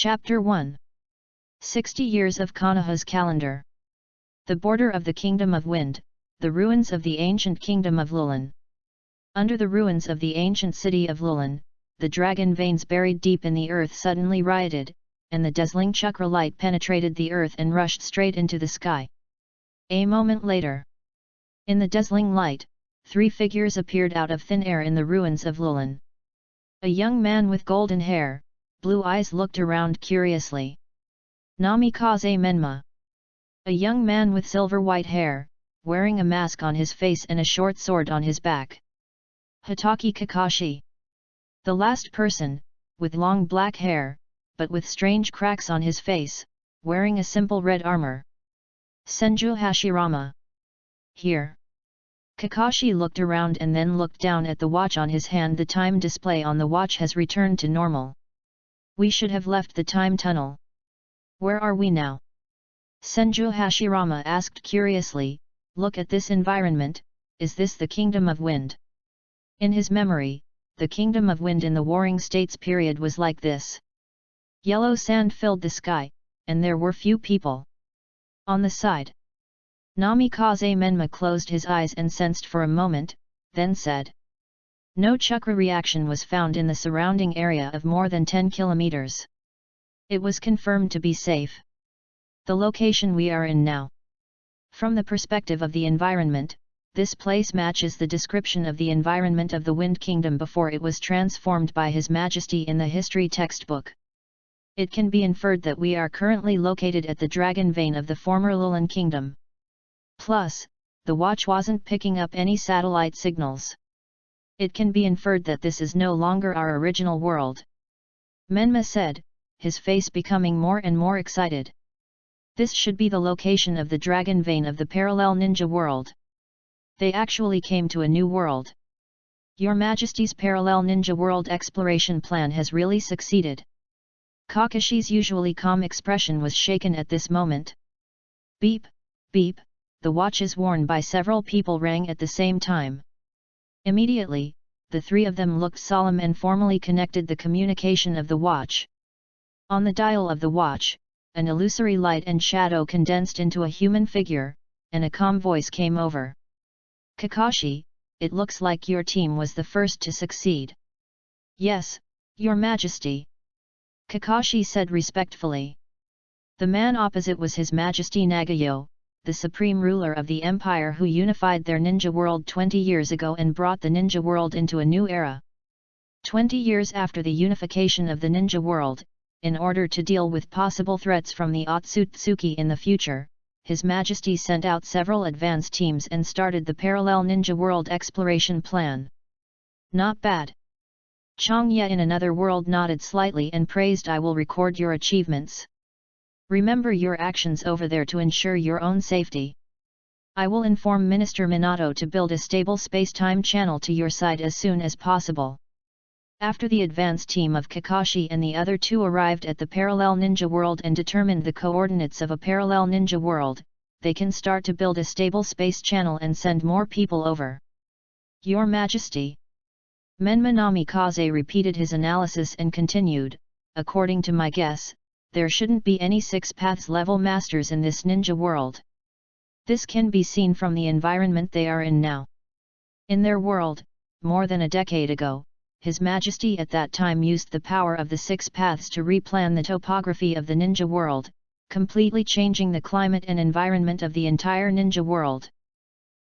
Chapter 1. 60 Years of Konoha's Calendar. The border of the Kingdom of Wind, the ruins of the ancient Kingdom of Lulin. Under the ruins of the ancient city of Lulin, the dragon veins buried deep in the earth suddenly rioted, and the dazzling chakra light penetrated the earth and rushed straight into the sky. A moment later, in the dazzling light, 3 figures appeared out of thin air in the ruins of Lulin. A young man with golden hair, blue eyes looked around curiously. Namikaze Menma. A young man with silver-white hair, wearing a mask on his face and a short sword on his back. Hitaki Kakashi. The last person, with long black hair, but with strange cracks on his face, wearing a simple red armor. Senju Hashirama. Here. Kakashi looked around and then looked down at the watch on his hand. The time display on the watch has returned to normal. We should have left the time tunnel. Where are we now? Senju Hashirama asked curiously. Look at this environment, is this the Kingdom of Wind? In his memory, the Kingdom of Wind in the Warring States period was like this. Yellow sand filled the sky, and there were few people. On the side. Namikaze Menma closed his eyes and sensed for a moment, then said. No chakra reaction was found in the surrounding area of more than 10 kilometers. It was confirmed to be safe. The location we are in now. From the perspective of the environment, this place matches the description of the environment of the Wind Kingdom before it was transformed by His Majesty in the history textbook. It can be inferred that we are currently located at the Dragon Vein of the former Lulin Kingdom. Plus, the watch wasn't picking up any satellite signals. It can be inferred that this is no longer our original world. Menma said, his face becoming more and more excited. This should be the location of the Dragon Vein of the parallel ninja world. They actually came to a new world. Your Majesty's parallel ninja world exploration plan has really succeeded. Kakashi's usually calm expression was shaken at this moment. Beep, beep, the watches worn by several people rang at the same time. Immediately, the 3 of them looked solemn and formally connected the communication of the watch. On the dial of the watch, an illusory light and shadow condensed into a human figure, and a calm voice came over. Kakashi, it looks like your team was the first to succeed. Yes, Your Majesty. Kakashi said respectfully. The man opposite was His Majesty Nagayo, the supreme ruler of the empire who unified their ninja world 20 years ago and brought the ninja world into a new era. 20 years after the unification of the ninja world, in order to deal with possible threats from the Otsutsuki in the future, His Majesty sent out several advance teams and started the parallel ninja world exploration plan. Not bad. Changya in another world nodded slightly and praised. I will record your achievements. Remember your actions over there to ensure your own safety. I will inform Minister Minato to build a stable space-time channel to your side as soon as possible. After the advance team of Kakashi and the other 2 arrived at the parallel ninja world and determined the coordinates of a parallel ninja world, they can start to build a stable space channel and send more people over. Your Majesty. Menma Namikaze repeated his analysis and continued, according to my guess, there shouldn't be any 6 paths level masters in this ninja world. This can be seen from the environment they are in now. In their world, more than a decade ago, His Majesty at that time used the power of the 6 paths to replan the topography of the ninja world, completely changing the climate and environment of the entire ninja world.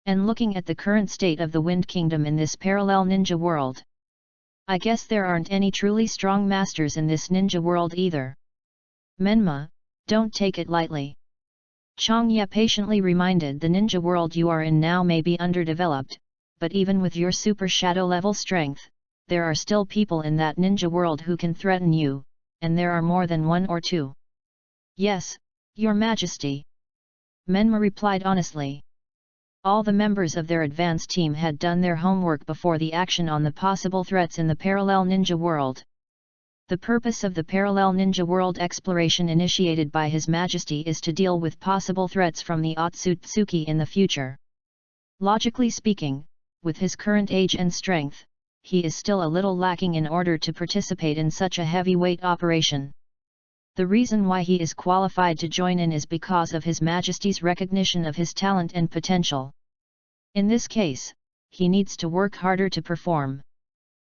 And looking at the current state of the Wind Kingdom in this parallel ninja world, I guess there aren't any truly strong masters in this ninja world either. Menma, don't take it lightly. Changya patiently reminded, the ninja world you are in now may be underdeveloped, but even with your super shadow level strength, there are still people in that ninja world who can threaten you, and there are more than 1 or 2. Yes, Your Majesty. Menma replied honestly. All the members of their advance team had done their homework before the action on the possible threats in the parallel ninja world. The purpose of the parallel ninja world exploration initiated by His Majesty is to deal with possible threats from the Otsutsuki in the future. Logically speaking, with his current age and strength, he is still a little lacking in order to participate in such a heavyweight operation. The reason why he is qualified to join in is because of His Majesty's recognition of his talent and potential. In this case, he needs to work harder to perform.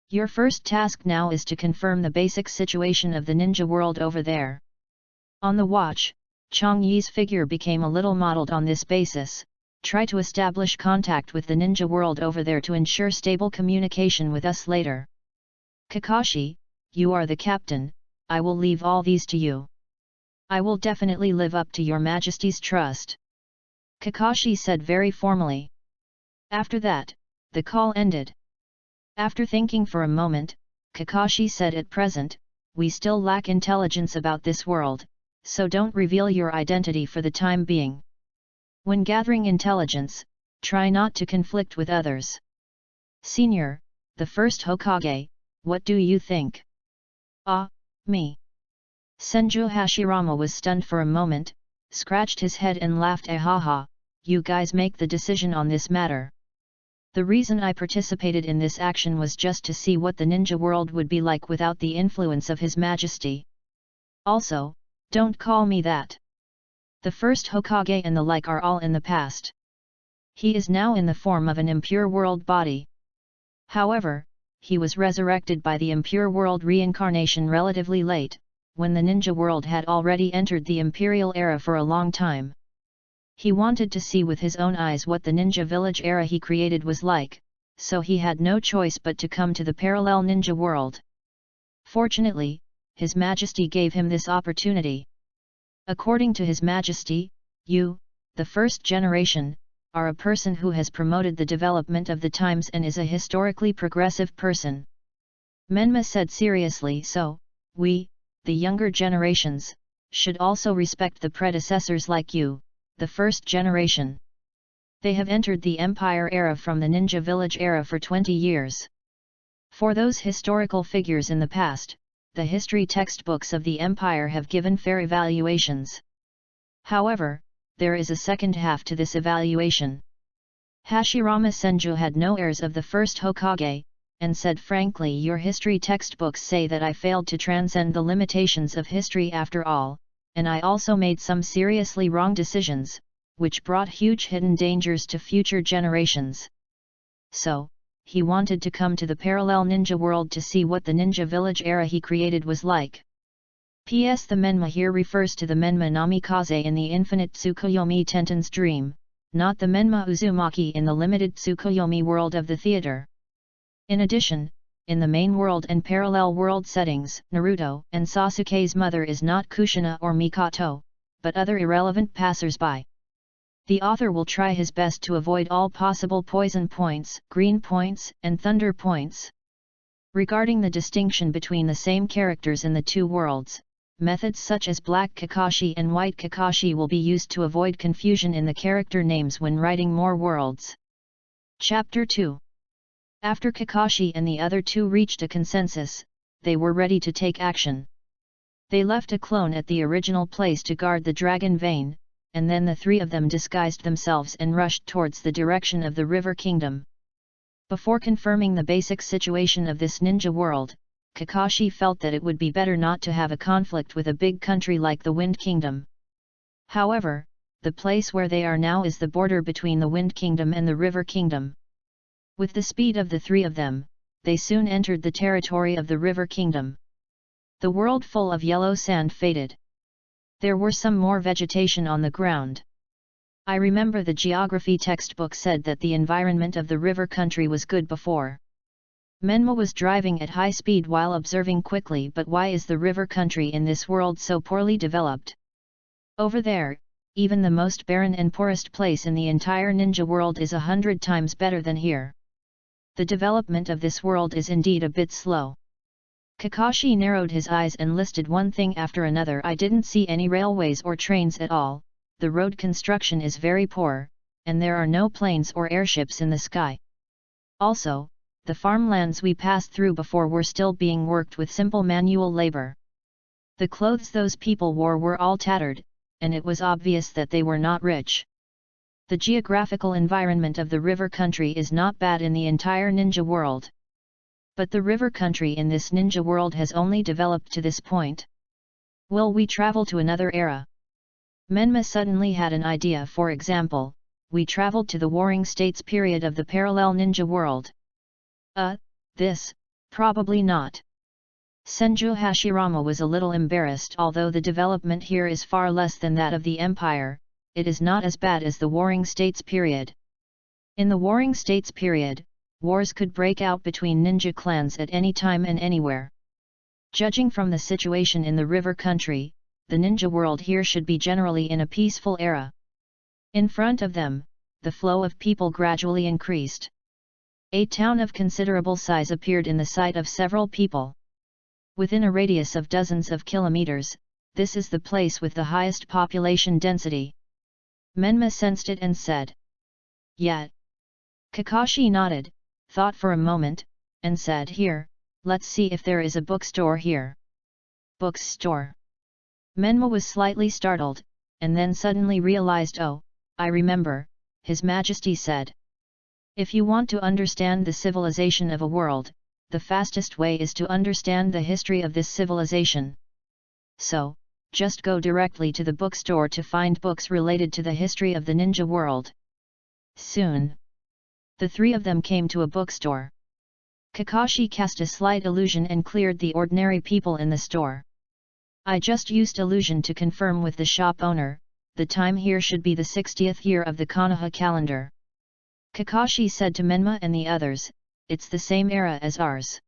Your first task now is to confirm the basic situation of the ninja world over there. On the watch, Chang Yi's figure became a little modeled on this basis. Try to establish contact with the ninja world over there to ensure stable communication with us later. Kakashi, you are the captain, I will leave all these to you. I will definitely live up to your Majesty's trust. Kakashi said very formally. After that, the call ended. After thinking for a moment, Kakashi said, at present, we still lack intelligence about this world, so don't reveal your identity for the time being. When gathering intelligence, try not to conflict with others. Senior, the first Hokage, what do you think? Ah, me. Senju Hashirama was stunned for a moment, scratched his head and laughed. Ahaha, you guys make the decision on this matter. The reason I participated in this action was just to see what the ninja world would be like without the influence of His Majesty. Also, don't call me that. The first Hokage and the like are all in the past. He is now in the form of an impure world body. However, he was resurrected by the impure world reincarnation relatively late, when the ninja world had already entered the imperial era for a long time. He wanted to see with his own eyes what the ninja village era he created was like, so he had no choice but to come to the parallel ninja world. Fortunately, His Majesty gave him this opportunity. According to His Majesty, you, the first generation, are a person who has promoted the development of the times and is a historically progressive person. Menma said seriously, so, we, the younger generations, should also respect the predecessors like you, the first generation. They have entered the Empire era from the Ninja Village era for 20 years. For those historical figures in the past, the history textbooks of the Empire have given fair evaluations. However, there is a second half to this evaluation. Hashirama Senju had no heirs of the first Hokage, and said frankly, your history textbooks say that I failed to transcend the limitations of history after all, and I also made some seriously wrong decisions, which brought huge hidden dangers to future generations. So, he wanted to come to the parallel ninja world to see what the ninja village era he created was like. P.S. The Menma here refers to the Menma Namikaze in the infinite Tsukuyomi Tenten's dream, not the Menma Uzumaki in the limited Tsukuyomi world of the theater. In addition, in the main world and parallel world settings, Naruto and Sasuke's mother is not Kushina or Mikoto, but other irrelevant passers-by. The author will try his best to avoid all possible poison points, green points, and thunder points. Regarding the distinction between the same characters in the two worlds, methods such as Black Kakashi and White Kakashi will be used to avoid confusion in the character names when writing more worlds. Chapter 2. After Kakashi and the other two reached a consensus, they were ready to take action. They left a clone at the original place to guard the Dragon Vein, and then the three of them disguised themselves and rushed towards the direction of the River Kingdom. Before confirming the basic situation of this ninja world, Kakashi felt that it would be better not to have a conflict with a big country like the Wind Kingdom. However, the place where they are now is the border between the Wind Kingdom and the River Kingdom. With the speed of the three of them, they soon entered the territory of the River Kingdom. The world full of yellow sand faded. There were some more vegetation on the ground. I remember the geography textbook said that the environment of the river country was good before. Menma was driving at high speed while observing quickly, but why is the river country in this world so poorly developed? Over there, even the most barren and poorest place in the entire ninja world is 100 times better than here. The development of this world is indeed a bit slow. Kakashi narrowed his eyes and listed one thing after another. I didn't see any railways or trains at all, the road construction is very poor, and there are no planes or airships in the sky. Also, the farmlands we passed through before were still being worked with simple manual labor. The clothes those people wore were all tattered, and it was obvious that they were not rich. The geographical environment of the river country is not bad in the entire ninja world. But the river country in this ninja world has only developed to this point. Will we travel to another era? Menma suddenly had an idea. For example, we traveled to the Warring States period of the parallel ninja world. This, probably not. Senju Hashirama was a little embarrassed. Although the development here is far less than that of the Empire, it is not as bad as the Warring States period. In the Warring States period, wars could break out between ninja clans at any time and anywhere. Judging from the situation in the river country, the ninja world here should be generally in a peaceful era. In front of them, the flow of people gradually increased. A town of considerable size appeared in the sight of several people. Within a radius of dozens of kilometers, this is the place with the highest population density. Menma sensed it and said, "Yet." Kakashi nodded, thought for a moment, and said, "Here, let's see if there is a bookstore here." Bookstore. Menma was slightly startled, and then suddenly realized, "Oh, I remember," His Majesty said. "If you want to understand the civilization of a world, the fastest way is to understand the history of this civilization. So, just go directly to the bookstore to find books related to the history of the ninja world." Soon, the three of them came to a bookstore. Kakashi cast a slight illusion and cleared the ordinary people in the store. "I just used illusion to confirm with the shop owner, the time here should be the 60th year of the Konoha calendar." Kakashi said to Menma and the others, "It's the same era as ours."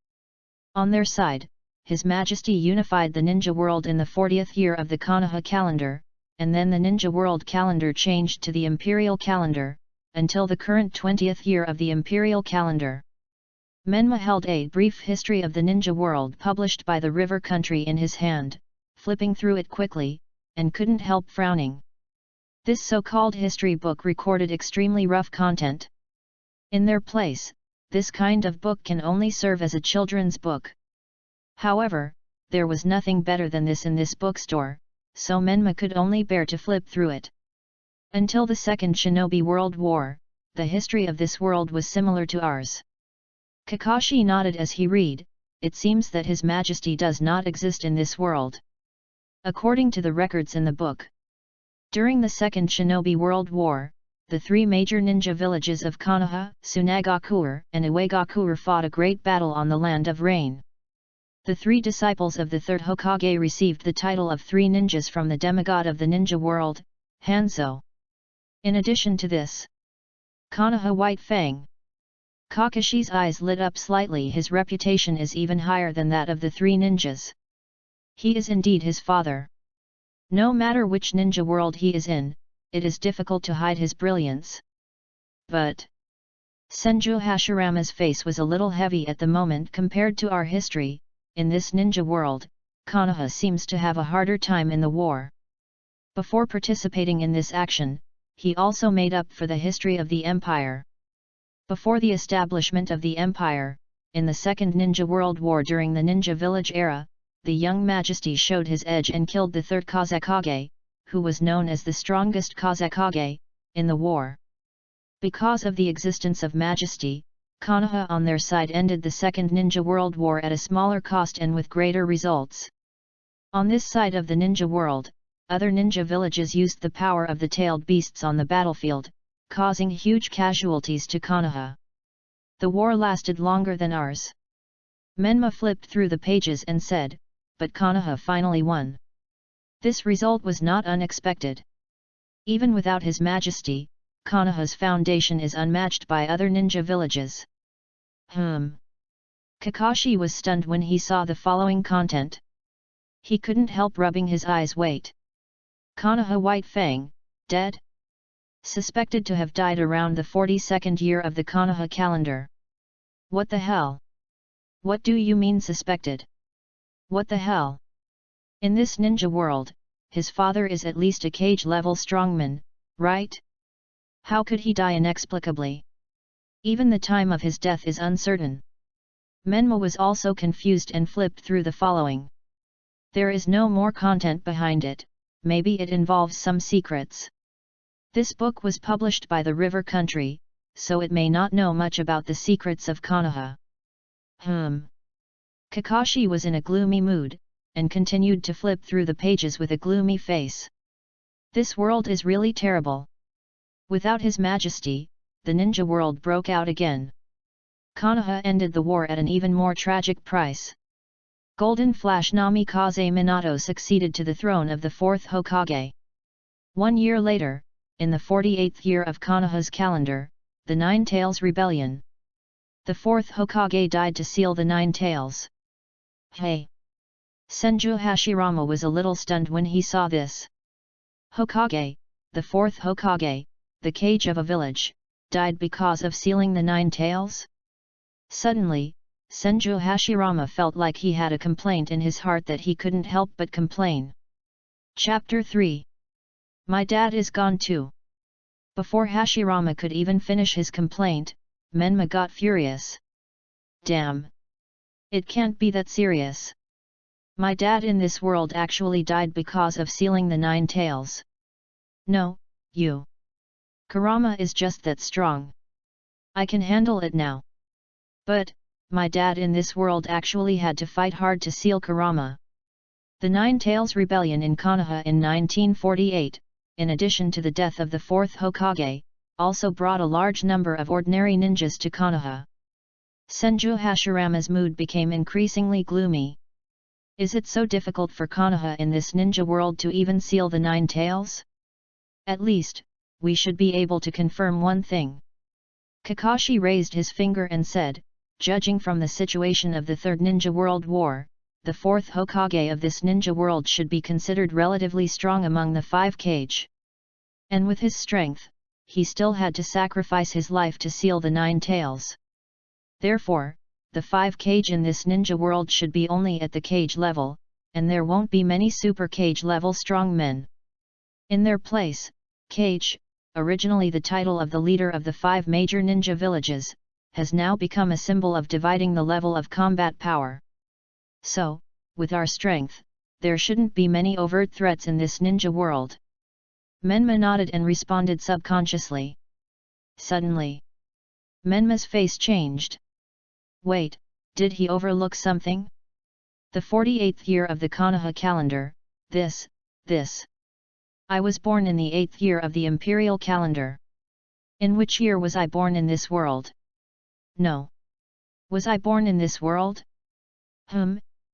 On their side, His Majesty unified the ninja world in the 40th year of the Konoha calendar, and then the ninja world calendar changed to the imperial calendar, until the current 20th year of the imperial calendar. Menma held a brief history of the ninja world published by the river country in his hand, flipping through it quickly, and couldn't help frowning. This so-called history book recorded extremely rough content. In their place, this kind of book can only serve as a children's book. However, there was nothing better than this in this bookstore, so Menma could only bear to flip through it. Until the Second Shinobi World War, the history of this world was similar to ours. Kakashi nodded as he read, "It seems that His Majesty does not exist in this world." According to the records in the book, during the Second Shinobi World War, the three major ninja villages of Konoha, Tsunagakuer, and Iwagakuer fought a great battle on the Land of Rain. The three disciples of the third Hokage received the title of three ninjas from the demigod of the ninja world, Hanzo. In addition to this, Konoha White Fang. Kakashi's eyes lit up slightly. His reputation is even higher than that of the three ninjas. He is indeed his father. No matter which ninja world he is in, it is difficult to hide his brilliance. But Senju Hashirama's face was a little heavy at the moment. Compared to our history, in this ninja world, Konoha seems to have a harder time in the war. Before participating in this action, he also made up for the history of the Empire. Before the establishment of the Empire, in the Second Ninja World War during the Ninja Village era, the young Majesty showed his edge and killed the third Kazekage, who was known as the strongest Kazekage, in the war. Because of the existence of Majesty, Konoha on their side ended the Second Ninja World War at a smaller cost and with greater results. On this side of the ninja world, other ninja villages used the power of the tailed beasts on the battlefield, causing huge casualties to Konoha. The war lasted longer than ours. Menma flipped through the pages and said, "But Konoha finally won." This result was not unexpected. Even without His Majesty, Konoha's foundation is unmatched by other ninja villages. Kakashi was stunned when he saw the following content. He couldn't help rubbing his eyes. Wait. Konoha White Fang, dead? Suspected to have died around the 42nd year of the Konoha calendar. What the hell? What do you mean suspected? What the hell? In this ninja world, his father is at least a cage-level strongman, right? How could he die inexplicably? Even the time of his death is uncertain. Menma was also confused and flipped through the following. There is no more content behind it, maybe it involves some secrets. This book was published by the river country, so it may not know much about the secrets of Konoha. Kakashi was in a gloomy mood, and continued to flip through the pages with a gloomy face. This world is really terrible. Without His Majesty, the ninja world broke out again. Konoha ended the war at an even more tragic price. Golden Flash Namikaze Minato succeeded to the throne of the 4th Hokage. 1 year later, in the 48th year of Konoha's calendar, the Nine Tails Rebellion. The 4th Hokage died to seal the Nine Tails. Hey! Senju Hashirama was a little stunned when he saw this. Hokage, the 4th Hokage, the cage of a village, died because of sealing the Nine Tails? Suddenly, Senju Hashirama felt like he had a complaint in his heart that he couldn't help but complain. Chapter 3. My dad is gone too. Before Hashirama could even finish his complaint, Menma got furious. Damn! It can't be that serious. My dad in this world actually died because of sealing the Nine Tails. No, you. Kurama is just that strong. I can handle it now. But, my dad in this world actually had to fight hard to seal Kurama. The Nine Tails Rebellion in Konoha in 1948, in addition to the death of the 4th Hokage, also brought a large number of ordinary ninjas to Konoha. Senju Hashirama's mood became increasingly gloomy. Is it so difficult for Konoha in this ninja world to even seal the Nine Tails? At least, we should be able to confirm one thing. Kakashi raised his finger and said, judging from the situation of the Third Ninja World War, the 4th Hokage of this ninja world should be considered relatively strong among the 5 Kage. And with his strength, he still had to sacrifice his life to seal the Nine Tails. Therefore, the 5 Kage in this ninja world should be only at the Kage level, and there won't be many Super Kage level strong men. In their place, Kage, originally the title of the leader of the 5 major ninja villages, has now become a symbol of dividing the level of combat power. So, with our strength, there shouldn't be many overt threats in this ninja world. Menma nodded and responded subconsciously. Suddenly, Menma's face changed. Wait, did he overlook something? The 48th year of the Konoha calendar, this. I was born in the 8th year of the imperial calendar. In which year was I born in this world? No. Was I born in this world?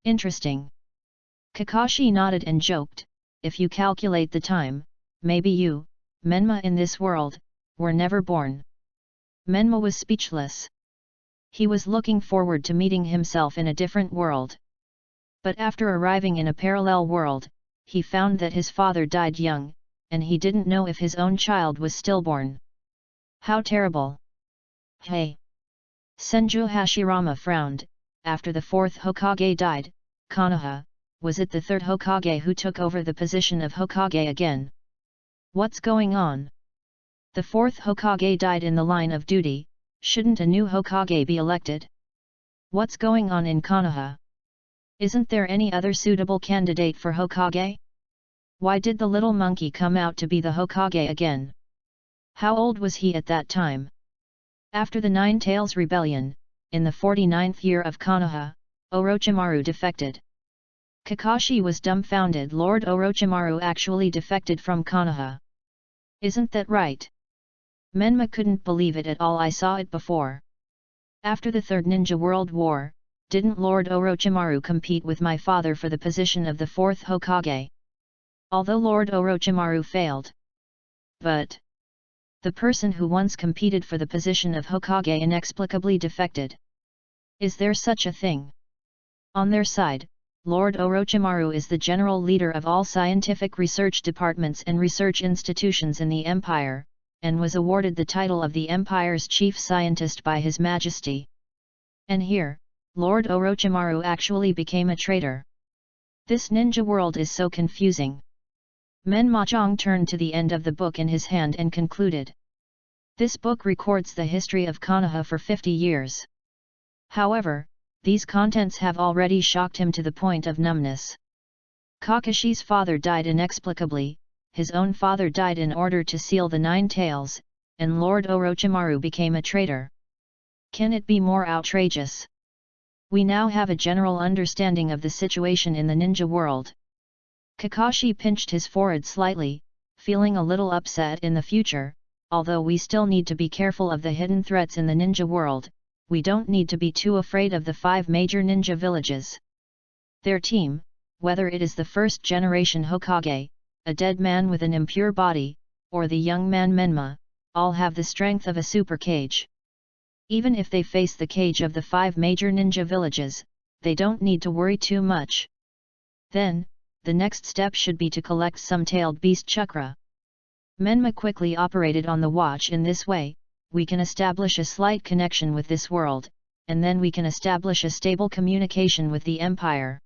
Interesting. Kakashi nodded and joked, if you calculate the time, maybe you, Menma in this world, were never born. Menma was speechless. He was looking forward to meeting himself in a different world. But after arriving in a parallel world, he found that his father died young, and he didn't know if his own child was stillborn. How terrible! Hey! Senju Hashirama frowned. After the 4th Hokage died, Konoha, was it the 3rd Hokage who took over the position of Hokage again? What's going on? The 4th Hokage died in the line of duty, shouldn't a new Hokage be elected? What's going on in Konoha? Isn't there any other suitable candidate for Hokage? Why did the little monkey come out to be the Hokage again? How old was he at that time? After the Nine Tails Rebellion, in the 49th year of Konoha, Orochimaru defected. Kakashi was dumbfounded. Lord Orochimaru actually defected from Konoha. Isn't that right? Menma couldn't believe it at all. I saw it before. After the Third Ninja World War, didn't Lord Orochimaru compete with my father for the position of the 4th Hokage? Although Lord Orochimaru failed. But the person who once competed for the position of Hokage inexplicably defected. Is there such a thing? On their side, Lord Orochimaru is the general leader of all scientific research departments and research institutions in the Empire, and was awarded the title of the Empire's chief scientist by His Majesty. And here, Lord Orochimaru actually became a traitor. This ninja world is so confusing. Men Mahjong turned to the end of the book in his hand and concluded. This book records the history of Konoha for 50 years. However, these contents have already shocked him to the point of numbness. Kakashi's father died inexplicably, his own father died in order to seal the Nine Tails, and Lord Orochimaru became a traitor. Can it be more outrageous? We now have a general understanding of the situation in the ninja world. Kakashi pinched his forehead slightly, feeling a little upset in the future. Although we still need to be careful of the hidden threats in the ninja world, we don't need to be too afraid of the 5 major ninja villages. Their team, whether it is the first generation Hokage, a dead man with an impure body, or the young man Menma, all have the strength of a super kage. Even if they face the kage of the 5 major ninja villages, they don't need to worry too much. Then, the next step should be to collect some tailed beast chakra. Menma quickly operated on the watch in this way. We can establish a slight connection with this world, and then we can establish a stable communication with the Empire.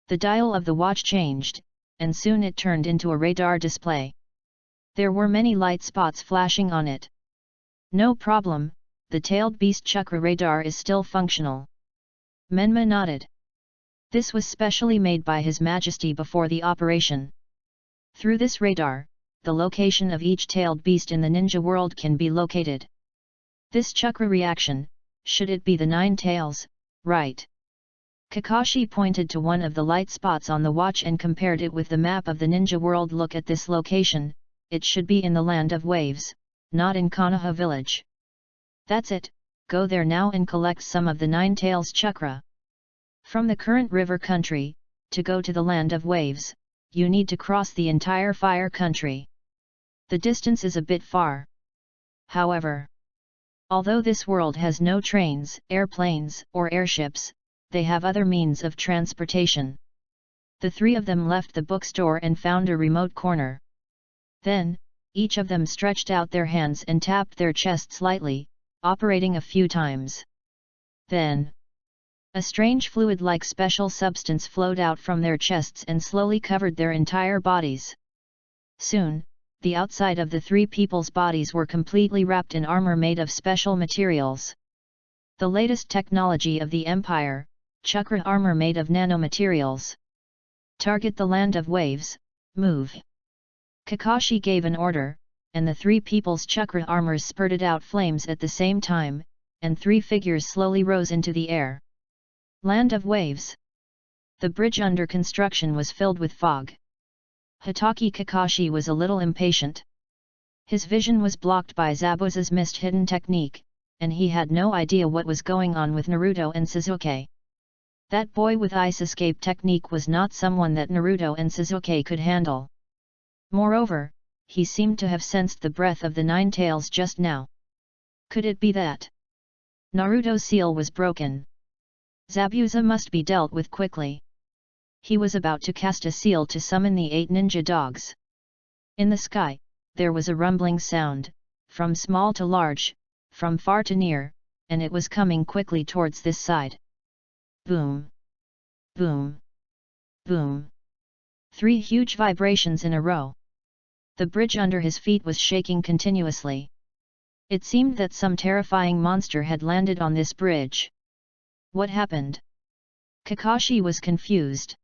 The dial of the watch changed, and soon it turned into a radar display. There were many light spots flashing on it. No problem, the tailed beast chakra radar is still functional. Menma nodded. This was specially made by His Majesty before the operation. Through this radar, the location of each tailed beast in the ninja world can be located. This chakra reaction, should it be the 9 tails, right? Kakashi pointed to one of the light spots on the watch and compared it with the map of the ninja world. Look at this location, it should be in the Land of Waves, not in Konoha village. That's it, go there now and collect some of the 9 tails chakra. From the current river country, to go to the Land of Waves, you need to cross the entire fire country. The distance is a bit far. However, although this world has no trains, airplanes, or airships, they have other means of transportation. The 3 of them left the bookstore and found a remote corner. Then, each of them stretched out their hands and tapped their chests lightly, operating a few times. Then, a strange fluid-like special substance flowed out from their chests and slowly covered their entire bodies. Soon, the outside of the 3 people's bodies were completely wrapped in armor made of special materials. The latest technology of the Empire, chakra armor made of nanomaterials. Target the Land of Waves, move. Kakashi gave an order, and the 3 people's chakra armors spurted out flames at the same time, and 3 figures slowly rose into the air. Land of Waves. The bridge under construction was filled with fog. Hitaki Kakashi was a little impatient. His vision was blocked by Zabuza's mist-hidden technique, and he had no idea what was going on with Naruto and Sasuke. That boy with ice escape technique was not someone that Naruto and Sasuke could handle. Moreover, he seemed to have sensed the breath of the 9 tails just now. Could it be that Naruto's seal was broken? Zabuza must be dealt with quickly. He was about to cast a seal to summon the 8 ninja dogs. In the sky, there was a rumbling sound, from small to large, from far to near, and it was coming quickly towards this side. Boom! Boom! Boom! 3 huge vibrations in a row. The bridge under his feet was shaking continuously. It seemed that some terrifying monster had landed on this bridge. What happened? Kakashi was confused.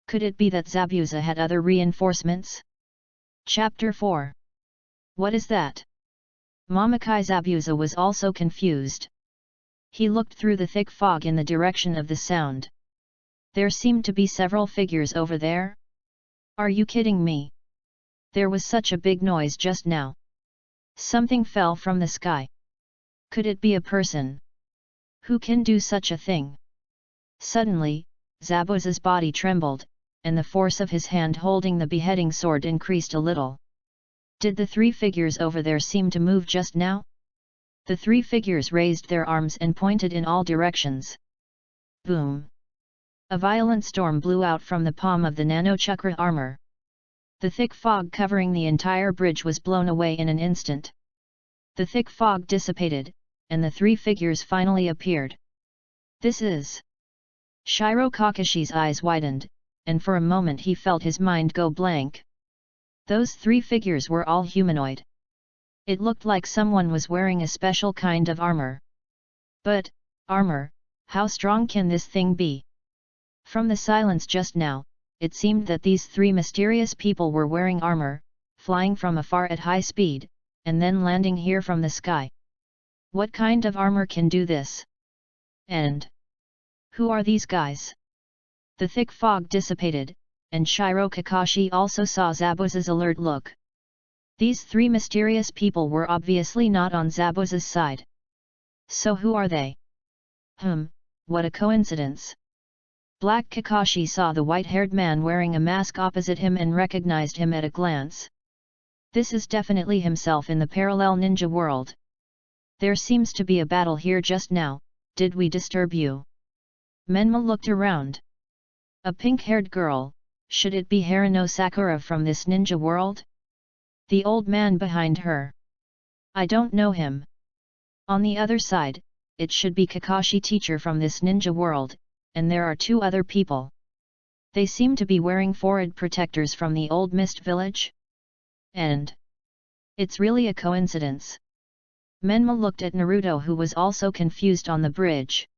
Could it be that Zabuza had other reinforcements? Chapter 4. What is that? Mamakai Zabuza was also confused. He looked through the thick fog in the direction of the sound. There seemed to be several figures over there. Are you kidding me? There was such a big noise just now. Something fell from the sky. Could it be a person? Who can do such a thing? Suddenly, Zabuza's body trembled, and the force of his hand holding the beheading sword increased a little. Did the 3 figures over there seem to move just now? The 3 figures raised their arms and pointed in all directions. Boom! A violent storm blew out from the palm of the nano-chakra armor. The thick fog covering the entire bridge was blown away in an instant. The thick fog dissipated, and the 3 figures finally appeared. This is... Shiro Kakashi's eyes widened, and for a moment he felt his mind go blank. Those 3 figures were all humanoid. It looked like someone was wearing a special kind of armor. But, armor, how strong can this thing be? From the silence just now, it seemed that these 3 mysterious people were wearing armor, flying from afar at high speed, and then landing here from the sky. What kind of armor can do this? And Who are these guys? The thick fog dissipated, and Shiro Kakashi also saw Zabuza's alert look. These three mysterious people were obviously not on Zabuza's side. So who are they? What a coincidence. Black Kakashi saw the white-haired man wearing a mask opposite him and recognized him at a glance. This is definitely himself in the parallel ninja world. There seems to be a battle here just now. Did we disturb you? Menma looked around. A pink-haired girl, should it be Haruno Sakura from this ninja world? The old man behind her. I don't know him. On the other side, it should be Kakashi teacher from this ninja world, and there are two other people. They seem to be wearing forehead protectors from the old mist village. And it's really a coincidence. Menma looked at Naruto, who was also confused on the bridge.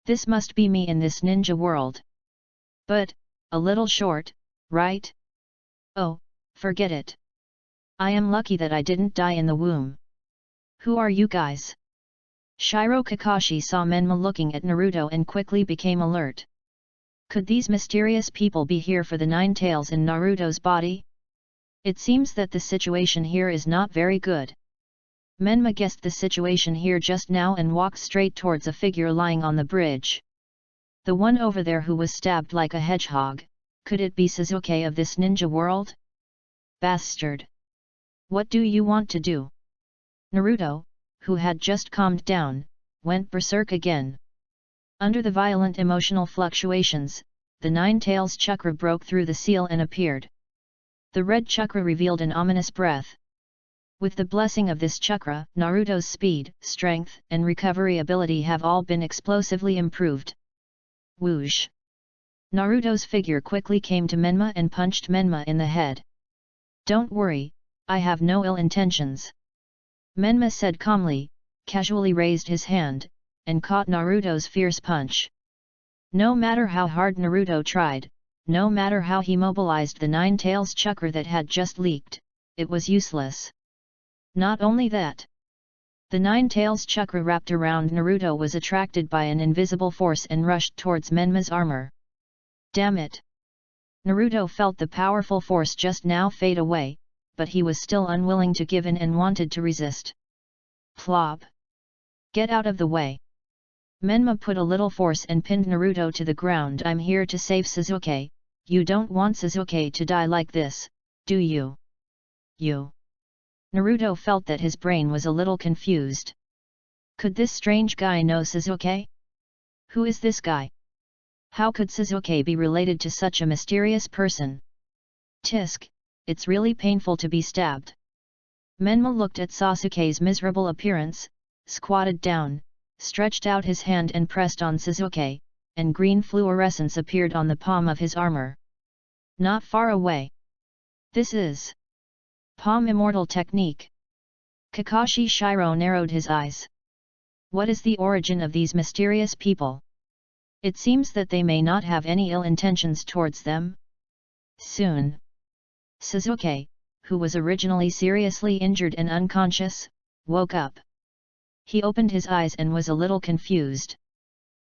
This must be me in this ninja world. But, a little short, right? Oh, forget it. I am lucky that I didn't die in the womb. Who are you guys? Shiro Kakashi saw Menma looking at Naruto and quickly became alert. Could these mysterious people be here for the 9 tails in Naruto's body? It seems that the situation here is not very good. Menma guessed the situation here just now and walked straight towards a figure lying on the bridge. The one over there who was stabbed like a hedgehog, could it be Sasuke of this ninja world? Bastard! What do you want to do? Naruto, who had just calmed down, went berserk again. Under the violent emotional fluctuations, the 9 tails chakra broke through the seal and appeared. The red chakra revealed an ominous breath. With the blessing of this chakra, Naruto's speed, strength, and recovery ability have all been explosively improved. Whoosh! Naruto's figure quickly came to Menma and punched Menma in the head. Don't worry, I have no ill intentions. Menma said calmly, casually raised his hand, and caught Naruto's fierce punch. No matter how hard Naruto tried, no matter how he mobilized the 9 tails chakra that had just leaked, it was useless. Not only that, the 9 tails chakra wrapped around Naruto was attracted by an invisible force and rushed towards Menma's armor. Damn it! Naruto felt the powerful force just now fade away, but he was still unwilling to give in and wanted to resist. Plop! Get out of the way! Menma put a little force and pinned Naruto to the ground. I'm here to save Sasuke, you don't want Sasuke to die like this, do you? You! Naruto felt that his brain was a little confused. Could this strange guy know Sasuke? Who is this guy? How could Sasuke be related to such a mysterious person? Tisk, it's really painful to be stabbed. Menma looked at Sasuke's miserable appearance, squatted down, stretched out his hand and pressed on Sasuke, and green fluorescence appeared on the palm of his armor. Not far away. This is Palm Immortal Technique. Kakashi Shiro narrowed his eyes. What is the origin of these mysterious people? It seems that they may not have any ill intentions towards them. Soon, Sasuke, who was originally seriously injured and unconscious, woke up. He opened his eyes and was a little confused.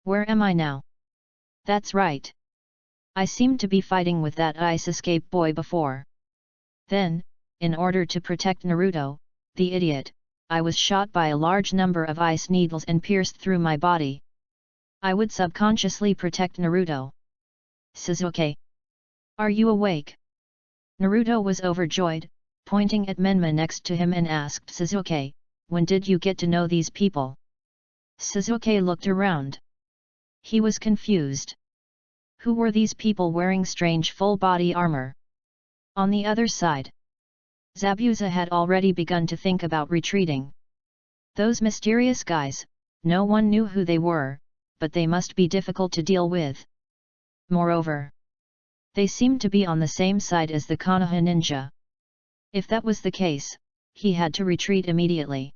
Where am I now? That's right. I seemed to be fighting with that ice escape boy before. Then, in order to protect Naruto, the idiot, I was shot by a large number of ice needles and pierced through my body. I would subconsciously protect Naruto. Sasuke! Are you awake? Naruto was overjoyed, pointing at Menma next to him and asked Sasuke, when did you get to know these people? Sasuke looked around. He was confused. Who were these people wearing strange full-body armor? On the other side, Zabuza had already begun to think about retreating. Those mysterious guys, no one knew who they were, but they must be difficult to deal with. Moreover, they seemed to be on the same side as the Konoha ninja. If that was the case, he had to retreat immediately.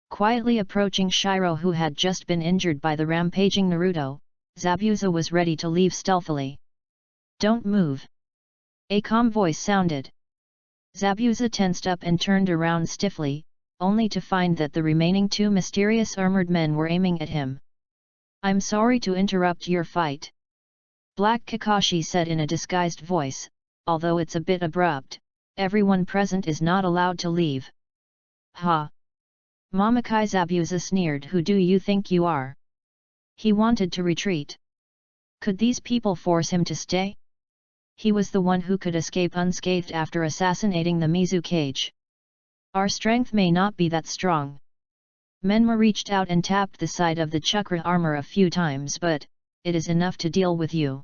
Quietly approaching Shiro, who had just been injured by the rampaging Naruto, Zabuza was ready to leave stealthily. Don't move! A calm voice sounded. Zabuza tensed up and turned around stiffly, only to find that the remaining 2 mysterious armored men were aiming at him. I'm sorry to interrupt your fight. Black Kakashi said in a disguised voice, although it's a bit abrupt, everyone present is not allowed to leave. Ha! Mamakai Zabuza sneered. Who do you think you are? He wanted to retreat. Could these people force him to stay? He was the one who could escape unscathed after assassinating the Mizu cage. Our strength may not be that strong. Menma reached out and tapped the side of the chakra armor a few times, but it is enough to deal with you.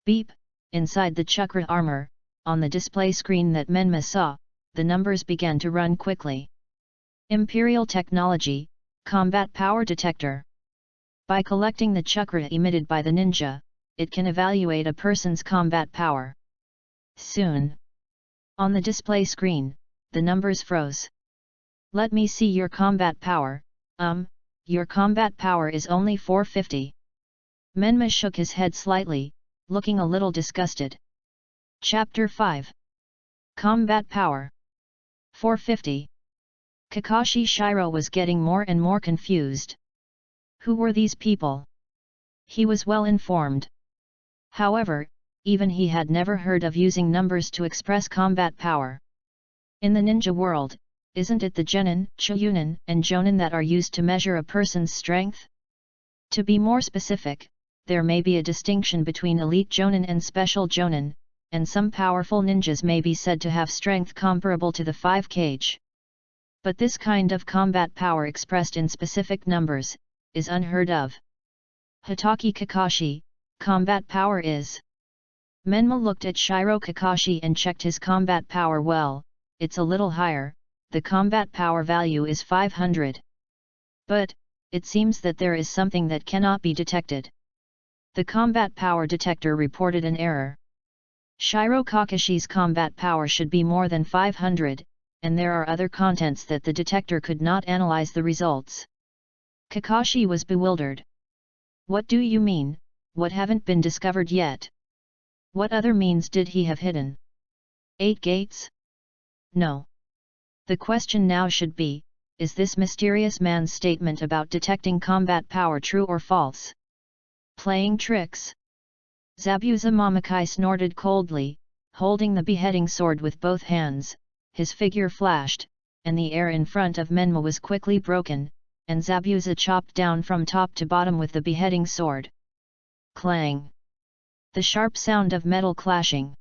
Beep! Inside the chakra armor, on the display screen that Menma saw, the numbers began to run quickly. Imperial Technology, Combat Power Detector. By collecting the chakra emitted by the ninja, it can evaluate a person's combat power. Soon. On the display screen, the numbers froze. Let me see your combat power. Your combat power is only 450. Menma shook his head slightly, looking a little disgusted. Chapter 5. Combat Power. 450. Kakashi Shiro was getting more and more confused. Who were these people? He was well informed. However, even he had never heard of using numbers to express combat power. In the ninja world, isn't it the genin, chunin, and jonin that are used to measure a person's strength? To be more specific, there may be a distinction between elite jonin and special jonin, and some powerful ninjas may be said to have strength comparable to the 5 kage. But this kind of combat power expressed in specific numbers is unheard of. Hitaki Kakashi, combat power is. Menma looked at Shiro Kakashi and checked his combat power. Well, it's a little higher, the combat power value is 500. But, it seems that there is something that cannot be detected. The combat power detector reported an error. Shiro Kakashi's combat power should be more than 500, and there are other contents that the detector could not analyze the results. Kakashi was bewildered. What do you mean, what haven't been discovered yet? What other means did he have hidden? 8 gates? No. The question now should be, is this mysterious man's statement about detecting combat power true or false? Playing tricks? Zabuza Mamakai snorted coldly, holding the beheading sword with both hands. His figure flashed, and the air in front of Menma was quickly broken, and Zabuza chopped down from top to bottom with the beheading sword. Clang! The sharp sound of metal clashing.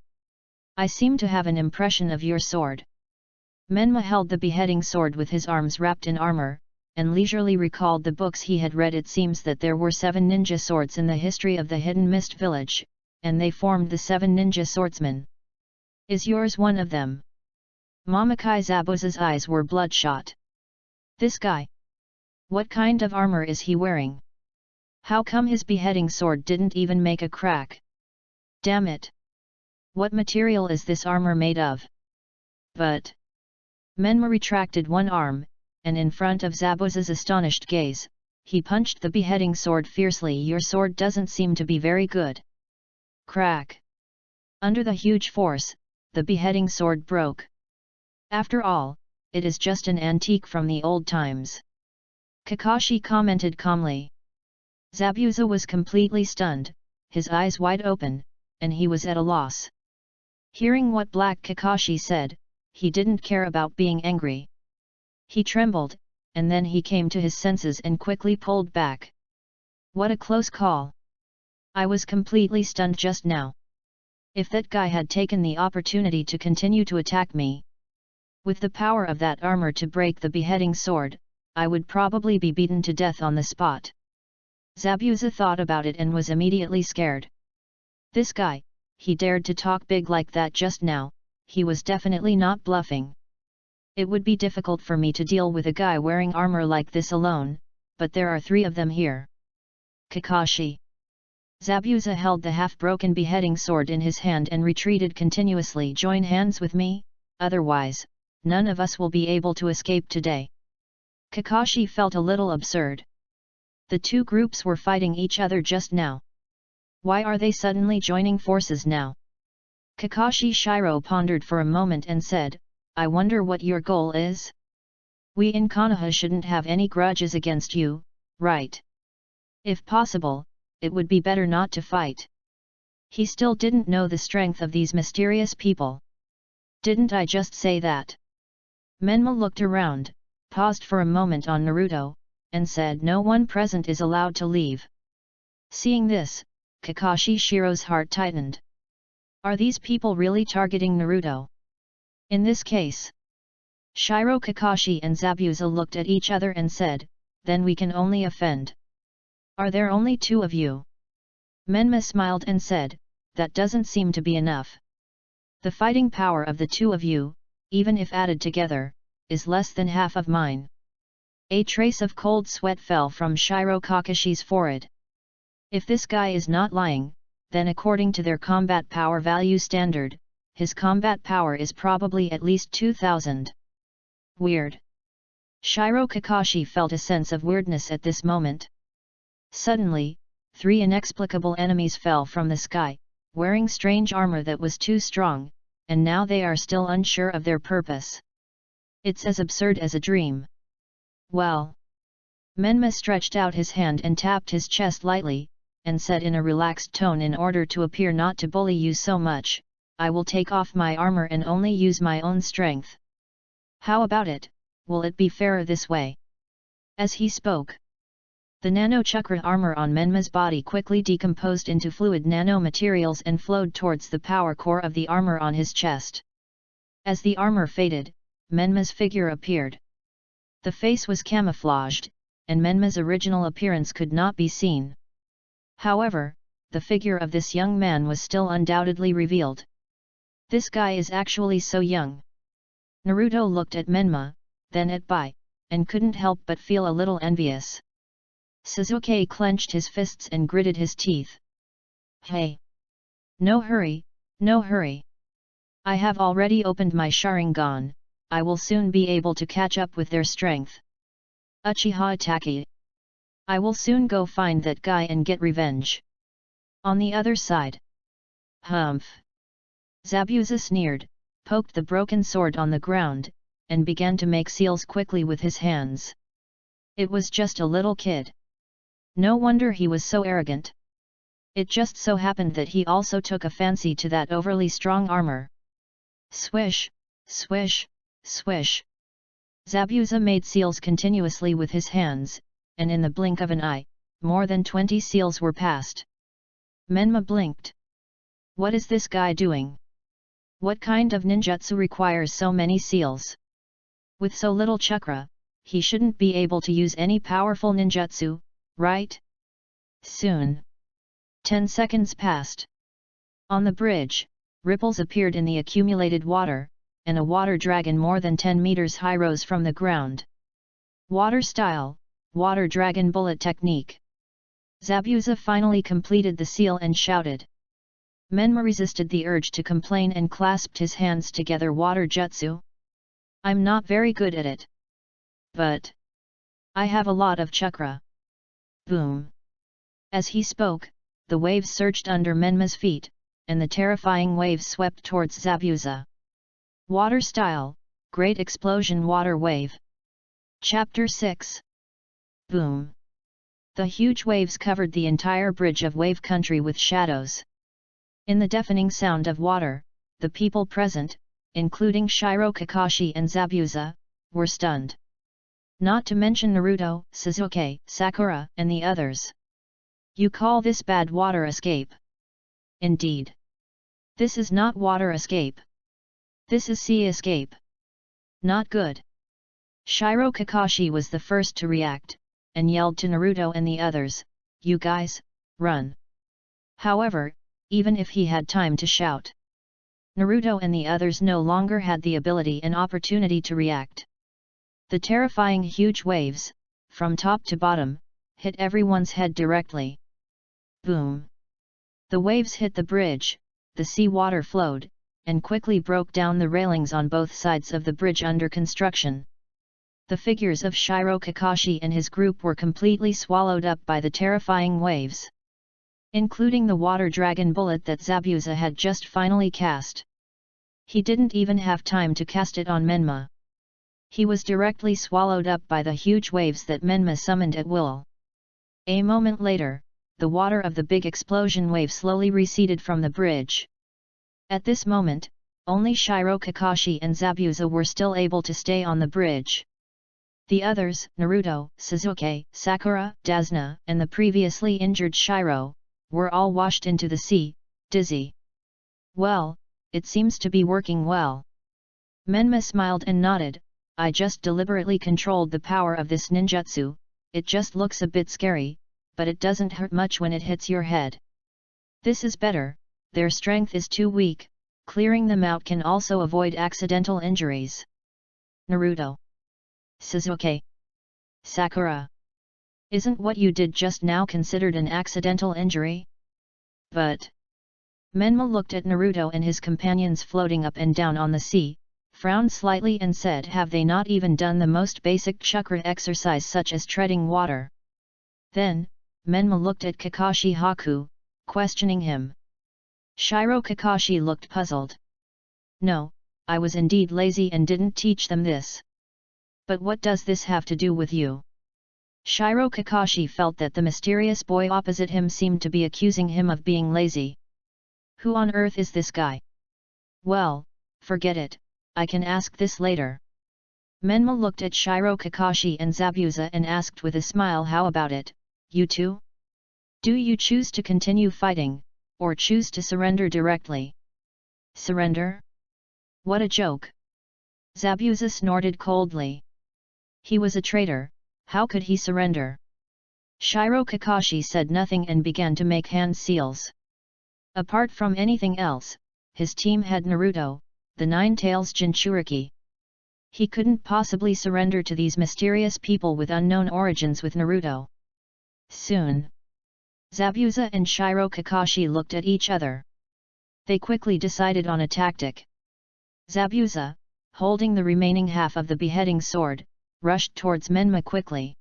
I seem to have an impression of your sword. Menma held the beheading sword with his arms wrapped in armor, and leisurely recalled the books he had read. It seems that there were 7 ninja swords in the history of the Hidden Mist Village, and they formed the 7 ninja swordsmen. Is yours one of them? Mamakai Zabuza's eyes were bloodshot. This guy? What kind of armor is he wearing? How come his beheading sword didn't even make a crack? Damn it! What material is this armor made of? But... Menma retracted one arm, and in front of Zabuza's astonished gaze, he punched the beheading sword fiercely. Your sword doesn't seem to be very good. Crack! Under the huge force, the beheading sword broke. After all, it is just an antique from the old times. Kakashi commented calmly. Zabuza was completely stunned, his eyes wide open, and he was at a loss. Hearing what Black Kakashi said, he didn't care about being angry. He trembled, and then he came to his senses and quickly pulled back. What a close call! I was completely stunned just now. If that guy had taken the opportunity to continue to attack me, with the power of that armor to break the beheading sword, I would probably be beaten to death on the spot. Zabuza thought about it and was immediately scared. This guy, he dared to talk big like that just now, he was definitely not bluffing. It would be difficult for me to deal with a guy wearing armor like this alone, but there are 3 of them here. Kakashi. Zabuza held the half-broken beheading sword in his hand and retreated continuously. Join hands with me, otherwise, none of us will be able to escape today. Kakashi felt a little absurd. The 2 groups were fighting each other just now. Why are they suddenly joining forces now? Kakashi Shiro pondered for a moment and said, I wonder what your goal is? We in Konoha shouldn't have any grudges against you, right? If possible, it would be better not to fight. He still didn't know the strength of these mysterious people. Didn't I just say that? Menma looked around, paused for a moment on Naruto, and said no one present is allowed to leave. Seeing this, Kakashi Shiro's heart tightened. Are these people really targeting Naruto? In this case, Shiro, Kakashi and Zabuza looked at each other and said, then we can only offend. Are there only two of you? Menma smiled and said, that doesn't seem to be enough. The fighting power of the two of you, even if added together, is less than half of mine. A trace of cold sweat fell from Shiro Kakashi's forehead. If this guy is not lying, then according to their combat power value standard, his combat power is probably at least 2000. Weird. Shiro Kakashi felt a sense of weirdness at this moment. Suddenly, 3 inexplicable enemies fell from the sky, wearing strange armor that was too strong, and now they are still unsure of their purpose. It's as absurd as a dream. Well. Menma stretched out his hand and tapped his chest lightly, and said in a relaxed tone, in order to appear not to bully you so much, I will take off my armor and only use my own strength. How about it, will it be fairer this way? As he spoke, the nano-chakra armor on Menma's body quickly decomposed into fluid nanomaterials and flowed towards the power core of the armor on his chest. As the armor faded, Menma's figure appeared. The face was camouflaged, and Menma's original appearance could not be seen. However, the figure of this young man was still undoubtedly revealed. This guy is actually so young. Naruto looked at Menma, then at Bai, and couldn't help but feel a little envious. Sasuke clenched his fists and gritted his teeth. Hey! No hurry, no hurry. I have already opened my Sharingan, I will soon be able to catch up with their strength. Uchiha Itachi. I will soon go find that guy and get revenge. On the other side. Humph! Zabuza sneered, poked the broken sword on the ground, and began to make seals quickly with his hands. It was just a little kid. No wonder he was so arrogant. It just so happened that he also took a fancy to that overly strong armor. Swish, swish, swish. Zabuza made seals continuously with his hands, and in the blink of an eye, more than 20 seals were passed. Menma blinked. What is this guy doing? What kind of ninjutsu requires so many seals? With so little chakra, he shouldn't be able to use any powerful ninjutsu, right? Soon. 10 seconds passed. On the bridge, ripples appeared in the accumulated water, and a water dragon more than 10 meters high rose from the ground. Water style, water dragon bullet technique. Zabuza finally completed the seal and shouted. Menma resisted the urge to complain and clasped his hands together. Water jutsu? I'm not very good at it. But I have a lot of chakra. Boom! As he spoke, the waves surged under Menma's feet, and the terrifying waves swept towards Zabuza. Water style, Great Explosion Water Wave. Chapter 6. Boom! The huge waves covered the entire bridge of Wave Country with shadows. In the deafening sound of water, the people present, including Shiro Kakashi and Zabuza, were stunned. Not to mention Naruto, Sasuke, Sakura, and the others. You call this bad water escape? Indeed. This is not water escape. This is sea escape. Not good. Shiro Kakashi was the first to react, and yelled to Naruto and the others, you guys, run. However, even if he had time to shout, Naruto and the others no longer had the ability and opportunity to react. The terrifying huge waves, from top to bottom, hit everyone's head directly. Boom! The waves hit the bridge, the sea water flowed, and quickly broke down the railings on both sides of the bridge under construction. The figures of Shiro Kakashi and his group were completely swallowed up by the terrifying waves, including the water dragon bullet that Zabuza had just finally cast. He didn't even have time to cast it on Menma. He was directly swallowed up by the huge waves that Menma summoned at will. A moment later, the water of the big explosion wave slowly receded from the bridge. At this moment, only Shiro Kakashi and Zabuza were still able to stay on the bridge. The others, Naruto, Sasuke, Sakura, Dasuna, and the previously injured Shiro, were all washed into the sea, dizzy. Well, it seems to be working well. Menma smiled and nodded. I just deliberately controlled the power of this ninjutsu. It just looks a bit scary, but it doesn't hurt much when it hits your head. This is better. Their strength is too weak. Clearing them out can also avoid accidental injuries. Naruto. Sasuke. Sakura. Isn't what you did just now considered an accidental injury? But... Menma looked at Naruto and his companions floating up and down on the sea, frowned slightly and said, have they not even done the most basic chakra exercise such as treading water? Then, Menma looked at Kakashi Haku, questioning him. Shiro Kakashi looked puzzled. No, I was indeed lazy and didn't teach them this. But what does this have to do with you? Shiro Kakashi felt that the mysterious boy opposite him seemed to be accusing him of being lazy. Who on earth is this guy? Well, forget it, I can ask this later. Menma looked at Shiro Kakashi and Zabuza and asked with a smile, how about it, you two? Do you choose to continue fighting, or choose to surrender directly? Surrender? What a joke! Zabuza snorted coldly. He was a traitor, how could he surrender? Shiro Kakashi said nothing and began to make hand seals. Apart from anything else, his team had Naruto, the Nine-Tails Jinchuriki. He couldn't possibly surrender to these mysterious people with unknown origins with Naruto. Soon, Zabuza and Shiro Kakashi looked at each other. They quickly decided on a tactic. Zabuza, holding the remaining half of the beheading sword, rushed towards Menma quickly.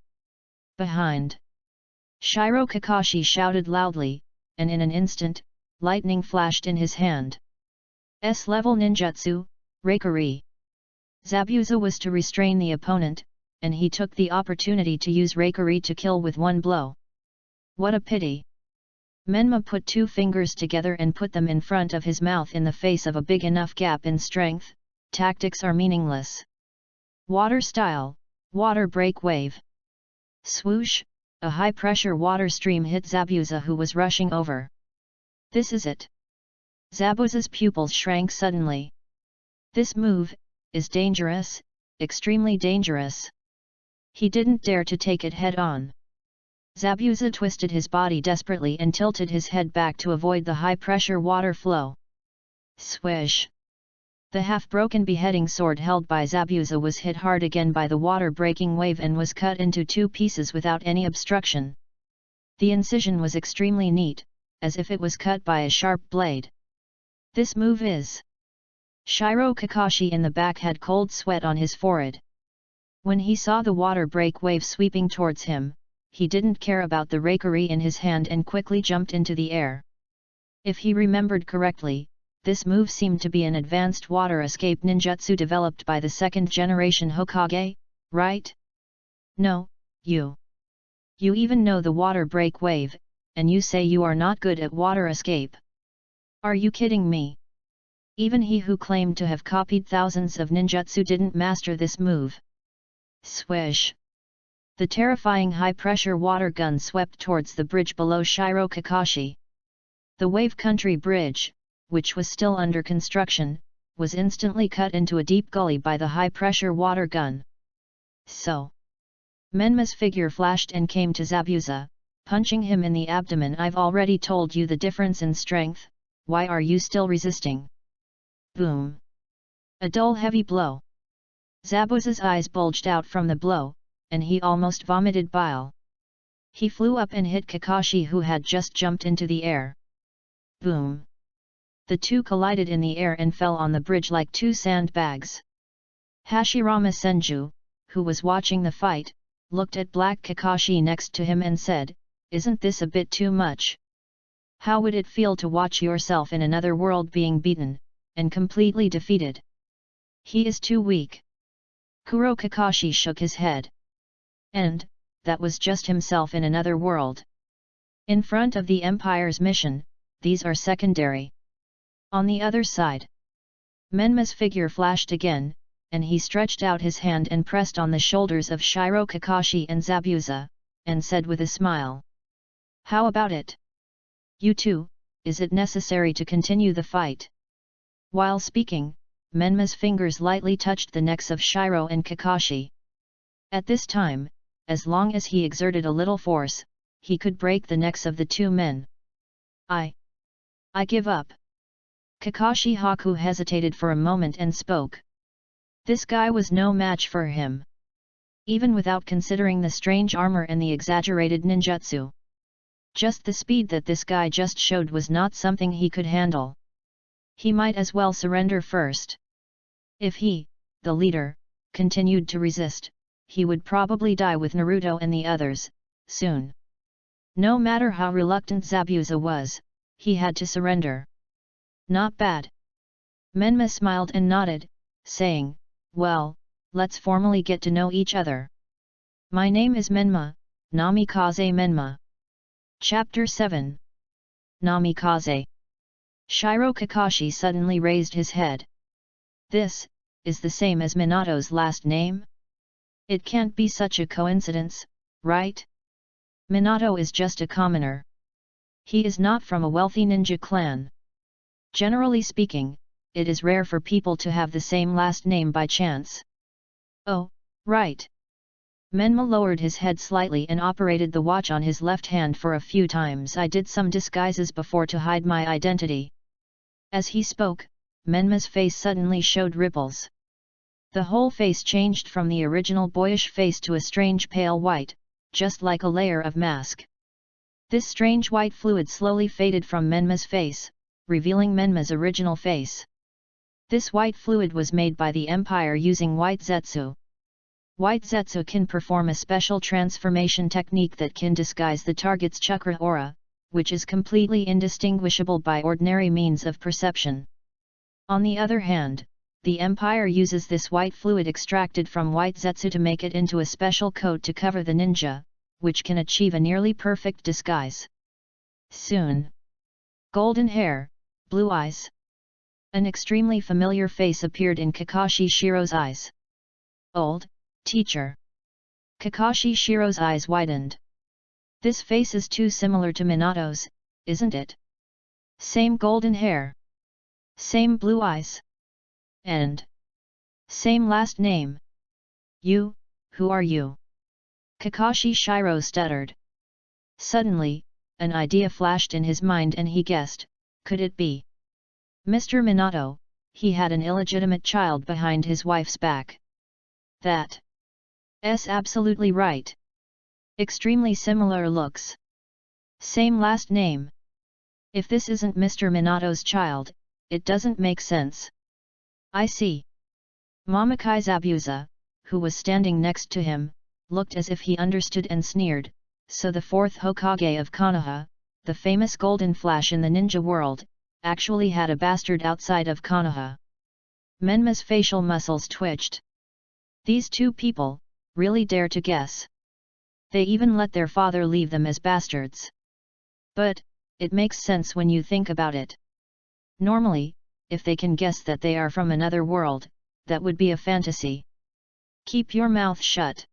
Behind! Shiro Kakashi shouted loudly, and in an instant, lightning flashed in his hand. S-level ninjutsu, Reikari. Zabuza was to restrain the opponent, and he took the opportunity to use Reikari to kill with one blow. What a pity! Menma put two fingers together and put them in front of his mouth in the face of a big enough gap in strength. Tactics are meaningless. Water style, water break wave. Swoosh, a high-pressure water stream hit Zabuza, who was rushing over. This is it. Zabuza's pupils shrank suddenly. This move is dangerous, extremely dangerous. He didn't dare to take it head-on. Zabuza twisted his body desperately and tilted his head back to avoid the high-pressure water flow. Swish! The half-broken beheading sword held by Zabuza was hit hard again by the water-breaking wave and was cut into two pieces without any obstruction. The incision was extremely neat, as if it was cut by a sharp blade. This move is... Shiro Kakashi in the back had cold sweat on his forehead. When he saw the water break wave sweeping towards him, he didn't care about the Reikari in his hand and quickly jumped into the air. If he remembered correctly, this move seemed to be an advanced water escape ninjutsu developed by the second-generation Hokage, right? No, you even know the water break wave, and you say you are not good at water escape. Are you kidding me? Even he who claimed to have copied thousands of ninjutsu didn't master this move. Swish! The terrifying high-pressure water gun swept towards the bridge below Shiro Kakashi. The Wave Country Bridge, which was still under construction, was instantly cut into a deep gully by the high-pressure water gun. So, Menma's figure flashed and came to Zabuza, punching him in the abdomen. I've already told you the difference in strength, why are you still resisting? Boom! A dull heavy blow. Zabuza's eyes bulged out from the blow, and he almost vomited bile. He flew up and hit Kakashi, who had just jumped into the air. Boom! The two collided in the air and fell on the bridge like two sandbags. Hashirama Senju, who was watching the fight, looked at Black Kakashi next to him and said, "Isn't this a bit too much? How would it feel to watch yourself in another world being beaten, and completely defeated? He is too weak." Kuro Kakashi shook his head. And, that was just himself in another world. In front of the Empire's mission, these are secondary. On the other side, Menma's figure flashed again, and he stretched out his hand and pressed on the shoulders of Shiro Kakashi and Zabuza, and said with a smile, "How about it? You two, is it necessary to continue the fight?" While speaking, Menma's fingers lightly touched the necks of Shiro and Kakashi. At this time, as long as he exerted a little force, he could break the necks of the two men. I give up." Kakashi Haku hesitated for a moment and spoke. This guy was no match for him. Even without considering the strange armor and the exaggerated ninjutsu. Just the speed that this guy just showed was not something he could handle. He might as well surrender first. If he, the leader, continued to resist, he would probably die with Naruto and the others, soon. No matter how reluctant Zabuza was, he had to surrender. Not bad. Menma smiled and nodded, saying, "Well, let's formally get to know each other. My name is Menma, Namikaze Menma." Chapter 7. Namikaze. Shiro Kakashi suddenly raised his head. This is the same as Minato's last name? It can't be such a coincidence, right? Minato is just a commoner. He is not from a wealthy ninja clan. Generally speaking, it is rare for people to have the same last name by chance. Oh, right. Menma lowered his head slightly and operated the watch on his left hand for a few times. "I did some disguises before to hide my identity." As he spoke, Menma's face suddenly showed ripples. The whole face changed from the original boyish face to a strange pale white, just like a layer of mask. This strange white fluid slowly faded from Menma's face, revealing Menma's original face. This white fluid was made by the Empire using White Zetsu. White Zetsu can perform a special transformation technique that can disguise the target's chakra aura, which is completely indistinguishable by ordinary means of perception. On the other hand, the Empire uses this white fluid extracted from White Zetsu to make it into a special coat to cover the ninja, which can achieve a nearly perfect disguise. Soon, golden hair, blue eyes. An extremely familiar face appeared in Kakashi Shiro's eyes. Old teacher. Kakashi Shiro's eyes widened. This face is too similar to Minato's, isn't it? Same golden hair. Same blue eyes. And same last name. You, who are you? Kakashi Shiro stuttered. Suddenly, an idea flashed in his mind and he guessed, could it be Mr. Minato? He had an illegitimate child behind his wife's back. That's absolutely right. Extremely similar looks. Same last name. If this isn't Mr. Minato's child, it doesn't make sense. I see. Mamakai Zabuza, who was standing next to him, looked as if he understood and sneered. So the fourth Hokage of Konoha, the famous Golden Flash in the ninja world, actually had a bastard outside of Konoha. Menma's facial muscles twitched. These two people really dare to guess. They even let their father leave them as bastards. But it makes sense when you think about it. Normally, if they can guess that they are from another world, that would be a fantasy. Keep your mouth shut.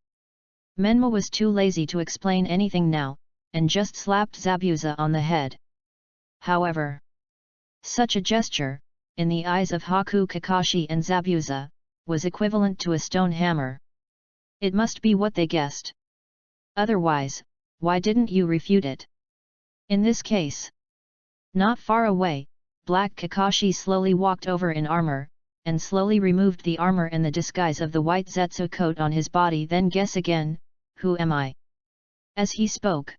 Menma was too lazy to explain anything now, and just slapped Zabuza on the head. However, such a gesture, in the eyes of Haku Kakashi and Zabuza, was equivalent to a stone hammer. It must be what they guessed. Otherwise, why didn't you refute it? In this case, not far away, Black Kakashi slowly walked over in armor, and slowly removed the armor and the disguise of the white Zetsu coat on his body. Then guess again, who am I? As he spoke,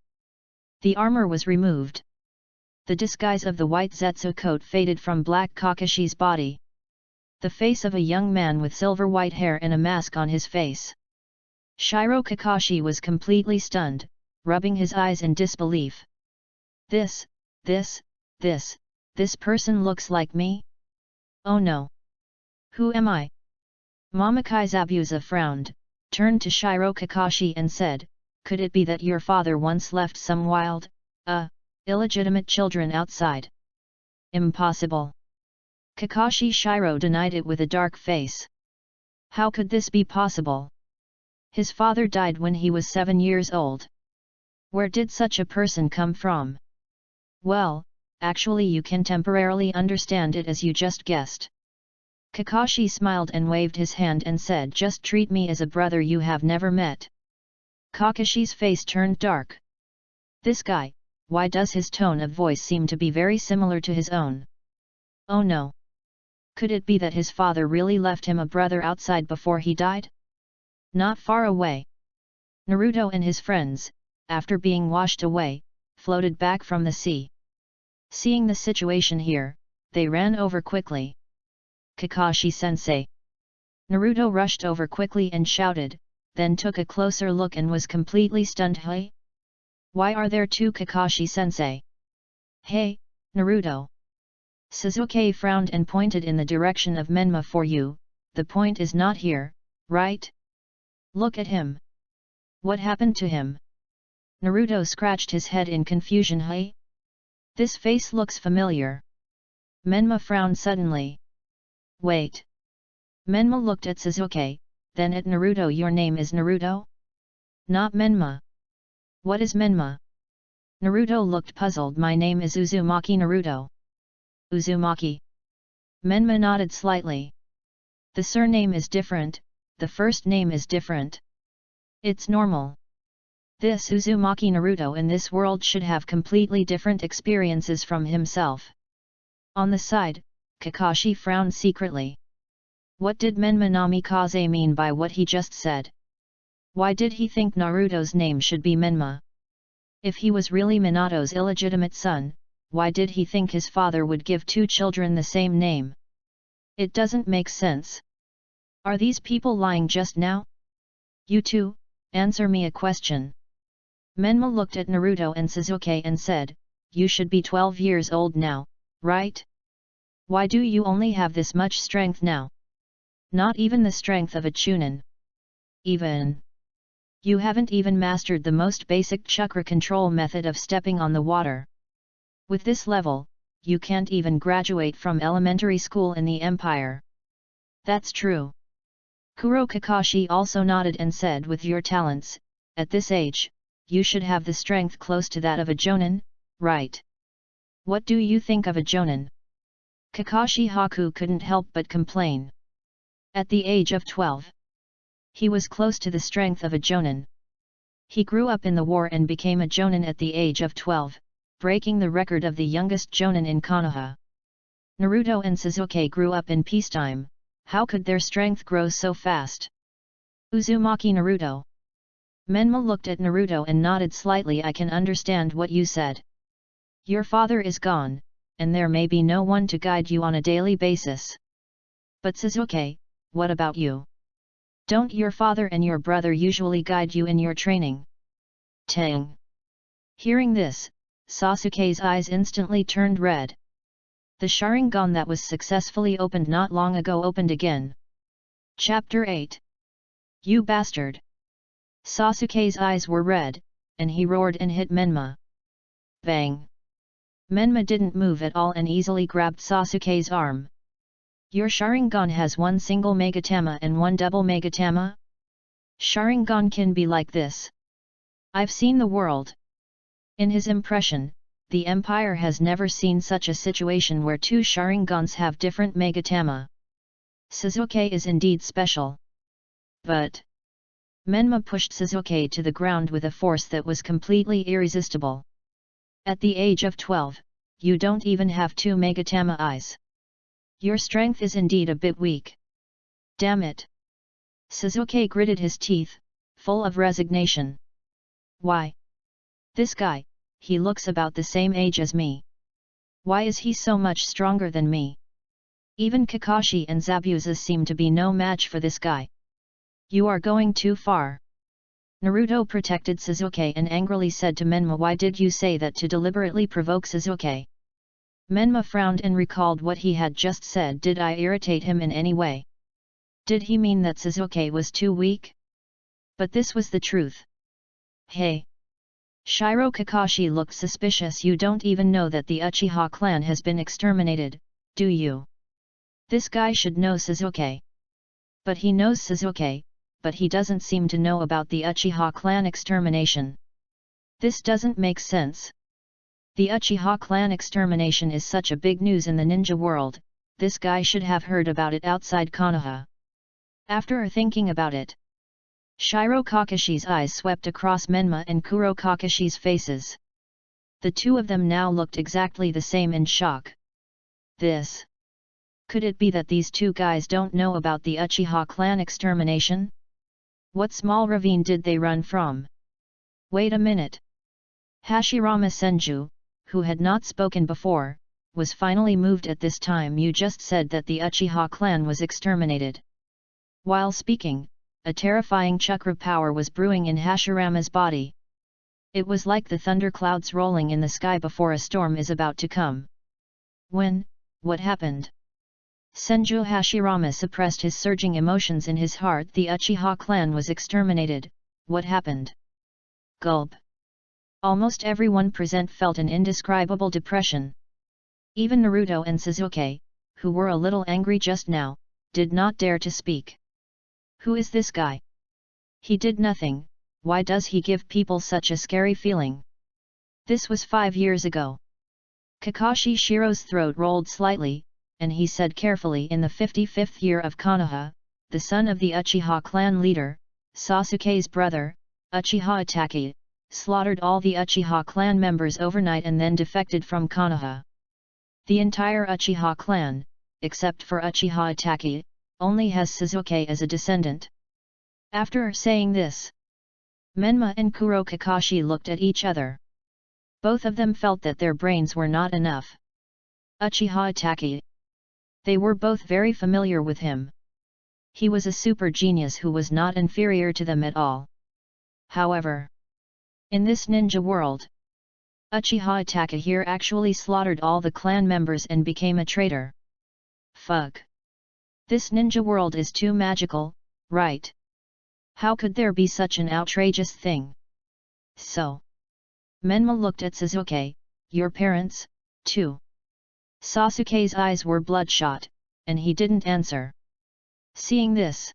the armor was removed. The disguise of the white Zetsu coat faded from Black Kakashi's body. The face of a young man with silver white hair and a mask on his face. Shiro Kakashi was completely stunned, rubbing his eyes in disbelief. This person looks like me? Oh no! Who am I? Mamakai Zabuza frowned, turned to Shiro Kakashi and said, Could it be that your father once left some wild, illegitimate children outside? Impossible. Kakashi Shiro denied it with a dark face. How could this be possible? His father died when he was 7 years old. Where did such a person come from? Well, actually you can temporarily understand it as you just guessed. Kakashi smiled and waved his hand and said, just treat me as a brother you have never met. Kakashi's face turned dark. This guy, why does his tone of voice seem to be very similar to his own? Oh no! Could it be that his father really left him a brother outside before he died? Not far away. Naruto and his friends, after being washed away, floated back from the sea. Seeing the situation here, they ran over quickly. Kakashi-sensei! Naruto rushed over quickly and shouted, then took a closer look and was completely stunned. Hey? Why are there two Kakashi-sensei? Hey, Naruto! Sasuke frowned and pointed in the direction of Menma. For you, the point is not here, right? Look at him. What happened to him? Naruto scratched his head in confusion. Hey? This face looks familiar. Menma frowned suddenly. Wait. Menma looked at Sasuke, then at Naruto. Your name is Naruto? Not Menma. What is Menma? Naruto looked puzzled. My name is Uzumaki Naruto. Uzumaki. Menma nodded slightly. The surname is different, the first name is different. It's normal. This Uzumaki Naruto in this world should have completely different experiences from himself. On the side, Kakashi frowned secretly. What did Menma Namikaze mean by what he just said? Why did he think Naruto's name should be Menma? If he was really Minato's illegitimate son, why did he think his father would give two children the same name? It doesn't make sense. Are these people lying just now? You two, answer me a question. Menma looked at Naruto and Sasuke and said, you should be 12 years old now, right? Why do you only have this much strength now? Not even the strength of a chunin. Even. You haven't even mastered the most basic chakra control method of stepping on the water. With this level, you can't even graduate from elementary school in the Empire. That's true. Kuro Kakashi also nodded and said, with your talents, at this age, you should have the strength close to that of a Jonin, right? What do you think of a Jonin? Kakashi Haku couldn't help but complain. At the age of 12, he was close to the strength of a Jonin. He grew up in the war and became a Jonin at the age of 12, breaking the record of the youngest Jonin in Konoha. Naruto and Sasuke grew up in peacetime. How could their strength grow so fast? Uzumaki Naruto. Menma looked at Naruto and nodded slightly. I can understand what you said. Your father is gone, and there may be no one to guide you on a daily basis. But Sasuke, what about you? Don't your father and your brother usually guide you in your training? Tang. Hearing this, Sasuke's eyes instantly turned red. The Sharingan that was successfully opened not long ago opened again. Chapter 8. You bastard! Sasuke's eyes were red, and he roared and hit Menma. Bang! Menma didn't move at all and easily grabbed Sasuke's arm. Your Sharingan has one single Megatama and one double Megatama? Sharingan can be like this. I've seen the world. In his impression, the Empire has never seen such a situation where two Sharingans have different Megatama. Sasuke is indeed special. But Menma pushed Sasuke to the ground with a force that was completely irresistible. At the age of 12, you don't even have two Megatama eyes. Your strength is indeed a bit weak. Damn it! Sasuke gritted his teeth, full of resignation. Why? This guy, he looks about the same age as me. Why is he so much stronger than me? Even Kakashi and Zabuza seem to be no match for this guy. You are going too far. Naruto protected Sasuke and angrily said to Menma, why did you say that to deliberately provoke Sasuke? Menma frowned and recalled what he had just said. Did I irritate him in any way? Did he mean that Sasuke was too weak? But this was the truth. Hey! Shiro Kakashi looked suspicious. You don't even know that the Uchiha clan has been exterminated, do you? This guy should know Sasuke. But he knows Sasuke, but he doesn't seem to know about the Uchiha clan extermination. This doesn't make sense. The Uchiha clan extermination is such a big news in the ninja world, this guy should have heard about it outside Konoha. After thinking about it, Shiro Kakashi's eyes swept across Menma and Kuro Kakashi's faces. The two of them now looked exactly the same in shock. This. Could it be that these two guys don't know about the Uchiha clan extermination? What small ravine did they run from? Wait a minute. Hashirama Senju, who had not spoken before, was finally moved at this time. You just said that the Uchiha clan was exterminated. While speaking, a terrifying chakra power was brewing in Hashirama's body. It was like the thunderclouds rolling in the sky before a storm is about to come. What happened? Senju Hashirama suppressed his surging emotions in his heart. The Uchiha clan was exterminated. What happened? Gulp. Almost everyone present felt an indescribable depression. Even Naruto and Sasuke, who were a little angry just now, did not dare to speak. Who is this guy? He did nothing, why does he give people such a scary feeling? This was 5 years ago. Kakashi Shiro's throat rolled slightly, and he said carefully, in the 55th year of Konoha, the son of the Uchiha clan leader, Sasuke's brother, Uchiha Itachi, slaughtered all the Uchiha clan members overnight and then defected from Konoha. The entire Uchiha clan, except for Uchiha Itachi, only has Sasuke as a descendant. After saying this, Menma and Kuro Kakashi looked at each other. Both of them felt that their brains were not enough. Uchiha Itachi. They were both very familiar with him. He was a super genius who was not inferior to them at all. However, in this ninja world, Uchiha Itachi here actually slaughtered all the clan members and became a traitor. Fuck. This ninja world is too magical, right? How could there be such an outrageous thing? So. Menma looked at Sasuke, your parents, too. Sasuke's eyes were bloodshot, and he didn't answer. Seeing this,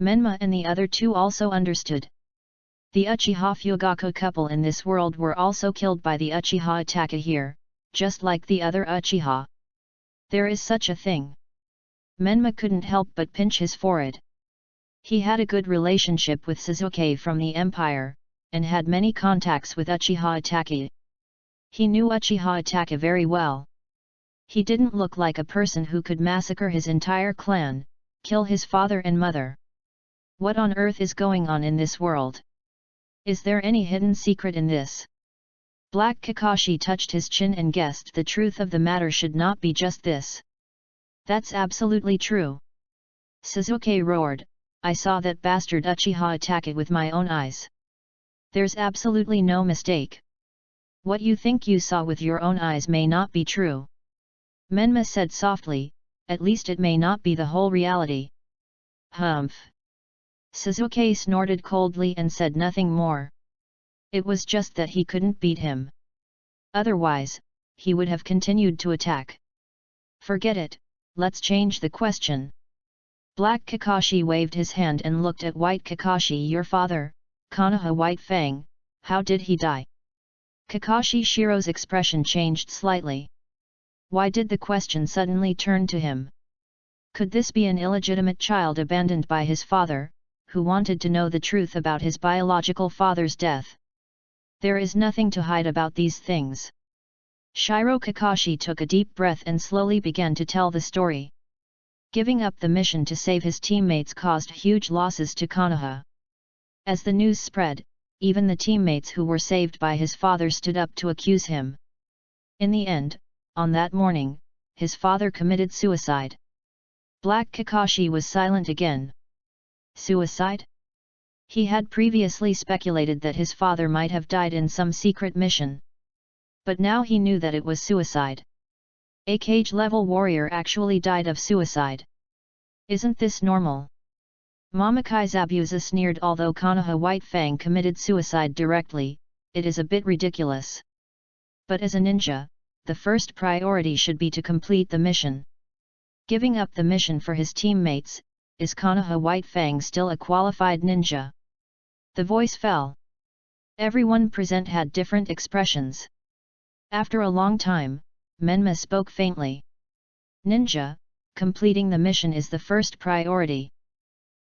Menma and the other two also understood. The Uchiha Fugaku couple in this world were also killed by the Uchiha Itachi here, just like the other Uchiha. There is such a thing. Menma couldn't help but pinch his forehead. He had a good relationship with Sasuke from the Empire, and had many contacts with Uchiha Itachi. He knew Uchiha Itachi very well. He didn't look like a person who could massacre his entire clan, kill his father and mother. What on earth is going on in this world? Is there any hidden secret in this? Black Kakashi touched his chin and guessed the truth of the matter should not be just this. That's absolutely true. Sasuke roared, I saw that bastard Uchiha Itachi with my own eyes. There's absolutely no mistake. What you think you saw with your own eyes may not be true. Menma said softly, at least it may not be the whole reality. Humph. Sasuke snorted coldly and said nothing more. It was just that he couldn't beat him. Otherwise, he would have continued to attack. Forget it, let's change the question. Black Kakashi waved his hand and looked at White Kakashi. Your father, Konoha White Fang, how did he die? Kakashi Shiro's expression changed slightly. Why did the question suddenly turn to him? Could this be an illegitimate child abandoned by his father, who wanted to know the truth about his biological father's death? There is nothing to hide about these things. Shiro Kakashi took a deep breath and slowly began to tell the story. Giving up the mission to save his teammates caused huge losses to Konoha. As the news spread, even the teammates who were saved by his father stood up to accuse him. In the end, on that morning, his father committed suicide. Black Kakashi was silent again. Suicide? He had previously speculated that his father might have died in some secret mission. But now he knew that it was suicide. A cage-level warrior actually died of suicide. Isn't this normal? Mamakai Zabuza sneered. Although Konoha White Fang committed suicide directly, it is a bit ridiculous. But as a ninja, the first priority should be to complete the mission. Giving up the mission for his teammates, is Konoha White Fang still a qualified ninja? The voice fell. Everyone present had different expressions. After a long time, Menma spoke faintly. Ninja, completing the mission is the first priority.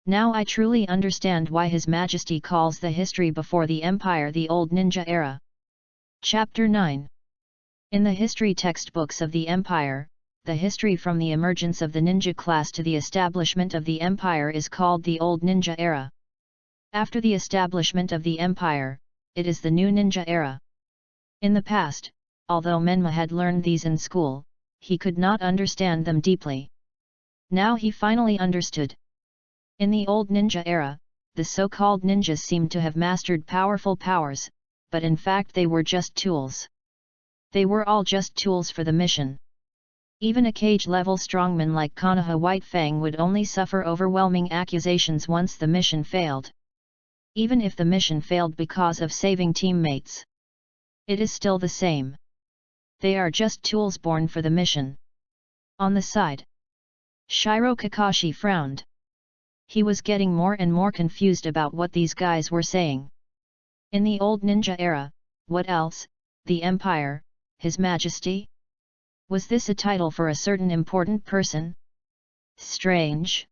Now I truly understand why His Majesty calls the history before the Empire the Old Ninja Era. Chapter 9. In the history textbooks of the Empire, the history from the emergence of the ninja class to the establishment of the Empire is called the Old Ninja Era. After the establishment of the Empire, it is the New Ninja Era. In the past, although Menma had learned these in school, he could not understand them deeply. Now he finally understood. In the Old Ninja Era, the so-called ninjas seemed to have mastered powerful powers, but in fact they were just tools. They were all just tools for the mission. Even a cage-level strongman like Konoha White Fang would only suffer overwhelming accusations once the mission failed. Even if the mission failed because of saving teammates, it is still the same. They are just tools born for the mission. On the side, Shiro Kakashi frowned. He was getting more and more confused about what these guys were saying. In the Old Ninja Era, what else? The Empire, His Majesty? Was this a title for a certain important person? Strange.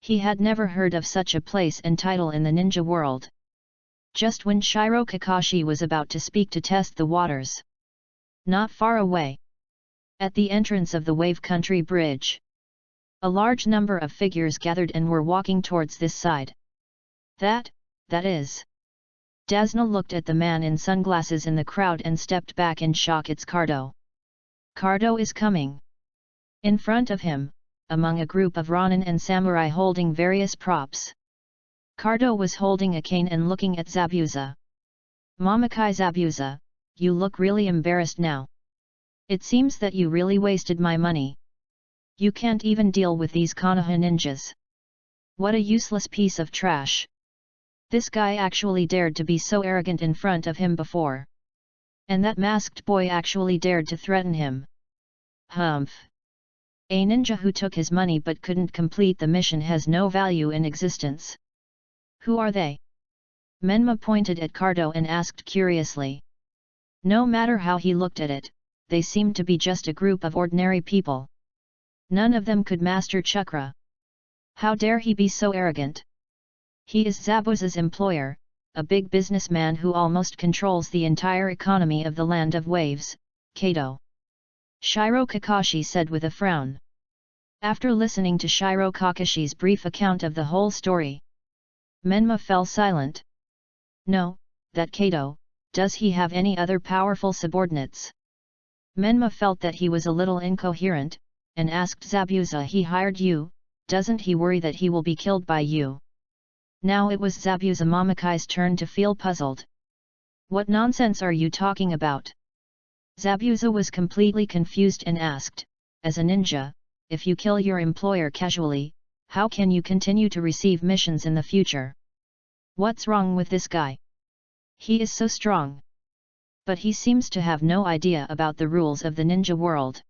He had never heard of such a place and title in the ninja world. Just when Shiro Kakashi was about to speak to test the waters, not far away, at the entrance of the Wave Country Bridge, a large number of figures gathered and were walking towards this side. That is. Dasna looked at the man in sunglasses in the crowd and stepped back in shock. It's Cardo. Cardo is coming. In front of him, among a group of Ronin and samurai holding various props, Cardo was holding a cane and looking at Zabuza. Mamakai Zabuza, you look really embarrassed now. It seems that you really wasted my money. You can't even deal with these Konoha ninjas. What a useless piece of trash. This guy actually dared to be so arrogant in front of him before. And that masked boy actually dared to threaten him. Humph. A ninja who took his money but couldn't complete the mission has no value in existence. Who are they? Menma pointed at Cardo and asked curiously. No matter how he looked at it, they seemed to be just a group of ordinary people. None of them could master chakra. How dare he be so arrogant? He is Zabuza's employer, a big businessman who almost controls the entire economy of the Land of Waves, Kato. Shiro Kakashi said with a frown. After listening to Shiro Kakashi's brief account of the whole story, Menma fell silent. No, that Kato, does he have any other powerful subordinates? Menma felt that he was a little incoherent, and asked Zabuza, he hired you, doesn't he worry that he will be killed by you? Now it was Zabuza Mamakai's turn to feel puzzled. What nonsense are you talking about? Zabuza was completely confused and asked, as a ninja, if you kill your employer casually, how can you continue to receive missions in the future? What's wrong with this guy? He is so strong. But he seems to have no idea about the rules of the ninja world.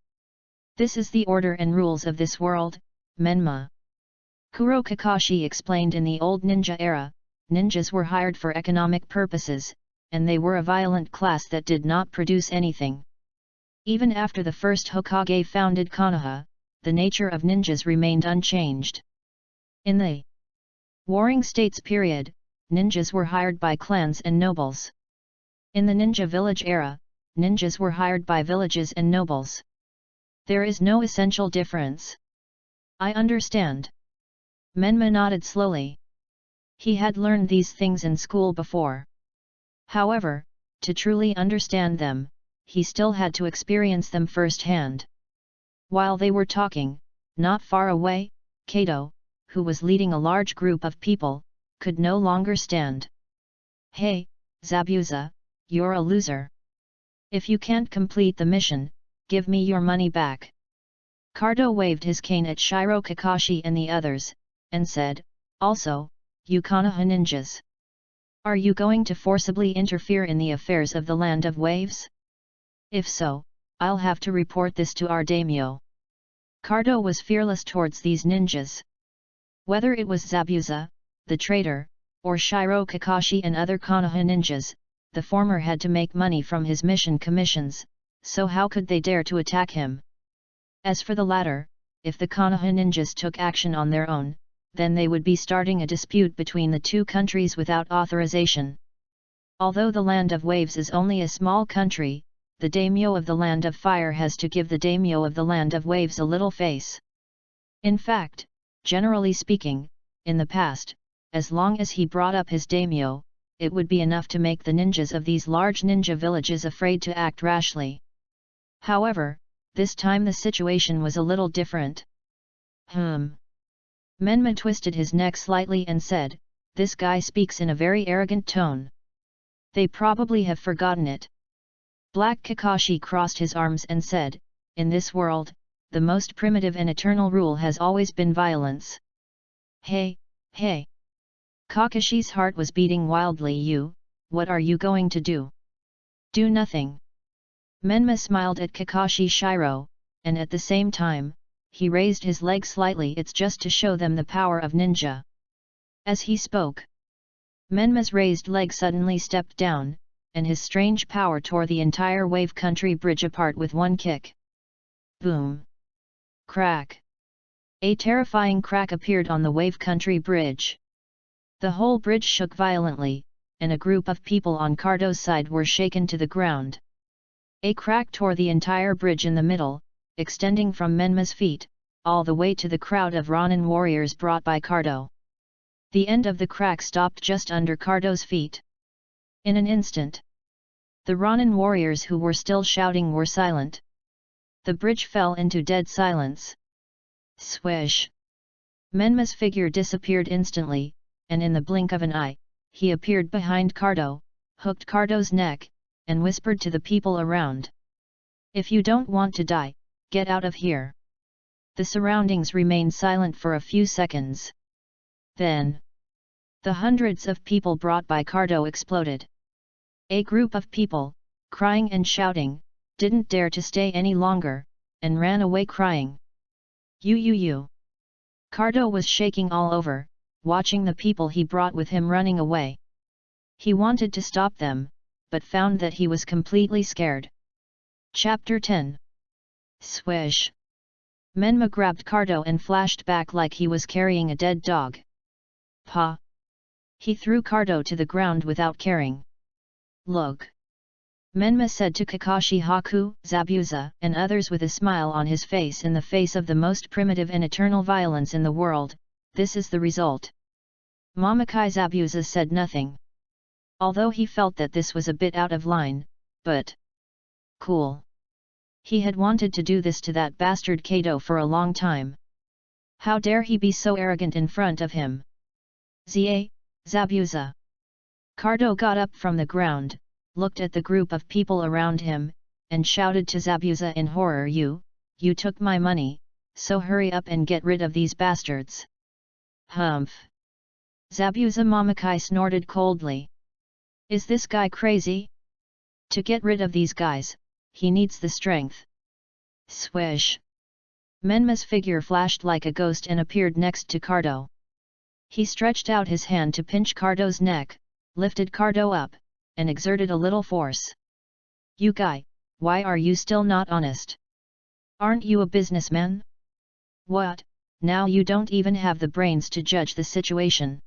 This is the order and rules of this world, Menma. Kuro Kakashi explained. In the Old Ninja Era, ninjas were hired for economic purposes, and they were a violent class that did not produce anything. Even after the first Hokage founded Konoha, the nature of ninjas remained unchanged. In the Warring States period, ninjas were hired by clans and nobles. In the Ninja Village era, ninjas were hired by villages and nobles. There is no essential difference. I understand. Menma nodded slowly. He had learned these things in school before. However, to truly understand them, he still had to experience them firsthand. While they were talking, not far away, Kato, who was leading a large group of people, could no longer stand. Hey, Zabuza, you're a loser. If you can't complete the mission, give me your money back. Cardo waved his cane at Shiro Kakashi and the others, and said, Also, you Konoha ninjas. Are you going to forcibly interfere in the affairs of the Land of Waves? If so, I'll have to report this to our daimyo. Cardo was fearless towards these ninjas. Whether it was Zabuza, the traitor, or Shiro Kakashi and other Konoha ninjas, the former had to make money from his mission commissions, so how could they dare to attack him? As for the latter, if the Konoha ninjas took action on their own, then they would be starting a dispute between the two countries without authorization. Although the Land of Waves is only a small country, the daimyo of the Land of Fire has to give the daimyo of the Land of Waves a little face. In fact, generally speaking, in the past, as long as he brought up his daimyo, it would be enough to make the ninjas of these large ninja villages afraid to act rashly. However, this time the situation was a little different. Menma twisted his neck slightly and said, "This guy speaks in a very arrogant tone. They probably have forgotten it." Black Kakashi crossed his arms and said, "In this world, the most primitive and eternal rule has always been violence." Hey! Kakashi's heart was beating wildly. What are you going to do? Do nothing. Menma smiled at Kakashi Shiro, and at the same time, he raised his leg slightly. It's just to show them the power of ninja. As he spoke, Menma's raised leg suddenly stepped down, and his strange power tore the entire Wave Country bridge apart with one kick. Boom! Crack! A terrifying crack appeared on the Wave Country bridge. The whole bridge shook violently, and a group of people on Cardo's side were shaken to the ground. A crack tore the entire bridge in the middle, extending from Menma's feet, all the way to the crowd of Ronin warriors brought by Cardo. The end of the crack stopped just under Cardo's feet. In an instant, the Ronin warriors who were still shouting were silent. The bridge fell into dead silence. Swish! Menma's figure disappeared instantly, and in the blink of an eye, he appeared behind Cardo, hooked Cardo's neck, and whispered to the people around. "If you don't want to die, get out of here." The surroundings remained silent for a few seconds. Then, the hundreds of people brought by Cardo exploded. A group of people, crying and shouting, didn't dare to stay any longer, and ran away crying. You! Cardo was shaking all over, watching the people he brought with him running away. He wanted to stop them, but found that he was completely scared. Chapter 10. Swish! Menma grabbed Cardo and flashed back like he was carrying a dead dog. Pa! He threw Cardo to the ground without caring. Look! Menma said to Kakashi Haku, Zabuza, and others with a smile on his face. In the face of the most primitive and eternal violence in the world, this is the result. Mamakai Zabuza said nothing. Although he felt that this was a bit out of line, but cool. He had wanted to do this to that bastard Kato for a long time. How dare he be so arrogant in front of him? Zabuza. Cardo got up from the ground, looked at the group of people around him, and shouted to Zabuza in horror, You took my money, so hurry up and get rid of these bastards." Humph! Zabuza Mamakai snorted coldly. Is this guy crazy? To get rid of these guys, he needs the strength. Swish! Menma's figure flashed like a ghost and appeared next to Cardo. He stretched out his hand to pinch Cardo's neck, lifted Cardo up, and exerted a little force. You guy, why are you still not honest? Aren't you a businessman? What, now you don't even have the brains to judge the situation?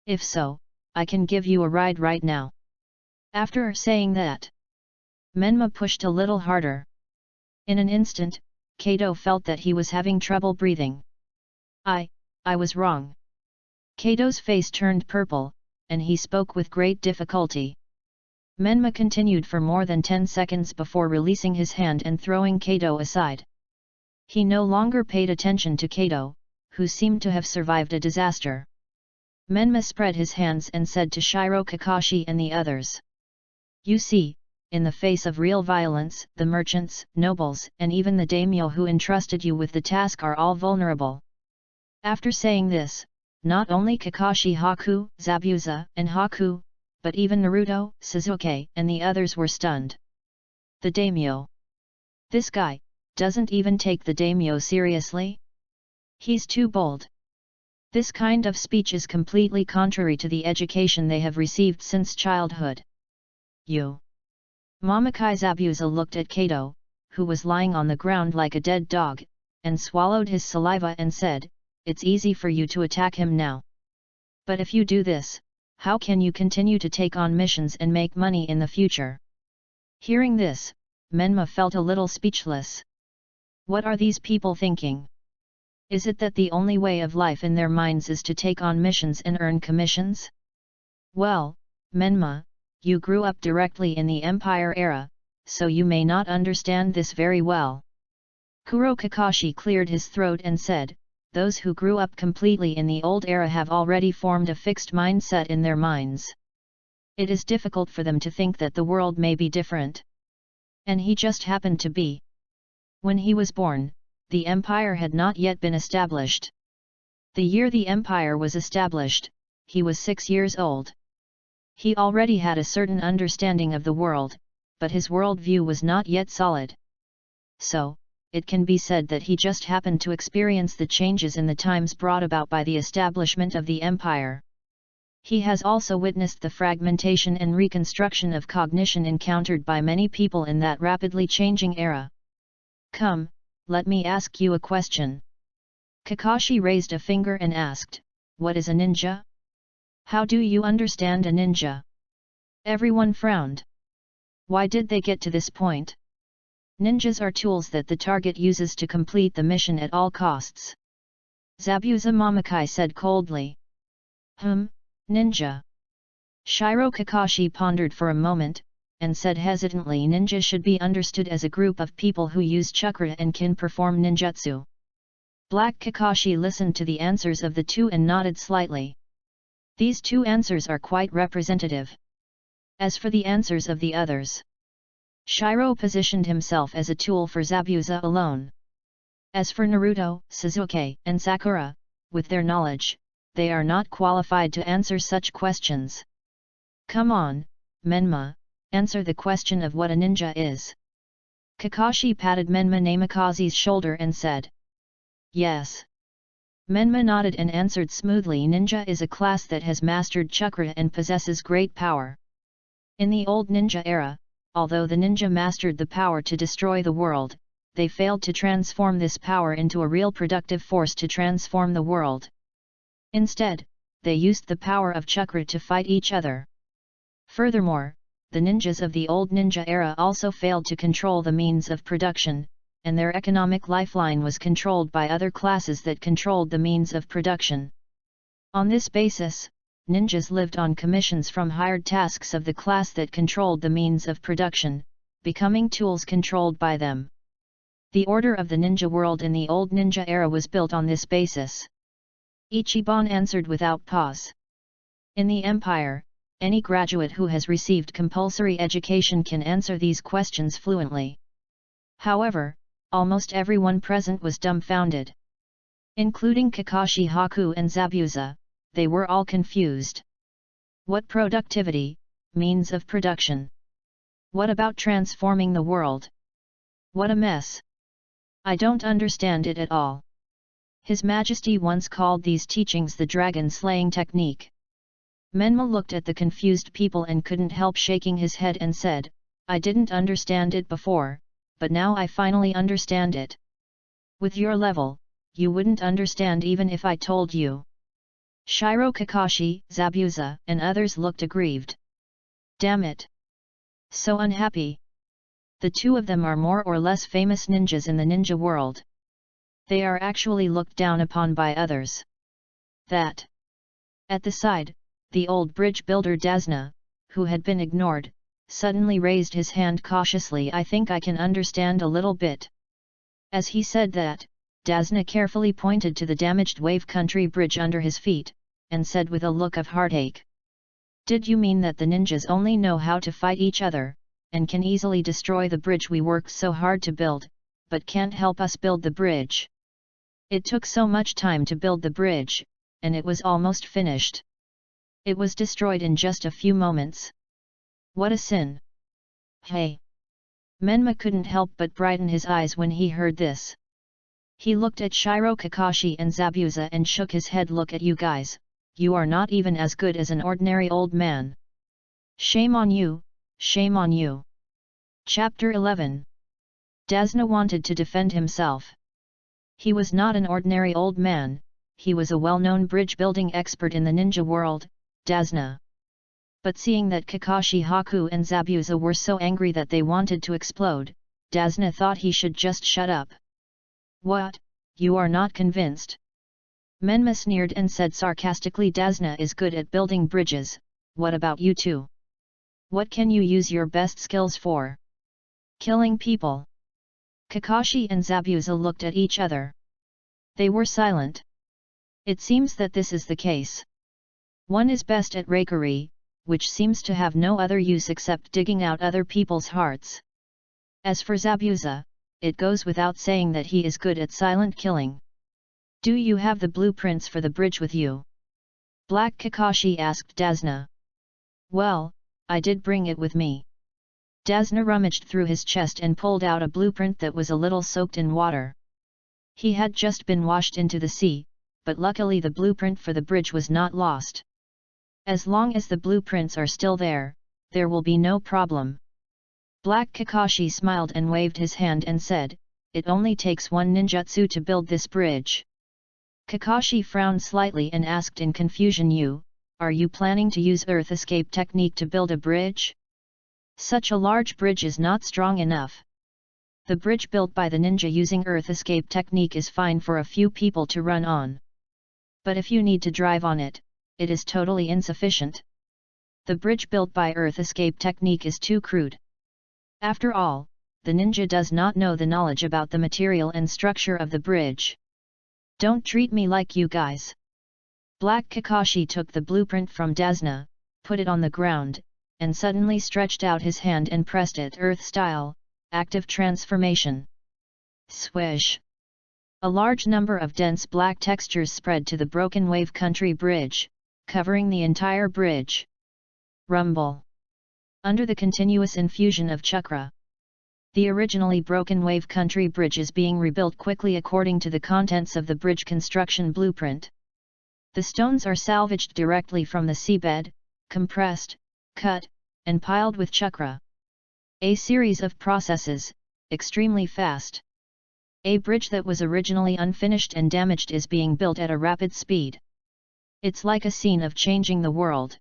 If so, I can give you a ride right now. After saying that, Menma pushed a little harder. In an instant, Kato felt that he was having trouble breathing. I was wrong. Kato's face turned purple, and he spoke with great difficulty. Menma continued for more than 10 seconds before releasing his hand and throwing Kato aside. He no longer paid attention to Kato, who seemed to have survived a disaster. Menma spread his hands and said to Shiro Kakashi and the others. You see, in the face of real violence, the merchants, nobles, and even the daimyo who entrusted you with the task are all vulnerable. After saying this, not only Kakashi Haku, Zabuza, and Haku, but even Naruto, Sasuke, and the others were stunned. The daimyo. This guy doesn't even take the daimyo seriously? He's too bold. This kind of speech is completely contrary to the education they have received since childhood. You. Mamakai Zabuza looked at Kato, who was lying on the ground like a dead dog, and swallowed his saliva and said, "It's easy for you to attack him now. But if you do this, how can you continue to take on missions and make money in the future?" Hearing this, Menma felt a little speechless. What are these people thinking? Is it that the only way of life in their minds is to take on missions and earn commissions? Well, Menma, you grew up directly in the Empire era, so you may not understand this very well. Kuro Kakashi cleared his throat and said, "Those who grew up completely in the old era have already formed a fixed mindset in their minds. It is difficult for them to think that the world may be different. And he just happened to be. When he was born, the empire had not yet been established. The year the empire was established, he was 6 years old. He already had a certain understanding of the world, but his worldview was not yet solid. So, it can be said that he just happened to experience the changes in the times brought about by the establishment of the empire. He has also witnessed the fragmentation and reconstruction of cognition encountered by many people in that rapidly changing era. Come, let me ask you a question." Kakashi raised a finger and asked, "What is a ninja? How do you understand a ninja?" Everyone frowned. Why did they get to this point? Ninjas are tools that the target uses to complete the mission at all costs. Zabuza Mamakai said coldly. Ninja. Shiro Kakashi pondered for a moment, and said hesitantly, "Ninja should be understood as a group of people who use chakra and can perform ninjutsu." Black Kakashi listened to the answers of the two and nodded slightly. These two answers are quite representative. As for the answers of the others, Shiro positioned himself as a tool for Zabuza alone. As for Naruto, Sasuke, and Sakura, with their knowledge, they are not qualified to answer such questions. Come on, Menma, answer the question of what a ninja is. Kakashi patted Menma Namikaze's shoulder and said. Yes. Menma nodded and answered smoothly. Ninja is a class that has mastered chakra and possesses great power. In the old ninja era, although the ninja mastered the power to destroy the world, they failed to transform this power into a real productive force to transform the world. Instead, they used the power of chakra to fight each other. Furthermore, the ninjas of the old ninja era also failed to control the means of production, and their economic lifeline was controlled by other classes that controlled the means of production. On this basis, ninjas lived on commissions from hired tasks of the class that controlled the means of production, becoming tools controlled by them. The order of the ninja world in the old ninja era was built on this basis. Ichiban answered without pause. In the Empire, any graduate who has received compulsory education can answer these questions fluently. However, almost everyone present was dumbfounded. Including Kakashi Haku and Zabuza, they were all confused. What productivity, means of production? What about transforming the world? What a mess! I don't understand it at all. His Majesty once called these teachings the dragon-slaying technique. Menma looked at the confused people and couldn't help shaking his head and said, I didn't understand it before, but now I finally understand it. With your level, you wouldn't understand even if I told you. Shiro Kakashi, Zabuza, and others looked aggrieved. Damn it! So unhappy. The two of them are more or less famous ninjas in the ninja world. They are actually looked down upon by others. That. At the side, the old bridge builder Dazna, who had been ignored, suddenly raised his hand cautiously. I think I can understand a little bit. As he said that, Dazna carefully pointed to the damaged Wave Country bridge under his feet, and said with a look of heartache. Did you mean that the ninjas only know how to fight each other, and can easily destroy the bridge we worked so hard to build, but can't help us build the bridge? It took so much time to build the bridge, and it was almost finished. It was destroyed in just a few moments. What a sin! Hey! Menma couldn't help but brighten his eyes when he heard this. He looked at Shiro Kakashi and Zabuza and shook his head. Look at you guys, you are not even as good as an ordinary old man. Shame on you, shame on you. Chapter 11. Dazna wanted to defend himself. He was not an ordinary old man, he was a well-known bridge-building expert in the ninja world, Dazna. But seeing that Kakashi Haku and Zabuza were so angry that they wanted to explode, Dazna thought he should just shut up. What, you are not convinced? Menma sneered and said sarcastically, Dazna is good at building bridges, what about you two? What can you use your best skills for? Killing people. Kakashi and Zabuza looked at each other. They were silent. It seems that this is the case. One is best at rakery, which seems to have no other use except digging out other people's hearts. As for Zabuza, it goes without saying that he is good at silent killing. Do you have the blueprints for the bridge with you? Black Kakashi asked Dazna. Well, I did bring it with me. Dazna rummaged through his chest and pulled out a blueprint that was a little soaked in water. He had just been washed into the sea, but luckily the blueprint for the bridge was not lost. As long as the blueprints are still there, there will be no problem. Black Kakashi smiled and waved his hand and said, it only takes one ninjutsu to build this bridge. Kakashi frowned slightly and asked in confusion, are you planning to use earth escape technique to build a bridge? Such a large bridge is not strong enough. The bridge built by the ninja using earth escape technique is fine for a few people to run on. But if you need to drive on it, it is totally insufficient. The bridge built by earth escape technique is too crude. After all, the ninja does not know the knowledge about the material and structure of the bridge. Don't treat me like you guys. Black Kakashi took the blueprint from Dazna, put it on the ground, and suddenly stretched out his hand and pressed it earth style, active transformation. Swish! A large number of dense black textures spread to the broken wave country bridge, covering the entire bridge. Rumble! Under the continuous infusion of chakra, the originally broken wave country bridge is being rebuilt quickly according to the contents of the bridge construction blueprint. The stones are salvaged directly from the seabed, compressed, cut, and piled with chakra. A series of processes, extremely fast. A bridge that was originally unfinished and damaged is being built at a rapid speed. It's like a scene of changing the world.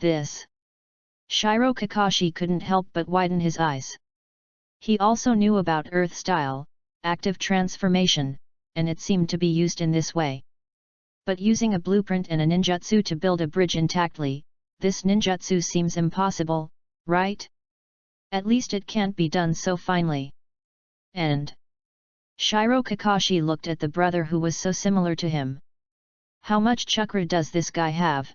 This. Shiro Kakashi couldn't help but widen his eyes. He also knew about earth style, active transformation, and it seemed to be used in this way. But using a blueprint and a ninjutsu to build a bridge intactly, this ninjutsu seems impossible, right? At least it can't be done so finely. And Shiro Kakashi looked at the brother who was so similar to him. How much chakra does this guy have?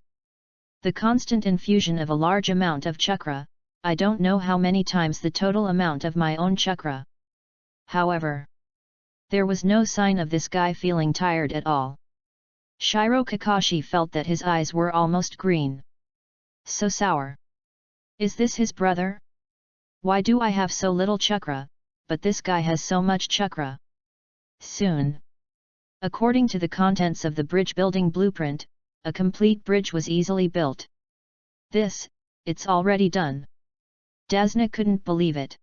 The constant infusion of a large amount of chakra, I don't know how many times the total amount of my own chakra. However, there was no sign of this guy feeling tired at all. Shiro Kakashi felt that his eyes were almost green. So sour. Is this his brother? Why do I have so little chakra, but this guy has so much chakra? Soon. According to the contents of the bridge building blueprint, a complete bridge was easily built. It's already done. Dazna couldn't believe it.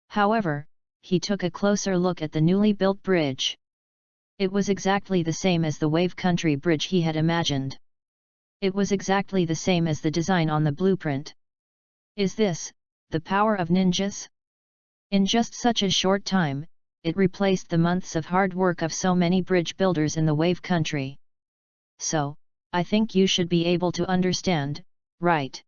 However, he took a closer look at the newly built bridge. It was exactly the same as the wave country bridge he had imagined. It was exactly the same as the design on the blueprint. Is this the power of ninjas? In just such a short time, it replaced the months of hard work of so many bridge builders in the wave country. So, I think you should be able to understand, right?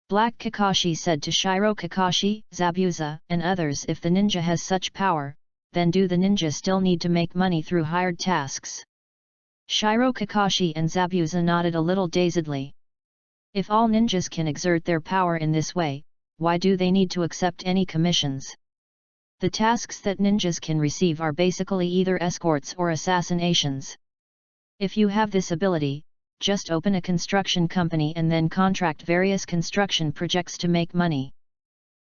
Black Kakashi said to Shiro Kakashi, Zabuza, and others, if the ninja has such power, then do the ninja still need to make money through hired tasks? Shiro Kakashi and Zabuza nodded a little dazedly. If all ninjas can exert their power in this way, why do they need to accept any commissions? The tasks that ninjas can receive are basically either escorts or assassinations. If you have this ability, just open a construction company and then contract various construction projects to make money.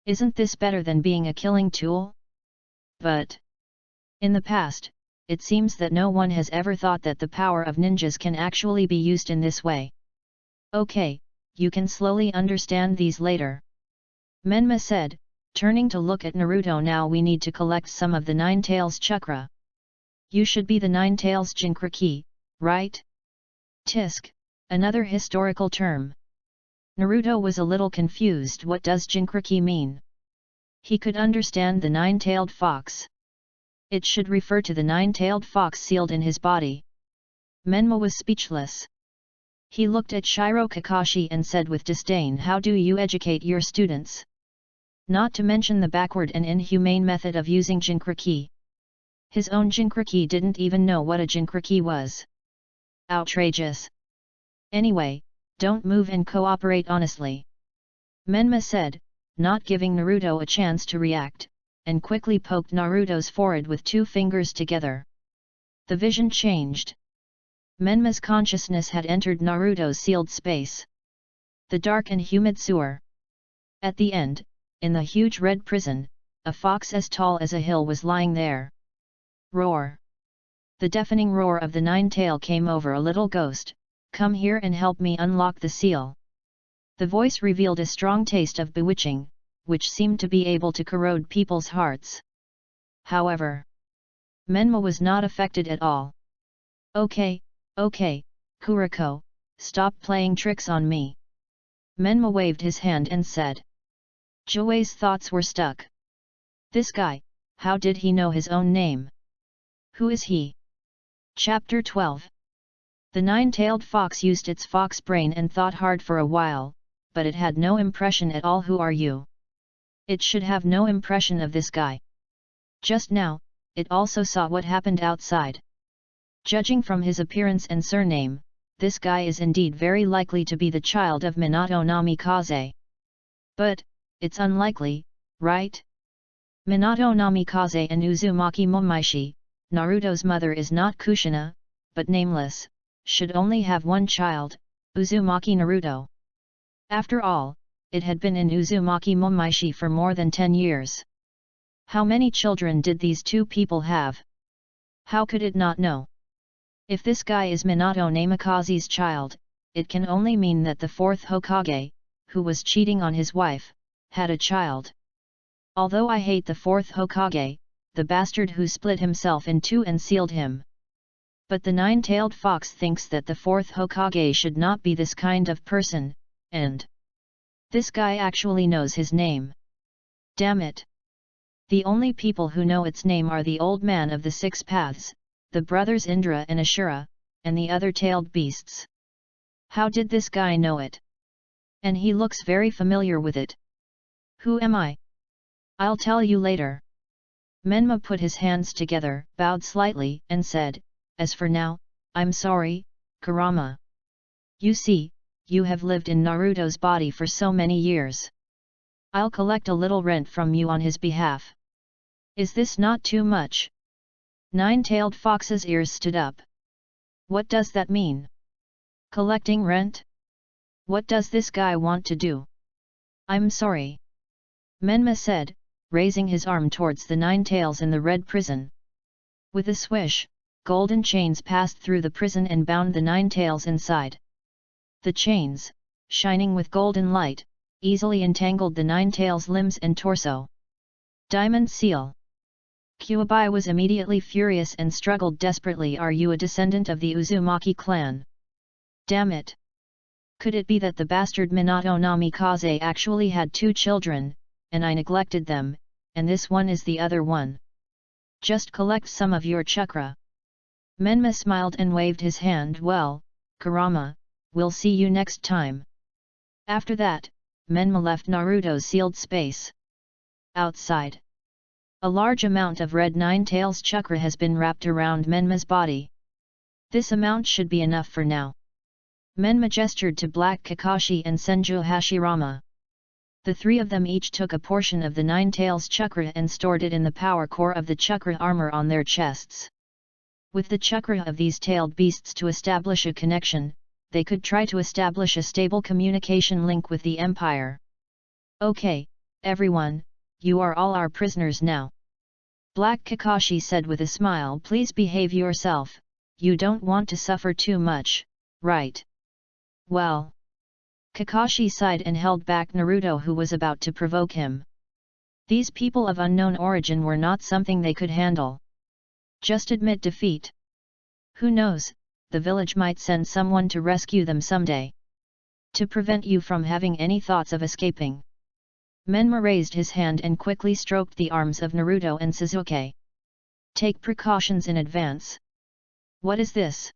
Isn't this better than being a killing tool? But in the past, it seems that no one has ever thought that the power of ninjas can actually be used in this way. Okay, you can slowly understand these later. Menma said, turning to look at Naruto. Now we need to collect some of the Nine Tails chakra. You should be the Nine Tails Jinchuriki, right? Tisk, another historical term. Naruto was a little confused. What does Jinchuriki mean? He could understand the nine-tailed fox. It should refer to the nine-tailed fox sealed in his body. Menma was speechless. He looked at Shiro Kakashi and said with disdain, how do you educate your students? Not to mention the backward and inhumane method of using Jinchuriki. His own Jinchuriki didn't even know what a Jinchuriki was. Outrageous. Anyway, don't move and cooperate honestly. Menma said, not giving Naruto a chance to react, and quickly poked Naruto's forehead with two fingers together. The vision changed. Menma's consciousness had entered Naruto's sealed space. The dark and humid sewer. At the end, in the huge red prison, a fox as tall as a hill was lying there. Roar! The deafening roar of the nine-tail came over a little ghost. Come here and help me unlock the seal. The voice revealed a strong taste of bewitching, which seemed to be able to corrode people's hearts. However, Menma was not affected at all. Okay, Kuriko, stop playing tricks on me. Menma waved his hand and said. Joey's thoughts were stuck. This guy, how did he know his own name? Who is he? Chapter 12. The nine-tailed fox used its fox brain and thought hard for a while, but it had no impression at all. Who are you? It should have no impression of this guy. Just now, it also saw what happened outside. Judging from his appearance and surname, this guy is indeed very likely to be the child of Minato Namikaze. But, it's unlikely, right? Minato Namikaze and Uzumaki Momaishi, Naruto's mother, is not Kushina, but nameless, should only have one child, Uzumaki Naruto. After all, it had been in Uzumaki Momaishi for more than 10 years. How many children did these two people have? How could it not know? If this guy is Minato Namikaze's child, it can only mean that the fourth Hokage, who was cheating on his wife, had a child. Although I hate the fourth Hokage, the bastard who split himself in two and sealed him. But the nine-tailed fox thinks that the fourth Hokage should not be this kind of person, and this guy actually knows his name. Damn it! The only people who know its name are the old man of the six paths, the brothers Indra and Ashura, and the other tailed beasts. How did this guy know it? And he looks very familiar with it. Who am I? I'll tell you later. Menma put his hands together, bowed slightly, and said, as for now, I'm sorry, Kurama. You see, you have lived in Naruto's body for so many years. I'll collect a little rent from you on his behalf. Is this not too much? Nine-tailed fox's ears stood up. What does that mean? Collecting rent? What does this guy want to do? I'm sorry. Menma said, raising his arm towards the nine tails in the red prison. With a swish, golden chains passed through the prison and bound the nine tails inside. The chains, shining with golden light, easily entangled the nine tails' limbs and torso. Diamond seal. Kuwabai was immediately furious and struggled desperately. Are you a descendant of the Uzumaki clan? Damn it! Could it be that the bastard Minato Namikaze actually had two children, and I neglected them, and this one is the other one? Just collect some of your chakra. Menma smiled and waved his hand. Well, Kurama, we'll see you next time. After that, Menma left Naruto's sealed space. Outside, a large amount of red nine-tails chakra has been wrapped around Menma's body. This amount should be enough for now. Menma gestured to Black Kakashi and Senju Hashirama. The three of them each took a portion of the nine-tails chakra and stored it in the power core of the chakra armor on their chests. With the chakra of these tailed beasts to establish a connection, they could try to establish a stable communication link with the Empire. Okay, everyone, you are all our prisoners now. Black Kakashi said with a smile. Please behave yourself, you don't want to suffer too much, right? Well. Kakashi sighed and held back Naruto, who was about to provoke him. These people of unknown origin were not something they could handle. Just admit defeat. Who knows, the village might send someone to rescue them someday. To prevent you from having any thoughts of escaping. Menma raised his hand and quickly stroked the arms of Naruto and Sasuke. Take precautions in advance. What is this?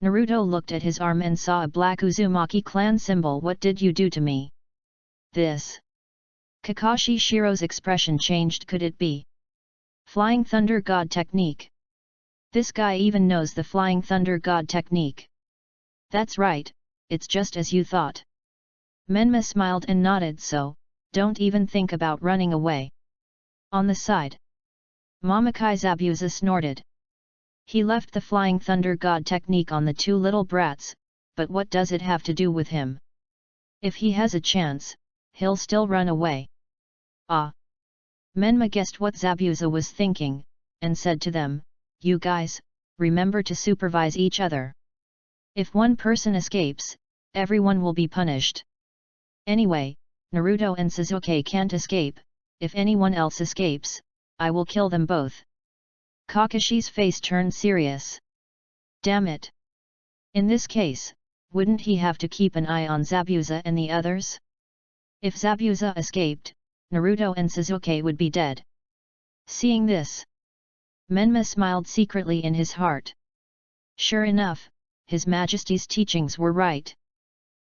Naruto looked at his arm and saw a black Uzumaki clan symbol. What did you do to me? This. Kakashi Shiro's expression changed. Could it be Flying Thunder God technique? This guy even knows the Flying Thunder God technique. That's right, it's just as you thought. Menma smiled and nodded. So, don't even think about running away. On the side. Mamakai Zabuza snorted. He left the Flying Thunder God technique on the two little brats, but what does it have to do with him? If he has a chance, he'll still run away. Ah! Menma guessed what Zabuza was thinking, and said to them, you guys, remember to supervise each other. If one person escapes, everyone will be punished. Anyway, Naruto and Sasuke can't escape. If anyone else escapes, I will kill them both. Kakashi's face turned serious. Damn it! In this case, wouldn't he have to keep an eye on Zabuza and the others? If Zabuza escaped, Naruto and Sasuke would be dead. Seeing this, Menma smiled secretly in his heart. Sure enough, His Majesty's teachings were right.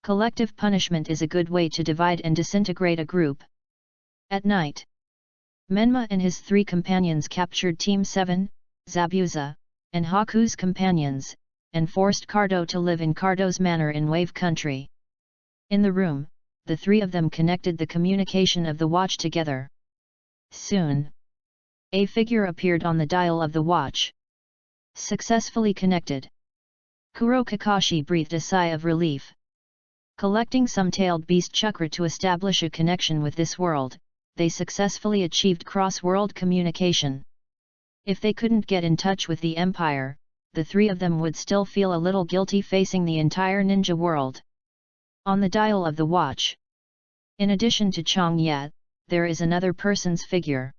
Collective punishment is a good way to divide and disintegrate a group. At night, Menma and his three companions captured Team 7, Zabuza, and Haku's companions, and forced Cardo to live in Cardo's manor in Wave Country. In the room, the three of them connected the communication of the watch together. Soon, a figure appeared on the dial of the watch. Successfully connected. Kuro Kakashi breathed a sigh of relief. Collecting some tailed beast chakra to establish a connection with this world, they successfully achieved cross-world communication. If they couldn't get in touch with the Empire, the three of them would still feel a little guilty facing the entire ninja world. On the dial of the watch, in addition to Changya, there is another person's figure.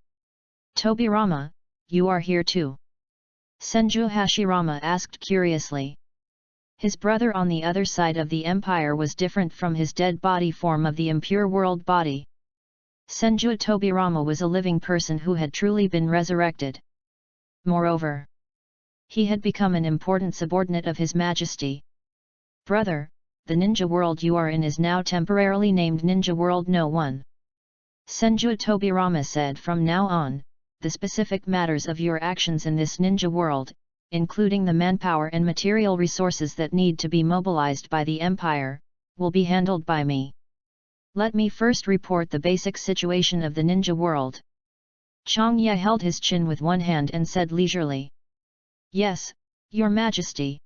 Tobirama, you are here too? Senju Hashirama asked curiously. His brother on the other side of the Empire was different from his dead body form of the impure world body. Senju Tobirama was a living person who had truly been resurrected. Moreover, he had become an important subordinate of His Majesty. Brother, the ninja world you are in is now temporarily named Ninja World No 1. Senju Tobirama said. From now on, the specific matters of your actions in this ninja world, including the manpower and material resources that need to be mobilized by the Empire, will be handled by me. Let me first report the basic situation of the ninja world. Changya held his chin with one hand and said leisurely. Yes, Your Majesty.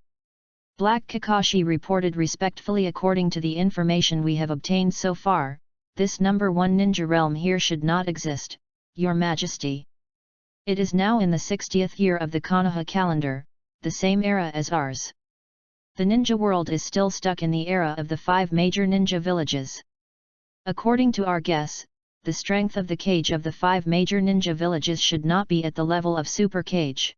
Black Kakashi reported respectfully. According to the information we have obtained so far, this number 1 ninja realm here should not exist, Your Majesty. It is now in the 60th year of the Konoha calendar, the same era as ours. The ninja world is still stuck in the era of the 5 major ninja villages. According to our guess, the strength of the kage of the 5 major ninja villages should not be at the level of super kage.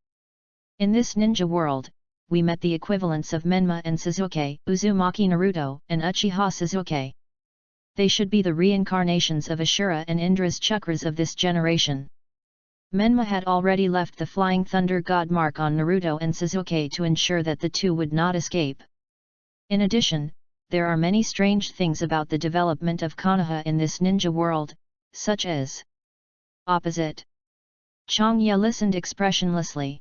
In this ninja world, we met the equivalents of Menma and Sasuke, Uzumaki Naruto, and Uchiha Sasuke. They should be the reincarnations of Ashura and Indra's chakras of this generation. Menma had already left the Flying Thunder God mark on Naruto and Sasuke to ensure that the two would not escape. In addition, there are many strange things about the development of Konoha in this ninja world, such as opposite. Changya listened expressionlessly.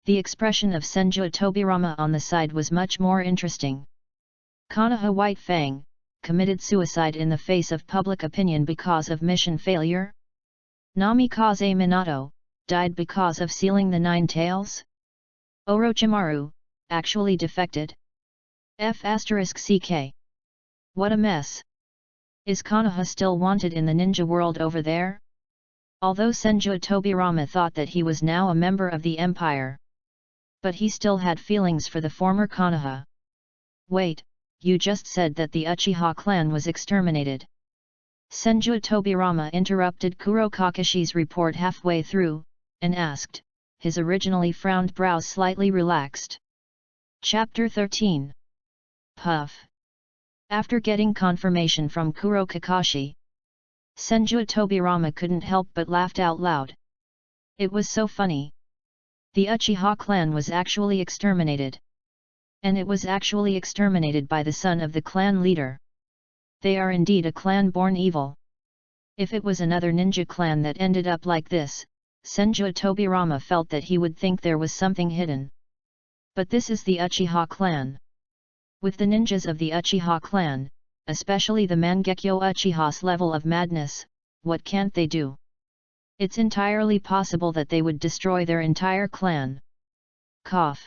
The expression of Senju Tobirama on the side was much more interesting. Konoha White Fang committed suicide in the face of public opinion because of mission failure? Namikaze Minato died because of sealing the 9 tails? Orochimaru, actually defected? F***ck. What a mess. Is Konoha still wanted in the ninja world over there? Although Senju Tobirama thought that he was now a member of the Empire, but he still had feelings for the former Konoha. Wait, you just said that the Uchiha clan was exterminated. Senju Tobirama interrupted Kuro Kakashi's report halfway through, and asked, his originally frowned brows slightly relaxed. Chapter 13. Puff. After getting confirmation from Kuro Kakashi, Senju Tobirama couldn't help but laughed out loud. It was so funny. The Uchiha clan was actually exterminated. And it was actually exterminated by the son of the clan leader. They are indeed a clan born evil. If it was another ninja clan that ended up like this, Senju Tobirama felt that he would think there was something hidden. But this is the Uchiha clan. With the ninjas of the Uchiha clan, especially the Mangekyo Uchiha's level of madness, what can't they do? It's entirely possible that they would destroy their entire clan. Cough.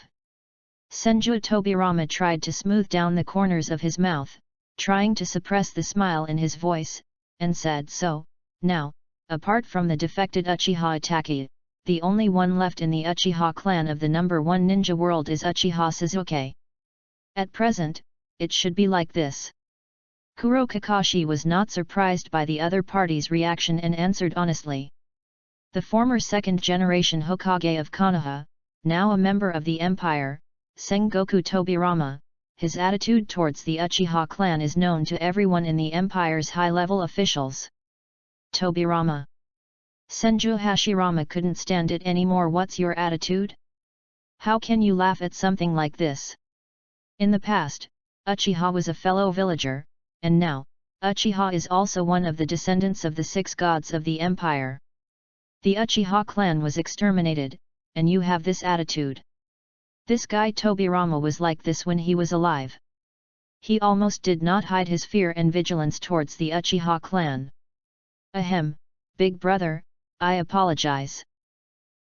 Senju Tobirama tried to smooth down the corners of his mouth, trying to suppress the smile in his voice, and said so, now, apart from the defected Uchiha Itachi, the only one left in the Uchiha clan of the number 1 ninja world is Uchiha Sasuke. At present, it should be like this. Kuro Kakashi was not surprised by the other party's reaction and answered honestly. The former second-generation Hokage of Konoha, now a member of the Empire, Sengoku Tobirama, his attitude towards the Uchiha clan is known to everyone in the Empire's high-level officials. Tobirama. Senju Hashirama couldn't stand it anymore. What's your attitude? How can you laugh at something like this? In the past, Uchiha was a fellow villager, and now, Uchiha is also one of the descendants of the 6 gods of the Empire. The Uchiha clan was exterminated, and you have this attitude. This guy Tobirama was like this when he was alive. He almost did not hide his fear and vigilance towards the Uchiha clan. Ahem, big brother, I apologize.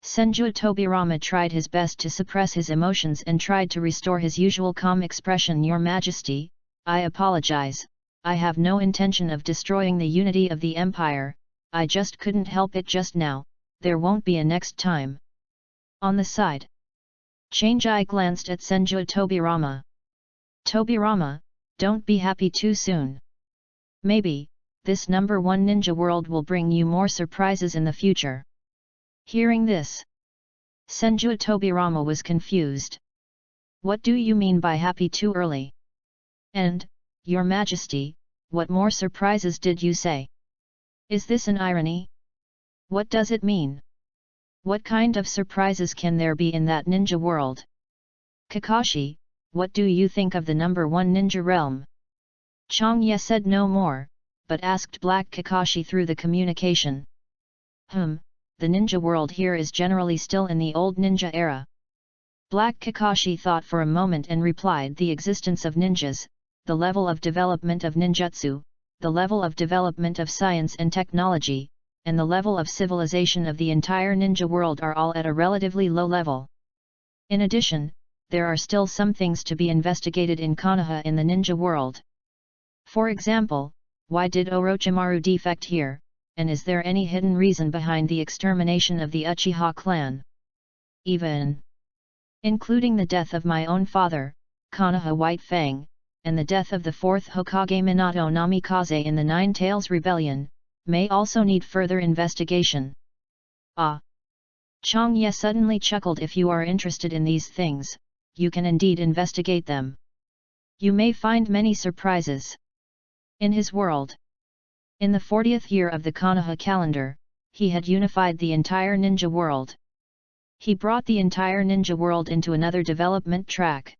Senju Tobirama tried his best to suppress his emotions and tried to restore his usual calm expression. Your Majesty, I apologize, I have no intention of destroying the unity of the Empire, I just couldn't help it just now, there won't be a next time. On the side. Change-I glanced at Senju Tobirama. Tobirama, don't be happy too soon. Maybe, this number 1 ninja world will bring you more surprises in the future. Hearing this, Senju Tobirama was confused. What do you mean by happy too early? And, Your Majesty, what more surprises did you say? Is this an irony? What does it mean? What kind of surprises can there be in that ninja world? Kakashi, what do you think of the number 1 ninja realm? Changye said no more, but asked Black Kakashi through the communication. The ninja world here is generally still in the old ninja era. Black Kakashi thought for a moment and replied, the existence of ninjas, the level of development of ninjutsu, the level of development of science and technology, and the level of civilization of the entire ninja world are all at a relatively low level. In addition, there are still some things to be investigated in Konoha in the ninja world. For example, why did Orochimaru defect here, and is there any hidden reason behind the extermination of the Uchiha clan? Even including the death of my own father, Konoha White Fang, and the death of the 4th Hokage Minato Namikaze in the Nine Tails Rebellion, may also need further investigation. Ah! Changye suddenly chuckled. If you are interested in these things, you can indeed investigate them. You may find many surprises. In his world. In the 40th year of the Konoha calendar, he had unified the entire ninja world. He brought the entire ninja world into another development track.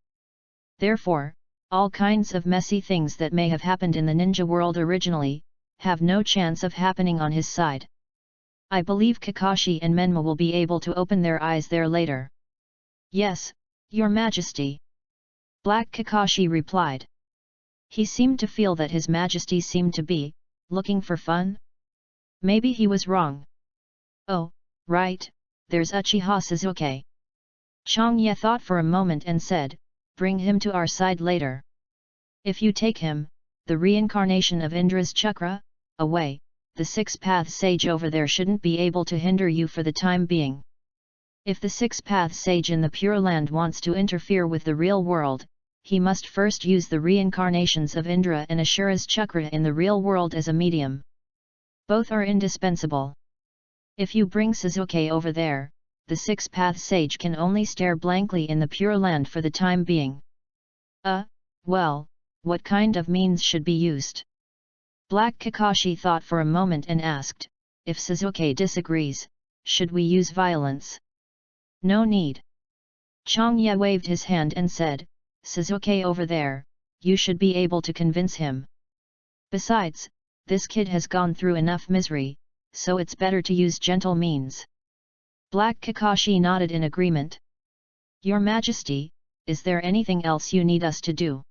Therefore, all kinds of messy things that may have happened in the ninja world originally, have no chance of happening on his side. I believe Kakashi and Menma will be able to open their eyes there later. Yes, Your Majesty. Black Kakashi replied. He seemed to feel that His Majesty seemed to be looking for fun? Maybe he was wrong. Oh, right, there's Uchiha Sasuke. Changye thought for a moment and said, bring him to our side later. If you take him, the reincarnation of Indra's chakra, away, the six-path sage over there shouldn't be able to hinder you for the time being. If the six-path sage in the Pure Land wants to interfere with the real world, he must first use the reincarnations of Indra and Ashura's chakra in the real world as a medium. Both are indispensable. If you bring Suzuki over there, the six-path sage can only stare blankly in the Pure Land for the time being. Well, what kind of means should be used? Black Kakashi thought for a moment and asked, if Suzuki disagrees, should we use violence? No need. Changye waved his hand and said, Suzuki over there, you should be able to convince him. Besides, this kid has gone through enough misery, so it's better to use gentle means. Black Kakashi nodded in agreement. Your Majesty, is there anything else you need us to do?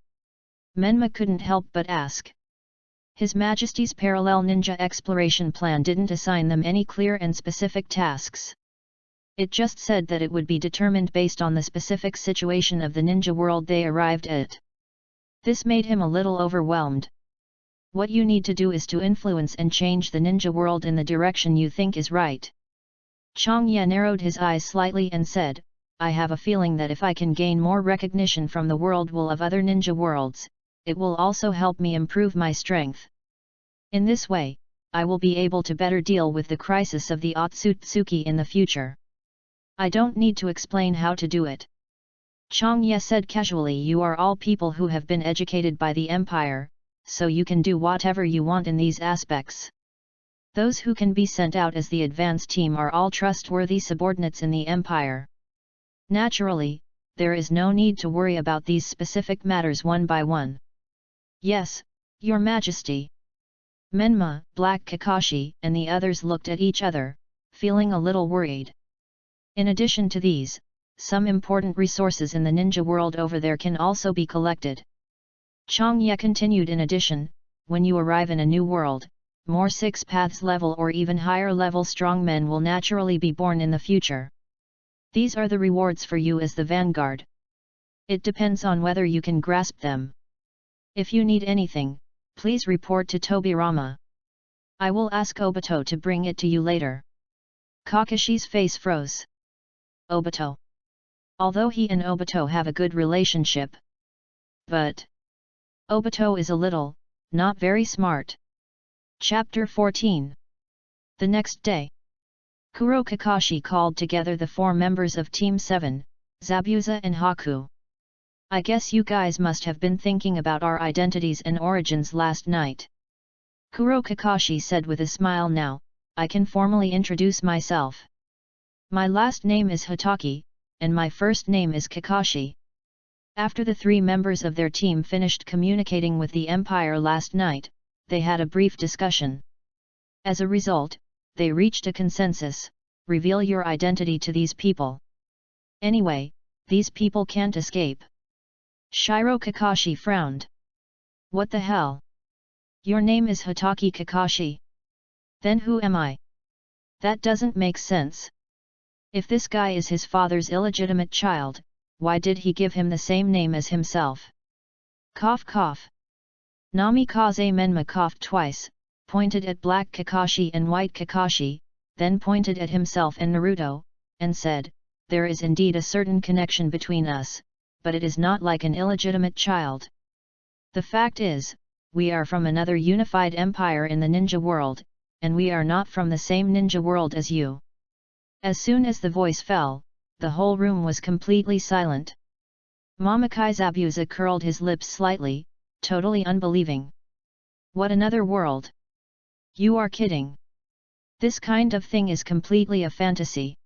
Menma couldn't help but ask. His Majesty's parallel ninja exploration plan didn't assign them any clear and specific tasks. It just said that it would be determined based on the specific situation of the ninja world they arrived at. This made him a little overwhelmed. What you need to do is to influence and change the ninja world in the direction you think is right. Changye narrowed his eyes slightly and said, I have a feeling that if I can gain more recognition from the world of other ninja worlds, it will also help me improve my strength. In this way, I will be able to better deal with the crisis of the Otsutsuki in the future. I don't need to explain how to do it. Changye said casually, you are all people who have been educated by the Empire, so you can do whatever you want in these aspects. Those who can be sent out as the advance team are all trustworthy subordinates in the Empire. Naturally, there is no need to worry about these specific matters one by one. Yes, Your Majesty. Menma, Black Kakashi, and the others looked at each other, feeling a little worried. In addition to these, some important resources in the ninja world over there can also be collected. Changye continued, in addition, when you arrive in a new world, more six paths level or even higher level strongmen will naturally be born in the future. These are the rewards for you as the vanguard. It depends on whether you can grasp them. If you need anything, please report to Tobirama. I will ask Obito to bring it to you later. Kakashi's face froze. Obito. Although he and Obito have a good relationship. But Obito is a little, not very smart. Chapter 14. The next day, Kuro Kakashi called together the 4 members of Team 7, Zabuza and Haku. I guess you guys must have been thinking about our identities and origins last night. Kuro Kakashi said with a smile. Now, I can formally introduce myself. My last name is Hitaki, and my first name is Kakashi. After the 3 members of their team finished communicating with the Empire last night, they had a brief discussion. As a result, they reached a consensus: reveal your identity to these people. Anyway, these people can't escape. Shiro Kakashi frowned. What the hell? Your name is Hitaki Kakashi? Then who am I? That doesn't make sense. If this guy is his father's illegitimate child, why did he give him the same name as himself? Cough cough. Namikaze Menma coughed twice, pointed at Black Kakashi and White Kakashi, then pointed at himself and Naruto, and said, there is indeed a certain connection between us, but it is not like an illegitimate child. The fact is, we are from another unified empire in the ninja world, and we are not from the same ninja world as you. As soon as the voice fell, the whole room was completely silent. Mamakai Zabuza curled his lips slightly, totally unbelieving. What, another world? You are kidding. This kind of thing is completely a fantasy.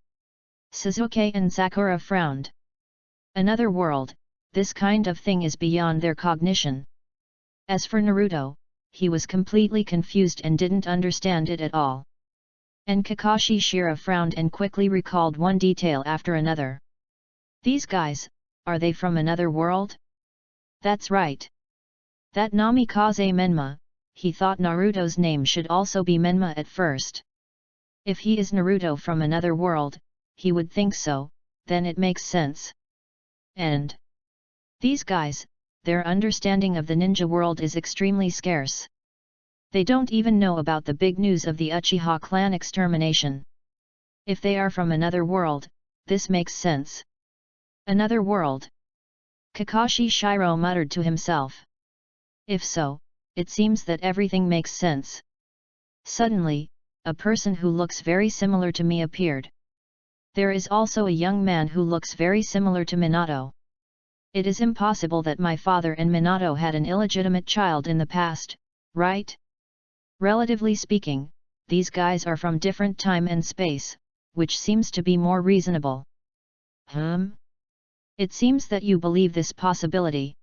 Suzuki and Sakura frowned. Another world, this kind of thing is beyond their cognition. As for Naruto, he was completely confused and didn't understand it at all. And Kakashi Shira frowned and quickly recalled one detail after another. These guys, are they from another world? That's right. That Namikaze Menma, he thought Naruto's name should also be Menma at first. If he is Naruto from another world, he would think so, then it makes sense. And these guys, their understanding of the ninja world is extremely scarce. They don't even know about the big news of the Uchiha clan extermination. If they are from another world, this makes sense. Another world? Kakashi Shiro muttered to himself. If so, it seems that everything makes sense. Suddenly, a person who looks very similar to me appeared. There is also a young man who looks very similar to Minato. It is impossible that my father and Minato had an illegitimate child in the past, right? Relatively speaking, these guys are from different time and space, which seems to be more reasonable. It seems that you believe this possibility.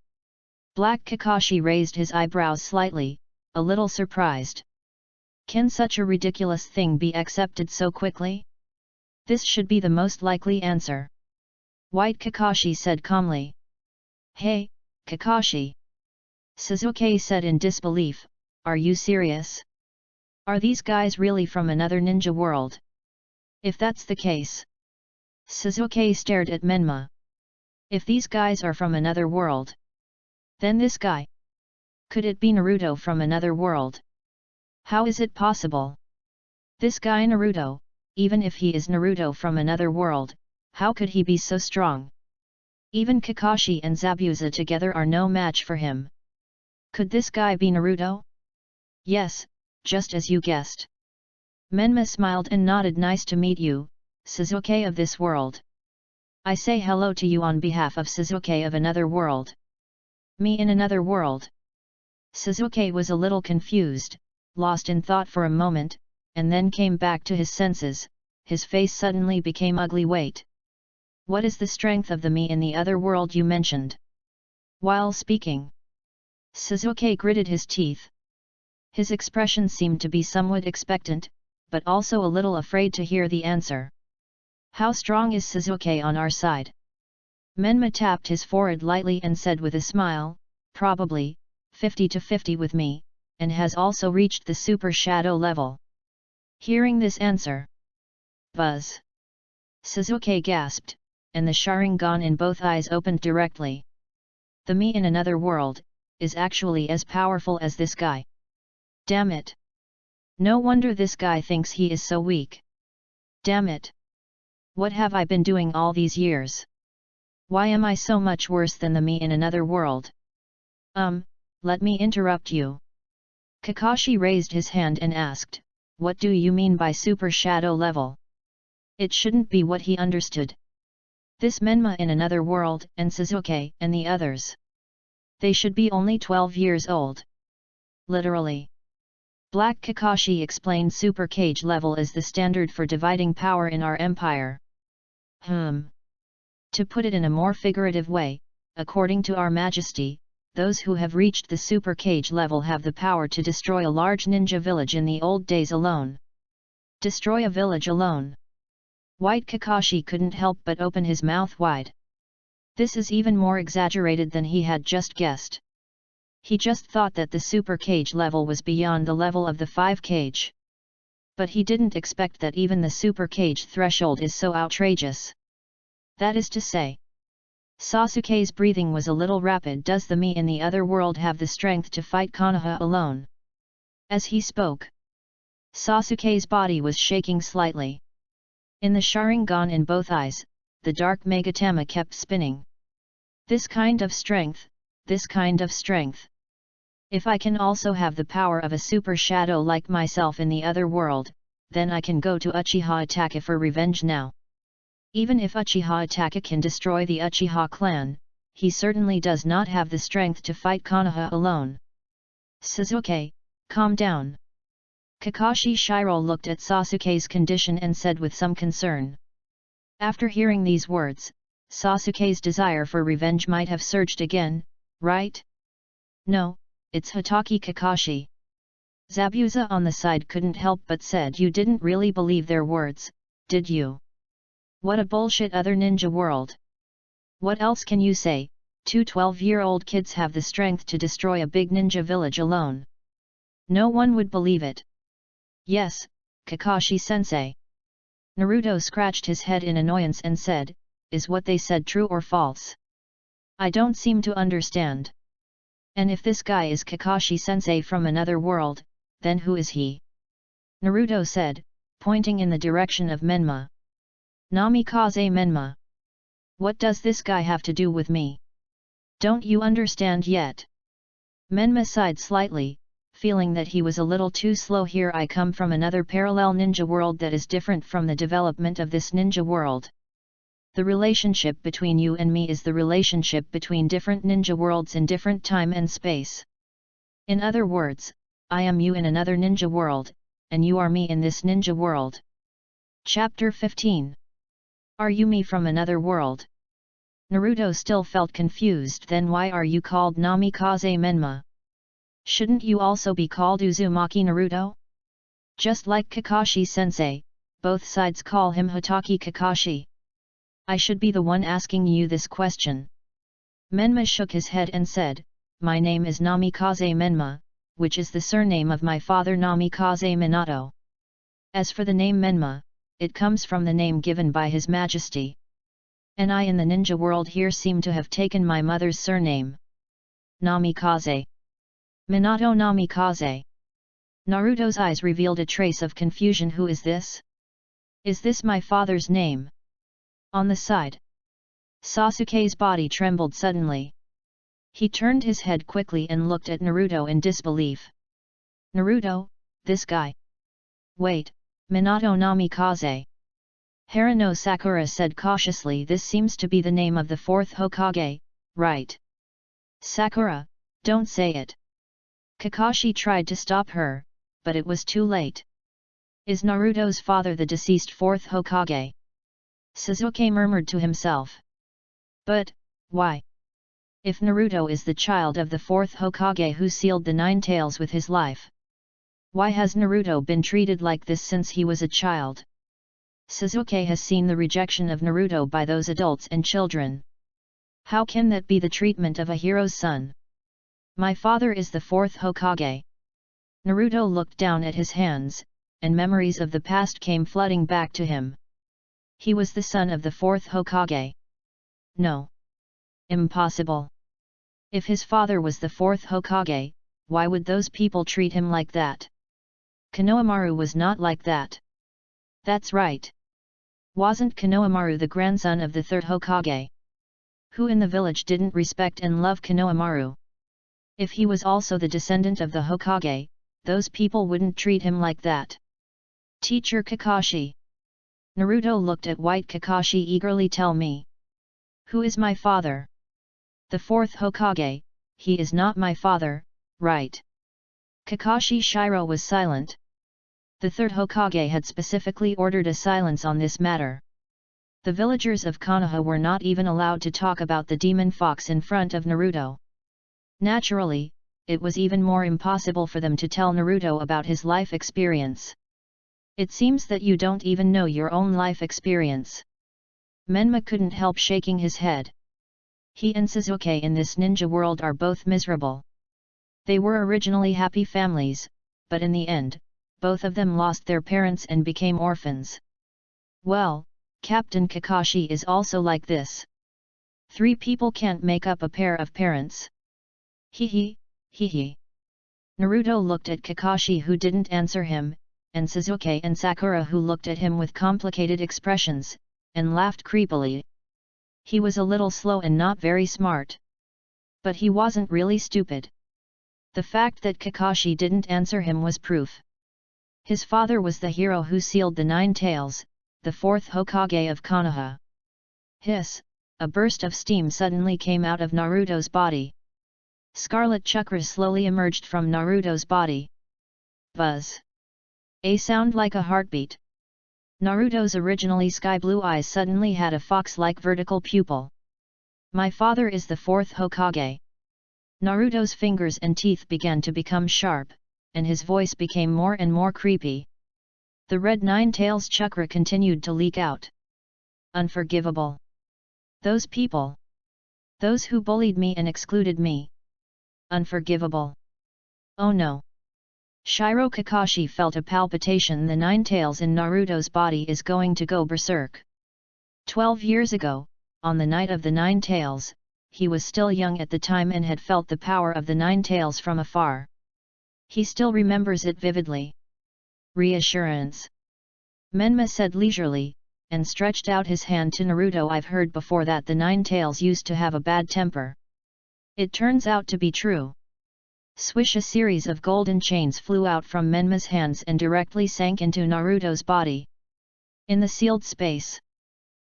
Black Kakashi raised his eyebrows slightly, a little surprised. Can such a ridiculous thing be accepted so quickly? This should be the most likely answer. White Kakashi said calmly. Hey, Kakashi! Sasuke said in disbelief, are you serious? Are these guys really from another ninja world? If that's the case. Sasuke stared at Menma. If these guys are from another world, then this guy. Could it be Naruto from another world? How is it possible? This guy Naruto, even if he is Naruto from another world, how could he be so strong? Even Kakashi and Zabuza together are no match for him. Could this guy be Naruto? Yes, just as you guessed. Menma smiled and nodded. Nice to meet you, Sasuke of this world. I say hello to you on behalf of Sasuke of another world. Me in another world? Sasuke was a little confused, lost in thought for a moment, and then came back to his senses. His face suddenly became ugly. Wait. What is the strength of the me in the other world you mentioned? While speaking, Sasuke gritted his teeth. His expression seemed to be somewhat expectant, but also a little afraid to hear the answer. How strong is Sasuke on our side? Menma tapped his forehead lightly and said with a smile, probably, 50-50 with me, and has also reached the Super Shadow level. Hearing this answer, buzz! Sasuke gasped, and the Sharingan in both eyes opened directly. The me in another world, is actually as powerful as this guy. Damn it! No wonder this guy thinks he is so weak. Damn it! What have I been doing all these years? Why am I so much worse than the me in another world? Let me interrupt you. Kakashi raised his hand and asked, what do you mean by Super Shadow level? It shouldn't be what he understood. This Menma in another world, and Sasuke, and the others. They should be only 12 years old. Literally. Black Kakashi explained Super Cage level is the standard for dividing power in our empire. To put it in a more figurative way, according to our majesty, those who have reached the Super Cage level have the power to destroy a large ninja village in the old days alone. Destroy a village alone. White Kakashi couldn't help but open his mouth wide. This is even more exaggerated than he had just guessed. He just thought that the Super Cage level was beyond the level of the 5 Cage. But he didn't expect that even the Super Cage threshold is so outrageous. That is to say, Sasuke's breathing was a little rapid. Does the me in the other world have the strength to fight Konoha alone? As he spoke, Sasuke's body was shaking slightly. In the Sharingan in both eyes, the dark Megatama kept spinning. This kind of strength, this kind of strength. If I can also have the power of a super shadow like myself in the other world, then I can go to Uchiha Itachi for revenge now. Even if Uchiha Itachi can destroy the Uchiha clan, he certainly does not have the strength to fight Konoha alone. Sasuke, calm down. Kakashi Shiro looked at Sasuke's condition and said with some concern. After hearing these words, Sasuke's desire for revenge might have surged again, right? No, it's Hatake Kakashi. Zabuza on the side couldn't help but said, you didn't really believe their words, did you? What a bullshit other ninja world. What else can you say? 2 12-year-old kids have the strength to destroy a big ninja village alone. No one would believe it. Yes, Kakashi-sensei. Naruto scratched his head in annoyance and said, is what they said true or false? I don't seem to understand. And if this guy is Kakashi-sensei from another world, then who is he? Naruto said, pointing in the direction of Menma. Namikaze Menma. What does this guy have to do with me? Don't you understand yet? Menma sighed slightly, feeling that he was a little too slow here. I come from another parallel ninja world that is different from the development of this ninja world. The relationship between you and me is the relationship between different ninja worlds in different time and space. In other words, I am you in another ninja world, and you are me in this ninja world. Chapter 15. Are you me from another world? Naruto still felt confused. Then why are you called Namikaze Menma? Shouldn't you also be called Uzumaki Naruto? Just like Kakashi-sensei, both sides call him Hatake Kakashi. I should be the one asking you this question. Menma shook his head and said, my name is Namikaze Menma, which is the surname of my father Namikaze Minato. As for the name Menma, it comes from the name given by His Majesty. And I in the ninja world here seem to have taken my mother's surname. Namikaze. Minato Namikaze. Naruto's eyes revealed a trace of confusion. Who is this? Is this my father's name? On the side. Sasuke's body trembled suddenly. He turned his head quickly and looked at Naruto in disbelief. Naruto, this guy. Wait, Minato Namikaze. Harano Sakura said cautiously. This seems to be the name of the fourth Hokage, right? Sakura, don't say it. Kakashi tried to stop her, but it was too late. Is Naruto's father the deceased fourth Hokage? Sasuke murmured to himself. But, why? If Naruto is the child of the fourth Hokage who sealed the Nine Tails with his life, why has Naruto been treated like this since he was a child? Sasuke has seen the rejection of Naruto by those adults and children. How can that be the treatment of a hero's son? My father is the fourth Hokage. Naruto looked down at his hands, and memories of the past came flooding back to him. He was the son of the fourth Hokage. No. Impossible. If his father was the fourth Hokage, why would those people treat him like that? Konohamaru was not like that. That's right. Wasn't Konohamaru the grandson of the third Hokage? Who in the village didn't respect and love Konohamaru? If he was also the descendant of the Hokage, those people wouldn't treat him like that. Teacher Kakashi. Naruto looked at White Kakashi eagerly. Tell me. Who is my father? The fourth Hokage. He is not my father, right? Kakashi Shiro was silent. The third Hokage had specifically ordered a silence on this matter. The villagers of Konoha were not even allowed to talk about the demon fox in front of Naruto. Naturally, it was even more impossible for them to tell Naruto about his life experience. It seems that you don't even know your own life experience. Menma couldn't help shaking his head. He and Sasuke in this ninja world are both miserable. They were originally happy families, but in the end, both of them lost their parents and became orphans. Well, Captain Kakashi is also like this. 3 people can't make up a pair of parents. Hee hee. Naruto looked at Kakashi who didn't answer him, and Sasuke and Sakura who looked at him with complicated expressions, and laughed creepily. He was a little slow and not very smart. But he wasn't really stupid. The fact that Kakashi didn't answer him was proof. His father was the hero who sealed the Nine Tails, the fourth Hokage of Konoha. Hiss! A burst of steam suddenly came out of Naruto's body. Scarlet chakras slowly emerged from Naruto's body. Buzz! A sound like a heartbeat. Naruto's originally sky-blue eyes suddenly had a fox-like vertical pupil. My father is the fourth Hokage. Naruto's fingers and teeth began to become sharp, and his voice became more and more creepy. The red Nine Tails chakra continued to leak out. Unforgivable. Those people. Those who bullied me and excluded me. Unforgivable. Oh no. Shiro Kakashi felt a palpitation. The Nine Tails in Naruto's body is going to go berserk. 12 years ago, on the night of the 9 tails, he was still young at the time and had felt the power of the 9 tails from afar. He still remembers it vividly. Reassurance. Menma said leisurely, and stretched out his hand to Naruto. I've heard before that the 9 tails used to have a bad temper. It turns out to be true. Swish! A series of golden chains flew out from Menma's hands and directly sank into Naruto's body. In the sealed space,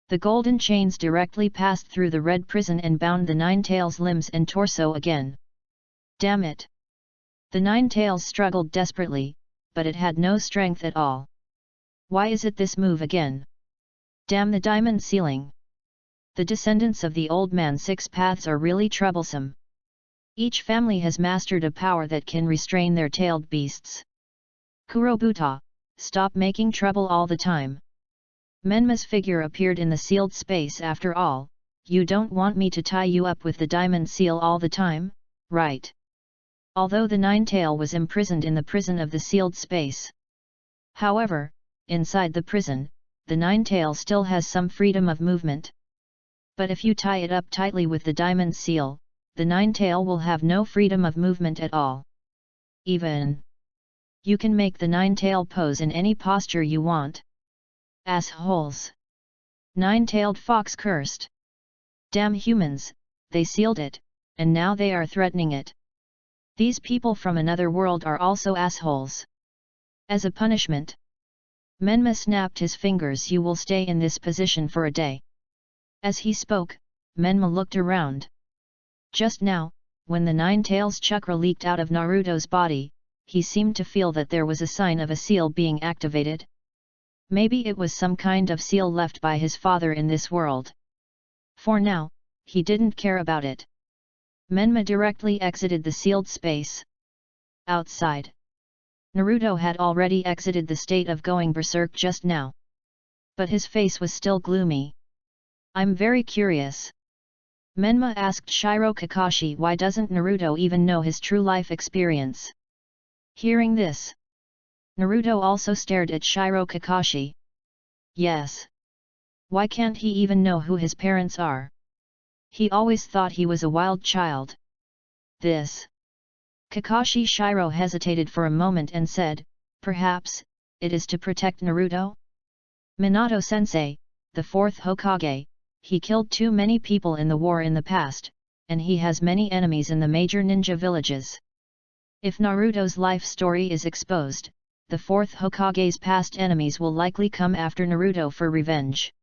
the golden chains directly passed through the red prison and bound the 9 tails' limbs and torso again. Damn it! The 9 tails struggled desperately, but it had no strength at all. Why is it this move again? Damn the diamond ceiling! The descendants of the old man 6 paths are really troublesome. Each family has mastered a power that can restrain their tailed beasts. Kurobuta, stop making trouble all the time. Menma's figure appeared in the sealed space. After all, you don't want me to tie you up with the diamond seal all the time, right? Although the 9 tail was imprisoned in the prison of the sealed space. However, inside the prison, the 9 tail still has some freedom of movement. But if you tie it up tightly with the diamond seal, the 9 tail will have no freedom of movement at all. Even you can make the 9 tail pose in any posture you want. Assholes! 9-tailed fox cursed. Damn humans, they sealed it, and now they are threatening it. These people from another world are also assholes. As a punishment, Menma snapped his fingers. You will stay in this position for a day. As he spoke, Menma looked around. Just now, when the 9 tails chakra leaked out of Naruto's body, he seemed to feel that there was a sign of a seal being activated. Maybe it was some kind of seal left by his father in this world. For now, he didn't care about it. Menma directly exited the sealed space. Outside, Naruto had already exited the state of going berserk just now. But his face was still gloomy. I'm very curious. Menma asked Shiro Kakashi, why doesn't Naruto even know his true life experience? Hearing this, Naruto also stared at Shiro Kakashi. Yes. Why can't he even know who his parents are? He always thought he was a wild child. This. Kakashi Shiro hesitated for a moment and said, perhaps, it is to protect Naruto? Minato-sensei, the 4th Hokage, he killed too many people in the war in the past, and he has many enemies in the major ninja villages. If Naruto's life story is exposed, the 4th Hokage's past enemies will likely come after Naruto for revenge.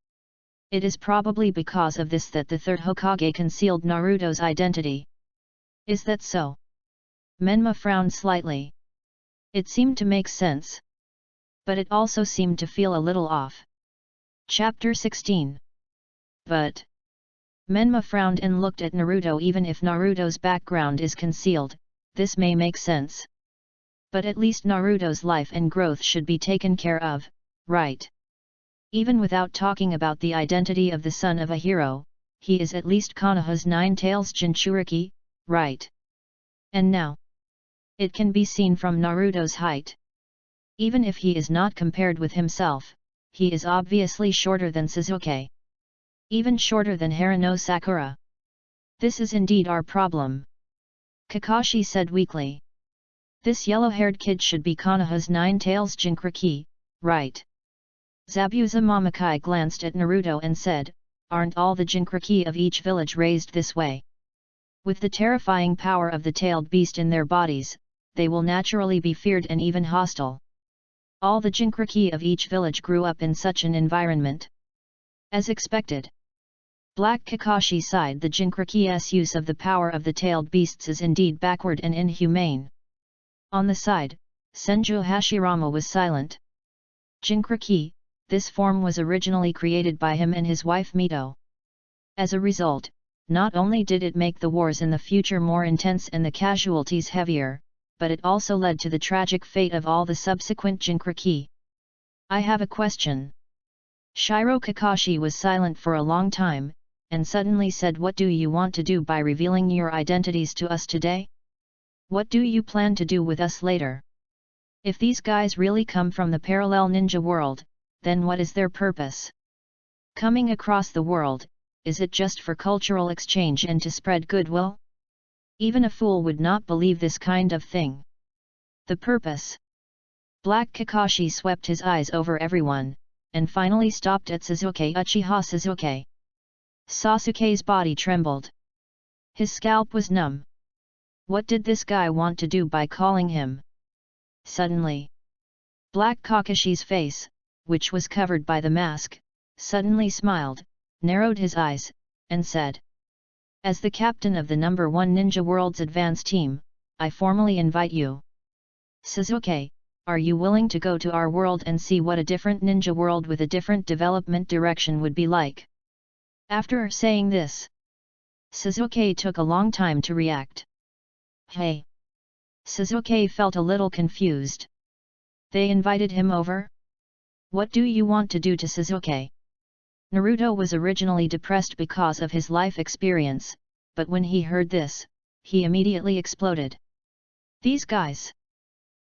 It is probably because of this that the 3rd Hokage concealed Naruto's identity. Is that so? Menma frowned slightly. It seemed to make sense. But it also seemed to feel a little off. Chapter 16. But Menma frowned and looked at Naruto. Even if Naruto's background is concealed, this may make sense. But at least Naruto's life and growth should be taken care of, right? Even without talking about the identity of the son of a hero, he is at least Konoha's 9 tails Jinchuriki, right? And now, it can be seen from Naruto's height. Even if he is not compared with himself, he is obviously shorter than Sasuke. Even shorter than Haruno Sakura. This is indeed our problem. Kakashi said weakly. This yellow-haired kid should be Konoha's 9 tails Jinchuriki, right? Zabuza Momokai glanced at Naruto and said, aren't all the Jinchuriki of each village raised this way? With the terrifying power of the tailed beast in their bodies, they will naturally be feared and even hostile. All the Jinchuriki of each village grew up in such an environment. As expected. Black Kakashi sighed. The Jinchuriki's use of the power of the tailed beasts is indeed backward and inhumane. On the side, Senju Hashirama was silent. Jinchuriki, this form was originally created by him and his wife Mito. As a result, not only did it make the wars in the future more intense and the casualties heavier, but it also led to the tragic fate of all the subsequent Jinchuriki. I have a question. Shiro Kakashi was silent for a long time, and suddenly said, what do you want to do by revealing your identities to us today? What do you plan to do with us later? If these guys really come from the parallel ninja world, then what is their purpose? Coming across the world, is it just for cultural exchange and to spread goodwill? Even a fool would not believe this kind of thing. The purpose. Black Kakashi swept his eyes over everyone, and finally stopped at Sasuke Uchiha Sasuke. Sasuke's body trembled. His scalp was numb. What did this guy want to do by calling him? Suddenly, Black Kakashi's face, which was covered by the mask, suddenly smiled, narrowed his eyes, and said, "As the captain of the number 1 Ninja World's advance team, I formally invite you. Sasuke, are you willing to go to our world and see what a different ninja world with a different development direction would be like?" After saying this, Sasuke took a long time to react. Hey! Sasuke felt a little confused. They invited him over? What do you want to do to Sasuke? Naruto was originally depressed because of his life experience, but when he heard this, he immediately exploded. These guys!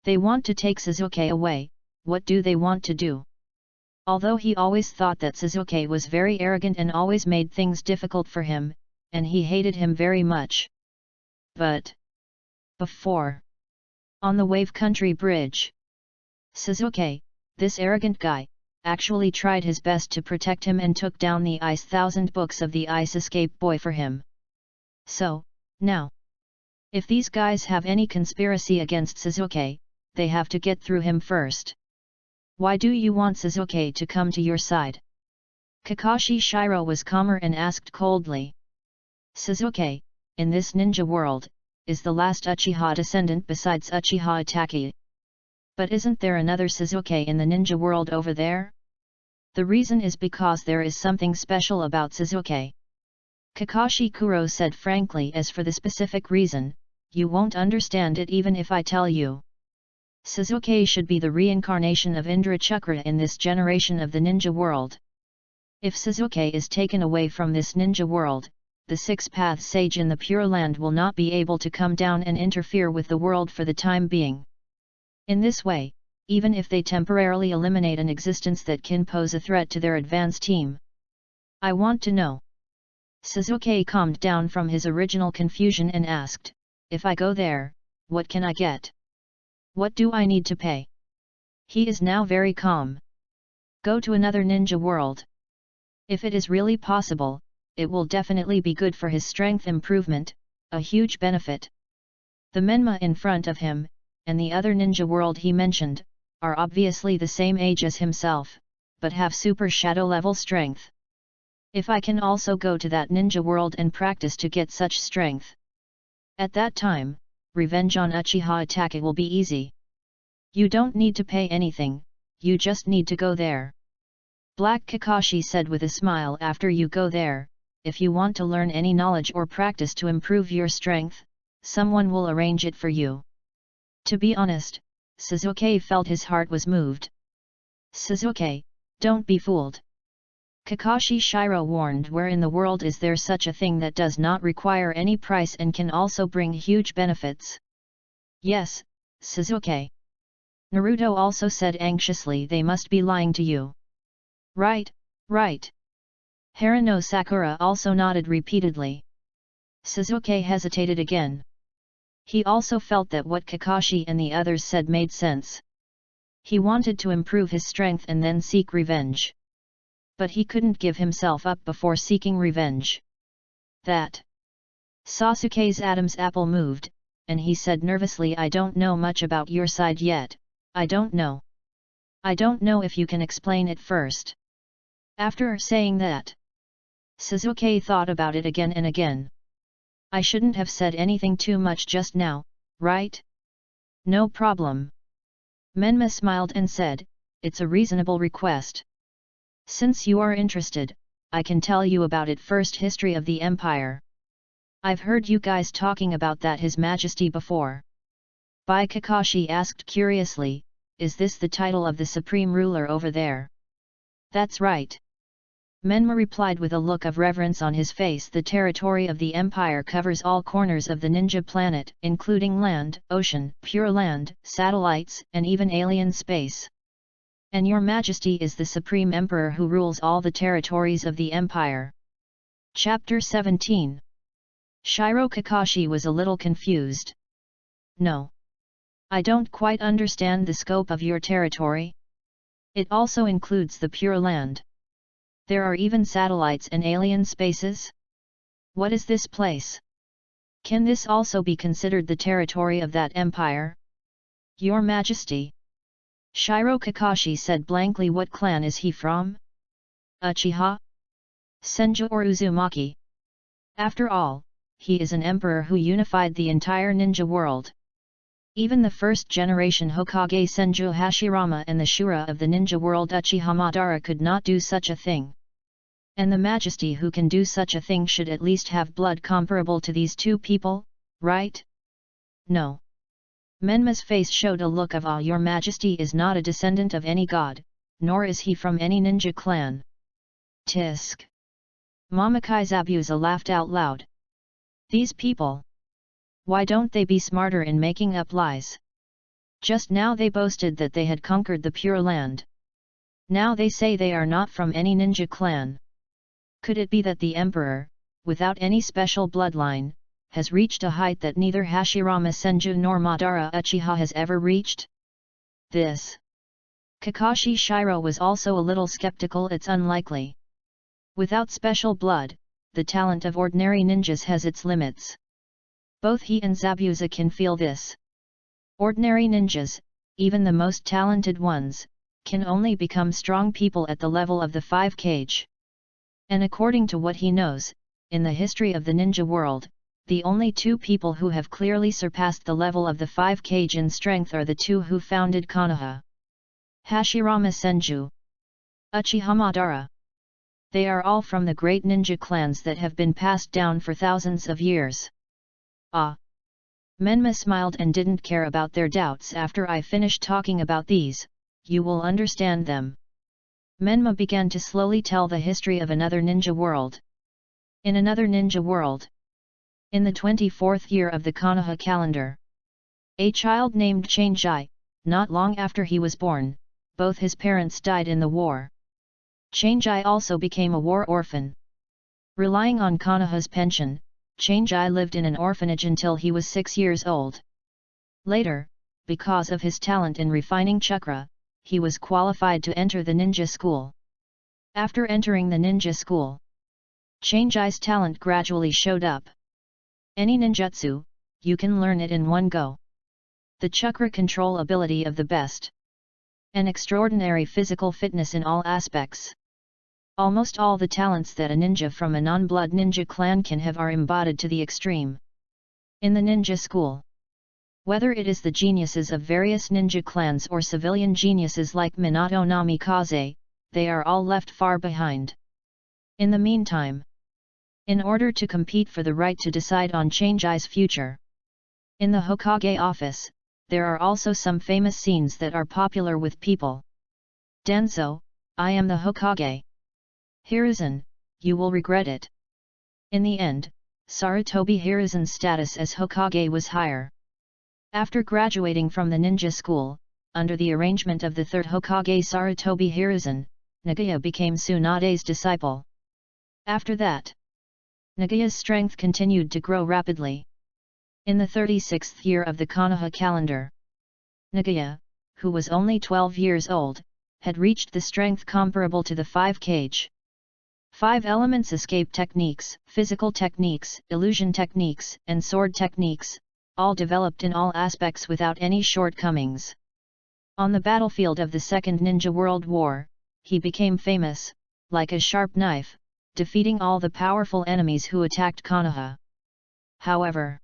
They want to take Sasuke away, what do they want to do? Although he always thought that Sasuke was very arrogant and always made things difficult for him, and he hated him very much. But before, on the Wave Country Bridge, Sasuke, this arrogant guy, actually tried his best to protect him and took down the 1,000 books of the Ice Escape Boy for him. So, now, if these guys have any conspiracy against Sasuke, they have to get through him first. Why do you want Sasuke to come to your side? Kakashi Shiro was calmer and asked coldly. Sasuke, in this ninja world, is the last Uchiha descendant besides Uchiha Itachi. But isn't there another Sasuke in the ninja world over there? The reason is because there is something special about Sasuke. Kakashi Kuro said frankly. As for the specific reason, you won't understand it even if I tell you. Sasuke should be the reincarnation of Indra Chakra in this generation of the ninja world. If Sasuke is taken away from this ninja world, the Six-Path Sage in the Pure Land will not be able to come down and interfere with the world for the time being. In this way, even if they temporarily eliminate an existence that can pose a threat to their advance team. I want to know. Sasuke calmed down from his original confusion and asked, if I go there, what can I get? What do I need to pay? He is now very calm. Go to another ninja world. If it is really possible, it will definitely be good for his strength improvement, a huge benefit. The Menma in front of him, and the other ninja world he mentioned, are obviously the same age as himself, but have super shadow level strength. If I can also go to that ninja world and practice to get such strength, at that time, revenge on Uchiha Itachi will be easy. You don't need to pay anything, you just need to go there. Black Kakashi said with a smile. After you go there, if you want to learn any knowledge or practice to improve your strength, someone will arrange it for you. To be honest, Sasuke felt his heart was moved. Sasuke, don't be fooled. Kakashi Shiro warned. Where in the world is there such a thing that does not require any price and can also bring huge benefits? Yes, Sasuke. Naruto also said anxiously. They must be lying to you. Right, right. Harano Sakura also nodded repeatedly. Sasuke hesitated again. He also felt that what Kakashi and the others said made sense. He wanted to improve his strength and then seek revenge. But he couldn't give himself up before seeking revenge. That. Sasuke's Adam's apple moved, and he said nervously, I don't know much about your side yet, I don't know. I don't know if you can explain it first. After saying that, Sasuke thought about it again and again. I shouldn't have said anything too much just now, right? No problem. Menma smiled and said, it's a reasonable request. Since you are interested, I can tell you about it first. History of the Empire. I've heard you guys talking about that His Majesty before. Bai Kakashi asked curiously, is this the title of the supreme ruler over there? That's right. Menma replied with a look of reverence on his face. The territory of the Empire covers all corners of the ninja planet, including land, ocean, pure land, satellites, and even alien space. And your Majesty is the Supreme Emperor who rules all the territories of the Empire. Chapter 17. Shiro Kakashi was a little confused. No. I don't quite understand the scope of your territory. It also includes the Pure Land. There are even satellites and alien spaces? What is this place? Can this also be considered the territory of that empire? Your Majesty. Shiro Kakashi said blankly. What clan is he from? Uchiha? Senju or Uzumaki? After all, he is an emperor who unified the entire ninja world. Even the first generation Hokage Senju Hashirama and the Shura of the ninja world Uchiha Madara could not do such a thing. And the Majesty who can do such a thing should at least have blood comparable to these two people, right? No. Menma's face showed a look of awe. Your Majesty is not a descendant of any god, nor is he from any ninja clan. Tisk. Mamakai Zabuza laughed out loud. These people. Why don't they be smarter in making up lies? Just now they boasted that they had conquered the Pure Land. Now they say they are not from any ninja clan. Could it be that the emperor, without any special bloodline, has reached a height that neither Hashirama Senju nor Madara Uchiha has ever reached? This. Kakashi Shiro was also a little skeptical. It's unlikely. Without special blood, the talent of ordinary ninjas has its limits. Both he and Zabuza can feel this. Ordinary ninjas, even the most talented ones, can only become strong people at the level of the 5 kage. And according to what he knows, in the history of the ninja world, the only two people who have clearly surpassed the level of the 5 kage in strength are the two who founded Konoha. Hashirama Senju. Uchiha Madara. They are all from the great ninja clans that have been passed down for thousands of years. Ah! Menma smiled and didn't care about their doubts. After I finish talking about these, you will understand them. Menma began to slowly tell the history of another ninja world. In another ninja world. In the 24th year of the Konoha calendar. A child named Changjai, not long after he was born, both his parents died in the war. Changjai also became a war orphan. Relying on Konoha's pension, Changjai lived in an orphanage until he was 6 years old. Later, because of his talent in refining chakra, he was qualified to enter the ninja school. After entering the ninja school, Changjai's talent gradually showed up. Any ninjutsu, you can learn it in one go. The chakra control ability of the best. An extraordinary physical fitness in all aspects. Almost all the talents that a ninja from a non-blood ninja clan can have are embodied to the extreme. In the ninja school. Whether it is the geniuses of various ninja clans or civilian geniuses like Minato Namikaze, they are all left far behind. In the meantime, in order to compete for the right to decide on Changjai's future, in the Hokage office, there are also some famous scenes that are popular with people. Denzo, I am the Hokage. Hiruzen, you will regret it. In the end, Sarutobi Hiruzen's status as Hokage was higher. After graduating from the ninja school, under the arrangement of the third Hokage Sarutobi Hiruzen, Nagaya became Tsunade's disciple. After that, Nagaya's strength continued to grow rapidly. In the 36th year of the Konoha calendar, Nagaya, who was only 12 years old, had reached the strength comparable to the 5 kage. 5 elements escape techniques, physical techniques, illusion techniques, and sword techniques, all developed in all aspects without any shortcomings. On the battlefield of the Second Ninja World War, he became famous, like a sharp knife, defeating all the powerful enemies who attacked Konoha. However,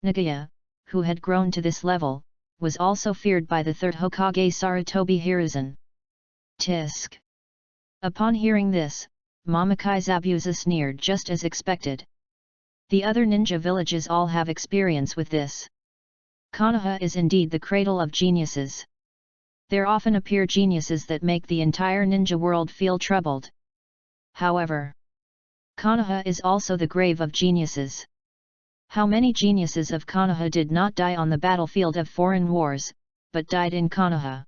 Nagaya, who had grown to this level, was also feared by the third Hokage Sarutobi Hiruzen. Tisk. Upon hearing this, Mamakai Zabuza sneered just as expected. The other ninja villages all have experience with this. Konoha is indeed the cradle of geniuses. There often appear geniuses that make the entire ninja world feel troubled. However, Konoha is also the grave of geniuses. How many geniuses of Konoha did not die on the battlefield of foreign wars, but died in Konoha?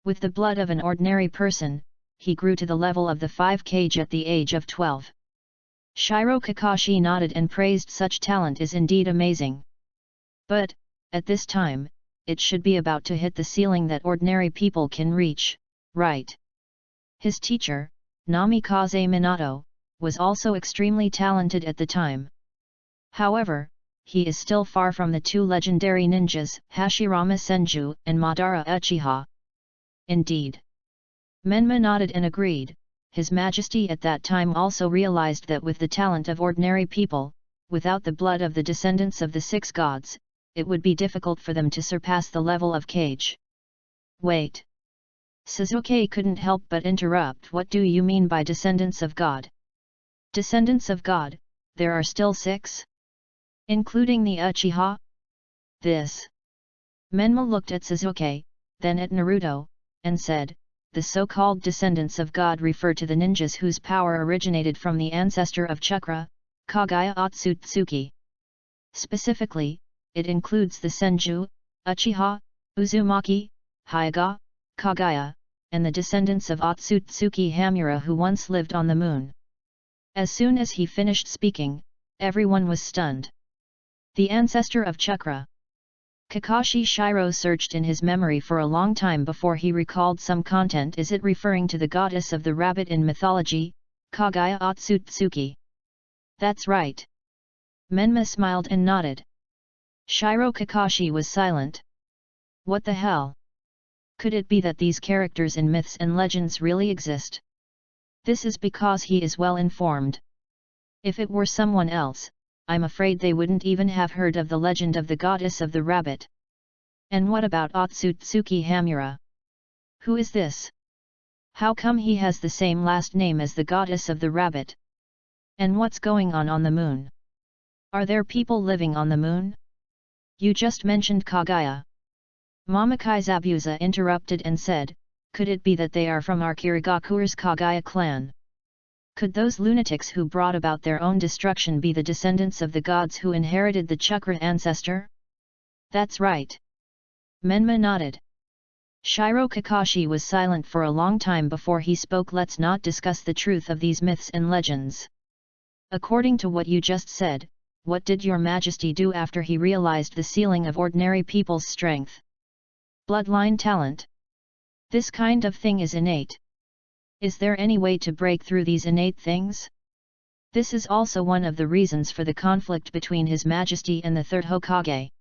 With the blood of an ordinary person, he grew to the level of the 5 kage at the age of 12. Shiro Kakashi nodded and praised such talent is indeed amazing. But, at this time, it should be about to hit the ceiling that ordinary people can reach, right? His teacher, Namikaze Minato, was also extremely talented at the time. However, he is still far from the two legendary ninjas, Hashirama Senju and Madara Uchiha. Indeed. Menma nodded and agreed. His Majesty at that time also realized that with the talent of ordinary people, without the blood of the descendants of the six gods, it would be difficult for them to surpass the level of Kage. Wait. Sasuke couldn't help but interrupt. What do you mean by descendants of God? Descendants of God, there are still 6? Including the Uchiha? This. Menma looked at Sasuke, then at Naruto, and said, the so-called descendants of God refer to the ninjas whose power originated from the ancestor of Chakra, Kagaya Otsutsuki. Specifically, it includes the Senju, Uchiha, Uzumaki, Hyuga, Kagaya, and the descendants of Otsutsuki Hamura who once lived on the moon. As soon as he finished speaking, everyone was stunned. The ancestor of Chakra. Kakashi Shiro searched in his memory for a long time before he recalled some content. Is it referring to the goddess of the rabbit in mythology, Kagaya Otsutsuki? That's right. Menma smiled and nodded. Shiro Kakashi was silent. What the hell? Could it be that these characters in myths and legends really exist? This is because he is well informed. If it were someone else, I'm afraid they wouldn't even have heard of the legend of the goddess of the rabbit. And what about Otsutsuki Hamura? Who is this? How come he has the same last name as the goddess of the rabbit? And what's going on the moon? Are there people living on the moon? You just mentioned Kagaya. Mamakai Zabuza interrupted and said, could it be that they are from our Kirigakure's Kagaya clan? Could those lunatics who brought about their own destruction be the descendants of the gods who inherited the Chakra ancestor? That's right. Menma nodded. Shiro Kakashi was silent for a long time before he spoke. Let's not discuss the truth of these myths and legends. According to what you just said, what did your Majesty do after he realized the ceiling of ordinary people's strength? Bloodline talent. This kind of thing is innate. Is there any way to break through these innate things? This is also one of the reasons for the conflict between His Majesty and the third Hokage.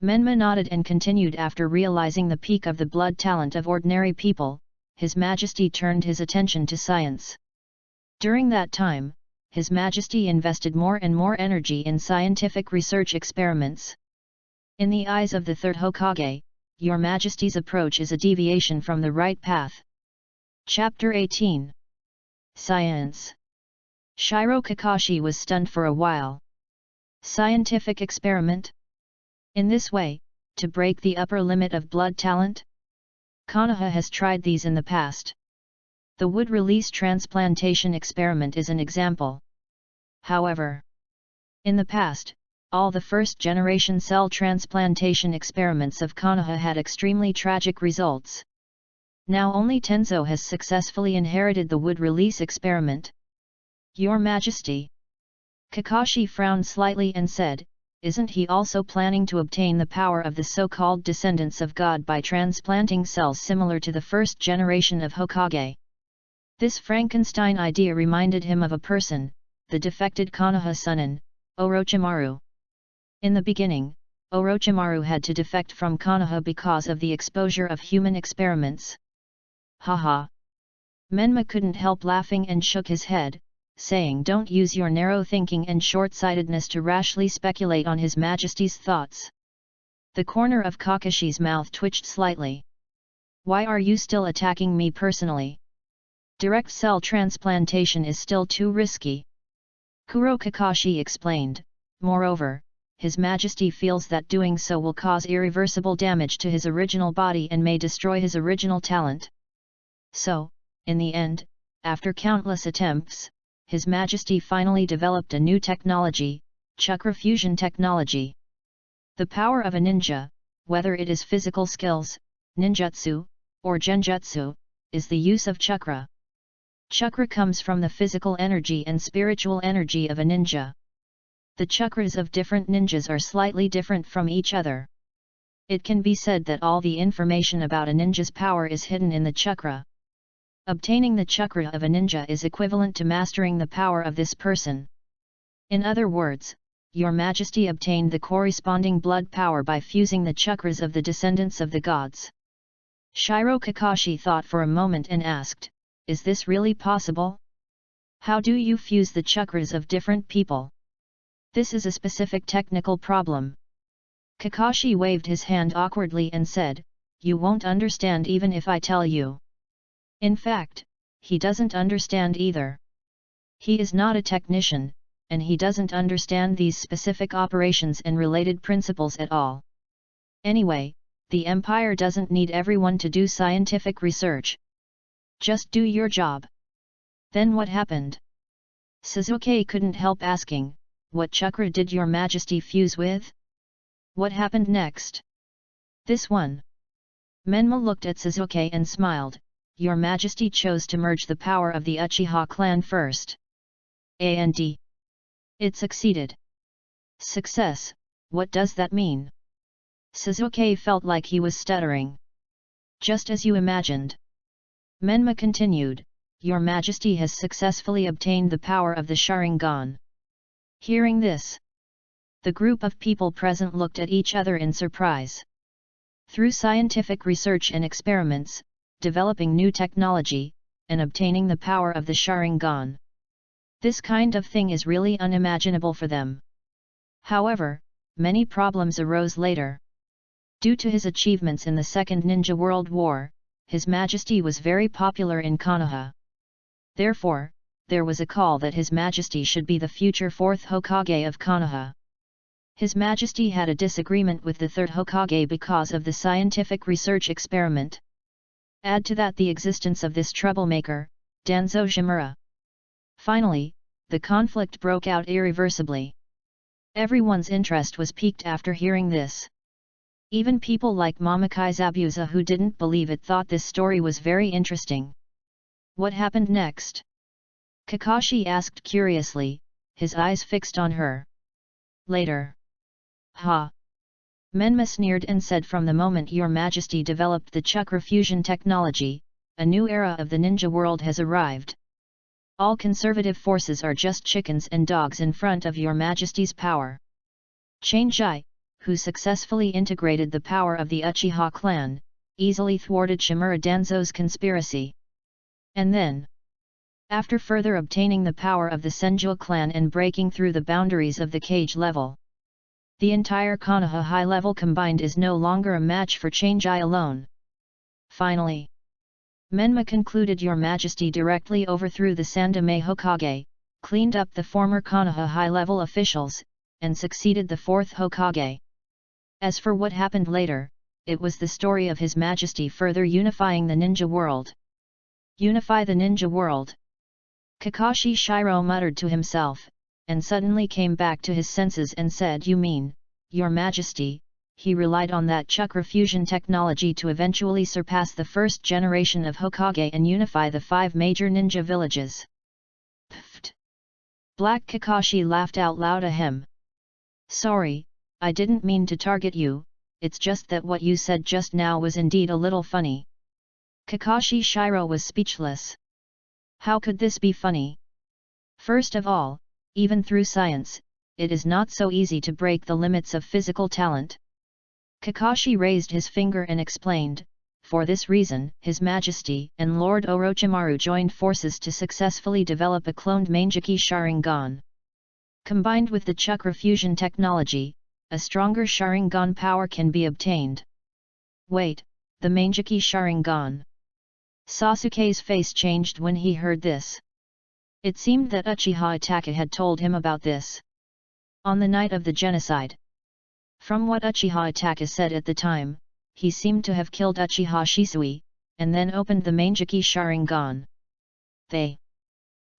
Menma nodded and continued. After realizing the peak of the blood talent of ordinary people, His Majesty turned his attention to science. During that time, His Majesty invested more and more energy in scientific research experiments. In the eyes of the third Hokage, Your Majesty's approach is a deviation from the right path. Chapter 18. Science. Shiro Kakashi was stunned for a while. Scientific experiment? In this way, to break the upper limit of blood talent? Konoha has tried these in the past. The wood release transplantation experiment is an example. However, in the past, all the first-generation cell transplantation experiments of Konoha had extremely tragic results. Now only Tenzo has successfully inherited the wood release experiment. Your Majesty. Kakashi frowned slightly and said, isn't he also planning to obtain the power of the so-called descendants of God by transplanting cells similar to the first generation of Hokage? This Frankenstein idea reminded him of a person, the defected Konoha Sunin, Orochimaru. In the beginning, Orochimaru had to defect from Konoha because of the exposure of human experiments. Haha. Menma couldn't help laughing and shook his head, saying, don't use your narrow thinking and short-sightedness to rashly speculate on His Majesty's thoughts. The corner of Kakashi's mouth twitched slightly. Why are you still attacking me personally? Direct cell transplantation is still too risky. Kuro Kakashi explained, moreover, His Majesty feels that doing so will cause irreversible damage to his original body and may destroy his original talent. So, in the end, after countless attempts, His Majesty finally developed a new technology, chakra fusion technology. The power of a ninja, whether it is physical skills, ninjutsu, or genjutsu, is the use of chakra. Chakra comes from the physical energy and spiritual energy of a ninja. The chakras of different ninjas are slightly different from each other. It can be said that all the information about a ninja's power is hidden in the chakra. Obtaining the chakra of a ninja is equivalent to mastering the power of this person. In other words, Your Majesty obtained the corresponding blood power by fusing the chakras of the descendants of the gods. Shiro Kakashi thought for a moment and asked, "Is this really possible? How do you fuse the chakras of different people? This is a specific technical problem." Kakashi waved his hand awkwardly and said, "You won't understand even if I tell you." In fact, he doesn't understand either. He is not a technician, and he doesn't understand these specific operations and related principles at all. Anyway, the Empire doesn't need everyone to do scientific research. Just do your job. Then what happened? Sasuke couldn't help asking, "What chakra did Your Majesty fuse with? What happened next?" "This one." Menma looked at Sasuke and smiled, "Your Majesty chose to merge the power of the Uchiha clan first. And it succeeded." "Success, what does that mean?" Sasuke felt like he was stuttering. "Just as you imagined." Menma continued, "Your Majesty has successfully obtained the power of the Sharingan." Hearing this, the group of people present looked at each other in surprise. Through scientific research and experiments, developing new technology, and obtaining the power of the Sharingan. This kind of thing is really unimaginable for them. However, many problems arose later. Due to his achievements in the Second Ninja World War, His Majesty was very popular in Konoha. Therefore, there was a call that His Majesty should be the future fourth Hokage of Konoha. His Majesty had a disagreement with the third Hokage because of the scientific research experiment. Add to that the existence of this troublemaker, Danzo Shimura. Finally, the conflict broke out irreversibly. Everyone's interest was piqued after hearing this. Even people like Mamakai Zabuza who didn't believe it thought this story was very interesting. What happened next? Kakashi asked curiously, his eyes fixed on her. Later. Ha! Menma sneered and said, "From the moment Your Majesty developed the chakra fusion technology, a new era of the ninja world has arrived. All conservative forces are just chickens and dogs in front of Your Majesty's power." Chang'ai, who successfully integrated the power of the Uchiha clan, easily thwarted Shimura Danzo's conspiracy. And then, after further obtaining the power of the Senju clan and breaking through the boundaries of the cage level, the entire Konoha high level combined is no longer a match for Chang'ai alone. Finally, Menma concluded Your Majesty directly overthrew the Sandaime Hokage, cleaned up the former Konoha high-level officials, and succeeded the fourth Hokage. As for what happened later, it was the story of His Majesty further unifying the ninja world. Unify the ninja world? Kakashi Shiro muttered to himself, and suddenly came back to his senses and said, "You mean, Your Majesty, he relied on that chakra fusion technology to eventually surpass the first generation of Hokage and unify the 5 major ninja villages." Pfft! Black Kakashi laughed out loud ahem. "Sorry, I didn't mean to target you, it's just that what you said just now was indeed a little funny." Kakashi Shiro was speechless. How could this be funny? First of all, even through science, it is not so easy to break the limits of physical talent. Kakashi raised his finger and explained, "For this reason, His Majesty and Lord Orochimaru joined forces to successfully develop a cloned Mangekyou Sharingan. Combined with the chakra fusion technology, a stronger Sharingan power can be obtained." "Wait, the Mangekyou Sharingan?" Sasuke's face changed when he heard this. It seemed that Uchiha Itachi had told him about this on the night of the genocide. From what Uchiha Itachi said at the time, he seemed to have killed Uchiha Shisui, and then opened the Mangekyou Sharingan. The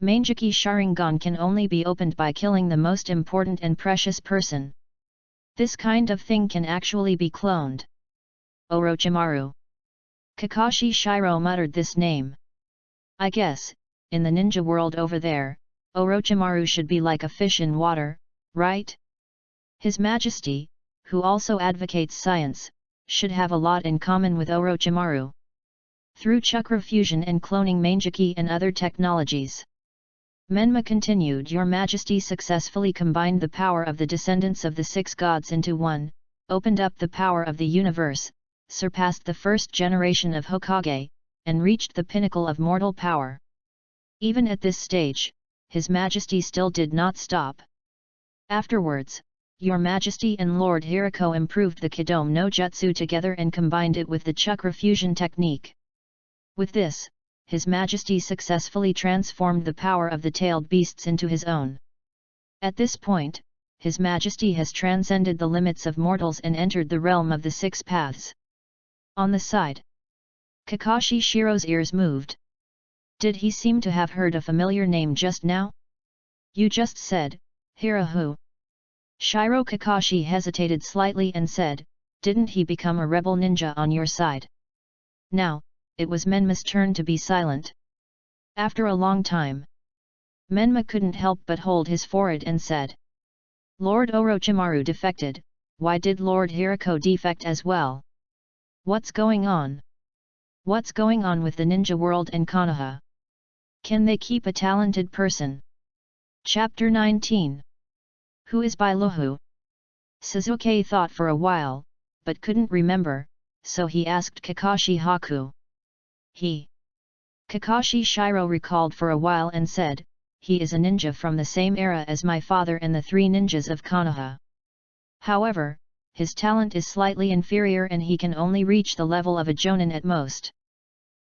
Mangekyou Sharingan can only be opened by killing the most important and precious person. This kind of thing can actually be cloned. Orochimaru. Kakashi Shiro muttered this name. "I guess, in the ninja world over there, Orochimaru should be like a fish in water, right? His Majesty, who also advocates science, should have a lot in common with Orochimaru. Through chakra fusion and cloning Mangeki and other technologies. Menma continued, Your Majesty successfully combined the power of the descendants of the six gods into one, opened up the power of the universe, surpassed the first generation of Hokage, and reached the pinnacle of mortal power. Even at this stage, His Majesty still did not stop. Afterwards, Your Majesty and Lord Hirako improved the Kidome no Jutsu together and combined it with the chakra fusion technique. With this, His Majesty successfully transformed the power of the tailed beasts into his own. At this point, His Majesty has transcended the limits of mortals and entered the realm of the six paths. On the side, Kakashi Shiro's ears moved. Did he seem to have heard a familiar name just now? You just said, Hira who? Shiro Kakashi hesitated slightly and said, Didn't he become a rebel ninja on your side? Now, it was Menma's turn to be silent. After a long time, Menma couldn't help but hold his forehead and said, Lord Orochimaru defected, why did Lord Hirako defect as well? What's going on? What's going on with the ninja world and Konoha? Can they keep a talented person? Chapter 19. Who is Bailuhu? Sasuke thought for a while, but couldn't remember, so he asked Kakashi Haku. Kakashi Shiro recalled for a while and said, he is a ninja from the same era as my father and the three ninjas of Konoha. However, his talent is slightly inferior and he can only reach the level of a jonin at most.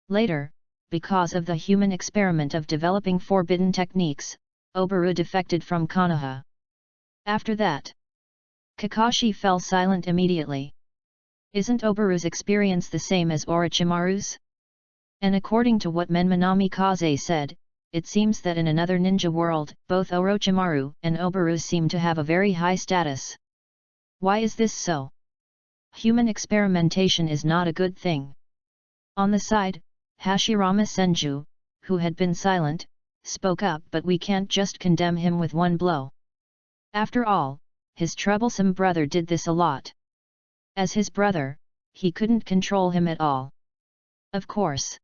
Later, because of the human experiment of developing forbidden techniques, Oburu defected from Konoha. After that, Kakashi fell silent immediately. Isn't Oburu's experience the same as Orochimaru's? And according to what Menmanami Kaze said, it seems that in another ninja world, both Orochimaru and Oburu seem to have a very high status. Why is this so? Human experimentation is not a good thing. On the side, Hashirama Senju, who had been silent, spoke up, but we can't just condemn him with one blow. After all, his troublesome brother did this a lot. As his brother, he couldn't control him at all. Of course,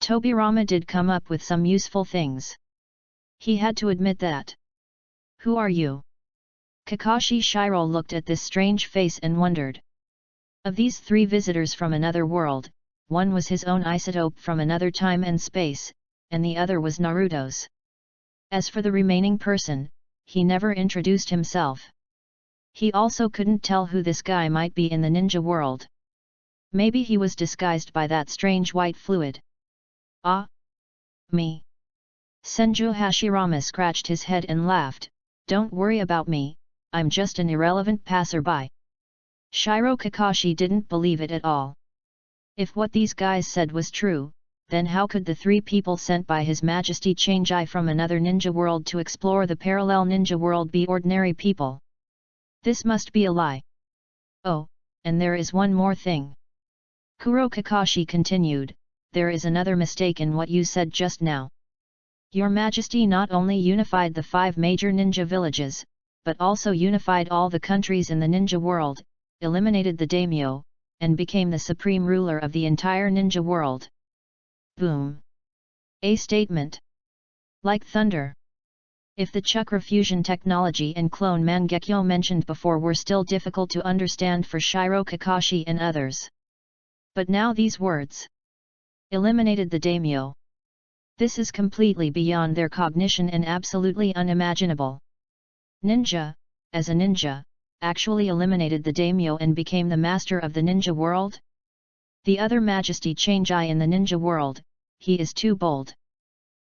Tobirama did come up with some useful things. He had to admit that. Who are you? Kakashi Shiro looked at this strange face and wondered. Of these three visitors from another world, one was his own isotope from another time and space, and the other was Naruto's. As for the remaining person, he never introduced himself. He also couldn't tell who this guy might be in the ninja world. Maybe he was disguised by that strange white fluid. Ah? Me? Senju Hashirama scratched his head and laughed, Don't worry about me, I'm just an irrelevant passerby. Shiro Kakashi didn't believe it at all. If what these guys said was true, then how could the three people sent by His Majesty Chang'ai from another ninja world to explore the parallel ninja world be ordinary people? This must be a lie. Oh, and there is one more thing. Kuro Kakashi continued, there is another mistake in what you said just now. Your Majesty not only unified the 5 major ninja villages, but also unified all the countries in the ninja world, eliminated the daimyo, and became the supreme ruler of the entire ninja world. Boom! A statement. Like thunder. If the chakra fusion technology and clone Mangekyo mentioned before were still difficult to understand for Shiro Kakashi and others. But now these words. Eliminated the daimyo. This is completely beyond their cognition and absolutely unimaginable. Ninja, as a ninja, actually eliminated the daimyo and became the master of the ninja world? The other Majesty Chang'ai in the ninja world, he is too bold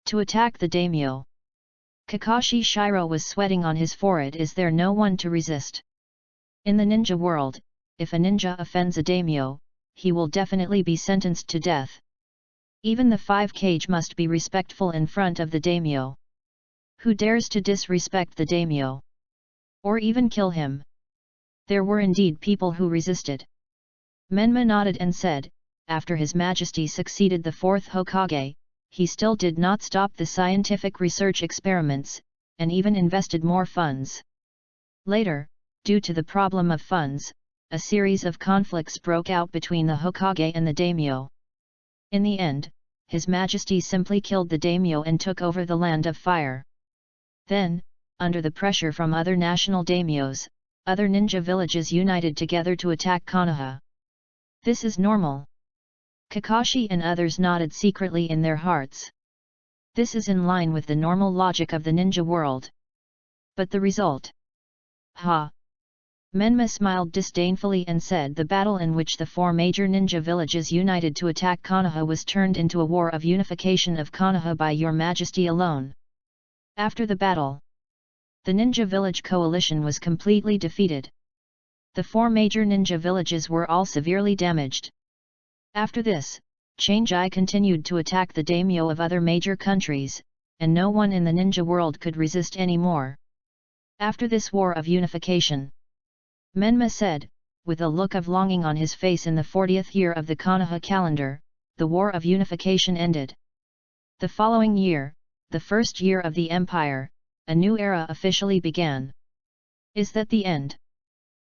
to attack the daimyo. Kakashi Shiro was sweating on his forehead. Is there no one to resist? In the ninja world, if a ninja offends a daimyo, he will definitely be sentenced to death. Even the 5 Kage must be respectful in front of the daimyo. Who dares to disrespect the daimyo? Or even kill him? There were indeed people who resisted. Menma nodded and said, after His Majesty succeeded the 4th Hokage, he still did not stop the scientific research experiments, and even invested more funds. Later, due to the problem of funds, a series of conflicts broke out between the Hokage and the daimyo. In the end, His Majesty simply killed the daimyo and took over the Land of Fire. Then, under the pressure from other national daimyos, other ninja villages united together to attack Konoha. This is normal. Kakashi and others nodded secretly in their hearts. This is in line with the normal logic of the ninja world. But the result? Ha! Menma smiled disdainfully and said the battle in which the 4 major ninja villages united to attack Konoha was turned into a war of unification of Konoha by your majesty alone. After the battle, the ninja village coalition was completely defeated. The 4 major ninja villages were all severely damaged. After this, Chang'ai continued to attack the daimyo of other major countries, and no one in the ninja world could resist anymore. After this war of unification, Menma said, with a look of longing on his face, in the 40th year of the Konoha calendar, the war of unification ended. The following year, the first year of the empire, a new era officially began. Is that the end?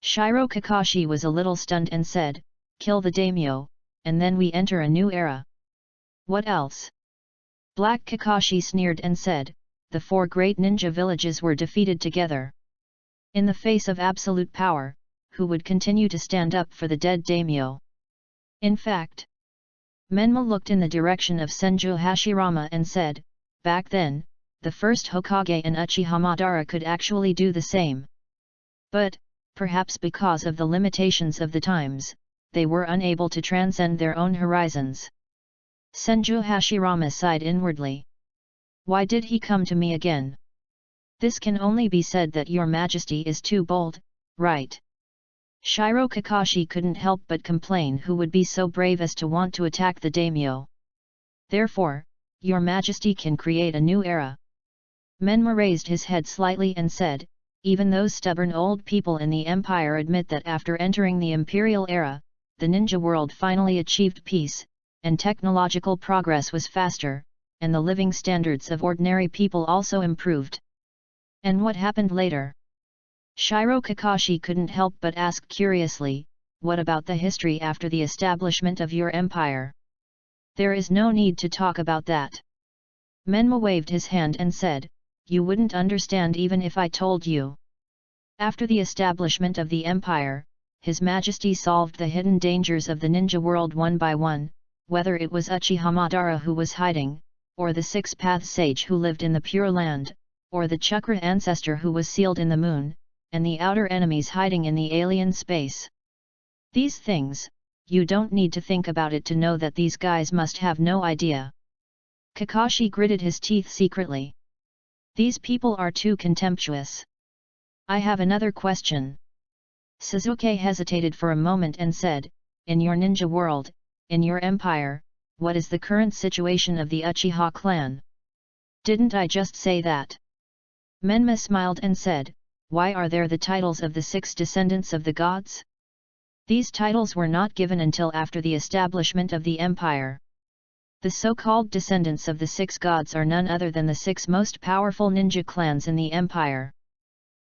Shiro Kakashi was a little stunned and said, kill the daimyo, and then we enter a new era. What else? Black Kakashi sneered and said, the 4 great ninja villages were defeated together. In the face of absolute power, who would continue to stand up for the dead daimyo? In fact, Menma looked in the direction of Senju Hashirama and said, back then, the first Hokage and Uchiha Madara could actually do the same. But, perhaps because of the limitations of the times, they were unable to transcend their own horizons. Senju Hashirama sighed inwardly. Why did he come to me again? This can only be said that your majesty is too bold, right? Shiro Kakashi couldn't help but complain, who would be so brave as to want to attack the daimyo. Therefore, your majesty can create a new era. Menma raised his head slightly and said, even those stubborn old people in the empire admit that after entering the imperial era, the ninja world finally achieved peace, and technological progress was faster, and the living standards of ordinary people also improved. And what happened later? Shiro Kakashi couldn't help but ask curiously, what about the history after the establishment of your empire? There is no need to talk about that. Menma waved his hand and said, you wouldn't understand even if I told you. After the establishment of the empire, His Majesty solved the hidden dangers of the ninja world one by one, whether it was Uchiha Madara who was hiding, or the 6-path sage who lived in the Pure Land, or the Chakra ancestor who was sealed in the moon, and the outer enemies hiding in the alien space. These things, you don't need to think about it to know that these guys must have no idea. Kakashi gritted his teeth secretly. These people are too contemptuous. I have another question. Sasuke hesitated for a moment and said, in your ninja world, in your empire, what is the current situation of the Uchiha clan? Didn't I just say that? Menma smiled and said, why are there the titles of the 6 descendants of the gods? These titles were not given until after the establishment of the empire. The so-called descendants of the 6 gods are none other than the 6 most powerful ninja clans in the empire.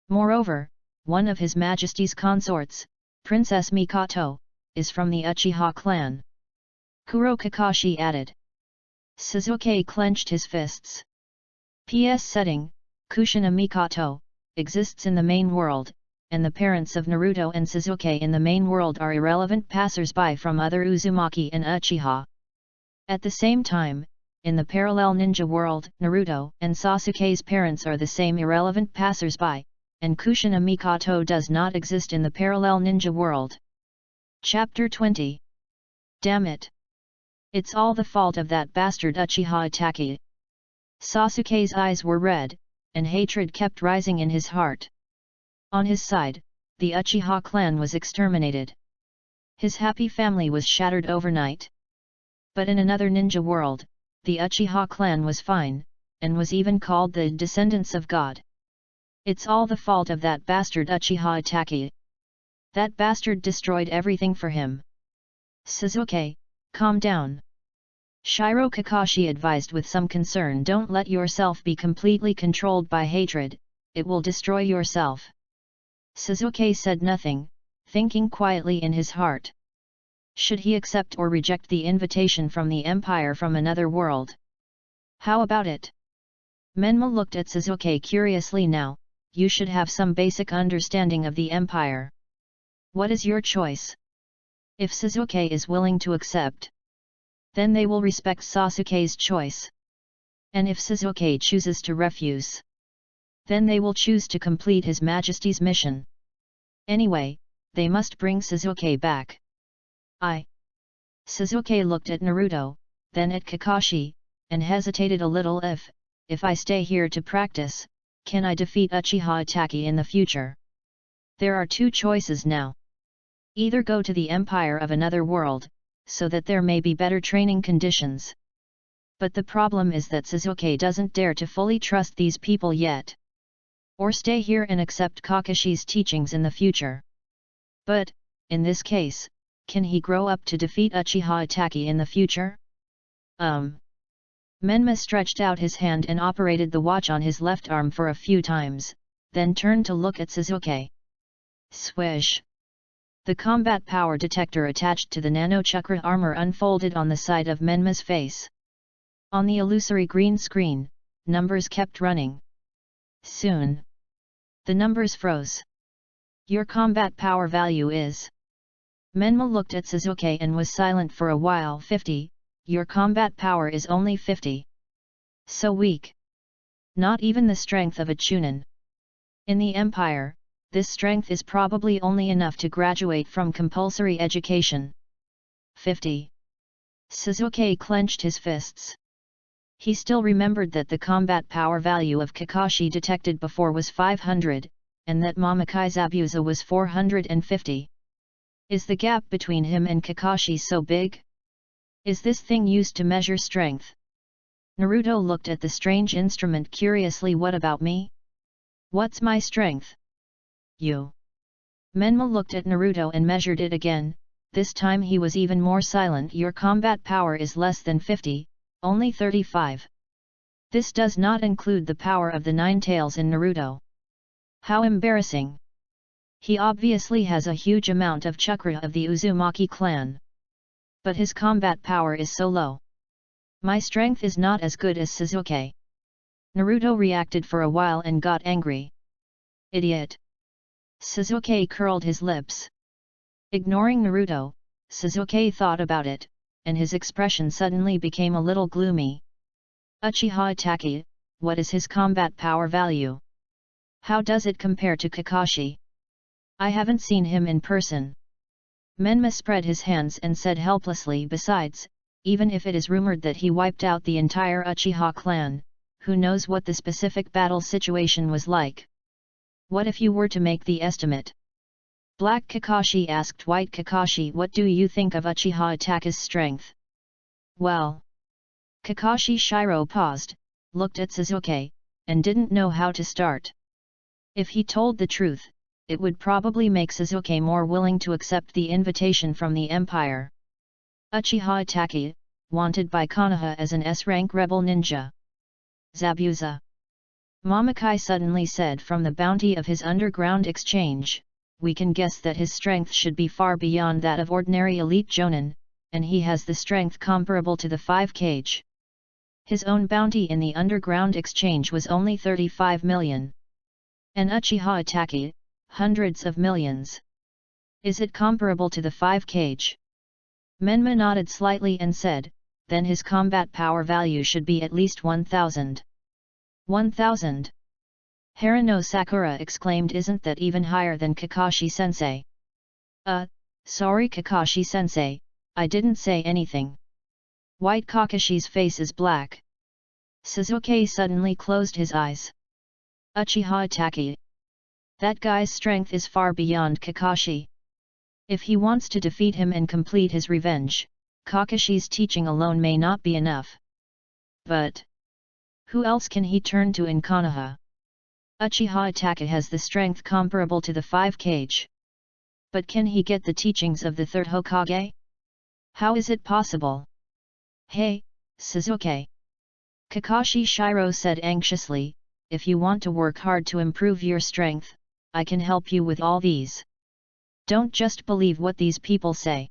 Moreover, one of His Majesty's consorts, Princess Mikoto, is from the Uchiha clan. Kuro Kakashi added. Sasuke clenched his fists. PS setting, Kushina Mikoto, exists in the main world, and the parents of Naruto and Sasuke in the main world are irrelevant passers-by from other Uzumaki and Uchiha. At the same time, in the parallel ninja world, Naruto and Sasuke's parents are the same irrelevant passers-by, and Kushina Mikoto does not exist in the parallel ninja world. Chapter 20. Damn it! It's all the fault of that bastard Uchiha Itachi. Sasuke's eyes were red, and hatred kept rising in his heart. On his side, the Uchiha clan was exterminated. His happy family was shattered overnight. But in another ninja world, the Uchiha clan was fine, and was even called the descendants of God. It's all the fault of that bastard Uchiha Itachi. That bastard destroyed everything for him. Sasuke, calm down. Shiro Kakashi advised with some concern, don't let yourself be completely controlled by hatred, it will destroy yourself. Sasuke said nothing, thinking quietly in his heart. Should he accept or reject the invitation from the Empire from another world? How about it? Menma looked at Sasuke curiously. Now, you should have some basic understanding of the Empire. What is your choice? If Sasuke is willing to accept, then they will respect Sasuke's choice. And if Sasuke chooses to refuse, then they will choose to complete His Majesty's mission. Anyway, they must bring Sasuke back. Sasuke looked at Naruto, then at Kakashi, and hesitated a little. If I stay here to practice, can I defeat Uchiha Itachi in the future? There are two choices now. Either go to the Empire of another world, so that there may be better training conditions. But the problem is that Sasuke doesn't dare to fully trust these people yet. Or stay here and accept Kakashi's teachings in the future. But, in this case, can he grow up to defeat Uchiha Itachi in the future? Menma stretched out his hand and operated the watch on his left arm for a few times, then turned to look at Sasuke. Swish! The combat power detector attached to the nanochakra armor unfolded on the side of Menma's face. On the illusory green screen, numbers kept running. Soon, the numbers froze. Your combat power value is... Menma looked at Sasuke and was silent for a while. 50, your combat power is only 50. So weak. Not even the strength of a Chunin. In the Empire, this strength is probably only enough to graduate from compulsory education. 50. Sasuke clenched his fists. He still remembered that the combat power value of Kakashi detected before was 500, and that Mamakai Zabuza was 450. Is the gap between him and Kakashi so big? Is this thing used to measure strength? Naruto looked at the strange instrument curiously. What about me? What's my strength? You. Menma looked at Naruto and measured it again, this time he was even more silent. Your combat power is less than 50, only 35. This does not include the power of the Nine Tails in Naruto. How embarrassing! He obviously has a huge amount of chakra of the Uzumaki clan. But his combat power is so low. My strength is not as good as Sasuke. Naruto reacted for a while and got angry. Idiot! Sasuke curled his lips. Ignoring Naruto, Sasuke thought about it, and his expression suddenly became a little gloomy. Uchiha Itachi, what is his combat power value? How does it compare to Kakashi? I haven't seen him in person. Menma spread his hands and said helplessly, besides, even if it is rumored that he wiped out the entire Uchiha clan, who knows what the specific battle situation was like? What if you were to make the estimate? Black Kakashi asked White Kakashi, what do you think of Uchiha Itachi's strength? Well... Kakashi Shiro paused, looked at Sasuke, and didn't know how to start. If he told the truth, it would probably make Sasuke more willing to accept the invitation from the Empire. Uchiha Itachi, wanted by Konoha as an S-rank rebel ninja. Zabuza. Mamakai suddenly said, from the bounty of his underground exchange, we can guess that his strength should be far beyond that of ordinary elite jonin, and he has the strength comparable to the 5 kage. His own bounty in the underground exchange was only 35 million. And Uchiha Itachi, hundreds of millions. Is it comparable to the 5 kage? Menma nodded slightly and said, then his combat power value should be at least 1000. 1000? Harano Sakura exclaimed, isn't that even higher than Kakashi-sensei? Sorry Kakashi-sensei, I didn't say anything. White Kakashi's face is black. Sasuke suddenly closed his eyes. Uchiha Itachi. That guy's strength is far beyond Kakashi. If he wants to defeat him and complete his revenge, Kakashi's teaching alone may not be enough. But who else can he turn to in Konoha? Uchiha Itachi has the strength comparable to the 5 kage. But can he get the teachings of the third Hokage? How is it possible? Hey, Suzuki. Kakashi Shiro said anxiously, if you want to work hard to improve your strength, I can help you with all these. Don't just believe what these people say.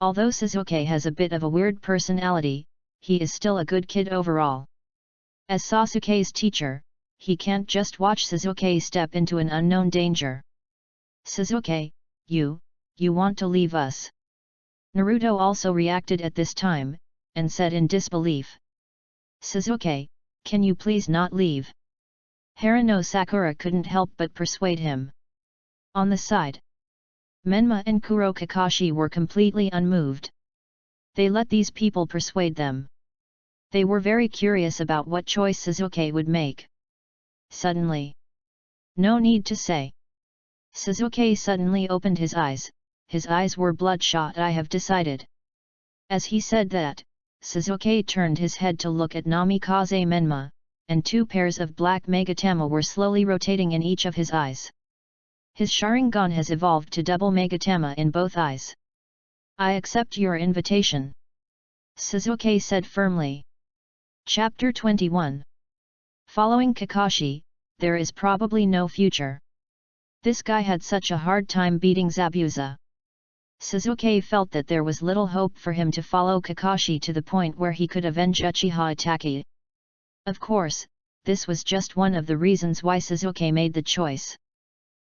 Although Suzuki has a bit of a weird personality, he is still a good kid overall. As Sasuke's teacher, he can't just watch Suzuki step into an unknown danger. Suzuki, you want to leave us? Naruto also reacted at this time, and said in disbelief. Suzuki, can you please not leave? Haruno Sakura couldn't help but persuade him. On the side, Menma and Kuro Kakashi were completely unmoved. They let these people persuade them. They were very curious about what choice Suzuki would make. Suddenly, no need to say. Suzuki suddenly opened his eyes were bloodshot. I have decided. As he said that, Suzuki turned his head to look at Namikaze Menma, and two pairs of black Megatama were slowly rotating in each of his eyes. His Sharingan has evolved to double Megatama in both eyes. I accept your invitation, Suzuki said firmly. Chapter 21. Following Kakashi, there is probably no future. This guy had such a hard time beating Zabuza. Suzuki felt that there was little hope for him to follow Kakashi to the point where he could avenge Uchiha Itachi. Of course, this was just one of the reasons why Suzuki made the choice.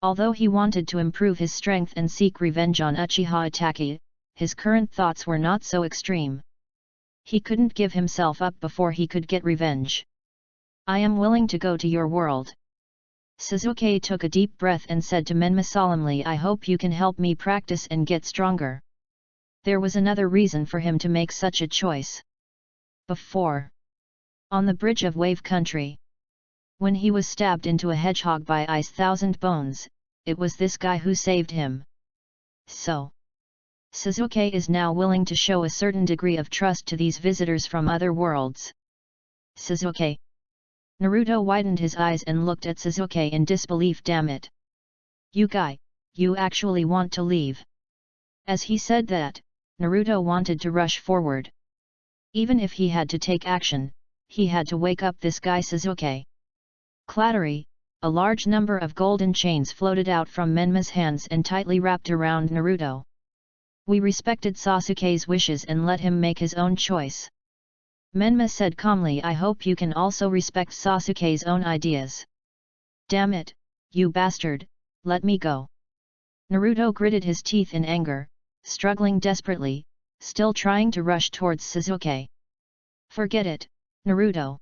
Although he wanted to improve his strength and seek revenge on Uchiha Itachi, his current thoughts were not so extreme. He couldn't give himself up before he could get revenge. I am willing to go to your world. Suzuki took a deep breath and said to Menma solemnly, I hope you can help me practice and get stronger. There was another reason for him to make such a choice. Before, on the bridge of Wave Country, when he was stabbed into a hedgehog by Ice Thousand Bones, it was this guy who saved him. So, Suzuki is now willing to show a certain degree of trust to these visitors from other worlds. Suzuki. Naruto widened his eyes and looked at Suzuki in disbelief. Damn it! You guy, you actually want to leave? As he said that, Naruto wanted to rush forward. Even if he had to take action, he had to wake up this guy Suzuki. Clattery, a large number of golden chains floated out from Menma's hands and tightly wrapped around Naruto. We respected Sasuke's wishes and let him make his own choice. Menma said calmly, I hope you can also respect Sasuke's own ideas. Damn it, you bastard, let me go. Naruto gritted his teeth in anger, struggling desperately, still trying to rush towards Suzuki. Forget it, Naruto.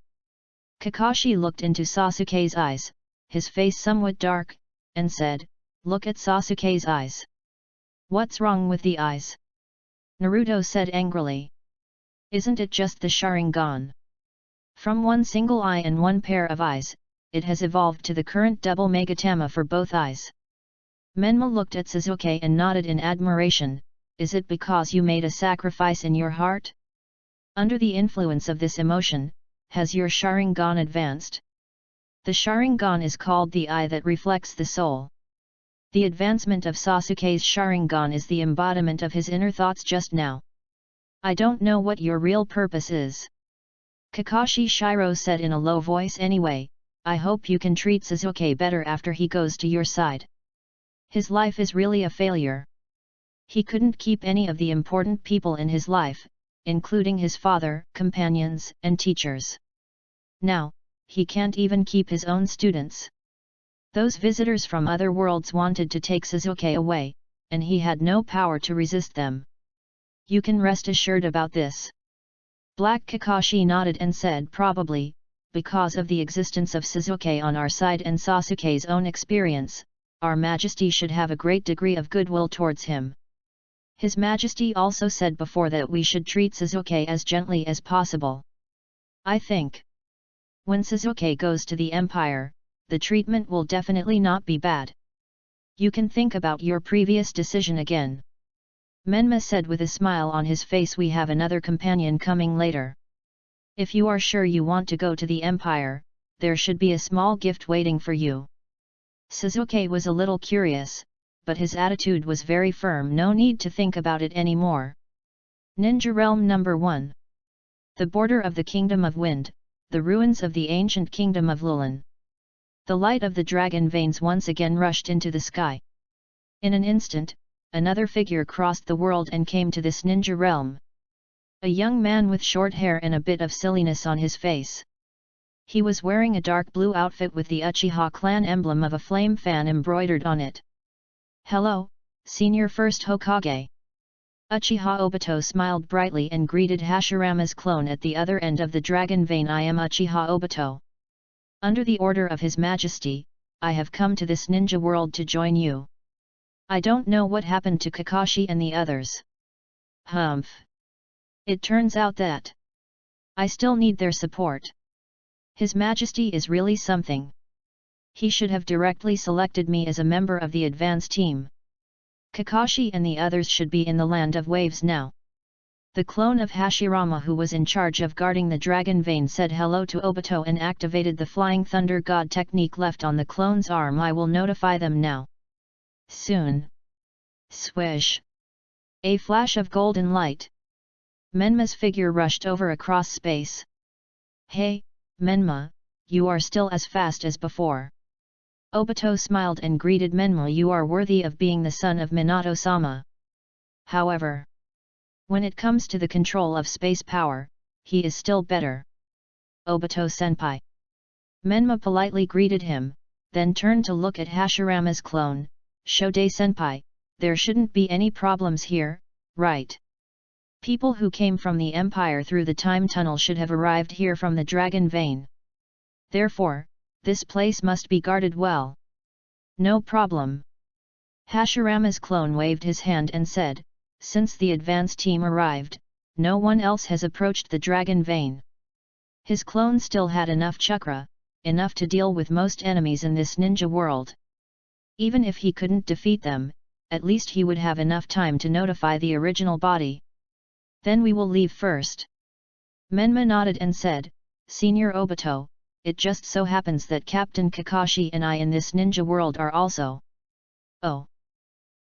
Kakashi looked into Sasuke's eyes, his face somewhat dark, and said, look at Sasuke's eyes. What's wrong with the eyes? Naruto said angrily. Isn't it just the Sharingan? From one single eye and one pair of eyes, it has evolved to the current double Megatama for both eyes. Menma looked at Suzuki and nodded in admiration. Is it because you made a sacrifice in your heart? Under the influence of this emotion, has your Sharingan advanced? The Sharingan is called the eye that reflects the soul. The advancement of Sasuke's Sharingan is the embodiment of his inner thoughts just now. I don't know what your real purpose is. Kakashi Shiro said in a low voice. Anyway, I hope you can treat Suzuki better after he goes to your side. His life is really a failure. He couldn't keep any of the important people in his life, including his father, companions, and teachers. Now, he can't even keep his own students. Those visitors from other worlds wanted to take Suzuki away, and he had no power to resist them. You can rest assured about this. Black Kakashi nodded and said, probably, because of the existence of Suzuki on our side and Sasuke's own experience, Our Majesty should have a great degree of goodwill towards him. His Majesty also said before that we should treat Suzuki as gently as possible. I think, when Suzuki goes to the Empire, the treatment will definitely not be bad. You can think about your previous decision again. Menma said with a smile on his face. We have another companion coming later. If you are sure you want to go to the Empire, there should be a small gift waiting for you. Suzuki was a little curious, but his attitude was very firm. No need to think about it anymore. Ninja Realm Number 1. The border of the Kingdom of Wind, the ruins of the ancient Kingdom of Lulin. The light of the dragon veins once again rushed into the sky. In an instant, another figure crossed the world and came to this ninja realm. A young man with short hair and a bit of silliness on his face. He was wearing a dark blue outfit with the Uchiha clan emblem of a flame fan embroidered on it. "Hello, Senior First Hokage." Uchiha Obito smiled brightly and greeted Hashirama's clone at the other end of the dragon vein. "I am Uchiha Obito. Under the order of His Majesty, I have come to this ninja world to join you. I don't know what happened to Kakashi and the others. Humph. It turns out that I still need their support. His Majesty is really something. He should have directly selected me as a member of the advance team. Kakashi and the others should be in the Land of Waves now." The clone of Hashirama who was in charge of guarding the dragon vein said hello to Obito and activated the Flying Thunder God technique left on the clone's arm. "I will notify them now. Soon." Swish! A flash of golden light. Menma's figure rushed over across space. "Hey, Menma, you are still as fast as before." Obito smiled and greeted Menma. "You are worthy of being the son of Minato-sama. However, when it comes to the control of space power, he is still better." "Obito-senpai." Menma politely greeted him, then turned to look at Hashirama's clone. "Shode-senpai, there shouldn't be any problems here, right? People who came from the Empire through the time tunnel should have arrived here from the Dragon Vein. Therefore, this place must be guarded well." "No problem." Hashirama's clone waved his hand and said, "Since the advance team arrived, no one else has approached the Dragon Vein." His clone still had enough chakra, enough to deal with most enemies in this ninja world. Even if he couldn't defeat them, at least he would have enough time to notify the original body. "Then we will leave first." Menma nodded and said, "Senior Obito, it just so happens that Captain Kakashi and I in this ninja world are also." "Oh."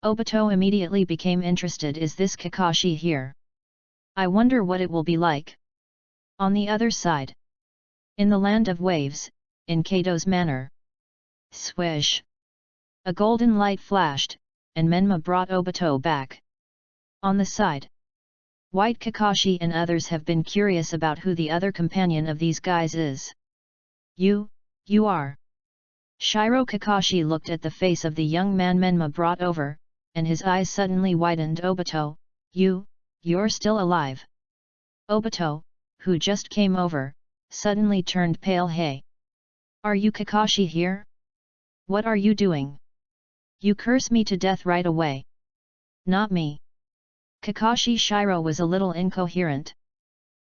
Obito immediately became interested. "Is this Kakashi here? I wonder what it will be like." On the other side, in the Land of Waves, in Kato's manor. Swish! A golden light flashed, and Menma brought Obito back. On the side, White Kakashi and others have been curious about who the other companion of these guys is. You are." Shiro Kakashi looked at the face of the young man Menma brought over, and his eyes suddenly widened. "Obito, you're still alive." Obito, who just came over, suddenly turned pale. "Hey! Are you Kakashi here? What are you doing? You curse me to death right away." "Not me." Kakashi Shiro was a little incoherent.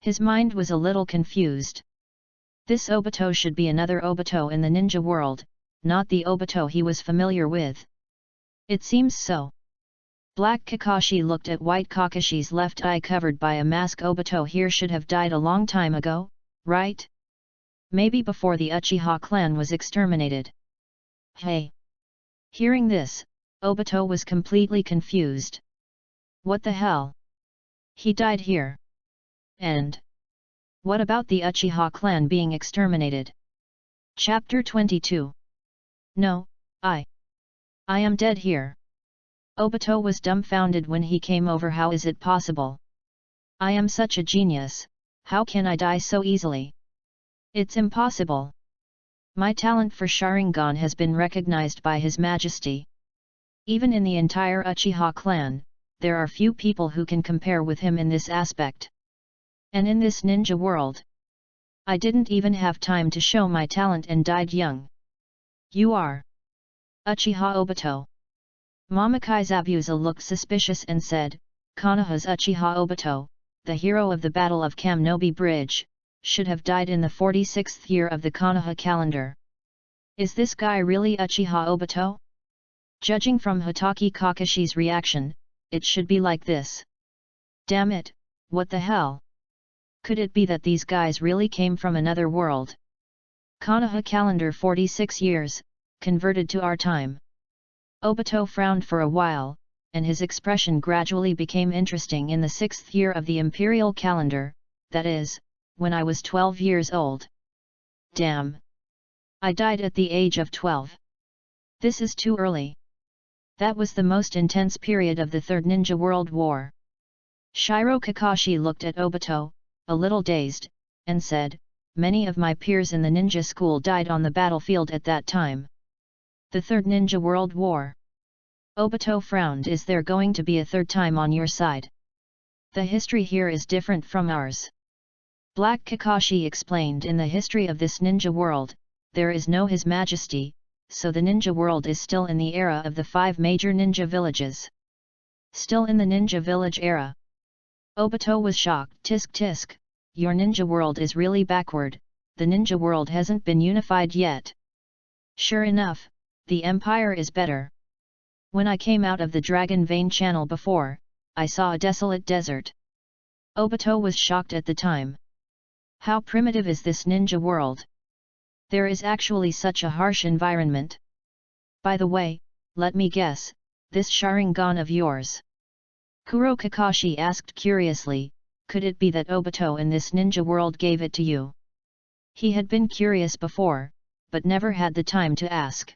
His mind was a little confused. This Obito should be another Obito in the ninja world, not the Obito he was familiar with. It seems so. Black Kakashi looked at White Kakashi's left eye covered by a mask. "Obito here should have died a long time ago, right? Maybe before the Uchiha clan was exterminated." "Hey!" Hearing this, Obito was completely confused. What the hell? He died here. And what about the Uchiha clan being exterminated? Chapter 22. No, I am dead here. Obito was dumbfounded when he came over. How is it possible? I am such a genius, how can I die so easily? It's impossible. My talent for Sharingan has been recognized by His Majesty. Even in the entire Uchiha clan, there are few people who can compare with him in this aspect. And in this ninja world, I didn't even have time to show my talent and died young. You are Uchiha Obito. Mamakai Zabuza looked suspicious and said, "Konoha's Uchiha Obito, the hero of the Battle of Kamnobi Bridge, should have died in the 46th year of the Konoha calendar. Is this guy really Uchiha Obito? Judging from Hitaki Kakashi's reaction, it should be like this. Damn it, what the hell? Could it be that these guys really came from another world? Konoha calendar 46 years, converted to our time." Obito frowned for a while, and his expression gradually became interesting. "In the 6th year of the imperial calendar, that is, when I was 12 years old. Damn! I died at the age of 12. This is too early. That was the most intense period of the Third Ninja World War. Shiro Kakashi looked at Obito, a little dazed, and said, "Many of my peers in the ninja school died on the battlefield at that time." The Third Ninja World War. Obito frowned. Is there going to be a third time on your side? The history here is different from ours. Black Kakashi explained. In the history of this ninja world, there is no His Majesty, so the ninja world is still in the era of the 5 major ninja villages. Still in the ninja village era. Obito was shocked. Tisk tisk, your ninja world is really backward, the ninja world hasn't been unified yet. Sure enough, the empire is better. When I came out of the Dragon Vein channel before, I saw a desolate desert. Obito was shocked at the time. How primitive is this ninja world? There is actually such a harsh environment. By the way, let me guess, this Sharingan of yours? Kuro Kakashi asked curiously, could it be that Obito in this ninja world gave it to you? He had been curious before, but never had the time to ask.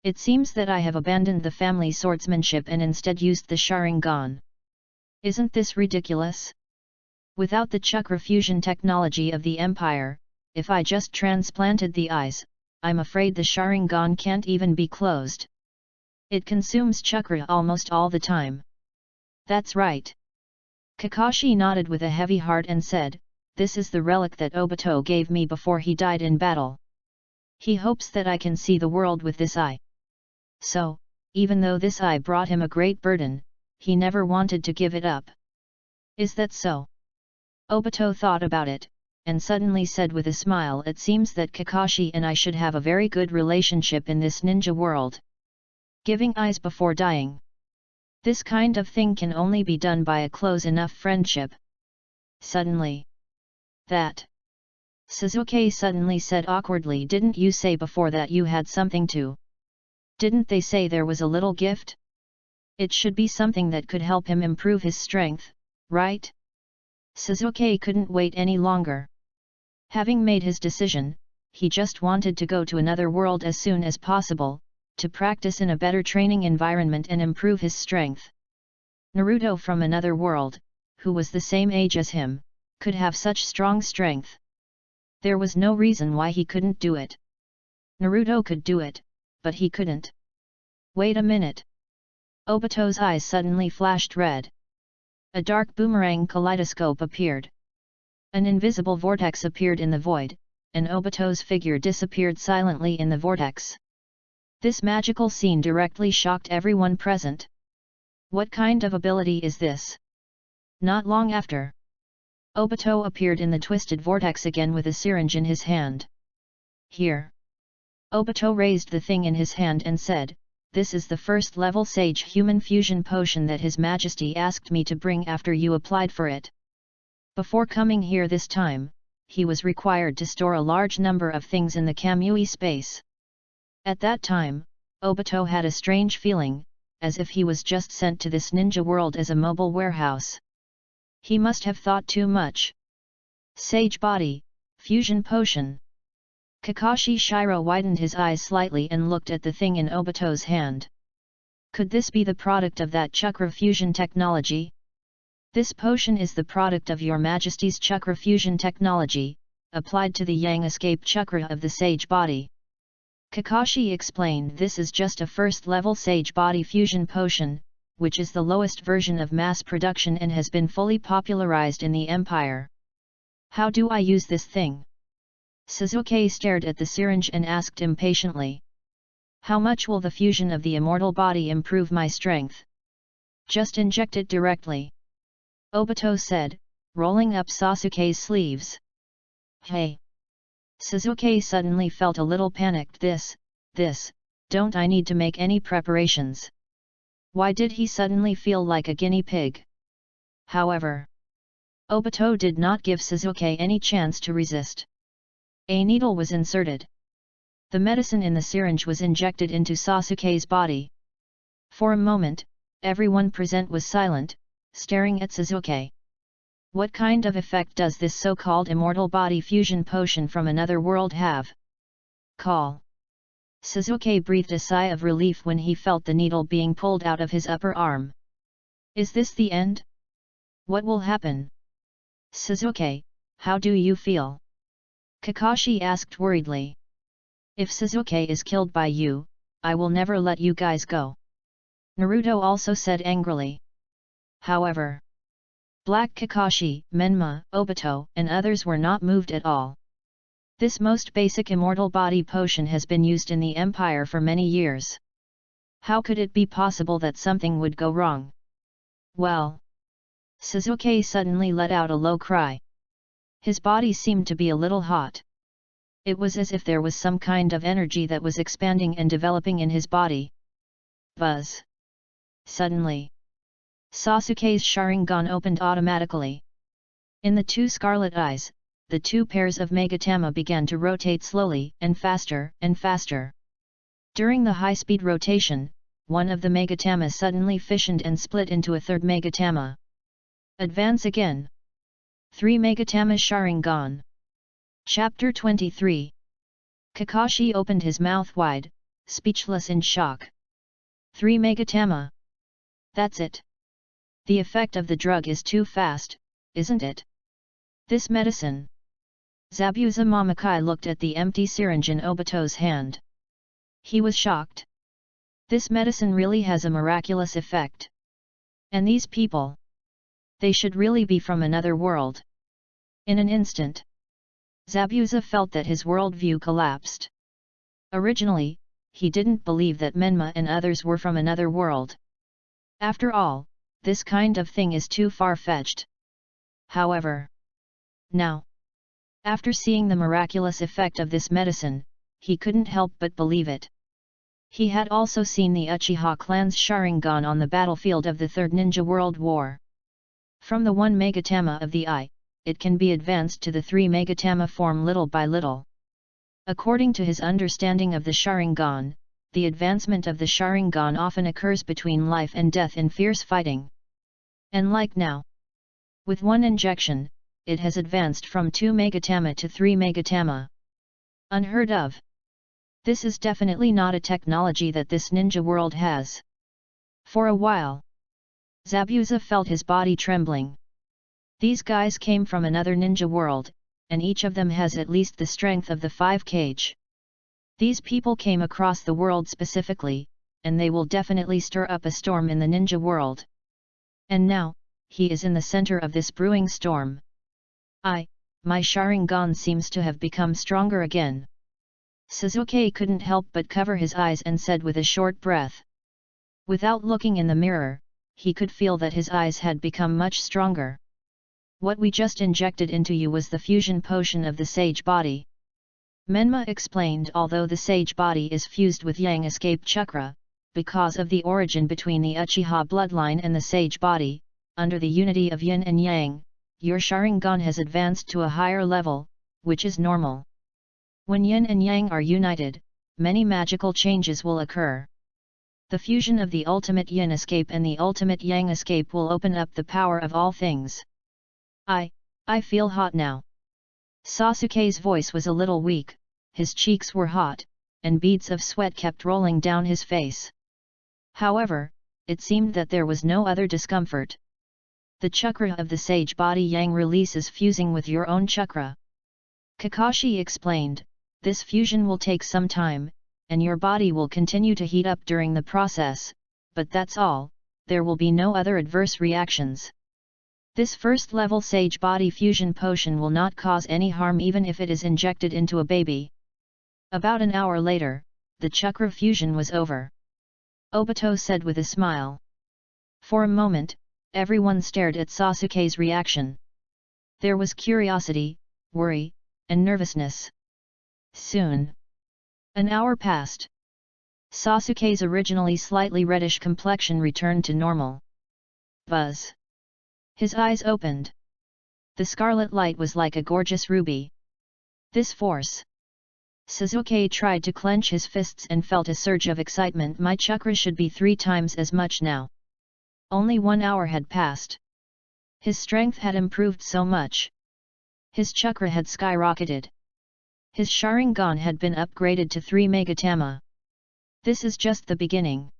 It seems that I have abandoned the family swordsmanship and instead used the Sharingan. Isn't this ridiculous? Without the chakra fusion technology of the Empire, if I just transplanted the eyes, I'm afraid the Sharingan can't even be closed. It consumes chakra almost all the time. That's right. Kakashi nodded with a heavy heart and said, this is the relic that Obito gave me before he died in battle. He hopes that I can see the world with this eye. So, even though this eye brought him a great burden, he never wanted to give it up. Is that so? Obito thought about it, and suddenly said with a smile, it seems that Kakashi and I should have a very good relationship in this ninja world. Giving eyes before dying. This kind of thing can only be done by a close enough friendship. Suddenly. That. Sasuke suddenly said awkwardly, didn't you say before that you had something to? Didn't they say there was a little gift? It should be something that could help him improve his strength, right? Sasuke couldn't wait any longer. Having made his decision, he just wanted to go to another world as soon as possible, to practice in a better training environment and improve his strength. Naruto from another world, who was the same age as him, could have such strong strength. There was no reason why he couldn't do it. Naruto could do it, but he couldn't. Wait a minute. Obito's eyes suddenly flashed red. A dark boomerang kaleidoscope appeared. An invisible vortex appeared in the void, and Obito's figure disappeared silently in the vortex. This magical scene directly shocked everyone present. What kind of ability is this? Not long after, Obito appeared in the twisted vortex again with a syringe in his hand. Here. Obito raised the thing in his hand and said, this is the first level Sage Human Fusion Potion that His Majesty asked me to bring after you applied for it. Before coming here this time, he was required to store a large number of things in the Kamui space. At that time, Obito had a strange feeling, as if he was just sent to this ninja world as a mobile warehouse. He must have thought too much. Sage Body, Fusion Potion. Kakashi Shiro widened his eyes slightly and looked at the thing in Obito's hand. Could this be the product of that chakra fusion technology? This potion is the product of Your Majesty's chakra fusion technology, applied to the Yang escape chakra of the Sage Body. Kakashi explained, this is just a first-level Sage Body fusion potion, which is the lowest version of mass production and has been fully popularized in the Empire. How do I use this thing? Sasuke stared at the syringe and asked impatiently. How much will the fusion of the immortal body improve my strength? Just inject it directly. Obito said, rolling up Sasuke's sleeves. Hey! Sasuke suddenly felt a little panicked. This, don't I need to make any preparations? Why did he suddenly feel like a guinea pig? However, Obito did not give Sasuke any chance to resist. A needle was inserted. The medicine in the syringe was injected into Sasuke's body. For a moment, everyone present was silent, staring at Sasuke. What kind of effect does this so-called immortal body fusion potion from another world have? Call. Sasuke breathed a sigh of relief when he felt the needle being pulled out of his upper arm. Is this the end? What will happen? Sasuke, how do you feel? Kakashi asked worriedly. If Sasuke is killed by you, I will never let you guys go. Naruto also said angrily. However, Black Kakashi, Menma, Obito, and others were not moved at all. This most basic immortal body potion has been used in the Empire for many years. How could it be possible that something would go wrong? Well. Sasuke suddenly let out a low cry. His body seemed to be a little hot. It was as if there was some kind of energy that was expanding and developing in his body. Buzz. Suddenly, Sasuke's Sharingan opened automatically. In the two scarlet eyes, the two pairs of Megatama began to rotate slowly and faster and faster. During the high-speed rotation, one of the Megatama suddenly fissioned and split into a third Megatama. Advance again. 3 Megatama Sharingan. Chapter 23. Kakashi opened his mouth wide, speechless in shock. 3 Megatama. That's it. The effect of the drug is too fast, isn't it? This medicine. Zabuza Momokai looked at the empty syringe in Obito's hand. He was shocked. This medicine really has a miraculous effect. And these people? They should really be from another world. In an instant, Zabuza felt that his worldview collapsed. Originally, he didn't believe that Menma and others were from another world. After all, this kind of thing is too far-fetched. However, now, after seeing the miraculous effect of this medicine, he couldn't help but believe it. He had also seen the Uchiha clan's Sharingan on the battlefield of the Third Ninja World War. From the 1 Megatama of the eye, it can be advanced to the 3 Megatama form little by little. According to his understanding of the Sharingan, the advancement of the Sharingan often occurs between life and death in fierce fighting. And like now, with one injection, it has advanced from 2 Megatama to 3 Megatama. Unheard of. This is definitely not a technology that this ninja world has. For a while, Zabuza felt his body trembling. These guys came from another ninja world, and each of them has at least the strength of the 5 Kage. These people came across the world specifically, and they will definitely stir up a storm in the ninja world. And now, he is in the center of this brewing storm. My Sharingan seems to have become stronger again. Sasuke couldn't help but cover his eyes and said with a short breath. Without looking in the mirror, he could feel that his eyes had become much stronger. What we just injected into you was the fusion potion of the sage body. Menma explained. Although the sage body is fused with Yang escape chakra, because of the origin between the Uchiha bloodline and the sage body, under the unity of yin and yang, your Sharingan has advanced to a higher level, which is normal. When yin and yang are united, many magical changes will occur. The fusion of the ultimate yin escape and the ultimate yang escape will open up the power of all things. I feel hot now. Sasuke's voice was a little weak, his cheeks were hot, and beads of sweat kept rolling down his face. However, it seemed that there was no other discomfort. The chakra of the sage body yang releases fusing with your own chakra. Kakashi explained, this fusion will take some time, and your body will continue to heat up during the process, but that's all, there will be no other adverse reactions. This first-level sage body fusion potion will not cause any harm even if it is injected into a baby. About an hour later, the chakra fusion was over. Obito said with a smile. For a moment, everyone stared at Sasuke's reaction. There was curiosity, worry, and nervousness. Soon, an hour passed. Sasuke's originally slightly reddish complexion returned to normal. Buzz. His eyes opened. The scarlet light was like a gorgeous ruby. This force. Sasuke tried to clench his fists and felt a surge of excitement. My chakra should be 3 times as much now. Only 1 hour had passed. His strength had improved so much. His chakra had skyrocketed. His Sharingan had been upgraded to 3 Megatama. This is just the beginning.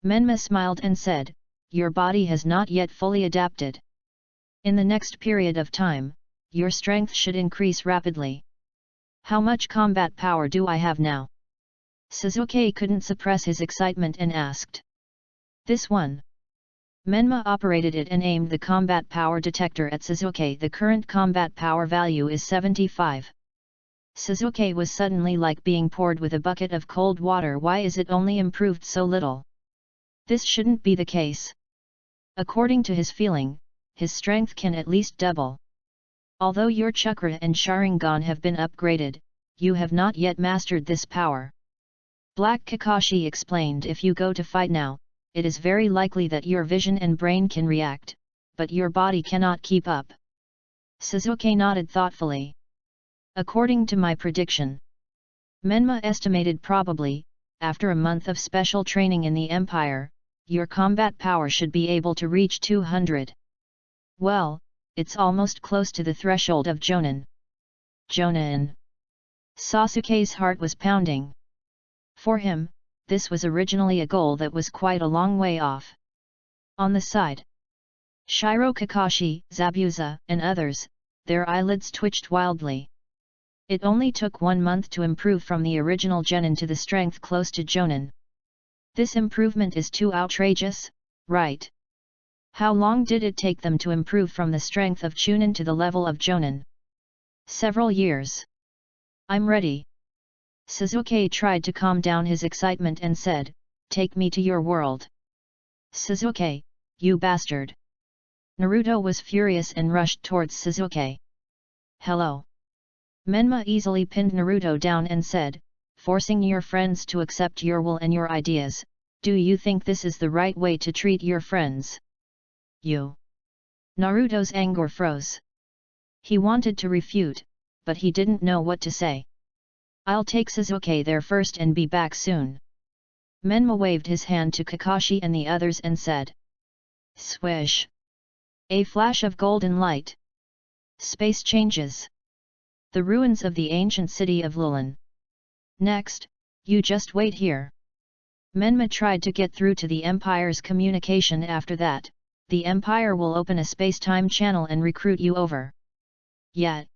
Menma smiled and said, your body has not yet fully adapted. In the next period of time, your strength should increase rapidly. How much combat power do I have now? Sasuke couldn't suppress his excitement and asked. This one. Menma operated it and aimed the combat power detector at Sasuke. The current combat power value is 75. Sasuke was suddenly like being poured with a bucket of cold water. Why is it only improved so little? This shouldn't be the case. According to his feeling, his strength can at least double. Although your chakra and Sharingan have been upgraded, you have not yet mastered this power. Black Kakashi explained, if you go to fight now, it is very likely that your vision and brain can react, but your body cannot keep up. Sasuke nodded thoughtfully. According to my prediction, Menma estimated probably, after a month of special training in the Empire, your combat power should be able to reach 200. Well, it's almost close to the threshold of Jonin. Jonin. Sasuke's heart was pounding. For him, this was originally a goal that was quite a long way off. On the side, Shiro Kakashi, Zabuza, and others, their eyelids twitched wildly. It only took 1 month to improve from the original Genin to the strength close to Jonin. This improvement is too outrageous, right? How long did it take them to improve from the strength of Chunin to the level of Jonin? Several years. I'm ready. Sasuke tried to calm down his excitement and said, take me to your world. Sasuke, you bastard. Naruto was furious and rushed towards Sasuke. Hello. Menma easily pinned Naruto down and said, forcing your friends to accept your will and your ideas, do you think this is the right way to treat your friends? You. Naruto's anger froze. He wanted to refute, but he didn't know what to say. I'll take Sasuke there first and be back soon. Menma waved his hand to Kakashi and the others and said. Swish. A flash of golden light. Space changes. The ruins of the ancient city of Lulin. Next, you just wait here. Menma tried to get through to the Empire's communication. After that, the Empire will open a space-time channel and recruit you over. Yet.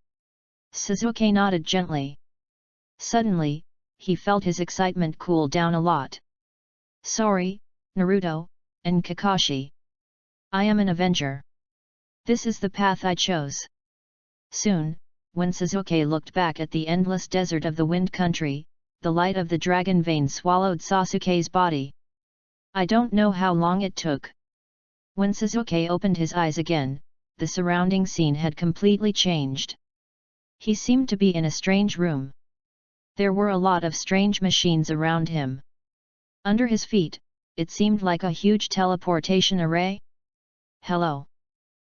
Sasuke nodded gently. Suddenly, he felt his excitement cool down a lot. Sorry, Naruto, and Kakashi. I am an Avenger. This is the path I chose. Soon, when Sasuke looked back at the endless desert of the Wind Country, the light of the dragon vein swallowed Sasuke's body. I don't know how long it took. When Sasuke opened his eyes again, the surrounding scene had completely changed. He seemed to be in a strange room. There were a lot of strange machines around him. Under his feet, it seemed like a huge teleportation array. Hello.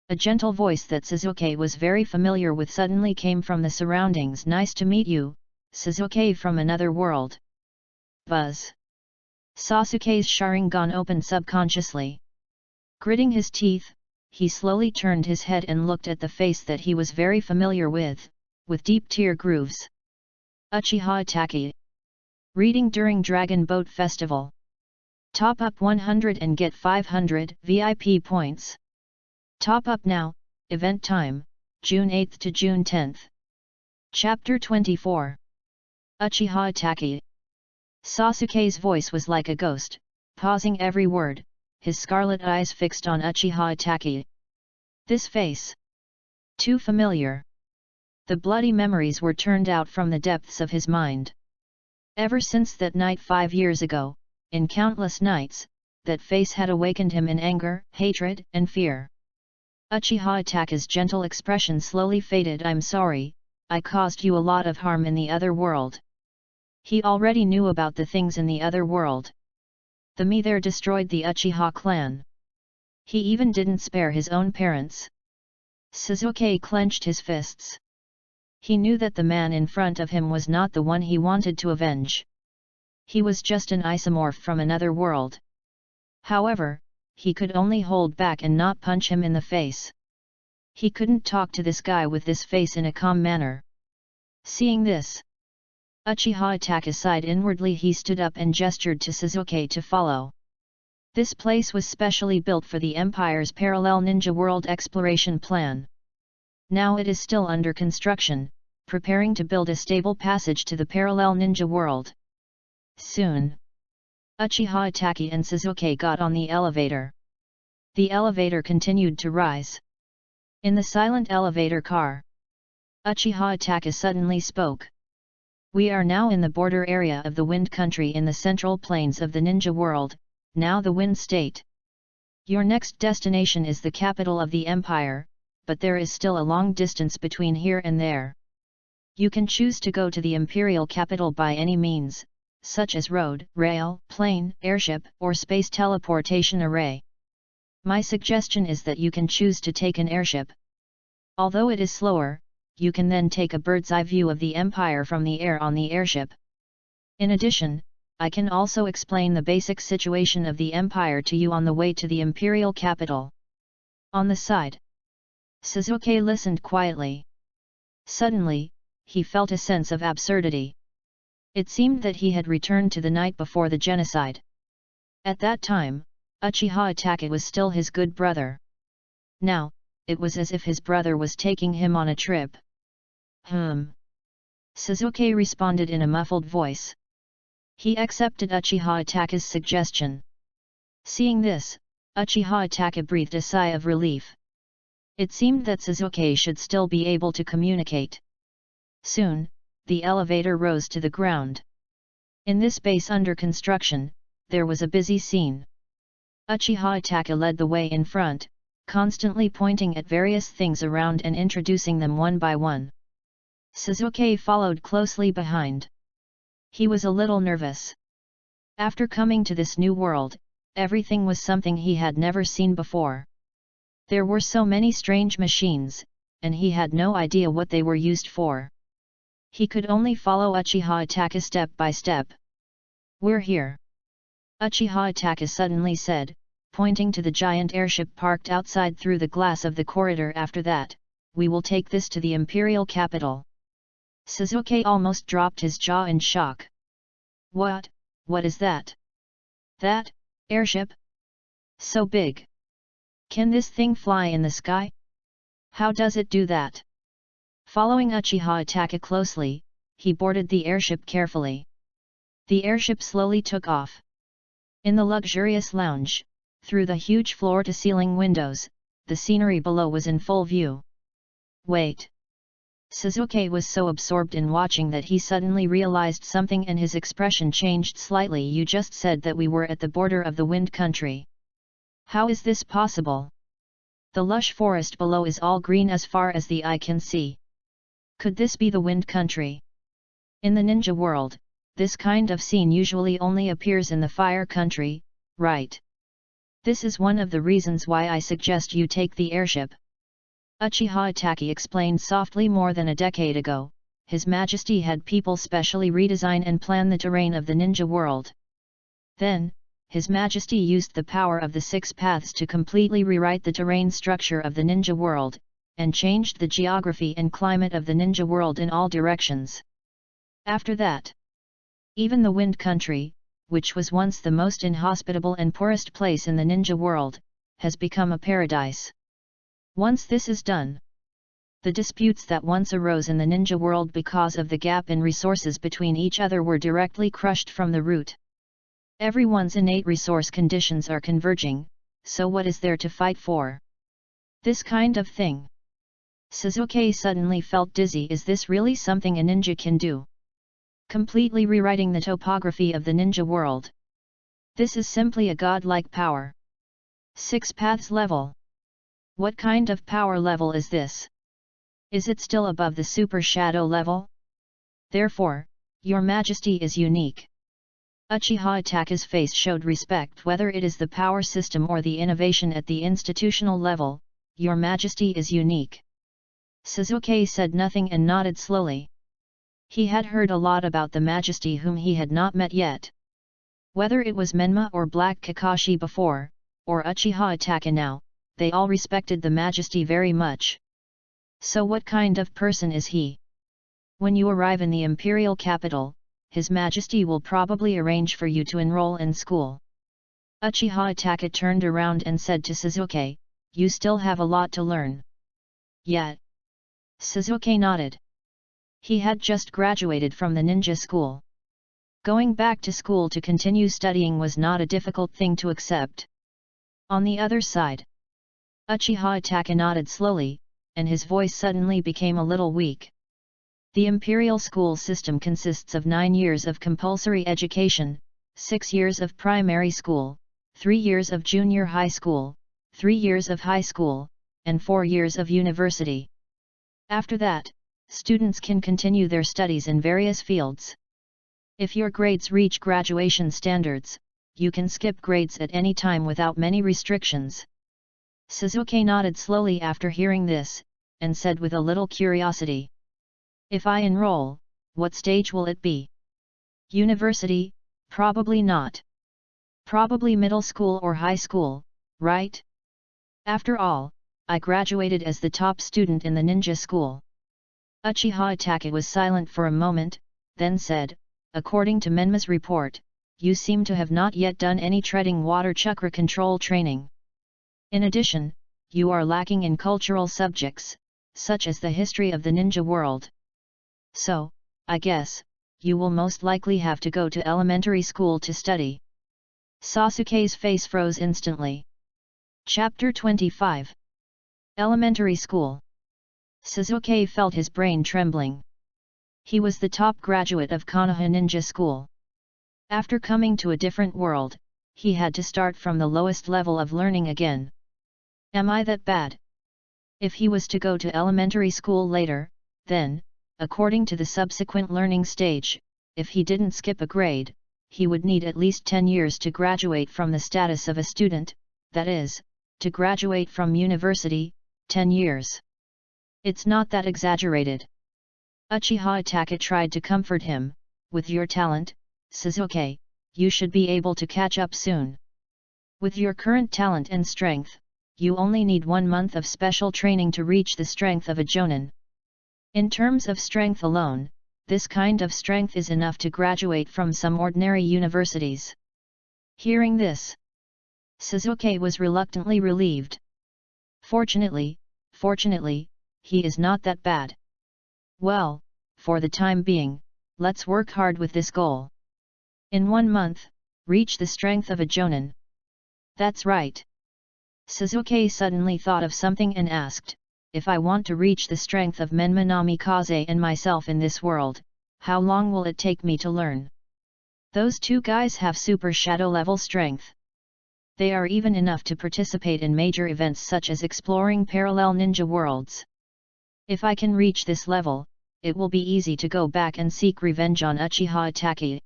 A gentle voice that Sasuke was very familiar with suddenly came from the surroundings. Nice to meet you, Sasuke from another world. Buzz. Sasuke's Sharingan opened subconsciously. Gritting his teeth, he slowly turned his head and looked at the face that he was very familiar with deep tear grooves. Uchiha Itachi. Reading during Dragon Boat Festival. Top up 100 and get 500 VIP points. Top up now, event time, June 8 to June 10. Chapter 24. Uchiha Itachi. Sasuke's voice was like a ghost, pausing every word, his scarlet eyes fixed on Uchiha Itachi. This face. Too familiar. The bloody memories were turned out from the depths of his mind. Ever since that night 5 years ago, in countless nights, that face had awakened him in anger, hatred, and fear. Uchiha Itachi's gentle expression slowly faded. I'm sorry, I caused you a lot of harm in the other world. He already knew about the things in the other world. The me there destroyed the Uchiha clan. He even didn't spare his own parents. Sasuke clenched his fists. He knew that the man in front of him was not the one he wanted to avenge. He was just an isomorph from another world. However, he could only hold back and not punch him in the face. He couldn't talk to this guy with this face in a calm manner. Seeing this, Uchiha Itachi sighed inwardly. He stood up and gestured to Sasuke to follow. This place was specially built for the Empire's parallel ninja world exploration plan. Now it is still under construction, preparing to build a stable passage to the parallel ninja world. Soon, Uchiha Itachi and Sasuke got on the elevator. The elevator continued to rise. In the silent elevator car, Uchiha Itachi suddenly spoke. We are now in the border area of the Wind Country in the central plains of the ninja world, now the Wind State. Your next destination is the capital of the Empire, but there is still a long distance between here and there. You can choose to go to the imperial capital by any means, such as road, rail, plane, airship, or space teleportation array. My suggestion is that you can choose to take an airship. Although it is slower, you can then take a bird's eye view of the Empire from the air on the airship. In addition, I can also explain the basic situation of the Empire to you on the way to the imperial capital. On the side, Sasuke listened quietly. Suddenly, he felt a sense of absurdity. It seemed that he had returned to the night before the genocide. At that time, Uchiha Itachi was still his good brother. Now, it was as if his brother was taking him on a trip. Sasuke responded in a muffled voice. He accepted Uchiha Itachi's suggestion. Seeing this, Uchiha Itachi breathed a sigh of relief. It seemed that Sasuke should still be able to communicate. Soon, the elevator rose to the ground. In this base under construction, there was a busy scene. Uchiha Itachi led the way in front, constantly pointing at various things around and introducing them one by one. Sasuke followed closely behind. He was a little nervous. After coming to this new world, everything was something he had never seen before. There were so many strange machines, and he had no idea what they were used for. He could only follow Uchiha Itachi step by step. We're here. Uchiha Itachi suddenly said, pointing to the giant airship parked outside through the glass of the corridor. After that, we will take this to the imperial capital. Sasuke almost dropped his jaw in shock. What is that? That airship? So big. Can this thing fly in the sky? How does it do that? Following Uchiha Itachi closely, he boarded the airship carefully. The airship slowly took off. In the luxurious lounge, through the huge floor-to-ceiling windows, the scenery below was in full view. Wait! Sasuke was so absorbed in watching that he suddenly realized something and his expression changed slightly. You just said that we were at the border of the Wind Country. How is this possible? The lush forest below is all green as far as the eye can see. Could this be the Wind Country? In the ninja world, this kind of scene usually only appears in the Fire Country, right? This is one of the reasons why I suggest you take the airship. Uchiha Itachi explained softly. More than a decade ago, His Majesty had people specially redesign and plan the terrain of the ninja world. Then, His Majesty used the power of the 6 paths to completely rewrite the terrain structure of the ninja world, and changed the geography and climate of the ninja world in all directions. After that, even the Wind Country, which was once the most inhospitable and poorest place in the ninja world, has become a paradise. Once this is done, the disputes that once arose in the ninja world because of the gap in resources between each other were directly crushed from the root. Everyone's innate resource conditions are converging, so what is there to fight for? This kind of thing. Sasuke suddenly felt dizzy. Is this really something a ninja can do? Completely rewriting the topography of the ninja world. This is simply a godlike power. 6 paths level. What kind of power level is this? Is it still above the super shadow level? Therefore, Your Majesty is unique. Uchiha Itachi's face showed respect. Whether it is the power system or the innovation at the institutional level, Your Majesty is unique. Sasuke said nothing and nodded slowly. He had heard a lot about the Majesty whom he had not met yet. Whether it was Menma or Black Kakashi before, or Uchiha Itachi now, they all respected the Majesty very much. So what kind of person is he? When you arrive in the imperial capital, His Majesty will probably arrange for you to enroll in school. Uchiha Itachi turned around and said to Suzuki, "You still have a lot to learn." Yet. Suzuki nodded. He had just graduated from the ninja school. Going back to school to continue studying was not a difficult thing to accept. On the other side, Uchiha Itachi nodded slowly, and his voice suddenly became a little weak. The imperial school system consists of 9 years of compulsory education, 6 years of primary school, 3 years of junior high school, 3 years of high school, and 4 years of university. After that, students can continue their studies in various fields. If your grades reach graduation standards, you can skip grades at any time without many restrictions. Suzuki nodded slowly after hearing this, and said with a little curiosity, "If I enroll, what stage will it be? University? Probably not. Probably middle school or high school, right? After all, I graduated as the top student in the ninja school." Uchiha Itachi was silent for a moment, then said, "According to Menma's report, you seem to have not yet done any treading water chakra control training. In addition, you are lacking in cultural subjects, such as the history of the ninja world. So, I guess, you will most likely have to go to elementary school to study." Sasuke's face froze instantly. Chapter 25. Elementary School. Sasuke felt his brain trembling. He was the top graduate of Konoha Ninja School. After coming to a different world, he had to start from the lowest level of learning again. Am I that bad? If he was to go to elementary school later, then, according to the subsequent learning stage, if he didn't skip a grade, he would need at least 10 years to graduate from the status of a student, that is, to graduate from university, 10 years. It's not that exaggerated. Uchiha Itachi tried to comfort him, "With your talent, Suzuki, you should be able to catch up soon. With your current talent and strength, you only need 1 month of special training to reach the strength of a jonin. In terms of strength alone, this kind of strength is enough to graduate from some ordinary universities." Hearing this, Suzuki was reluctantly relieved. Fortunately, he is not that bad. Well, for the time being, let's work hard with this goal. In 1 month, reach the strength of a jonin. That's right. Suzuki suddenly thought of something and asked, "If I want to reach the strength of Menma Namikaze and myself in this world, how long will it take me to learn?" Those two guys have super shadow level strength. They are even enough to participate in major events such as exploring parallel ninja worlds. If I can reach this level, it will be easy to go back and seek revenge on Uchiha Itachi.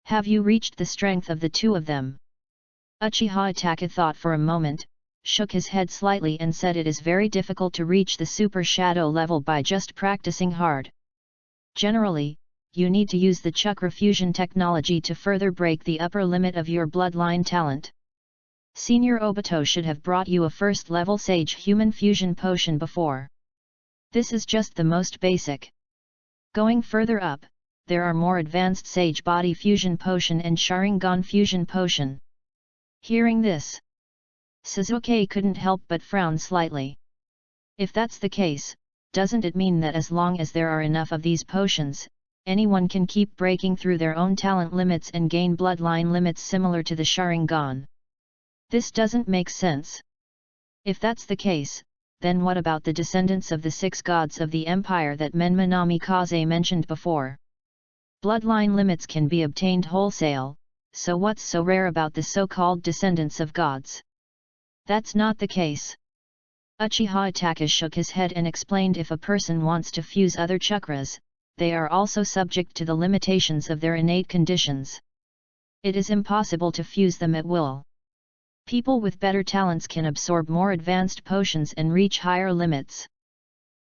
Have you reached the strength of the two of them? Uchiha Itachi thought for a moment, shook his head slightly and said, "It is very difficult to reach the super shadow level by just practicing hard. Generally, you need to use the chakra fusion technology to further break the upper limit of your bloodline talent. Senior Obito should have brought you a first-level Sage Human Fusion Potion before. This is just the most basic. Going further up, there are more advanced Sage Body Fusion Potion and Sharingan Fusion Potion." Hearing this, Suzuki couldn't help but frown slightly. If that's the case, doesn't it mean that as long as there are enough of these potions, anyone can keep breaking through their own talent limits and gain bloodline limits similar to the Sharingan? This doesn't make sense. If that's the case, then what about the descendants of the 6 gods of the empire that Menma Namikaze mentioned before? Bloodline limits can be obtained wholesale, so what's so rare about the so-called descendants of gods? That's not the case. Uchiha Itachi shook his head and explained, "If a person wants to fuse other chakras, they are also subject to the limitations of their innate conditions. It is impossible to fuse them at will. People with better talents can absorb more advanced potions and reach higher limits.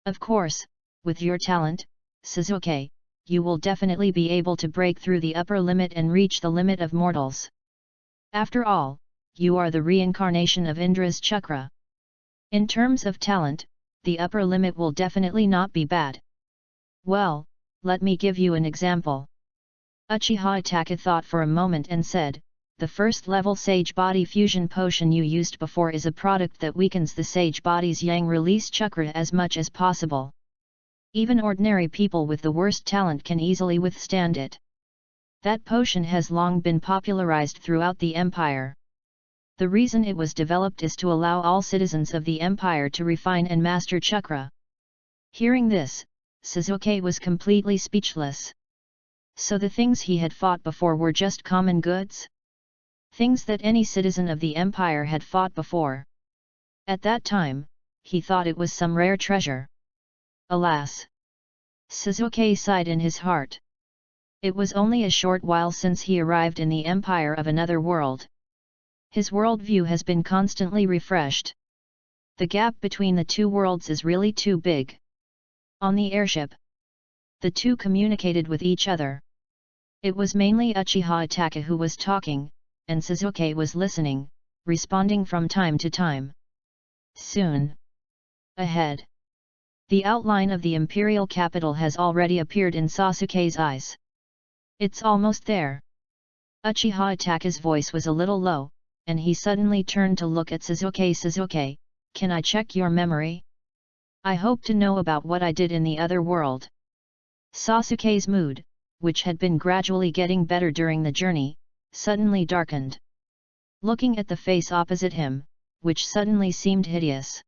Of course, with your talent, Suzuki, you will definitely be able to break through the upper limit and reach the limit of mortals. After all, you are the reincarnation of Indra's chakra. In terms of talent, the upper limit will definitely not be bad. Well, let me give you an example. Uchiha Itachi thought for a moment and said, the first level Sage Body Fusion Potion you used before is a product that weakens the Sage Body's Yang release chakra as much as possible. Even ordinary people with the worst talent can easily withstand it. That potion has long been popularized throughout the empire. The reason it was developed is to allow all citizens of the empire to refine and master chakra. Hearing this, Sasuke was completely speechless. So the things he had fought before were just common goods? Things that any citizen of the empire had fought before. At that time, he thought it was some rare treasure. Alas! Sasuke sighed in his heart. It was only a short while since he arrived in the empire of another world. His worldview has been constantly refreshed. The gap between the two worlds is really too big. On the airship, the two communicated with each other. It was mainly Uchiha Itachi who was talking, and Sasuke was listening, responding from time to time. Soon. Ahead. The outline of the imperial capital has already appeared in Sasuke's eyes. It's almost there. Uchiha Itachi's voice was a little low, and he suddenly turned to look at Sasuke. Sasuke, can I check your memory? I hope to know about what I did in the other world. Sasuke's mood, which had been gradually getting better during the journey, suddenly darkened. Looking at the face opposite him, which suddenly seemed hideous,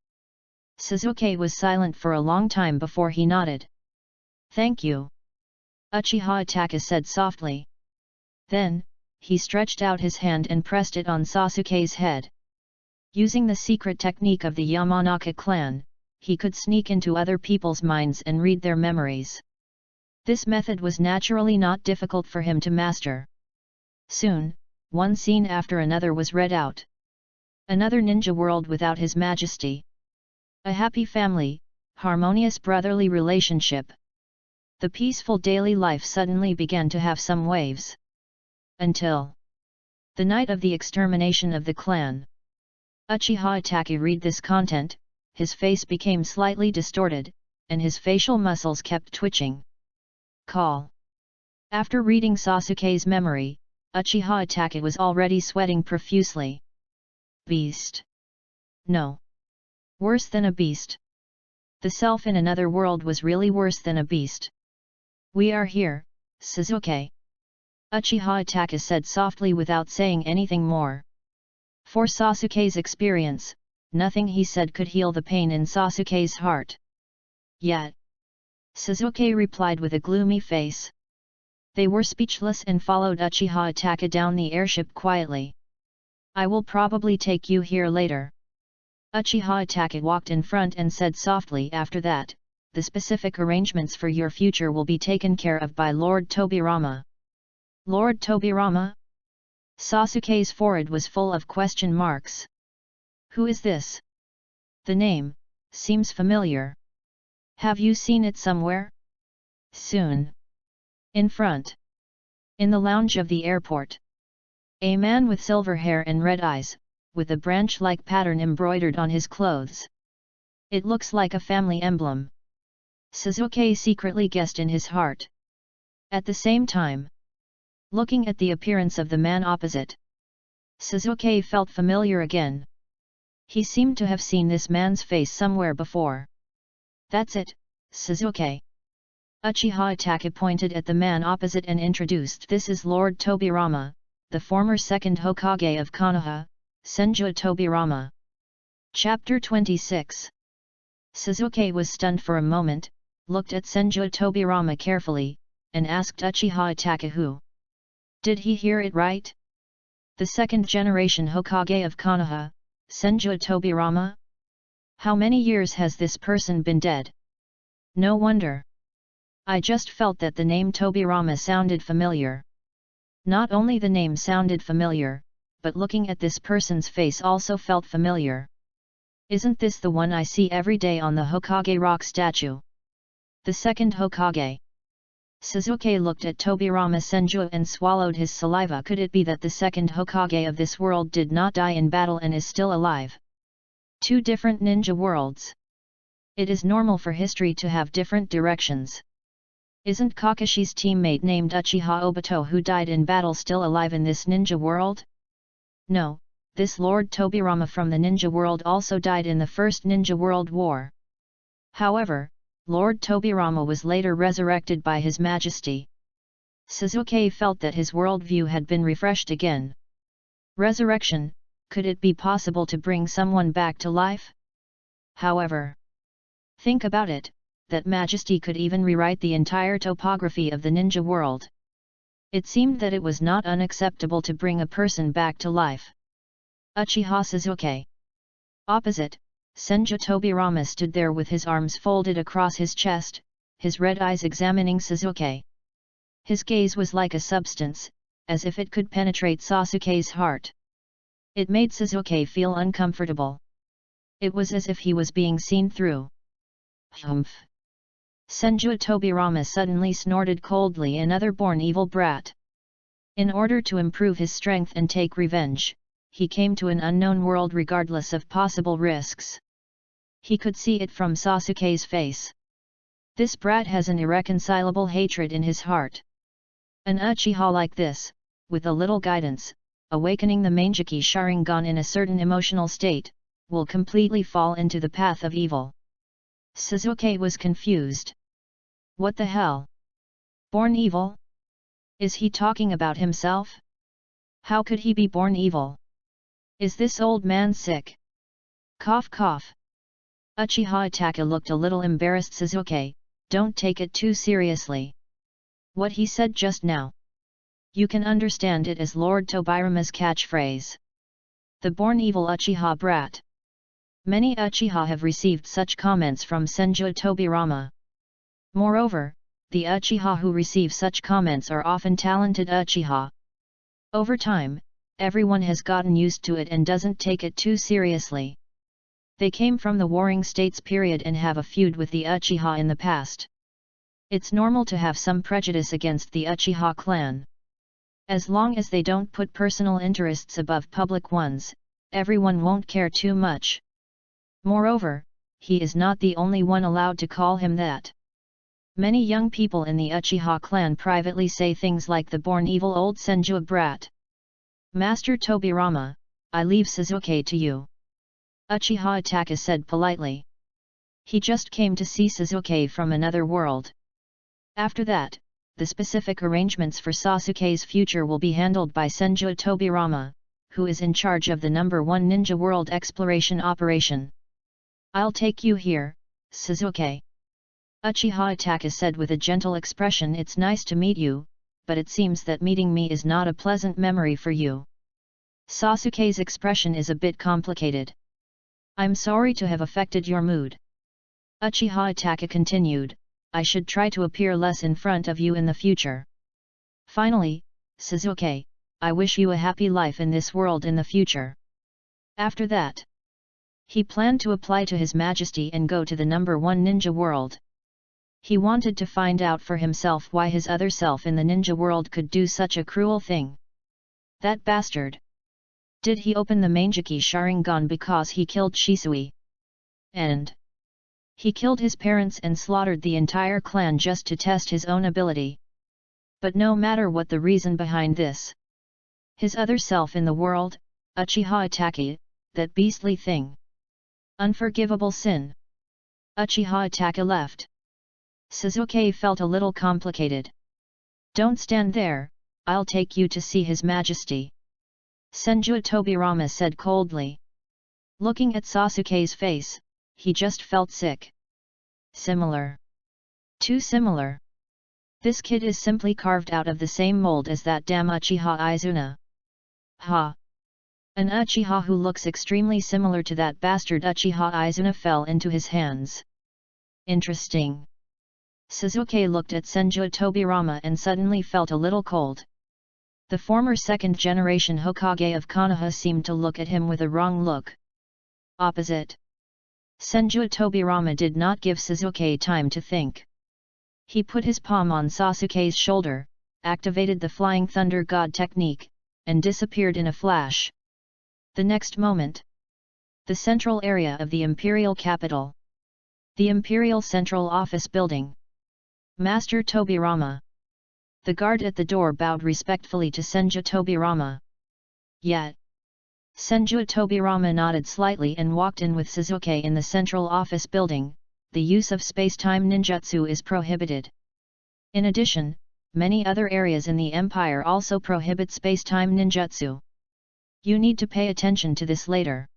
Sasuke was silent for a long time before he nodded. Thank you. Uchiha Itachi said softly. Then, he stretched out his hand and pressed it on Sasuke's head. Using the secret technique of the Yamanaka clan, he could sneak into other people's minds and read their memories. This method was naturally not difficult for him to master. Soon, one scene after another was read out. Another ninja world without His Majesty. A happy family, harmonious brotherly relationship. The peaceful daily life suddenly began to have some waves. Until the night of the extermination of the clan. Uchiha Itachi read this content, his face became slightly distorted, and his facial muscles kept twitching. Call. After reading Sasuke's memory, Uchiha Itachi was already sweating profusely. Beast. No. Worse than a beast. The self in another world was really worse than a beast. We are here, Sasuke. Uchiha Itachi said softly without saying anything more. For Sasuke's experience, nothing he said could heal the pain in Sasuke's heart. Yet, Sasuke replied with a gloomy face. They were speechless and followed Uchiha Itachi down the airship quietly. I will probably take you here later. Uchiha Itachi walked in front and said softly after that, the specific arrangements for your future will be taken care of by Lord Tobirama. Lord Tobirama? Sasuke's forehead was full of question marks. Who is this? The name seems familiar. Have you seen it somewhere? Soon. In front. In the lounge of the airport. A man with silver hair and red eyes, with a branch-like pattern embroidered on his clothes. It looks like a family emblem. Sasuke secretly guessed in his heart. At the same time, looking at the appearance of the man opposite, Sasuke felt familiar again. He seemed to have seen this man's face somewhere before. That's it, Sasuke. Uchiha Itachi pointed at the man opposite and introduced. This is Lord Tobirama, the former second Hokage of Konoha, Senju Tobirama. Chapter 26. Sasuke was stunned for a moment, looked at Senju Tobirama carefully, and asked Uchiha Itachi who. Did he hear it right? The second generation Hokage of Konoha, Senju Tobirama? How many years has this person been dead? No wonder. I just felt that the name Tobirama sounded familiar. Not only the name sounded familiar, but looking at this person's face also felt familiar. Isn't this the one I see every day on the Hokage rock statue? The second Hokage. Sasuke looked at Tobirama Senju and swallowed his saliva. Could it be that the second Hokage of this world did not die in battle and is still alive? Two different ninja worlds. It is normal for history to have different directions. Isn't Kakashi's teammate named Uchiha Obito who died in battle still alive in this ninja world? No, this Lord Tobirama from the ninja world also died in the First Ninja World War. However, Lord Tobirama was later resurrected by His Majesty. Sasuke felt that his worldview had been refreshed again. Resurrection, could it be possible to bring someone back to life? However, think about it, that Majesty could even rewrite the entire topography of the ninja world. It seemed that it was not unacceptable to bring a person back to life. Uchiha Sasuke. Opposite, Senju Tobirama stood there with his arms folded across his chest, his red eyes examining Sasuke. His gaze was like a substance, as if it could penetrate Sasuke's heart. It made Sasuke feel uncomfortable. It was as if he was being seen through. Humph! Senju Tobirama suddenly snorted coldly, another born evil brat. In order to improve his strength and take revenge, he came to an unknown world regardless of possible risks. He could see it from Sasuke's face. This brat has an irreconcilable hatred in his heart. An Uchiha like this, with a little guidance, awakening the Manjiki Sharingan in a certain emotional state, will completely fall into the path of evil. Sasuke was confused. What the hell? Born evil? Is he talking about himself? How could he be born evil? Is this old man sick? Cough cough. Uchiha Itachi looked a little embarrassed. Sasuke, don't take it too seriously. What he said just now. You can understand it as Lord Tobirama's catchphrase. The born evil Uchiha brat. Many Uchiha have received such comments from Senju Tobirama. Moreover, the Uchiha who receive such comments are often talented Uchiha. Over time, everyone has gotten used to it and doesn't take it too seriously. They came from the Warring States period and have a feud with the Uchiha in the past. It's normal to have some prejudice against the Uchiha clan. As long as they don't put personal interests above public ones, everyone won't care too much. Moreover, he is not the only one allowed to call him that. Many young people in the Uchiha clan privately say things like the born evil old Senju brat. Master Tobirama, I leave Sasuke to you. Uchiha Itachi said politely. He just came to see Sasuke from another world. After that, the specific arrangements for Sasuke's future will be handled by Senju Tobirama, who is in charge of the #1 Ninja World exploration operation. I'll take you here, Sasuke. Uchiha Itachi said with a gentle expression. It's nice to meet you, but it seems that meeting me is not a pleasant memory for you. Sasuke's expression is a bit complicated. I'm sorry to have affected your mood. Uchiha Itachi continued, I should try to appear less in front of you in the future. Finally, Sasuke, I wish you a happy life in this world in the future. After that, he planned to apply to His Majesty and go to the #1 ninja world. He wanted to find out for himself why his other self in the ninja world could do such a cruel thing. That bastard! Did he open the Manjiki Sharingan because he killed Shisui? And he killed his parents and slaughtered the entire clan just to test his own ability. But no matter what the reason behind this, his other self in the world, Uchiha Itachi, that beastly thing. Unforgivable sin. Uchiha Itachi left. Sasuke felt a little complicated. Don't stand there, I'll take you to see His Majesty. Senju Tobirama said coldly. Looking at Sasuke's face, he just felt sick. Similar. Too similar. This kid is simply carved out of the same mold as that damn Uchiha Izuna. Ha! An Uchiha who looks extremely similar to that bastard Uchiha Izuna fell into his hands. Interesting. Sasuke looked at Senju Tobirama and suddenly felt a little cold. The former second-generation Hokage of Konoha seemed to look at him with a wrong look. Opposite. Senju Tobirama did not give Sasuke time to think. He put his palm on Sasuke's shoulder, activated the Flying Thunder God technique, and disappeared in a flash. The next moment, the central area of the imperial capital. The Imperial Central Office Building. Master Tobirama. The guard at the door bowed respectfully to Senju Tobirama. Yet. Senju Tobirama nodded slightly and walked in with Suzuki in the Central Office Building. The use of space-time ninjutsu is prohibited. In addition, many other areas in the Empire also prohibit space-time ninjutsu. You need to pay attention to this later.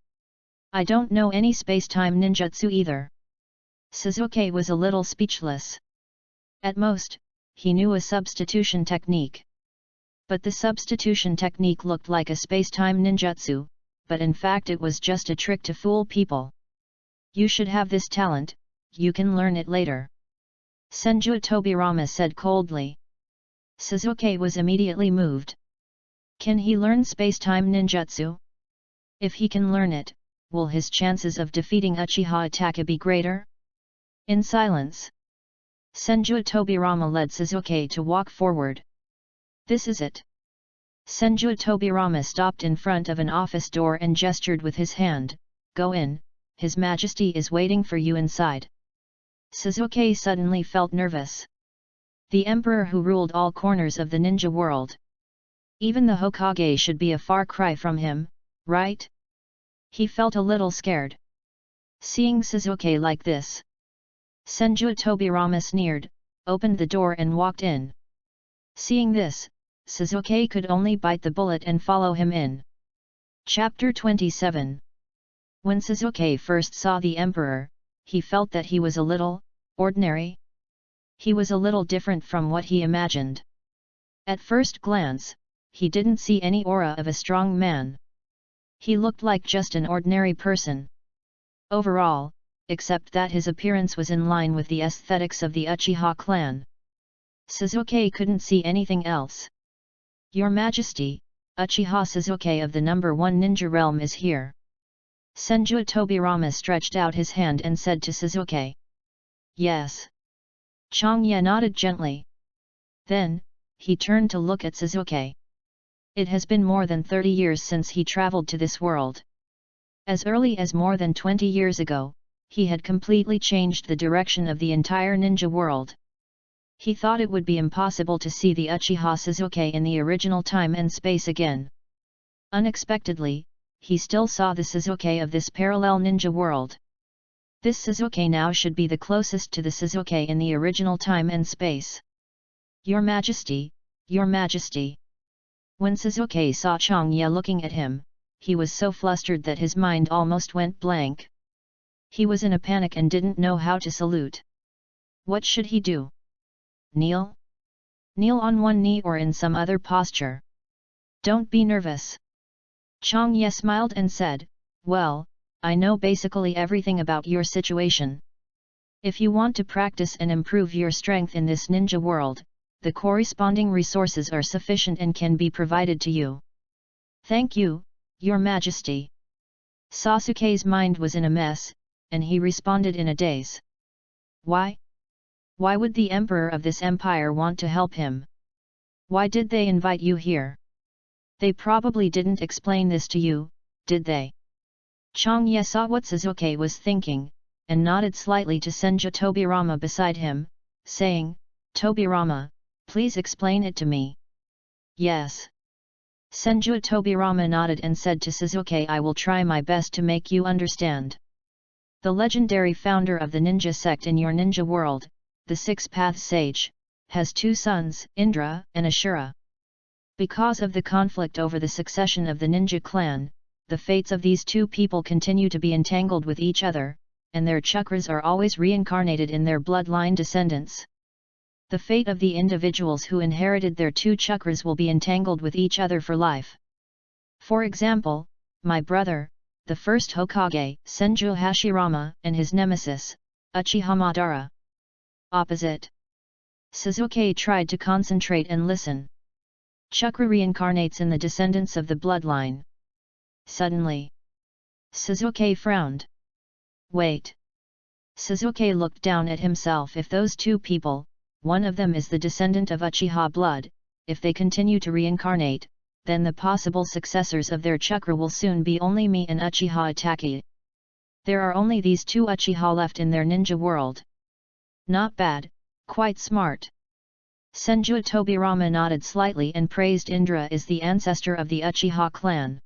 I don't know any space-time ninjutsu either. Suzuki was a little speechless. At most, he knew a substitution technique. But the substitution technique looked like a space-time ninjutsu, but in fact it was just a trick to fool people. You should have this talent, you can learn it later. Senju Tobirama said coldly. Suzuki was immediately moved. Can he learn space-time ninjutsu? If he can learn it, will his chances of defeating Uchiha Itachi be greater? In silence, Senju Tobirama led Suzuki to walk forward. This is it. Senju Tobirama stopped in front of an office door and gestured with his hand. Go in, His Majesty is waiting for you inside. Suzuki suddenly felt nervous. The emperor who ruled all corners of the ninja world. Even the Hokage should be a far cry from him, right? He felt a little scared. Seeing Suzuki like this, Senju Tobirama sneered, opened the door and walked in. Seeing this, Suzuki could only bite the bullet and follow him in. Chapter 27. When Suzuki first saw the emperor, he felt that he was a little ordinary. He was a little different from what he imagined. At first glance, he didn't see any aura of a strong man. He looked like just an ordinary person. Overall, except that his appearance was in line with the aesthetics of the Uchiha clan. Suzuki couldn't see anything else. Your Majesty, Uchiha Suzuki of the number 1 ninja realm is here. Senju Tobirama stretched out his hand and said to Suzuki. Yes. Changye nodded gently. Then, he turned to look at Suzuki. It has been more than 30 years since he traveled to this world. As early as more than 20 years ago, he had completely changed the direction of the entire ninja world. He thought it would be impossible to see the Uchiha Suzuki in the original time and space again. Unexpectedly, he still saw the Suzuki of this parallel ninja world. This Suzuki now should be the closest to the Suzuki in the original time and space. Your Majesty, Your Majesty. When Suzuki saw Changye looking at him, he was so flustered that his mind almost went blank. He was in a panic and didn't know how to salute. What should he do? Kneel? Kneel on one knee or in some other posture. Don't be nervous. Changye smiled and said, well, I know basically everything about your situation. If you want to practice and improve your strength in this ninja world, the corresponding resources are sufficient and can be provided to you. Thank you, Your Majesty. Sasuke's mind was in a mess, and he responded in a daze. Why? Why would the emperor of this empire want to help him? Why did they invite you here? They probably didn't explain this to you, did they? Changye saw what Suzuki was thinking, and nodded slightly to Senju Tobirama beside him, saying, Tobirama, please explain it to me. Yes. Senju Tobirama nodded and said to Suzuki, I will try my best to make you understand. The legendary founder of the ninja sect in your ninja world, the Six-Path Sage, has 2 sons, Indra and Ashura. Because of the conflict over the succession of the ninja clan, the fates of these 2 people continue to be entangled with each other, and their chakras are always reincarnated in their bloodline descendants. The fate of the individuals who inherited their 2 chakras will be entangled with each other for life. For example, my brother, the first Hokage, Senju Hashirama, and his nemesis, Uchiha Madara. Opposite. Suzuki tried to concentrate and listen. Chakra reincarnates in the descendants of the bloodline. Suddenly, Suzuki frowned. Wait. Suzuki looked down at himself. If those 2 people, one of them is the descendant of Uchiha blood, if they continue to reincarnate, then the possible successors of their chakra will soon be only me and Uchiha Itachi. There are only these two Uchiha left in their ninja world. Not bad, quite smart. Senju Tobirama nodded slightly and praised Indra is the ancestor of the Uchiha clan.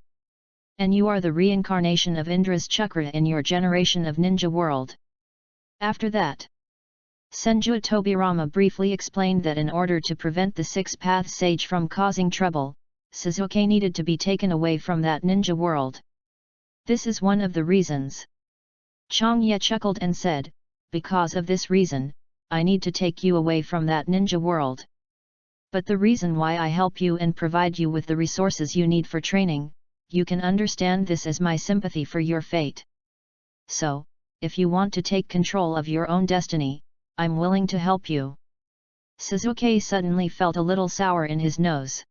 And you are the reincarnation of Indra's chakra in your generation of ninja world. After that, Senju Tobirama briefly explained that in order to prevent the six-path sage from causing trouble, Sasuke needed to be taken away from that ninja world. This is one of the reasons. Changye chuckled and said, because of this reason, I need to take you away from that ninja world. But the reason why I help you and provide you with the resources you need for training, you can understand this as my sympathy for your fate. So, if you want to take control of your own destiny, I'm willing to help you. Sasuke suddenly felt a little sour in his nose.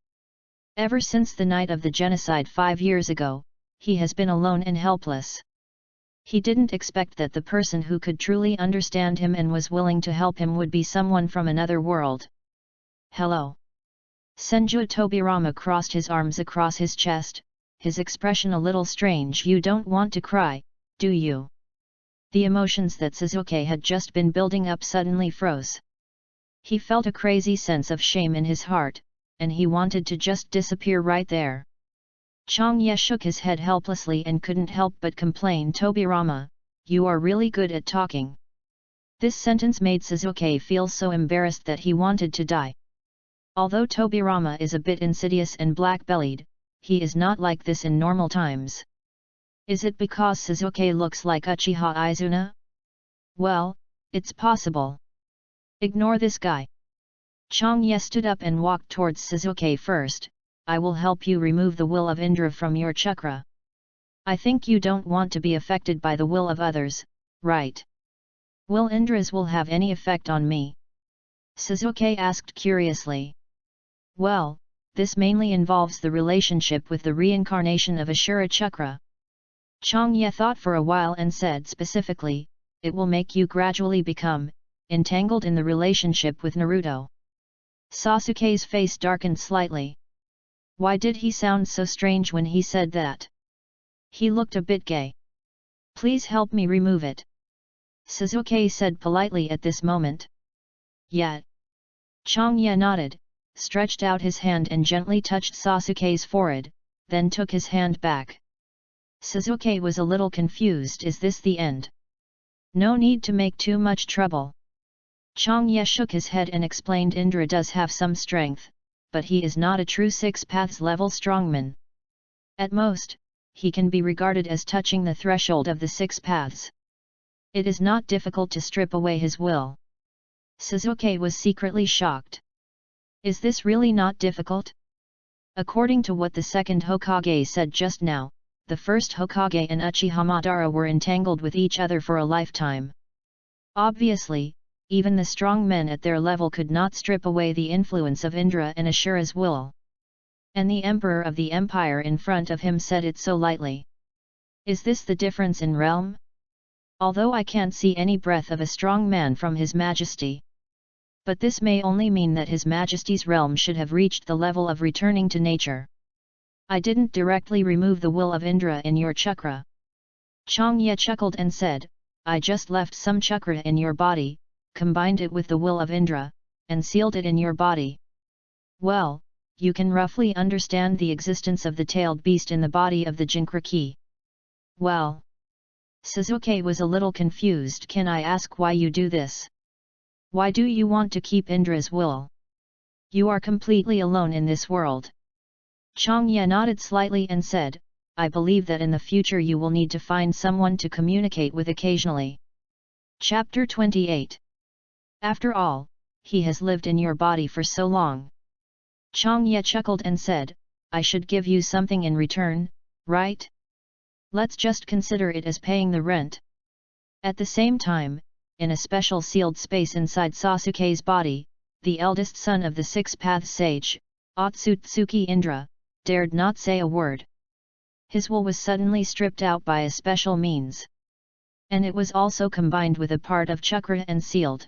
Ever since the night of the genocide 5 years ago, he has been alone and helpless. He didn't expect that the person who could truly understand him and was willing to help him would be someone from another world. Hello. Senju Tobirama crossed his arms across his chest, his expression a little strange. You don't want to cry, do you? The emotions that Sasuke had just been building up suddenly froze. He felt a crazy sense of shame in his heart, and he wanted to just disappear right there. Changye shook his head helplessly and couldn't help but complain. Tobirama, you are really good at talking. This sentence made Sasuke feel so embarrassed that he wanted to die. Although Tobirama is a bit insidious and black-bellied, he is not like this in normal times. Is it because Sasuke looks like Uchiha Izuna? Well, it's possible. Ignore this guy. Changye stood up and walked towards Sasuke. First, I will help you remove the will of Indra from your chakra. I think you don't want to be affected by the will of others, right? Will Indra's will have any effect on me? Sasuke asked curiously. Well, this mainly involves the relationship with the reincarnation of Ashura chakra. Changye thought for a while and said specifically, it will make you gradually become entangled in the relationship with Naruto. Sasuke's face darkened slightly. Why did he sound so strange when he said that? He looked a bit gay. Please help me remove it. Sasuke said politely at this moment. Yet. Changye nodded, stretched out his hand and gently touched Sasuke's forehead, then took his hand back. Sasuke was a little confused. Is this the end? No need to make too much trouble. Changye shook his head and explained Indra does have some strength, but he is not a true six paths level strongman. At most, he can be regarded as touching the threshold of the six paths. It is not difficult to strip away his will. Sasuke was secretly shocked. Is this really not difficult? According to what the second Hokage said just now, the first Hokage and Uchiha Madara were entangled with each other for a lifetime. Obviously, even the strong men at their level could not strip away the influence of Indra and Ashura's will. And the Emperor of the Empire in front of him said it so lightly. Is this the difference in realm? Although I can't see any breath of a strong man from His Majesty. But this may only mean that His Majesty's realm should have reached the level of returning to nature. I didn't directly remove the will of Indra in your chakra. Changye chuckled and said, I just left some chakra in your body, combined it with the will of Indra, and sealed it in your body. Well, you can roughly understand the existence of the tailed beast in the body of the Jinchuriki. Well. Sasuke was a little confused. Can I ask why you do this? Why do you want to keep Indra's will? You are completely alone in this world. Changye nodded slightly and said, I believe that in the future you will need to find someone to communicate with occasionally. Chapter 28. After all, he has lived in your body for so long. Changye chuckled and said, I should give you something in return, right? Let's just consider it as paying the rent. At the same time, in a special sealed space inside Sasuke's body, the eldest son of the six-path sage, Otsutsuki Indra, dared not say a word. His will was suddenly stripped out by a special means. And it was also combined with a part of chakra and sealed.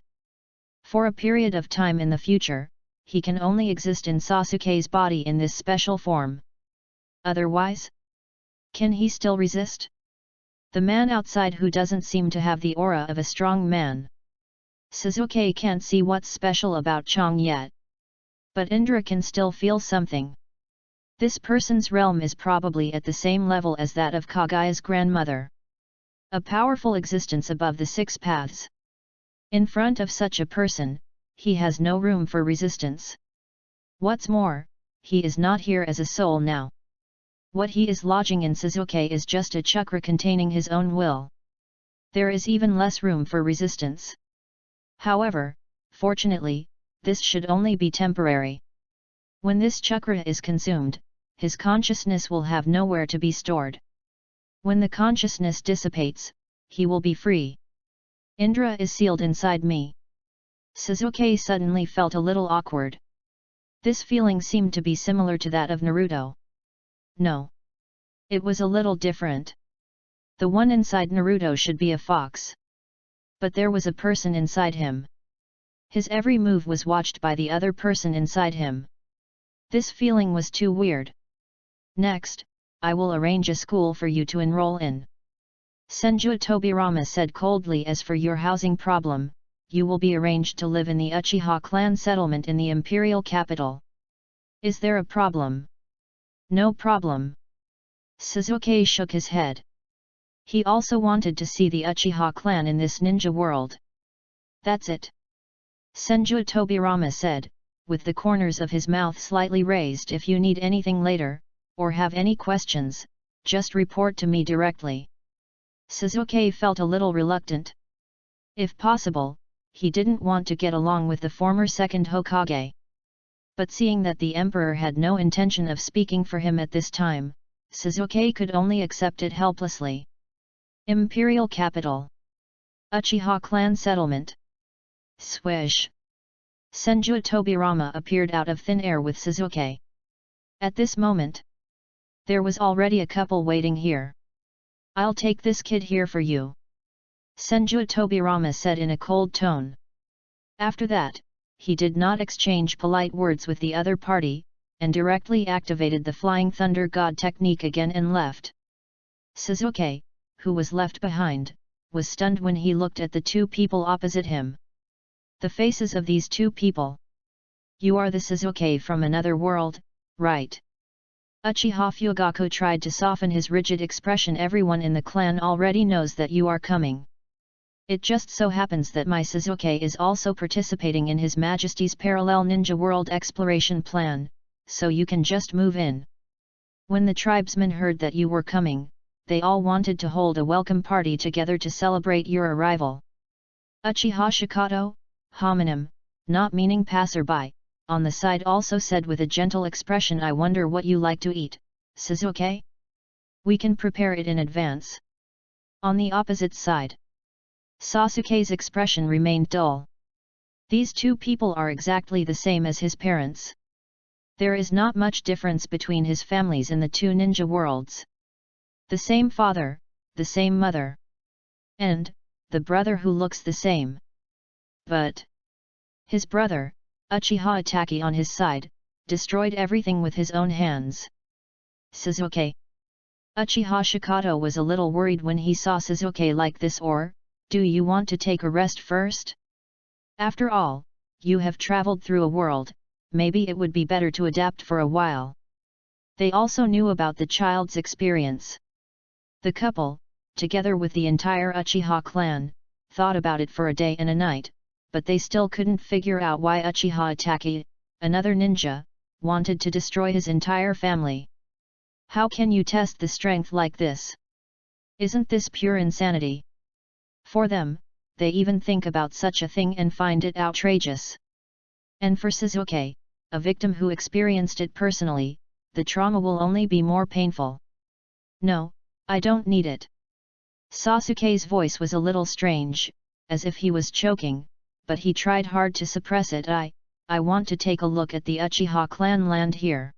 For a period of time in the future, he can only exist in Sasuke's body in this special form. Otherwise? Can he still resist? The man outside who doesn't seem to have the aura of a strong man. Sasuke can't see what's special about Chang yet. But Indra can still feel something. This person's realm is probably at the same level as that of Kagaya's grandmother. A powerful existence above the six paths. In front of such a person, he has no room for resistance. What's more, he is not here as a soul now. What he is lodging in Sasuke is just a chakra containing his own will. There is even less room for resistance. However, fortunately, this should only be temporary. When this chakra is consumed, his consciousness will have nowhere to be stored. When the consciousness dissipates, he will be free. Indra is sealed inside me. Sasuke suddenly felt a little awkward. This feeling seemed to be similar to that of Naruto. No. It was a little different. The one inside Naruto should be a fox. But there was a person inside him. His every move was watched by the other person inside him. This feeling was too weird. Next, I will arrange a school for you to enroll in. Senju Tobirama said coldly. As for your housing problem, you will be arranged to live in the Uchiha clan settlement in the imperial capital. Is there a problem? No problem. Sasuke shook his head. He also wanted to see the Uchiha clan in this ninja world. That's it. Senju Tobirama said, with the corners of his mouth slightly raised. If you need anything later, or have any questions, just report to me directly. Sasuke felt a little reluctant. If possible, he didn't want to get along with the former second Hokage. But seeing that the emperor had no intention of speaking for him at this time, Sasuke could only accept it helplessly. Imperial capital. Uchiha clan settlement. Swish. Senju Tobirama appeared out of thin air with Sasuke. At this moment, there was already a couple waiting here. I'll take this kid here for you. Senju Tobirama said in a cold tone. After that, he did not exchange polite words with the other party, and directly activated the Flying Thunder God technique again and left. Sasuke, who was left behind, was stunned when he looked at the two people opposite him. The faces of these two people. You are the Sasuke from another world, right? Uchiha Fugaku tried to soften his rigid expression. Everyone in the clan already knows that you are coming. It just so happens that my Sasuke is also participating in His Majesty's parallel ninja world exploration plan, so you can just move in. When the tribesmen heard that you were coming, they all wanted to hold a welcome party together to celebrate your arrival. Uchiha Shikato, homonym, not meaning passerby, on the side also said with a gentle expression, I wonder what you like to eat, Sasuke? We can prepare it in advance. On the opposite side, Sasuke's expression remained dull. These two people are exactly the same as his parents. There is not much difference between his families in the two ninja worlds. The same father, the same mother. And, the brother who looks the same. But his brother, Uchiha Itachi on his side, destroyed everything with his own hands. Sasuke. Uchiha Shikato was a little worried when he saw Sasuke like this. Or, do you want to take a rest first? After all, you have traveled through a world, maybe it would be better to adapt for a while. They also knew about the child's experience. The couple, together with the entire Uchiha clan, thought about it for a day and a night, but they still couldn't figure out why Uchiha Itachi, another ninja, wanted to destroy his entire family. How can you test the strength like this? Isn't this pure insanity? For them, they even think about such a thing and find it outrageous. And for Sasuke, a victim who experienced it personally, the trauma will only be more painful. No, I don't need it. Sasuke's voice was a little strange, as if he was choking, but he tried hard to suppress it. I want to take a look at the Uchiha clan land here.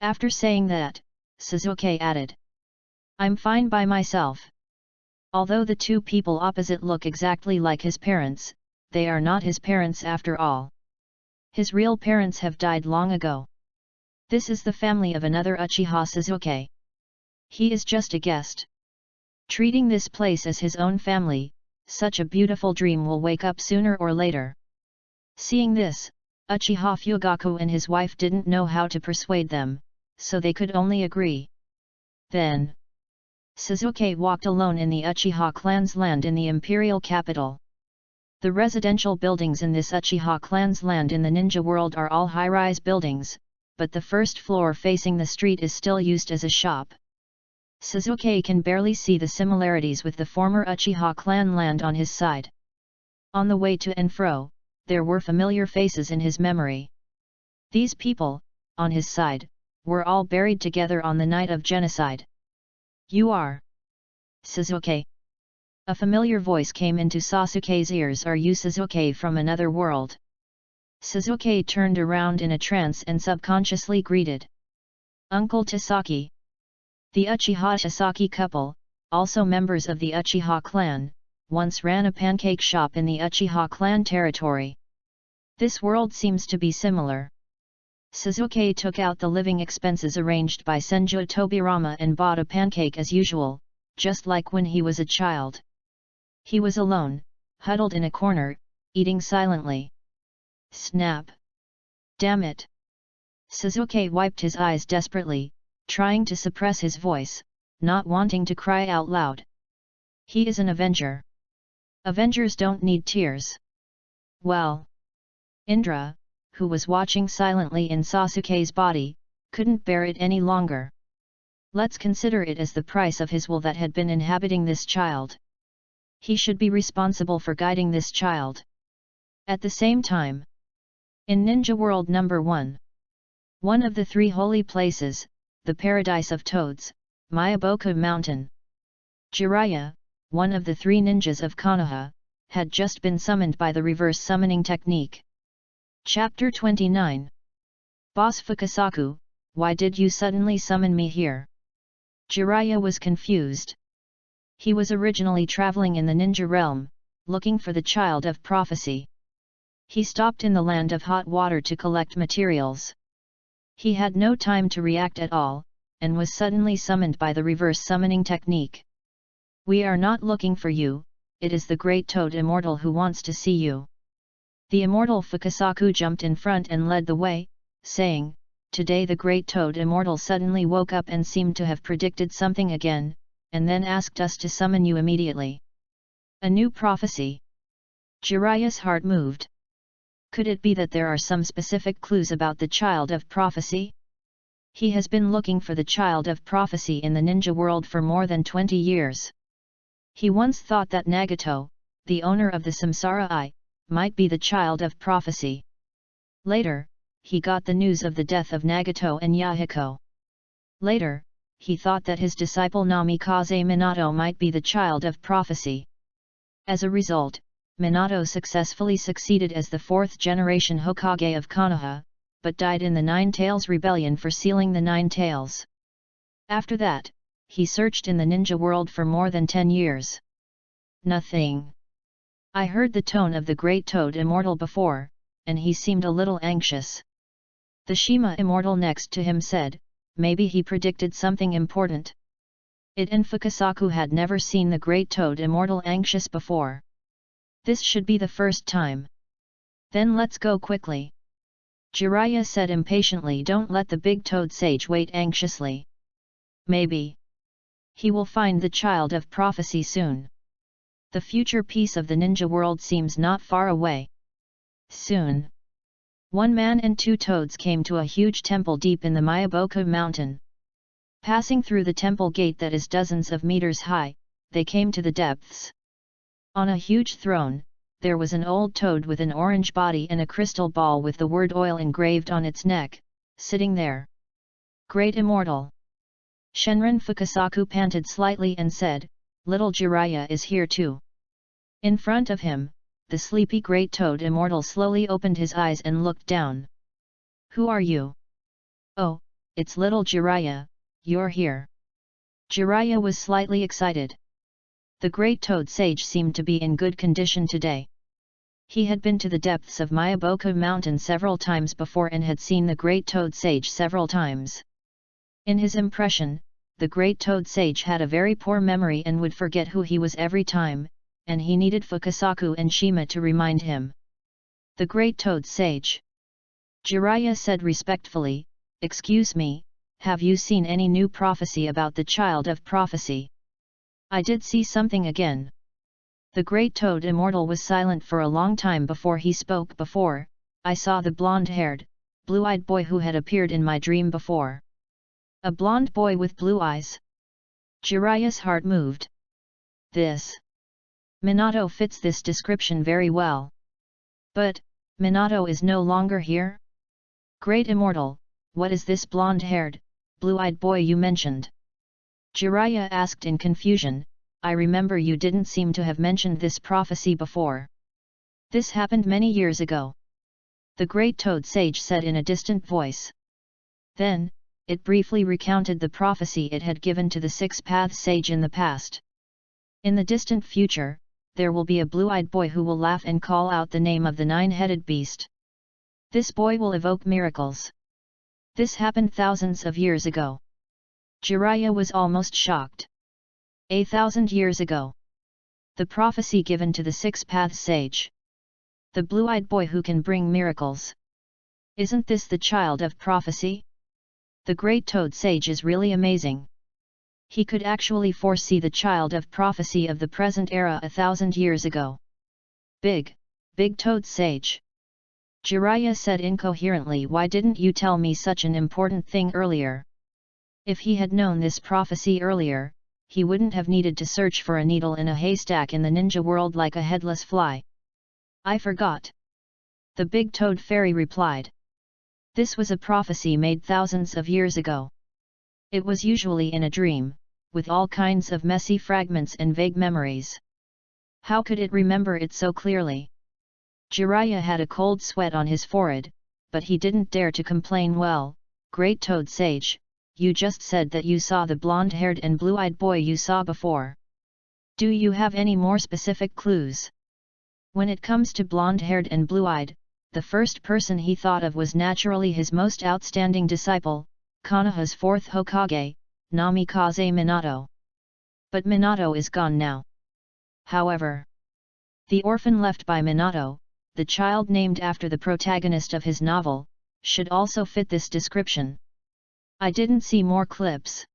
After saying that, Sasuke added, I'm fine by myself. Although the two people opposite look exactly like his parents, they are not his parents after all. His real parents have died long ago. This is the family of another Uchiha Sasuke. He is just a guest. Treating this place as his own family, such a beautiful dream will wake up sooner or later. Seeing this, Uchiha Fugaku and his wife didn't know how to persuade them, so they could only agree. Then, Sasuke walked alone in the Uchiha clan's land in the imperial capital. The residential buildings in this Uchiha clan's land in the ninja world are all high-rise buildings, but the first floor facing the street is still used as a shop. Sasuke can barely see the similarities with the former Uchiha clan land on his side. On the way to and fro, there were familiar faces in his memory. These people, on his side, were all buried together on the night of genocide. You are Sasuke. A familiar voice came into Sasuke's ears. Are you Sasuke from another world? Sasuke turned around in a trance and subconsciously greeted Uncle Tasaki. The Uchiha Tasaki couple, also members of the Uchiha clan, once ran a pancake shop in the Uchiha clan territory. This world seems to be similar. Sasuke took out the living expenses arranged by Senju Tobirama and bought a pancake as usual, just like when he was a child. He was alone, huddled in a corner, eating silently. Snap! Damn it! Sasuke wiped his eyes desperately, trying to suppress his voice, not wanting to cry out loud. He is an Avenger. Avengers don't need tears. Well. Indra, who was watching silently in Sasuke's body, couldn't bear it any longer. Let's consider it as the price of his will that had been inhabiting this child. He should be responsible for guiding this child. At the same time, in Ninja World number 1, one of the 3 holy places, the Paradise of Toads, Mayaboku Mountain, Jiraiya, one of the 3 ninjas of Konoha, had just been summoned by the reverse summoning technique. Chapter 29. Boss Fukasaku, why did you suddenly summon me here? Jiraiya was confused. He was originally traveling in the ninja realm, looking for the child of prophecy. He stopped in the land of hot water to collect materials. He had no time to react at all, and was suddenly summoned by the reverse summoning technique. We are not looking for you, it is the Great Toad Immortal who wants to see you. The immortal Fukasaku jumped in front and led the way, saying, Today the Great Toad Immortal suddenly woke up and seemed to have predicted something again, and then asked us to summon you immediately. A new prophecy. Jiraiya's heart moved. Could it be that there are some specific clues about the child of prophecy? He has been looking for the child of prophecy in the ninja world for more than 20 years. He once thought that Nagato, the owner of the Samsara Eye, might be the child of prophecy. Later, he got the news of the death of Nagato and Yahiko. Later, he thought that his disciple Namikaze Minato might be the child of prophecy. As a result, Minato successfully succeeded as the 4th generation Hokage of Konoha, but died in the Nine Tails Rebellion for sealing the Nine Tails. After that, he searched in the ninja world for more than 10 years. Nothing. I heard the tone of the Great Toad Immortal before, and he seemed a little anxious. The Shima Immortal next to him said, maybe he predicted something important. It and Fukasaku had never seen the Great Toad Immortal anxious before. This should be the first time. Then let's go quickly. Jiraiya said impatiently. Don't let the big toad sage wait anxiously. Maybe he will find the child of prophecy soon. The future peace of the ninja world seems not far away. Soon. 1 man and 2 toads came to a huge temple deep in the Mayaboku mountain. Passing through the temple gate that is dozens of meters high, they came to the depths. On a huge throne, there was an old toad with an orange body and a crystal ball with the word oil engraved on its neck, sitting there. Great Immortal. Shenron Fukasaku panted slightly and said, Little Jiraiya is here too. In front of him, the sleepy Great Toad Immortal slowly opened his eyes and looked down. Who are you? Oh, it's little Jiraiya, you're here. Jiraiya was slightly excited. The Great Toad Sage seemed to be in good condition today. He had been to the depths of Mayaboku Mountain several times before and had seen the Great Toad Sage several times. In his impression, the great toad sage had a very poor memory and would forget who he was every time, and he needed Fukasaku and Shima to remind him. The great toad sage. Jiraiya said respectfully, "Excuse me, have you seen any new prophecy about the child of prophecy?" "I did see something again." The great toad immortal was silent for a long time before he spoke. "Before, I saw the blonde-haired, blue-eyed boy who had appeared in my dream before." "A blonde boy with blue eyes?" Jiraiya's heart moved. This Minato fits this description very well. "But, Minato is no longer here?" "Great Immortal, what is this blonde-haired, blue-eyed boy you mentioned?" Jiraiya asked in confusion. "I remember you didn't seem to have mentioned this prophecy before." "This happened many years ago," the great toad sage said in a distant voice. Then, it briefly recounted the prophecy it had given to the six-path sage in the past. "In the distant future, there will be a blue-eyed boy who will laugh and call out the name of the nine-headed beast. This boy will evoke miracles. This happened thousands of years ago." Jiraiya was almost shocked. 1,000 years ago. The prophecy given to the six-path sage. The blue-eyed boy who can bring miracles. Isn't this the child of prophecy? The great toad sage is really amazing. He could actually foresee the child of prophecy of the present era 1,000 years ago. Big toad sage. Jiraiya said incoherently, "Why didn't you tell me such an important thing earlier?" If he had known this prophecy earlier, he wouldn't have needed to search for a needle in a haystack in the ninja world like a headless fly. "I forgot," the big toad fairy replied. This was a prophecy made thousands of years ago. It was usually in a dream, with all kinds of messy fragments and vague memories. How could it remember it so clearly? Jiraiya had a cold sweat on his forehead, but he didn't dare to complain. "Well, great toad sage, you just said that you saw the blonde-haired and blue-eyed boy you saw before. Do you have any more specific clues?" When it comes to blonde-haired and blue-eyed, the first person he thought of was naturally his most outstanding disciple, Konoha's fourth Hokage, Namikaze Minato. But Minato is gone now. However, the orphan left by Minato, the child named after the protagonist of his novel, should also fit this description. "I didn't see more clips."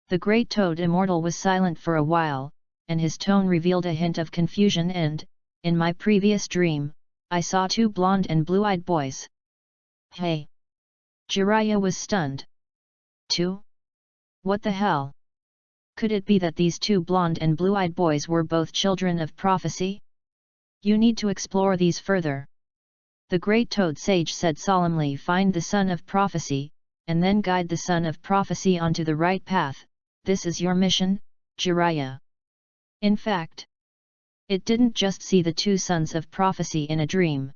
The great toad immortal was silent for a while, and his tone revealed a hint of confusion. "And, in my previous dream, I saw two blonde and blue-eyed boys." "Hey!" Jiraiya was stunned. "Two? What the hell? Could it be that these two blonde and blue-eyed boys were both children of prophecy? You need to explore these further." The great toad sage said solemnly, "Find the son of prophecy, and then guide the son of prophecy onto the right path. This is your mission, Jiraiya." In fact, it didn't just see the two sons of prophecy in a dream.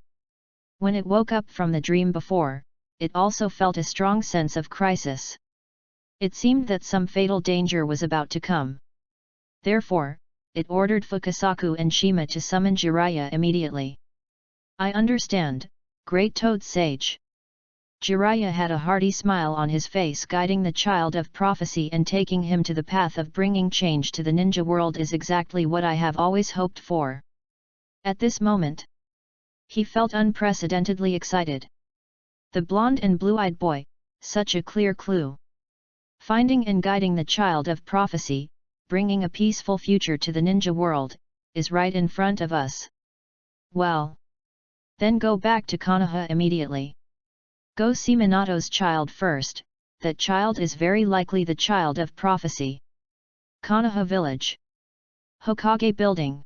When it woke up from the dream before, it also felt a strong sense of crisis. It seemed that some fatal danger was about to come. Therefore, it ordered Fukasaku and Shima to summon Jiraiya immediately. "I understand, great toad sage." Jiraiya had a hearty smile on his face. "Guiding the child of prophecy and taking him to the path of bringing change to the ninja world is exactly what I have always hoped for." At this moment, he felt unprecedentedly excited. The blonde and blue-eyed boy, such a clear clue. Finding and guiding the child of prophecy, bringing a peaceful future to the ninja world, is right in front of us. Well, then go back to Konoha immediately. Go see Minato's child first. That child is very likely the child of prophecy. Konoha Village. Hokage Building.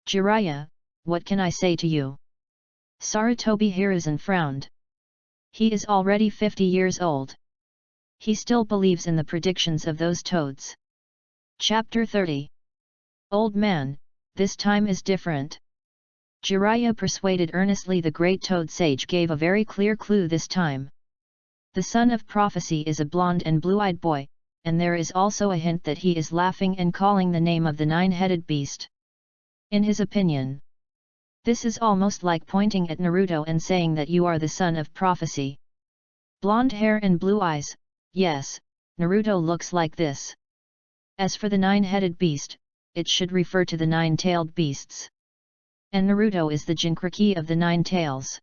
"Jiraiya, what can I say to you?" Sarutobi Hiruzen frowned. He is already 50 years old. He still believes in the predictions of those toads. Chapter 30. Old man, this time is different. Jiraiya persuaded earnestly. The great toad sage gave a very clear clue this time. The son of prophecy is a blonde and blue-eyed boy, and there is also a hint that he is laughing and calling the name of the nine-headed beast. In his opinion, this is almost like pointing at Naruto and saying that you are the son of prophecy. Blonde hair and blue eyes, yes, Naruto looks like this. As for the nine-headed beast, it should refer to the nine-tailed beasts. And Naruto is the Jinchuriki of the nine tails.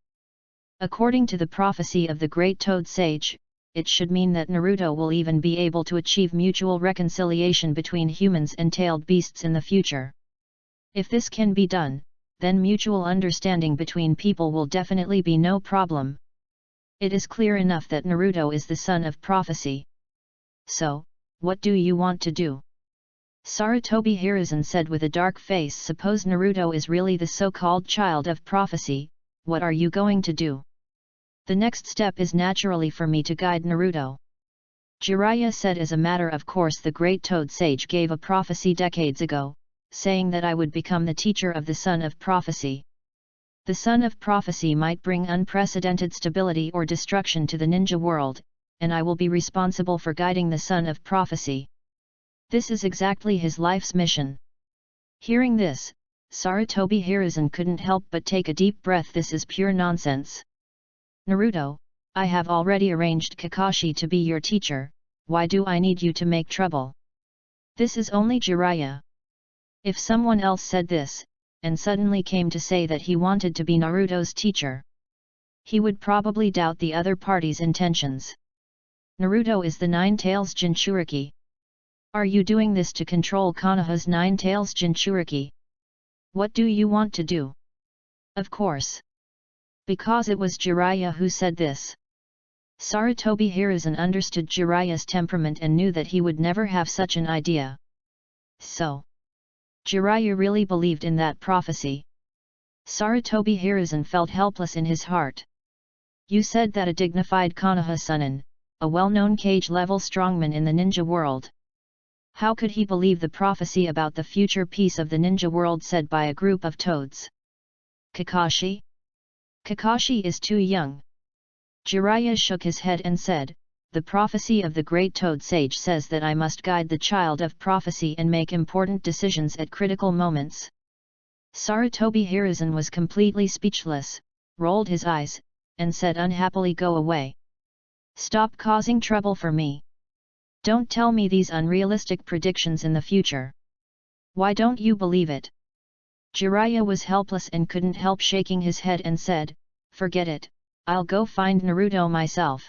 According to the prophecy of the great Toad Sage, it should mean that Naruto will even be able to achieve mutual reconciliation between humans and tailed beasts in the future. If this can be done, then mutual understanding between people will definitely be no problem. It is clear enough that Naruto is the son of prophecy. So, what do you want to do? Sarutobi Hiruzen said with a dark face. Suppose Naruto is really the so-called child of prophecy, what are you going to do? The next step is naturally for me to guide Naruto. Jiraiya said. As a matter of course, the great Toad Sage gave a prophecy decades ago, saying that I would become the teacher of the son of prophecy. The son of prophecy might bring unprecedented stability or destruction to the ninja world, and I will be responsible for guiding the son of prophecy. This is exactly his life's mission. Hearing this, Sarutobi Hiruzen couldn't help but take a deep breath. This is pure nonsense. Naruto, I have already arranged Kakashi to be your teacher, why do I need you to make trouble? This is only Jiraiya. If someone else said this, and suddenly came to say that he wanted to be Naruto's teacher, he would probably doubt the other party's intentions. Naruto is the Nine Tails Jinchuriki. Are you doing this to control Konoha's Nine Tails Jinchuriki? What do you want to do? Of course. Because it was Jiraiya who said this. Sarutobi Hiruzen understood Jiraiya's temperament and knew that he would never have such an idea. So, Jiraiya really believed in that prophecy. Sarutobi Hiruzen felt helpless in his heart. You said that a dignified Konoha Sunin, a well-known cage-level strongman in the ninja world. How could he believe the prophecy about the future peace of the ninja world said by a group of toads? Kakashi? Kakashi is too young. Jiraiya shook his head and said, the prophecy of the great Toad Sage says that I must guide the child of prophecy and make important decisions at critical moments. Sarutobi Hiruzen was completely speechless, rolled his eyes, and said unhappily, go away. Stop causing trouble for me. Don't tell me these unrealistic predictions in the future. Why don't you believe it? Jiraiya was helpless and couldn't help shaking his head and said, forget it, I'll go find Naruto myself.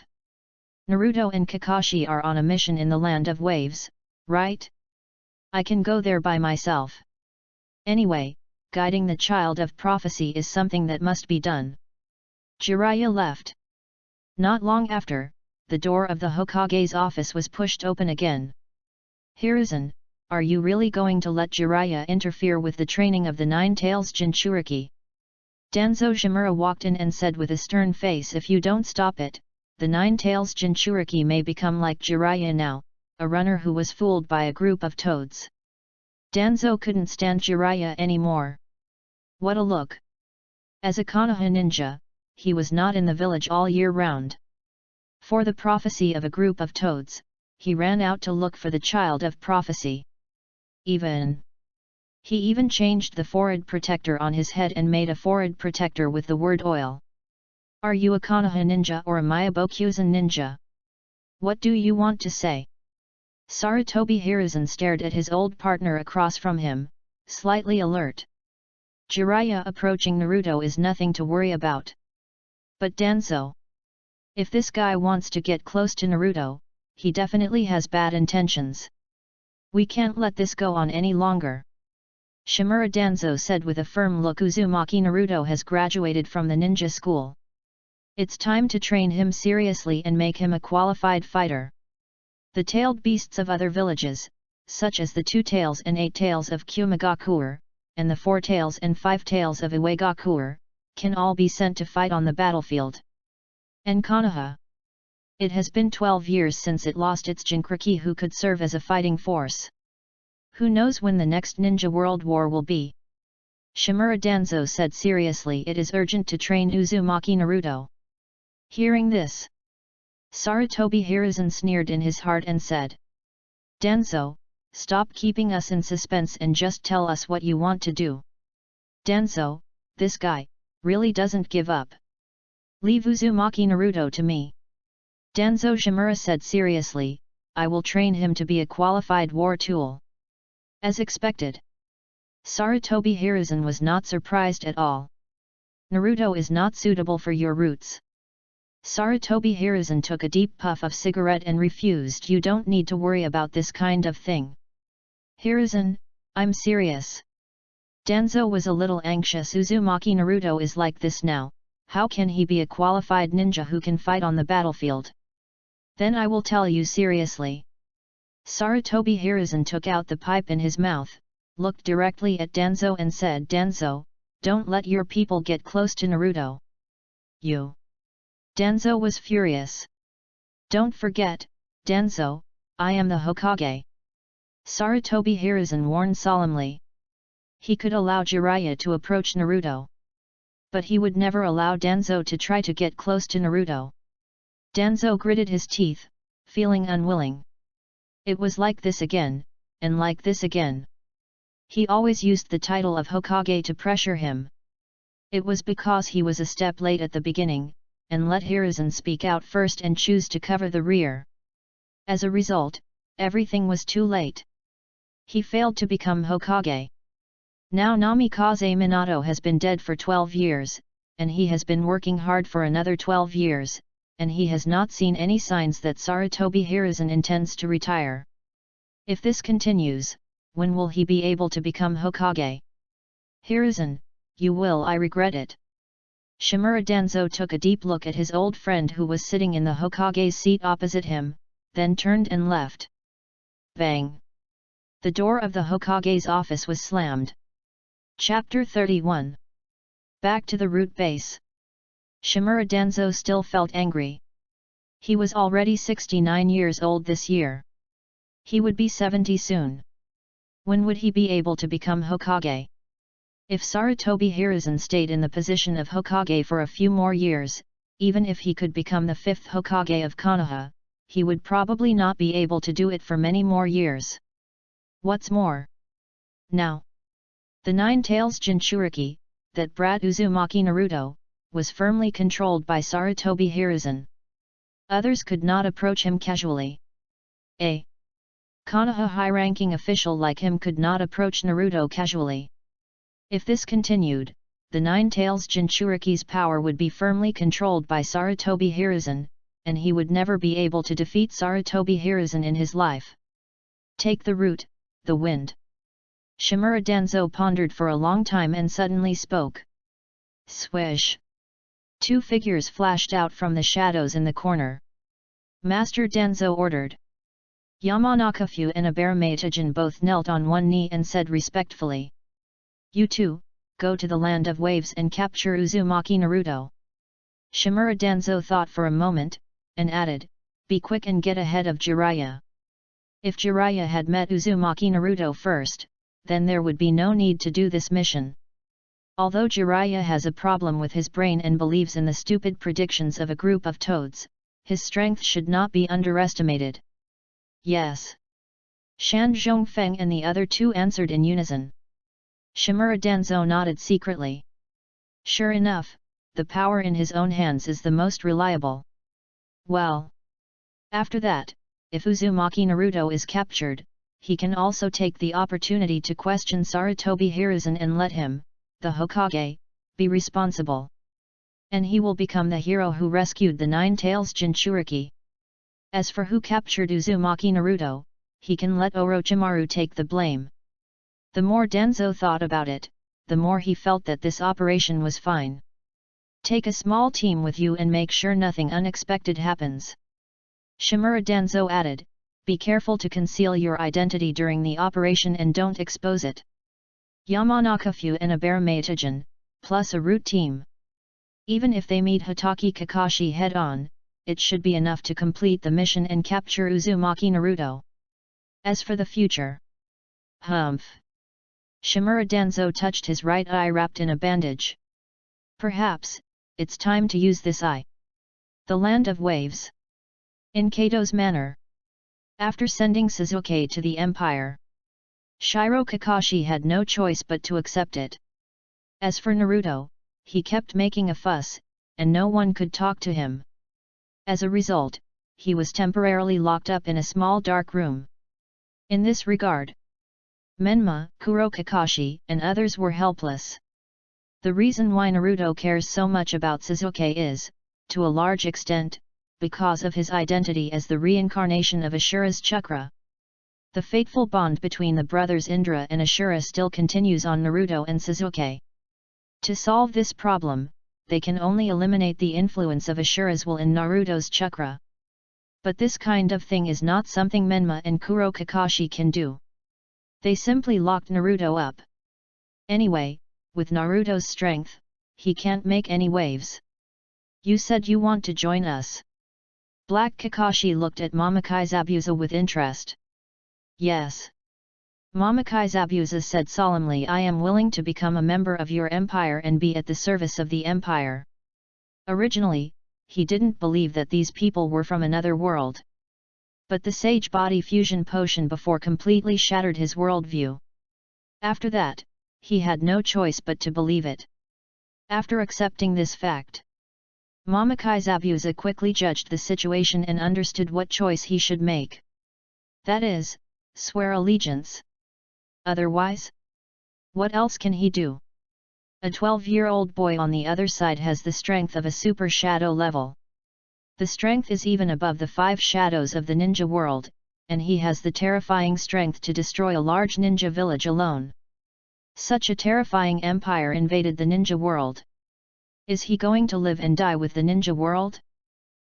Naruto and Kakashi are on a mission in the Land of Waves, right? I can go there by myself. Anyway, guiding the child of prophecy is something that must be done. Jiraiya left. Not long after, the door of the Hokage's office was pushed open again. Hiruzen, are you really going to let Jiraiya interfere with the training of the Nine Tails Jinchuriki? Danzo Shimura walked in and said with a stern face, if you don't stop it, the Nine Tails Jinchuriki may become like Jiraiya now, a runner who was fooled by a group of toads. Danzo couldn't stand Jiraiya anymore. What a look! As a Konoha ninja, he was not in the village all year round. For the prophecy of a group of toads, he ran out to look for the child of prophecy. He even changed the forehead protector on his head and made a forehead protector with the word oil. Are you a Konoha ninja or a Myabokuzen ninja? What do you want to say? Sarutobi Hiruzen stared at his old partner across from him, slightly alert. Jiraiya approaching Naruto is nothing to worry about. But Danzo, if this guy wants to get close to Naruto, he definitely has bad intentions. We can't let this go on any longer. Shimura Danzo said with a firm look. Uzumaki Naruto has graduated from the ninja school. It's time to train him seriously and make him a qualified fighter. The tailed beasts of other villages, such as the 2 tails and 8 tails of Kumagakuer, and the 4 tails and 5 tails of Iwagakuer, can all be sent to fight on the battlefield. And Konoha? It has been 12 years since it lost its Jinchuriki who could serve as a fighting force. Who knows when the next Ninja World War will be? Shimura Danzo said seriously, it is urgent to train Uzumaki Naruto. Hearing this, Sarutobi Hiruzen sneered in his heart and said, Danzo, stop keeping us in suspense and just tell us what you want to do. Danzo, this guy, really doesn't give up. Leave Uzumaki Naruto to me. Danzo Shimura said seriously, I will train him to be a qualified war tool. As expected, Sarutobi Hiruzen was not surprised at all. Naruto is not suitable for your roots. Sarutobi Hiruzen took a deep puff of cigarette and refused. You don't need to worry about this kind of thing. Hiruzen, I'm serious. Danzo was a little anxious. Uzumaki Naruto is like this now, how can he be a qualified ninja who can fight on the battlefield? Then I will tell you seriously. Sarutobi Hiruzen took out the pipe in his mouth, looked directly at Danzo and said, Danzo, don't let your people get close to Naruto. You. Danzo was furious. Don't forget, Danzo, I am the Hokage. Sarutobi Hiruzen warned solemnly. He could allow Jiraiya to approach Naruto, but he would never allow Danzo to try to get close to Naruto. Danzo gritted his teeth, feeling unwilling. It was like this again, and like this again. He always used the title of Hokage to pressure him. It was because he was a step late at the beginning, and let Hiruzen speak out first and choose to cover the rear. As a result, everything was too late. He failed to become Hokage. Now Namikaze Minato has been dead for 12 years, and he has been working hard for another 12 years, and he has not seen any signs that Sarutobi Hiruzen intends to retire. If this continues, when will he be able to become Hokage? Hiruzen, you will. I regret it. Shimura Danzo took a deep look at his old friend who was sitting in the Hokage's seat opposite him, then turned and left. Bang! The door of the Hokage's office was slammed. Chapter 31. Back to the root base. Shimura Danzo still felt angry. He was already 69 years old this year. He would be 70 soon. When would he be able to become Hokage? If Sarutobi Hiruzen stayed in the position of Hokage for a few more years, even if he could become the 5th Hokage of Konoha, he would probably not be able to do it for many more years. What's more, now, the Nine-Tails Jinchuriki, that brat Uzumaki Naruto, was firmly controlled by Sarutobi Hiruzen. Others could not approach him casually. A Konoha high-ranking official like him could not approach Naruto casually. If this continued, the Nine-Tails Jinchuriki's power would be firmly controlled by Sarutobi Hiruzen, and he would never be able to defeat Sarutobi Hiruzen in his life. Take the root, the wind. Shimura Danzo pondered for a long time and suddenly spoke. Swish! 2 figures flashed out from the shadows in the corner. Master Danzo ordered. Yamanaka-fu and Abaramatajan both knelt on one knee and said respectfully. You two, go to the land of waves and capture Uzumaki Naruto. Shimura Danzo thought for a moment, and added, be quick and get ahead of Jiraiya. If Jiraiya had met Uzumaki Naruto first, then there would be no need to do this mission. Although Jiraiya has a problem with his brain and believes in the stupid predictions of a group of toads, his strength should not be underestimated. Yes. Shan Zhongfeng and the other two answered in unison. Shimura Danzo nodded secretly. Sure enough, the power in his own hands is the most reliable. Well, after that, if Uzumaki Naruto is captured, he can also take the opportunity to question Sarutobi Hiruzen and let him, the Hokage, be responsible. And he will become the hero who rescued the Nine-Tails Jinchuriki. As for who captured Uzumaki Naruto, he can let Orochimaru take the blame. The more Danzo thought about it, the more he felt that this operation was fine. Take a small team with you and make sure nothing unexpected happens. Shimura Danzo added, be careful to conceal your identity during the operation and don't expose it. Yamanaka-fu and Abaramatajan, plus a root team. Even if they meet Hatake Kakashi head-on, it should be enough to complete the mission and capture Uzumaki Naruto. As for the future... Humph! Shimura Danzo touched his right eye wrapped in a bandage. Perhaps, it's time to use this eye. The land of waves. In Kato's manor. After sending Sasuke to the Empire, Shiro Kakashi had no choice but to accept it. As for Naruto, he kept making a fuss, and no one could talk to him. As a result, he was temporarily locked up in a small dark room. In this regard, Menma, Kuro Kakashi, and others were helpless. The reason why Naruto cares so much about Sasuke is, to a large extent, because of his identity as the reincarnation of Ashura's chakra. The fateful bond between the brothers Indra and Ashura still continues on Naruto and Sasuke. To solve this problem, they can only eliminate the influence of Ashura's will in Naruto's chakra. But this kind of thing is not something Menma and Kuro Kakashi can do. They simply locked Naruto up. Anyway, with Naruto's strength, he can't make any waves. You said you want to join us. Black Kakashi looked at Mamakai Zabuza with interest. Yes. Mamakai Zabuza said solemnly, I am willing to become a member of your empire and be at the service of the empire. Originally, he didn't believe that these people were from another world. But the Sage Body Fusion Potion before completely shattered his worldview. After that, he had no choice but to believe it. After accepting this fact, Mamakai Zabuza quickly judged the situation and understood what choice he should make. That is, swear allegiance. Otherwise, what else can he do? A 12-year-old boy on the other side has the strength of a super shadow level. The strength is even above the 5 shadows of the ninja world, and he has the terrifying strength to destroy a large ninja village alone. Such a terrifying empire invaded the ninja world. Is he going to live and die with the ninja world?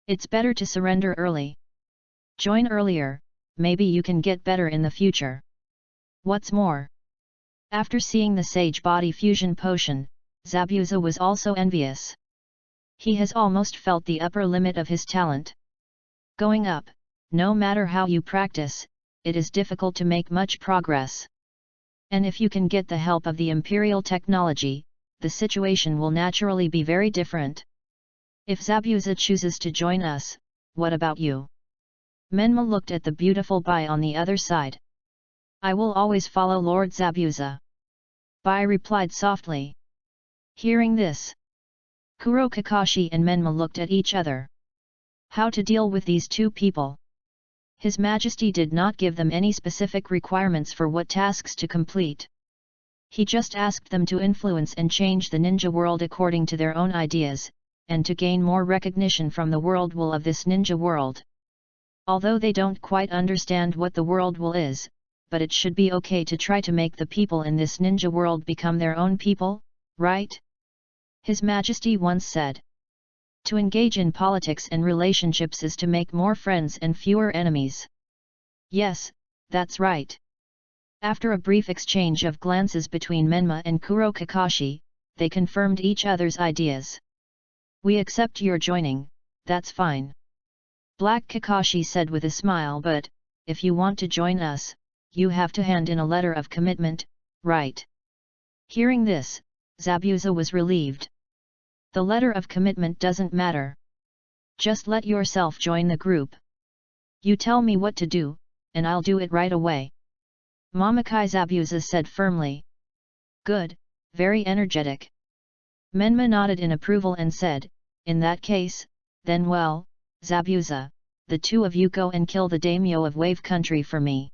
It's better to surrender early. Join earlier, maybe you can get better in the future. What's more, after seeing the Sage Body Fusion Potion, Zabuza was also envious. He has almost felt the upper limit of his talent. Going up, no matter how you practice, it is difficult to make much progress. And if you can get the help of the Imperial technology, the situation will naturally be very different. If Zabuza chooses to join us, what about you? Menma looked at the beautiful Bai on the other side. I will always follow Lord Zabuza. Bai replied softly. Hearing this, Kuro Kakashi and Menma looked at each other. How to deal with these two people? His Majesty did not give them any specific requirements for what tasks to complete. He just asked them to influence and change the ninja world according to their own ideas, and to gain more recognition from the world will of this ninja world. Although they don't quite understand what the world will is, but it should be okay to try to make the people in this ninja world become their own people, right? His Majesty once said. To engage in politics and relationships is to make more friends and fewer enemies. Yes, that's right. After a brief exchange of glances between Menma and Kuro Kakashi, they confirmed each other's ideas. We accept your joining, that's fine. Black Kakashi said with a smile, but, if you want to join us, you have to hand in a letter of commitment, right? Hearing this, Zabuza was relieved. The letter of commitment doesn't matter. Just let yourself join the group. You tell me what to do, and I'll do it right away. Mamakai Zabuza said firmly. Good, very energetic. Menma nodded in approval and said, in that case, then well, Zabuza, the two of you go and kill the daimyo of Wave Country for me.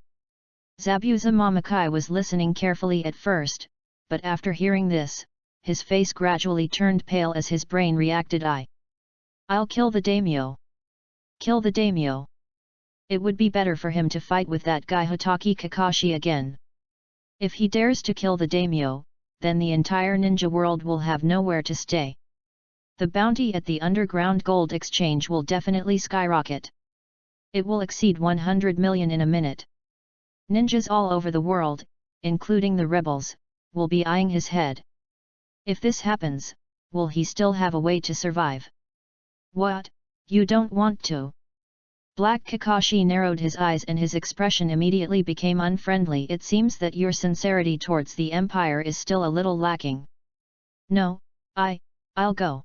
Zabuza Mamakai was listening carefully at first, but after hearing this, his face gradually turned pale as his brain reacted. I'll kill the daimyo. Kill the daimyo. It would be better for him to fight with that guy Hatake Kakashi again. If he dares to kill the daimyo, then the entire ninja world will have nowhere to stay. The bounty at the underground gold exchange will definitely skyrocket. It will exceed 100 million in a minute. Ninjas all over the world, including the rebels, will be eyeing his head. If this happens, will he still have a way to survive? What, you don't want to? Black Kakashi narrowed his eyes and his expression immediately became unfriendly. It seems that your sincerity towards the Empire is still a little lacking. No, I'll go.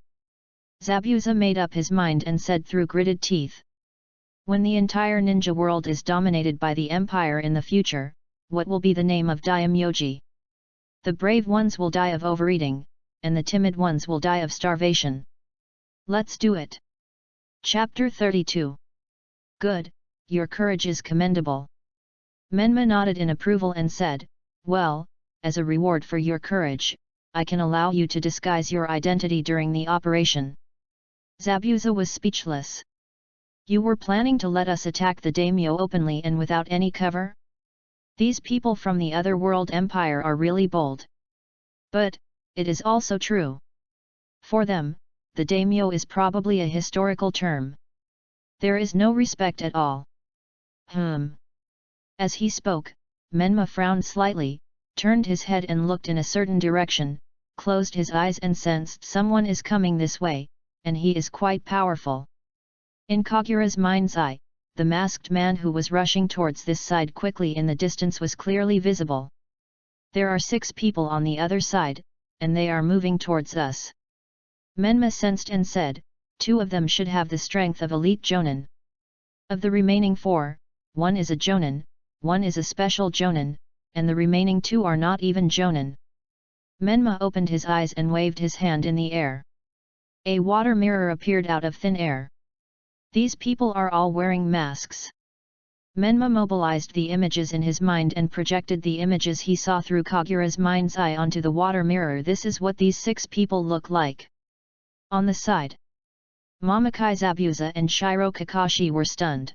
Zabuza made up his mind and said through gritted teeth. When the entire ninja world is dominated by the Empire in the future, what will be the name of Daimyoji? The brave ones will die of overeating, and the timid ones will die of starvation. Let's do it. Chapter 32. Good, your courage is commendable. Menma nodded in approval and said, well, as a reward for your courage, I can allow you to disguise your identity during the operation. Zabuza was speechless. You were planning to let us attack the daimyo openly and without any cover? These people from the other world empire are really bold. But, it is also true. For them, the daimyo is probably a historical term. There is no respect at all. As he spoke, Menma frowned slightly, turned his head and looked in a certain direction, closed his eyes and sensed someone is coming this way, and he is quite powerful. In Kagura's mind's eye, the masked man who was rushing towards this side quickly in the distance was clearly visible. There are 6 people on the other side, and they are moving towards us. Menma sensed and said, 2 of them should have the strength of elite Jonin. Of the remaining 4, 1 is a Jonin, 1 is a special Jonin, and the remaining 2 are not even Jonin. Menma opened his eyes and waved his hand in the air. A water mirror appeared out of thin air. These people are all wearing masks. Menma mobilized the images in his mind and projected the images he saw through Kagura's mind's eye onto the water mirror. This is what these 6 people look like. On the side, Mamakai Zabuza and Shiro Kakashi were stunned.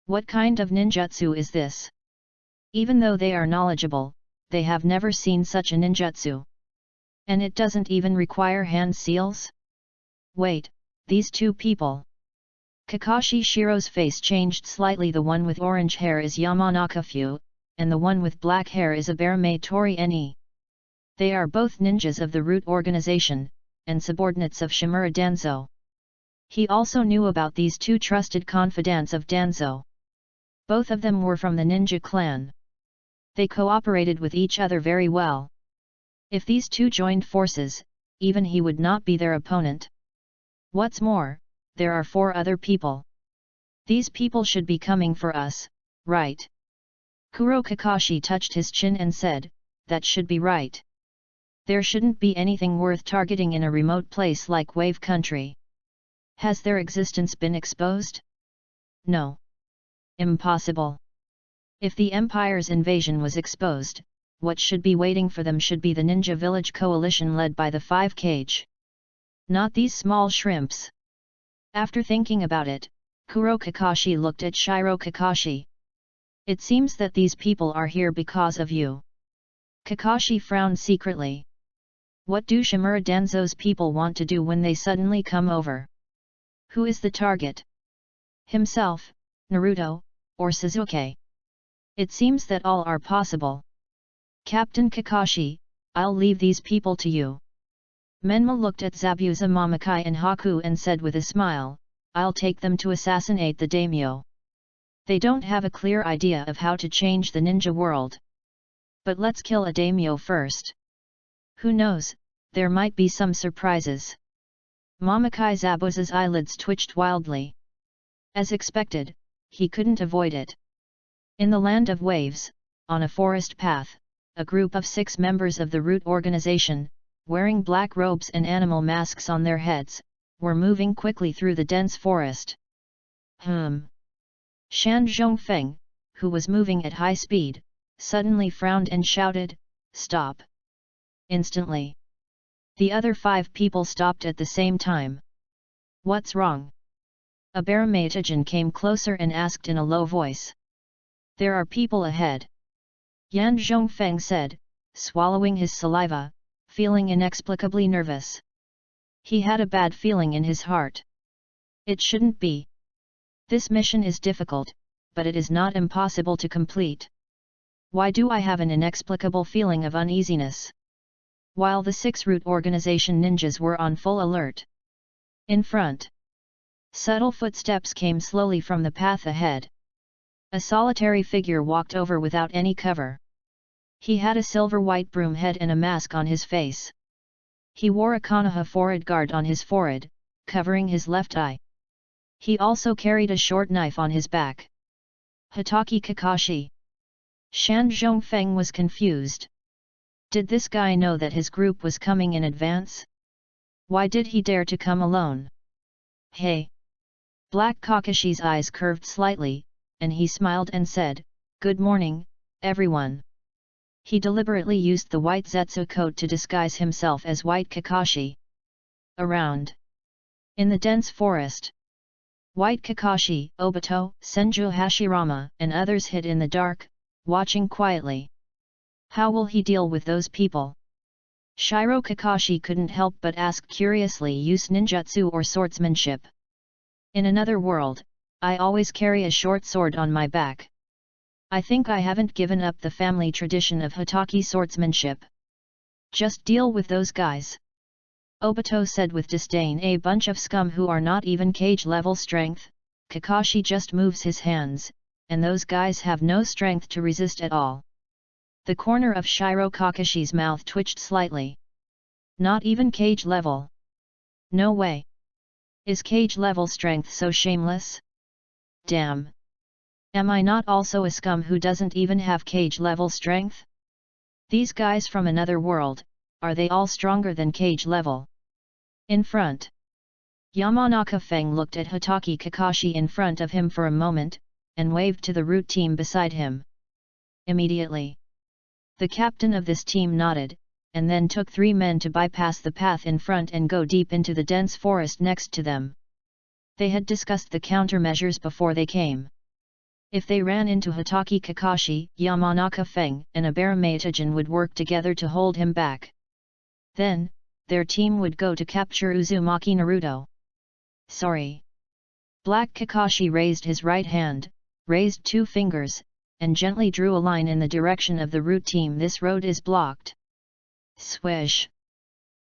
What kind of ninjutsu is this? Even though they are knowledgeable, they have never seen such a ninjutsu. And it doesn't even require hand seals? Wait, these 2 people. Kakashi Shiro's face changed slightly. The one with orange hair is Yamanaka Fu, and the one with black hair is Aberame Tori Ne. They are both ninjas of the root organization, and subordinates of Shimura Danzo. He also knew about these 2 trusted confidants of Danzo. Both of them were from the ninja clan. They cooperated with each other very well. If these 2 joined forces, even he would not be their opponent. What's more, there are 4 other people. These people should be coming for us, right? Kuro Kakashi touched his chin and said, that should be right. There shouldn't be anything worth targeting in a remote place like Wave Country. Has their existence been exposed? No. Impossible. If the Empire's invasion was exposed, what should be waiting for them should be the Ninja Village coalition led by the 5 Cage. Not these small shrimps. After thinking about it, Kuro Kakashi looked at Shiro Kakashi. It seems that these people are here because of you. Kakashi frowned secretly. What do Shimura Danzo's people want to do when they suddenly come over? Who is the target? Himself, Naruto, or Sasuke? It seems that all are possible. Captain Kakashi, I'll leave these people to you. Menma looked at Zabuza Mamakai and Haku and said with a smile, I'll take them to assassinate the daimyo. They don't have a clear idea of how to change the ninja world. But let's kill a daimyo first. Who knows, there might be some surprises. Mamakai Zabuza's eyelids twitched wildly. As expected, he couldn't avoid it. In the land of waves, on a forest path, a group of 6 members of the root organization, wearing black robes and animal masks on their heads, were moving quickly through the dense forest. Shan Zhongfeng, who was moving at high speed, suddenly frowned and shouted, "Stop!" Instantly. The other 5 people stopped at the same time. What's wrong? Aberamaitajan came closer and asked in a low voice. There are people ahead. Yan Zhongfeng said, swallowing his saliva, feeling inexplicably nervous. He had a bad feeling in his heart. It shouldn't be. This mission is difficult, but it is not impossible to complete. Why do I have an inexplicable feeling of uneasiness? While the 6 root organization ninjas were on full alert. In front, subtle footsteps came slowly from the path ahead. A solitary figure walked over without any cover. He had a silver-white broom head and a mask on his face. He wore a Konoha forehead guard on his forehead, covering his left eye. He also carried a short knife on his back. Hitaki Kakashi. Shan Zhongfeng was confused. Did this guy know that his group was coming in advance? Why did he dare to come alone? Hey! Black Kakashi's eyes curved slightly, and he smiled and said, "Good morning, everyone." He deliberately used the white Zetsu coat to disguise himself as White Kakashi. Around. In the dense forest. White Kakashi, Obito, Senju Hashirama, and others hid in the dark, watching quietly. How will he deal with those people? Shiro Kakashi couldn't help but ask curiously. Use ninjutsu or swordsmanship? In another world, I always carry a short sword on my back. I think I haven't given up the family tradition of Hitaki swordsmanship. Just deal with those guys. Obito said with disdain. A bunch of scum who are not even cage level strength. Kakashi just moves his hands, and those guys have no strength to resist at all. The corner of Shiro Kakashi's mouth twitched slightly. Not even cage level. No way. Is cage level strength so shameless? Damn. Am I not also a scum who doesn't even have cage level strength? These guys from another world, are they all stronger than cage level? In front. Yamanaka Feng looked at Hitaki Kakashi in front of him for a moment, and waved to the route team beside him. Immediately. The captain of this team nodded, and then took 3 men to bypass the path in front and go deep into the dense forest next to them. They had discussed the countermeasures before they came. If they ran into Hitaki Kakashi, Yamanaka Feng and Abaramatajan would work together to hold him back. Then, their team would go to capture Uzumaki Naruto. Sorry. Black Kakashi raised his right hand, raised 2 fingers, and gently drew a line in the direction of the route team. This road is blocked. Swish.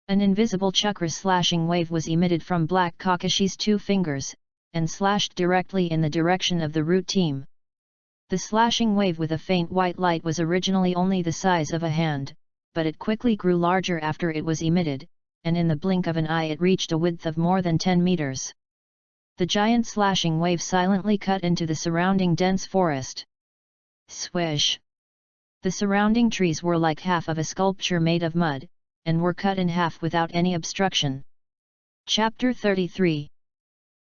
An invisible chakra slashing wave was emitted from Black Kakashi's 2 fingers, and slashed directly in the direction of the route team. The slashing wave with a faint white light was originally only the size of a hand, but it quickly grew larger after it was emitted, and in the blink of an eye it reached a width of more than 10 meters. The giant slashing wave silently cut into the surrounding dense forest. Swish! The surrounding trees were like half of a sculpture made of mud, and were cut in half without any obstruction. Chapter 33.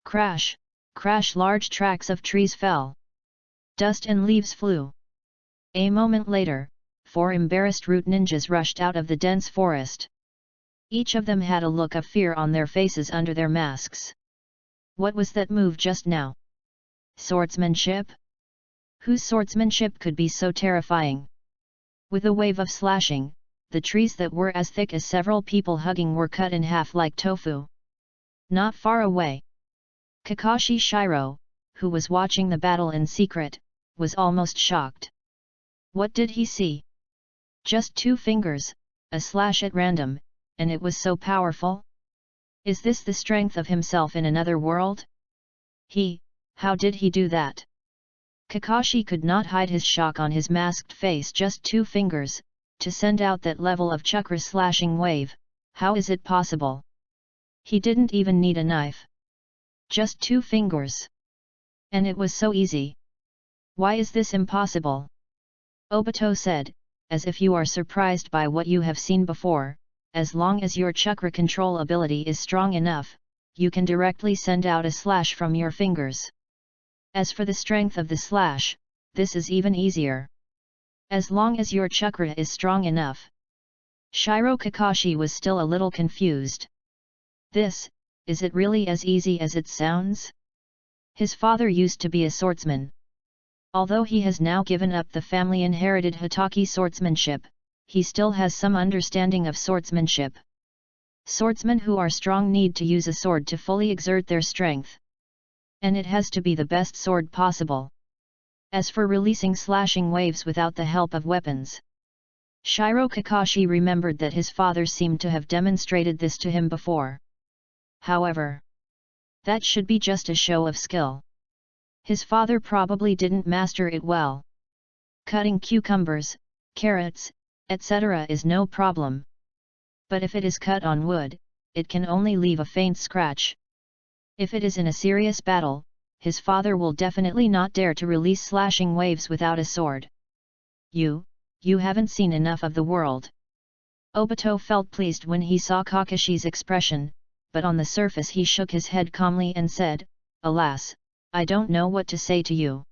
Crash! Crash! Large tracts of trees fell. Dust and leaves flew. A moment later, 4 embarrassed root ninjas rushed out of the dense forest. Each of them had a look of fear on their faces under their masks. What was that move just now? Swordsmanship? Whose swordsmanship could be so terrifying? With a wave of slashing, the trees that were as thick as several people hugging were cut in half like tofu. Not far away. Kakashi Shiro, who was watching the battle in secret, was almost shocked. What did he see? Just 2 fingers, a slash at random, and it was so powerful? Is this the strength of himself in another world? How did he do that? Kakashi could not hide his shock on his masked face. Just 2 fingers, to send out that level of chakra slashing wave, how is it possible? He didn't even need a knife. Just 2 fingers. And it was so easy. Why is this impossible? Obito said, as if you are surprised by what you have seen before. As long as your chakra control ability is strong enough, you can directly send out a slash from your fingers. As for the strength of the slash, this is even easier. As long as your chakra is strong enough. Shiro Kakashi was still a little confused. Is it really as easy as it sounds? His father used to be a swordsman. Although he has now given up the family-inherited Hitaki swordsmanship, he still has some understanding of swordsmanship. Swordsmen who are strong need to use a sword to fully exert their strength. And it has to be the best sword possible. As for releasing slashing waves without the help of weapons, Shiro Kakashi remembered that his father seemed to have demonstrated this to him before. However, that should be just a show of skill. His father probably didn't master it well. Cutting cucumbers, carrots, etc. is no problem. But if it is cut on wood, it can only leave a faint scratch. If it is in a serious battle, his father will definitely not dare to release slashing waves without a sword. You haven't seen enough of the world. Obito felt pleased when he saw Kakashi's expression, but on the surface he shook his head calmly and said, alas, I don't know what to say to you.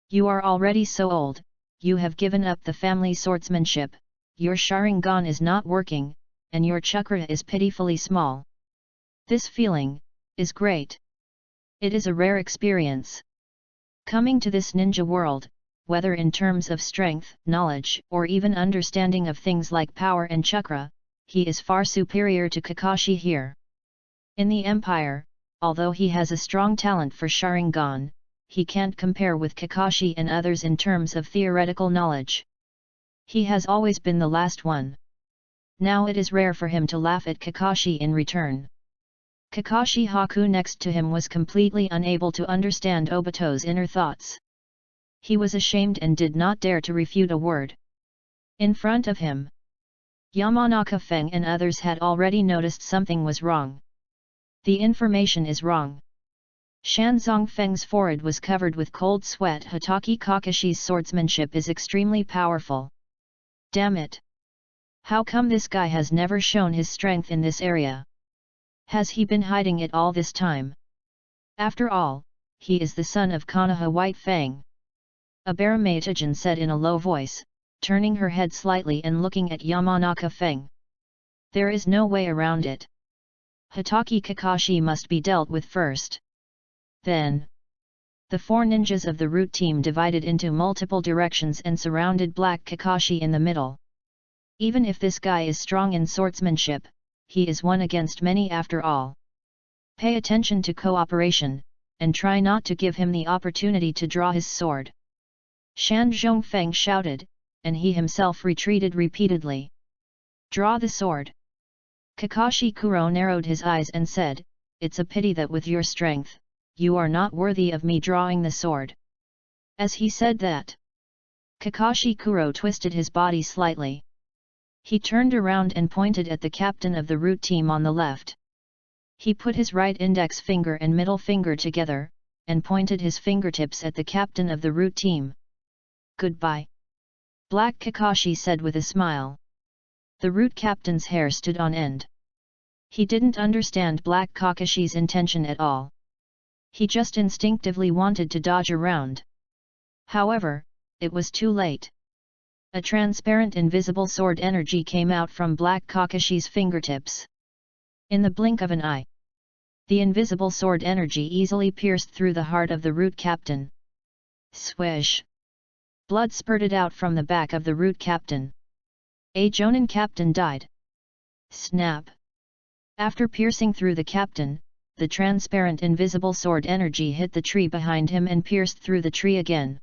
You are already so old, you have given up the family swordsmanship, your Sharingan is not working, and your chakra is pitifully small. This feeling is great. It is a rare experience. Coming to this ninja world, whether in terms of strength, knowledge, or even understanding of things like power and chakra, he is far superior to Kakashi here. In the Empire, although he has a strong talent for Sharingan, he can't compare with Kakashi and others in terms of theoretical knowledge. He has always been the last one. Now it is rare for him to laugh at Kakashi in return. Kakashi Haku next to him was completely unable to understand Obito's inner thoughts. He was ashamed and did not dare to refute a word. In front of him, Yamanaka Feng and others had already noticed something was wrong. The information is wrong. Shanzong Feng's forehead was covered with cold sweat. Hatake Kakashi's swordsmanship is extremely powerful. Damn it! How come this guy has never shown his strength in this area? Has he been hiding it all this time? After all, he is the son of Konoha White Fang. A Baramatajan said in a low voice, turning her head slightly and looking at Yamanaka Feng. There is no way around it. Hatake Kakashi must be dealt with first. Then, the four ninjas of the root team divided into multiple directions and surrounded Black Kakashi in the middle. Even if this guy is strong in swordsmanship, he is one against many after all. Pay attention to cooperation, and try not to give him the opportunity to draw his sword. Shan Zhongfeng shouted, and he himself retreated repeatedly. Draw the sword. Kakashi Kuro narrowed his eyes and said, it's a pity that with your strength, you are not worthy of me drawing the sword. As he said that, Kakashi Kuro twisted his body slightly. He turned around and pointed at the captain of the root team on the left. He put his right index finger and middle finger together, and pointed his fingertips at the captain of the root team. Goodbye. Black Kakashi said with a smile. The root captain's hair stood on end. He didn't understand Black Kakashi's intention at all. He just instinctively wanted to dodge around. However, it was too late. A transparent invisible sword energy came out from Black Kakashi's fingertips. In the blink of an eye, the invisible sword energy easily pierced through the heart of the root captain. Swish! Blood spurted out from the back of the root captain. A Jonin captain died. Snap! After piercing through the captain, the transparent invisible sword energy hit the tree behind him and pierced through the tree again.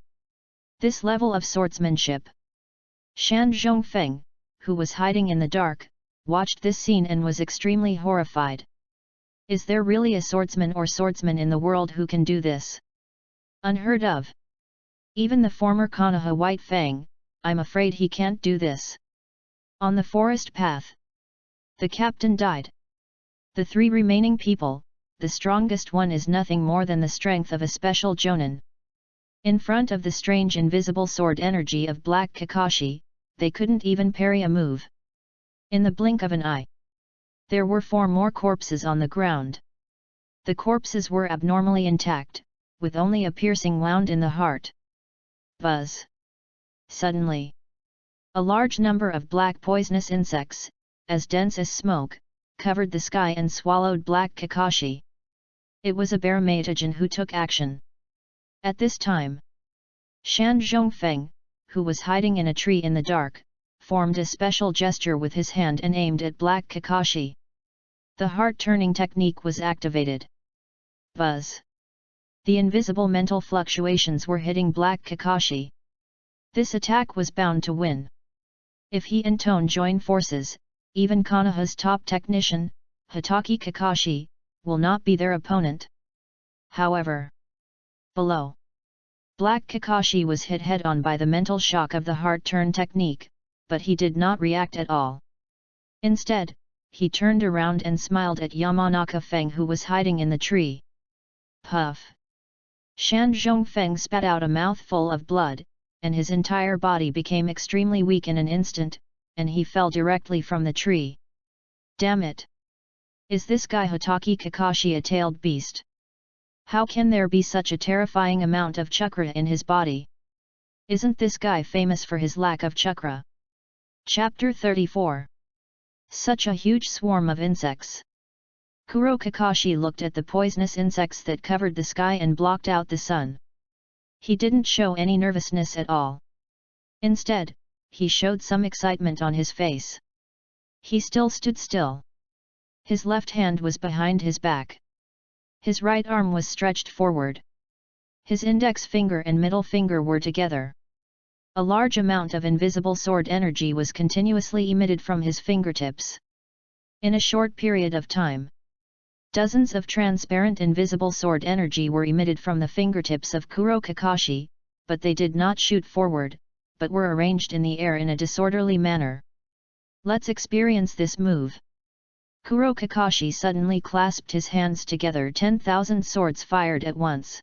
This level of swordsmanship. Shan Zhongfeng, who was hiding in the dark, watched this scene and was extremely horrified. Is there really a swordsman or swordsman in the world who can do this? Unheard of. Even the former Konoha White Fang, I'm afraid he can't do this. On the forest path, the captain died. The three remaining people, the strongest one is nothing more than the strength of a special Jonin. In front of the strange invisible sword energy of Black Kakashi, they couldn't even parry a move. In the blink of an eye, there were 4 more corpses on the ground. The corpses were abnormally intact, with only a piercing wound in the heart. Buzz! Suddenly, a large number of black poisonous insects, as dense as smoke, covered the sky and swallowed Black Kakashi. It was a Baramatajan who took action. At this time, Shan Zhongfeng, who was hiding in a tree in the dark, formed a special gesture with his hand and aimed at Black Kakashi. The heart-turning technique was activated. Buzz! The invisible mental fluctuations were hitting Black Kakashi. This attack was bound to win. If he and Tone join forces, even Konoha's top technician, Hatake Kakashi, will not be their opponent. However, below, Black Kakashi was hit head-on by the mental shock of the heart-turn technique, but he did not react at all. Instead, he turned around and smiled at Yamanaka Feng who was hiding in the tree. Puff! Shan Zhongfeng spat out a mouthful of blood, and his entire body became extremely weak in an instant, and he fell directly from the tree. Damn it! Is this guy Hatake Kakashi a tailed beast? How can there be such a terrifying amount of chakra in his body? Isn't this guy famous for his lack of chakra? Chapter 34. Such a huge swarm of insects. Kuro Kakashi looked at the poisonous insects that covered the sky and blocked out the sun. He didn't show any nervousness at all. Instead, he showed some excitement on his face. He still stood still. His left hand was behind his back. His right arm was stretched forward. His index finger and middle finger were together. A large amount of invisible sword energy was continuously emitted from his fingertips. In a short period of time, dozens of transparent invisible sword energy were emitted from the fingertips of Kuro Kakashi, but they did not shoot forward, but were arranged in the air in a disorderly manner. Let's experience this move. Kuro Kakashi suddenly clasped his hands together. 10,000 swords fired at once.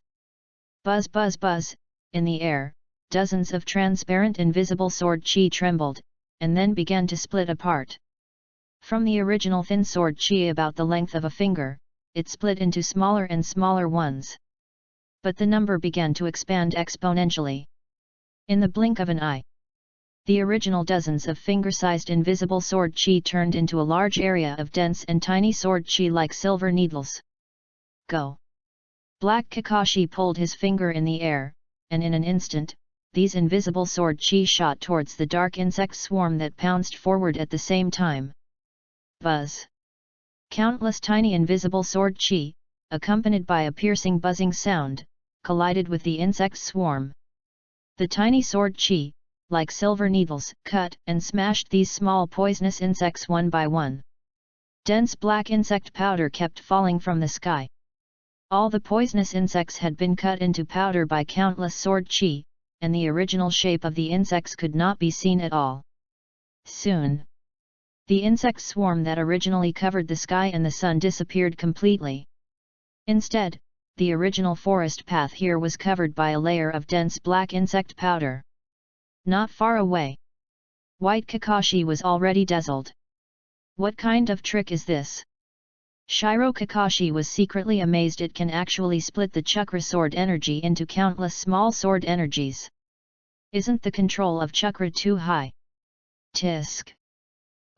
Buzz buzz buzz, in the air, dozens of transparent invisible sword chi trembled, and then began to split apart. From the original thin sword chi about the length of a finger, it split into smaller and smaller ones. But the number began to expand exponentially. In the blink of an eye, the original dozens of finger-sized invisible sword chi turned into a large area of dense and tiny sword chi like silver needles. Go! Black Kakashi pulled his finger in the air, and in an instant, these invisible sword chi shot towards the dark insect swarm that pounced forward at the same time. Buzz! Countless tiny invisible sword chi, accompanied by a piercing buzzing sound, collided with the insect swarm. The tiny sword chi, like silver needles, cut and smashed these small poisonous insects one by one. Dense black insect powder kept falling from the sky. All the poisonous insects had been cut into powder by countless sword chi, and the original shape of the insects could not be seen at all. Soon, the insect swarm that originally covered the sky and the sun disappeared completely. Instead, the original forest path here was covered by a layer of dense black insect powder. Not far away, White Kakashi was already dazzled. What kind of trick is this? Shiro Kakashi was secretly amazed it can actually split the chakra sword energy into countless small sword energies. Isn't the control of chakra too high? Tisk!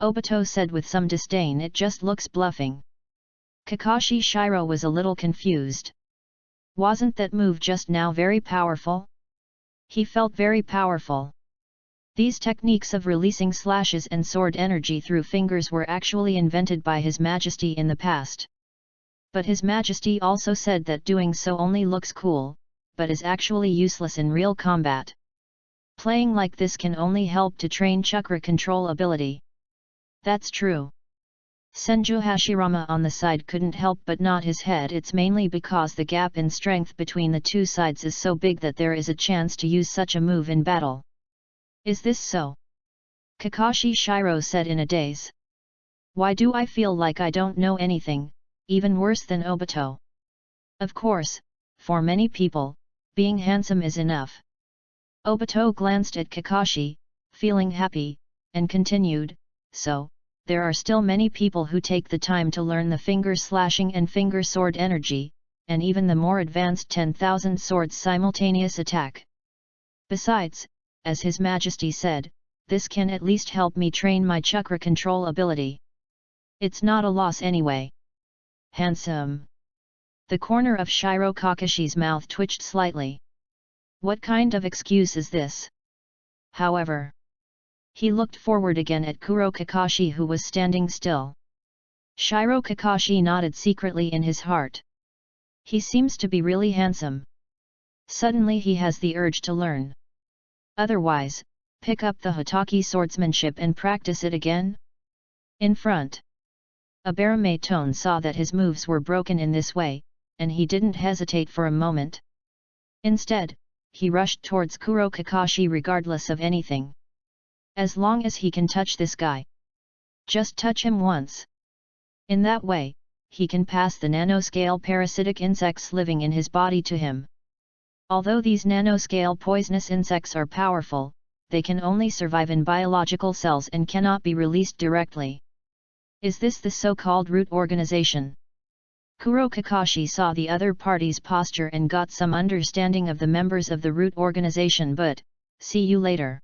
Obito said with some disdain, it just looks bluffing. Kakashi Shiro was a little confused. Wasn't that move just now very powerful? He felt very powerful. These techniques of releasing slashes and sword energy through fingers were actually invented by His Majesty in the past. But His Majesty also said that doing so only looks cool, but is actually useless in real combat. Playing like this can only help to train chakra control ability. That's true. Senju Hashirama on the side couldn't help but nod his head. It's mainly because the gap in strength between the two sides is so big that there is a chance to use such a move in battle. Is this so? Kakashi Shiro said in a daze. Why do I feel like I don't know anything, even worse than Obito? Of course, for many people, being handsome is enough. Obito glanced at Kakashi, feeling happy, and continued, so, there are still many people who take the time to learn the finger slashing and finger sword energy, and even the more advanced 10,000 swords simultaneous attack. Besides, as His Majesty said, this can at least help me train my chakra control ability. It's not a loss anyway. Handsome. The corner of Shiro Kakashi's mouth twitched slightly. What kind of excuse is this? However, he looked forward again at Kuro Kakashi, who was standing still. Shiro Kakashi nodded secretly in his heart. He seems to be really handsome. Suddenly he has the urge to learn. Otherwise, pick up the Hotaki swordsmanship and practice it again? In front. Abarume saw that his moves were broken in this way, and he didn't hesitate for a moment. Instead, he rushed towards Kuro Kakashi regardless of anything. As long as he can touch this guy. Just touch him once. In that way, he can pass the nanoscale parasitic insects living in his body to him. Although these nanoscale poisonous insects are powerful, they can only survive in biological cells and cannot be released directly. Is this the so-called root organization? Kuro Kakashi saw the other party's posture and got some understanding of the members of the root organization, but, see you later.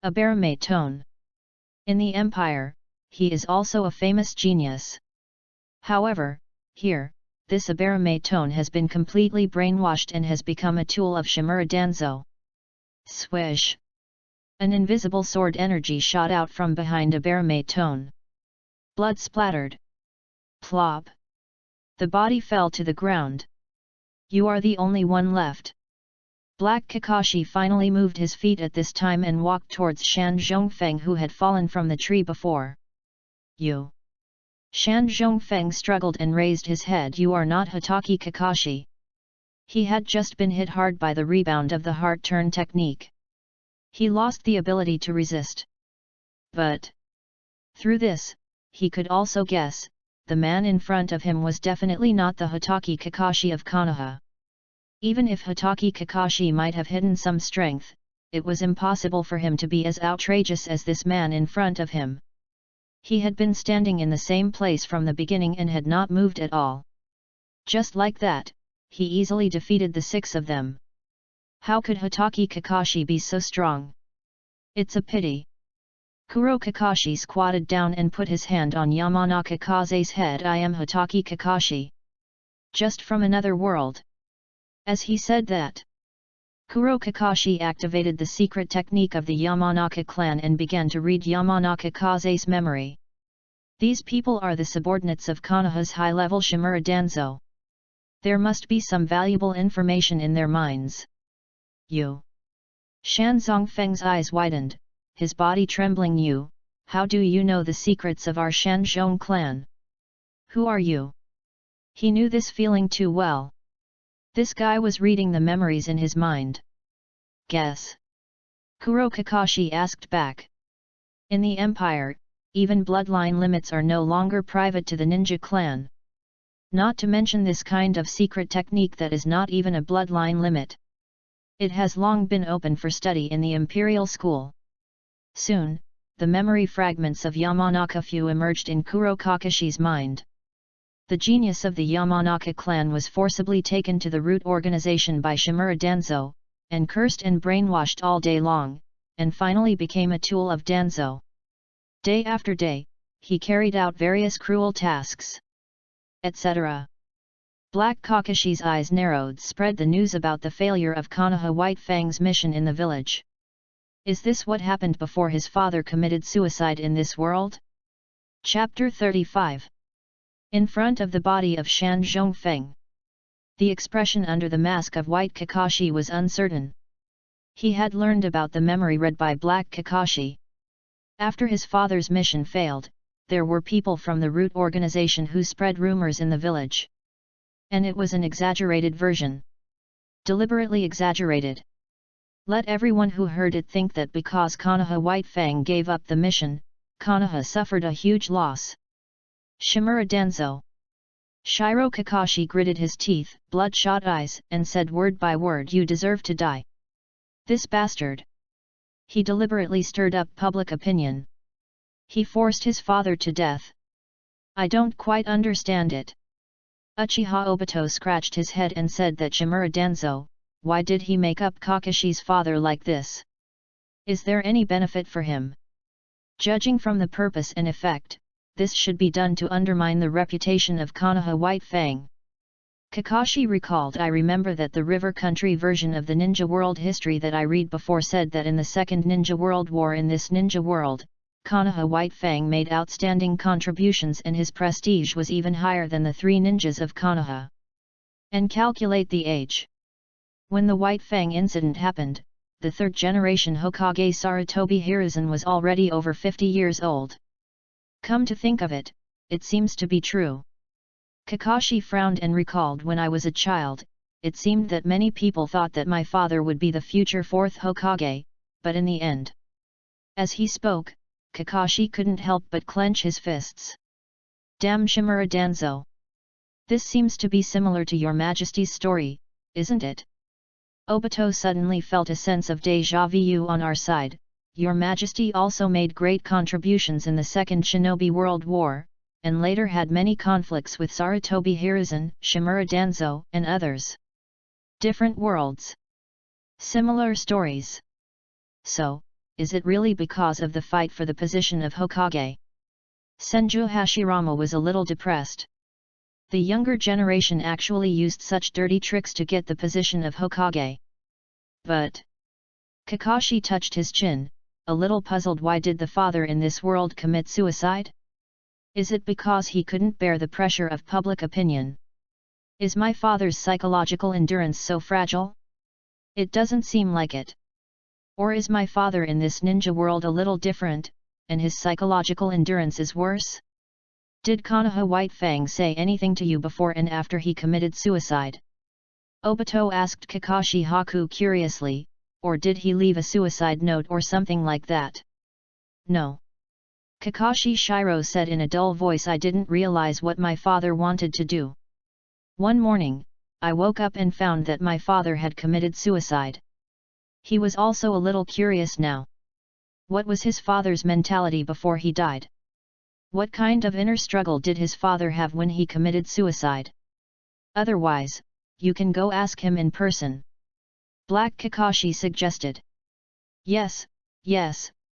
Abaramate tone. In the Empire, he is also a famous genius. However, here, this Abaramate tone has been completely brainwashed and has become a tool of Shimura Danzo. Swish! An invisible sword energy shot out from behind Abaramate tone. Blood splattered. Plop! The body fell to the ground. You are the only one left. Black Kakashi finally moved his feet at this time and walked towards Shan Zhongfeng, who had fallen from the tree before. You. Shan Zhongfeng struggled and raised his head. You are not Hatake Kakashi. He had just been hit hard by the rebound of the heart turn technique. He lost the ability to resist. But through this, he could also guess, the man in front of him was definitely not the Hatake Kakashi of Konoha. Even if Hatake Kakashi might have hidden some strength, it was impossible for him to be as outrageous as this man in front of him. He had been standing in the same place from the beginning and had not moved at all. Just like that, he easily defeated the 6 of them. How could Hatake Kakashi be so strong? It's a pity. Kuro Kakashi squatted down and put his hand on Yamanaka Kaze's head. I am Hatake Kakashi. Just from another world. As he said that, Kuro Kakashi activated the secret technique of the Yamanaka clan and began to read Yamanaka Kaze's memory. These people are the subordinates of Konoha's high-level Shimura Danzo. There must be some valuable information in their minds. You. Shan Zongfeng's eyes widened, his body trembling. You, how do you know the secrets of our Shanzhong clan? Who are you? He knew this feeling too well. This guy was reading the memories in his mind. Guess. Kuro Kakashi asked back. In the Empire, even bloodline limits are no longer private to the ninja clan. Not to mention this kind of secret technique that is not even a bloodline limit. It has long been open for study in the Imperial School. Soon, the memory fragments of Yamanaka Fu emerged in Kuro Kakashi's mind. The genius of the Yamanaka clan was forcibly taken to the root organization by Shimura Danzo, and cursed and brainwashed all day long, and finally became a tool of Danzo. Day after day, he carried out various cruel tasks, etc. Black Kakashi's eyes narrowed. Spread the news about the failure of Konoha White Fang's mission in the village. Is this what happened before his father committed suicide in this world? Chapter 35. In front of the body of Shan Zhongfeng. The expression under the mask of White Kakashi was uncertain. He had learned about the memory read by Black Kakashi. After his father's mission failed, there were people from the root organization who spread rumors in the village. And it was an exaggerated version. Deliberately exaggerated. Let everyone who heard it think that because Konoha White Fang gave up the mission, Konoha suffered a huge loss. Shimura Danzo. Shiro Kakashi gritted his teeth, bloodshot eyes, and said word by word, you deserve to die. This bastard. He deliberately stirred up public opinion. He forced his father to death. I don't quite understand it. Uchiha Obito scratched his head and said that Shimura Danzo, why did he make up Kakashi's father like this? Is there any benefit for him? Judging from the purpose and effect, this should be done to undermine the reputation of Konoha White Fang. Kakashi recalled, I remember that the River Country version of the Ninja World history that I read before said that in the Second Ninja World War in this ninja world, Konoha White Fang made outstanding contributions and his prestige was even higher than the 3 ninjas of Konoha. And calculate the age. When the White Fang incident happened, the 3rd generation Hokage Sarutobi Hiruzen was already over 50 years old. Come to think of it, it seems to be true. Kakashi frowned and recalled, when I was a child, it seemed that many people thought that my father would be the future 4th Hokage, but in the end. As he spoke, Kakashi couldn't help but clench his fists. Damn Shimura Danzo. This seems to be similar to your Majesty's story, isn't it? Obito suddenly felt a sense of déjà vu on our side. Your Majesty also made great contributions in the Second Shinobi World War, and later had many conflicts with Sarutobi Hiruzen, Shimura Danzo, and others. Different worlds. Similar stories. So, is it really because of the fight for the position of Hokage? Senju Hashirama was a little depressed. The younger generation actually used such dirty tricks to get the position of Hokage. But Kakashi touched his chin, a little puzzled. Why did the father in this world commit suicide? Is it because he couldn't bear the pressure of public opinion? Is my father's psychological endurance so fragile? It doesn't seem like it. Or is my father in this ninja world a little different, and his psychological endurance is worse? Did Konoha White Fang say anything to you before and after he committed suicide? Obito asked Kakashi Haku curiously, or did he leave a suicide note or something like that? No. Kakashi Shiro said in a dull voice, I didn't realize what my father wanted to do. One morning, I woke up and found that my father had committed suicide. He was also a little curious now. What was his father's mentality before he died? What kind of inner struggle did his father have when he committed suicide? Otherwise, you can go ask him in person. Black Kakashi suggested. Yes,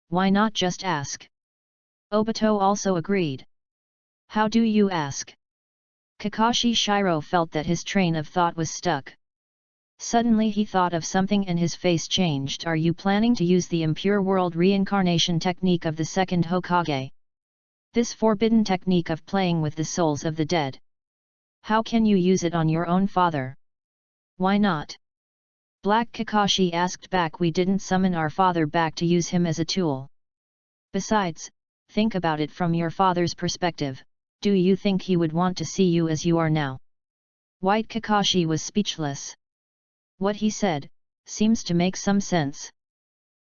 why not just ask? Obito also agreed. How do you ask? Kakashi Shiro felt that his train of thought was stuck. Suddenly he thought of something and his face changed. Are you planning to use the impure world reincarnation technique of the second Hokage? This forbidden technique of playing with the souls of the dead. How can you use it on your own father? Why not? Black Kakashi asked back. We didn't summon our father back to use him as a tool. Besides, think about it from your father's perspective. Do you think he would want to see you as you are now? White Kakashi was speechless. What he said seems to make some sense.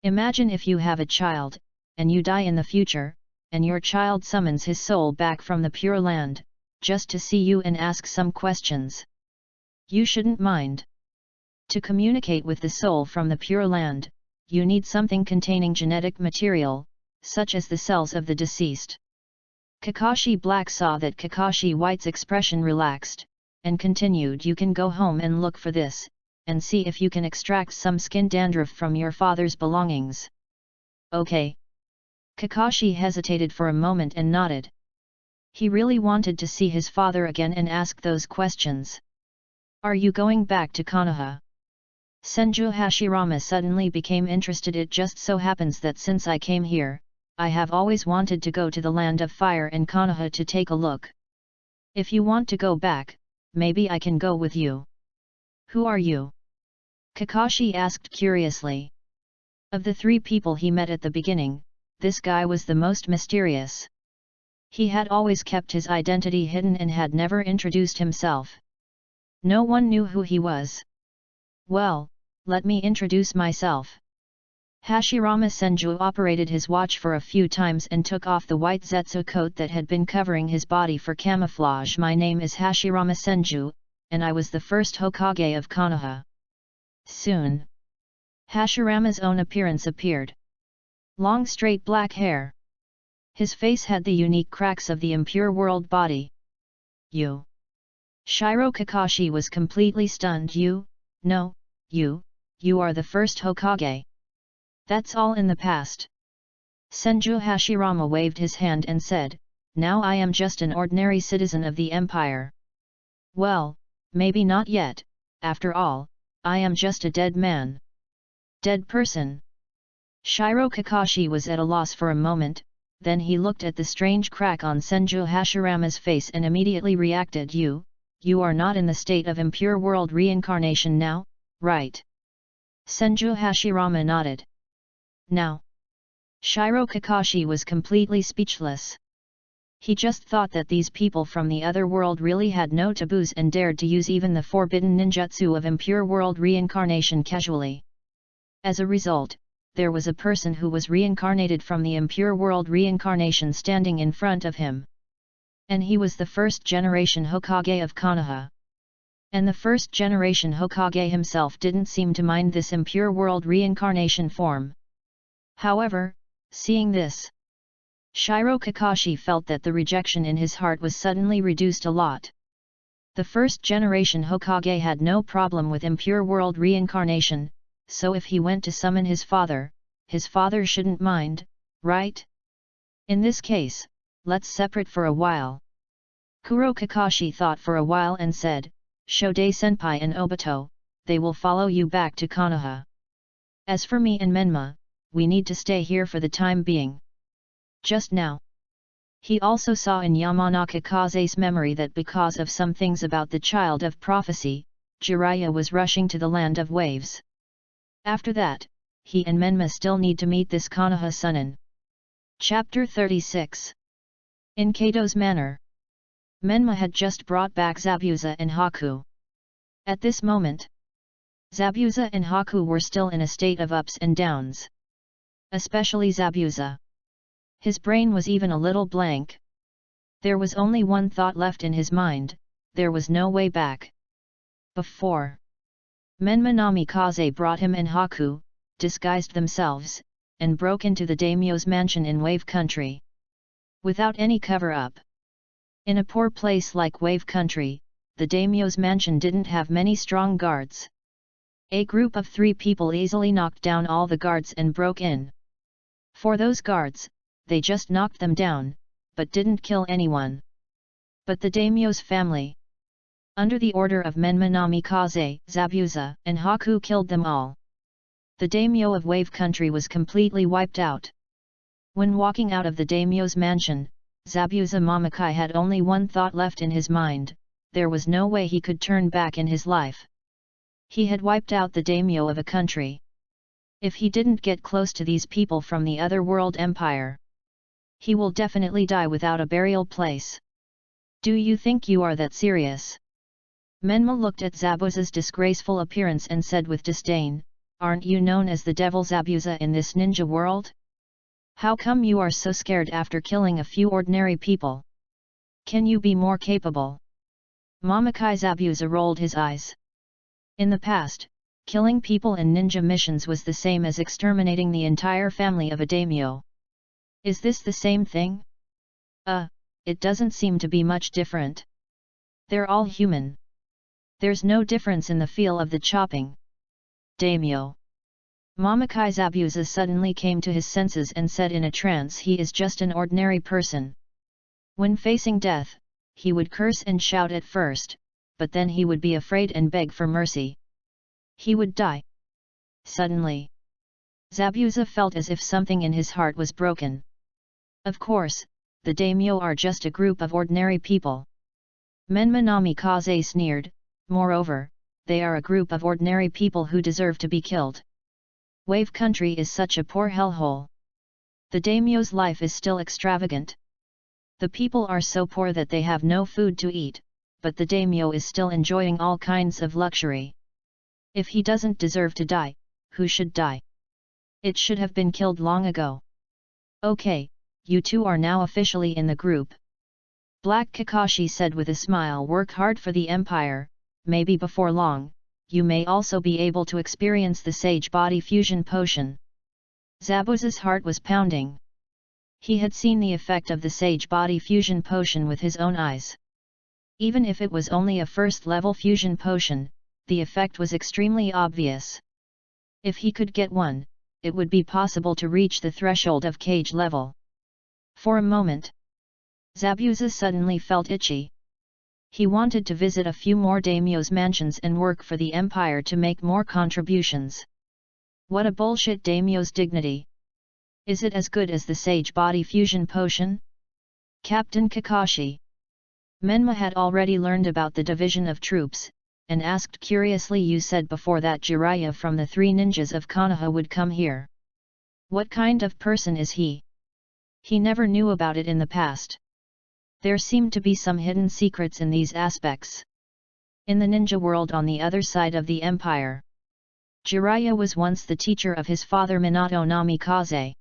Imagine if you have a child, and you die in the future, and your child summons his soul back from the Pure Land, just to see you and ask some questions. You shouldn't mind. To communicate with the soul from the Pure Land, you need something containing genetic material, such as the cells of the deceased. Kakashi Black saw that Kakashi White's expression relaxed, and continued. You can go home and look for this, and see if you can extract some skin dandruff from your father's belongings. Okay. Kakashi hesitated for a moment and nodded. He really wanted to see his father again and ask those questions. Are you going back to Konoha? Senju Hashirama suddenly became interested. It just so happens that since I came here, I have always wanted to go to the Land of Fire and Konoha to take a look. If you want to go back, maybe I can go with you. Who are you? Kakashi asked curiously. Of the three people he met at the beginning, this guy was the most mysterious. He had always kept his identity hidden and had never introduced himself. No one knew who he was. Well, let me introduce myself. Hashirama Senju operated his watch for a few times and took off the white zetsu coat that had been covering his body for camouflage. My name is Hashirama Senju, and I was the first Hokage of Konoha. Soon, Hashirama's own appearance appeared. Long straight black hair. His face had the unique cracks of the impure world body. You. Shiro Kakashi was completely stunned. You are the first Hokage. That's all in the past. Senju Hashirama waved his hand and said, now I am just an ordinary citizen of the empire. Well, maybe not yet, after all, I am just a dead man. Dead person. Shiro Kakashi was at a loss for a moment, then he looked at the strange crack on Senju Hashirama's face and immediately reacted. You are not in the state of impure world reincarnation now, right? Senju Hashirama nodded. Now. Shiro Kakashi was completely speechless. He just thought that these people from the other world really had no taboos and dared to use even the forbidden ninjutsu of impure world reincarnation casually. As a result, there was a person who was reincarnated from the impure world reincarnation standing in front of him. And he was the first generation Hokage of Konoha. And the first generation Hokage himself didn't seem to mind this impure world reincarnation form. However, seeing this, Shiro Kakashi felt that the rejection in his heart was suddenly reduced a lot. The first generation Hokage had no problem with impure world reincarnation, so if he went to summon his father shouldn't mind, right? In this case, let's separate for a while. Kuro Kakashi thought for a while and said, Shode-senpai and Obito, they will follow you back to Konoha. As for me and Menma, we need to stay here for the time being. Just now. He also saw in Yamanaka Kaze's memory that because of some things about the child of prophecy, Jiraiya was rushing to the land of waves. After that, he and Menma still need to meet this Konoha Sunin. Chapter 36. In Kato's manor. Menma had just brought back Zabuza and Haku. At this moment, Zabuza and Haku were still in a state of ups and downs. Especially Zabuza. His brain was even a little blank. There was only one thought left in his mind, there was no way back. Before Menma Namikaze brought him and Haku, disguised themselves, and broke into the daimyo's mansion in Wave Country. Without any cover-up. In a poor place like Wave Country, the daimyo's mansion didn't have many strong guards. A group of 3 people easily knocked down all the guards and broke in. For those guards, they just knocked them down, but didn't kill anyone. But the daimyo's family, under the order of Menma Namikaze, Zabuza, and Haku, killed them all. The daimyo of Wave Country was completely wiped out. When walking out of the daimyo's mansion, Zabuza Mamakai had only one thought left in his mind, there was no way he could turn back in his life. He had wiped out the daimyo of a country. If he didn't get close to these people from the other world empire, he will definitely die without a burial place. Do you think you are that serious? Menma looked at Zabuza's disgraceful appearance and said with disdain, aren't you known as the devil Zabuza in this ninja world? How come you are so scared after killing a few ordinary people? Can you be more capable? Mamakai Zabuza rolled his eyes. In the past, killing people in ninja missions was the same as exterminating the entire family of a daimyo. Is this the same thing? It doesn't seem to be much different. They're all human. There's no difference in the feel of the chopping. Daimyo. Mamakai Zabuza suddenly came to his senses and said in a trance he is just an ordinary person. When facing death, he would curse and shout at first, but then he would be afraid and beg for mercy. He would die. Suddenly, Zabuza felt as if something in his heart was broken. Of course, the daimyo are just a group of ordinary people. Menma Namikaze sneered, moreover, they are a group of ordinary people who deserve to be killed. Wave Country is such a poor hellhole. The daimyo's life is still extravagant. The people are so poor that they have no food to eat, but the daimyo is still enjoying all kinds of luxury. If he doesn't deserve to die, who should die? It should have been killed long ago. Okay, you two are now officially in the group. Black Kakashi said with a smile, work hard for the empire, maybe before long, you may also be able to experience the Sage Body Fusion Potion. Zabuza's heart was pounding. He had seen the effect of the Sage Body Fusion Potion with his own eyes. Even if it was only a first-level fusion potion, the effect was extremely obvious. If he could get one, it would be possible to reach the threshold of cage level. For a moment, Zabuza suddenly felt itchy. He wanted to visit a few more daimyo's mansions and work for the empire to make more contributions. What a bullshit daimyo's dignity! Is it as good as the Sage Body Fusion Potion? Captain Kakashi. Menma had already learned about the division of troops, and asked curiously, you said before that Jiraiya from the 3 ninjas of Konoha would come here. What kind of person is he? He never knew about it in the past. There seemed to be some hidden secrets in these aspects. In the ninja world on the other side of the empire, Jiraiya was once the teacher of his father Minato Namikaze.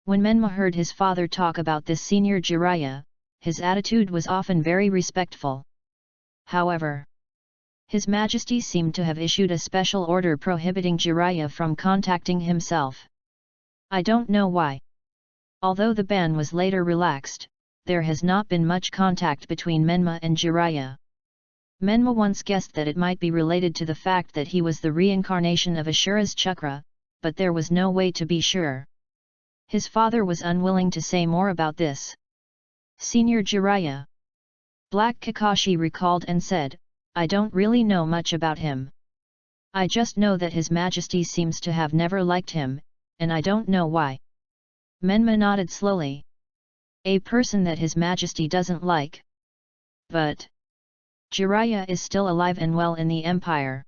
When Menma heard his father talk about this senior Jiraiya, his attitude was often very respectful. However, His Majesty seemed to have issued a special order prohibiting Jiraiya from contacting himself. I don't know why. Although the ban was later relaxed, there has not been much contact between Menma and Jiraiya. Menma once guessed that it might be related to the fact that he was the reincarnation of Ashura's chakra, but there was no way to be sure. His father was unwilling to say more about this. Senior Jiraiya. Black Kakashi recalled and said, I don't really know much about him. I just know that His Majesty seems to have never liked him, and I don't know why. Menma nodded slowly. A person that His Majesty doesn't like. But Jiraiya is still alive and well in the Empire.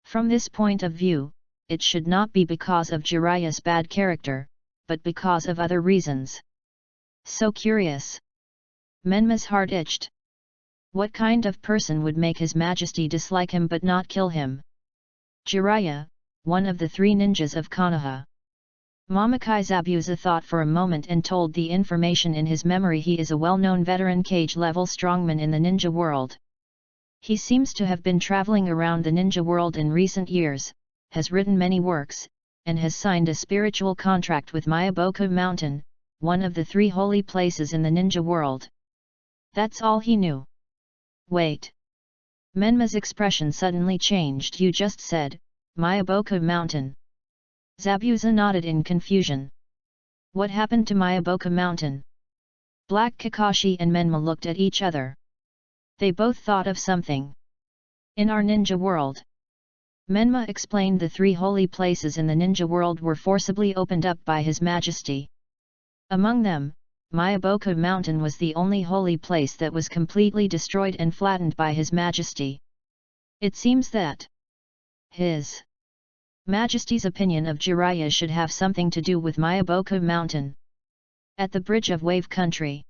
From this point of view, it should not be because of Jiraiya's bad character, but because of other reasons. So curious. Menma's heart itched. What kind of person would make His Majesty dislike him but not kill him? Jiraiya, one of the 3 ninjas of Konoha. Mamakai Zabuza thought for a moment and told the information in his memory. He is a well-known veteran cage-level strongman in the ninja world. He seems to have been traveling around the ninja world in recent years, has written many works, and has signed a spiritual contract with Myaboku Mountain, one of the 3 holy places in the ninja world. That's all he knew. Wait. Menma's expression suddenly changed. You just said, Myaboku Mountain. Zabuza nodded in confusion. What happened to Myaboku Mountain? Black Kakashi and Menma looked at each other. They both thought of something. In our ninja world. Menma explained the 3 holy places in the ninja world were forcibly opened up by His Majesty. Among them, Myaboku Mountain was the only holy place that was completely destroyed and flattened by His Majesty. It seems that His Majesty's opinion of Jiraiya should have something to do with Myaboku Mountain. At the Bridge of Wave Country,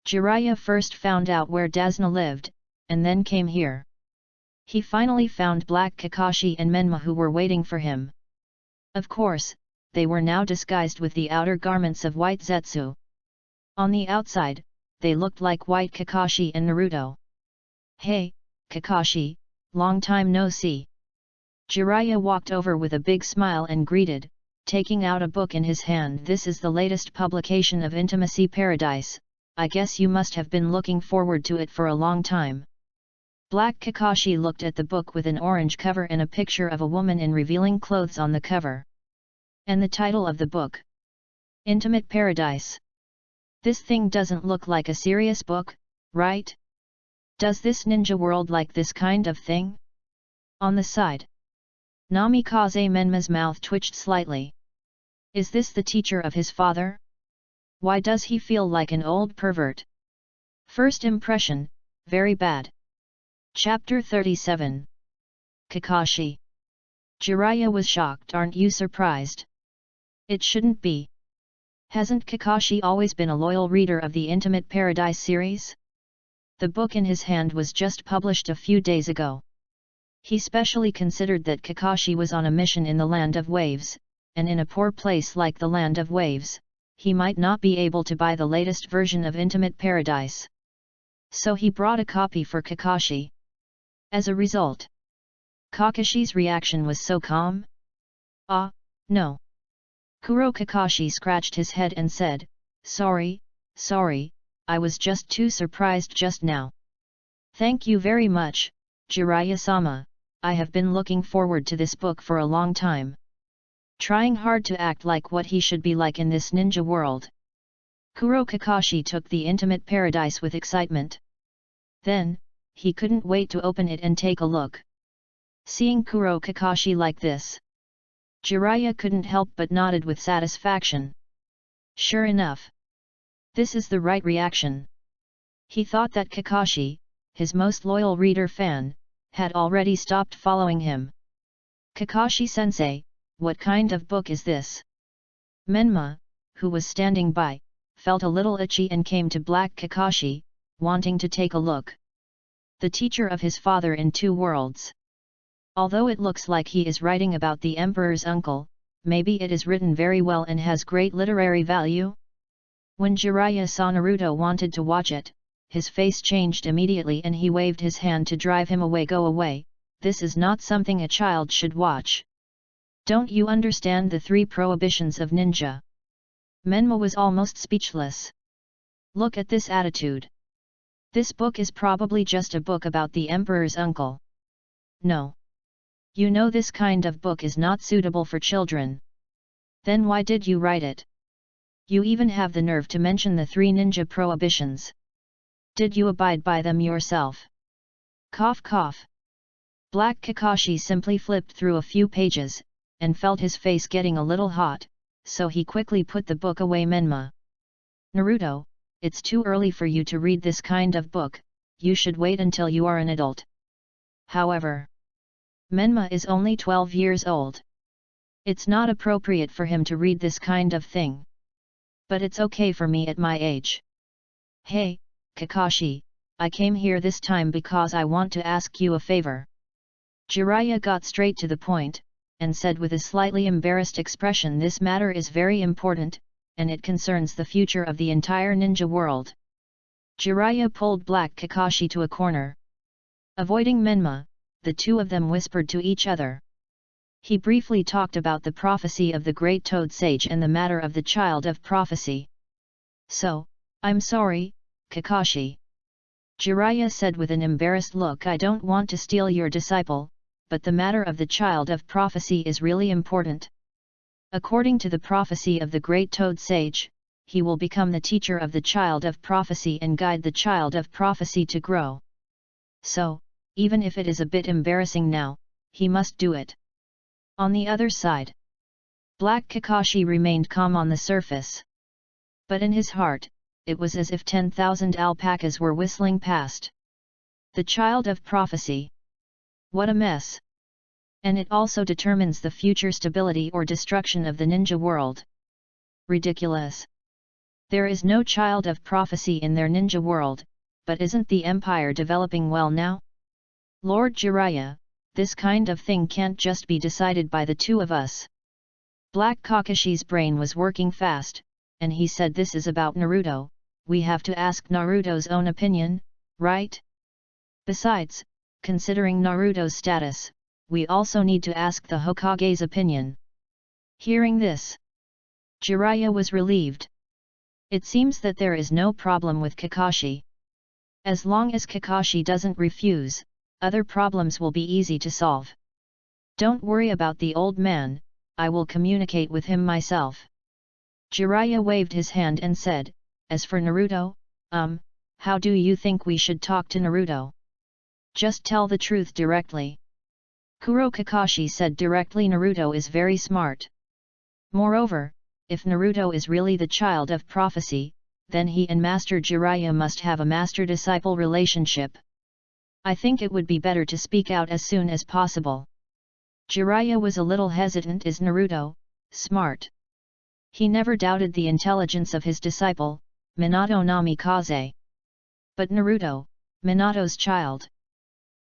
Jiraiya first found out where Dasna lived, and then came here. He finally found Black Kakashi and Menma who were waiting for him. Of course, they were now disguised with the outer garments of white Zetsu. On the outside, they looked like white Kakashi and Naruto. Hey, Kakashi, long time no see. Jiraiya walked over with a big smile and greeted, taking out a book in his hand. This is the latest publication of Intimacy Paradise. I guess you must have been looking forward to it for a long time. Black Kakashi looked at the book with an orange cover and a picture of a woman in revealing clothes on the cover. And the title of the book? Intimate Paradise. This thing doesn't look like a serious book, right? Does this ninja world like this kind of thing? On the side, Namikaze Menma's mouth twitched slightly. Is this the teacher of his father? Why does he feel like an old pervert? First impression, very bad. Chapter 37. Kakashi. Jiraiya was shocked. Aren't you surprised? It shouldn't be. Hasn't Kakashi always been a loyal reader of the Intimate Paradise series? The book in his hand was just published a few days ago. He specially considered that Kakashi was on a mission in the Land of Waves, and in a poor place like the Land of Waves, he might not be able to buy the latest version of Intimate Paradise. So he brought a copy for Kakashi. As a result, Kakashi's reaction was so calm. Ah, no. Kuro Kakashi scratched his head and said, sorry, I was just too surprised just now. Thank you very much, Jiraiya-sama, I have been looking forward to this book for a long time. Trying hard to act like what he should be like in this ninja world. Kuro Kakashi took the Intimate Paradise with excitement. Then, he couldn't wait to open it and take a look. Seeing Kuro Kakashi like this, Jiraiya couldn't help but nodded with satisfaction. Sure enough. This is the right reaction. He thought that Kakashi, his most loyal reader fan, had already stopped following him. Kakashi-sensei, what kind of book is this? Menma, who was standing by, felt a little itchy and came to Black Kakashi, wanting to take a look. The teacher of his father in 2 worlds. Although it looks like he is writing about the Emperor's uncle, maybe it is written very well and has great literary value? When Jiraiya saw Naruto wanted to watch it, his face changed immediately and he waved his hand to drive him away. Go away, this is not something a child should watch. Don't you understand the 3 prohibitions of ninja? Menma was almost speechless. Look at this attitude. This book is probably just a book about the emperor's uncle. No. You know this kind of book is not suitable for children. Then why did you write it? You even have the nerve to mention the 3 ninja prohibitions. Did you abide by them yourself? Cough cough. Black Kakashi simply flipped through a few pages, and felt his face getting a little hot, so he quickly put the book away. Menma. Naruto, it's too early for you to read this kind of book, you should wait until you are an adult. However, Menma is only 12 years old. It's not appropriate for him to read this kind of thing. But it's okay for me at my age. Hey, Kakashi, I came here this time because I want to ask you a favor. Jiraiya got straight to the point, and said with a slightly embarrassed expression, this matter is very important, and it concerns the future of the entire ninja world. Jiraiya pulled Black Kakashi to a corner. Avoiding Menma, the two of them whispered to each other. He briefly talked about the prophecy of the Great Toad Sage and the matter of the Child of Prophecy. So, I'm sorry, Kakashi. Jiraiya said with an embarrassed look, I don't want to steal your disciple, but the matter of the Child of Prophecy is really important. According to the prophecy of the Great Toad Sage, he will become the teacher of the Child of Prophecy and guide the Child of Prophecy to grow. So, even if it is a bit embarrassing now, he must do it. On the other side, Black Kakashi remained calm on the surface. But in his heart, it was as if 10,000 alpacas were whistling past. The Child of Prophecy. What a mess! And it also determines the future stability or destruction of the ninja world. Ridiculous! There is no Child of Prophecy in their ninja world, but isn't the empire developing well now? Lord Jiraiya, this kind of thing can't just be decided by the two of us. Black Kakashi's brain was working fast, and he said, this is about Naruto, we have to ask Naruto's own opinion, right? Besides, considering Naruto's status, we also need to ask the Hokage's opinion. Hearing this, Jiraiya was relieved. It seems that there is no problem with Kakashi. As long as Kakashi doesn't refuse, other problems will be easy to solve. Don't worry about the old man, I will communicate with him myself. Jiraiya waved his hand and said, as for Naruto, how do you think we should talk to Naruto? Just tell the truth directly. Kuro Kakashi said directly, Naruto is very smart. Moreover, if Naruto is really the Child of Prophecy, then he and Master Jiraiya must have a master-disciple relationship. I think it would be better to speak out as soon as possible. Jiraiya was a little hesitant. Is Naruto smart? He never doubted the intelligence of his disciple, Minato Namikaze. But Naruto, Minato's child.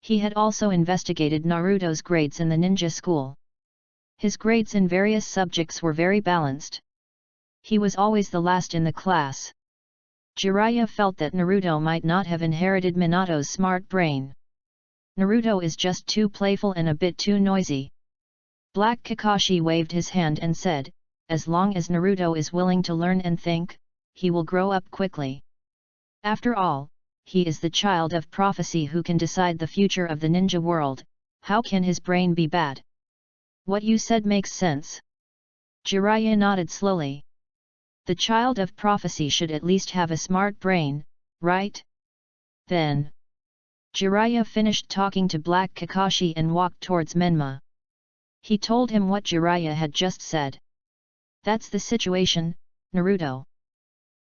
He had also investigated Naruto's grades in the ninja school. His grades in various subjects were very balanced. He was always the last in the class. Jiraiya felt that Naruto might not have inherited Minato's smart brain. Naruto is just too playful and a bit too noisy. Black Kakashi waved his hand and said, as long as Naruto is willing to learn and think, he will grow up quickly. After all, he is the Child of Prophecy who can decide the future of the ninja world, how can his brain be bad? What you said makes sense. Jiraiya nodded slowly. The Child of Prophecy should at least have a smart brain, right? Then, Jiraiya finished talking to Black Kakashi and walked towards Menma. He told him what Jiraiya had just said. That's the situation, Naruto.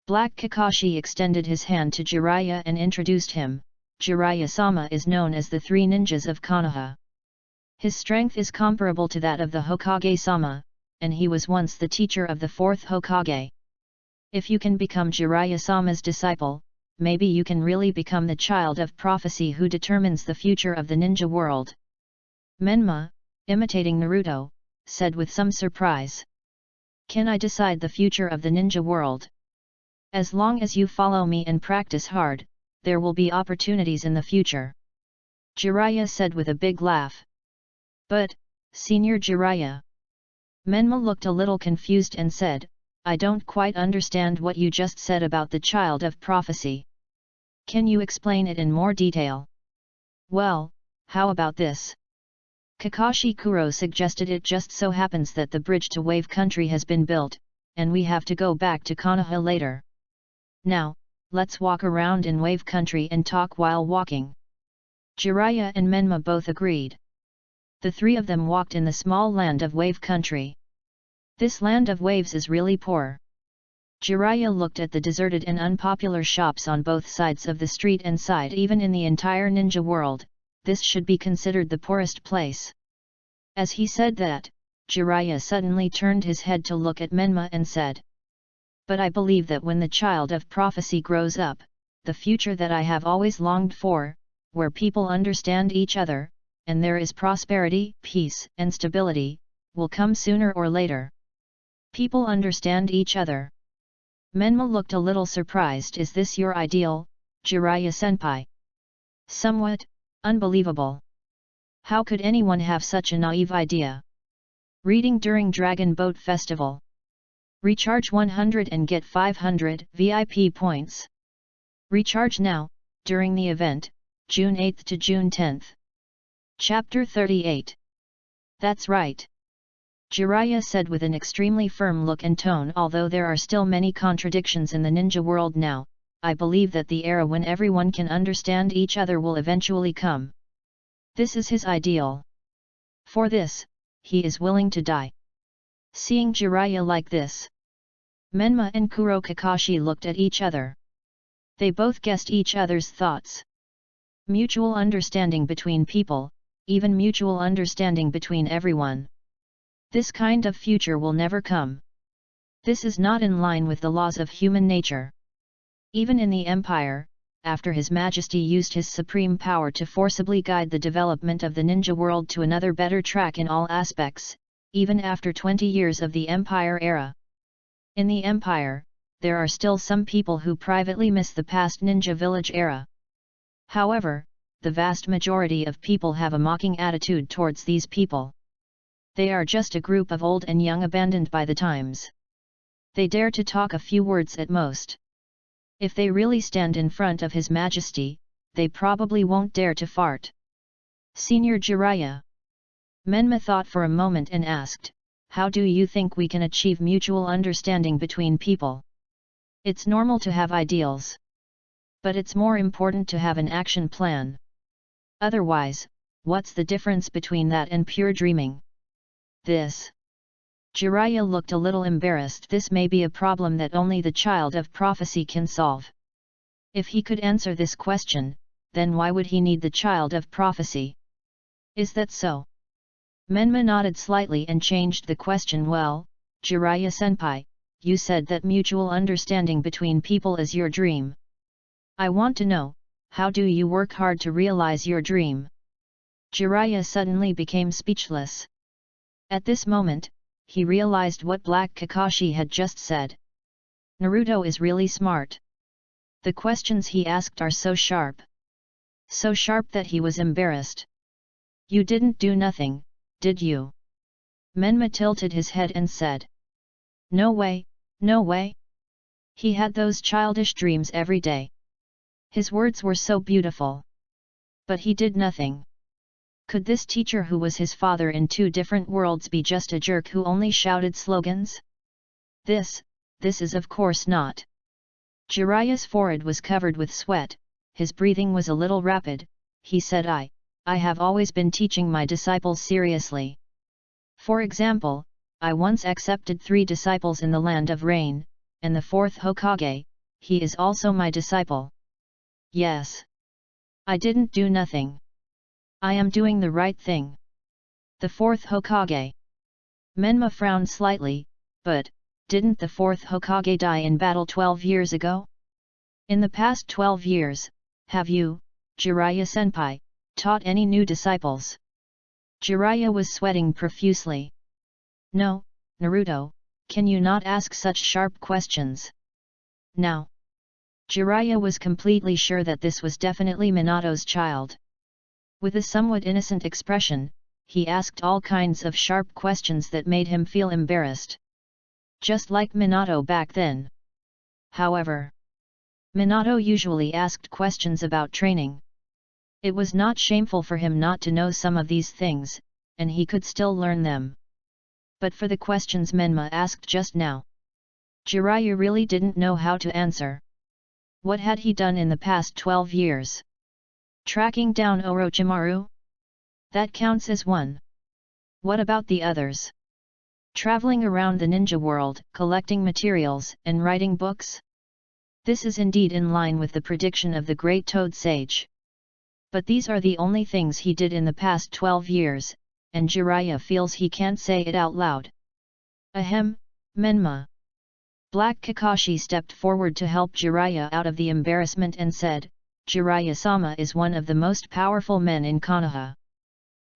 Black Kakashi extended his hand to Jiraiya and introduced him. Jiraiya-sama is known as the 3 ninjas of Konoha. His strength is comparable to that of the Hokage-sama, and he was once the teacher of the 4th Hokage. If you can become Jiraiya-sama's disciple, maybe you can really become the Child of Prophecy who determines the future of the ninja world. Menma, imitating Naruto, said with some surprise. Can I decide the future of the ninja world? As long as you follow me and practice hard, there will be opportunities in the future. Jiraiya said with a big laugh. But, Senior Jiraiya. Menma looked a little confused and said, I don't quite understand what you just said about the child of prophecy. Can you explain it in more detail? Well, how about this? Kakashi Kuro suggested. It just so happens that the bridge to Wave Country has been built, and we have to go back to Konoha later. Now, let's walk around in Wave Country and talk while walking. Jiraiya and Menma both agreed. The three of them walked in the small land of Wave Country. This land of waves is really poor. Jiraiya looked at the deserted and unpopular shops on both sides of the street and sighed. Even in the entire ninja world, this should be considered the poorest place. As he said that, Jiraiya suddenly turned his head to look at Menma and said, "But I believe that when the child of prophecy grows up, the future that I have always longed for, where people understand each other, and there is prosperity, peace, and stability, will come sooner or later." People understand each other. Menma looked a little surprised. Is this your ideal, Jiraiya-senpai? Somewhat. Unbelievable. How could anyone have such a naive idea? Reading during Dragon Boat Festival. Recharge 100 and get 500 VIP points. Recharge now, during the event, June 8 to June 10. Chapter 38. That's right. Jiraiya said with an extremely firm look and tone. Although there are still many contradictions in the ninja world now, I believe that the era when everyone can understand each other will eventually come. This is his ideal. For this, he is willing to die. Seeing Jiraiya like this, Menma and Kuro Kakashi looked at each other. They both guessed each other's thoughts. Mutual understanding between people, even mutual understanding between everyone. This kind of future will never come. This is not in line with the laws of human nature. Even in the Empire, after His Majesty used his supreme power to forcibly guide the development of the ninja world to another better track in all aspects, even after 20 years of the Empire era. In the Empire, there are still some people who privately miss the past ninja village era. However, the vast majority of people have a mocking attitude towards these people. They are just a group of old and young abandoned by the times. They dare to talk a few words at most. If they really stand in front of His Majesty, they probably won't dare to fart. Senior Jiraiya. Menma thought for a moment and asked, "How do you think we can achieve mutual understanding between people?" It's normal to have ideals. But it's more important to have an action plan. Otherwise, what's the difference between that and pure dreaming? This. Jiraiya looked a little embarrassed. This may be a problem that only the child of prophecy can solve. If he could answer this question, then why would he need the child of prophecy? Is that so? Menma nodded slightly and changed the question. Well, Jiraiya-senpai, you said that mutual understanding between people is your dream. I want to know, how do you work hard to realize your dream? Jiraiya suddenly became speechless. At this moment, he realized what Black Kakashi had just said. Naruto is really smart. The questions he asked are so sharp. So sharp that he was embarrassed. You didn't do nothing, did you? Menma tilted his head and said. No way, no way. He had those childish dreams every day. His words were so beautiful. But he did nothing. Could this teacher who was his father in two different worlds be just a jerk who only shouted slogans? This is of course not. Jiraiya's forehead was covered with sweat, his breathing was a little rapid. He said, I have always been teaching my disciples seriously. For example, I once accepted 3 disciples in the land of rain, and the 4th Hokage, he is also my disciple. Yes. I didn't do nothing. I am doing the right thing. The 4th Hokage. Menma frowned slightly, but, didn't the 4th Hokage die in battle 12 years ago? In the past 12 years, have you, Jiraiya-senpai, taught any new disciples? Jiraiya was sweating profusely. No, Naruto, can you not ask such sharp questions? Now. Jiraiya was completely sure that this was definitely Minato's child. With a somewhat innocent expression, he asked all kinds of sharp questions that made him feel embarrassed. just like Minato back then. However, Minato usually asked questions about training. It was not shameful for him not to know some of these things, and he could still learn them. But for the questions Menma asked just now, Jiraiya really didn't know how to answer. What had he done in the past 12 years? Tracking down Orochimaru? That counts as one. What about the others? Traveling around the ninja world, collecting materials, and writing books? This is indeed in line with the prediction of the great Toad Sage. But these are the only things he did in the past 12 years, and Jiraiya feels he can't say it out loud. Ahem, Menma. Black Kakashi stepped forward to help Jiraiya out of the embarrassment and said, Jiraiya-sama is one of the most powerful men in Konoha.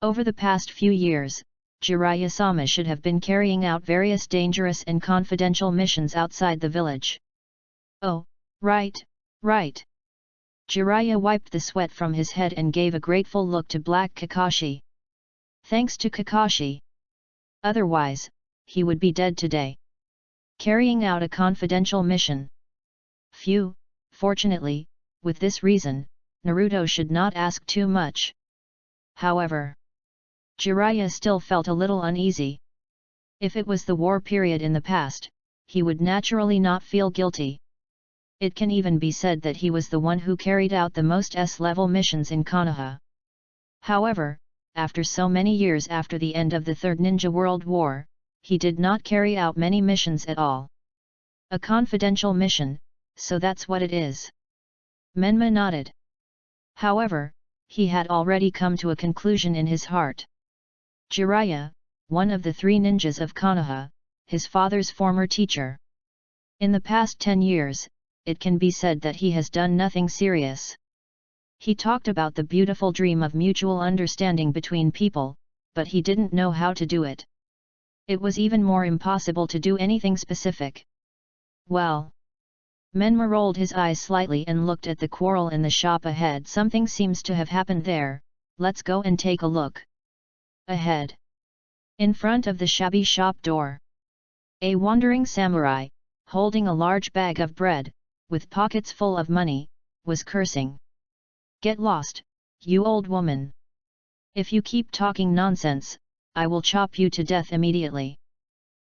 Over the past few years, Jiraiya-sama should have been carrying out various dangerous and confidential missions outside the village. Oh, right, right. Jiraiya wiped the sweat from his head and gave a grateful look to Black Kakashi. Thanks to Kakashi. Otherwise, he would be dead today. Carrying out a confidential mission. Phew, fortunately, with this reason, Naruto should not ask too much. However, Jiraiya still felt a little uneasy. If it was the war period in the past, he would naturally not feel guilty. It can even be said that he was the one who carried out the most S-level missions in Konoha. However, after so many years after the end of the Third Ninja World War, he did not carry out many missions at all. A confidential mission, so that's what it is. Menma nodded. However, he had already come to a conclusion in his heart. Jiraiya, one of the 3 ninjas of Konoha, his father's former teacher. In the past 10 years, it can be said that he has done nothing serious. He talked about the beautiful dream of mutual understanding between people, but he didn't know how to do it. It was even more impossible to do anything specific. Well. Menma rolled his eyes slightly and looked at the quarrel in the shop ahead. Something seems to have happened there, let's go and take a look. Ahead. In front of the shabby shop door. A wandering samurai, holding a large bag of bread, with pockets full of money, was cursing. Get lost, you old woman. If you keep talking nonsense, I will chop you to death immediately.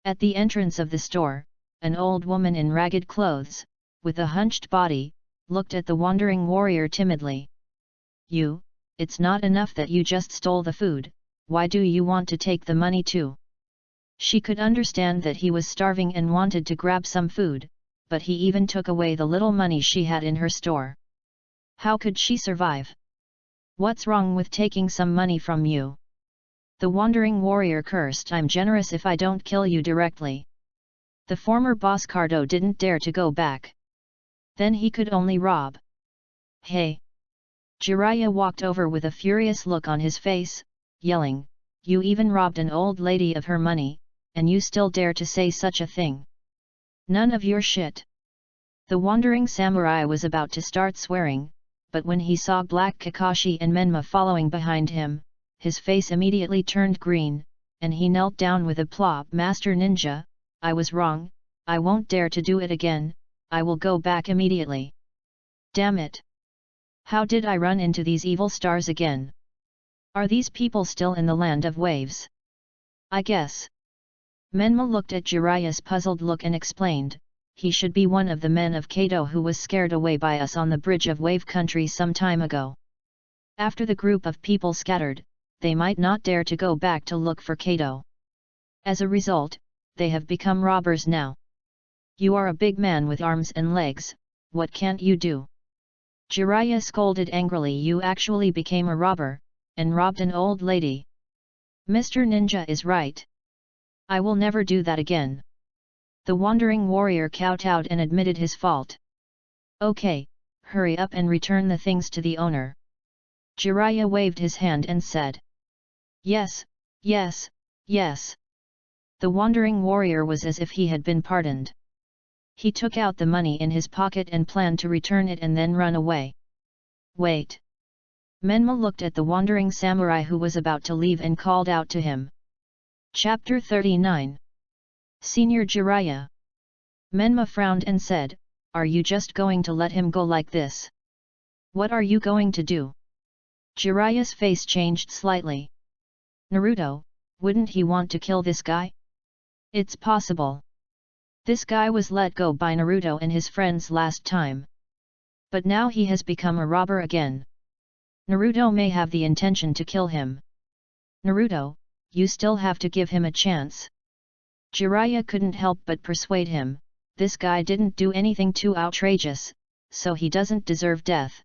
At the entrance of the store, an old woman in ragged clothes, with a hunched body, looked at the wandering warrior timidly. You, it's not enough that you just stole the food, why do you want to take the money too? She could understand that he was starving and wanted to grab some food, but he even took away the little money she had in her store. How could she survive? What's wrong with taking some money from you? The wandering warrior cursed. I'm generous if I don't kill you directly. The former boss Cardo didn't dare to go back. Then he could only rob. Hey! Jiraiya walked over with a furious look on his face, yelling, you even robbed an old lady of her money, and you still dare to say such a thing? None of your shit. The wandering samurai was about to start swearing, but when he saw Black Kakashi and Menma following behind him, his face immediately turned green, and he knelt down with a plop. Master Ninja, I was wrong, I won't dare to do it again, I will go back immediately. Damn it! How did I run into these evil stars again? Are these people still in the land of waves? I guess. Menma looked at Jiraiya's puzzled look and explained, he should be one of the men of Kato who was scared away by us on the bridge of Wave Country some time ago. After the group of people scattered, they might not dare to go back to look for Kato. As a result, they have become robbers now. You are a big man with arms and legs, what can't you do? Jiraiya scolded angrily. You actually became a robber, and robbed an old lady. Mr. Ninja is right. I will never do that again. The wandering warrior kowtowed and admitted his fault. Okay, hurry up and return the things to the owner. Jiraiya waved his hand and said. Yes, yes, yes. The wandering warrior was as if he had been pardoned. He took out the money in his pocket and planned to return it and then run away. Wait. Menma looked at the wandering samurai who was about to leave and called out to him. Chapter 39. Senior Jiraiya. Menma frowned and said, "Are you just going to let him go like this? What are you going to do?" Jiraiya's face changed slightly. "Naruto, wouldn't he want to kill this guy? It's possible. This guy was let go by Naruto and his friends last time. But now he has become a robber again. Naruto may have the intention to kill him. Naruto, you still have to give him a chance." Jiraiya couldn't help but persuade him, this guy didn't do anything too outrageous, so he doesn't deserve death.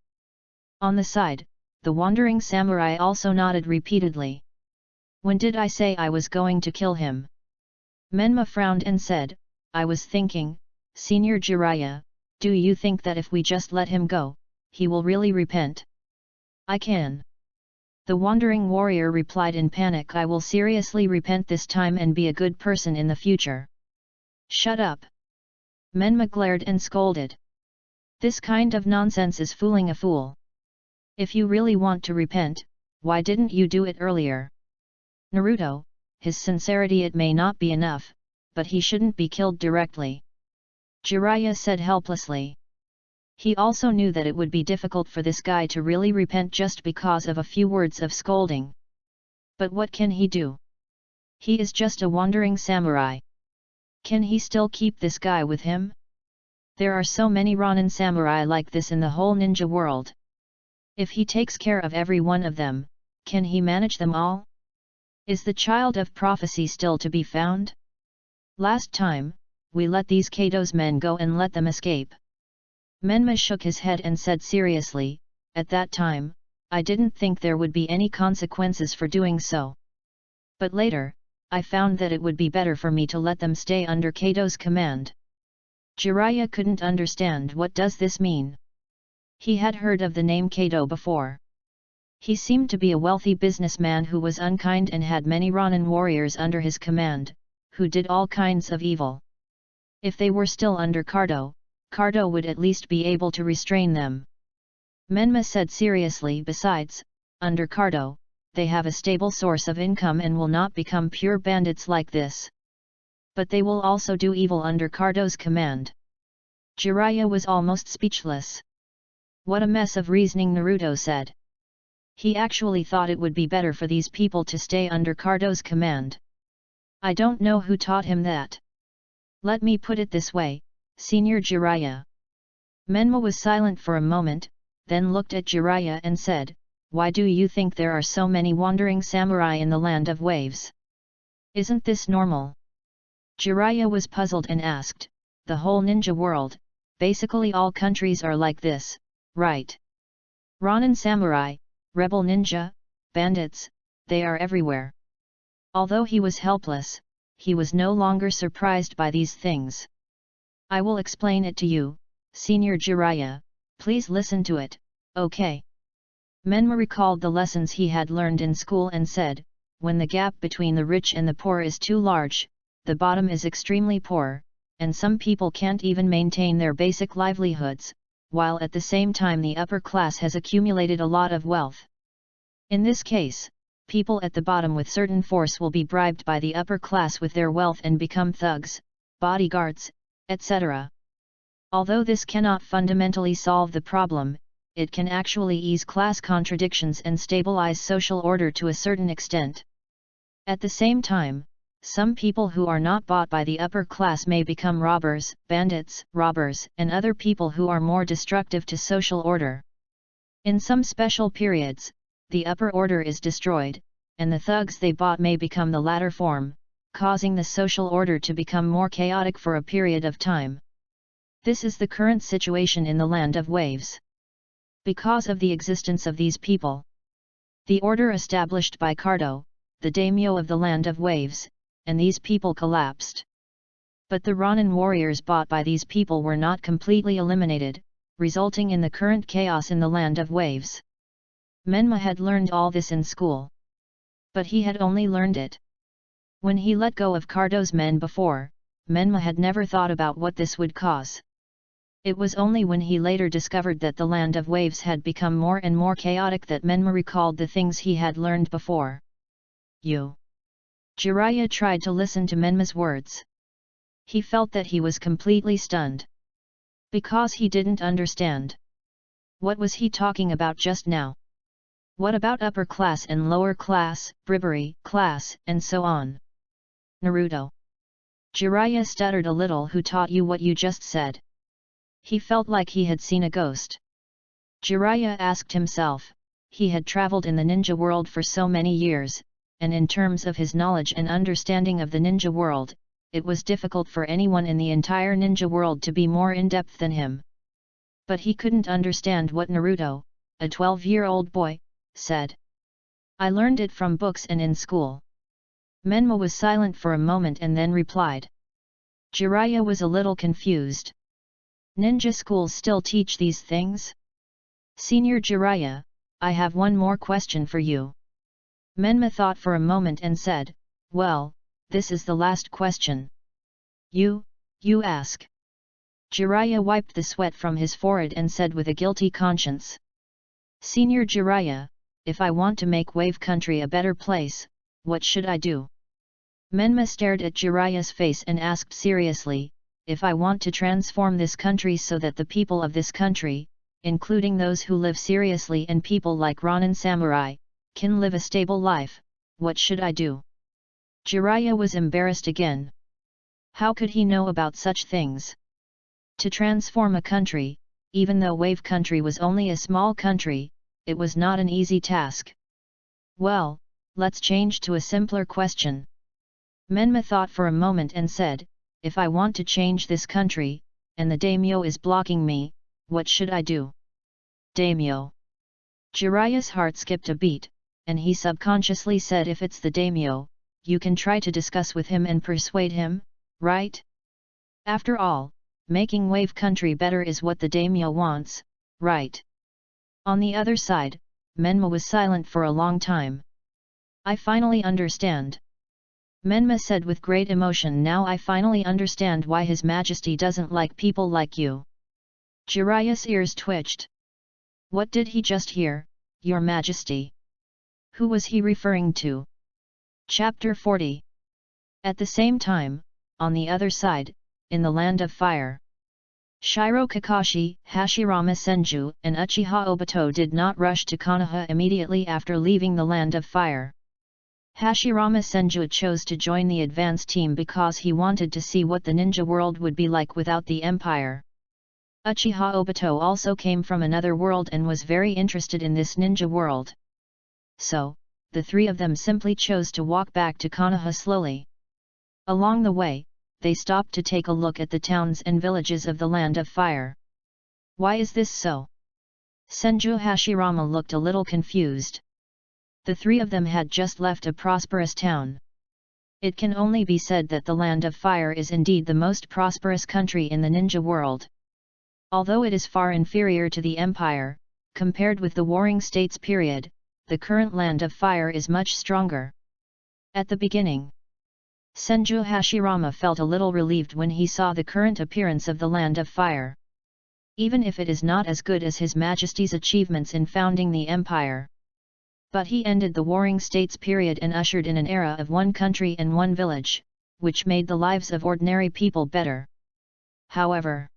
On the side, the wandering samurai also nodded repeatedly. "When did I say I was going to kill him?" Menma frowned and said, "I was thinking, Senior Jiraiya, do you think that if we just let him go, he will really repent?" "I can." The wandering warrior replied in panic, "I will seriously repent this time and be a good person in the future." "Shut up!" Menma glared and scolded. "This kind of nonsense is fooling a fool. If you really want to repent, why didn't you do it earlier? Naruto, his sincerity it may not be enough, but he shouldn't be killed directly," Jiraiya said helplessly. He also knew that it would be difficult for this guy to really repent just because of a few words of scolding. But what can he do? He is just a wandering samurai. Can he still keep this guy with him? There are so many Ronin samurai like this in the whole ninja world. If he takes care of every one of them, can he manage them all? Is the child of prophecy still to be found? Last time, we let these Kato's men go and let them escape. Menma shook his head and said seriously, "At that time, I didn't think there would be any consequences for doing so. But later, I found that it would be better for me to let them stay under Kato's command." Jiraiya couldn't understand what does this mean. He had heard of the name Kato before. He seemed to be a wealthy businessman who was unkind and had many Ronin warriors under his command, who did all kinds of evil. If they were still under Cardo would at least be able to restrain them. Menma said seriously, "Besides, under Cardo, they have a stable source of income and will not become pure bandits like this. But they will also do evil under Cardo's command." Jiraiya was almost speechless. What a mess of reasoning, Naruto said. He actually thought it would be better for these people to stay under Cardo's command. I don't know who taught him that. Let me put it this way, Senior Jiraiya. Menma was silent for a moment, then looked at Jiraiya and said, "Why do you think there are so many wandering samurai in the land of waves? Isn't this normal?" Jiraiya was puzzled and asked, "The whole ninja world, basically all countries are like this, right? Ronin samurai, rebel ninja, bandits, they are everywhere." Although he was helpless, he was no longer surprised by these things. "I will explain it to you, Senior Jiraiya, please listen to it, okay?" Menma recalled the lessons he had learned in school and said, "When the gap between the rich and the poor is too large, the bottom is extremely poor, and some people can't even maintain their basic livelihoods, while at the same time the upper class has accumulated a lot of wealth. In this case, people at the bottom with certain force will be bribed by the upper class with their wealth and become thugs, bodyguards, etc. Although this cannot fundamentally solve the problem, it can actually ease class contradictions and stabilize social order to a certain extent. At the same time, some people who are not bought by the upper class may become robbers, bandits, robbers, and other people who are more destructive to social order. In some special periods, the upper order is destroyed, and the thugs they bought may become the latter form, causing the social order to become more chaotic for a period of time. This is the current situation in the land of waves. Because of the existence of these people, the order established by Cardo, the daimyo of the land of waves, and these people collapsed. But the Ronin warriors bought by these people were not completely eliminated, resulting in the current chaos in the land of waves. Menma had learned all this in school. But he had only learned it. When he let go of Cardo's men before, Menma had never thought about what this would cause. It was only when he later discovered that the land of waves had become more and more chaotic that Menma recalled the things he had learned before. Jiraiya tried to listen to Menma's words. He felt that he was completely stunned. Because he didn't understand. What was he talking about just now? What about upper class and lower class, bribery, class, and so on? Naruto. Jiraiya stuttered a little. Who taught you what you just said? He felt like he had seen a ghost. Jiraiya asked himself. He had traveled in the ninja world for so many years, and in terms of his knowledge and understanding of the ninja world, it was difficult for anyone in the entire ninja world to be more in-depth than him. But he couldn't understand what Naruto, a 12-year-old boy, said. I learned it from books and in school. Menma was silent for a moment and then replied. Jiraiya was a little confused. Ninja schools still teach these things? Senior Jiraiya, I have one more question for you. Menma thought for a moment and said, well, this is the last question. You ask. Jiraiya wiped the sweat from his forehead and said with a guilty conscience. Senior Jiraiya, if I want to make Wave Country a better place, what should I do? Menma stared at Jiraiya's face and asked seriously, if I want to transform this country so that the people of this country, including those who live seriously and people like Ronin Samurai, can live a stable life, what should I do? Jiraiya was embarrassed again. How could he know about such things? To transform a country, even though Wave Country was only a small country, it was not an easy task. Well, let's change to a simpler question. Menma thought for a moment and said, if I want to change this country, and the daimyo is blocking me, what should I do? Daimyo. Jiraiya's heart skipped a beat, and he subconsciously said if it's the daimyo, you can try to discuss with him and persuade him, right? After all, making Wave Country better is what the daimyo wants, right? On the other side, Menma was silent for a long time. I finally understand. Menma said with great emotion, now I finally understand why His Majesty doesn't like people like you. Jiraiya's ears twitched. What did he just hear, Your Majesty? Who was he referring to? Chapter 40. At the same time, on the other side, in the Land of Fire. Shiro Kakashi, Hashirama Senju, and Uchiha Obito did not rush to Konoha immediately after leaving the Land of Fire. Hashirama Senju chose to join the advance team because he wanted to see what the ninja world would be like without the Empire. Uchiha Obito also came from another world and was very interested in this ninja world. So, the three of them simply chose to walk back to Konoha slowly. Along the way, they stopped to take a look at the towns and villages of the Land of Fire. Why is this so? Senju Hashirama looked a little confused. The three of them had just left a prosperous town. It can only be said that the Land of Fire is indeed the most prosperous country in the ninja world. Although it is far inferior to the Empire, compared with the Warring States period, the current Land of Fire is much stronger. At the beginning, Senju Hashirama felt a little relieved when he saw the current appearance of the Land of Fire. Even if it is not as good as His Majesty's achievements in founding the Empire. But he ended the Warring States period and ushered in an era of one country and one village, which made the lives of ordinary people better. However,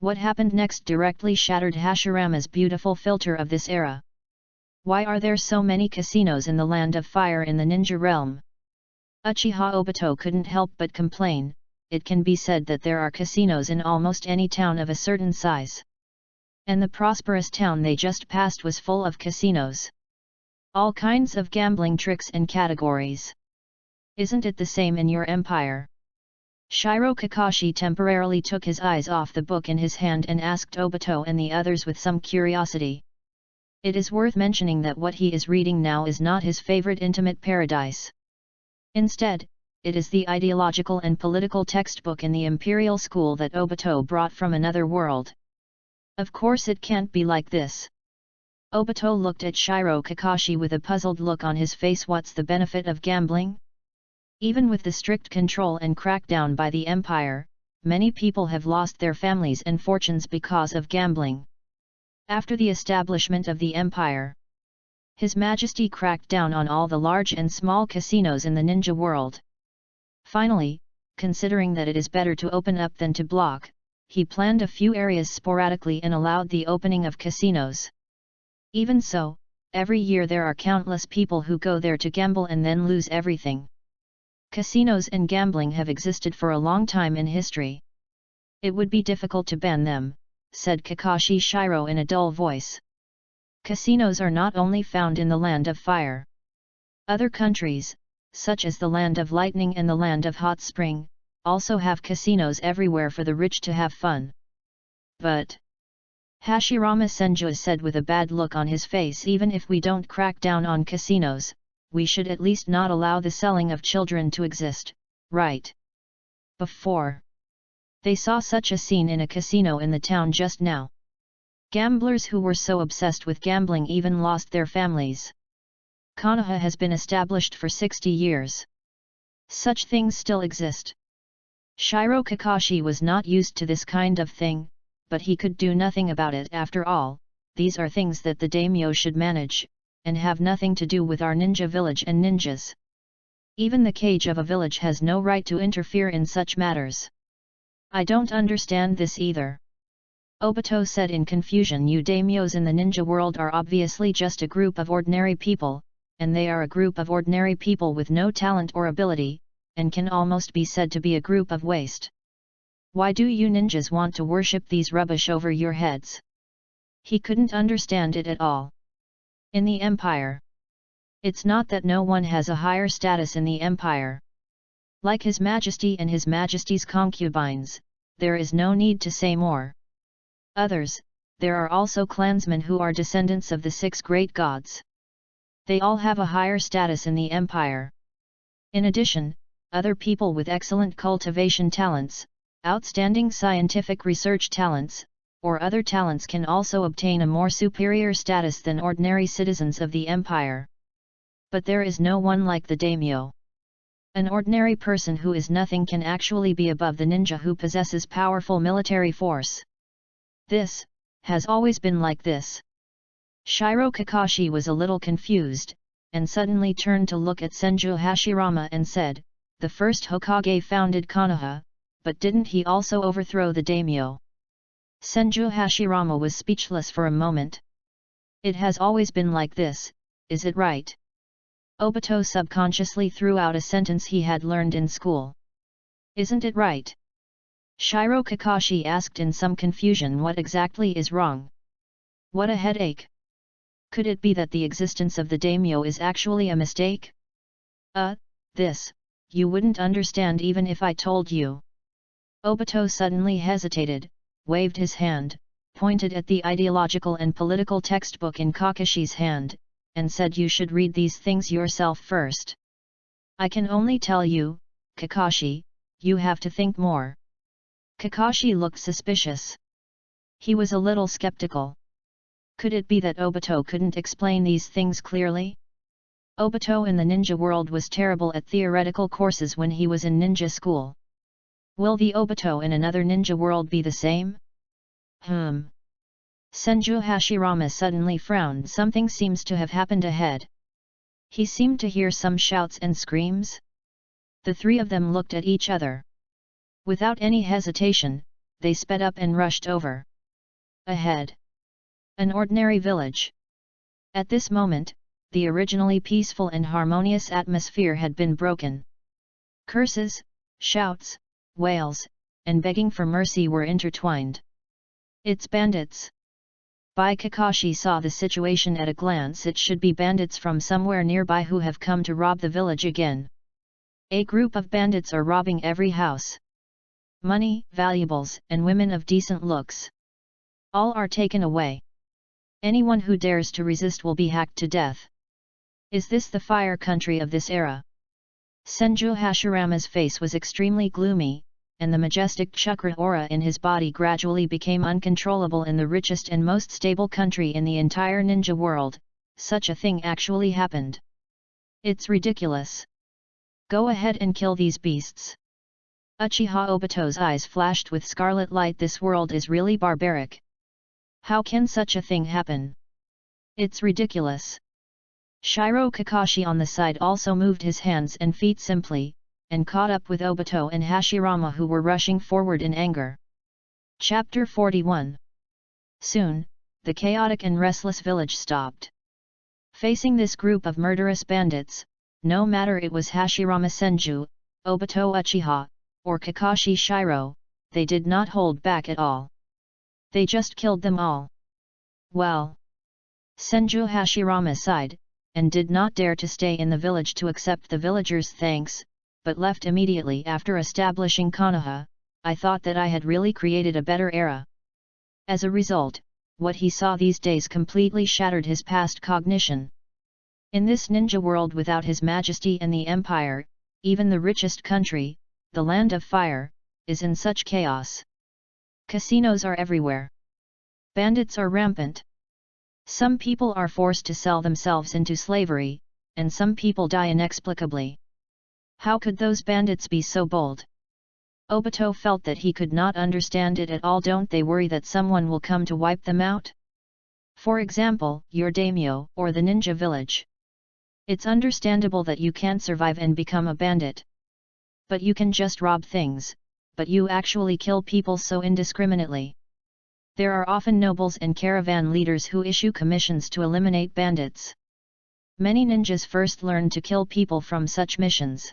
what happened next directly shattered Hashirama's beautiful filter of this era. Why are there so many casinos in the Land of Fire in the ninja realm? Uchiha Obito couldn't help but complain, it can be said that there are casinos in almost any town of a certain size. And the prosperous town they just passed was full of casinos. All kinds of gambling tricks and categories. Isn't it the same in your empire? Shiro Kakashi temporarily took his eyes off the book in his hand and asked Obito and the others with some curiosity. It is worth mentioning that what he is reading now is not his favorite intimate paradise. Instead, it is the ideological and political textbook in the imperial school that Obito brought from another world. Of course it can't be like this. Obito looked at Shiro Kakashi with a puzzled look on his face. What's the benefit of gambling? Even with the strict control and crackdown by the Empire, many people have lost their families and fortunes because of gambling. After the establishment of the Empire, His Majesty cracked down on all the large and small casinos in the ninja world. Finally, considering that it is better to open up than to block, he planned a few areas sporadically and allowed the opening of casinos. Even so, every year there are countless people who go there to gamble and then lose everything. Casinos and gambling have existed for a long time in history. It would be difficult to ban them, said Kakashi Shiro in a dull voice. Casinos are not only found in the Land of Fire. Other countries, such as the Land of Lightning and the Land of Hot Spring, also have casinos everywhere for the rich to have fun. But Hashirama Senju said with a bad look on his face, even if we don't crack down on casinos, we should at least not allow the selling of children to exist, right? Before they saw such a scene in a casino in the town just now. Gamblers who were so obsessed with gambling even lost their families. Konoha has been established for 60 years. Such things still exist. Shiro Kakashi was not used to this kind of thing, but he could do nothing about it. After all, these are things that the daimyo should manage, and have nothing to do with our ninja village and ninjas. Even the cage of a village has no right to interfere in such matters. I don't understand this either. Obito said in confusion. You daimyos in the ninja world are obviously just a group of ordinary people, and they are a group of ordinary people with no talent or ability, and can almost be said to be a group of waste. Why do you ninjas want to worship these rubbish over your heads? He couldn't understand it at all. In the Empire. It's not that no one has a higher status in the Empire. Like His Majesty and His Majesty's concubines, there is no need to say more. Others, there are also clansmen who are descendants of the 6 great gods. They all have a higher status in the Empire. In addition, other people with excellent cultivation talents, outstanding scientific research talents, or other talents can also obtain a more superior status than ordinary citizens of the Empire. But there is no one like the daimyo. An ordinary person who is nothing can actually be above the ninja who possesses powerful military force. This has always been like this. Shiro Kakashi was a little confused, and suddenly turned to look at Senju Hashirama and said, the first Hokage founded Konoha, but didn't he also overthrow the daimyo? Senju Hashirama was speechless for a moment. It has always been like this, is it right? Obito subconsciously threw out a sentence he had learned in school. Isn't it right? Shiro Kakashi asked in some confusion. What exactly is wrong? What a headache! Could it be that the existence of the daimyo is actually a mistake? This, you wouldn't understand even if I told you. Obito suddenly hesitated, waved his hand, pointed at the ideological and political textbook in Kakashi's hand, and said, you should read these things yourself first. I can only tell you, Kakashi, you have to think more. Kakashi looked suspicious. He was a little skeptical. Could it be that Obito couldn't explain these things clearly? Obito in the ninja world was terrible at theoretical courses when he was in ninja school. Will the Obito in another ninja world be the same? Senju Hashirama suddenly frowned. Something seems to have happened ahead. He seemed to hear some shouts and screams. The 3 of them looked at each other. Without any hesitation, they sped up and rushed over. Ahead. An ordinary village. At this moment, the originally peaceful and harmonious atmosphere had been broken. Curses, shouts, wails, and begging for mercy were intertwined. It's bandits. Kakashi saw the situation at a glance. It should be bandits from somewhere nearby who have come to rob the village again. A group of bandits are robbing every house. Money, valuables, and women of decent looks. All are taken away. Anyone who dares to resist will be hacked to death. Is this the fire country of this era? Senju Hashirama's face was extremely gloomy, and the majestic chakra aura in his body gradually became uncontrollable. In the richest and most stable country in the entire ninja world, such a thing actually happened. It's ridiculous. Go ahead and kill these beasts. Uchiha Obito's eyes flashed with scarlet light. This world is really barbaric. How can such a thing happen? It's ridiculous. Shiro Kakashi on the side also moved his hands and feet simply, and caught up with Obito and Hashirama, who were rushing forward in anger. Chapter 41. Soon, the chaotic and restless village stopped. Facing this group of murderous bandits, no matter it was Hashirama Senju, Obito Uchiha, or Kakashi Shiro, they did not hold back at all. They just killed them all. Well, Senju Hashirama sighed, and did not dare to stay in the village to accept the villagers' thanks, but left immediately after establishing Konoha. I thought that I had really created a better era. As a result, what he saw these days completely shattered his past cognition. In this ninja world without His Majesty and the Empire, even the richest country, the Land of Fire, is in such chaos. Casinos are everywhere. Bandits are rampant. Some people are forced to sell themselves into slavery, and some people die inexplicably. How could those bandits be so bold? Obito felt that he could not understand it at all. Don't they worry that someone will come to wipe them out? For example, your daimyo, or the ninja village. It's understandable that you can't survive and become a bandit. But you can just rob things, but you actually kill people so indiscriminately. There are often nobles and caravan leaders who issue commissions to eliminate bandits. Many ninjas first learn to kill people from such missions.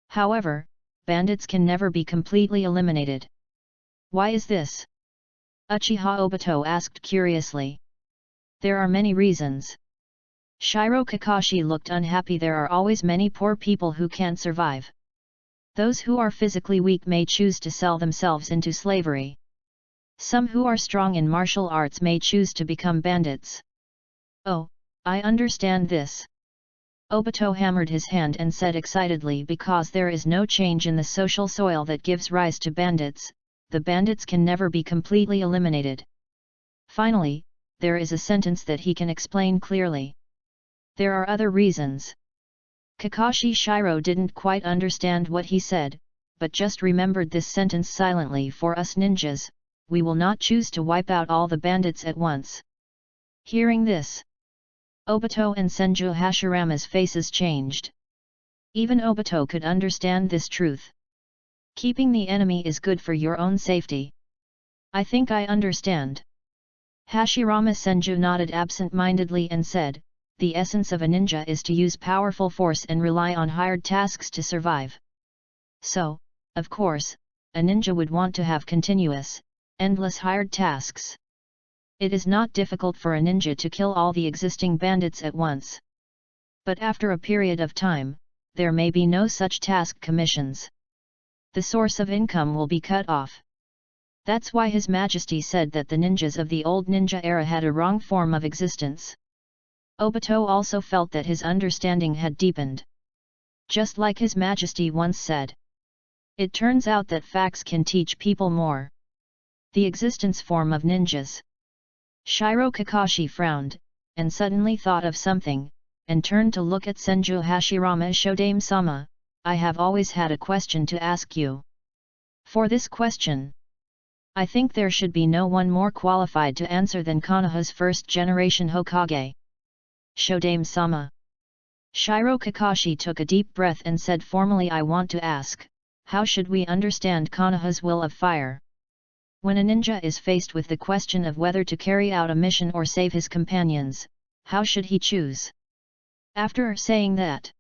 However, bandits can never be completely eliminated. Why is this? Uchiha Obito asked curiously. There are many reasons. Shiro Kakashi looked unhappy. There are always many poor people who can't survive. Those who are physically weak may choose to sell themselves into slavery. Some who are strong in martial arts may choose to become bandits. Oh, I understand this. Obito hammered his hand and said excitedly, because there is no change in the social soil that gives rise to bandits, the bandits can never be completely eliminated. Finally, there is a sentence that he can explain clearly. There are other reasons. Kakashi Shiro didn't quite understand what he said, but just remembered this sentence silently. For us ninjas, we will not choose to wipe out all the bandits at once. Hearing this, Obito and Senju Hashirama's faces changed. Even Obito could understand this truth. Keeping the enemy is good for your own safety. I think I understand. Hashirama Senju nodded absent-mindedly and said, the essence of a ninja is to use powerful force and rely on hired tasks to survive. So, of course, a ninja would want to have continuous, endless hired tasks. It is not difficult for a ninja to kill all the existing bandits at once. But after a period of time, there may be no such task commissions. The source of income will be cut off. That's why His Majesty said that the ninjas of the old ninja era had a wrong form of existence. Obito also felt that his understanding had deepened. Just like His Majesty once said. It turns out that facts can teach people more. The existence form of ninjas. Shiro Kakashi frowned, and suddenly thought of something, and turned to look at Senju Hashirama. Shodame-sama, I have always had a question to ask you. For this question, I think there should be no one more qualified to answer than Konoha's first-generation Hokage. Shodame-sama. Shiro Kakashi took a deep breath and said formally, I want to ask, how should we understand Konoha's will of fire? When a ninja is faced with the question of whether to carry out a mission or save his companions, how should he choose? After saying that,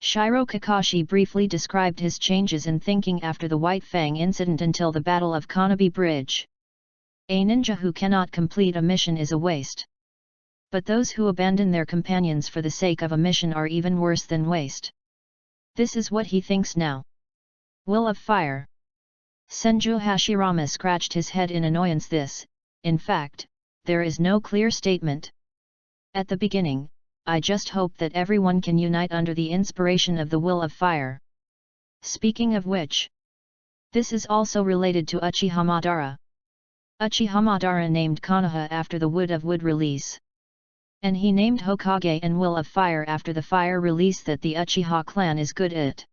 Shiro Kakashi briefly described his changes in thinking after the White Fang incident until the Battle of Konobe Bridge. A ninja who cannot complete a mission is a waste. But those who abandon their companions for the sake of a mission are even worse than waste. This is what he thinks now. Will of fire. Senju Hashirama scratched his head in annoyance. In fact, there is no clear statement. At the beginning, I just hope that everyone can unite under the inspiration of the will of fire. Speaking of which, this is also related to Uchiha Madara. Uchiha Madara named Konoha after the Wood of Wood release. And he named Hokage and Will of Fire after the fire release that the Uchiha clan is good at.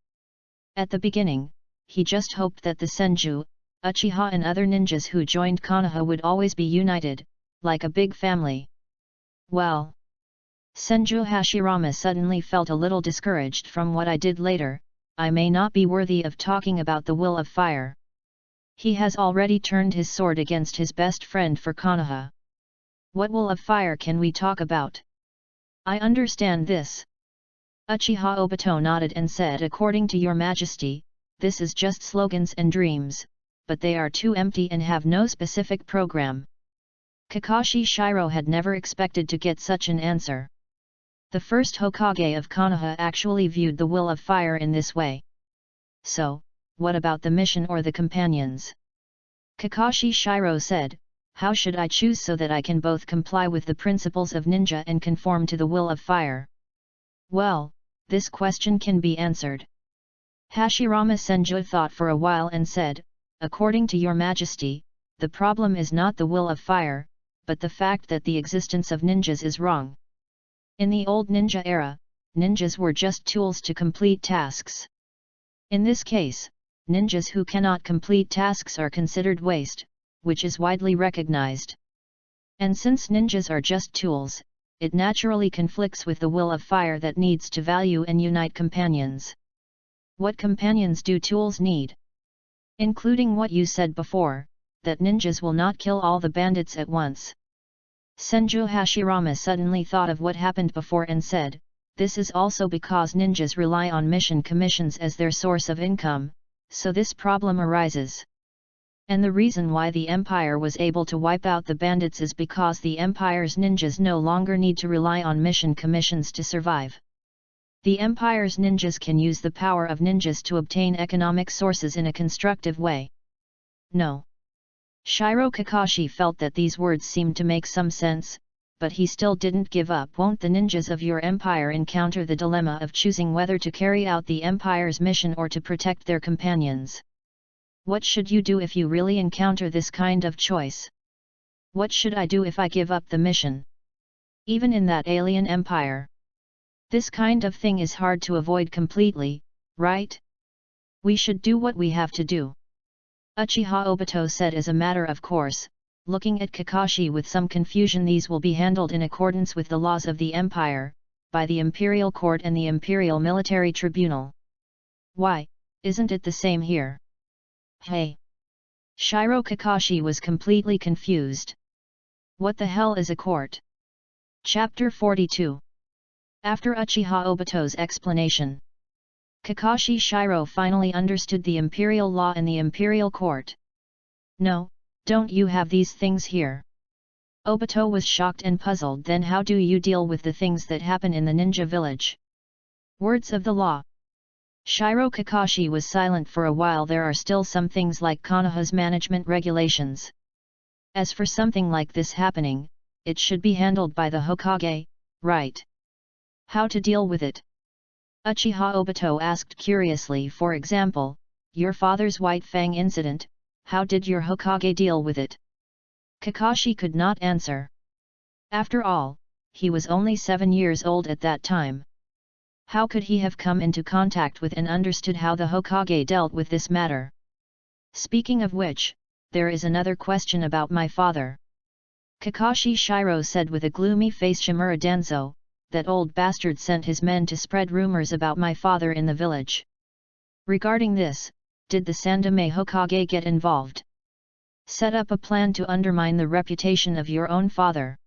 At the beginning, he just hoped that the Senju, Uchiha and other ninjas who joined Konoha would always be united, like a big family. Well, Senju Hashirama suddenly felt a little discouraged from what I did later, I may not be worthy of talking about the will of fire. He has already turned his sword against his best friend for Konoha. What will of fire can we talk about? I understand this. Uchiha Obito nodded and said, according to your majesty, this is just slogans and dreams, but they are too empty and have no specific program. Kakashi Shiro had never expected to get such an answer. The first Hokage of Konoha actually viewed the will of fire in this way. So, what about the mission or the companions? Kakashi Shiro said, how should I choose so that I can both comply with the principles of ninja and conform to the will of fire? Well, this question can be answered. Hashirama Senju thought for a while and said, according to your majesty, the problem is not the will of fire, but the fact that the existence of ninjas is wrong. In the old ninja era, ninjas were just tools to complete tasks. In this case, ninjas who cannot complete tasks are considered waste, which is widely recognized. And since ninjas are just tools, it naturally conflicts with the will of fire that needs to value and unite companions. What companions do tools need? Including what you said before, that ninjas will not kill all the bandits at once. Senju Hashirama suddenly thought of what happened before and said, this is also because ninjas rely on mission commissions as their source of income, so this problem arises. And the reason why the Empire was able to wipe out the bandits is because the Empire's ninjas no longer need to rely on mission commissions to survive. The Empire's ninjas can use the power of ninjas to obtain economic sources in a constructive way. No. Shiro Kakashi felt that these words seemed to make some sense, but he still didn't give up. Won't the ninjas of your empire encounter the dilemma of choosing whether to carry out the empire's mission or to protect their companions? What should you do if you really encounter this kind of choice? What should I do if I give up the mission? Even in that alien empire. This kind of thing is hard to avoid completely, right? We should do what we have to do. Uchiha Obito said as a matter of course, looking at Kakashi with some confusion. These will be handled in accordance with the laws of the Empire, by the Imperial Court and the Imperial Military Tribunal. Why, isn't it the same here? Hey! Shiro Kakashi was completely confused. What the hell is a court? Chapter 42. After Uchiha Obito's explanation, Kakashi Shiro finally understood the imperial law and the imperial court. No, don't you have these things here? Obito was shocked and puzzled. Then how do you deal with the things that happen in the ninja village? Words of the law. Shiro Kakashi was silent for a while. There are still some things like Konoha's management regulations. As for something like this happening, it should be handled by the Hokage, right? How to deal with it? Uchiha Obito asked curiously. For example, your father's White Fang incident, how did your Hokage deal with it? Kakashi could not answer. After all, he was only 7 years old at that time. How could he have come into contact with and understood how the Hokage dealt with this matter? Speaking of which, there is another question about my father. Kakashi Shiro said with a gloomy face. Shimura Danzo, that old bastard sent his men to spread rumors about my father in the village. Regarding this, did the Sandaime Hokage get involved? Set up a plan to undermine the reputation of your own father?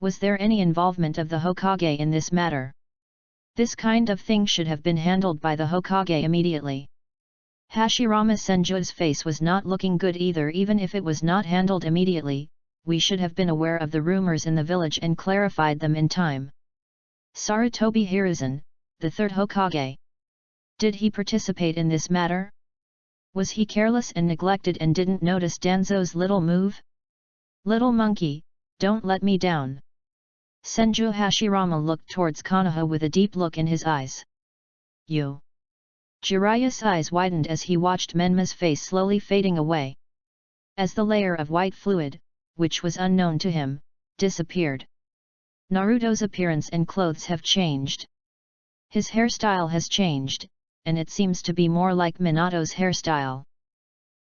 Was there any involvement of the Hokage in this matter? This kind of thing should have been handled by the Hokage immediately. Hashirama Senju's face was not looking good either. Even if it was not handled immediately, we should have been aware of the rumors in the village and clarified them in time. Sarutobi Hiruzen, the third Hokage. Did he participate in this matter? Was he careless and neglected and didn't notice Danzo's little move? Little monkey, don't let me down. Senju Hashirama looked towards Konoha with a deep look in his eyes. You. Jiraiya's eyes widened as he watched Menma's face slowly fading away. As the layer of white fluid, which was unknown to him, disappeared. Naruto's appearance and clothes have changed. His hairstyle has changed, and it seems to be more like Minato's hairstyle.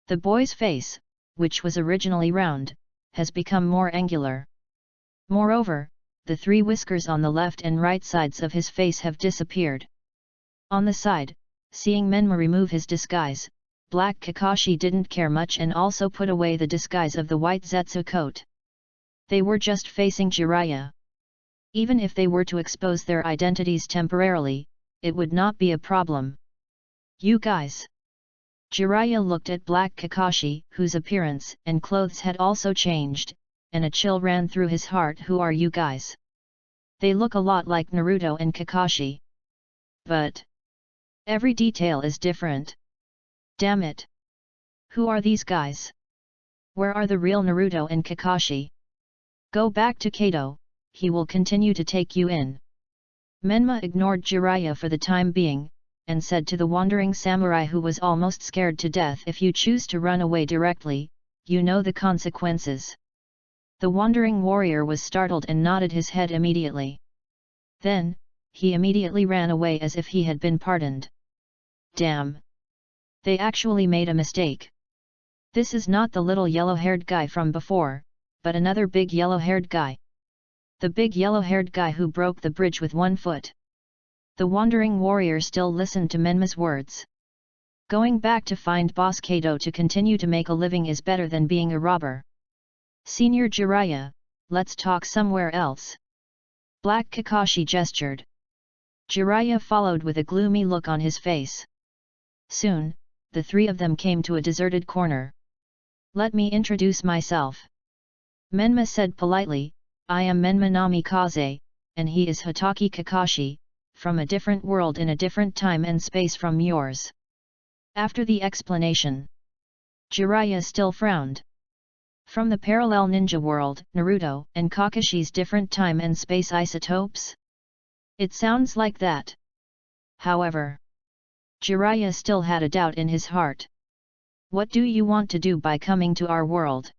The boy's face, which was originally round, has become more angular. Moreover, the 3 whiskers on the left and right sides of his face have disappeared. On the side, Seeing Menma remove his disguise, Black Kakashi didn't care much and also put away the disguise of the white Zetsu coat. They were just facing Jiraiya. Even if they were to expose their identities temporarily, it would not be a problem. You guys. Jiraiya looked at Black Kakashi, whose appearance and clothes had also changed, and a chill ran through his heart. Who are you guys? They look a lot like Naruto and Kakashi. But every detail is different. Damn it! Who are these guys? Where are the real Naruto and Kakashi? Go back to Kato, he will continue to take you in. Menma ignored Jiraiya for the time being, and said to the wandering samurai who was almost scared to death, if you choose to run away directly, you know the consequences. The wandering warrior was startled and nodded his head immediately. Then, he immediately ran away as if he had been pardoned. Damn! They actually made a mistake. This is not the little yellow-haired guy from before, but another big yellow-haired guy. The big yellow-haired guy who broke the bridge with one foot. The wandering warrior still listened to Menma's words. Going back to find Boss Kato to continue to make a living is better than being a robber. Senior Jiraiya, let's talk somewhere else. Black Kakashi gestured. Jiraiya followed with a gloomy look on his face. Soon, the three of them came to a deserted corner. Let me introduce myself. Menma said politely, I am Menma Namikaze, and he is Hatake Kakashi, from a different world in a different time and space from yours. After the explanation, Jiraiya still frowned. From the parallel ninja world, Naruto and Kakashi's different time and space isotopes? It sounds like that. However, Jiraiya still had a doubt in his heart. What do you want to do by coming to our world?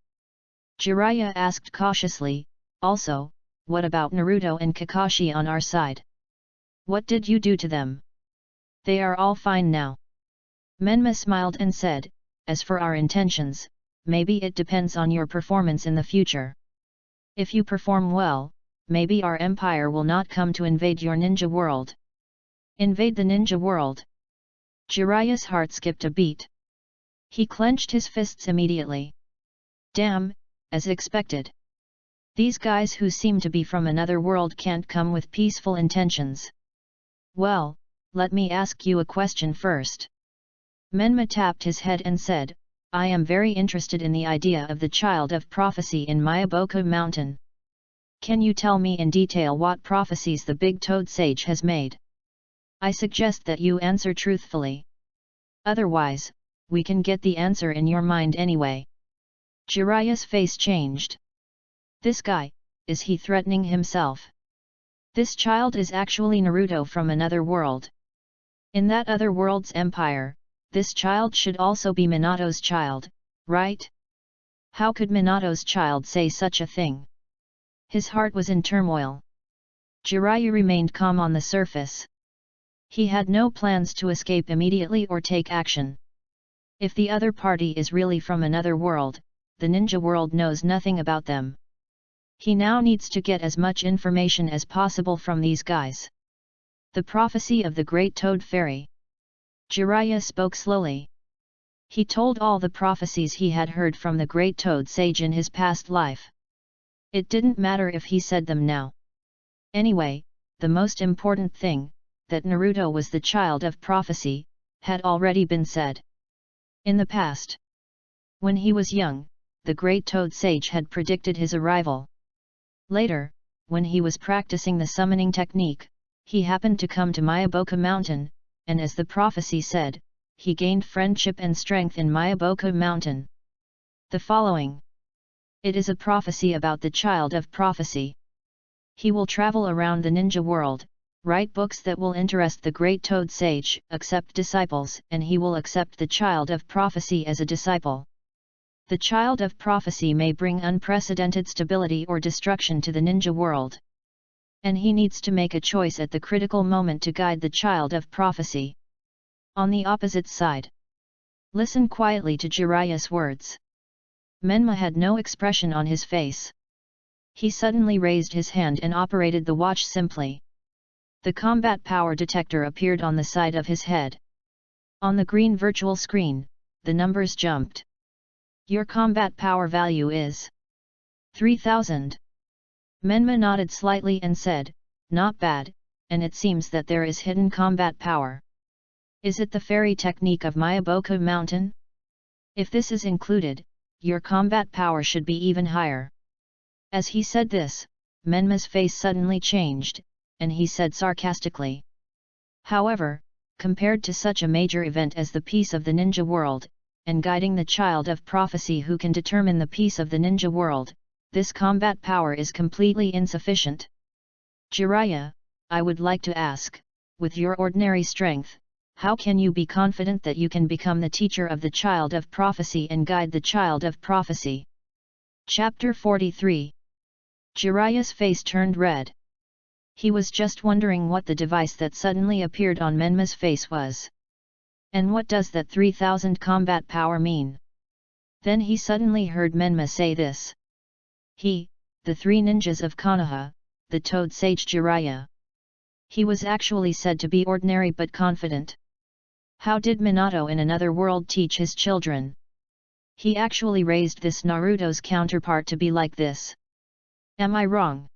Jiraiya asked cautiously. Also, what about Naruto and Kakashi on our side? What did you do to them? They are all fine now. Menma smiled and said, as for our intentions, maybe it depends on your performance in the future. If you perform well, maybe our empire will not come to invade your ninja world. Invade the ninja world? Jiraiya's heart skipped a beat. He clenched his fists immediately. Damn, as expected. These guys who seem to be from another world can't come with peaceful intentions. Well, let me ask you a question first. Menma tapped his head and said, I am very interested in the idea of the child of prophecy in Myaboku Mountain. Can you tell me in detail what prophecies the big toad sage has made? I suggest that you answer truthfully. Otherwise, we can get the answer in your mind anyway. Jiraiya's face changed. This guy, is he threatening himself? This child is actually Naruto from another world. In that other world's empire, this child should also be Minato's child, right? How could Minato's child say such a thing? His heart was in turmoil. Jiraiya remained calm on the surface. He had no plans to escape immediately or take action. If the other party is really from another world, the ninja world knows nothing about them. He now needs to get as much information as possible from these guys. The prophecy of the Great Toad Fairy. Jiraiya spoke slowly. He told all the prophecies he had heard from the Great Toad Sage in his past life. It didn't matter if he said them now. Anyway, the most important thing, that Naruto was the child of prophecy, had already been said. In the past, when he was young, the Great Toad Sage had predicted his arrival. Later, when he was practicing the summoning technique, he happened to come to Myaboku Mountain, and as the prophecy said, he gained friendship and strength in Myaboku Mountain. The following. It is a prophecy about the child of prophecy. He will travel around the ninja world, write books that will interest the Great Toad Sage, accept disciples, and he will accept the child of prophecy as a disciple. The child of prophecy may bring unprecedented stability or destruction to the ninja world. And he needs to make a choice at the critical moment to guide the child of prophecy. On the opposite side. Listen quietly to Jiraiya's words. Menma had no expression on his face. He suddenly raised his hand and operated the watch simply. The combat power detector appeared on the side of his head. On the green virtual screen, the numbers jumped. Your combat power value is 3000. Menma nodded slightly and said, not bad, and it seems that there is hidden combat power. Is it the fairy technique of Mayaboku Mountain? If this is included, your combat power should be even higher. As he said this, Menma's face suddenly changed, and he said sarcastically. However, compared to such a major event as the peace of the ninja world, and guiding the child of prophecy who can determine the peace of the ninja world, this combat power is completely insufficient. Jiraiya, I would like to ask, with your ordinary strength, how can you be confident that you can become the teacher of the child of prophecy and guide the child of prophecy? Chapter 43. Jiraiya's face turned red. He was just wondering what the device that suddenly appeared on Menma's face was. And what does that 3000 combat power mean? Then he suddenly heard Menma say this. The three ninjas of Konoha, the Toad Sage Jiraiya. He was actually said to be ordinary but confident. How did Minato in another world teach his children? He actually raised this Naruto's counterpart to be like this. Am I wrong?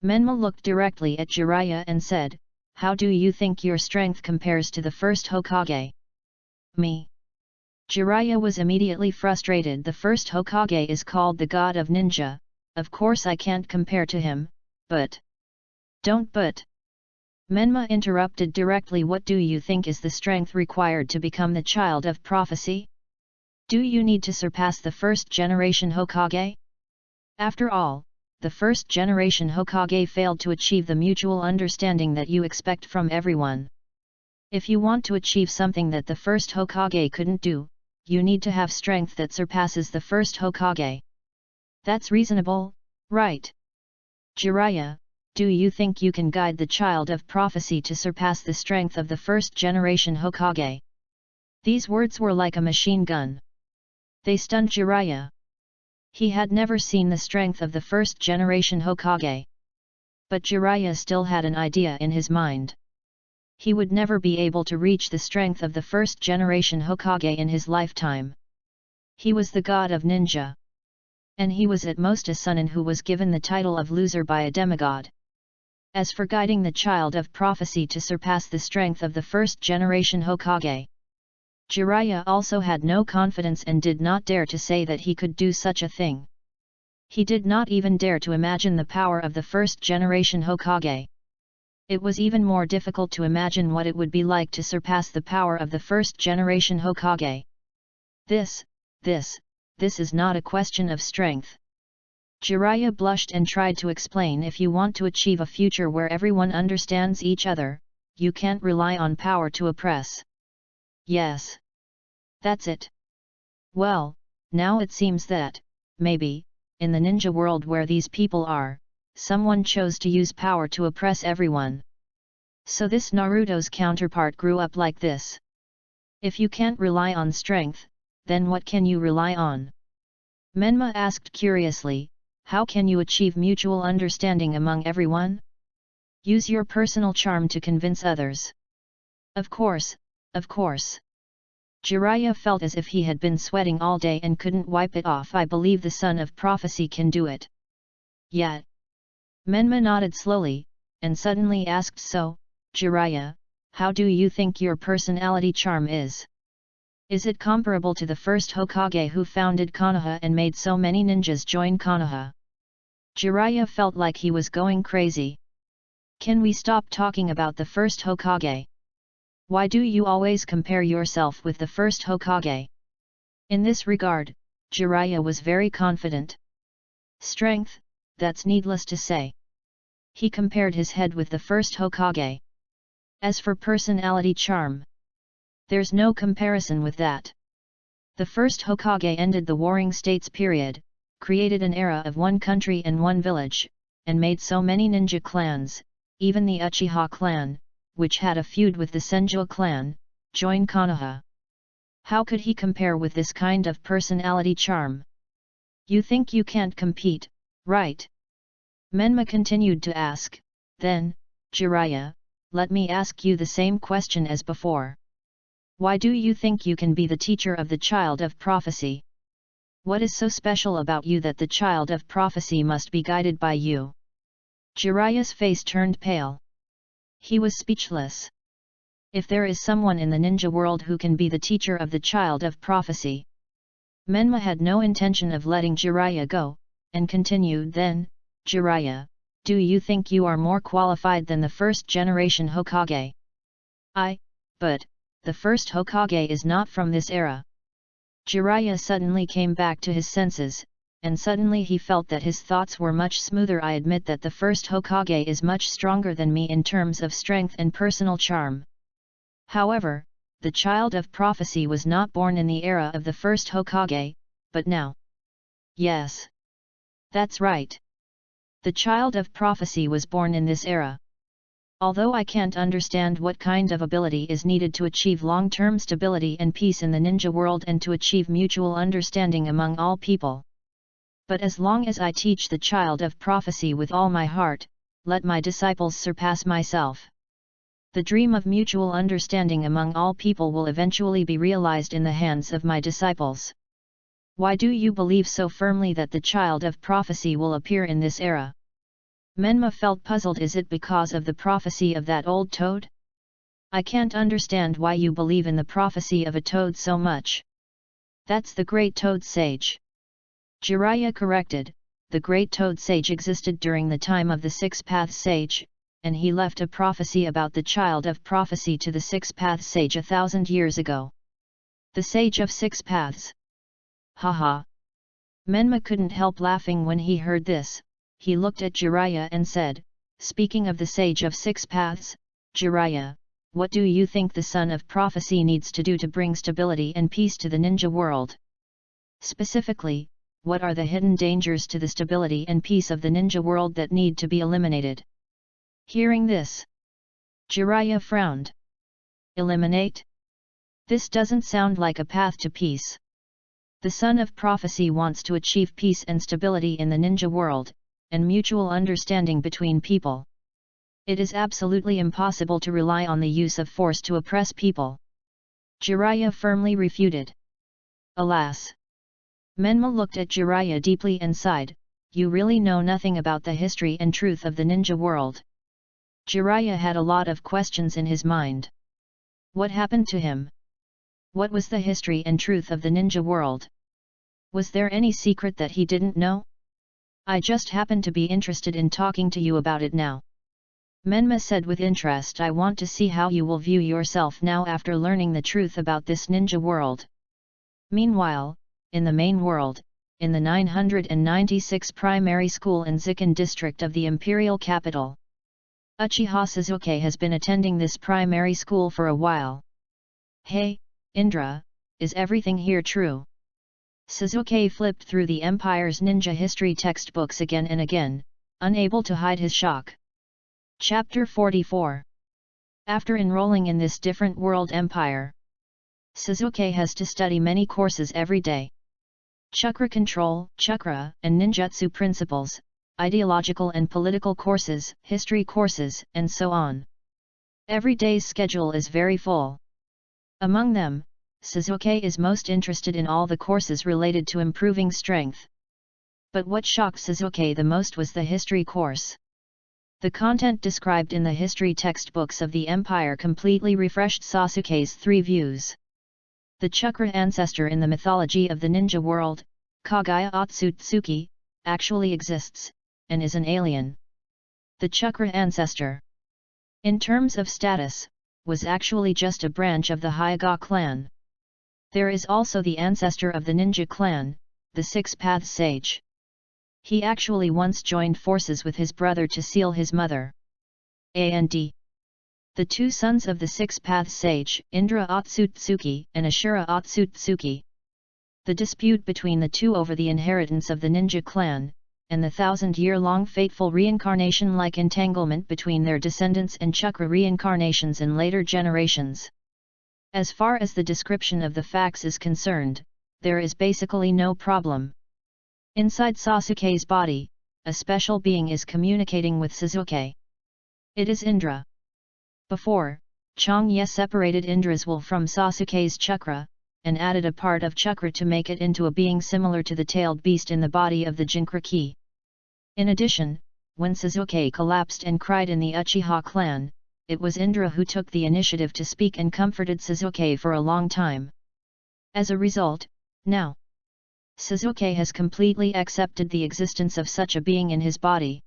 Menma looked directly at Jiraiya and said, how do you think your strength compares to the first Hokage? Me. Jiraiya was immediately frustrated. The first Hokage is called the God of Ninja, of course I can't compare to him, but... Don't but... Menma interrupted directly. What do you think is the strength required to become the child of prophecy? Do you need to surpass the first generation Hokage? After all, the first generation Hokage failed to achieve the mutual understanding that you expect from everyone. If you want to achieve something that the first Hokage couldn't do, you need to have strength that surpasses the first Hokage. That's reasonable, right? Jiraiya, do you think you can guide the child of prophecy to surpass the strength of the first generation Hokage? These words were like a machine gun. They stunned Jiraiya. He had never seen the strength of the first generation Hokage. But Jiraiya still had an idea in his mind. He would never be able to reach the strength of the first generation Hokage in his lifetime. He was the god of ninja. And he was at most a Sunin who was given the title of loser by a demigod. As for guiding the child of prophecy to surpass the strength of the first generation Hokage, Jiraiya also had no confidence and did not dare to say that he could do such a thing. He did not even dare to imagine the power of the first generation Hokage. It was even more difficult to imagine what it would be like to surpass the power of the first generation Hokage. This is not a question of strength. Jiraiya blushed and tried to explain, if you want to achieve a future where everyone understands each other, you can't rely on power to oppress. Yes. That's it. Well, now it seems that, maybe, in the ninja world where these people are, someone chose to use power to oppress everyone. So this Naruto's counterpart grew up like this. If you can't rely on strength, then what can you rely on? Menma asked curiously, how can you achieve mutual understanding among everyone? Use your personal charm to convince others. Of course, of course. Jiraiya felt as if he had been sweating all day and couldn't wipe it off. I believe the son of prophecy can do it. Yeah. Menma nodded slowly, and suddenly asked, so, Jiraiya, how do you think your personality charm is? Is it comparable to the first Hokage who founded Konoha and made so many ninjas join Konoha? Jiraiya felt like he was going crazy. Can we stop talking about the first Hokage? Why do you always compare yourself with the first Hokage? In this regard, Jiraiya was very confident. Strength, that's needless to say. He compared his head with the first Hokage. As for personality charm, there's no comparison with that. The first Hokage ended the Warring States period, created an era of one country and one village, and made so many ninja clans, even the Uchiha clan, which had a feud with the Senju clan, join Konoha. How could he compare with this kind of personality charm? You think you can't compete, right? Menma continued to ask, then, Jiraiya, let me ask you the same question as before. Why do you think you can be the teacher of the child of prophecy? What is so special about you that the child of prophecy must be guided by you? Jiraiya's face turned pale. He was speechless. If there is someone in the ninja world who can be the teacher of the child of prophecy. Menma had no intention of letting Jiraiya go, and continued then, Jiraiya, do you think you are more qualified than the first generation Hokage? But, the first Hokage is not from this era. Jiraiya suddenly came back to his senses, and suddenly he felt that his thoughts were much smoother. I admit that the first Hokage is much stronger than me in terms of strength and personal charm. However, the child of prophecy was not born in the era of the first Hokage, but now. Yes. That's right. The child of prophecy was born in this era. Although I can't understand what kind of ability is needed to achieve long-term stability and peace in the ninja world and to achieve mutual understanding among all people. But as long as I teach the child of prophecy with all my heart, let my disciples surpass myself. The dream of mutual understanding among all people will eventually be realized in the hands of my disciples. Why do you believe so firmly that the child of prophecy will appear in this era? Menma felt puzzled. Is it because of the prophecy of that old toad? I can't understand why you believe in the prophecy of a toad so much. That's the great toad sage. Jiraiya corrected, the great toad sage existed during the time of the Six Paths sage, and he left a prophecy about the child of prophecy to the Six Paths sage 1,000 years ago. The sage of Six Paths. Haha. Menma couldn't help laughing when he heard this. He looked at Jiraiya and said, speaking of the sage of Six Paths, Jiraiya, what do you think the son of prophecy needs to do to bring stability and peace to the ninja world? Specifically, what are the hidden dangers to the stability and peace of the ninja world that need to be eliminated? Hearing this, Jiraiya frowned. Eliminate? This doesn't sound like a path to peace. The son of prophecy wants to achieve peace and stability in the ninja world, and mutual understanding between people. It is absolutely impossible to rely on the use of force to oppress people. Jiraiya firmly refuted. Alas! Menma looked at Jiraiya deeply and sighed, you really know nothing about the history and truth of the ninja world. Jiraiya had a lot of questions in his mind. What happened to him? What was the history and truth of the ninja world? Was there any secret that he didn't know? I just happen to be interested in talking to you about it now. Menma said with interest. I want to see how you will view yourself now after learning the truth about this ninja world. Meanwhile, in the main world, in the 996 primary school in Zikan district of the imperial capital. Uchiha Sasuke has been attending this primary school for a while. Hey, Indra, is everything here true? Sasuke flipped through the Empire's ninja history textbooks again and again, unable to hide his shock. Chapter 44. After enrolling in this different world empire, Sasuke has to study many courses every day. Chakra control, chakra and ninjutsu principles, ideological and political courses, history courses, and so on. Every day's schedule is very full. Among them, Sasuke is most interested in all the courses related to improving strength. But what shocked Sasuke the most was the history course. The content described in the history textbooks of the Empire completely refreshed Sasuke's three views. The Chakra ancestor in the mythology of the ninja world, Kagaya Otsutsuki, actually exists, and is an alien. The Chakra ancestor, in terms of status, was actually just a branch of the Hyuga clan. There is also the ancestor of the ninja clan, the Six Paths sage. He actually once joined forces with his brother to seal his mother. And the two sons of the Six Paths sage, Indra Otsutsuki and Ashura Otsutsuki. The dispute between the two over the inheritance of the ninja clan, and the 1,000-year-long fateful reincarnation-like entanglement between their descendants and chakra reincarnations in later generations. As far as the description of the facts is concerned, there is basically no problem. Inside Sasuke's body, a special being is communicating with Sasuke. It is Indra. Before, Changye separated Indra's will from Sasuke's chakra, and added a part of chakra to make it into a being similar to the tailed beast in the body of the Jinchuriki. In addition, when Sasuke collapsed and cried in the Uchiha clan, it was Indra who took the initiative to speak and comforted Sasuke for a long time. As a result, now, Sasuke has completely accepted the existence of such a being in his body.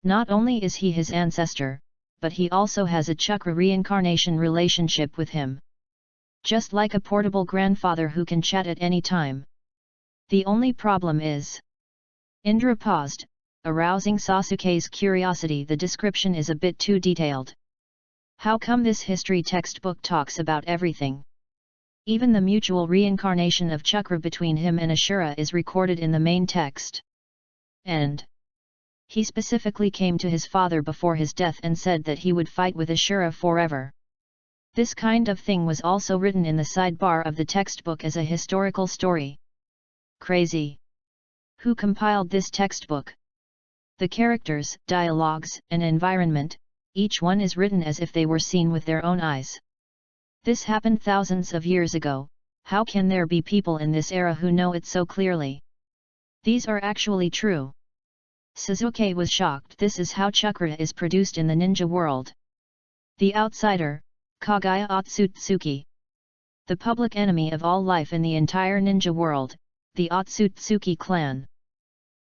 Not only is he his ancestor, but he also has a chakra reincarnation relationship with him. Just like a portable grandfather who can chat at any time. The only problem is... Indra paused, arousing Sasuke's curiosity. The description is a bit too detailed. How come this history textbook talks about everything? Even the mutual reincarnation of chakra between him and Ashura is recorded in the main text. And he specifically came to his father before his death and said that he would fight with Ashura forever. This kind of thing was also written in the sidebar of the textbook as a historical story. Crazy. Who compiled this textbook? The characters, dialogues, and environment, each one is written as if they were seen with their own eyes. This happened thousands of years ago. How can there be people in this era who know it so clearly? These are actually true. Sasuke was shocked. This is how chakra is produced in the ninja world. The outsider, Kagaya Otsutsuki. The public enemy of all life in the entire ninja world, the Otsutsuki clan.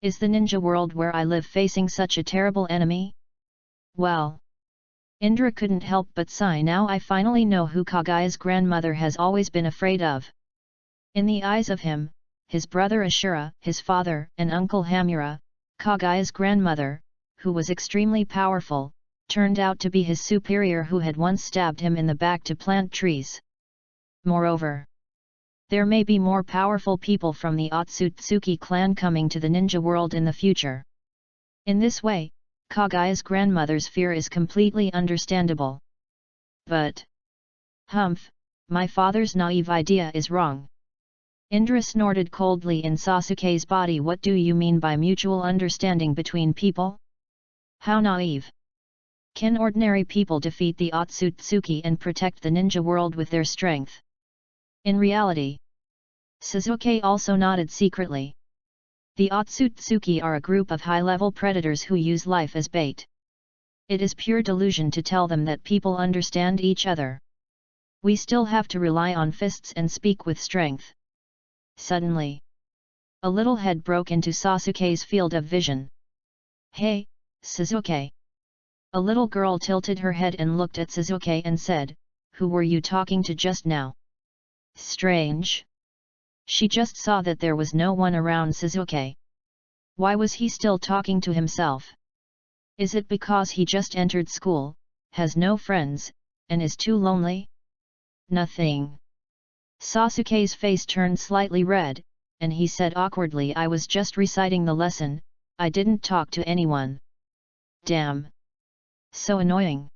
Is the ninja world where I live facing such a terrible enemy? Well, Indra couldn't help but sigh. Now I finally know who Kagaya's grandmother has always been afraid of. In the eyes of him, his brother Ashura, his father and uncle Hamura, Kagaya's grandmother, who was extremely powerful, turned out to be his superior who had once stabbed him in the back to plant trees. Moreover, there may be more powerful people from the Otsutsuki clan coming to the ninja world in the future. In this way, Kagaya's grandmother's fear is completely understandable. But, humph, my father's naive idea is wrong. Indra snorted coldly in Sasuke's body. What do you mean by mutual understanding between people? How naive! Can ordinary people defeat the Otsutsuki and protect the ninja world with their strength? In reality, Sasuke also nodded secretly. The Otsutsuki are a group of high-level predators who use life as bait. It is pure delusion to tell them that people understand each other. We still have to rely on fists and speak with strength. Suddenly, a little head broke into Sasuke's field of vision. Hey, Sasuke! A little girl tilted her head and looked at Sasuke and said, "Who were you talking to just now?" Strange. She just saw that there was no one around Sasuke. Why was he still talking to himself? Is it because he just entered school, has no friends, and is too lonely? Nothing. Sasuke's face turned slightly red, and he said awkwardly, "I was just reciting the lesson, I didn't talk to anyone." Damn. So annoying.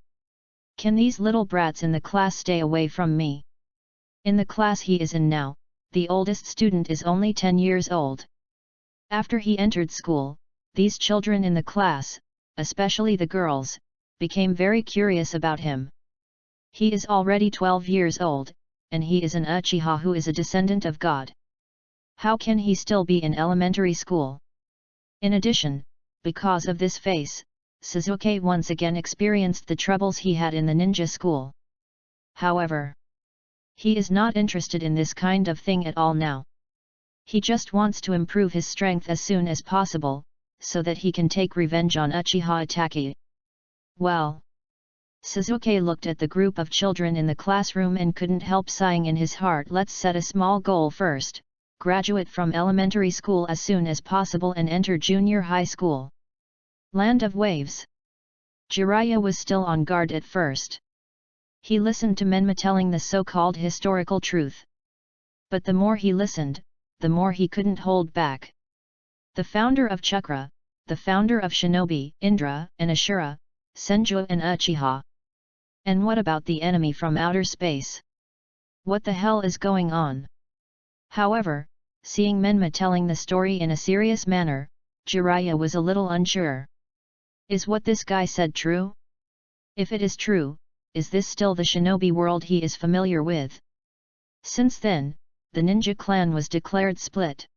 Can these little brats in the class stay away from me? In the class he is in now, the oldest student is only 10 years old. After he entered school, these children in the class, especially the girls, became very curious about him. He is already 12 years old, and he is an Uchiha who is a descendant of God. How can he still be in elementary school? In addition, because of this face, Sasuke once again experienced the troubles he had in the ninja school. However, he is not interested in this kind of thing at all now. He just wants to improve his strength as soon as possible, so that he can take revenge on Uchiha Itachi. Well, Sasuke looked at the group of children in the classroom and couldn't help sighing in his heart. Let's set a small goal first, graduate from elementary school as soon as possible and enter junior high school. Land of Waves. Jiraiya was still on guard at first. He listened to Menma telling the so-called historical truth. But the more he listened, the more he couldn't hold back. The founder of Chakra, the founder of Shinobi, Indra and Ashura, Senju and Uchiha. And what about the enemy from outer space? What the hell is going on? However, seeing Menma telling the story in a serious manner, Jiraiya was a little unsure. Is what this guy said true? If it is true, is this still the shinobi world he is familiar with? Since then, the ninja clan was declared split.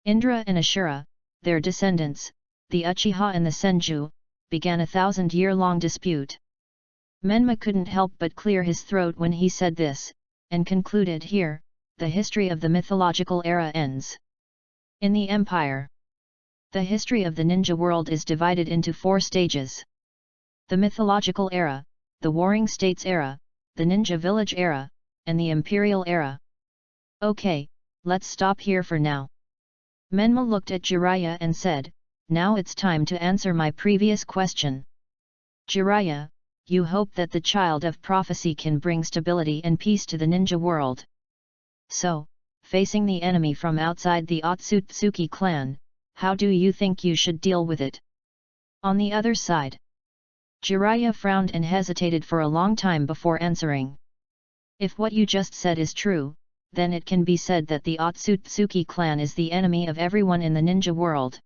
Indra and Ashura, their descendants, the Uchiha and the Senju, began a 1,000-year-long dispute. Menma couldn't help but clear his throat when he said this, and concluded here, the history of the mythological era ends. In the Empire, the history of the ninja world is divided into 4 stages. The mythological era, the Warring States era, the Ninja Village era, and the Imperial era. Okay, let's stop here for now. Menma looked at Jiraiya and said, now it's time to answer my previous question. Jiraiya, you hope that the child of prophecy can bring stability and peace to the ninja world. So, facing the enemy from outside the Otsutsuki clan, how do you think you should deal with it? On the other side, Jiraiya frowned and hesitated for a long time before answering. If what you just said is true, then it can be said that the Otsutsuki clan is the enemy of everyone in the ninja world.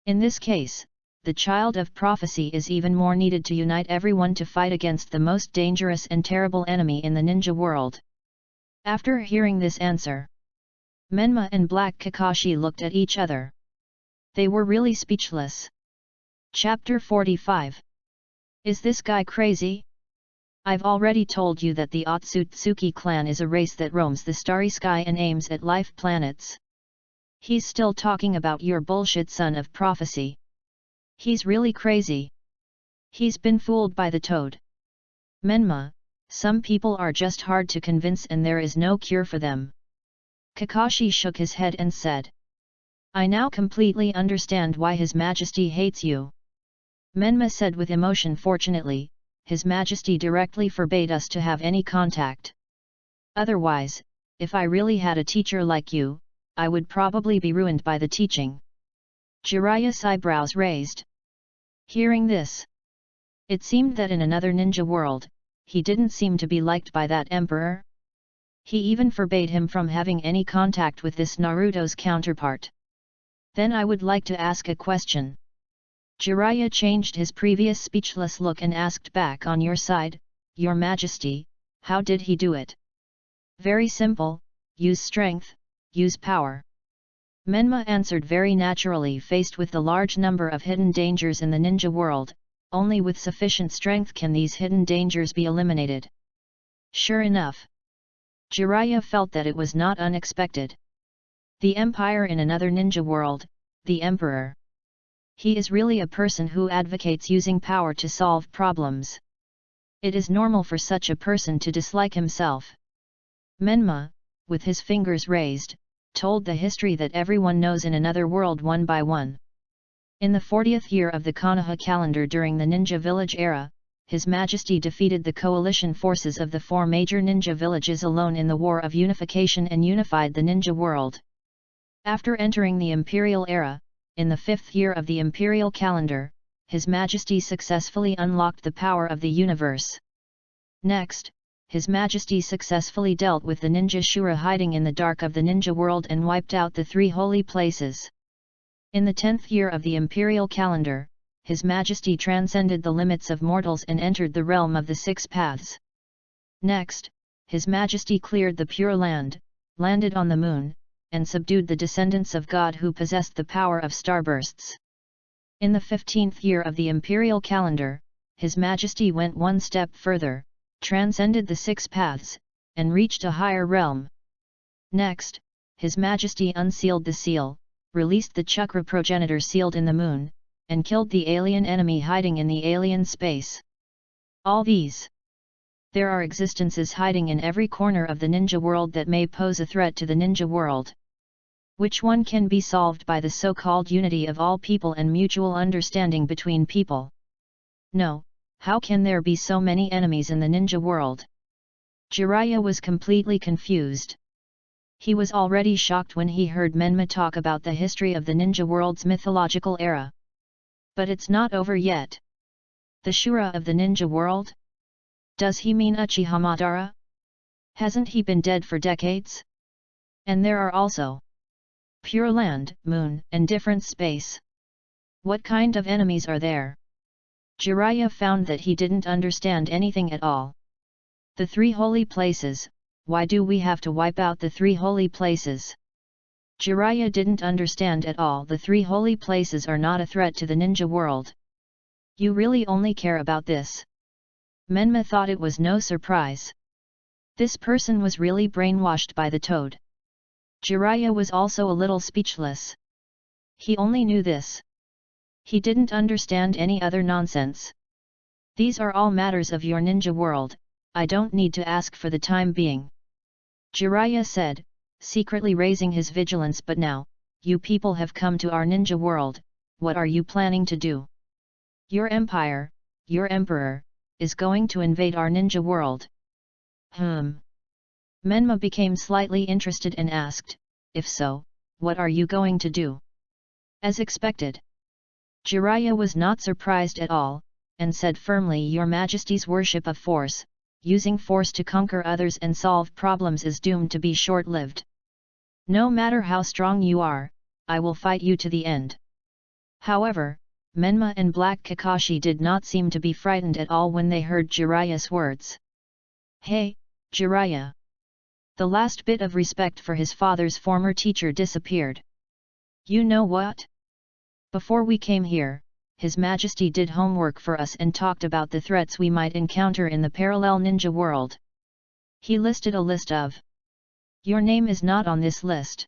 In this case, the child of prophecy is even more needed to unite everyone to fight against the most dangerous and terrible enemy in the ninja world. After hearing this answer, Menma and Black Kakashi looked at each other. They were really speechless. Chapter 45. Is this guy crazy? I've already told you that the Otsutsuki clan is a race that roams the starry sky and aims at life planets. He's still talking about your bullshit son of prophecy. He's really crazy. He's been fooled by the toad. Menma, some people are just hard to convince and there is no cure for them. Kakashi shook his head and said. I now completely understand why His Majesty hates you. Menma said with emotion. Fortunately, His Majesty directly forbade us to have any contact. Otherwise, if I really had a teacher like you, I would probably be ruined by the teaching. Jiraiya's eyebrows raised. Hearing this, it seemed that in another ninja world, he didn't seem to be liked by that emperor. He even forbade him from having any contact with this Naruto's counterpart. Then I would like to ask a question. Jiraiya changed his previous speechless look and asked back, on your side, Your Majesty, how did he do it? Very simple, use strength, use power. Menma answered very naturally. Faced with the large number of hidden dangers in the ninja world, only with sufficient strength can these hidden dangers be eliminated. Sure enough, Jiraiya felt that it was not unexpected. The Empire in another ninja world, the Emperor. He is really a person who advocates using power to solve problems. It is normal for such a person to dislike himself. Menma, with his fingers raised, told the history that everyone knows in another world one by one. In the 40th year of the Konoha calendar during the Ninja Village era, His Majesty defeated the coalition forces of the 4 major ninja villages alone in the War of Unification and unified the ninja world. After entering the Imperial era, in the 5th year of the Imperial calendar, His Majesty successfully unlocked the power of the universe. Next, His Majesty successfully dealt with the ninja Shura hiding in the dark of the ninja world and wiped out the 3 holy places. In the 10th year of the Imperial calendar, His Majesty transcended the limits of mortals and entered the realm of the 6 paths. Next, His Majesty cleared the Pure Land, landed on the moon, and subdued the descendants of God who possessed the power of starbursts. In the 15th year of the Imperial calendar, His Majesty went one step further, transcended the 6 paths, and reached a higher realm. Next, His Majesty unsealed the seal, released the chakra progenitor sealed in the moon, and killed the alien enemy hiding in the alien space. All these. There are existences hiding in every corner of the ninja world that may pose a threat to the ninja world. Which one can be solved by the so-called unity of all people and mutual understanding between people? No, how can there be so many enemies in the ninja world? Jiraiya was completely confused. He was already shocked when he heard Menma talk about the history of the ninja world's mythological era. But it's not over yet. The Shura of the ninja world? Does he mean Uchiha Madara? Hasn't he been dead for decades? And there are also Pure Land, Moon, and different space. What kind of enemies are there? Jiraiya found that he didn't understand anything at all. The three holy places, why do we have to wipe out the three holy places? Jiraiya didn't understand at all. The three holy places are not a threat to the ninja world. You really only care about this? Menma thought it was no surprise. This person was really brainwashed by the toad. Jiraiya was also a little speechless. He only knew this. He didn't understand any other nonsense. These are all matters of your ninja world, I don't need to ask for the time being. Jiraiya said, secretly raising his vigilance. But now, you people have come to our ninja world, what are you planning to do? Your empire, your emperor, is going to invade our ninja world. Menma became slightly interested and asked, if so, what are you going to do? As expected. Jiraiya was not surprised at all, and said firmly, Your Majesty's worship of force, using force to conquer others and solve problems is doomed to be short-lived. No matter how strong you are, I will fight you to the end. However, Menma and Black Kakashi did not seem to be frightened at all when they heard Jiraiya's words. Hey, Jiraiya! The last bit of respect for his father's former teacher disappeared. You know what? Before we came here, His Majesty did homework for us and talked about the threats we might encounter in the parallel ninja world. He listed a list of. Your name is not on this list.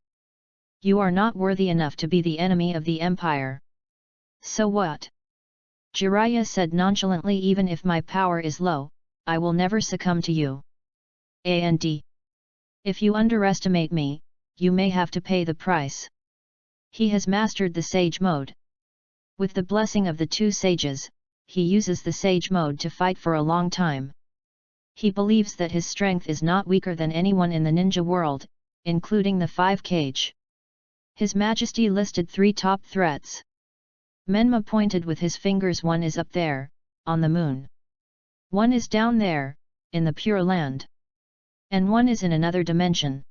You are not worthy enough to be the enemy of the Empire. So what? Jiraiya said nonchalantly, even if my power is low, I will never succumb to you. And if you underestimate me, you may have to pay the price. He has mastered the Sage Mode. With the blessing of the two sages, he uses the Sage Mode to fight for a long time. He believes that his strength is not weaker than anyone in the ninja world, including the 5 Cage. His Majesty listed 3 top threats. Menma pointed with his fingers. One is up there, on the moon. One is down there, in the Pure Land. And one is in another dimension.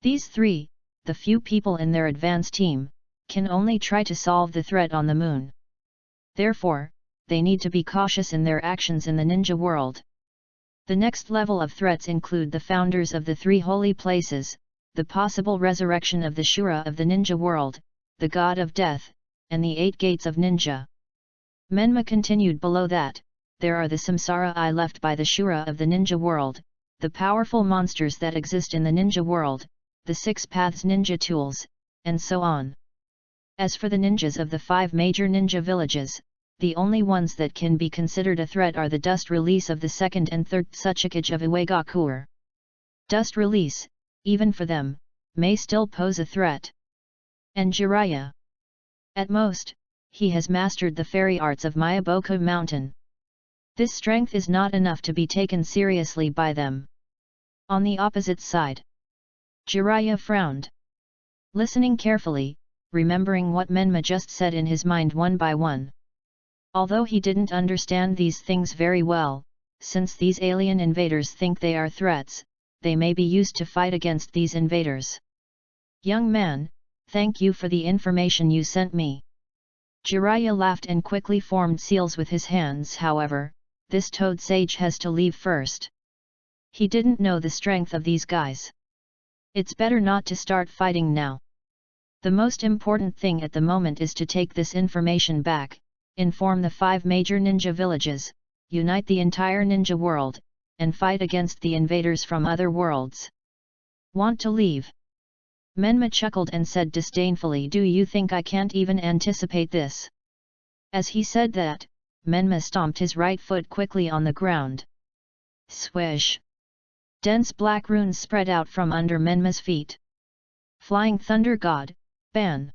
These 3, the few people in their advance team, can only try to solve the threat on the moon. Therefore, they need to be cautious in their actions in the ninja world. The next level of threats include the founders of the 3 holy places, the possible resurrection of the Shura of the ninja world, the god of death, and the 8 gates of ninja. Menma continued. Below that, there are the samsara eye left by the Shura of the ninja world, the powerful monsters that exist in the ninja world, the 6 paths ninja tools, and so on. As for the ninjas of the 5 major ninja villages, the only ones that can be considered a threat are the dust release of the 2nd and 3rd Tsuchikage of Iwagakur. Dust release, even for them, may still pose a threat. And Jiraiya? At most, he has mastered the fairy arts of Myaboku Mountain. This strength is not enough to be taken seriously by them. On the opposite side, Jiraiya frowned. Listening carefully, remembering what Menma just said in his mind one by one. Although he didn't understand these things very well, since these alien invaders think they are threats, they may be used to fight against these invaders. Young man, thank you for the information you sent me. Jiraiya laughed and quickly formed seals with his hands. However, this toad sage has to leave first. He didn't know the strength of these guys. It's better not to start fighting now. The most important thing at the moment is to take this information back, inform the 5 major ninja villages, unite the entire ninja world, and fight against the invaders from other worlds. Want to leave? Menma chuckled and said disdainfully, do you think I can't even anticipate this? As he said that, Menma stomped his right foot quickly on the ground. Swish! Dense black runes spread out from under Menma's feet. Flying Thunder God, Ban!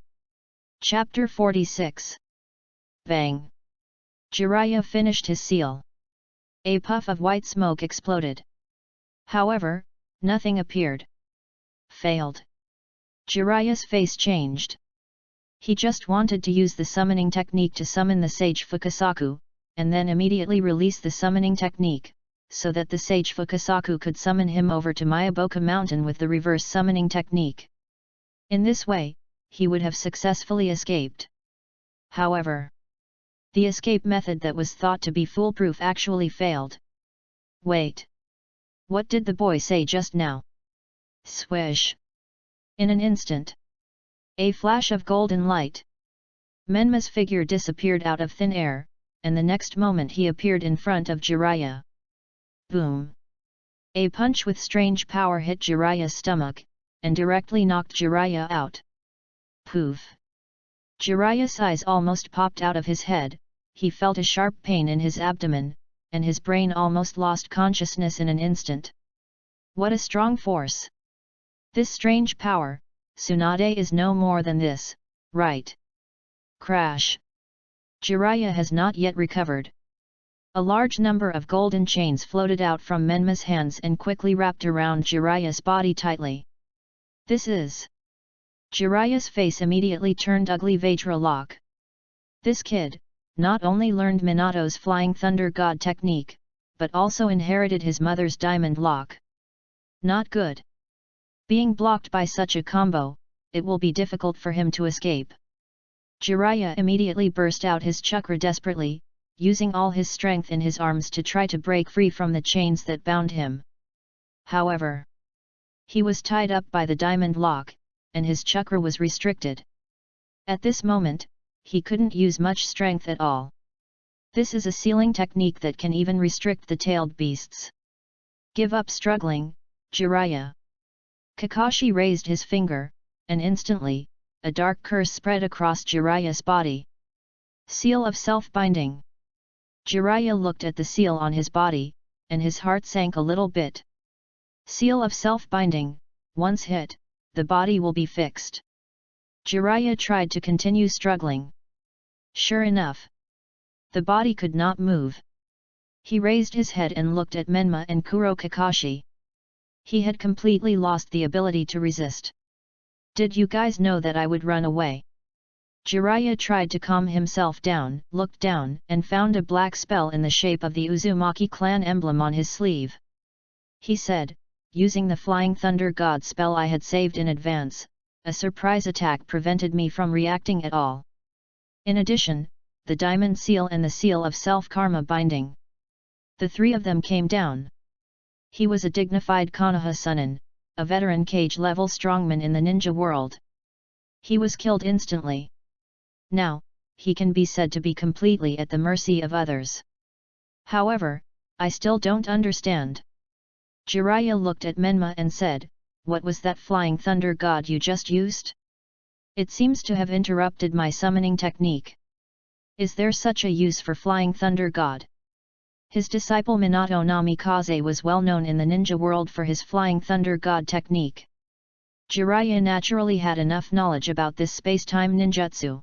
Chapter 46. Bang! Jiraiya finished his seal. A puff of white smoke exploded. However, nothing appeared. Failed. Jiraiya's face changed. He just wanted to use the summoning technique to summon the sage Fukasaku, and then immediately release the summoning technique, so that the sage Fukasaku could summon him over to Myaboku Mountain with the reverse summoning technique. In this way, he would have successfully escaped. However, The escape method that was thought to be foolproof actually failed. Wait! What did the boy say just now? Swish! In an instant. A flash of golden light. Menma's figure disappeared out of thin air, and the next moment he appeared in front of Jiraiya. Boom! A punch with strange power hit Jiraiya's stomach, and directly knocked Jiraiya out. Poof! Jiraiya's eyes almost popped out of his head, he felt a sharp pain in his abdomen, and his brain almost lost consciousness in an instant. What a strong force! This strange power, Tsunade is no more than this, right? Crash! Jiraiya has not yet recovered. A large number of golden chains floated out from Menma's hands and quickly wrapped around Jiraiya's body tightly. This is... Jiraiya's face immediately turned ugly. Vajra lock. This kid, not only learned Minato's Flying Thunder God technique, but also inherited his mother's diamond lock. Not good. Being blocked by such a combo, it will be difficult for him to escape. Jiraiya immediately burst out his chakra desperately, using all his strength in his arms to try to break free from the chains that bound him. However, he was tied up by the diamond lock, and his chakra was restricted. At this moment, he couldn't use much strength at all. This is a sealing technique that can even restrict the tailed beasts. Give up struggling, Jiraiya. Kakashi raised his finger, and instantly, a dark curse spread across Jiraiya's body. Seal of self-binding. Jiraiya looked at the seal on his body, and his heart sank a little bit. Seal of self-binding, once hit, the body will be fixed. Jiraiya tried to continue struggling. Sure enough, the body could not move. He raised his head and looked at Menma and Kuro Kakashi. He had completely lost the ability to resist. Did you guys know that I would run away? Jiraiya tried to calm himself down, looked down, and found a black spell in the shape of the Uzumaki clan emblem on his sleeve. He said, using the Flying Thunder God spell I had saved in advance, a surprise attack prevented me from reacting at all. In addition, the diamond seal and the seal of self-karma binding. The three of them came down. He was a dignified Konoha Sunin, a veteran cage-level strongman in the ninja world. He was killed instantly. Now, he can be said to be completely at the mercy of others. However, I still don't understand. Jiraiya looked at Menma and said, what was that Flying Thunder God you just used? It seems to have interrupted my summoning technique. Is there such a use for Flying Thunder God? His disciple Minato Namikaze was well known in the ninja world for his Flying Thunder God technique. Jiraiya naturally had enough knowledge about this space-time ninjutsu.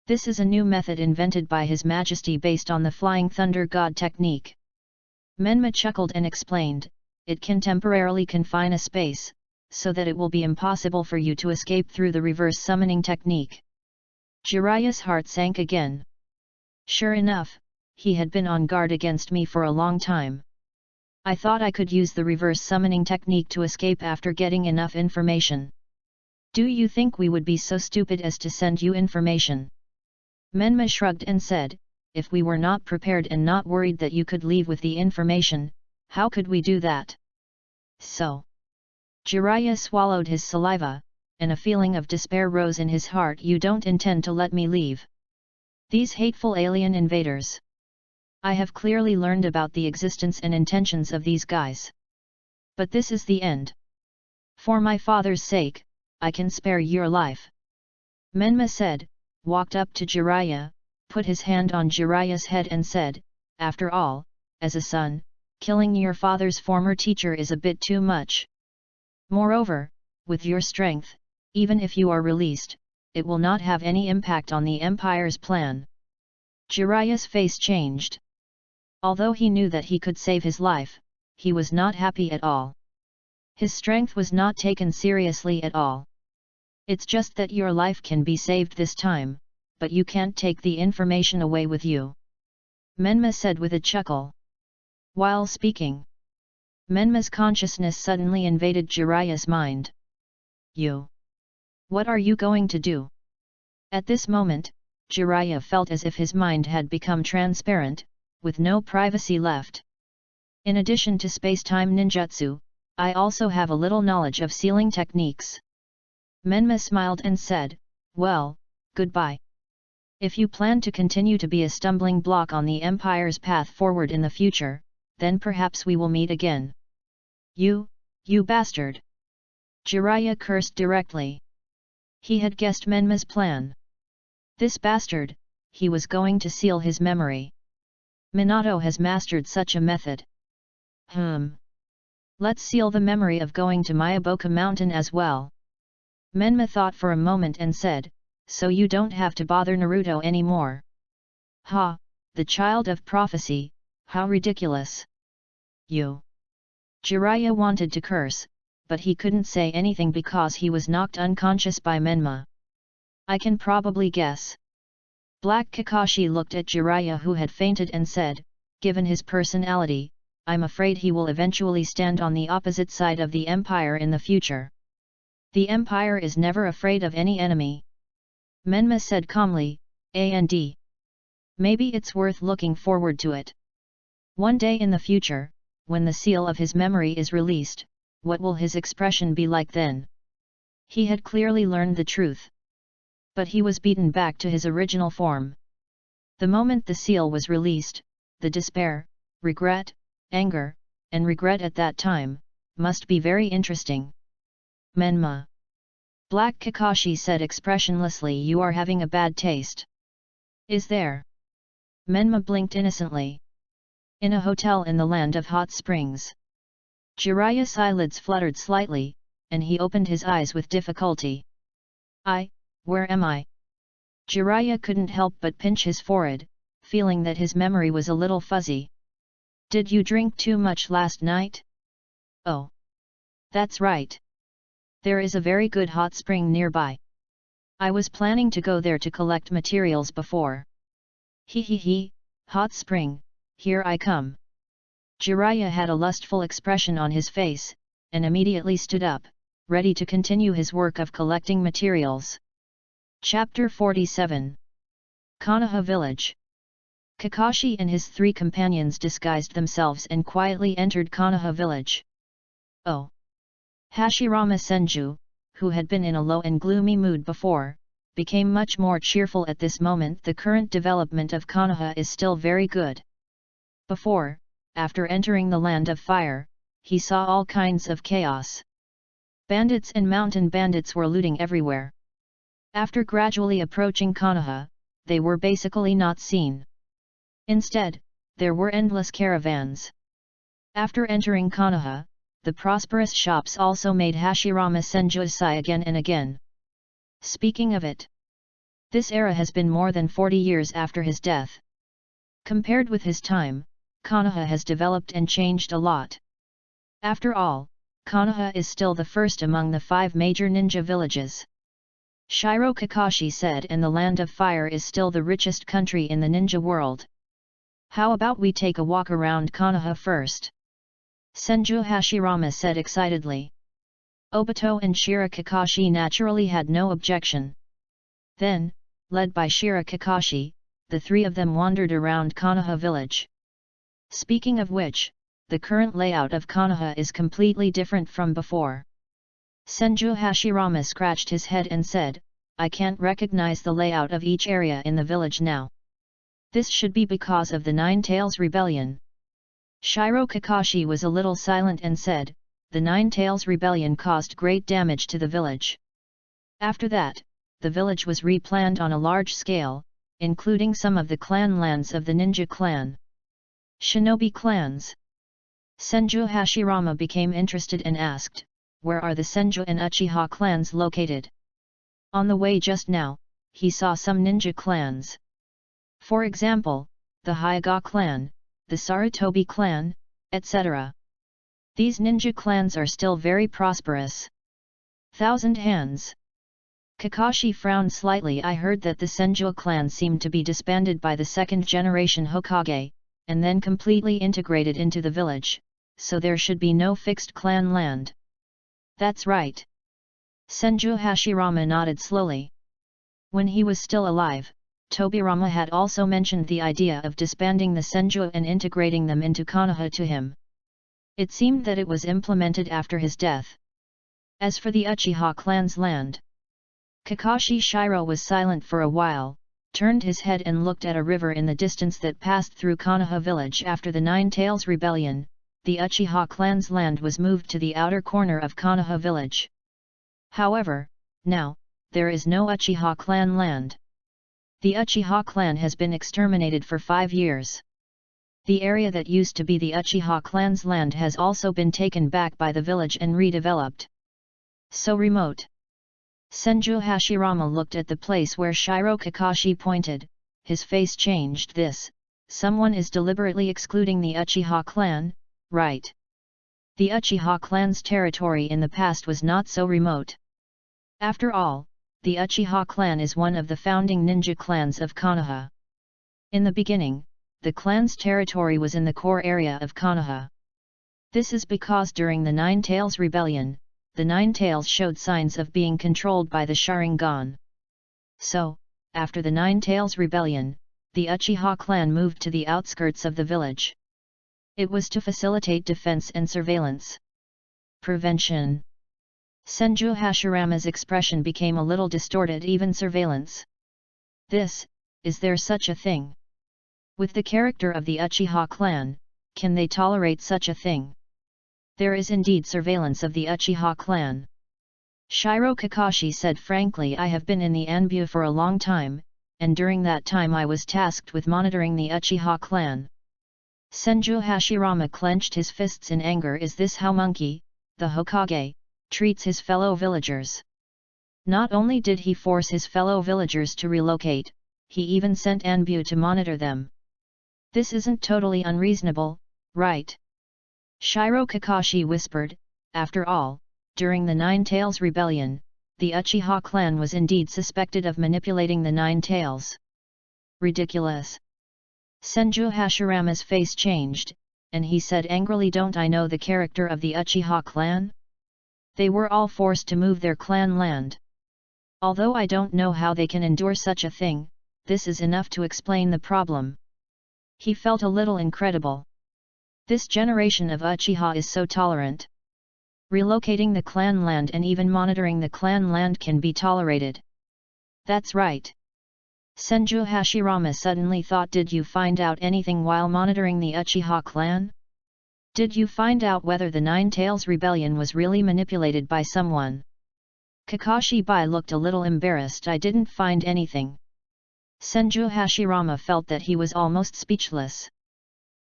This is a new method invented by His Majesty based on the Flying Thunder God technique. Menma chuckled and explained, it can temporarily confine a space, so that it will be impossible for you to escape through the reverse summoning technique. Jiraiya's heart sank again. Sure enough, he had been on guard against me for a long time. I thought I could use the reverse summoning technique to escape after getting enough information. Do you think we would be so stupid as to send you information? Menma shrugged and said, if we were not prepared and not worried that you could leave with the information, how could we do that? So. Jiraiya swallowed his saliva, and a feeling of despair rose in his heart. You don't intend to let me leave. These hateful alien invaders. I have clearly learned about the existence and intentions of these guys. But this is the end. For my father's sake, I can spare your life. Menma said, walked up to Jiraiya, put his hand on Jiraiya's head and said, after all, as a son, killing your father's former teacher is a bit too much. Moreover, with your strength, even if you are released, it will not have any impact on the Empire's plan. Jiraiya's face changed. Although he knew that he could save his life, he was not happy at all. His strength was not taken seriously at all. It's just that your life can be saved this time, but you can't take the information away with you. Menma said with a chuckle. While speaking, Menma's consciousness suddenly invaded Jiraiya's mind. You. What are you going to do? At this moment, Jiraiya felt as if his mind had become transparent, with no privacy left. In addition to space-time ninjutsu, I also have a little knowledge of sealing techniques. Menma smiled and said, well, goodbye. If you plan to continue to be a stumbling block on the Empire's path forward in the future, then perhaps we will meet again. You bastard! Jiraiya cursed directly. He had guessed Menma's plan. This bastard, he was going to seal his memory. Minato has mastered such a method. Let's seal the memory of going to Myaboka Mountain as well. Menma thought for a moment and said, so you don't have to bother Naruto anymore. Ha, the child of prophecy, how ridiculous. You. Jiraiya wanted to curse, but he couldn't say anything because he was knocked unconscious by Menma. I can probably guess. Black Kakashi looked at Jiraiya who had fainted and said, given his personality, I'm afraid he will eventually stand on the opposite side of the Empire in the future. The Empire is never afraid of any enemy. Menma said calmly, and maybe it's worth looking forward to it. One day in the future, when the seal of his memory is released, what will his expression be like then? He had clearly learned the truth. But he was beaten back to his original form. The moment the seal was released, the despair, regret, anger, and regret at that time, must be very interesting. Menma. Black Kakashi said expressionlessly, you are having a bad taste. Is there? Menma blinked innocently. In a hotel in the land of hot springs. Jiraiya's eyelids fluttered slightly, and he opened his eyes with difficulty. Where am I? Jiraiya couldn't help but pinch his forehead, feeling that his memory was a little fuzzy. Did you drink too much last night? Oh. That's right. There is a very good hot spring nearby. I was planning to go there to collect materials before. Hot spring, here I come. Jiraiya had a lustful expression on his face, and immediately stood up, ready to continue his work of collecting materials. Chapter 47. Konoha Village. Kakashi and his 3 companions disguised themselves and quietly entered Konoha Village. Oh! Hashirama Senju, who had been in a low and gloomy mood before, became much more cheerful at this moment. The current development of Konoha is still very good. Before, after entering the land of fire, he saw all kinds of chaos. Bandits and mountain bandits were looting everywhere. After gradually approaching Konoha, they were basically not seen. Instead, there were endless caravans. After entering Konoha, the prosperous shops also made Hashirama Senju sigh again and again. Speaking of it, this era has been more than 40 years after his death. Compared with his time, Konoha has developed and changed a lot. After all, Konoha is still the first among the 5 major ninja villages. Shiro Kakashi said, and the land of fire is still the richest country in the ninja world. How about we take a walk around Konoha first? Senju Hashirama said excitedly. Obito and Shira Kakashi naturally had no objection. Then, led by Shira Kakashi, the 3 of them wandered around Konoha village. Speaking of which, the current layout of Konoha is completely different from before. Senju Hashirama scratched his head and said, I can't recognize the layout of each area in the village now. This should be because of the Nine Tails Rebellion. Shiro Kakashi was a little silent and said, the Nine Tails Rebellion caused great damage to the village. After that, the village was replanned on a large scale, including some of the clan lands of the ninja clan. Shinobi clans. Senju Hashirama became interested and asked, where are the Senju and Uchiha clans located? On the way just now, he saw some ninja clans. For example, the Hyuga clan, the Sarutobi clan, etc. These ninja clans are still very prosperous. Thousand Hands. Kakashi frowned slightly. I heard that the Senju clan seemed to be disbanded by the 2nd generation Hokage, and then completely integrated into the village, so there should be no fixed clan land. That's right. Senju Hashirama nodded slowly. When he was still alive, Tobirama had also mentioned the idea of disbanding the Senju and integrating them into Konoha to him. It seemed that it was implemented after his death. As for the Uchiha clan's land, Kakashi Shiro was silent for a while, turned his head and looked at a river in the distance that passed through Konoha village. After the Nine Tails rebellion, the Uchiha clan's land was moved to the outer corner of Konoha village. However, now, there is no Uchiha clan land. The Uchiha clan has been exterminated for 5 years. The area that used to be the Uchiha clan's land has also been taken back by the village and redeveloped. So remote. Senju Hashirama looked at the place where Shiro Kakashi pointed, his face changed. Someone is deliberately excluding the Uchiha clan, right? The Uchiha clan's territory in the past was not so remote. After all, the Uchiha clan is one of the founding ninja clans of Konoha. In the beginning, the clan's territory was in the core area of Konoha. This is because during the Nine Tails rebellion, the Nine Tails showed signs of being controlled by the Sharingan. So, after the Nine Tails rebellion, the Uchiha clan moved to the outskirts of the village. It was to facilitate defense and surveillance. Prevention. Senju Hashirama's expression became a little distorted. Even surveillance. Is there such a thing? With the character of the Uchiha clan, can they tolerate such a thing? There is indeed surveillance of the Uchiha clan. Shiro Kakashi said frankly, I have been in the Anbu for a long time, and during that time I was tasked with monitoring the Uchiha clan. Senju Hashirama clenched his fists in anger. Is this how Monkey, the Hokage, treats his fellow villagers? Not only did he force his fellow villagers to relocate, he even sent Anbu to monitor them. This isn't totally unreasonable, right? Shiro Kakashi whispered, after all, during the Nine Tails rebellion, the Uchiha clan was indeed suspected of manipulating the Nine Tails. Ridiculous. Senju Hashirama's face changed, and he said angrily, don't I know the character of the Uchiha clan? They were all forced to move their clan land. Although I don't know how they can endure such a thing, this is enough to explain the problem. He felt a little incredible. This generation of Uchiha is so tolerant. Relocating the clan land and even monitoring the clan land can be tolerated. That's right. Senju Hashirama suddenly thought, did you find out anything while monitoring the Uchiha clan? Did you find out whether the Nine Tails rebellion was really manipulated by someone? Kakashi Bai looked a little embarrassed. I didn't find anything. Senju Hashirama felt that he was almost speechless.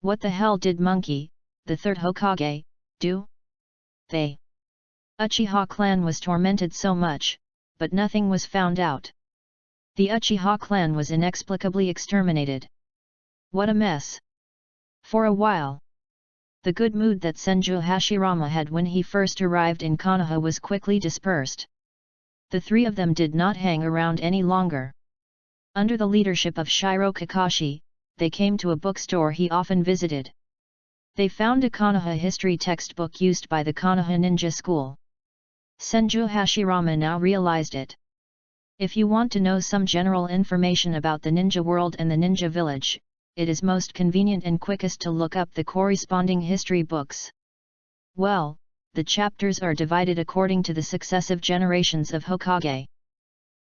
What the hell did Monkey, the third Hokage, do? The Uchiha clan was tormented so much, but nothing was found out. The Uchiha clan was inexplicably exterminated. What a mess. For a while, the good mood that Senju Hashirama had when he first arrived in Konoha was quickly dispersed. The three of them did not hang around any longer. Under the leadership of Shiro Kakashi, they came to a bookstore he often visited. They found a Konoha history textbook used by the Konoha Ninja School. Senju Hashirama now realized it. If you want to know some general information about the ninja world and the ninja village, it is most convenient and quickest to look up the corresponding history books. Well, the chapters are divided according to the successive generations of Hokage.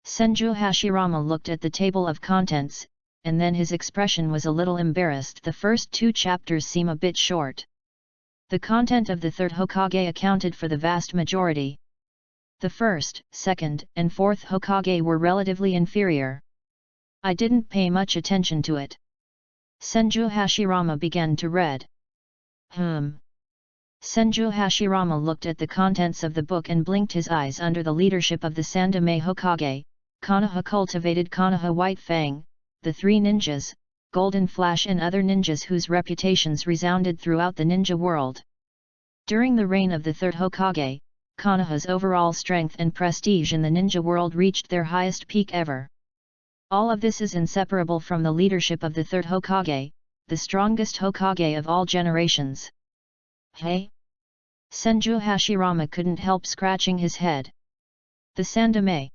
Senju Hashirama looked at the table of contents, and then his expression was a little embarrassed. The first 2 chapters seem a bit short. The content of the third Hokage accounted for the vast majority. The first, second, and fourth Hokage were relatively inferior. I didn't pay much attention to it. Senju Hashirama began to read. Senju Hashirama looked at the contents of the book and blinked his eyes. Under the leadership of the Sandaime Hokage, Konoha cultivated Konoha White Fang, the 3 ninjas, Golden Flash and other ninjas whose reputations resounded throughout the ninja world. During the reign of the third Hokage, Konoha's overall strength and prestige in the ninja world reached their highest peak ever. All of this is inseparable from the leadership of the third Hokage, the strongest Hokage of all generations. Hey? Senju Hashirama couldn't help scratching his head. The Sandaime.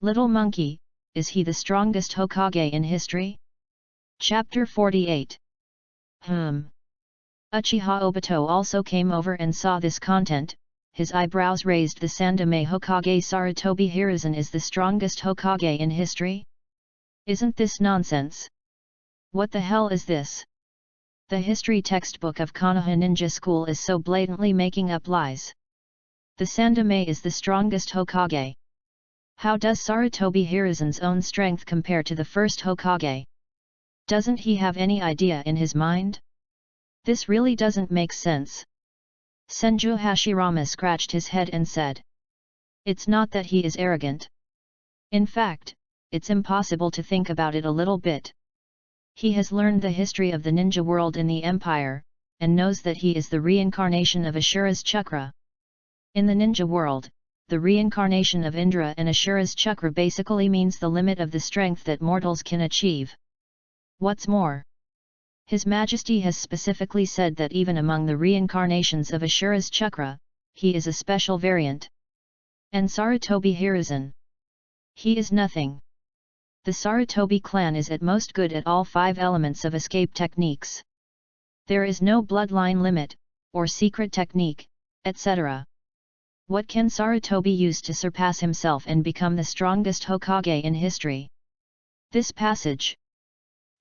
Little monkey, is he the strongest Hokage in history? Chapter 48. Uchiha Obito also came over and saw this content. His eyebrows raised. The Sandaime Hokage Sarutobi Hiruzen is the strongest Hokage in history? Isn't this nonsense? What the hell is this? The history textbook of Konoha Ninja School is so blatantly making up lies. The Sandaime is the strongest Hokage. How does Sarutobi Hiruzen's own strength compare to the first Hokage? Doesn't he have any idea in his mind? This really doesn't make sense. Senju Hashirama scratched his head and said, "It's not that he is arrogant. In fact, it's impossible to think about it a little bit. He has learned the history of the ninja world in the Empire, and knows that he is the reincarnation of Ashura's chakra. In the ninja world, the reincarnation of Indra and Ashura's chakra basically means the limit of the strength that mortals can achieve. What's more, His Majesty has specifically said that even among the reincarnations of Ashura's chakra, he is a special variant. And Sarutobi Hiruzen? He is nothing. The Sarutobi clan is at most good at all 5 elements of escape techniques. There is no bloodline limit, or secret technique, etc. What can Sarutobi use to surpass himself and become the strongest Hokage in history? This passage.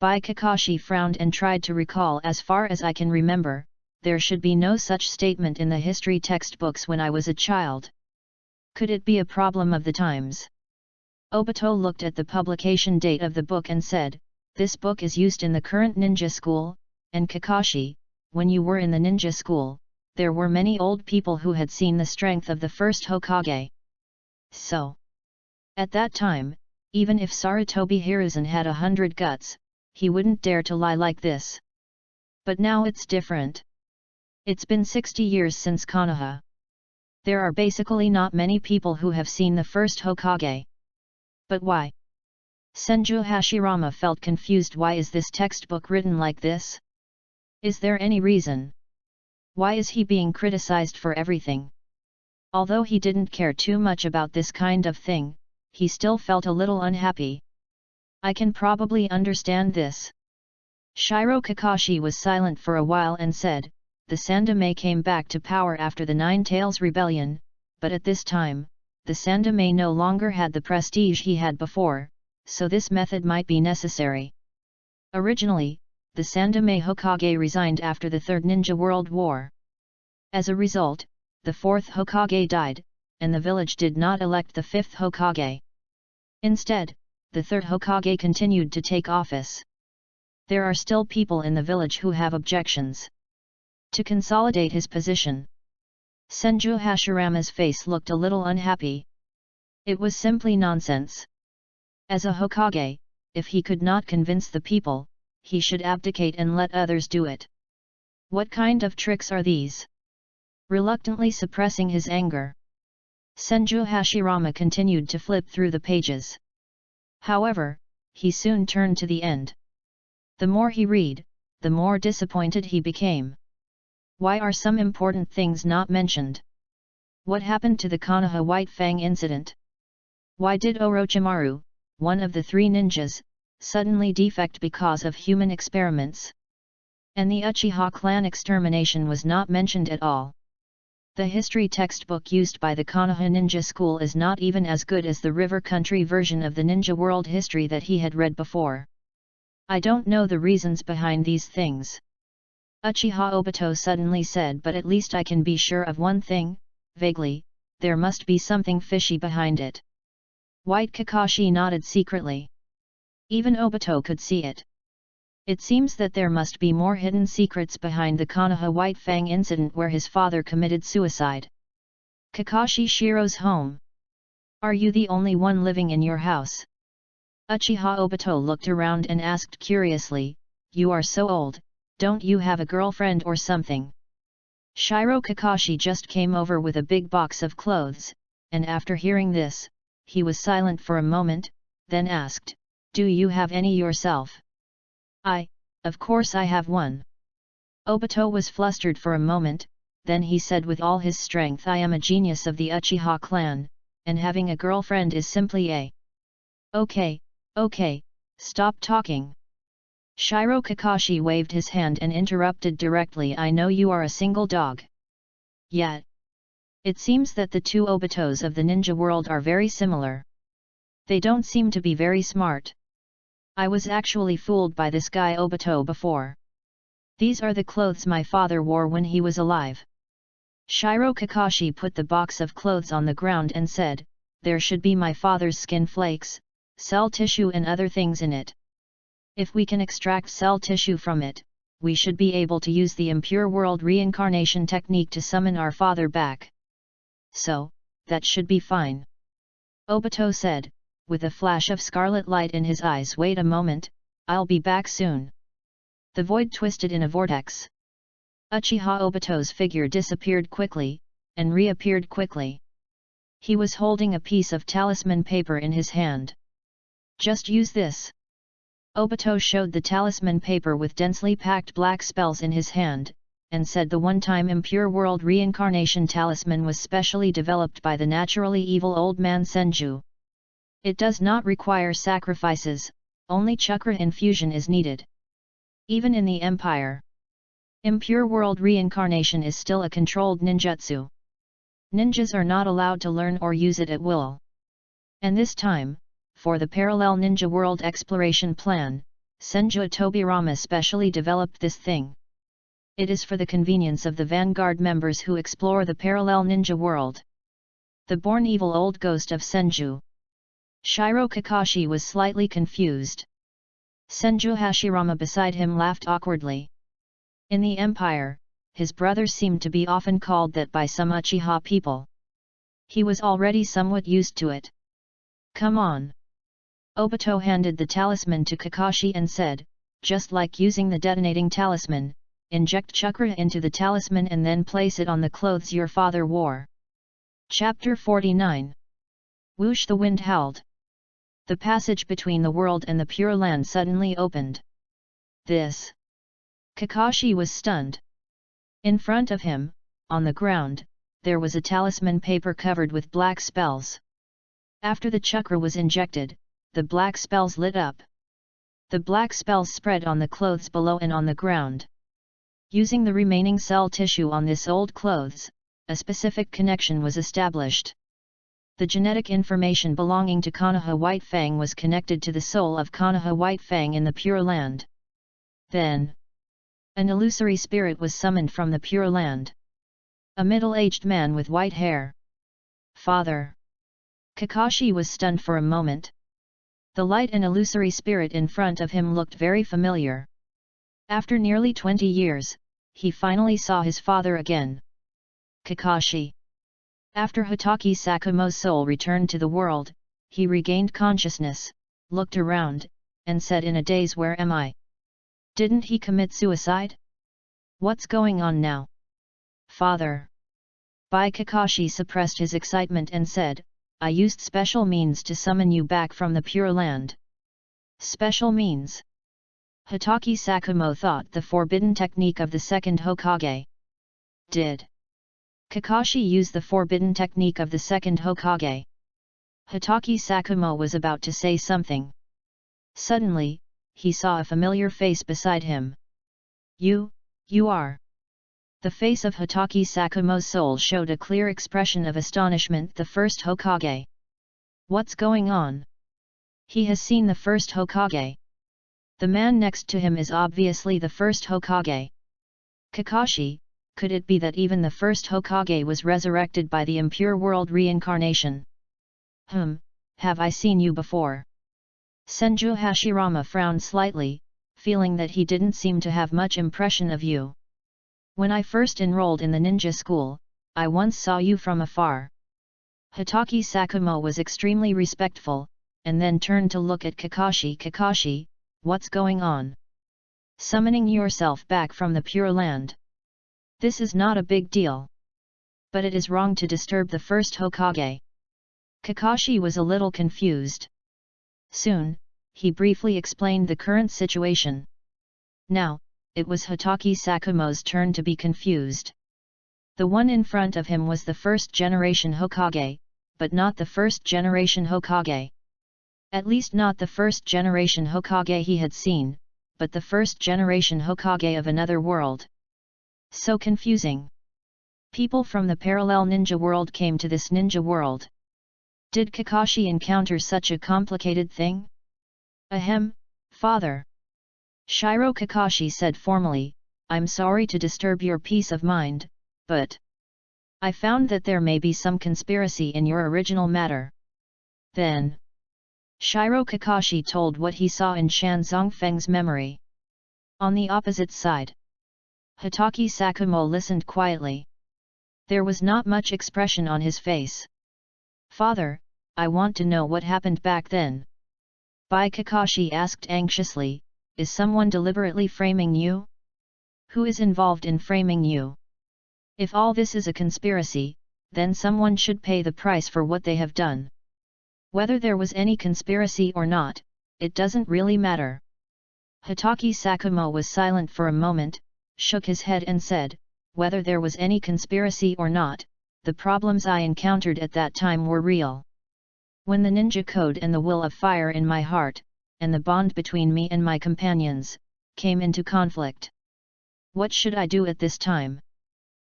By Kakashi frowned and tried to recall. As far as I can remember, there should be no such statement in the history textbooks when I was a child. Could it be a problem of the times? Obito looked at the publication date of the book and said, "This book is used in the current ninja school, and Kakashi, when you were in the ninja school, there were many old people who had seen the strength of the first Hokage. So, at that time, even if Sarutobi Hiruzen had 100 guts, he wouldn't dare to lie like this. But now it's different. It's been 60 years since Konoha. There are basically not many people who have seen the first Hokage. But why?" Senju Hashirama felt confused. Why is this textbook written like this? Is there any reason? Why is he being criticized for everything? Although he didn't care too much about this kind of thing, he still felt a little unhappy. I can probably understand this. Shiro Kakashi was silent for a while and said, "The Sandaime came back to power after the Nine Tails Rebellion, but at this time, the Sandaime no longer had the prestige he had before, so this method might be necessary. Originally, the Sandaime Hokage resigned after the Third Ninja World War. As a result, the 4th Hokage died, and the village did not elect the 5th Hokage. Instead, the 3rd Hokage continued to take office. There are still people in the village who have objections. To consolidate his position." Senju Hashirama's face looked a little unhappy. It was simply nonsense. As a Hokage, if he could not convince the people, he should abdicate and let others do it. What kind of tricks are these? Reluctantly suppressing his anger, Senju Hashirama continued to flip through the pages. However, he soon turned to the end. The more he read, the more disappointed he became. Why are some important things not mentioned? What happened to the Konoha White Fang incident? Why did Orochimaru, one of the 3 ninjas, suddenly defect because of human experiments? And the Uchiha clan extermination was not mentioned at all. The history textbook used by the Konoha Ninja School is not even as good as the River Country version of the Ninja World history that he had read before. I don't know the reasons behind these things. Uchiha Obito suddenly said, "But at least I can be sure of one thing, vaguely, there must be something fishy behind it." White Kakashi nodded secretly. Even Obito could see it. It seems that there must be more hidden secrets behind the Konoha White Fang incident where his father committed suicide. Kakashi Shiro's home. Are you the only one living in your house? Uchiha Obito looked around and asked curiously, "You are so old, don't you have a girlfriend or something?" Shiro Kakashi just came over with a big box of clothes, and after hearing this, he was silent for a moment, then asked, "Do you have any yourself?" Of course I have one." Obito was flustered for a moment, then he said with all his strength, "I am a genius of the Uchiha clan, and having a girlfriend is simply a Okay, okay, stop talking. Shiro Kakashi waved his hand and interrupted directly. I know you are a single dog. Yet, it seems that the two Obitos of the ninja world are very similar. They don't seem to be very smart. I was actually fooled by this guy Obito before. These are the clothes my father wore when he was alive. Shiro Kakashi put the box of clothes on the ground and said, there should be my father's skin flakes, cell tissue and other things in it. If we can extract cell tissue from it, we should be able to use the impure world reincarnation technique to summon our father back. So, that should be fine. Obito said, with a flash of scarlet light in his eyes. Wait a moment, I'll be back soon. The void twisted in a vortex. Uchiha Obito's figure disappeared quickly, and reappeared quickly. He was holding a piece of talisman paper in his hand. Just use this. Obito showed the talisman paper with densely packed black spells in his hand, and said the one-time impure world reincarnation talisman was specially developed by the naturally evil old man Senju. It does not require sacrifices, only chakra infusion is needed. Even in the Empire, impure world reincarnation is still a controlled ninjutsu. Ninjas are not allowed to learn or use it at will. And this time, for the parallel ninja world exploration plan, Senju Tobirama specially developed this thing. It is for the convenience of the Vanguard members who explore the parallel ninja world. The born evil old ghost of Senju. Shiro Kakashi was slightly confused. Senju Hashirama beside him laughed awkwardly. In the Empire, his brother seemed to be often called that by some Uchiha people. He was already somewhat used to it. Come on. Obito handed the talisman to Kakashi and said, just like using the detonating talisman, inject chakra into the talisman and then place it on the clothes your father wore. Chapter 49. Whoosh! The wind howled. The passage between the world and the Pure Land suddenly opened. This. Kakashi was stunned. In front of him, on the ground, there was a talisman paper covered with black spells. After the chakra was injected, the black spells lit up. The black spells spread on the clothes below and on the ground. Using the remaining cell tissue on this old clothes, a specific connection was established. The genetic information belonging to Konoha White Fang was connected to the soul of Konoha White Fang in the Pure Land. Then, an illusory spirit was summoned from the Pure Land. A middle-aged man with white hair. Father. Kakashi was stunned for a moment. The light and illusory spirit in front of him looked very familiar. After nearly 20 years, he finally saw his father again. Kakashi. After Hitaki Sakumo's soul returned to the world, he regained consciousness, looked around, and said in a daze, where am I? Didn't he commit suicide? What's going on now? Father. Kakashi suppressed his excitement and said, I used special means to summon you back from the Pure Land. Special means? Hitaki Sakumo thought the forbidden technique of the second Hokage. Did Kakashi use the forbidden technique of the second Hokage? Hitaki Sakumo was about to say something. Suddenly, he saw a familiar face beside him. You are. The face of Hitaki Sakumo's soul showed a clear expression of astonishment. The first Hokage. What's going on? He has seen the first Hokage. The man next to him is obviously the first Hokage. Kakashi, could it be that even the first Hokage was resurrected by the impure world reincarnation? Have I seen you before? Senju Hashirama frowned slightly, feeling that he didn't seem to have much impression of you. When I first enrolled in the ninja school, I once saw you from afar. Hitaki Sakumo was extremely respectful, and then turned to look at Kakashi. Kakashi, what's going on? Summoning yourself back from the Pure Land. This is not a big deal. But it is wrong to disturb the first Hokage. Kakashi was a little confused. Soon, he briefly explained the current situation. Now, it was Hitaki Sakumo's turn to be confused. The one in front of him was the first generation Hokage, but not the first generation Hokage. At least not the first generation Hokage he had seen, but the first generation Hokage of another world. So confusing. People from the parallel ninja world came to this ninja world. Did Kakashi encounter such a complicated thing? Ahem, father. Shiro Kakashi said formally, I'm sorry to disturb your peace of mind, but I found that there may be some conspiracy in your original matter. Then Shiro Kakashi told what he saw in Shan Zongfeng's memory. On the opposite side, Hatake Sakumo listened quietly. There was not much expression on his face. Father, I want to know what happened back then. Bai Kakashi asked anxiously, is someone deliberately framing you? Who is involved in framing you? If all this is a conspiracy, then someone should pay the price for what they have done. Whether there was any conspiracy or not, it doesn't really matter. Hatake Sakumo was silent for a moment, shook his head and said, whether there was any conspiracy or not, the problems I encountered at that time were real. When the ninja code and the will of fire in my heart, and the bond between me and my companions, came into conflict. What should I do at this time?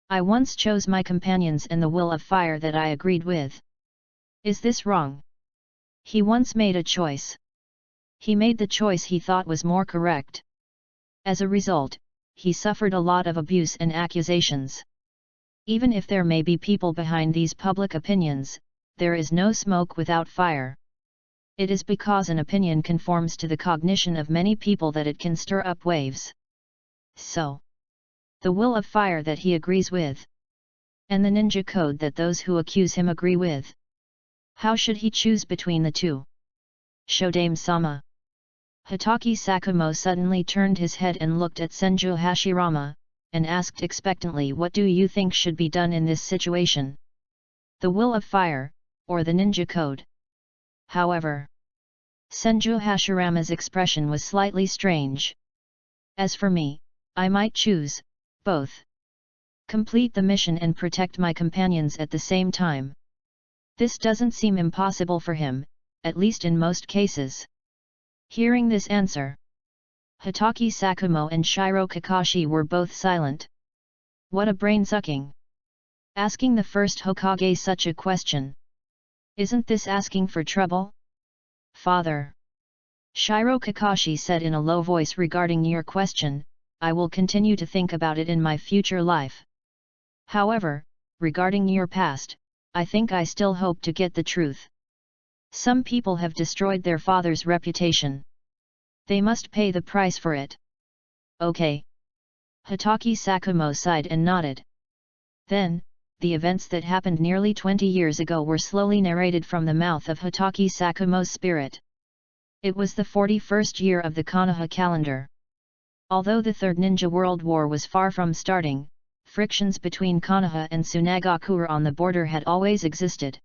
I once chose my companions and the will of fire that I agreed with. Is this wrong? He once made a choice. He made the choice he thought was more correct. As a result, he suffered a lot of abuse and accusations. Even if there may be people behind these public opinions, there is no smoke without fire. It is because an opinion conforms to the cognition of many people that it can stir up waves. So, the will of fire that he agrees with, and the ninja code that those who accuse him agree with. How should he choose between the two? Shodame-sama. Hatake Sakumo suddenly turned his head and looked at Senju Hashirama, and asked expectantly, what do you think should be done in this situation? The will of fire, or the ninja code? However, Senju Hashirama's expression was slightly strange. As for me, I might choose both. Complete the mission and protect my companions at the same time. This doesn't seem impossible for him, at least in most cases. Hearing this answer, Hatake Sakumo and Shiro Kakashi were both silent. What a brain-sucking! Asking the first Hokage such a question. Isn't this asking for trouble? Father, Shiro Kakashi said in a low voice regarding your question, I will continue to think about it in my future life. However, regarding your past, I think I still hope to get the truth. Some people have destroyed their father's reputation. They must pay the price for it. Okay. Hatake Sakumo sighed and nodded. Then, the events that happened nearly 20 years ago were slowly narrated from the mouth of Hatake Sakumo's spirit. It was the 41st year of the Konoha calendar. Although the Third Ninja World War was far from starting, frictions between Konoha and Tsunagakure on the border had always existed.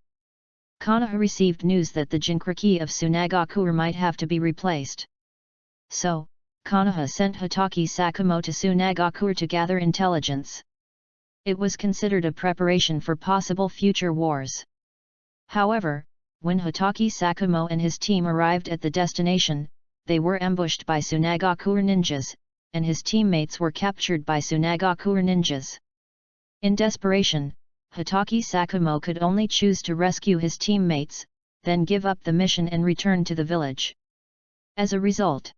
Konoha received news that the Jinchuriki of Tsunagakure might have to be replaced. So, Konoha sent Hatake Sakumo to Tsunagakure to gather intelligence. It was considered a preparation for possible future wars. However, when Hatake Sakumo and his team arrived at the destination, they were ambushed by Tsunagakure ninjas, and his teammates were captured by Tsunagakure ninjas. In desperation, Hatake Sakumo could only choose to rescue his teammates, then give up the mission and return to the village. As a result,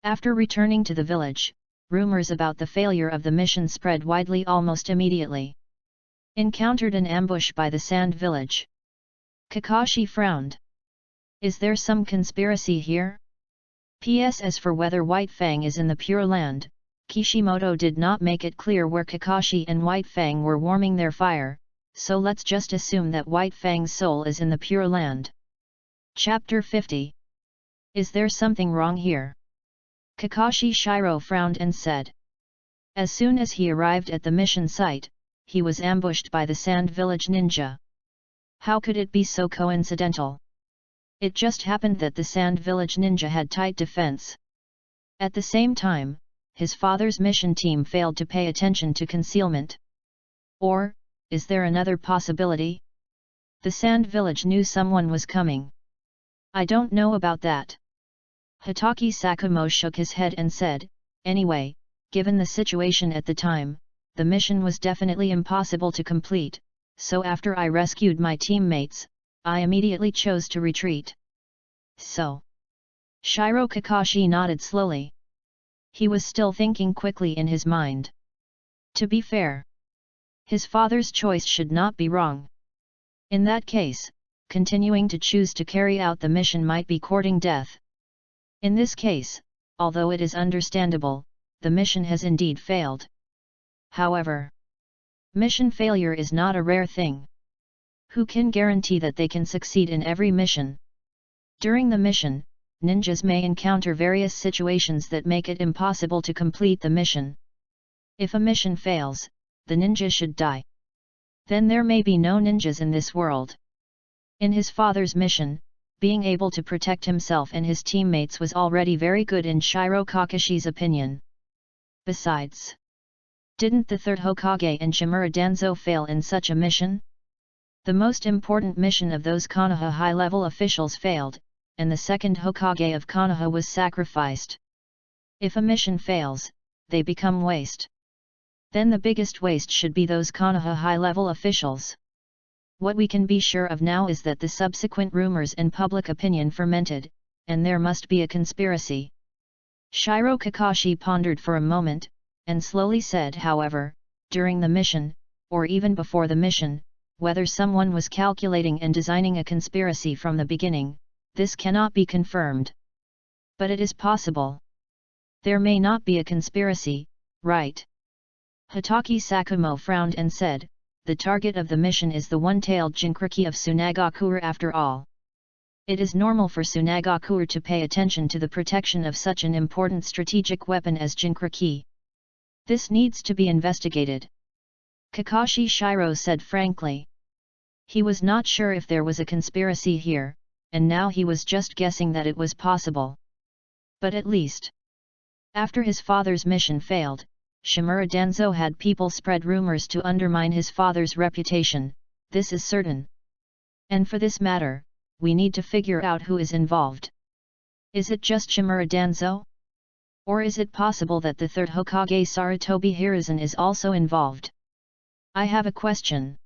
after returning to the village, rumors about the failure of the mission spread widely almost immediately. Encountered an ambush by the Sand Village. Kakashi frowned. Is there some conspiracy here? P.S. As for whether White Fang is in the Pure Land, Kishimoto did not make it clear where Kakashi and White Fang were warming their fire, so let's just assume that White Fang's soul is in the Pure Land. Chapter 50. Is there something wrong here? Kakashi Shiro frowned and said. As soon as he arrived at the mission site, he was ambushed by the Sand Village ninja. How could it be so coincidental? It just happened that the Sand Village ninja had tight defense. At the same time, his father's mission team failed to pay attention to concealment. Or, is there another possibility? The Sand Village knew someone was coming. I don't know about that. Hitaki Sakumo shook his head and said, anyway, given the situation at the time, the mission was definitely impossible to complete, so after I rescued my teammates, I immediately chose to retreat. So? Shiro Kakashi nodded slowly. He was still thinking quickly in his mind. To be fair, his father's choice should not be wrong. In that case, continuing to choose to carry out the mission might be courting death. In this case, although it is understandable, the mission has indeed failed. However, mission failure is not a rare thing. Who can guarantee that they can succeed in every mission? During the mission, ninjas may encounter various situations that make it impossible to complete the mission. If a mission fails, the ninja should die. Then there may be no ninjas in this world. In his father's mission, being able to protect himself and his teammates was already very good in Shiro Kakashi's opinion. Besides, didn't the third Hokage and Shimura Danzo fail in such a mission? The most important mission of those Konoha high-level officials failed, and the second Hokage of Konoha was sacrificed. If a mission fails, they become waste. Then the biggest waste should be those Konoha high-level officials. What we can be sure of now is that the subsequent rumors and public opinion fermented, and there must be a conspiracy. Shiro Kakashi pondered for a moment, and slowly said, however, during the mission, or even before the mission, whether someone was calculating and designing a conspiracy from the beginning, this cannot be confirmed. But it is possible. There may not be a conspiracy, right? Hitaki Sakumo frowned and said, the target of the mission is the one-tailed Jinchuriki of Tsunagakure after all. It is normal for Tsunagakure to pay attention to the protection of such an important strategic weapon as Jinchuriki. This needs to be investigated. Kakashi Shiro said frankly. He was not sure if there was a conspiracy here, and now he was just guessing that it was possible. But at least, after his father's mission failed, Shimura Danzo had people spread rumors to undermine his father's reputation, this is certain. And for this matter, we need to figure out who is involved. Is it just Shimura Danzo? Or is it possible that the third Hokage Sarutobi Hiruzen is also involved? I have a question.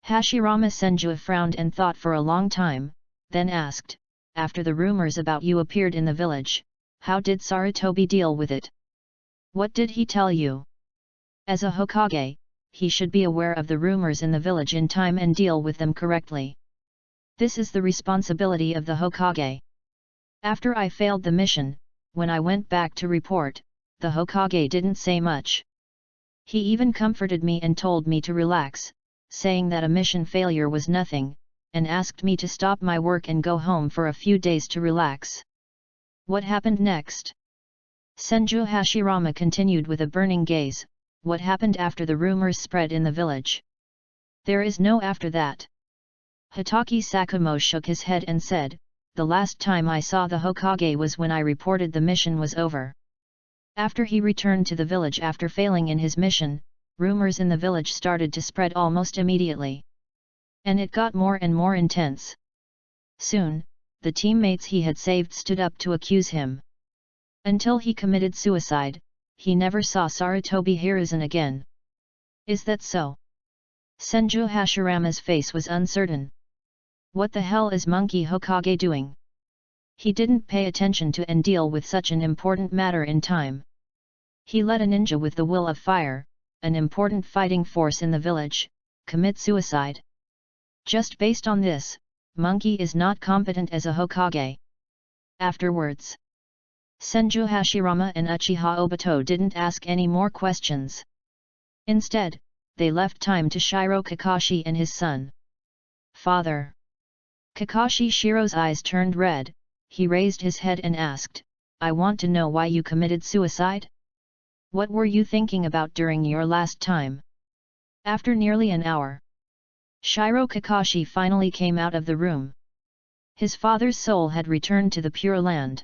Hashirama Senju frowned and thought for a long time, then asked, after the rumors about you appeared in the village, how did Sarutobi deal with it? What did he tell you? As a Hokage, he should be aware of the rumors in the village in time and deal with them correctly. This is the responsibility of the Hokage. After I failed the mission, when I went back to report, the Hokage didn't say much. He even comforted me and told me to relax, saying that a mission failure was nothing, and asked me to stop my work and go home for a few days to relax. What happened next? Senju Hashirama continued with a burning gaze, what happened after the rumors spread in the village? There is no after that. Hitaki Sakumo shook his head and said, the last time I saw the Hokage was when I reported the mission was over. After he returned to the village after failing in his mission, rumors in the village started to spread almost immediately. And it got more and more intense. Soon, the teammates he had saved stood up to accuse him. Until he committed suicide, he never saw Sarutobi Hiruzen again. Is that so? Senju Hashirama's face was uncertain. What the hell is Monkey Hokage doing? He didn't pay attention to and deal with such an important matter in time. He let a ninja with the will of fire, an important fighting force in the village, commit suicide. Just based on this, Monkey is not competent as a Hokage. Afterwards, Senju Hashirama and Uchiha Obito didn't ask any more questions. Instead, they left time to Shiro Kakashi and his son. Father. Kakashi Shiro's eyes turned red, he raised his head and asked, I want to know why you committed suicide? What were you thinking about during your last time? After nearly an hour, Shiro Kakashi finally came out of the room. His father's soul had returned to the Pure Land.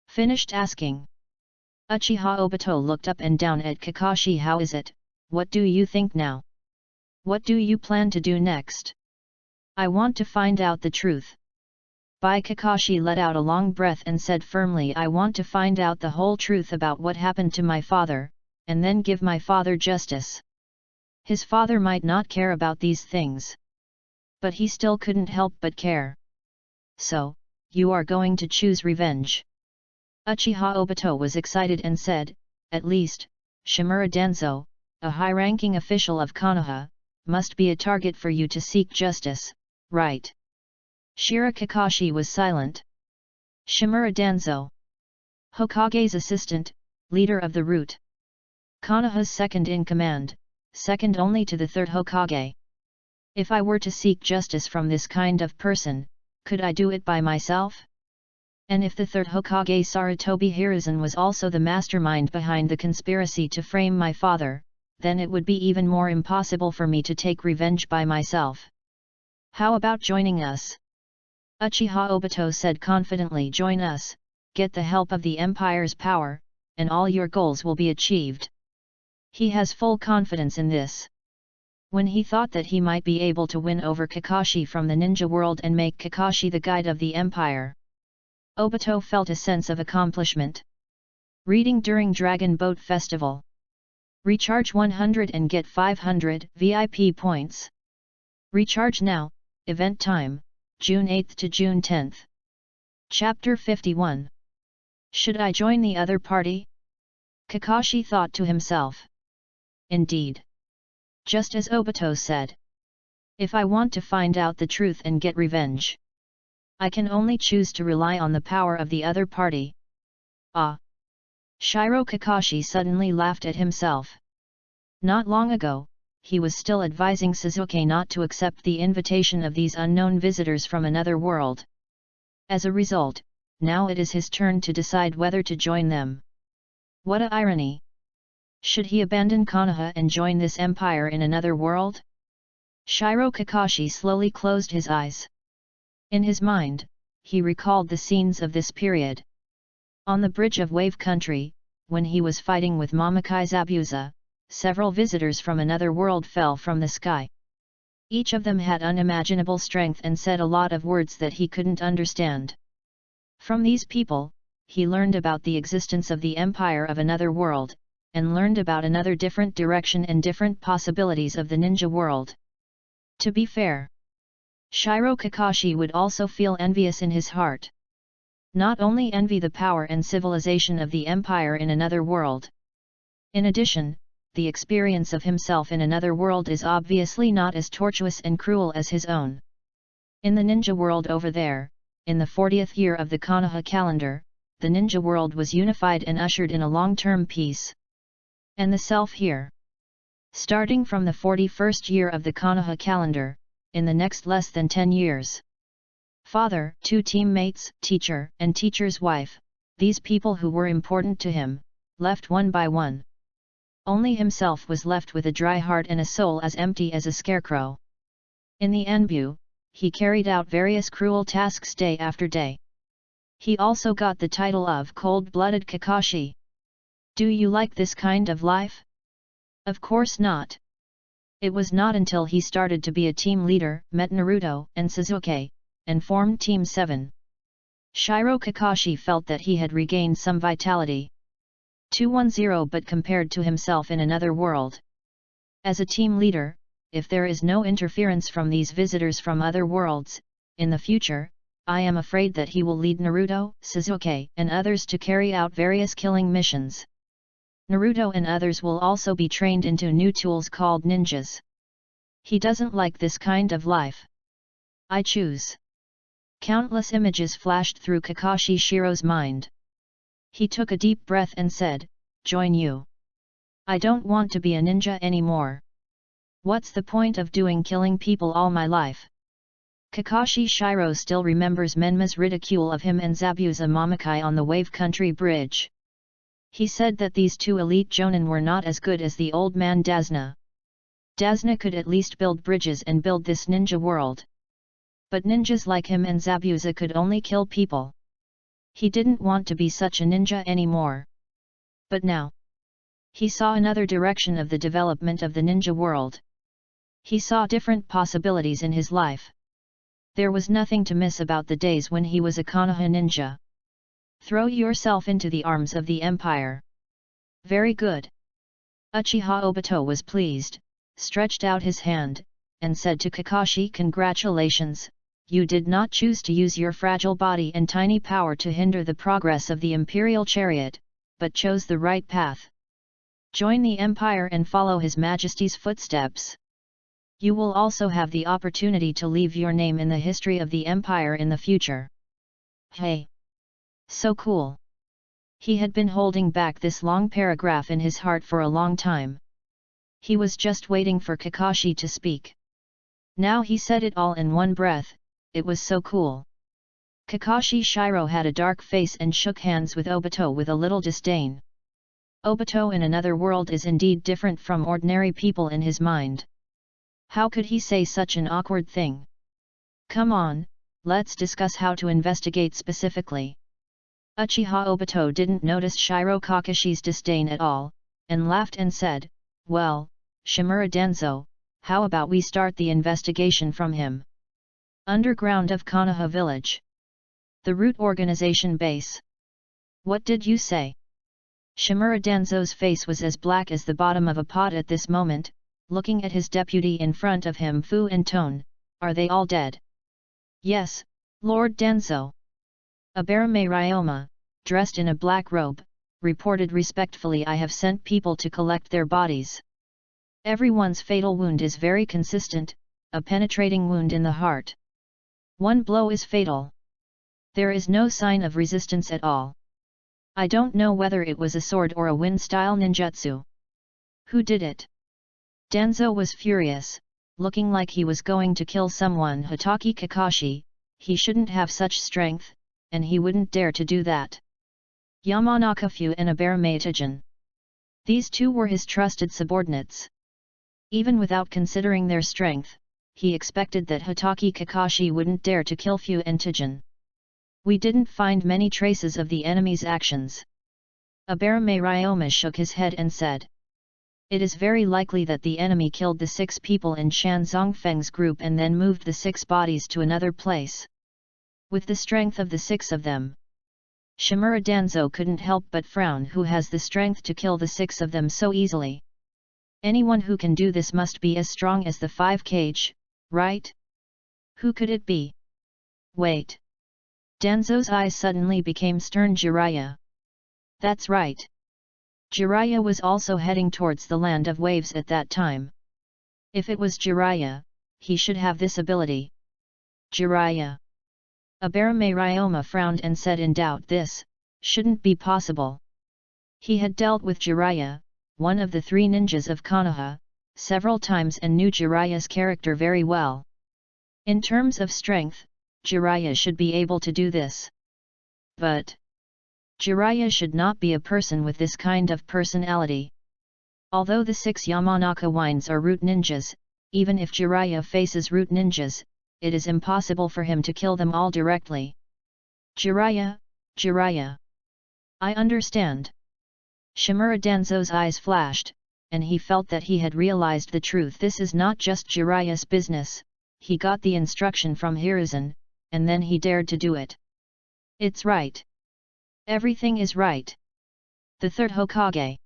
Finished asking. Uchiha Obito looked up and down at Kakashi. How is it? What do you think now? What do you plan to do next? I want to find out the truth. Bai Kakashi let out a long breath and said firmly, I want to find out the whole truth about what happened to my father, and then give my father justice. His father might not care about these things. But he still couldn't help but care. So, you are going to choose revenge? Uchiha Obito was excited and said, at least, Shimura Danzo, a high-ranking official of Konoha, must be a target for you to seek justice, right? Shira Kakashi was silent. Shimura Danzo, Hokage's assistant, leader of the route. Konoha's second-in-command, second only to the third Hokage. If I were to seek justice from this kind of person, could I do it by myself? And if the third Hokage Sarutobi Hiruzen was also the mastermind behind the conspiracy to frame my father, then it would be even more impossible for me to take revenge by myself. How about joining us? Uchiha Obito said confidently, join us, get the help of the Empire's power, and all your goals will be achieved. He has full confidence in this. When he thought that he might be able to win over Kakashi from the ninja world and make Kakashi the guide of the Empire, Obito felt a sense of accomplishment. Reading during Dragon Boat Festival. Recharge 100 and get 500 VIP points. Recharge now, event time, June 8 to June 10. Chapter 51. Should I join the other party? Kakashi thought to himself. Indeed. Just as Obito said. If I want to find out the truth and get revenge, I can only choose to rely on the power of the other party. Ah! Shiro Kakashi suddenly laughed at himself. Not long ago, he was still advising Sasuke not to accept the invitation of these unknown visitors from another world. As a result, now it is his turn to decide whether to join them. What a irony! Should he abandon Konoha and join this empire in another world? Shiro Kakashi slowly closed his eyes. In his mind, he recalled the scenes of this period. On the bridge of Wave Country, when he was fighting with Mamakai Zabuza, several visitors from another world fell from the sky. Each of them had unimaginable strength and said a lot of words that he couldn't understand. From these people, he learned about the existence of the empire of another world, and learned about another different direction and different possibilities of the ninja world. To be fair, Shiro Kakashi would also feel envious in his heart. Not only envy the power and civilization of the empire in another world. In addition, the experience of himself in another world is obviously not as tortuous and cruel as his own. In the ninja world over there, in the 40th year of the Konoha calendar, the ninja world was unified and ushered in a long-term peace. And the self here. Starting from the 41st year of the Konoha calendar, in the next less than 10 years. Father, two teammates, teacher, and teacher's wife, these people who were important to him, left one by one. Only himself was left with a dry heart and a soul as empty as a scarecrow. In the Anbu, he carried out various cruel tasks day after day. He also got the title of Cold-Blooded Kakashi. Do you like this kind of life? Of course not. It was not until he started to be a team leader, met Naruto and Sasuke, and formed Team 7. Shiro Kakashi felt that he had regained some vitality. 210 but compared to himself in another world. As a team leader, if there is no interference from these visitors from other worlds, in the future, I am afraid that he will lead Naruto, Sasuke, and others to carry out various killing missions. Naruto and others will also be trained into new tools called ninjas. He doesn't like this kind of life. I choose. Countless images flashed through Kakashi Shiro's mind. He took a deep breath and said, join you. I don't want to be a ninja anymore. What's the point of killing people all my life? Kakashi Shiro still remembers Menma's ridicule of him and Zabuza Mamakai on the Wave Country Bridge. He said that these two elite jonin were not as good as the old man Dazna. Dazna could at least build bridges and build this ninja world. But ninjas like him and Zabuza could only kill people. He didn't want to be such a ninja anymore. But now, he saw another direction of the development of the ninja world. He saw different possibilities in his life. There was nothing to miss about the days when he was a Konoha ninja. Throw yourself into the arms of the Empire. Very good. Uchiha Obito was pleased, stretched out his hand, and said to Kakashi, congratulations, you did not choose to use your fragile body and tiny power to hinder the progress of the Imperial Chariot, but chose the right path. Join the Empire and follow His Majesty's footsteps. You will also have the opportunity to leave your name in the history of the Empire in the future. Hey! So cool! He had been holding back this long paragraph in his heart for a long time. He was just waiting for Kakashi to speak. Now he said it all in one breath, it was so cool. Kakashi Shiro had a dark face and shook hands with Obito with a little disdain. Obito in another world is indeed different from ordinary people in his mind. How could he say such an awkward thing? Come on, let's discuss how to investigate specifically. Uchiha Obito didn't notice Shiro Kakashi's disdain at all, and laughed and said, well, Shimura Denzo, how about we start the investigation from him? Underground of Konoha village. The root organization base. What did you say? Shimura Denzo's face was as black as the bottom of a pot at this moment, looking at his deputy in front of him. Fu and Tone, are they all dead? Yes, Lord Denzo. Abarame Ryoma, dressed in a black robe, reported respectfully, I have sent people to collect their bodies. Everyone's fatal wound is very consistent, a penetrating wound in the heart. One blow is fatal. There is no sign of resistance at all. I don't know whether it was a sword or a wind-style ninjutsu. Who did it? Denzo was furious, looking like he was going to kill someone. Hatake Kakashi, he shouldn't have such strength, and he wouldn't dare to do that. Yamanaka Fu and Abarame Tajin. These two were his trusted subordinates. Even without considering their strength, he expected that Hatake Kakashi wouldn't dare to kill Fu and Tajin. We didn't find many traces of the enemy's actions. Abarame Ryoma shook his head and said, it is very likely that the enemy killed the 6 people in Shan Zongfeng's group and then moved the 6 bodies to another place. With the strength of the 6 of them, Shimura Denzo couldn't help but frown. Who has the strength to kill the 6 of them so easily? Anyone who can do this must be as strong as the 5 Kage, right? Who could it be? Wait. Denzo's eyes suddenly became stern. Jiraiya. That's right. Jiraiya was also heading towards the land of waves at that time. If it was Jiraiya, he should have this ability. Jiraiya. Abarame Ryoma frowned and said in doubt, this shouldn't be possible. He had dealt with Jiraiya, one of the 3 ninjas of Konoha, several times and knew Jiraiya's character very well. In terms of strength, Jiraiya should be able to do this. But Jiraiya should not be a person with this kind of personality. Although the 6 Yamanaka wines are root ninjas, even if Jiraiya faces root ninjas, it is impossible for him to kill them all directly. Jiraiya, Jiraiya. I understand. Shimura Denzo's eyes flashed, and he felt that he had realized the truth. This is not just Jiraiya's business, he got the instruction from Hiruzen, and then he dared to do it. It's right. Everything is right. The 3rd Hokage.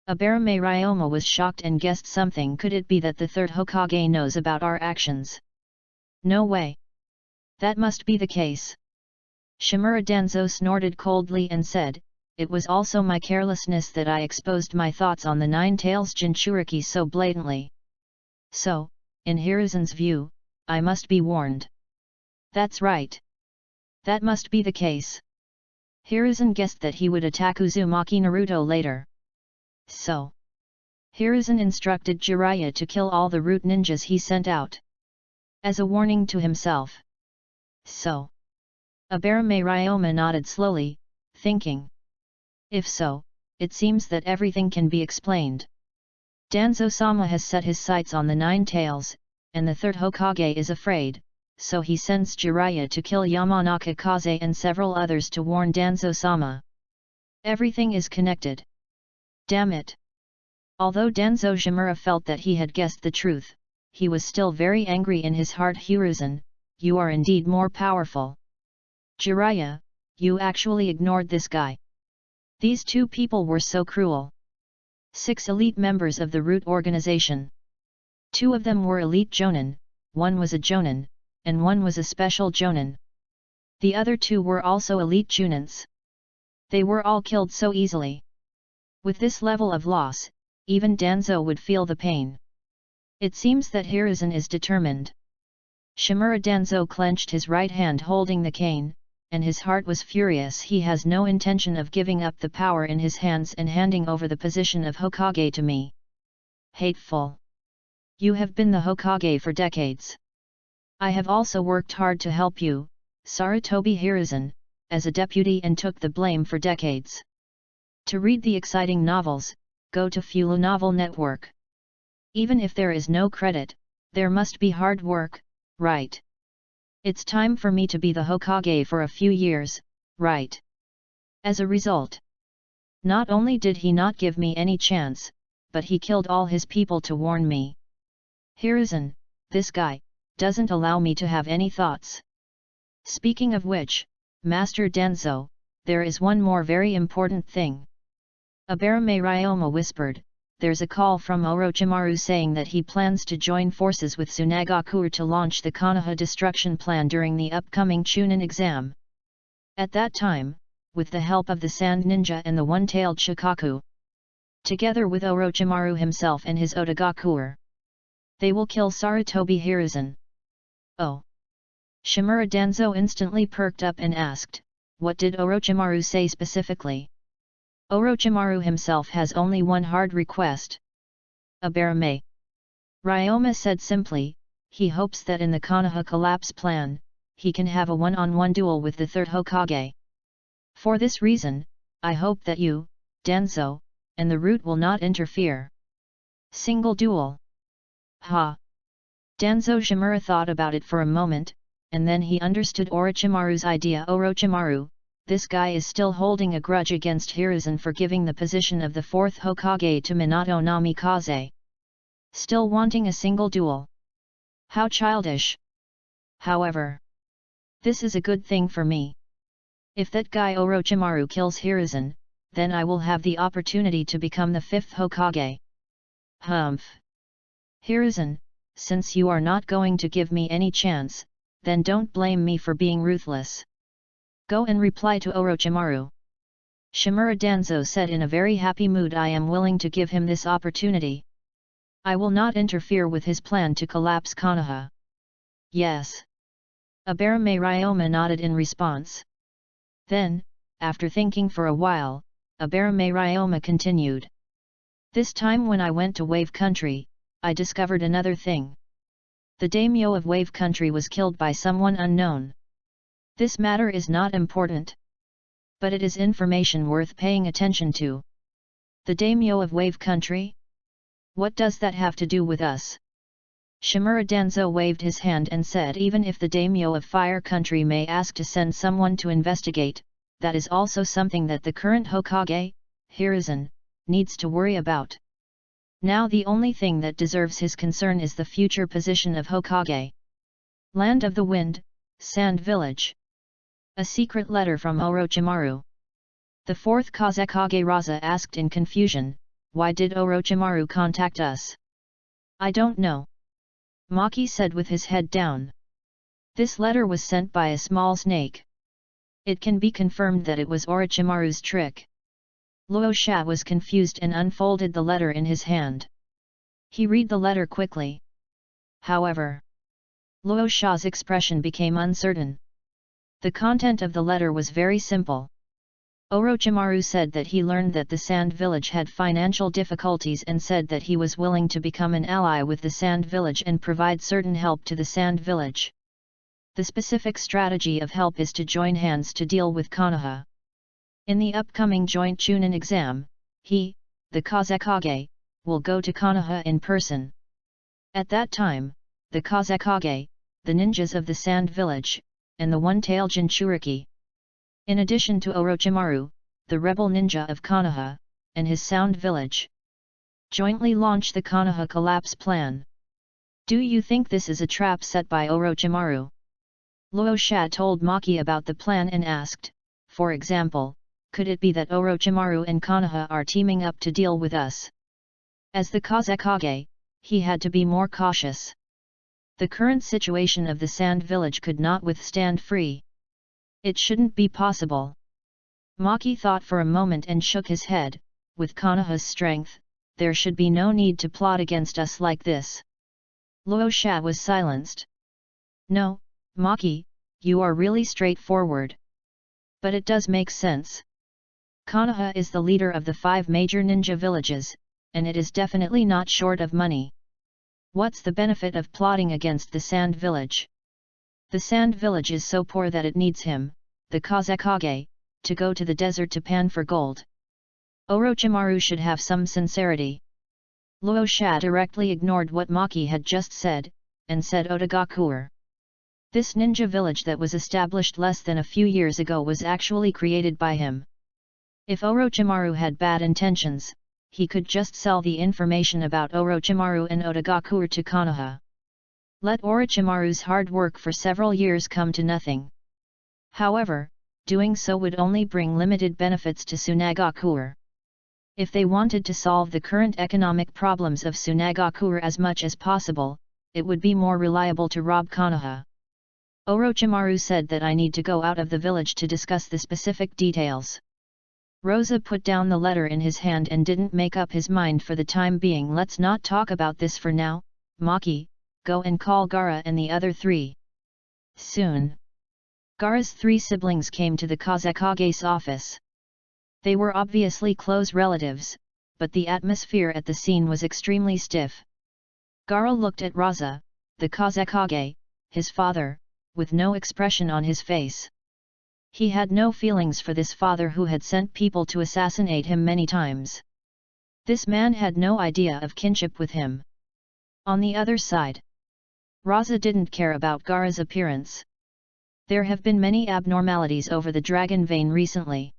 Abarame Ryoma was shocked and guessed something. Could it be that the 3rd Hokage knows about our actions? No way. That must be the case. Shimura Denzo snorted coldly and said, it was also my carelessness that I exposed my thoughts on the 9 Tails Jinchuriki so blatantly. So, in Hiruzen's view, I must be warned. That's right. That must be the case. Hiruzen guessed that he would attack Uzumaki Naruto later. So, Hiruzen instructed Jiraiya to kill all the root ninjas he sent out. As a warning to himself. So, Abarame Ryoma nodded slowly, thinking. If so, it seems that everything can be explained. Danzo-sama has set his sights on the 9 Tails, and the 3rd Hokage is afraid, so he sends Jiraiya to kill Yamanaka Kaze and several others to warn Danzo-sama. Everything is connected. Damn it! Although Denzo Shimura felt that he had guessed the truth, he was still very angry in his heart. Hiruzen, you are indeed more powerful. Jiraiya, you actually ignored this guy. These two people were so cruel. 6 elite members of the root organization. 2 of them were elite Jonin, one was a Jonin, and one was a special Jonin. The other 2 were also elite Junins. They were all killed so easily. With this level of loss, even Danzo would feel the pain. It seems that Hiruzen is determined. Shimura Danzo clenched his right hand holding the cane, and his heart was furious. He has no intention of giving up the power in his hands and handing over the position of Hokage to me. Hateful! You have been the Hokage for decades. I have also worked hard to help you, Sarutobi Hiruzen, as a deputy and took the blame for decades. To read the exciting novels, go to Fulu Novel Network. Even if there is no credit, there must be hard work, right? It's time for me to be the Hokage for a few years, right? As a result, not only did he not give me any chance, but he killed all his people to warn me. Hiruzen, this guy, doesn't allow me to have any thoughts. Speaking of which, Master Danzo, there is one more very important thing. Abarame Ryoma whispered, there's a call from Orochimaru saying that he plans to join forces with Tsunagaku to launch the Konoha destruction plan during the upcoming Chunin exam. At that time, with the help of the Sand Ninja and the One-Tailed Shikaku, together with Orochimaru himself and his Otogakuer, they will kill Sarutobi Hiruzen. Oh! Shimura Danzo instantly perked up and asked, what did Orochimaru say specifically? Orochimaru himself has only one hard request. Abarame. Ryoma said simply, he hopes that in the Konoha collapse plan, he can have a one-on-one duel with the third Hokage. For this reason, I hope that you, Danzo, and the Root will not interfere. Single duel. Ha! Danzo Shimura thought about it for a moment, and then he understood Orochimaru's idea. Orochimaru, this guy is still holding a grudge against Hiruzen for giving the position of the 4th Hokage to Minato Namikaze. Still wanting a single duel. How childish! However, this is a good thing for me. If that guy Orochimaru kills Hiruzen, then I will have the opportunity to become the 5th Hokage. Humph! Hiruzen, since you are not going to give me any chance, then don't blame me for being ruthless. Go and reply to Orochimaru. Shimura Danzo said in a very happy mood. I am willing to give him this opportunity. I will not interfere with his plan to collapse Konoha. Yes. Abarame Ryoma nodded in response. Then, after thinking for a while, Abarame Ryoma continued. This time when I went to Wave Country, I discovered another thing. The daimyo of Wave Country was killed by someone unknown. This matter is not important. But it is information worth paying attention to. The daimyo of Wave Country? What does that have to do with us? Shimura Danzo waved his hand and said, even if the daimyo of Fire Country may ask to send someone to investigate, that is also something that the current Hokage, Hiruzen, needs to worry about. Now the only thing that deserves his concern is the future position of Hokage. Land of the Wind, Sand Village. A secret letter from Orochimaru. The 4th Kazekage Raza asked in confusion, why did Orochimaru contact us? I don't know. Maki said with his head down. This letter was sent by a small snake. It can be confirmed that it was Orochimaru's trick. Luo Sha was confused and unfolded the letter in his hand. He read the letter quickly. However, Luo Sha's expression became uncertain. The content of the letter was very simple. Orochimaru said that he learned that the Sand Village had financial difficulties and said that he was willing to become an ally with the Sand Village and provide certain help to the Sand Village. The specific strategy of help is to join hands to deal with Konoha. In the upcoming joint Chunin exam, he, the Kazekage, will go to Konoha in person. At that time, the Kazekage, the ninjas of the Sand Village, and the One-Tailed Jinchuriki, in addition to Orochimaru, the rebel ninja of Konoha, and his Sound Village, jointly launch the Konoha collapse plan. Do you think this is a trap set by Orochimaru? Luo Sha told Maki about the plan and asked, for example, could it be that Orochimaru and Konoha are teaming up to deal with us? As the Kazekage, he had to be more cautious. The current situation of the Sand Village could not withstand free. It shouldn't be possible. Maki thought for a moment and shook his head. With Konoha's strength, there should be no need to plot against us like this. Luo Sha was silenced. No, Maki, you are really straightforward. But it does make sense. Konoha is the leader of the 5 major ninja villages, and it is definitely not short of money. What's the benefit of plotting against the Sand Village? The Sand Village is so poor that it needs him, the Kazekage, to go to the desert to pan for gold. Orochimaru should have some sincerity. Luo Sha directly ignored what Maki had just said, and said Otagakuer. This ninja village that was established less than a few years ago was actually created by him. If Orochimaru had bad intentions, he could just sell the information about Orochimaru and Otagakuer to Konoha. Let Orochimaru's hard work for several years come to nothing. However, doing so would only bring limited benefits to Tsunagakuer. If they wanted to solve the current economic problems of Tsunagakuer as much as possible, it would be more reliable to rob Konoha. Orochimaru said that I need to go out of the village to discuss the specific details. Rosa put down the letter in his hand and didn't make up his mind for the time being. Let's not talk about this for now, Maki, go and call Gaara and the other 3. Soon. Gaara's 3 siblings came to the Kazekage's office. They were obviously close relatives, but the atmosphere at the scene was extremely stiff. Gaara looked at Rosa, the Kazekage, his father, with no expression on his face. He had no feelings for this father who had sent people to assassinate him many times. This man had no idea of kinship with him. On the other side, Rosa didn't care about Gaara's appearance. There have been many abnormalities over the dragon vein recently.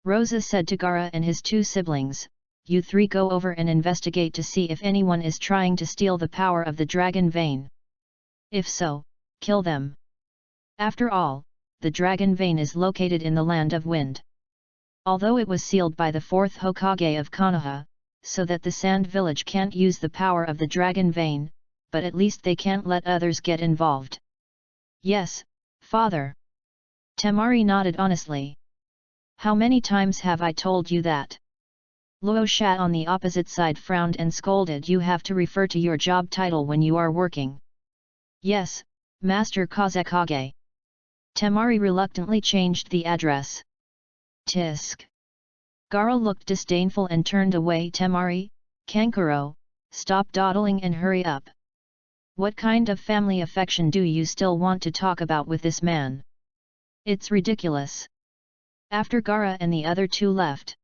Rosa said to Gaara and his 2 siblings, you 3 go over and investigate to see if anyone is trying to steal the power of the dragon vein. If so, kill them. After all, the dragon vein is located in the land of wind. Although it was sealed by the 4th Hokage of Konoha, so that the Sand Village can't use the power of the dragon vein, but at least they can't let others get involved. Yes, father. Temari nodded honestly. How many times have I told you that? Luo Sha on the opposite side frowned and scolded. You have to refer to your job title when you are working. Yes, Master Kazekage. Temari reluctantly changed the address. Tisk. Gaara looked disdainful and turned away. Temari, Kankuro, stop dawdling and hurry up. What kind of family affection do you still want to talk about with this man? It's ridiculous. After Gaara and the other 2 left,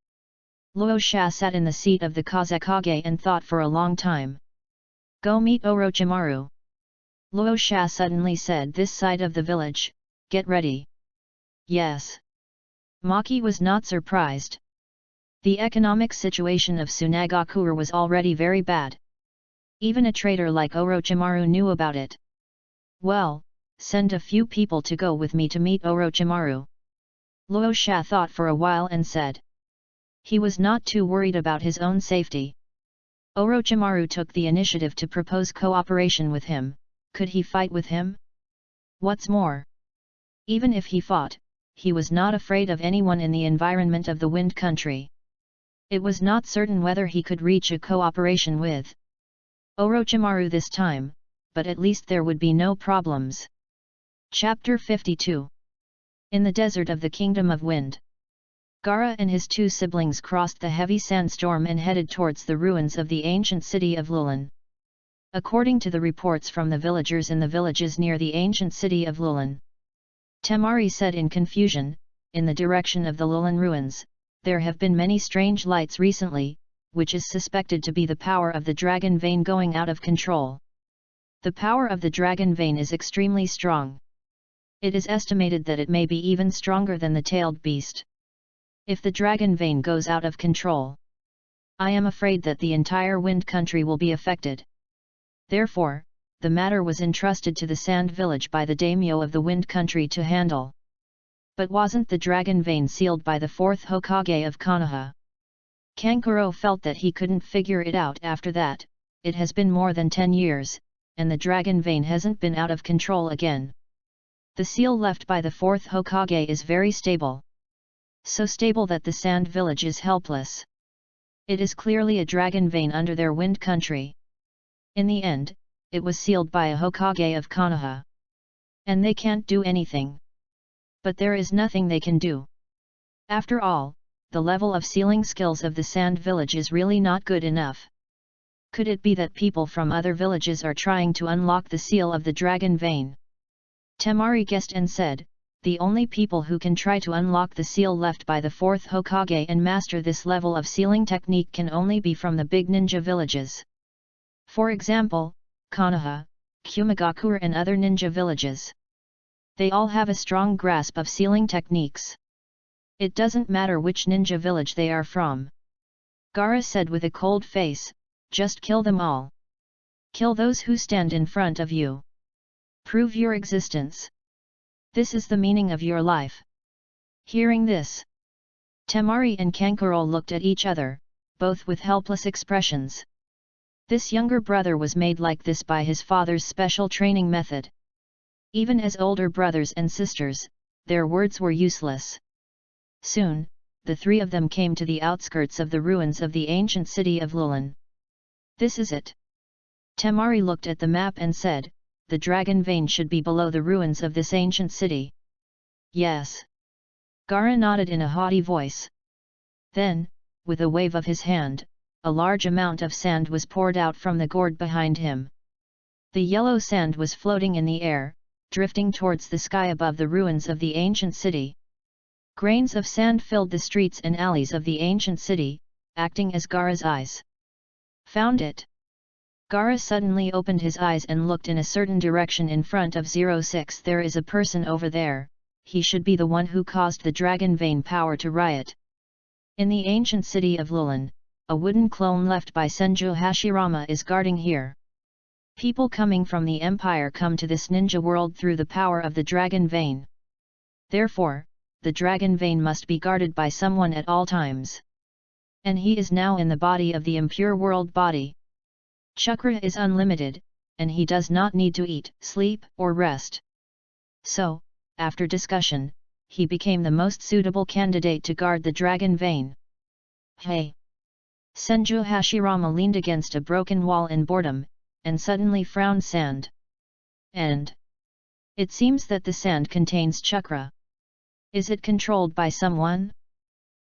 Luo Sha sat in the seat of the Kazekage and thought for a long time. Go meet Orochimaru. Luo Sha suddenly said. This side of the village, get ready. Yes. Maki was not surprised. The economic situation of Tsunagakuer was already very bad. Even a traitor like Orochimaru knew about it. Well, send a few people to go with me to meet Orochimaru. Luo Sha thought for a while and said. He was not too worried about his own safety. Orochimaru took the initiative to propose cooperation with him. Could he fight with him? What's more, even if he fought, he was not afraid of anyone in the environment of the Wind Country. It was not certain whether he could reach a cooperation with Orochimaru this time, but at least there would be no problems. Chapter 52. In the desert of the Kingdom of Wind. Gaara and his 2 siblings crossed the heavy sandstorm and headed towards the ruins of the ancient city of Lulin. According to the reports from the villagers in the villages near the ancient city of Lulin, Temari said in confusion, in the direction of the Lulin ruins, there have been many strange lights recently, which is suspected to be the power of the dragon vein going out of control. The power of the dragon vein is extremely strong. It is estimated that it may be even stronger than the tailed beast. If the dragon vein goes out of control, I am afraid that the entire Wind Country will be affected. Therefore, the matter was entrusted to the Sand Village by the daimyo of the Wind Country to handle. But wasn't the dragon vein sealed by the fourth Hokage of Konoha? Kankuro felt that he couldn't figure it out after that. It has been more than 10 years, and the dragon vein hasn't been out of control again. The seal left by the fourth Hokage is very stable. So stable that the Sand Village is helpless. It is clearly a dragon vein under their Wind Country. In the end, it was sealed by a Hokage of Konoha. And they can't do anything. But there is nothing they can do. After all, the level of sealing skills of the Sand Village is really not good enough. Could it be that people from other villages are trying to unlock the seal of the dragon vein? Temari guessed and said, the only people who can try to unlock the seal left by the fourth Hokage and master this level of sealing technique can only be from the big ninja villages. For example, Konoha, Kumagakure and other ninja villages. They all have a strong grasp of sealing techniques. It doesn't matter which ninja village they are from. Gaara said with a cold face, just kill them all. Kill those who stand in front of you. Prove your existence. This is the meaning of your life. Hearing this, Temari and Kankuro looked at each other, both with helpless expressions. This younger brother was made like this by his father's special training method. Even as older brothers and sisters, their words were useless. Soon, the three of them came to the outskirts of the ruins of the ancient city of Lulin. This is it. Temari looked at the map and said, the dragon vein should be below the ruins of this ancient city. Yes. Gaara nodded in a haughty voice. Then, with a wave of his hand, a large amount of sand was poured out from the gourd behind him. The yellow sand was floating in the air, drifting towards the sky above the ruins of the ancient city. Grains of sand filled the streets and alleys of the ancient city, acting as Gaara's eyes. Found it. Gaara suddenly opened his eyes and looked in a certain direction in front of 06. There is a person over there, he should be the one who caused the dragon vein power to riot. In the ancient city of Lulin, a wooden clone left by Senju Hashirama is guarding here. People coming from the Empire come to this ninja world through the power of the dragon vein. Therefore, the dragon vein must be guarded by someone at all times. And he is now in the body of the impure world body. Chakra is unlimited, and he does not need to eat, sleep, or rest. So, after discussion, he became the most suitable candidate to guard the dragon vein. Hey! Senju Hashirama leaned against a broken wall in boredom, and suddenly frowned. Sand. And it seems that the sand contains chakra. Is it controlled by someone?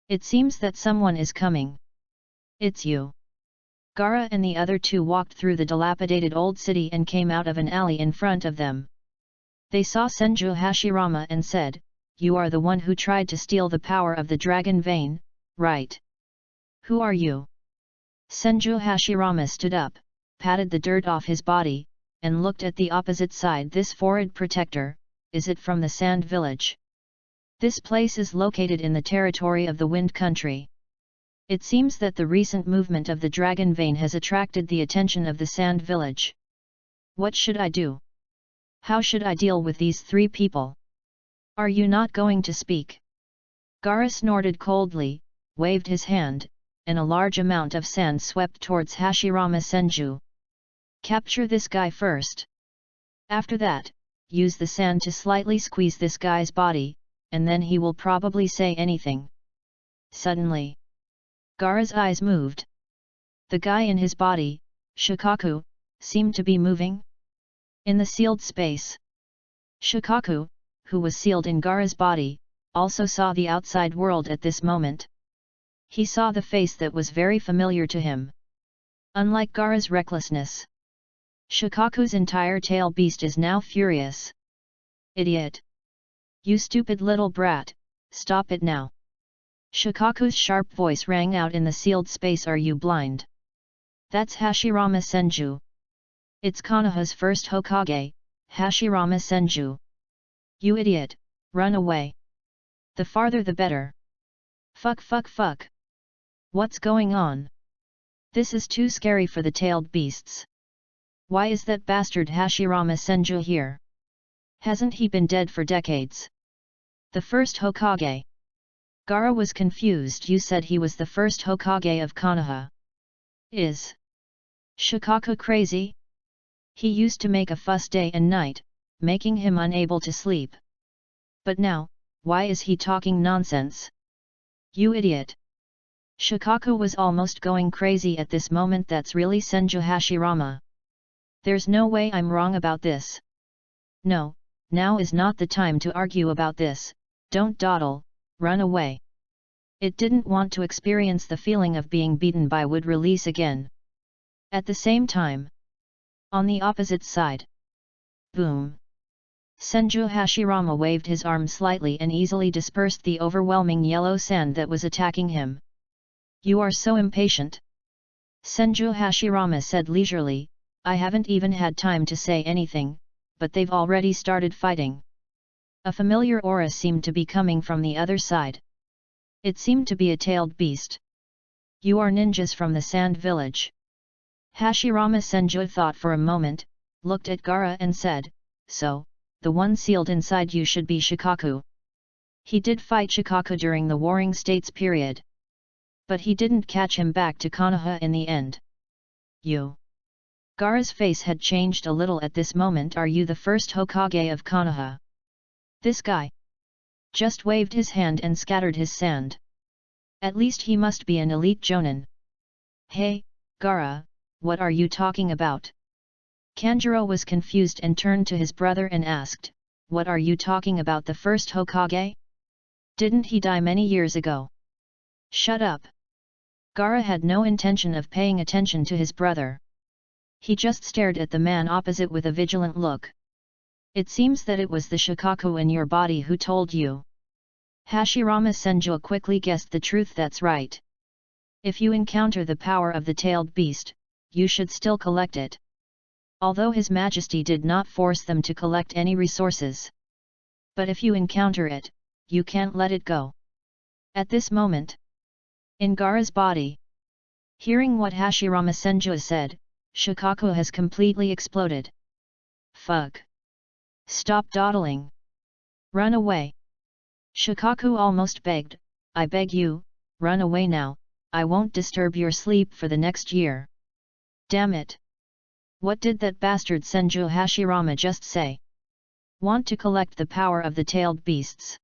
It seems that someone is coming. It's you. Gaara and the other two walked through the dilapidated old city and came out of an alley in front of them. They saw Senju Hashirama and said, you are the one who tried to steal the power of the dragon vein, right? Who are you? Senju Hashirama stood up, patted the dirt off his body, and looked at the opposite side. This forehead protector, is it from the Sand Village? This place is located in the territory of the Wind Country. It seems that the recent movement of the dragon vein has attracted the attention of the Sand Village. What should I do? How should I deal with these three people? Are you not going to speak? Gaara snorted coldly, waved his hand, and a large amount of sand swept towards Hashirama Senju. Capture this guy first. After that, use the sand to slightly squeeze this guy's body, and then he will probably say anything. Suddenly, Gaara's eyes moved. The guy in his body, Shikaku, seemed to be moving. In the sealed space, Shikaku, who was sealed in Gaara's body, also saw the outside world at this moment. He saw the face that was very familiar to him. Unlike Gaara's recklessness, Shikaku's entire tail beast is now furious. Idiot! You stupid little brat, stop it now! Shikaku's sharp voice rang out in the sealed space. Are you blind? That's Hashirama Senju. It's Konoha's first Hokage, Hashirama Senju. You idiot, run away. The farther the better. Fuck fuck fuck. What's going on? This is too scary for the tailed beasts. Why is that bastard Hashirama Senju here? Hasn't he been dead for decades? The first Hokage. Gaara was confused. You said he was the first Hokage of Konoha. Is Shikaku crazy? He used to make a fuss day and night, making him unable to sleep. But now, why is he talking nonsense? You idiot! Shikaku was almost going crazy at this moment. That's really Senju Hashirama. There's no way I'm wrong about this. No, now is not the time to argue about this. Don't dawdle, run away. It didn't want to experience the feeling of being beaten by would release again. At the same time, on the opposite side. Boom! Senju Hashirama waved his arm slightly and easily dispersed the overwhelming yellow sand that was attacking him. You are so impatient. Senju Hashirama said leisurely, I haven't even had time to say anything, but they've already started fighting. A familiar aura seemed to be coming from the other side. It seemed to be a tailed beast. You are ninjas from the Sand Village. Hashirama Senju thought for a moment, looked at Gaara and said, so, the one sealed inside you should be Shikaku. He did fight Shikaku during the Warring States period. But he didn't catch him back to Konoha in the end. You. Gaara's face had changed a little at this moment. Are you the first Hokage of Konoha? This guy just waved his hand and scattered his sand. At least he must be an elite Jonin. Hey, Gaara, what are you talking about? Kanjuro was confused and turned to his brother and asked, what are you talking about, the first Hokage? Didn't he die many years ago? Shut up! Gaara had no intention of paying attention to his brother. He just stared at the man opposite with a vigilant look. It seems that it was the Shikaku in your body who told you. Hashirama Senju quickly guessed the truth. That's right. If you encounter the power of the tailed beast, you should still collect it. Although His Majesty did not force them to collect any resources. But if you encounter it, you can't let it go. At this moment, in Gaara's body, hearing what Hashirama Senju said, Shikaku has completely exploded. Fuck! Stop dawdling! Run away! Shikaku almost begged, I beg you, run away now, I won't disturb your sleep for the next year. Damn it! What did that bastard Senju Hashirama just say? Want to collect the power of the tailed beasts?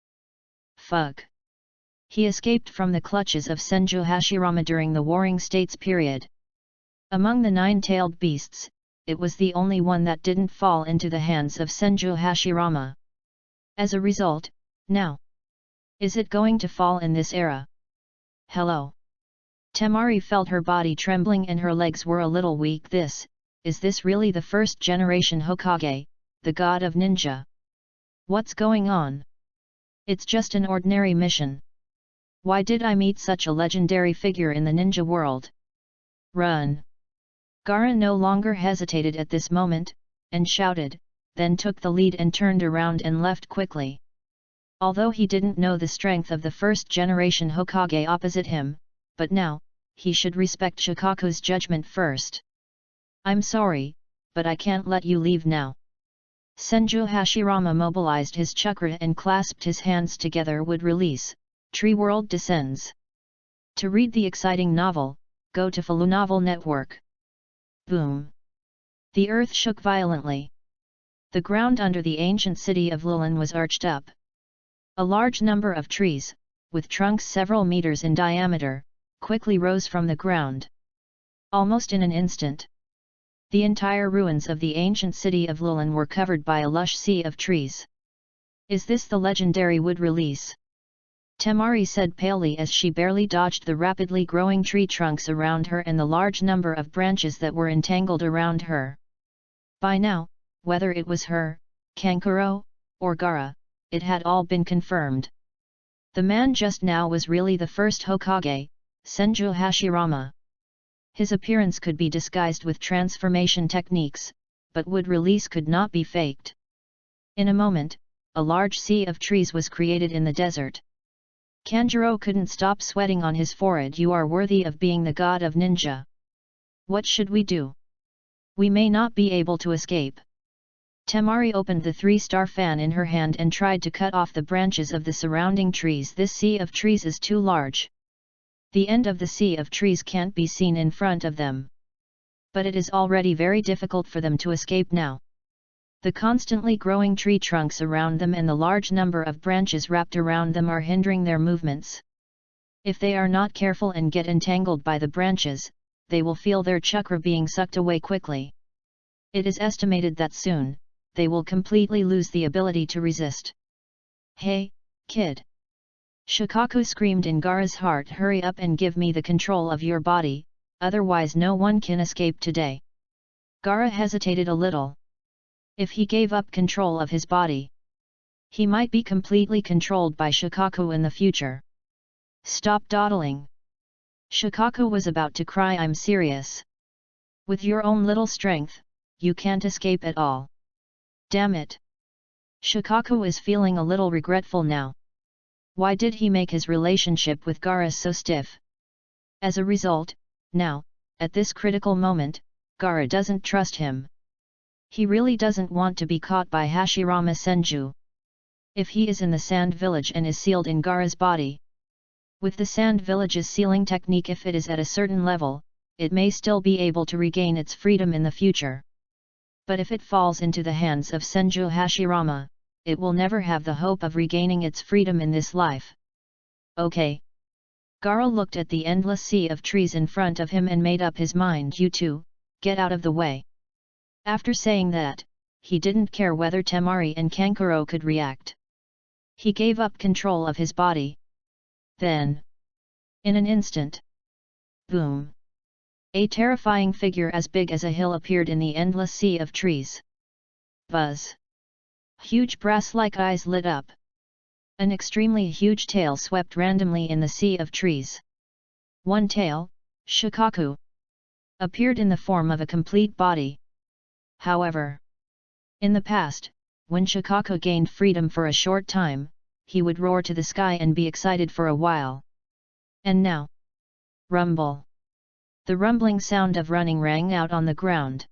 Fuck! He escaped from the clutches of Senju Hashirama during the Warring States period. Among the 9 tailed beasts, it was the only one that didn't fall into the hands of Senju Hashirama. As a result, now, is it going to fall in this era? Hello? Temari felt her body trembling and her legs were a little weak. Is this really the first generation Hokage, the god of ninja? What's going on? It's just an ordinary mission. Why did I meet such a legendary figure in the ninja world? Run! Gaara no longer hesitated at this moment, and shouted, then took the lead and turned around and left quickly. Although he didn't know the strength of the first generation Hokage opposite him, but now, he should respect Shikaku's judgment first. I'm sorry, but I can't let you leave now. Senju Hashirama mobilized his chakra and clasped his hands together. Would release, Tree World descends. To read the exciting novel, go to Falu Novel Network. Boom! The earth shook violently. The ground under the ancient city of Lulin was arched up. A large number of trees, with trunks several meters in diameter, quickly rose from the ground. Almost in an instant, the entire ruins of the ancient city of Lulin were covered by a lush sea of trees. Is this the legendary wood release? Temari said palely as she barely dodged the rapidly growing tree trunks around her and the large number of branches that were entangled around her. By now, whether it was her, Kankuro, or Gaara, it had all been confirmed. The man just now was really the first Hokage, Senju Hashirama. His appearance could be disguised with transformation techniques, but wood release could not be faked. In a moment, a large sea of trees was created in the desert. Kanjuro couldn't stop sweating on his forehead. You are worthy of being the god of ninja. What should we do? We may not be able to escape. Temari opened the 3-star fan in her hand and tried to cut off the branches of the surrounding trees. This sea of trees is too large. The end of the sea of trees can't be seen in front of them. But it is already very difficult for them to escape now. The constantly growing tree trunks around them and the large number of branches wrapped around them are hindering their movements. If they are not careful and get entangled by the branches, they will feel their chakra being sucked away quickly. It is estimated that soon, they will completely lose the ability to resist. Hey, kid! Shikaku screamed in Gaara's heart, hurry up and give me the control of your body, otherwise no one can escape today. Gaara hesitated a little. If he gave up control of his body, he might be completely controlled by Shikaku in the future. Stop dawdling. Shikaku was about to cry, I'm serious. With your own little strength, you can't escape at all. Damn it. Shikaku is feeling a little regretful now. Why did he make his relationship with Gaara so stiff? As a result, now, at this critical moment, Gaara doesn't trust him. He really doesn't want to be caught by Hashirama Senju. If he is in the sand village and is sealed in Gaara's body. With the sand village's sealing technique, if it is at a certain level, it may still be able to regain its freedom in the future. But if it falls into the hands of Senju Hashirama, it will never have the hope of regaining its freedom in this life. Okay. Gaara looked at the endless sea of trees in front of him and made up his mind, you two, get out of the way. After saying that, he didn't care whether Temari and Kankuro could react. He gave up control of his body. Then, in an instant, boom! A terrifying figure as big as a hill appeared in the endless sea of trees. Buzz! Huge brass-like eyes lit up. An extremely huge tail swept randomly in the sea of trees. One tail, Shikaku, appeared in the form of a complete body. However, in the past, when Shikaku gained freedom for a short time, he would roar to the sky and be excited for a while. And now, rumble! The rumbling sound of running rang out on the ground.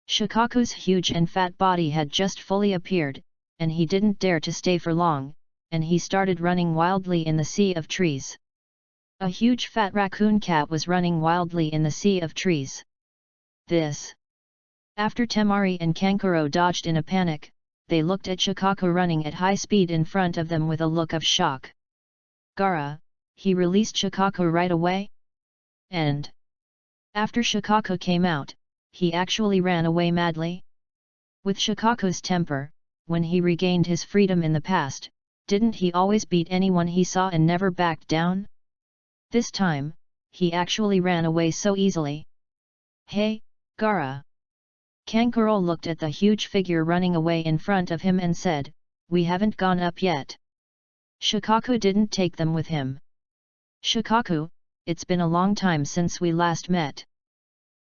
Shikaku's huge and fat body had just fully appeared, and he didn't dare to stay for long, and he started running wildly in the sea of trees. A huge fat raccoon cat was running wildly in the sea of trees. This. After Temari and Kankuro dodged in a panic, they looked at Shikaku running at high speed in front of them with a look of shock. Gaara, he released Shikaku right away? And after Shikaku came out, he actually ran away madly? With Shikaku's temper, when he regained his freedom in the past, didn't he always beat anyone he saw and never backed down? This time, he actually ran away so easily. Hey, Gaara! Kankuro looked at the huge figure running away in front of him and said, we haven't gone up yet. Shikaku didn't take them with him. Shikaku, it's been a long time since we last met.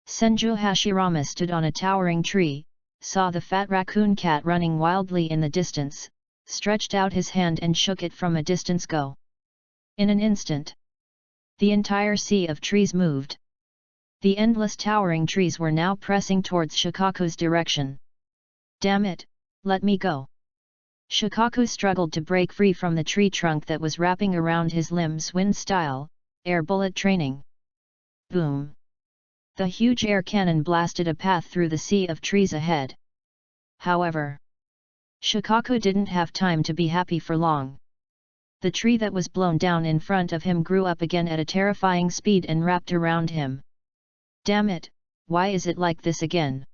Senju Hashirama stood on a towering tree, saw the fat raccoon cat running wildly in the distance, stretched out his hand and shook it from a distance. Go! In an instant, the entire sea of trees moved. The endless towering trees were now pressing towards Shikaku's direction. Damn it, let me go! Shikaku struggled to break free from the tree trunk that was wrapping around his limbs. Wind style, air bullet training. Boom! The huge air cannon blasted a path through the sea of trees ahead. However, Shikaku didn't have time to be happy for long. The tree that was blown down in front of him grew up again at a terrifying speed and wrapped around him. Damn it, why is it like this again?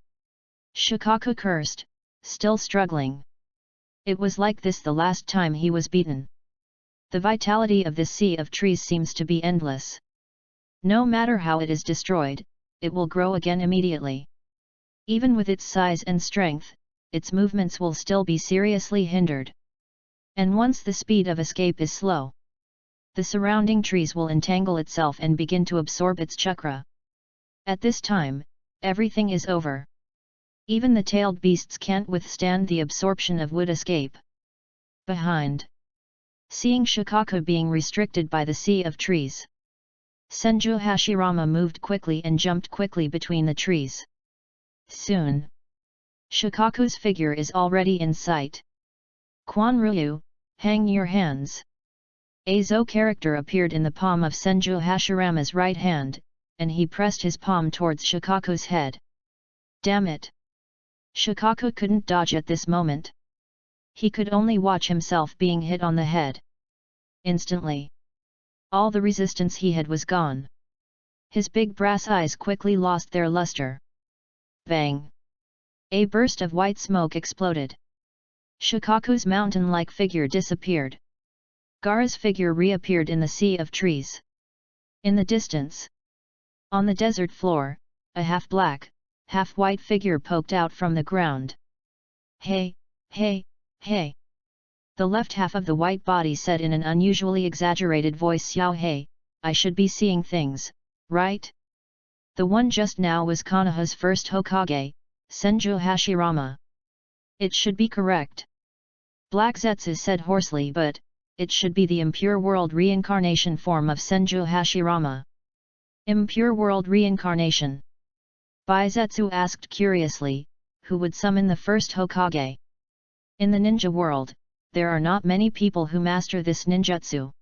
Shikaku cursed, still struggling. It was like this the last time he was beaten. The vitality of this sea of trees seems to be endless. No matter how it is destroyed, it will grow again immediately. Even with its size and strength, its movements will still be seriously hindered. And once the speed of escape is slow, the surrounding trees will entangle itself and begin to absorb its chakra. At this time, everything is over. Even the tailed beasts can't withstand the absorption of wood escape. Behind. Seeing Shikaku being restricted by the sea of trees, Senju Hashirama moved quickly and jumped quickly between the trees. Soon, Shikaku's figure is already in sight. Quan Ryu, hang your hands. A Zo character appeared in the palm of Senju Hashirama's right hand, and he pressed his palm towards Shikaku's head. Damn it! Shikaku couldn't dodge at this moment. He could only watch himself being hit on the head. Instantly, all the resistance he had was gone. His big brass eyes quickly lost their luster. Bang! A burst of white smoke exploded. Shikaku's mountain-like figure disappeared. Gaara's figure reappeared in the sea of trees. In the distance, on the desert floor, a half-black, half-white figure poked out from the ground. Hey, hey, hey! The left half of the white body said in an unusually exaggerated voice, Xiao hey, I should be seeing things, right? The one just now was Konoha's first Hokage, Senju Hashirama. It should be correct. Black Zetsu said hoarsely, but it should be the impure world reincarnation form of Senju Hashirama. Impure world reincarnation? Baizetsu asked curiously, who would summon the first Hokage? In the ninja world, there are not many people who master this ninjutsu.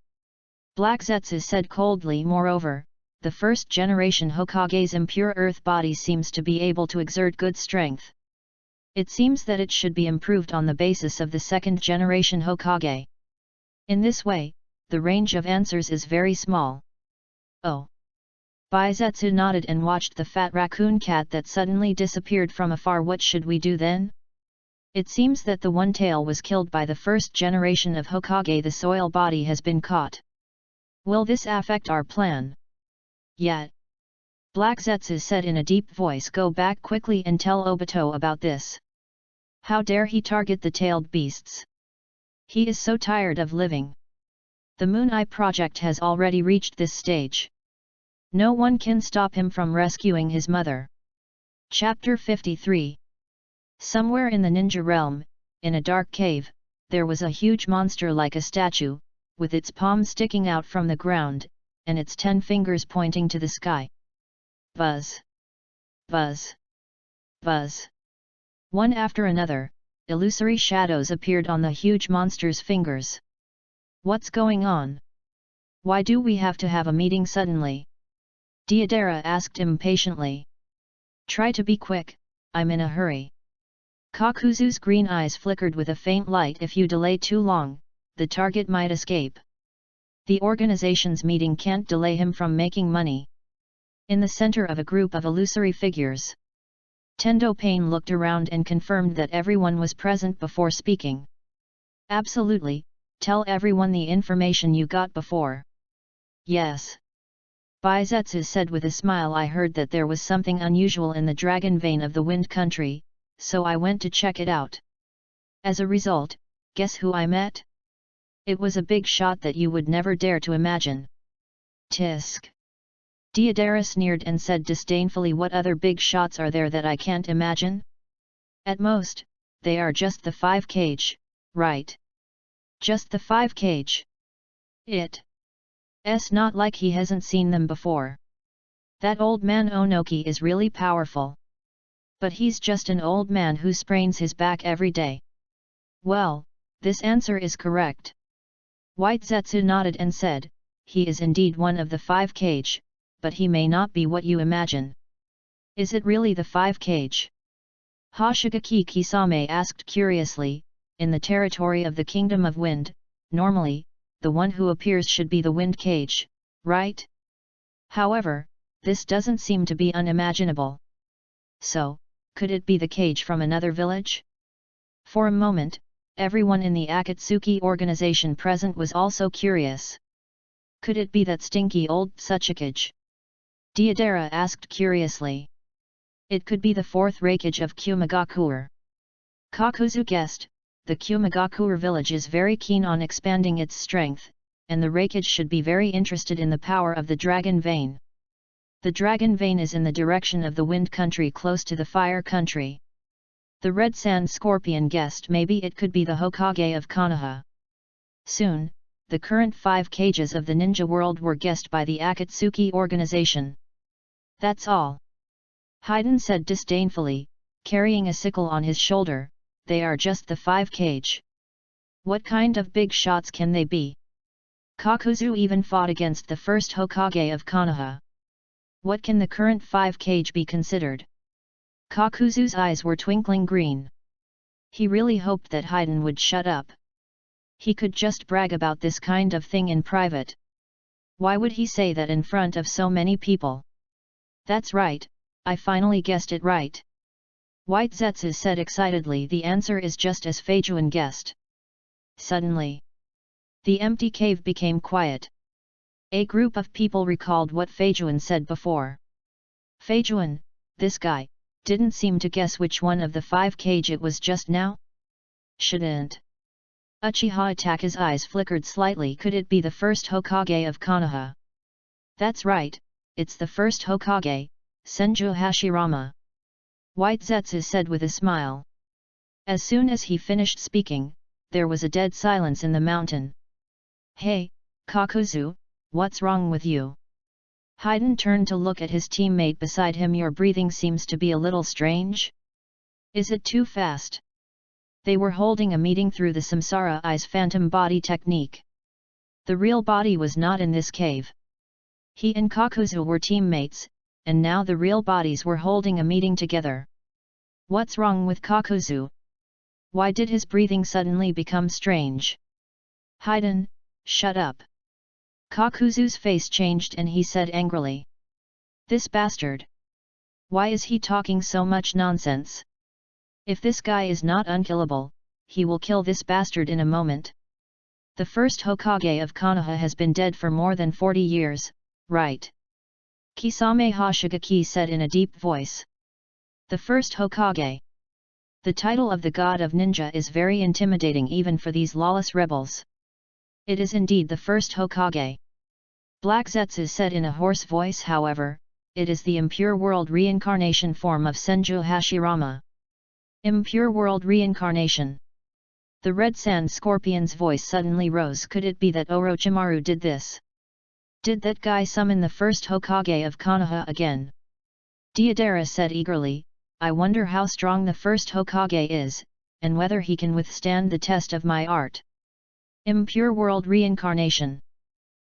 Black Zetsu said coldly. Moreover, the first generation Hokage's impure earth body seems to be able to exert good strength. It seems that it should be improved on the basis of the second generation Hokage. In this way, the range of answers is very small. Oh! Baizetsu nodded and watched the fat raccoon cat that suddenly disappeared from afar. What should we do then? It seems that the one tail was killed by the first generation of Hokage. The soil body has been caught. Will this affect our plan? Yet. Black Zetsu said in a deep voice, go back quickly and tell Obito about this. How dare he target the tailed beasts? He is so tired of living. The Moon Eye project has already reached this stage. No one can stop him from rescuing his mother. Chapter 53. Somewhere in the ninja realm, in a dark cave, there was a huge monster like a statue, with its palm sticking out from the ground, and its 10 fingers pointing to the sky. Buzz! Buzz! Buzz! One after another, illusory shadows appeared on the huge monster's fingers. What's going on? Why do we have to have a meeting suddenly? Deidara asked impatiently. Try to be quick, I'm in a hurry. Kakuzu's green eyes flickered with a faint light. If you delay too long, the target might escape. The organization's meeting can't delay him from making money. In the center of a group of illusory figures, Tendo Pain looked around and confirmed that everyone was present before speaking. Absolutely, tell everyone the information you got before. Yes. Baizetsu said with a smile. I heard that there was something unusual in the dragon vein of the Wind Country, so I went to check it out. As a result, guess who I met? It was a big shot that you would never dare to imagine. Tisk. Deidara sneered and said disdainfully, what other big shots are there that I can't imagine? At most, they are just the 5 kg, right? Just the 5 kg. It's not like he hasn't seen them before. That old man Onoki is really powerful. But he's just an old man who sprains his back every day. Well, this answer is correct. White Zetsu nodded and said, he is indeed one of the 5 kg, but he may not be what you imagine. Is it really the 5 kg? Hoshigaki Kisame asked curiously. In the territory of the Kingdom of Wind, normally, the one who appears should be the Wind Cage, right? However, this doesn't seem to be unimaginable. So, could it be the cage from another village? For a moment, everyone in the Akatsuki organization present was also curious. Could it be that stinky old Tsuchikage? Deidara asked curiously. It could be the 4th Reikage of Kumagakuer. Kakuzu guessed, the Kumagakuer village is very keen on expanding its strength, and the Reikage should be very interested in the power of the Dragon Vein. The Dragon Vein is in the direction of the Wind Country close to the Fire Country. The Red Sand Scorpion guessed maybe it could be the Hokage of Konoha. Soon, the current 5 cages of the ninja world were guessed by the Akatsuki organization. That's all. Haydn said disdainfully, carrying a sickle on his shoulder. They are just the 5 kage. What kind of big shots can they be? Kakuzu even fought against the first Hokage of Konoha. What can the current 5 kage be considered? Kakuzu's eyes were twinkling green. He really hoped that Haiden would shut up. He could just brag about this kind of thing in private. Why would he say that in front of so many people? That's right, I finally guessed it right. White Zetsu said excitedly, the answer is just as Feijuan guessed. Suddenly, the empty cave became quiet. A group of people recalled what Feijuan said before. Feijuan, this guy, didn't seem to guess which one of the 5 kage it was just now? Shouldn't Uchiha Itaka's eyes flickered slightly. Could it be the first Hokage of Konoha? That's right, it's the first Hokage, Senju Hashirama. White Zetsu said with a smile. As soon as he finished speaking, there was a dead silence in the mountain. Hey, Kakuzu, what's wrong with you? Haiden turned to look at his teammate beside him. Your breathing seems to be a little strange. Is it too fast? They were holding a meeting through the Samsara Eyes phantom body technique. The real body was not in this cave. He and Kakuzu were teammates, and now the real bodies were holding a meeting together. What's wrong with Kakuzu? Why did his breathing suddenly become strange? Haiden, shut up. Kakuzu's face changed and he said angrily. This bastard! Why is he talking so much nonsense? If this guy is not unkillable, he will kill this bastard in a moment. The first Hokage of Konoha has been dead for more than 40 years, right? Kisame Hoshigaki said in a deep voice. The first Hokage. The title of the god of ninja is very intimidating even for these lawless rebels. It is indeed the first Hokage. Black Zetsu said in a hoarse voice. However, it is the impure world reincarnation form of Senju Hashirama. Impure world reincarnation. The red sand scorpion's voice suddenly rose. Could it be that Orochimaru did this? Did that guy summon the first Hokage of Konoha again? Deidara said eagerly, I wonder how strong the first Hokage is, and whether he can withstand the test of my art. Impure world reincarnation.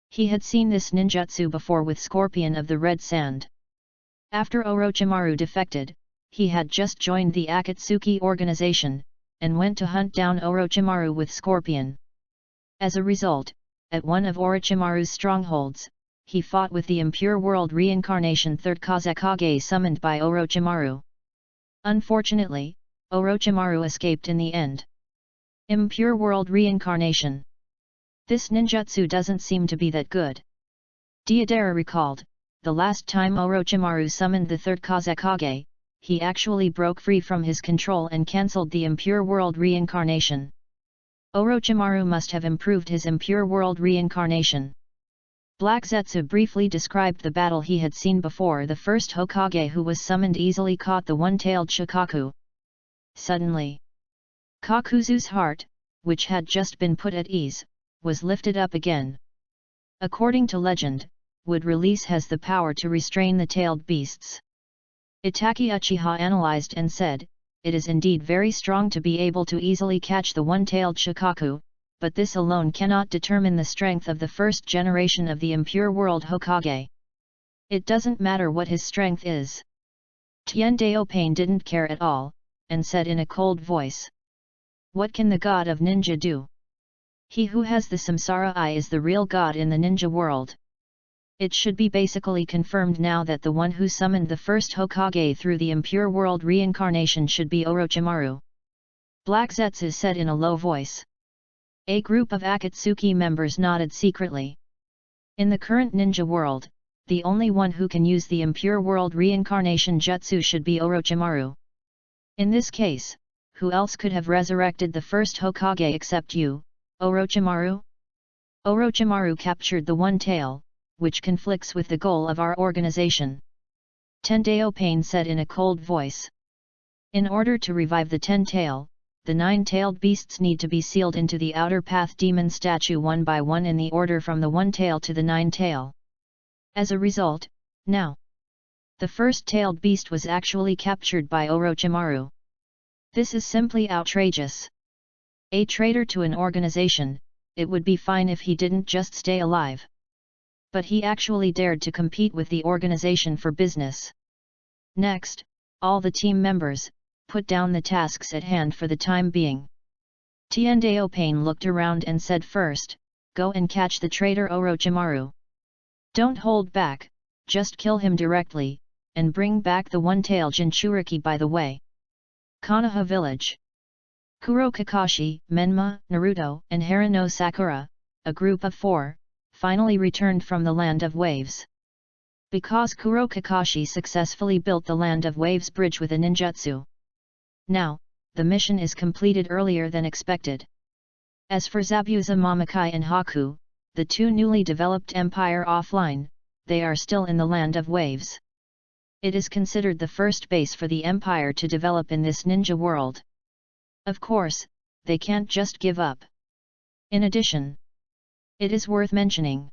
He had seen this ninjutsu before with Scorpion of the Red Sand. After Orochimaru defected, he had just joined the Akatsuki organization, and went to hunt down Orochimaru with Scorpion. As a result, at one of Orochimaru's strongholds, he fought with the Impure World Reincarnation Third Kazekage summoned by Orochimaru. Unfortunately, Orochimaru escaped in the end. Impure World Reincarnation. This ninjutsu doesn't seem to be that good. Deidara recalled, the last time Orochimaru summoned the Third Kazekage, he actually broke free from his control and cancelled the Impure World Reincarnation. Orochimaru must have improved his Impure World Reincarnation. Black Zetsu briefly described the battle he had seen before. The first Hokage who was summoned easily caught the one-tailed Shikaku. Suddenly, Kakuzu's heart, which had just been put at ease, was lifted up again. According to legend, wood release has the power to restrain the tailed beasts. Itaki Uchiha analyzed and said, it is indeed very strong to be able to easily catch the one-tailed Shikaku, but this alone cannot determine the strength of the first generation of the Impure World Hokage. It doesn't matter what his strength is. Tien Daopain didn't care at all, and said in a cold voice. What can the god of ninja do? He who has the Samsara Eye is the real god in the ninja world. It should be basically confirmed now that the one who summoned the first Hokage through the Impure World Reincarnation should be Orochimaru. Black Zetsu said in a low voice. A group of Akatsuki members nodded secretly. In the current ninja world, the only one who can use the Impure World Reincarnation Jutsu should be Orochimaru. In this case, who else could have resurrected the first Hokage except you, Orochimaru? Orochimaru captured the one tail, which conflicts with the goal of our organization. Tendaopain said in a cold voice. In order to revive the 10-tail, the 9-tailed beasts need to be sealed into the outer path demon statue one by one in the order from the 1 tail to the 9 tail. As a result, now, The first-tailed beast was actually captured by Orochimaru. This is simply outrageous. A traitor to an organization, it would be fine if he didn't just stay alive. But he actually dared to compete with the organization for business. Next, all the team members, put down the tasks at hand for the time being. Tiendao Pain looked around and said first, go and catch the traitor Orochimaru. Don't hold back, just kill him directly, and bring back the one-tailed Jinchuriki by the way. Konoha Village. Kuro Kakashi, Menma, Naruto, and Harano Sakura, a group of 4, finally returned from the Land of Waves. Because Kuro Kakashi successfully built the Land of Waves bridge with a ninjutsu. Now, the mission is completed earlier than expected. As for Zabuza Momokai and Haku, the 2 newly developed empire offline, they are still in the Land of Waves. It is considered the first base for the empire to develop in this ninja world. Of course, they can't just give up. In addition, it is worth mentioning.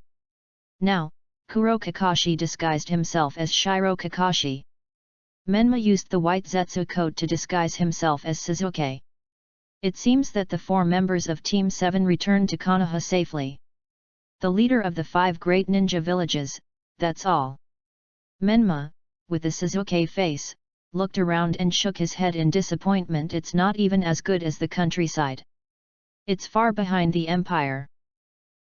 Now, Kuro Kakashi disguised himself as Shiro Kakashi. Menma used the white Zetsu coat to disguise himself as Sasuke. It seems that the 4 members of Team 7 returned to Konoha safely. The leader of the 5 great ninja villages, that's all. Menma, with a Sasuke face, looked around and shook his head in disappointment. It's not even as good as the countryside. It's far behind the empire.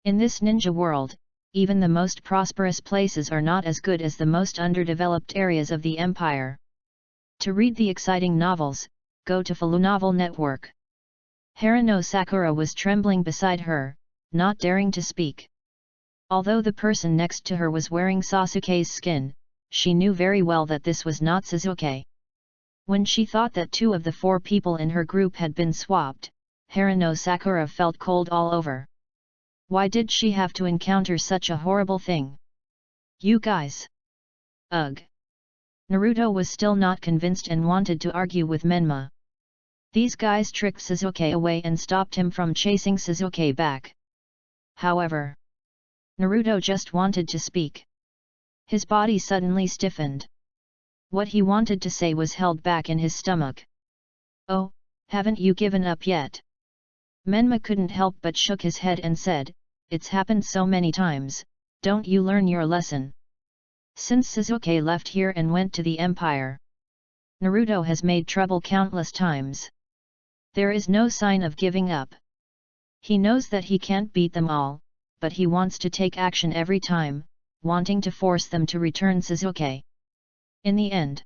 In this ninja world, even the most prosperous places are not as good as the most underdeveloped areas of the empire. To read the exciting novels, go to Falu Novel Network. Harano Sakura was trembling beside her, not daring to speak. Although the person next to her was wearing Sasuke's skin, she knew very well that this was not Sasuke. When she thought that 2 of the 4 people in her group had been swapped, Harano Sakura felt cold all over. Why did she have to encounter such a horrible thing? You guys! Ugh! Naruto was still not convinced and wanted to argue with Menma. These guys tricked Sasuke away and stopped him from chasing Sasuke back. However, Naruto just wanted to speak. His body suddenly stiffened. What he wanted to say was held back in his stomach. Oh, haven't you given up yet? Menma couldn't help but shook his head and said, it's happened so many times, don't you learn your lesson? Since Sasuke left here and went to the Empire, Naruto has made trouble countless times. There is no sign of giving up. He knows that he can't beat them all, but he wants to take action every time, wanting to force them to return Sasuke. In the end,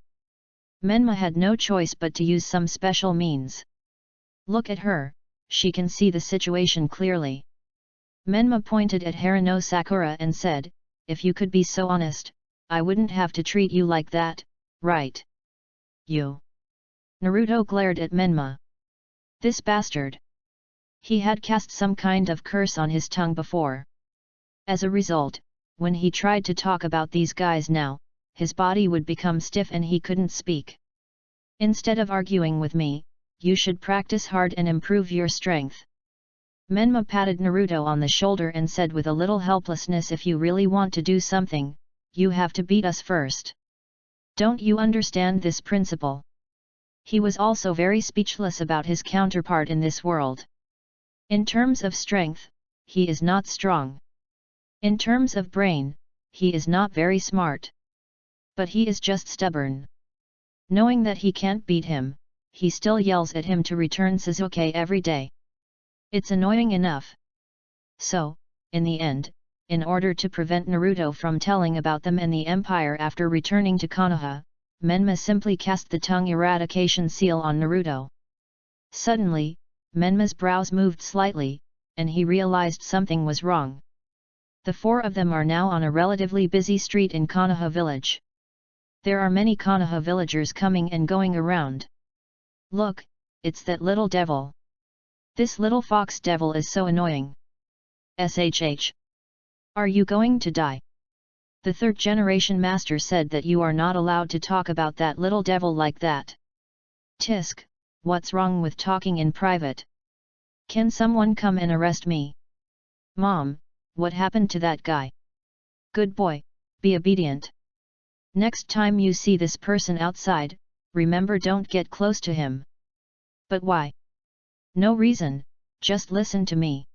Menma had no choice but to use some special means. Look at her, she can see the situation clearly. Menma pointed at Harano Sakura and said, if you could be so honest, I wouldn't have to treat you like that, right? You. Naruto glared at Menma. This bastard. He had cast some kind of curse on his tongue before. As a result, when he tried to talk about these guys now, his body would become stiff and he couldn't speak. Instead of arguing with me, you should practice hard and improve your strength. Menma patted Naruto on the shoulder and said with a little helplessness, if you really want to do something, you have to beat us first. Don't you understand this principle? He was also very speechless about his counterpart in this world. In terms of strength, he is not strong. In terms of brain, he is not very smart. But he is just stubborn. Knowing that he can't beat him, he still yells at him to return Sasuke every day. It's annoying enough. So, in the end, in order to prevent Naruto from telling about them and the Empire after returning to Konoha, Menma simply cast the tongue eradication seal on Naruto. Suddenly, Menma's brows moved slightly, and he realized something was wrong. The 4 of them are now on a relatively busy street in Konoha village. There are many Konoha villagers coming and going around. Look, it's that little devil. This little fox devil is so annoying. SHH. Are you going to die? The 3rd generation master said that you are not allowed to talk about that little devil like that. Tisk, what's wrong with talking in private? Can someone come and arrest me? Mom, what happened to that guy? Good boy, be obedient. Next time you see this person outside, remember don't get close to him. But why? No reason, just listen to me.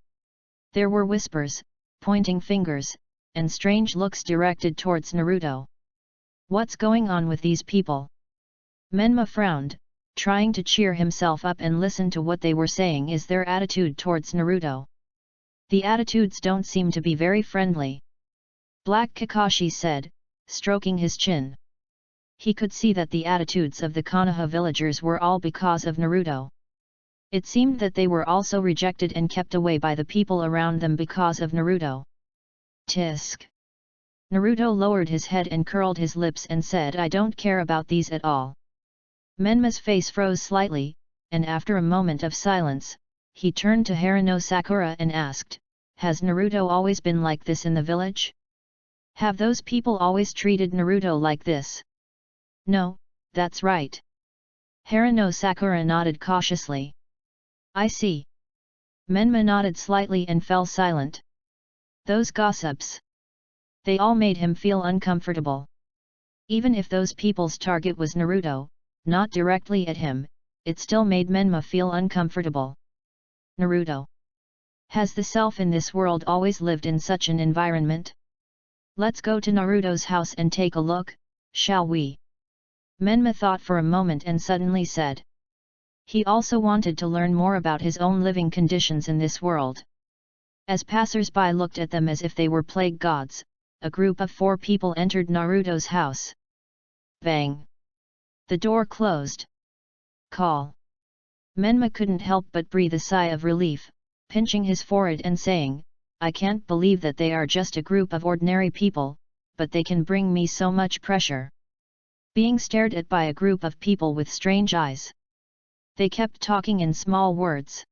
There were whispers, pointing fingers, and strange looks directed towards Naruto. What's going on with these people? Menma frowned, trying to cheer himself up and listen to what they were saying. Is their attitude towards Naruto? The attitudes don't seem to be very friendly. Black Kakashi said, stroking his chin. He could see that the attitudes of the Konoha villagers were all because of Naruto. It seemed that they were also rejected and kept away by the people around them because of Naruto. Tisk. Naruto lowered his head and curled his lips and said, I don't care about these at all. Menma's face froze slightly, and after a moment of silence, he turned to Haruno Sakura and asked, has Naruto always been like this in the village? Have those people always treated Naruto like this? No, that's right. Haruno Sakura nodded cautiously. I see. Menma nodded slightly and fell silent. Those gossips. They all made him feel uncomfortable. Even if those people's target was Naruto, not directly at him, it still made Menma feel uncomfortable. Naruto. Has the self in this world always lived in such an environment? Let's go to Naruto's house and take a look, shall we? Menma thought for a moment and suddenly said. He also wanted to learn more about his own living conditions in this world. As passers-by looked at them as if they were plague gods, a group of 4 people entered Naruto's house. Bang! The door closed. Call. Menma couldn't help but breathe a sigh of relief, pinching his forehead and saying, I can't believe that they are just a group of ordinary people, but they can bring me so much pressure. Being stared at by a group of people with strange eyes. They kept talking in small words.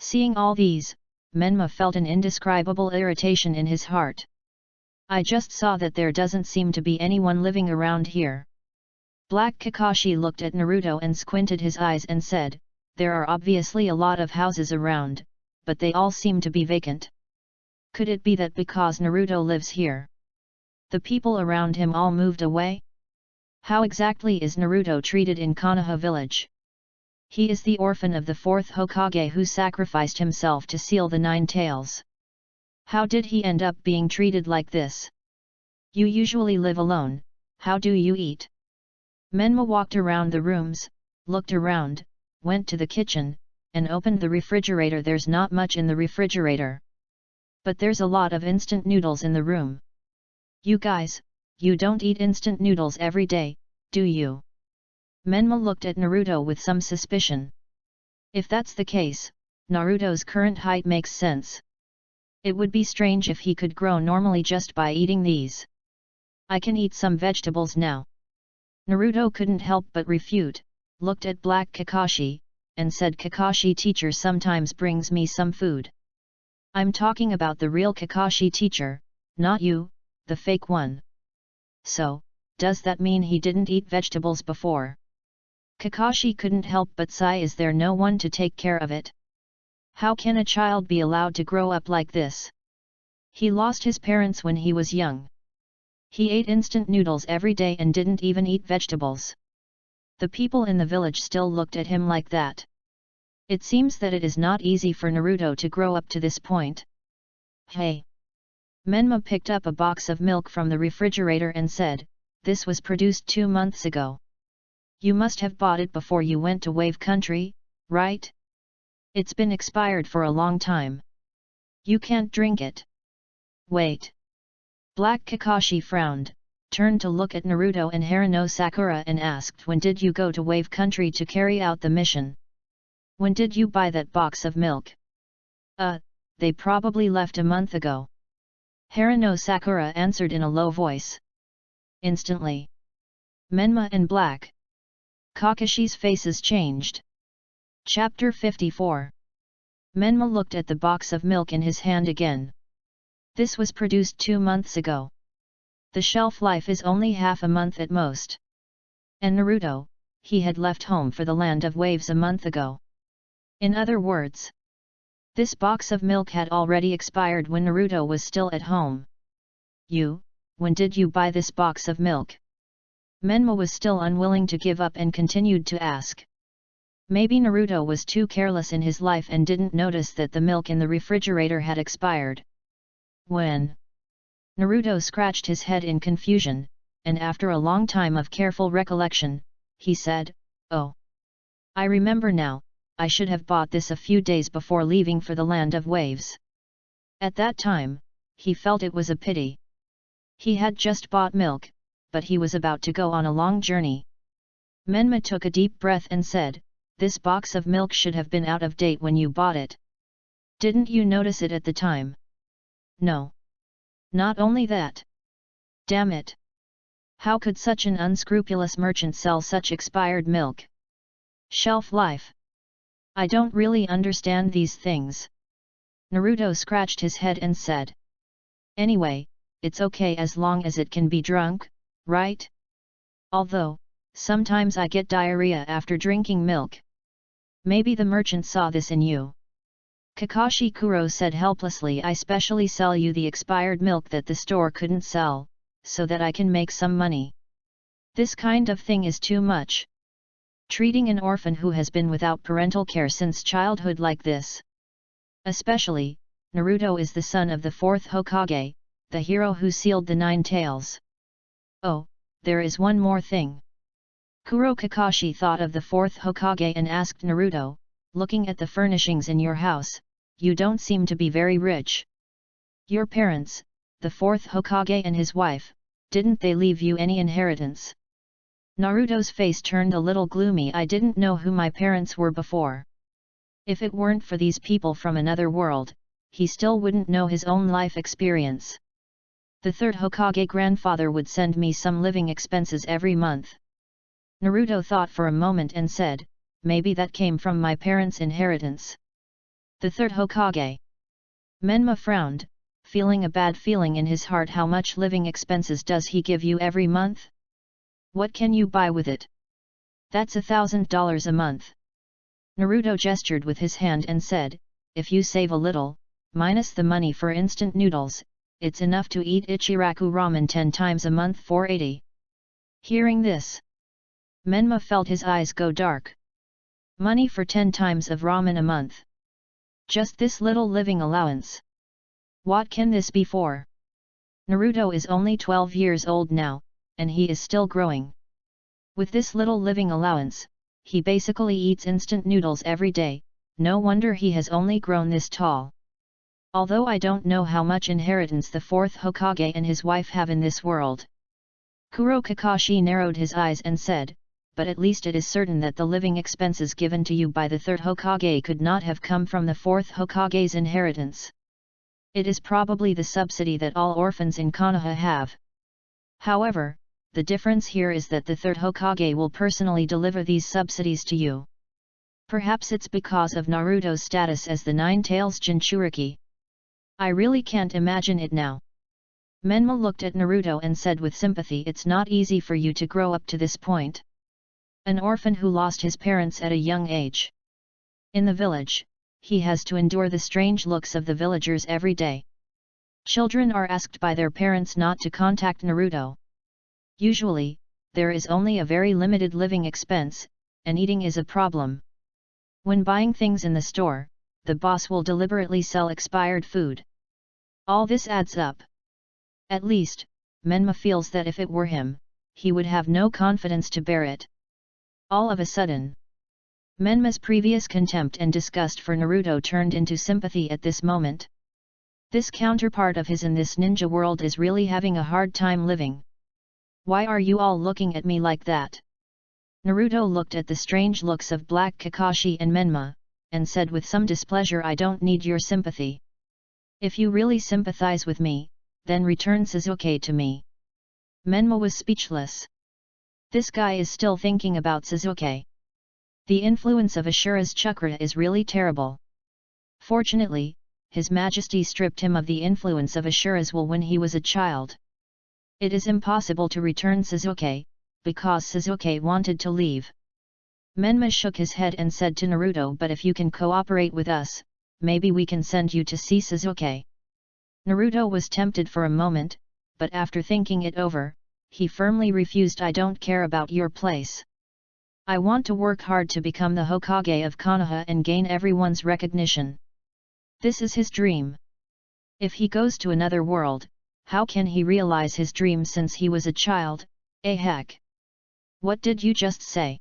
Seeing all these, Menma felt an indescribable irritation in his heart. I just saw that there doesn't seem to be anyone living around here. Black Kakashi looked at Naruto and squinted his eyes and said, there are obviously a lot of houses around, but they all seem to be vacant. Could it be that because Naruto lives here, the people around him all moved away? How exactly is Naruto treated in Konoha village? He is the orphan of the 4th Hokage who sacrificed himself to seal the 9 tails. How did he end up being treated like this? You usually live alone, how do you eat? Menma walked around the rooms, looked around, went to the kitchen, and opened the refrigerator. There's not much in the refrigerator. But there's a lot of instant noodles in the room. You guys, you don't eat instant noodles every day, do you? Menma looked at Naruto with some suspicion. If that's the case, Naruto's current height makes sense. It would be strange if he could grow normally just by eating these. I can eat some vegetables now. Naruto couldn't help but refute, looked at Black Kakashi, and said Kakashi teacher sometimes brings me some food. I'm talking about the real Kakashi teacher, not you, the fake one. So, does that mean he didn't eat vegetables before? Kakashi couldn't help but sigh. Is there no one to take care of it? How can a child be allowed to grow up like this? He lost his parents when he was young. He ate instant noodles every day and didn't even eat vegetables. The people in the village still looked at him like that. It seems that it is not easy for Naruto to grow up to this point. Hey! Menma picked up a box of milk from the refrigerator and said, this was produced 2 months ago. You must have bought it before you went to Wave Country, right? It's been expired for a long time. You can't drink it. Wait. Black Kakashi frowned, turned to look at Naruto and Haruno Sakura and asked, when did you go to Wave Country to carry out the mission? When did you buy that box of milk? They probably left a month ago. Haruno Sakura answered in a low voice. Instantly, Menma and Black Kakashi's faces changed. Chapter 54. Menma looked at the box of milk in his hand again. This was produced 2 months ago. The shelf life is only half a month at most. And Naruto, he had left home for the land of waves a month ago. In other words, this box of milk had already expired when Naruto was still at home. When did you buy this box of milk? Menma was still unwilling to give up and continued to ask. Maybe Naruto was too careless in his life and didn't notice that the milk in the refrigerator had expired. When? Naruto scratched his head in confusion, and after a long time of careful recollection, he said, "Oh. I remember now, I should have bought this a few days before leaving for the land of waves." At that time, he felt it was a pity. He had just bought milk, but he was about to go on a long journey. Menma took a deep breath and said, "This box of milk should have been out of date when you bought it. Didn't you notice it at the time?" "No. Not only that. Damn it. How could such an unscrupulous merchant sell such expired milk? Shelf life. I don't really understand these things." Naruto scratched his head and said. "Anyway, it's okay as long as it can be drunk, right? Although, sometimes I get diarrhea after drinking milk. Maybe the merchant saw this in you." Kakashi Kuro said helplessly, "I specially sell you the expired milk that the store couldn't sell, so that I can make some money. This kind of thing is too much. Treating an orphan who has been without parental care since childhood like this. Especially, Naruto is the son of the 4th Hokage, the hero who sealed the 9 tails. Oh, there is one more thing." Kuro Kakashi thought of the 4th Hokage and asked Naruto, "Looking at the furnishings in your house, you don't seem to be very rich. Your parents, the 4th Hokage and his wife, didn't they leave you any inheritance?" Naruto's face turned a little gloomy. "I didn't know who my parents were before. If it weren't for these people from another world, he still wouldn't know his own life experience. The 3rd Hokage grandfather would send me some living expenses every month." Naruto thought for a moment and said, "Maybe that came from my parents' inheritance." The 3rd Hokage. Menma frowned, feeling a bad feeling in his heart. "How much living expenses does he give you every month? What can you buy with it?" "That's $1,000 a month." Naruto gestured with his hand and said, "If you save a little, minus the money for instant noodles, it's enough to eat Ichiraku ramen 10 times a month for 80. Hearing this, Menma felt his eyes go dark. Money for 10 times of ramen a month. Just this little living allowance. What can this be for? Naruto is only 12 years old now, and he is still growing. With this little living allowance, he basically eats instant noodles every day, no wonder he has only grown this tall. Although I don't know how much inheritance the 4th Hokage and his wife have in this world." Kuro Kakashi narrowed his eyes and said, "But at least it is certain that the living expenses given to you by the 3rd Hokage could not have come from the 4th Hokage's inheritance. It is probably the subsidy that all orphans in Konoha have. However, the difference here is that the 3rd Hokage will personally deliver these subsidies to you. Perhaps it's because of Naruto's status as the 9 Tails Jinchuriki. I really can't imagine it now." Menma looked at Naruto and said with sympathy, "It's not easy for you to grow up to this point. An orphan who lost his parents at a young age. In the village, he has to endure the strange looks of the villagers every day. Children are asked by their parents not to contact Naruto. Usually, there is only a very limited living expense, and eating is a problem. When buying things in the store, the boss will deliberately sell expired food. All this adds up. At least, Menma feels that if it were him, he would have no confidence to bear it." All of a sudden, Menma's previous contempt and disgust for Naruto turned into sympathy at this moment. This counterpart of his in this ninja world is really having a hard time living. Why are you all looking at me like that? Naruto looked at the strange looks of Black Kakashi and Menma, and said with some displeasure, "I don't need your sympathy. If you really sympathize with me, then return Sasuke to me." Menma was speechless. This guy is still thinking about Sasuke. The influence of Ashura's chakra is really terrible. Fortunately, His Majesty stripped him of the influence of Ashura's will when he was a child. It is impossible to return Sasuke, because Sasuke wanted to leave. Menma shook his head and said to Naruto, "But if you can cooperate with us, maybe we can send you to see Sasuke." Naruto was tempted for a moment, but after thinking it over, he firmly refused. I don't care about your place. I want to work hard to become the Hokage of Konoha and gain everyone's recognition. This is his dream. If he goes to another world, how can he realize his dream since he was a child? Heck! What did you just say?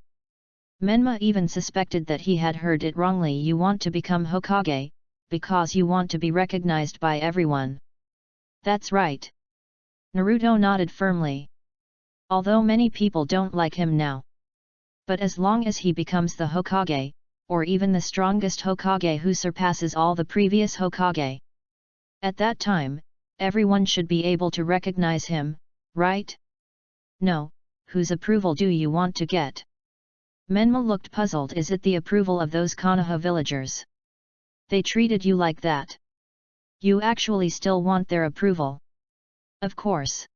Menma even suspected that he had heard it wrongly. You want to become Hokage, because you want to be recognized by everyone. That's right. Naruto nodded firmly. Although many people don't like him now. But as long as he becomes the Hokage, or even the strongest Hokage who surpasses all the previous Hokage. At that time, everyone should be able to recognize him, right? No, whose approval do you want to get? Menma looked puzzled. Is it the approval of those Konoha villagers? They treated you like that. You actually still want their approval? Of course.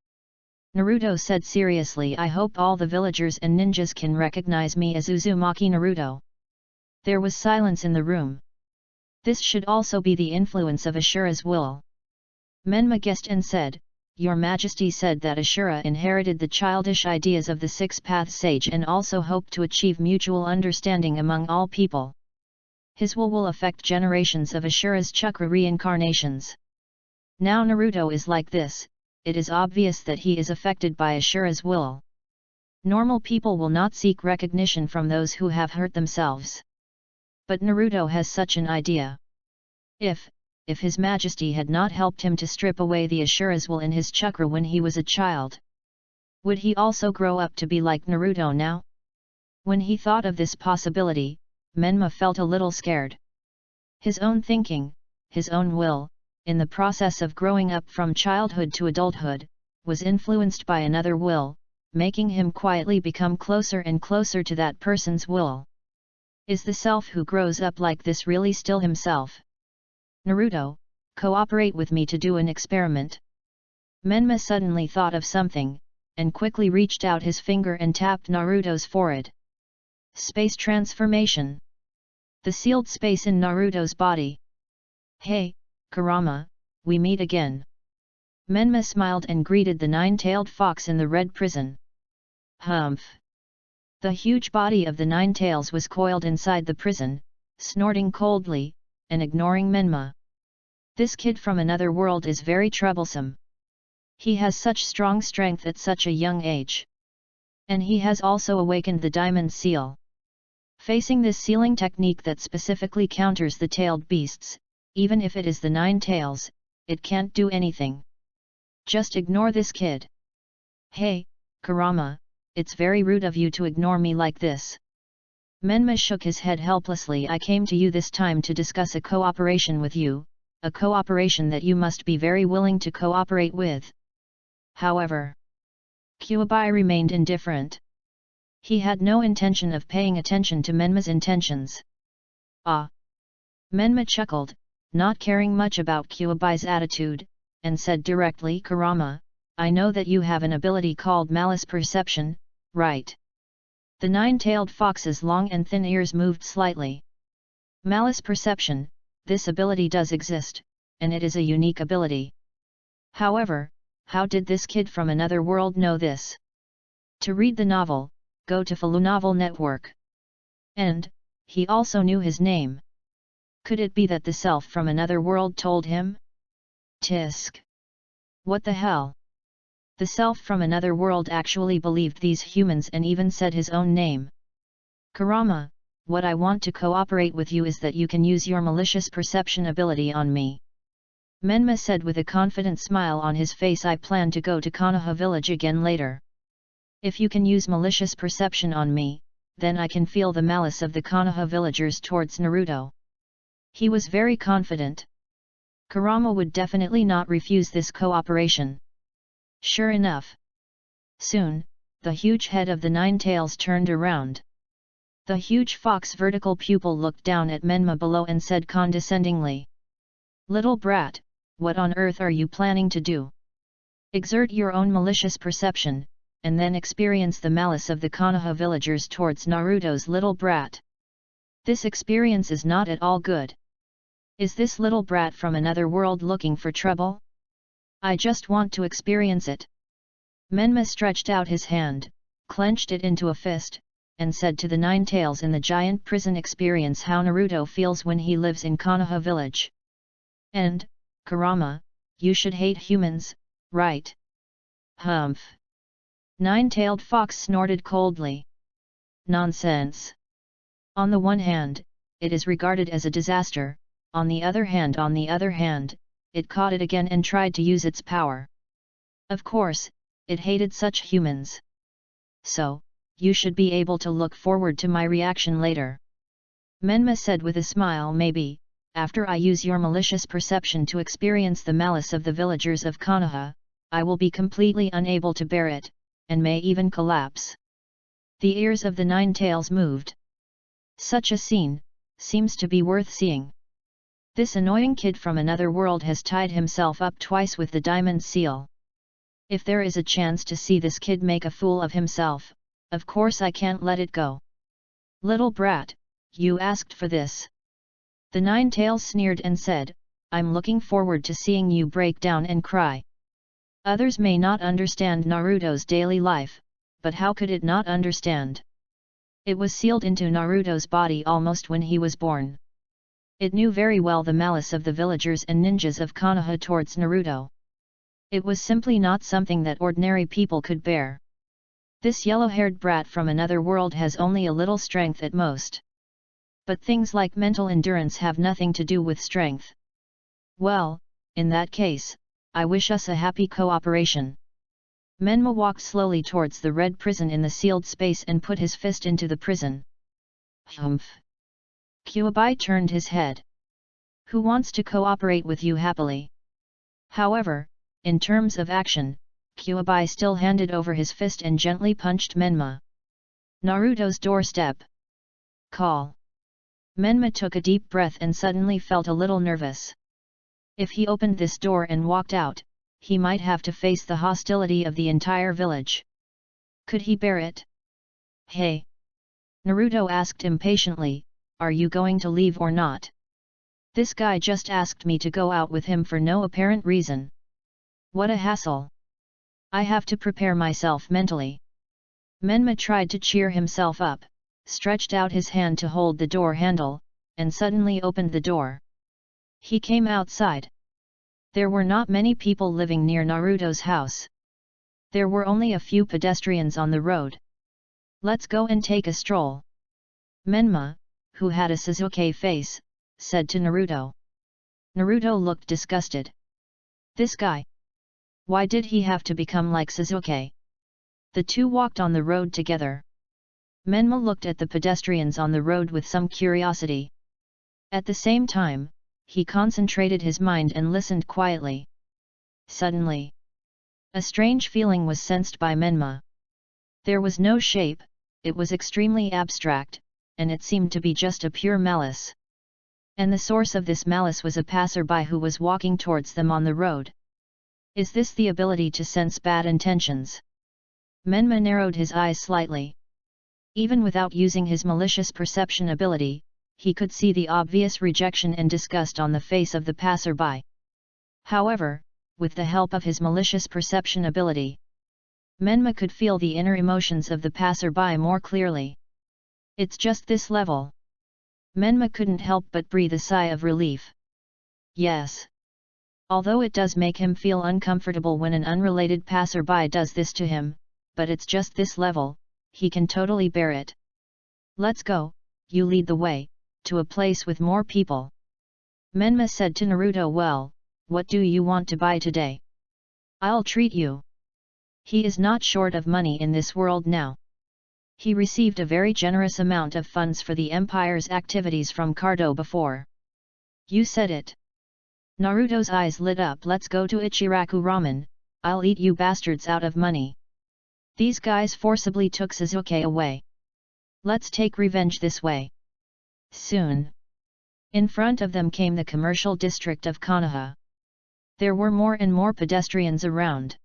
Naruto said seriously. I hope all the villagers and ninjas can recognize me as Uzumaki Naruto. There was silence in the room. This should also be the influence of Ashura's will. Menma guessed and said, Your Majesty said that Ashura inherited the childish ideas of the Six-Path Sage and also hoped to achieve mutual understanding among all people. His will affect generations of Ashura's chakra reincarnations. Now Naruto is like this, it is obvious that he is affected by Ashura's will. Normal people will not seek recognition from those who have hurt themselves. But Naruto has such an idea. If His Majesty had not helped him to strip away the Ashura's will in his chakra when he was a child, would he also grow up to be like Naruto now? When he thought of this possibility, Menma felt a little scared. His own thinking, his own will, in the process of growing up from childhood to adulthood, was influenced by another will, making him quietly become closer and closer to that person's will. Is the self who grows up like this really still himself? Naruto, cooperate with me to do an experiment. Menma suddenly thought of something, and quickly reached out his finger and tapped Naruto's forehead. Space transformation. The sealed space in Naruto's body. Hey, Kurama, we meet again. Menma smiled and greeted the nine-tailed fox in the red prison. Humph! The huge body of the nine tails was coiled inside the prison, snorting coldly, and ignoring Menma. This kid from another world is very troublesome. He has such strong strength at such a young age. And he has also awakened the diamond seal. Facing this sealing technique that specifically counters the tailed beasts, even if it is the nine tails, it can't do anything. Just ignore this kid. Hey, Kurama, it's very rude of you to ignore me like this. Menma shook his head helplessly. I came to you this time to discuss a cooperation with you, a cooperation that you must be very willing to cooperate with. However, Kyuubi remained indifferent. He had no intention of paying attention to Menma's intentions. Ah! Menma chuckled, not caring much about Kyuubi's attitude, and said directly, Kurama, I know that you have an ability called malice perception, right? The nine-tailed fox's long and thin ears moved slightly. Malice perception, this ability does exist, and it is a unique ability. However, how did this kid from another world know this? To read the novel, go to Falu Novel Network. And, he also knew his name. Could it be that the self from another world told him? Tisk! What the hell? The self from another world actually believed these humans and even said his own name. Kurama, what I want to cooperate with you is that you can use your malicious perception ability on me. Menma said with a confident smile on his face. I plan to go to Konoha village again later. If you can use malicious perception on me, then I can feel the malice of the Konoha villagers towards Naruto. He was very confident. Kurama would definitely not refuse this cooperation. Sure enough. Soon, the huge head of the nine tails turned around. The huge fox vertical pupil looked down at Menma below and said condescendingly. Little brat, what on earth are you planning to do? Exert your own malicious perception, and then experience the malice of the Konoha villagers towards Naruto's little brat. This experience is not at all good. Is this little brat from another world looking for trouble? I just want to experience it. Menma stretched out his hand, clenched it into a fist, and said to the Nine Tails in the giant prison, experience how Naruto feels when he lives in Konoha village. And, Kurama, you should hate humans, right? Humph. Nine-tailed fox snorted coldly. Nonsense. On the one hand, it is regarded as a disaster, on the other hand, it caught it again and tried to use its power. Of course, it hated such humans. So, you should be able to look forward to my reaction later. Menma said with a smile, maybe, after I use your malicious perception to experience the malice of the villagers of Konoha, I will be completely unable to bear it, and may even collapse. The ears of the Nine Tails moved. Such a scene seems to be worth seeing. This annoying kid from another world has tied himself up twice with the diamond seal. If there is a chance to see this kid make a fool of himself, of course I can't let it go. Little brat, you asked for this. The Nine Tails sneered and said, I'm looking forward to seeing you break down and cry. Others may not understand Naruto's daily life, but how could it not understand? It was sealed into Naruto's body almost when he was born. It knew very well the malice of the villagers and ninjas of Konoha towards Naruto. It was simply not something that ordinary people could bear. This yellow-haired brat from another world has only a little strength at most. But things like mental endurance have nothing to do with strength. Well, in that case, I wish us a happy cooperation. Menma walked slowly towards the red prison in the sealed space and put his fist into the prison. Humph. Kuabai turned his head. Who wants to cooperate with you happily? However, in terms of action, Kuabai still handed over his fist and gently punched Menma. Naruto's doorstep. Call. Menma took a deep breath and suddenly felt a little nervous. If he opened this door and walked out, he might have to face the hostility of the entire village. Could he bear it? Hey! Naruto asked impatiently, are you going to leave or not? This guy just asked me to go out with him for no apparent reason. What a hassle! I have to prepare myself mentally. Menma tried to cheer himself up, stretched out his hand to hold the door handle, and suddenly opened the door. He came outside. There were not many people living near Naruto's house. There were only a few pedestrians on the road. Let's go and take a stroll. Menma, who had a Sasuke face, said to Naruto. Naruto looked disgusted. This guy. Why did he have to become like Sasuke? The two walked on the road together. Menma looked at the pedestrians on the road with some curiosity. At the same time, he concentrated his mind and listened quietly. Suddenly, a strange feeling was sensed by Menma. There was no shape, it was extremely abstract, and it seemed to be just a pure malice. And the source of this malice was a passerby who was walking towards them on the road. Is this the ability to sense bad intentions? Menma narrowed his eyes slightly. Even without using his malicious perception ability, he could see the obvious rejection and disgust on the face of the passerby. However, with the help of his malicious perception ability, Menma could feel the inner emotions of the passerby more clearly. It's just this level. Menma couldn't help but breathe a sigh of relief. Yes. Although it does make him feel uncomfortable when an unrelated passerby does this to him, but it's just this level, he can totally bear it. Let's go, you lead the way, to a place with more people. Menma said to Naruto, well, what do you want to buy today? I'll treat you. He is not short of money in this world now. He received a very generous amount of funds for the Empire's activities from Cardo before. You said it. Naruto's eyes lit up. Let's go to Ichiraku Ramen, I'll eat you bastards out of money. These guys forcibly took Sasuke away. Let's take revenge this way. Soon. In front of them came the commercial district of Konoha. There were more and more pedestrians around.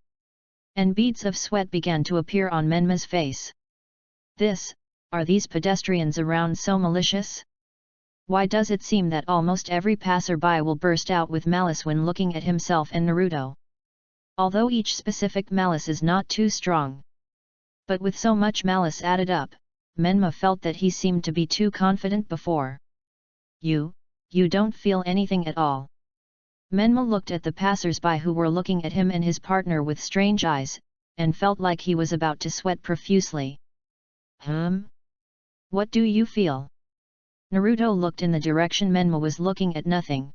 And beads of sweat began to appear on Menma's face. Are these pedestrians around so malicious? Why does it seem that almost every passerby will burst out with malice when looking at himself and Naruto? although each specific malice is not too strong. But with so much malice added up, Menma felt that he seemed to be too confident before. You don't feel anything at all. Menma looked at the passers-by who were looking at him and his partner with strange eyes, and felt like he was about to sweat profusely. What do you feel? Naruto looked in the direction Menma was looking at. Nothing.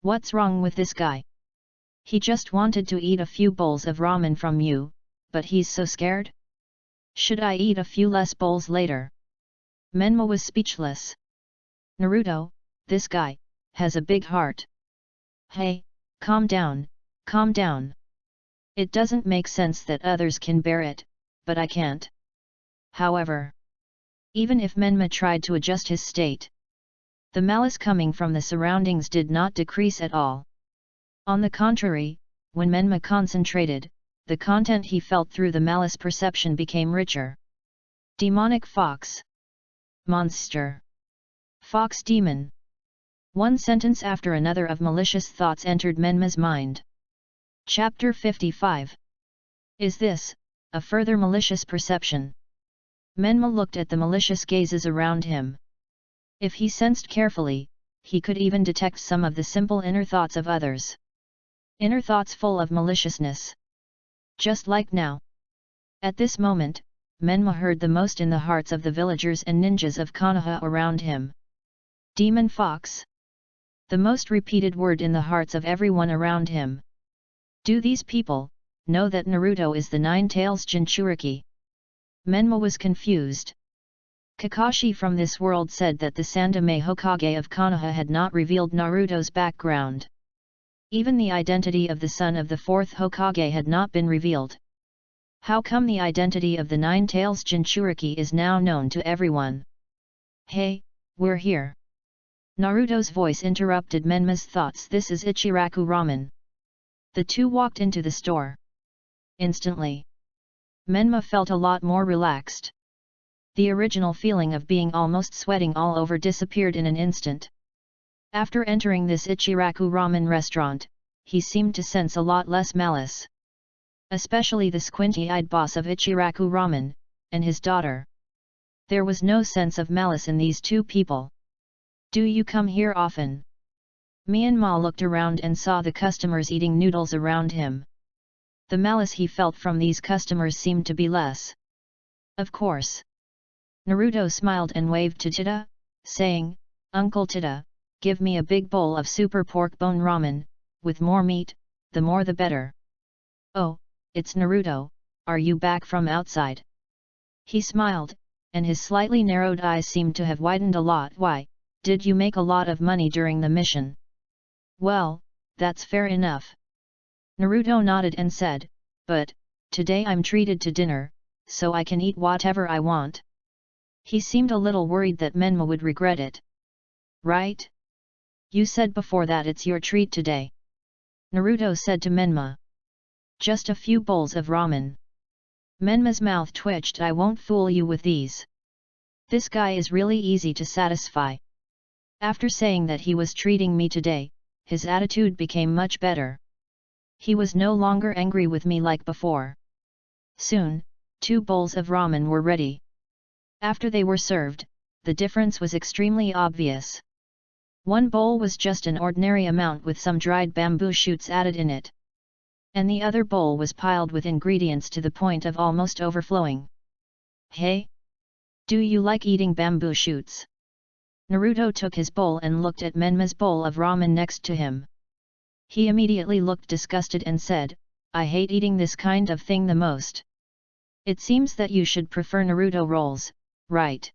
What's wrong with this guy? He just wanted to eat a few bowls of ramen from you, but he's so scared? Should I eat a few less bowls later? Menma was speechless. Naruto, this guy has a big heart. Hey, calm down, calm down. It doesn't make sense that others can bear it, but I can't. However, even if Menma tried to adjust his state, the malice coming from the surroundings did not decrease at all. On the contrary, when Menma concentrated, the content he felt through the malice perception became richer. Demonic fox. Monster. Fox demon. One sentence after another of malicious thoughts entered Menma's mind. Chapter 55. Is this a further malicious perception? Menma looked at the malicious gazes around him. If he sensed carefully, he could even detect some of the simple inner thoughts of others. Inner thoughts full of maliciousness. Just like now. At this moment, Menma heard the most in the hearts of the villagers and ninjas of Konoha around him. Demon fox. The most repeated word in the hearts of everyone around him. Do these people know that Naruto is the Nine-Tails Jinchuriki? Menma was confused. Kakashi from this world said that the Sandaime Hokage of Konoha had not revealed Naruto's background. Even the identity of the son of the fourth Hokage had not been revealed. How come the identity of the Nine-Tails Jinchuriki is now known to everyone? Hey, we're here. Naruto's voice interrupted Menma's thoughts. This is Ichiraku Ramen. The two walked into the store. Instantly, Menma felt a lot more relaxed. The original feeling of being almost sweating all over disappeared in an instant. After entering this Ichiraku Ramen restaurant, he seemed to sense a lot less malice. Especially the squinty-eyed boss of Ichiraku Ramen, and his daughter. There was no sense of malice in these two people. Do you come here often? Myanmar looked around and saw the customers eating noodles around him. The malice he felt from these customers seemed to be less. Of course. Naruto smiled and waved to Tita, saying, Uncle Tita, give me a big bowl of super pork bone ramen, with more meat, the more the better. Oh, it's Naruto, are you back from outside? He smiled, and his slightly narrowed eyes seemed to have widened a lot. Why, did you make a lot of money during the mission? Well, that's fair enough. Naruto nodded and said, but, today I'm treated to dinner, so I can eat whatever I want. He seemed a little worried that Menma would regret it. Right? You said before that it's your treat today. Naruto said to Menma. Just a few bowls of ramen. Menma's mouth twitched. I won't fool you with these. This guy is really easy to satisfy. After saying that he was treating me today, his attitude became much better. He was no longer angry with me like before. Soon, 2 bowls of ramen were ready. After they were served, the difference was extremely obvious. One bowl was just an ordinary amount with some dried bamboo shoots added in it. And the other bowl was piled with ingredients to the point of almost overflowing. Hey? Do you like eating bamboo shoots? Naruto took his bowl and looked at Menma's bowl of ramen next to him. He immediately looked disgusted and said, I hate eating this kind of thing the most. It seems that you should prefer Naruto rolls, right?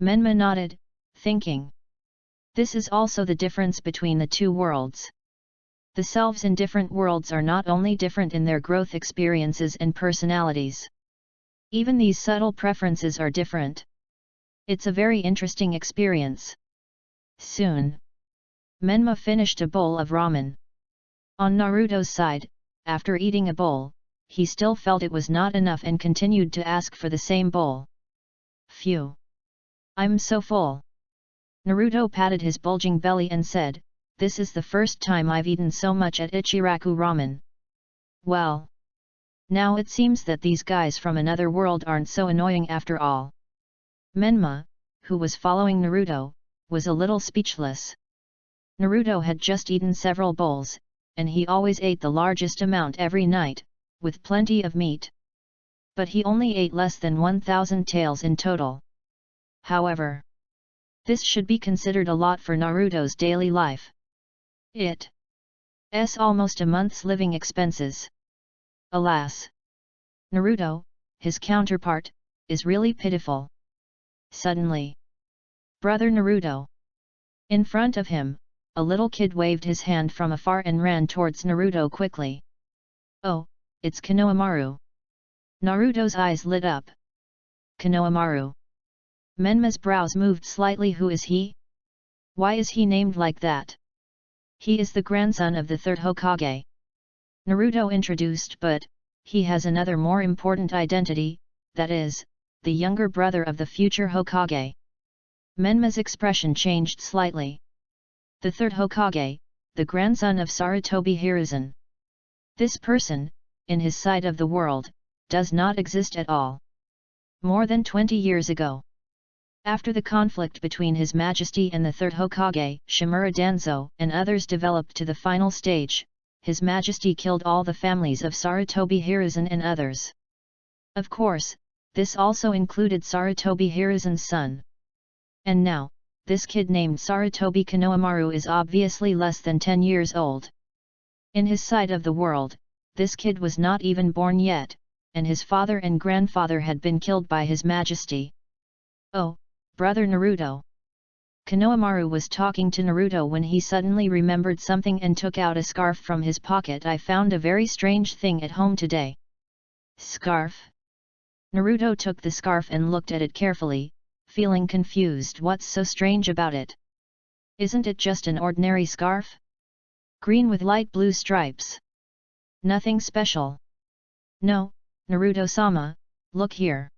Menma nodded, thinking. This is also the difference between the two worlds. The selves in different worlds are not only different in their growth experiences and personalities. Even these subtle preferences are different. It's a very interesting experience. Soon, Menma finished a bowl of ramen. On Naruto's side, after eating a bowl, he still felt it was not enough and continued to ask for the same bowl. Phew! I'm so full. Naruto patted his bulging belly and said, this is the first time I've eaten so much at Ichiraku Ramen. Well, now it seems that these guys from another world aren't so annoying after all. Menma, who was following Naruto, was a little speechless. Naruto had just eaten several bowls, and he always ate the largest amount every night, with plenty of meat. But he only ate less than 1,000 taels in total. However, this should be considered a lot for Naruto's daily life. It's almost a month's living expenses. Alas! Naruto, his counterpart, is really pitiful. Suddenly, Brother Naruto! In front of him, a little kid waved his hand from afar and ran towards Naruto quickly. Oh, it's Konohamaru! Naruto's eyes lit up. Konohamaru! Menma's brows moved slightly. Who is he? Why is he named like that? He is the grandson of the third Hokage. Naruto introduced, but he has another more important identity, that is, the younger brother of the future Hokage. Menma's expression changed slightly. The third Hokage, the grandson of Sarutobi Hiruzen. This person, in his side of the world, does not exist at all. More than 20 years ago, after the conflict between His Majesty and the third Hokage, Shimura Danzo, and others developed to the final stage, His Majesty killed all the families of Sarutobi Hiruzen and others. Of course, this also included Sarutobi Hiruzen's son. And now, this kid named Sarutobi Konohamaru is obviously less than 10 years old. In his side of the world, this kid was not even born yet, and his father and grandfather had been killed by His Majesty. Oh, Brother Naruto! Konohamaru was talking to Naruto when he suddenly remembered something and took out a scarf from his pocket. I found a very strange thing at home today. Scarf? Naruto took the scarf and looked at it carefully, feeling confused. What's so strange about it? Isn't it just an ordinary scarf? Green with light blue stripes. Nothing special. No, Naruto-sama, look here.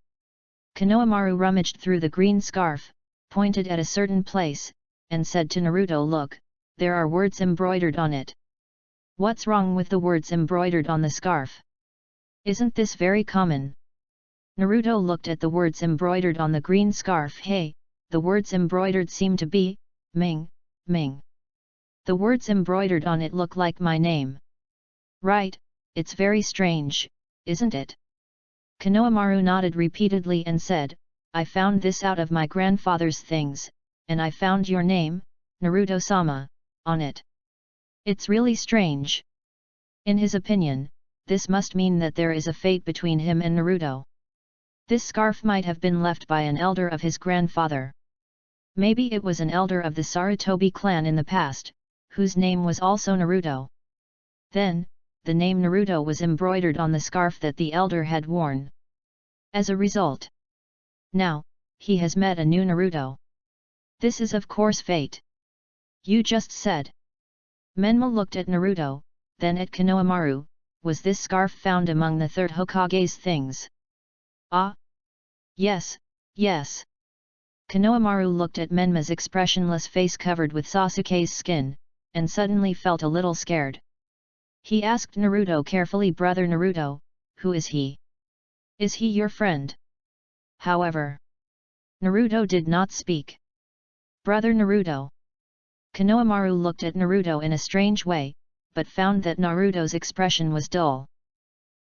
Konohamaru rummaged through the green scarf, pointed at a certain place, and said to Naruto, look, there are words embroidered on it. What's wrong with the words embroidered on the scarf? Isn't this very common? Naruto looked at the words embroidered on the green scarf. Hey, the words embroidered seem to be, Ming, Ming. The words embroidered on it look like my name. Right, it's very strange, isn't it? Konohamaru nodded repeatedly and said, I found this out of my grandfather's things, and I found your name, Naruto-sama, on it. It's really strange. In his opinion, this must mean that there is a fate between him and Naruto. This scarf might have been left by an elder of his grandfather. Maybe it was an elder of the Sarutobi clan in the past, whose name was also Naruto. Then, the name Naruto was embroidered on the scarf that the elder had worn. As a result, now, he has met a new Naruto. This is of course fate. You just said. Menma looked at Naruto, then at Konohamaru. Was this scarf found among the third Hokage's things? Ah? Yes, yes. Konohamaru looked at Menma's expressionless face covered with Sasuke's skin, and suddenly felt a little scared. He asked Naruto carefully, Brother Naruto, who is he? Is he your friend? However, Naruto did not speak. Brother Naruto. Konohamaru looked at Naruto in a strange way, but found that Naruto's expression was dull.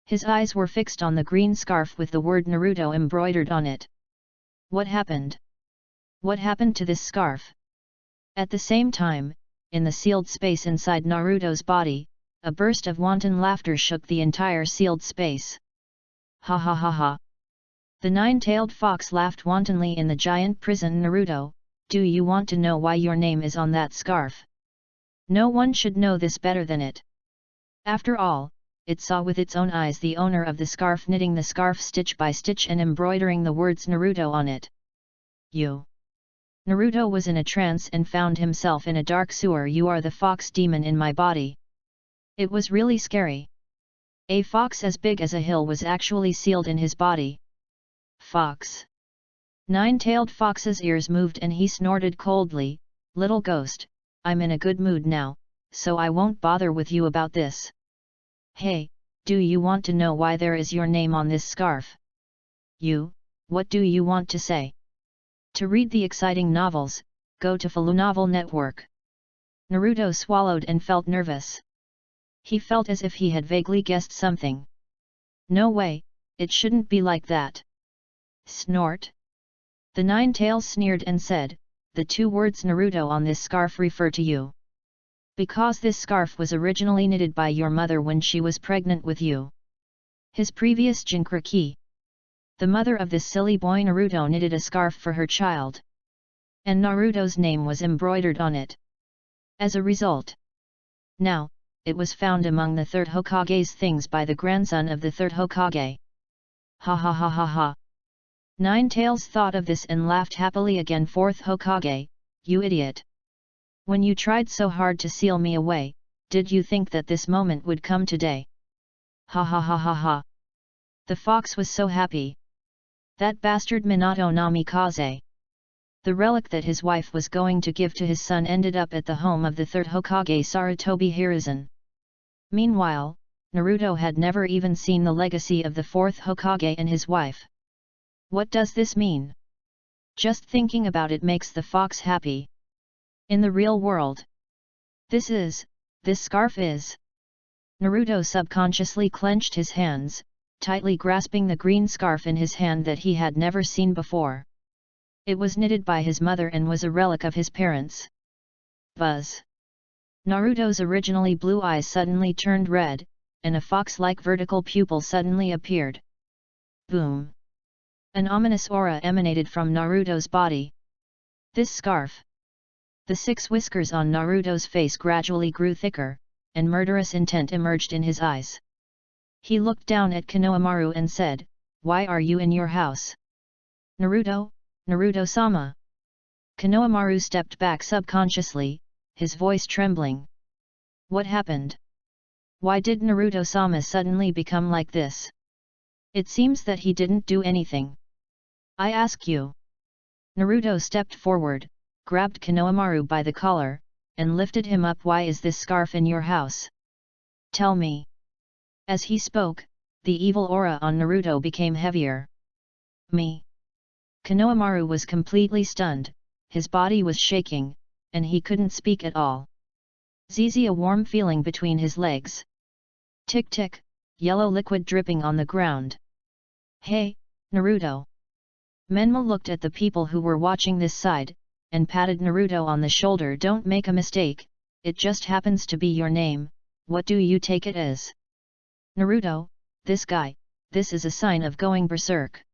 His eyes were fixed on the green scarf with the word Naruto embroidered on it. What happened? What happened to this scarf? At the same time, in the sealed space inside Naruto's body, a burst of wanton laughter shook the entire sealed space. Ha ha ha ha! The nine-tailed fox laughed wantonly in the giant prison. Naruto, do you want to know why your name is on that scarf? No one should know this better than it. After all, it saw with its own eyes the owner of the scarf knitting the scarf stitch by stitch and embroidering the words Naruto on it. You. Naruto was in a trance and found himself in a dark sewer. You are the fox demon in my body. It was really scary. A fox as big as a hill was actually sealed in his body. Fox. Nine-tailed fox's ears moved and he snorted coldly, little ghost, I'm in a good mood now, so I won't bother with you about this. Hey, Do you want to know why there is your name on this scarf? What do you want to say? To read the exciting novels, go to Falu Novel Network. Naruto swallowed and felt nervous. He felt as if he had vaguely guessed something. No way, it shouldn't be like that. Snort. The Nine Tails sneered and said, the two words Naruto on this scarf refer to you. Because this scarf was originally knitted by your mother when she was pregnant with you. His previous Jinchuriki. The mother of this silly boy Naruto knitted a scarf for her child. And Naruto's name was embroidered on it. As a result. Now, it was found among the third Hokage's things by the grandson of the third Hokage. Ha ha ha ha ha. Nine Tails thought of this and laughed happily again. Fourth Hokage, you idiot. When you tried so hard to seal me away, did you think that this moment would come today? Ha ha ha ha ha. The fox was so happy. That bastard Minato Namikaze. The relic that his wife was going to give to his son ended up at the home of the third Hokage Sarutobi Hiruzen. Meanwhile, Naruto had never even seen the legacy of the fourth Hokage and his wife. What does this mean? Just thinking about it makes the fox happy. In the real world. This scarf is. Naruto subconsciously clenched his hands, tightly grasping the green scarf in his hand that he had never seen before. It was knitted by his mother and was a relic of his parents. Buzz. Naruto's originally blue eyes suddenly turned red, and a fox-like vertical pupil suddenly appeared. Boom! An ominous aura emanated from Naruto's body. This scarf. The 6 whiskers on Naruto's face gradually grew thicker, and murderous intent emerged in his eyes. He looked down at Konohamaru and said, "Why are you in your house?" Naruto-sama. Konohamaru stepped back subconsciously, his voice trembling. What happened? Why did Naruto-sama suddenly become like this? It seems that he didn't do anything. I ask you. Naruto stepped forward, grabbed Konohamaru by the collar, and lifted him up. Why is this scarf in your house? Tell me. As he spoke, the evil aura on Naruto became heavier. Me. Konohamaru was completely stunned, his body was shaking, and he couldn't speak at all. Zizi, a warm feeling between his legs. Tick tick, yellow liquid dripping on the ground. Hey, Naruto. Menma looked at the people who were watching this side, and patted Naruto on the shoulder. Don't make a mistake, it just happens to be your name, what do you take it as? Naruto, this is a sign of going berserk.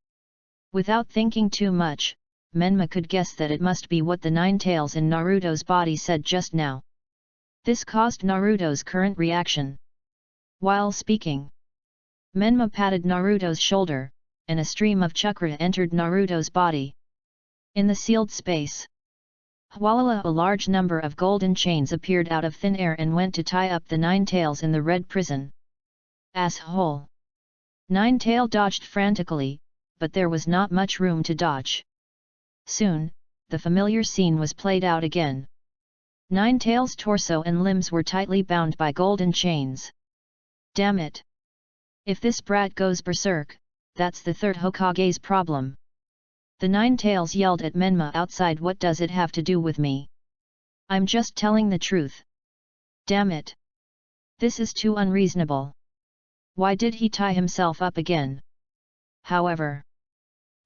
Without thinking too much, Menma could guess that it must be what the 9 tails in Naruto's body said just now. This caused Naruto's current reaction. While speaking, Menma patted Naruto's shoulder, and a stream of chakra entered Naruto's body. In the sealed space, Hwalala, a large number of golden chains appeared out of thin air and went to tie up the 9 tails in the red prison. Asshole! 9 tail dodged frantically, but there was not much room to dodge. Soon, the familiar scene was played out again. 9 tails' torso and limbs were tightly bound by golden chains. Damn it! If this brat goes berserk, that's the third Hokage's problem. The 9 tails yelled at Menma outside. What does it have to do with me? I'm just telling the truth. Damn it! This is too unreasonable. Why did he tie himself up again? However,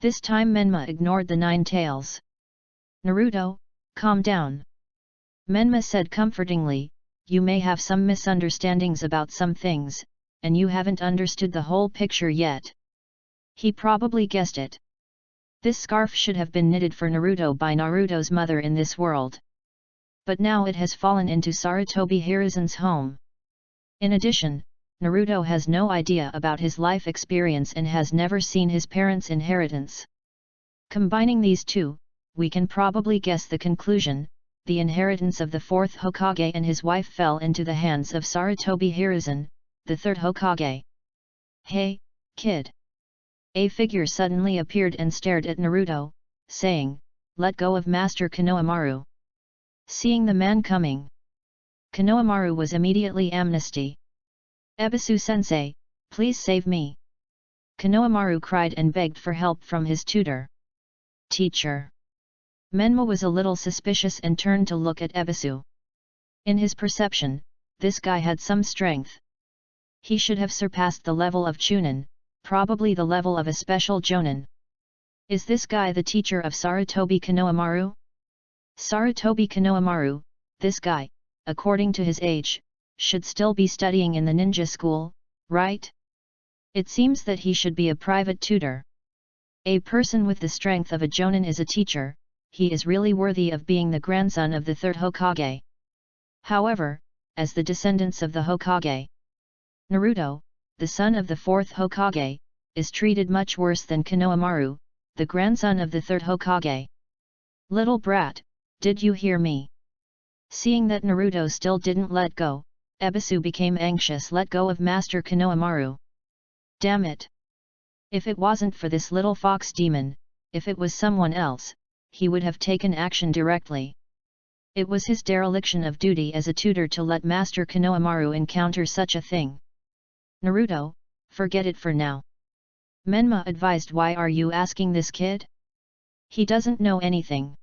this time Menma ignored the 9 tails. Naruto, calm down. Menma said comfortingly, you may have some misunderstandings about some things, and you haven't understood the whole picture yet. He probably guessed it. This scarf should have been knitted for Naruto by Naruto's mother in this world. But now it has fallen into Sarutobi Hiruzen's home. In addition, Naruto has no idea about his life experience and has never seen his parents' inheritance. Combining these two, we can probably guess the conclusion: the inheritance of the fourth Hokage and his wife fell into the hands of Sarutobi Hiruzen, the third Hokage. Hey, kid! A figure suddenly appeared and stared at Naruto, saying, "Let go of Master Konohamaru." Seeing the man coming, Konohamaru was immediately amnesty. Ebisu-sensei, Please save me. Konohamaru cried and begged for help from his tutor. Teacher. Menma was a little suspicious and turned to look at Ebisu. In his perception, this guy had some strength. He should have surpassed the level of Chunin, probably the level of a special Jonin. Is this guy the teacher of Sarutobi Konohamaru? Sarutobi Konohamaru, this guy, according to his age, should still be studying in the ninja school, right? It seems that he should be a private tutor. A person with the strength of a Jonin is a teacher, he is really worthy of being the grandson of the third Hokage. However, as the descendants of the Hokage, Naruto, the son of the fourth Hokage, is treated much worse than Konohamaru, the grandson of the third Hokage. Little brat, did you hear me? Seeing that Naruto still didn't let go, Ebisu became anxious. Let go of Master Konohamaru. Damn it! If it wasn't for this little fox demon, if it was someone else, he would have taken action directly. It was his dereliction of duty as a tutor to let Master Konohamaru encounter such a thing. Naruto, forget it for now. Menma advised. Why are you asking this kid? He doesn't know anything.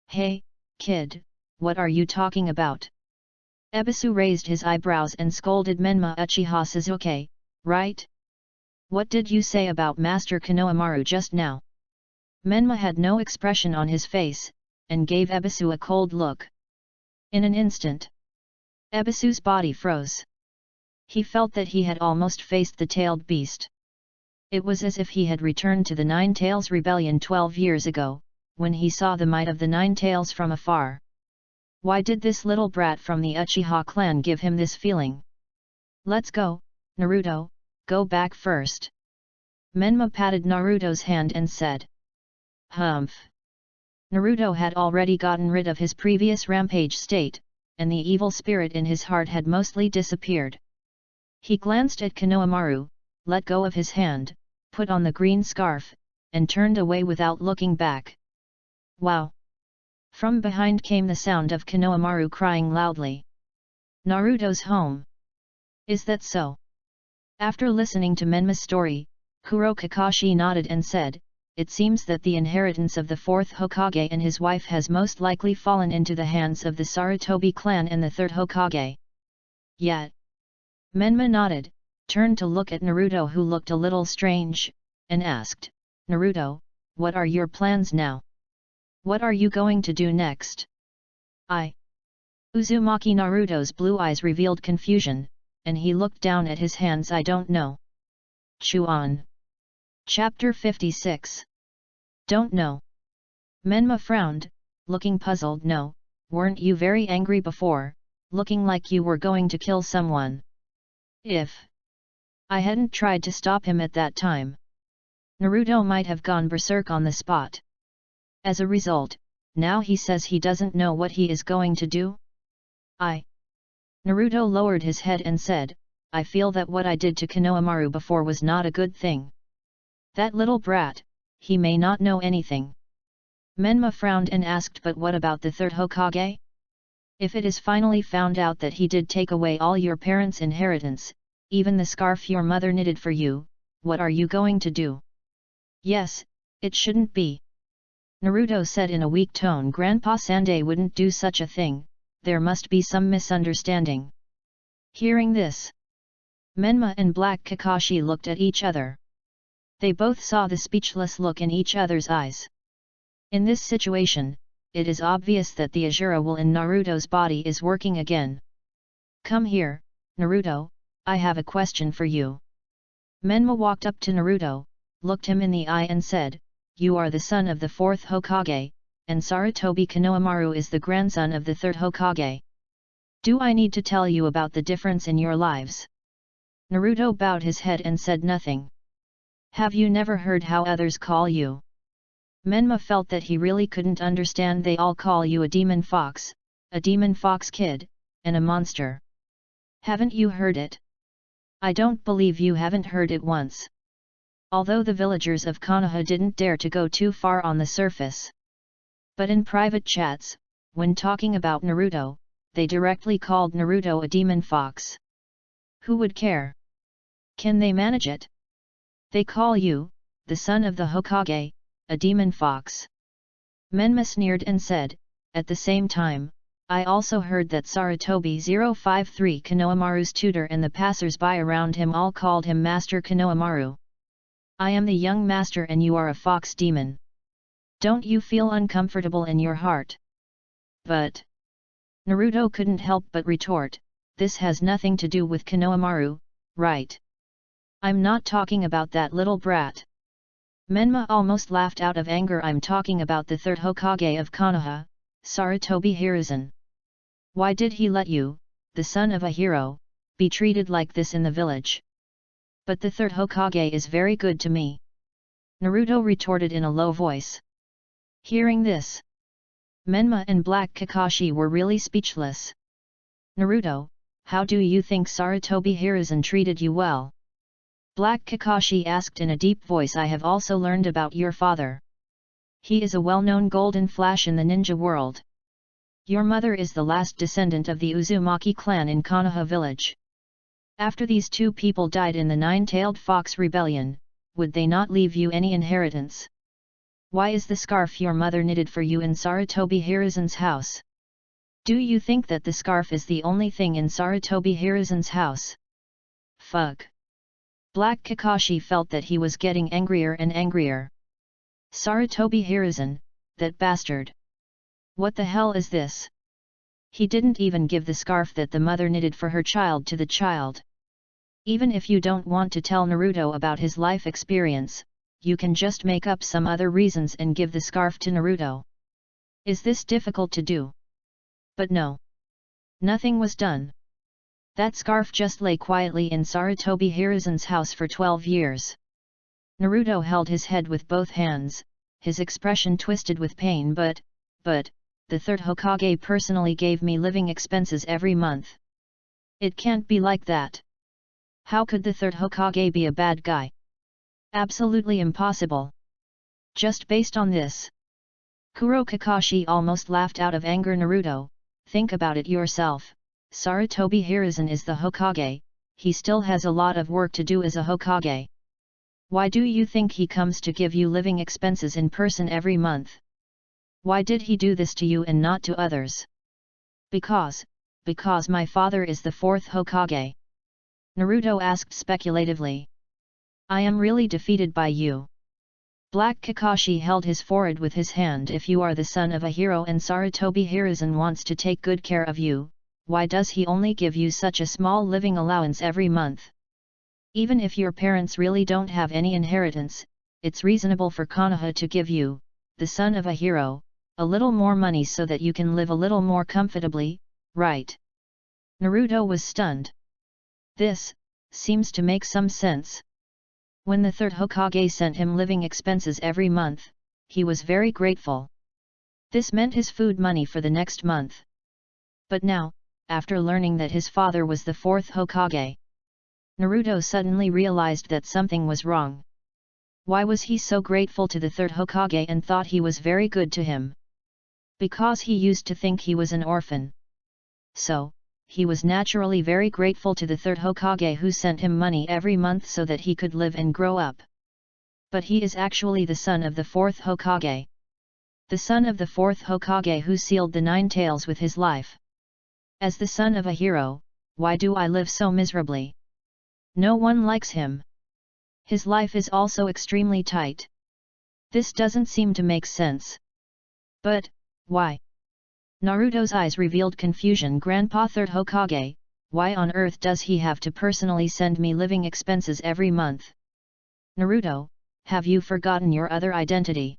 Hey, kid, what are you talking about? Ebisu raised his eyebrows and scolded Menma. Uchiha Sasuke, right? What did you say about Master Konohamaru just now? Menma had no expression on his face, and gave Ebisu a cold look. In an instant, Ebisu's body froze. He felt that he had almost faced the tailed beast. It was as if he had returned to the Nine Tails Rebellion 12 years ago, when he saw the might of the Nine Tails from afar. Why did this little brat from the Uchiha clan give him this feeling? Let's go, Naruto, go back first. Menma patted Naruto's hand and said. Humph. Naruto had already gotten rid of his previous rampage state, and the evil spirit in his heart had mostly disappeared. He glanced at Konohamaru, let go of his hand, put on the green scarf, and turned away without looking back. Wow! From behind came the sound of Konohamaru crying loudly. Naruto's home. Is that so? After listening to Menma's story, Kuro Kakashi nodded and said, it seems that the inheritance of the fourth Hokage and his wife has most likely fallen into the hands of the Sarutobi clan and the third Hokage. Yet. Menma nodded, turned to look at Naruto, who looked a little strange, and asked, Naruto, what are your plans now? What are you going to do next? Uzumaki. Naruto's blue eyes revealed confusion, and he looked down at his hands. I don't know. Chew on. Chapter 56. Don't know. Menma frowned, looking puzzled. No, weren't you very angry before, looking like you were going to kill someone? If I hadn't tried to stop him at that time, Naruto might have gone berserk on the spot. As a result, now he says he doesn't know what he is going to do? Naruto lowered his head and said, I feel that what I did to Konohamaru before was not a good thing. That little brat, he may not know anything. Menma frowned and asked, but what about the third Hokage? If it is finally found out that he did take away all your parents' inheritance, even the scarf your mother knitted for you, what are you going to do? Yes, it shouldn't be. Naruto said in a weak tone. Grandpa Sande wouldn't do such a thing, there must be some misunderstanding. Hearing this, Menma and Black Kakashi looked at each other. They both saw the speechless look in each other's eyes. In this situation, it is obvious that the Azura will in Naruto's body is working again. Come here, Naruto, I have a question for you. Menma walked up to Naruto, looked him in the eye and said, you are the son of the fourth Hokage, and Sarutobi Konohamaru is the grandson of the third Hokage. Do I need to tell you about the difference in your lives? Naruto bowed his head and said nothing. Have you never heard how others call you? Menma felt that he really couldn't understand. They all call you a demon fox kid, and a monster. Haven't you heard it? I don't believe you haven't heard it once. Although the villagers of Konoha didn't dare to go too far on the surface. But in private chats, when talking about Naruto, they directly called Naruto a demon fox. Who would care? Can they manage it? They call you, the son of the Hokage, a demon fox. Menma sneered and said, at the same time, I also heard that Sarutobi 053 Konohamaru's tutor and the passers-by around him all called him Master Konohamaru. I am the young master and you are a fox demon. Don't you feel uncomfortable in your heart? But Naruto couldn't help but retort, this has nothing to do with Konohamaru, right? I'm not talking about that little brat. Menma almost laughed out of anger. I'm talking about the third Hokage of Konoha, Sarutobi Hiruzen. Why did he let you, the son of a hero, be treated like this in the village? But the third Hokage is very good to me. Naruto retorted in a low voice. Hearing this, Menma and Black Kakashi were really speechless. Naruto, how do you think Sarutobi Hiruzen treated you well? Black Kakashi asked in a deep voice. I have also learned about your father. He is a well-known golden flash in the ninja world. Your mother is the last descendant of the Uzumaki clan in Konoha village. After these two people died in the Nine-Tailed Fox Rebellion, would they not leave you any inheritance? Why is the scarf your mother knitted for you in Sarutobi Hiruzen's house? Do you think that the scarf is the only thing in Sarutobi Hiruzen's house? Fuck. Black Kakashi felt that he was getting angrier and angrier. Sarutobi Hiruzen, that bastard. What the hell is this? He didn't even give the scarf that the mother knitted for her child to the child. Even if you don't want to tell Naruto about his life experience, you can just make up some other reasons and give the scarf to Naruto. Is this difficult to do? But no. Nothing was done. That scarf just lay quietly in Sarutobi Hiruzen's house for 12 years. Naruto held his head with both hands, his expression twisted with pain. But, the third Hokage personally gave me living expenses every month. It can't be like that. How could the third Hokage be a bad guy? Absolutely impossible. Just based on this. Kuro Kakashi almost laughed out of anger. Naruto, think about it yourself. Sarutobi Hiruzen is the Hokage, he still has a lot of work to do as a Hokage. Why do you think he comes to give you living expenses in person every month? Why did he do this to you and not to others? Because my father is the fourth Hokage. Naruto asked speculatively. I am really defeated by you. Black Kakashi held his forehead with his hand. If you are the son of a hero and Sarutobi Hiruzen wants to take good care of you, why does he only give you such a small living allowance every month? Even if your parents really don't have any inheritance, it's reasonable for Konoha to give you, the son of a hero, a little more money so that you can live a little more comfortably, right? Naruto was stunned. This seems to make some sense. When the third Hokage sent him living expenses every month, he was very grateful. This meant his food money for the next month. But now, after learning that his father was the fourth Hokage, Naruto suddenly realized that something was wrong. Why was he so grateful to the third Hokage and thought he was very good to him? Because he used to think he was an orphan. So, he was naturally very grateful to the third Hokage who sent him money every month so that he could live and grow up. But he is actually the son of the fourth Hokage. The son of the fourth Hokage who sealed the Nine Tails with his life. As the son of a hero, why do I live so miserably? No one likes him. His life is also extremely tight. This doesn't seem to make sense. But, why? Naruto's eyes revealed confusion. Grandpa third Hokage, why on earth does he have to personally send me living expenses every month? Naruto, have you forgotten your other identity?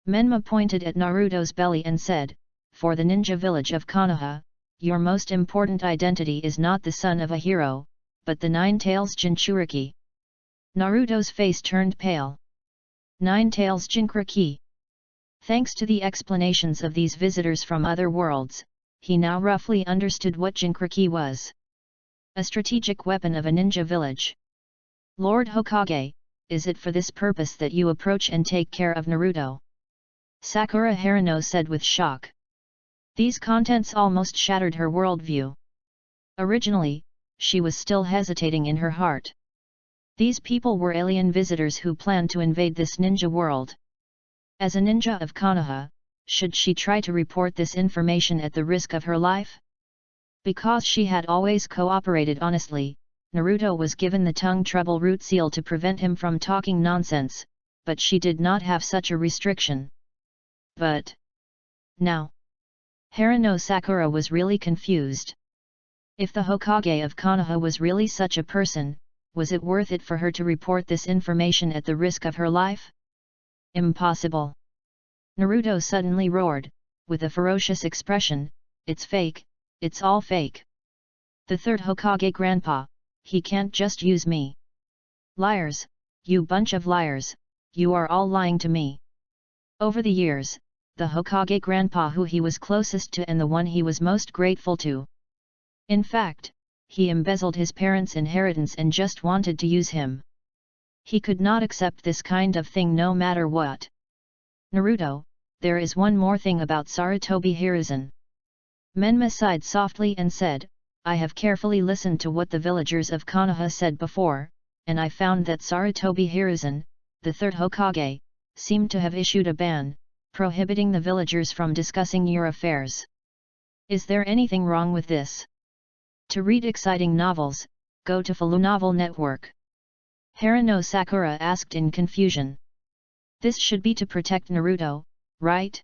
Menma pointed at Naruto's belly and said, for the ninja village of Konoha, your most important identity is not the son of a hero, but the Nine Tails Jinchuriki. Naruto's face turned pale. Nine Tails Jinchuriki. Thanks to the explanations of these visitors from other worlds, he now roughly understood what Jinchuriki was. A strategic weapon of a ninja village. Lord Hokage, is it for this purpose that you approach and take care of Naruto? Sakura Haruno said with shock. These contents almost shattered her worldview. Originally, she was still hesitating in her heart. These people were alien visitors who planned to invade this ninja world. As a ninja of Konoha, should she try to report this information at the risk of her life? Because she had always cooperated honestly, Naruto was given the tongue trouble root seal to prevent him from talking nonsense, but she did not have such a restriction. But now, Haruno Sakura was really confused. If the Hokage of Konoha was really such a person, was it worth it for her to report this information at the risk of her life? Impossible! Naruto suddenly roared, with a ferocious expression, "It's fake, it's all fake. The third Hokage grandpa, he can't just use me. Liars, you bunch of liars, you are all lying to me." Over the years, the Hokage grandpa who he was closest to and the one he was most grateful to. In fact, he embezzled his parents' inheritance and just wanted to use him. He could not accept this kind of thing no matter what. "Naruto, there is one more thing about Sarutobi Hiruzen." Menma sighed softly and said, "I have carefully listened to what the villagers of Konoha said before, and I found that Sarutobi Hiruzen, the third Hokage, seemed to have issued a ban, prohibiting the villagers from discussing your affairs. Is there anything wrong with this? To read exciting novels, go to Falu Novel Network." Haruno Sakura asked in confusion. "This should be to protect Naruto, right?"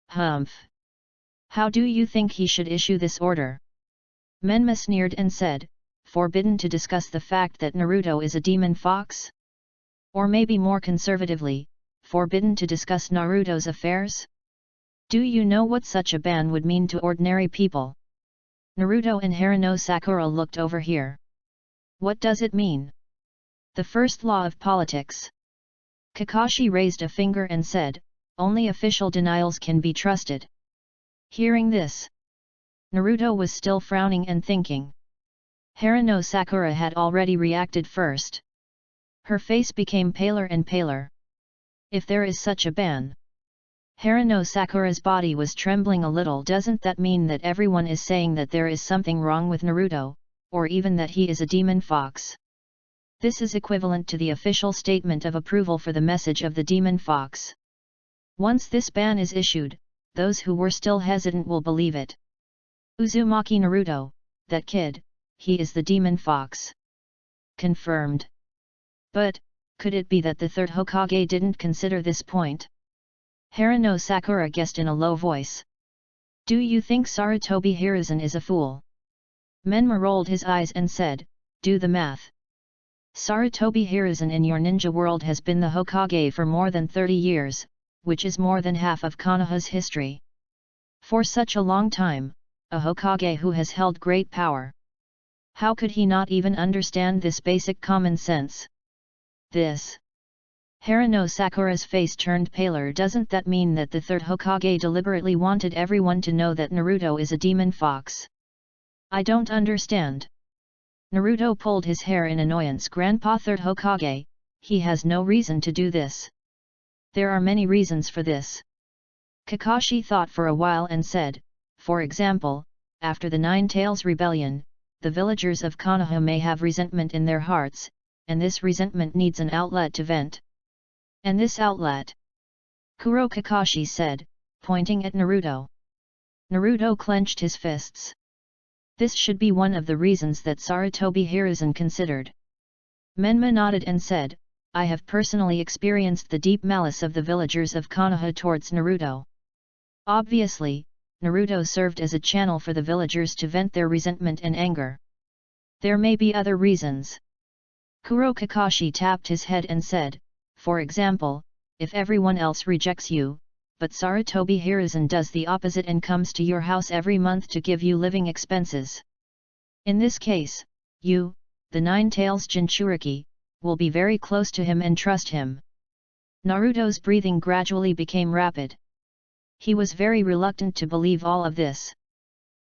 "Humph! How do you think he should issue this order?" Menma sneered and said, "Forbidden to discuss the fact that Naruto is a demon fox? Or maybe more conservatively, forbidden to discuss Naruto's affairs? Do you know what such a ban would mean to ordinary people?" Naruto and Haruno Sakura looked over here. "What does it mean?" "The first law of politics." Kakashi raised a finger and said, "Only official denials can be trusted." Hearing this, Naruto was still frowning and thinking. Haruno Sakura had already reacted first. Her face became paler and paler. If there is such a ban, Haruno Sakura's body was trembling a little. Doesn't that mean that everyone is saying that there is something wrong with Naruto, or even that he is a demon fox? This is equivalent to the official statement of approval for the message of the demon fox. Once this ban is issued, those who were still hesitant will believe it. Uzumaki Naruto, that kid, he is the demon fox. Confirmed. But, could it be that the third Hokage didn't consider this point? Haruno Sakura guessed in a low voice. "Do you think Sarutobi Hiruzen is a fool?" Menma rolled his eyes and said, "Do the math. Sarutobi Hiruzen in your ninja world has been the Hokage for more than 30 years, which is more than half of Konoha's history. For such a long time, a Hokage who has held great power. How could he not even understand this basic common sense? This." Haruno Sakura's face turned paler. "Doesn't that mean that the third Hokage deliberately wanted everyone to know that Naruto is a demon fox? I don't understand." Naruto pulled his hair in annoyance. "Grandpa, third Hokage, he has no reason to do this." "There are many reasons for this." Kakashi thought for a while and said, "For example, after the Nine Tails Rebellion, the villagers of Konoha may have resentment in their hearts, and this resentment needs an outlet to vent. And this outlet?" Kuro Kakashi said, pointing at Naruto. Naruto clenched his fists. This should be one of the reasons that Sarutobi Hiruzen considered. Menma nodded and said, "I have personally experienced the deep malice of the villagers of Konoha towards Naruto. Obviously, Naruto served as a channel for the villagers to vent their resentment and anger. There may be other reasons." Kuro Kakashi tapped his head and said, "For example, if everyone else rejects you, but Sarutobi Hiruzen does the opposite and comes to your house every month to give you living expenses. In this case, you, the Nine Tails Jinchuriki, will be very close to him and trust him." Naruto's breathing gradually became rapid. He was very reluctant to believe all of this.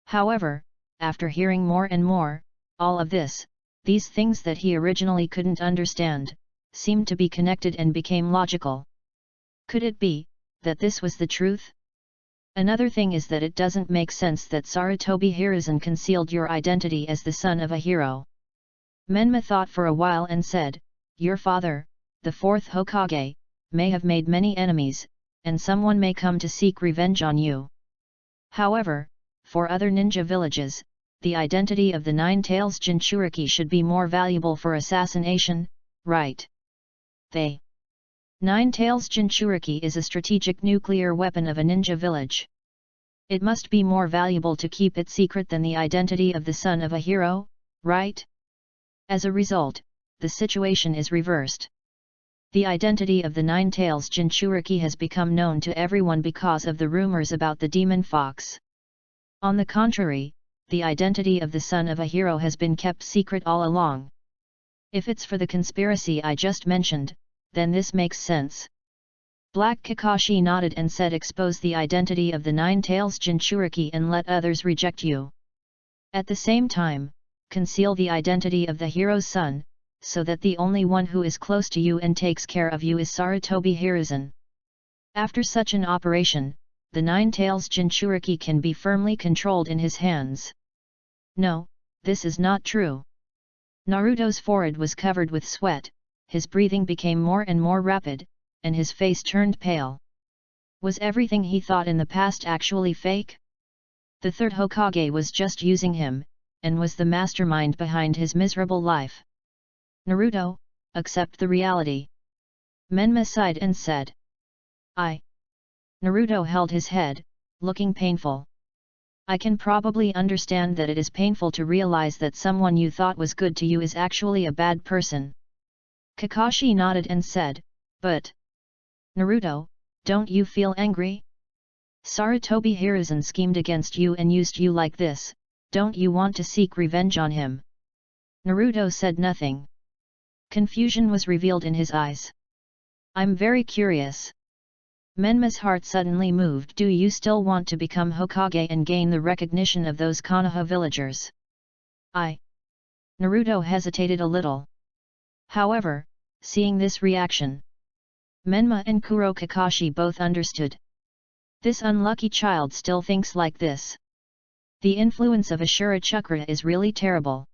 However, after hearing more and more, all of this, these things that he originally couldn't understand, seemed to be connected and became logical. Could it be that this was the truth? Another thing is that it doesn't make sense that Sarutobi Hiruzen concealed your identity as the son of a hero. Menma thought for a while and said, "Your father, the fourth Hokage, may have made many enemies, and someone may come to seek revenge on you. However, for other ninja villages, the identity of the Nine-Tails Jinchuriki should be more valuable for assassination, right? The Nine-Tails Jinchuriki is a strategic nuclear weapon of a ninja village. It must be more valuable to keep it secret than the identity of the son of a hero, right? As a result, the situation is reversed. The identity of the Nine-Tails Jinchuriki has become known to everyone because of the rumors about the demon fox. On the contrary, the identity of the son of a hero has been kept secret all along. If it's for the conspiracy I just mentioned, then this makes sense." Black Kakashi nodded and said, "Expose the identity of the Nine-Tails Jinchuriki and let others reject you. At the same time, conceal the identity of the hero's son, so that the only one who is close to you and takes care of you is Sarutobi Hiruzen. After such an operation, the Nine-Tails Jinchuriki can be firmly controlled in his hands." "No, this is not true." Naruto's forehead was covered with sweat, his breathing became more and more rapid, and his face turned pale. Was everything he thought in the past actually fake? The third Hokage was just using him, and was the mastermind behind his miserable life. "Naruto, accept the reality." Menma sighed and said. Naruto held his head, looking painful. "I can probably understand that it is painful to realize that someone you thought was good to you is actually a bad person." Kakashi nodded and said, "But Naruto, don't you feel angry? Sarutobi Hiruzen schemed against you and used you like this, don't you want to seek revenge on him?" Naruto said nothing. Confusion was revealed in his eyes. "I'm very curious." Menma's heart suddenly moved. "Do you still want to become Hokage and gain the recognition of those Konoha villagers?" Naruto hesitated a little. However, seeing this reaction, Menma and Kuro Kakashi both understood. This unlucky child still thinks like this. The influence of Ashura Chakra is really terrible.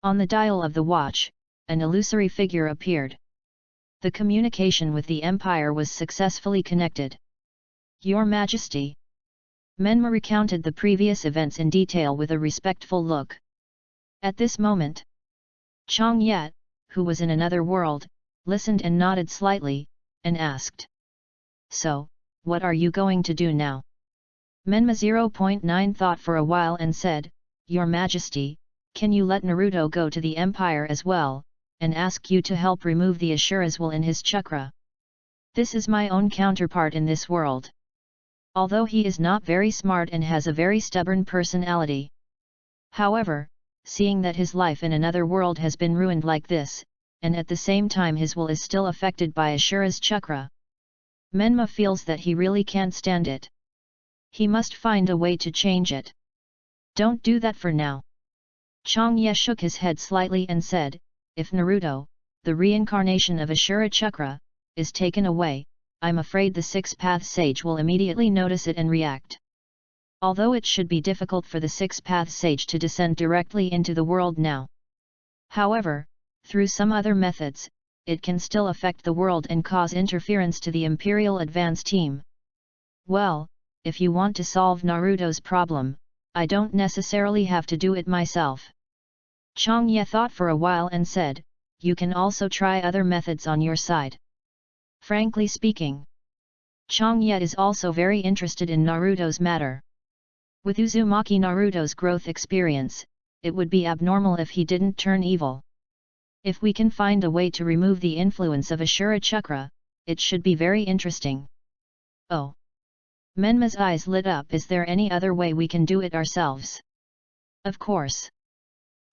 On the dial of the watch, an illusory figure appeared. The communication with the Empire was successfully connected. "Your Majesty." Menma recounted the previous events in detail with a respectful look. At this moment, Chang Yat, who was in another world, listened and nodded slightly, and asked, "So, what are you going to do now?" Menma 0.9 thought for a while and said, "Your Majesty, can you let Naruto go to the Empire as well, and ask you to help remove the Ashura's will in his chakra? This is my own counterpart in this world. Although he is not very smart and has a very stubborn personality. However, seeing that his life in another world has been ruined like this, and at the same time his will is still affected by Ashura's chakra, Menma feels that he really can't stand it. He must find a way to change it. Don't do that for now." Chang Ye shook his head slightly and said, "If Naruto, the reincarnation of Ashura Chakra, is taken away, I'm afraid the Six-Path Sage will immediately notice it and react. Although it should be difficult for the Six-Path Sage to descend directly into the world now. However, through some other methods, it can still affect the world and cause interference to the Imperial Advance Team. Well, if you want to solve Naruto's problem, I don't necessarily have to do it myself." Chang Ye thought for a while and said, "You can also try other methods on your side." Frankly speaking, Chang Ye is also very interested in Naruto's matter. With Uzumaki Naruto's growth experience, it would be abnormal if he didn't turn evil. If we can find a way to remove the influence of Ashura Chakra, it should be very interesting. "Oh!" Menma's eyes lit up. "Is there any other way we can do it ourselves?" "Of course."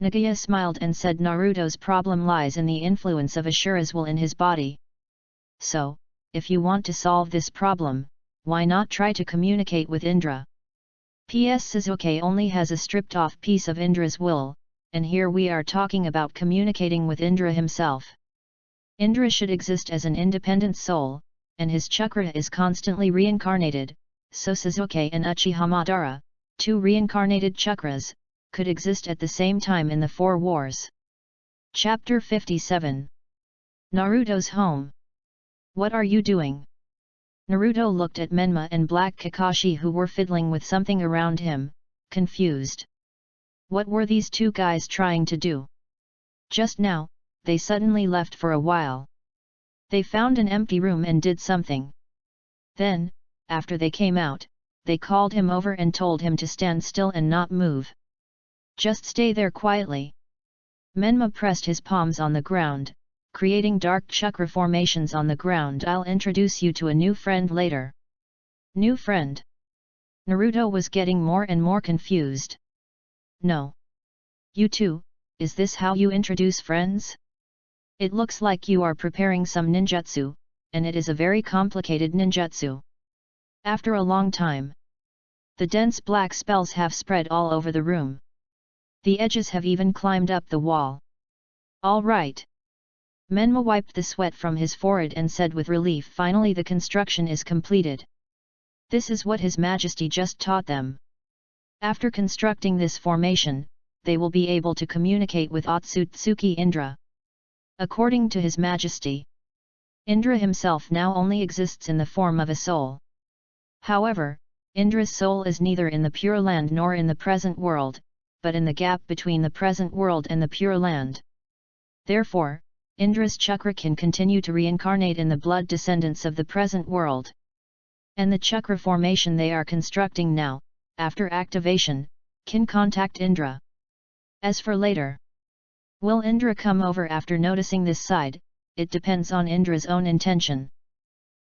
Nagaya smiled and said, "Naruto's problem lies in the influence of Ashura's will in his body. So, if you want to solve this problem, why not try to communicate with Indra? P.S. Sasuke only has a stripped-off piece of Indra's will, and here we are talking about communicating with Indra himself. Indra should exist as an independent soul, and his chakra is constantly reincarnated, so Sasuke and Uchiha Madara, two reincarnated chakras, could exist at the same time in the four wars. Chapter 57. Naruto's home. What are you doing? Naruto looked at Menma and Black Kakashi, who were fiddling with something around him, confused. What were these two guys trying to do? Just now, they suddenly left for a while. They found an empty room and did something. Then, after they came out, they called him over and told him to stand still and not move. Just stay there quietly. Menma pressed his palms on the ground, creating dark chakra formations on the ground. I'll introduce you to a new friend later. New friend? Naruto was getting more and more confused. No. You too, is this how you introduce friends? It looks like you are preparing some ninjutsu, and it is a very complicated ninjutsu. After a long time, the dense black spells have spread all over the room. The edges have even climbed up the wall. All right. Menma wiped the sweat from his forehead and said with relief, finally the construction is completed. This is what His Majesty just taught them. After constructing this formation, they will be able to communicate with Otsutsuki Indra. According to His Majesty, Indra himself now only exists in the form of a soul. However, Indra's soul is neither in the Pure Land nor in the present world, but in the gap between the present world and the Pure Land. Therefore, Indra's chakra can continue to reincarnate in the blood descendants of the present world. And the chakra formation they are constructing now, after activation, can contact Indra. As for later, will Indra come over after noticing this side? It depends on Indra's own intention.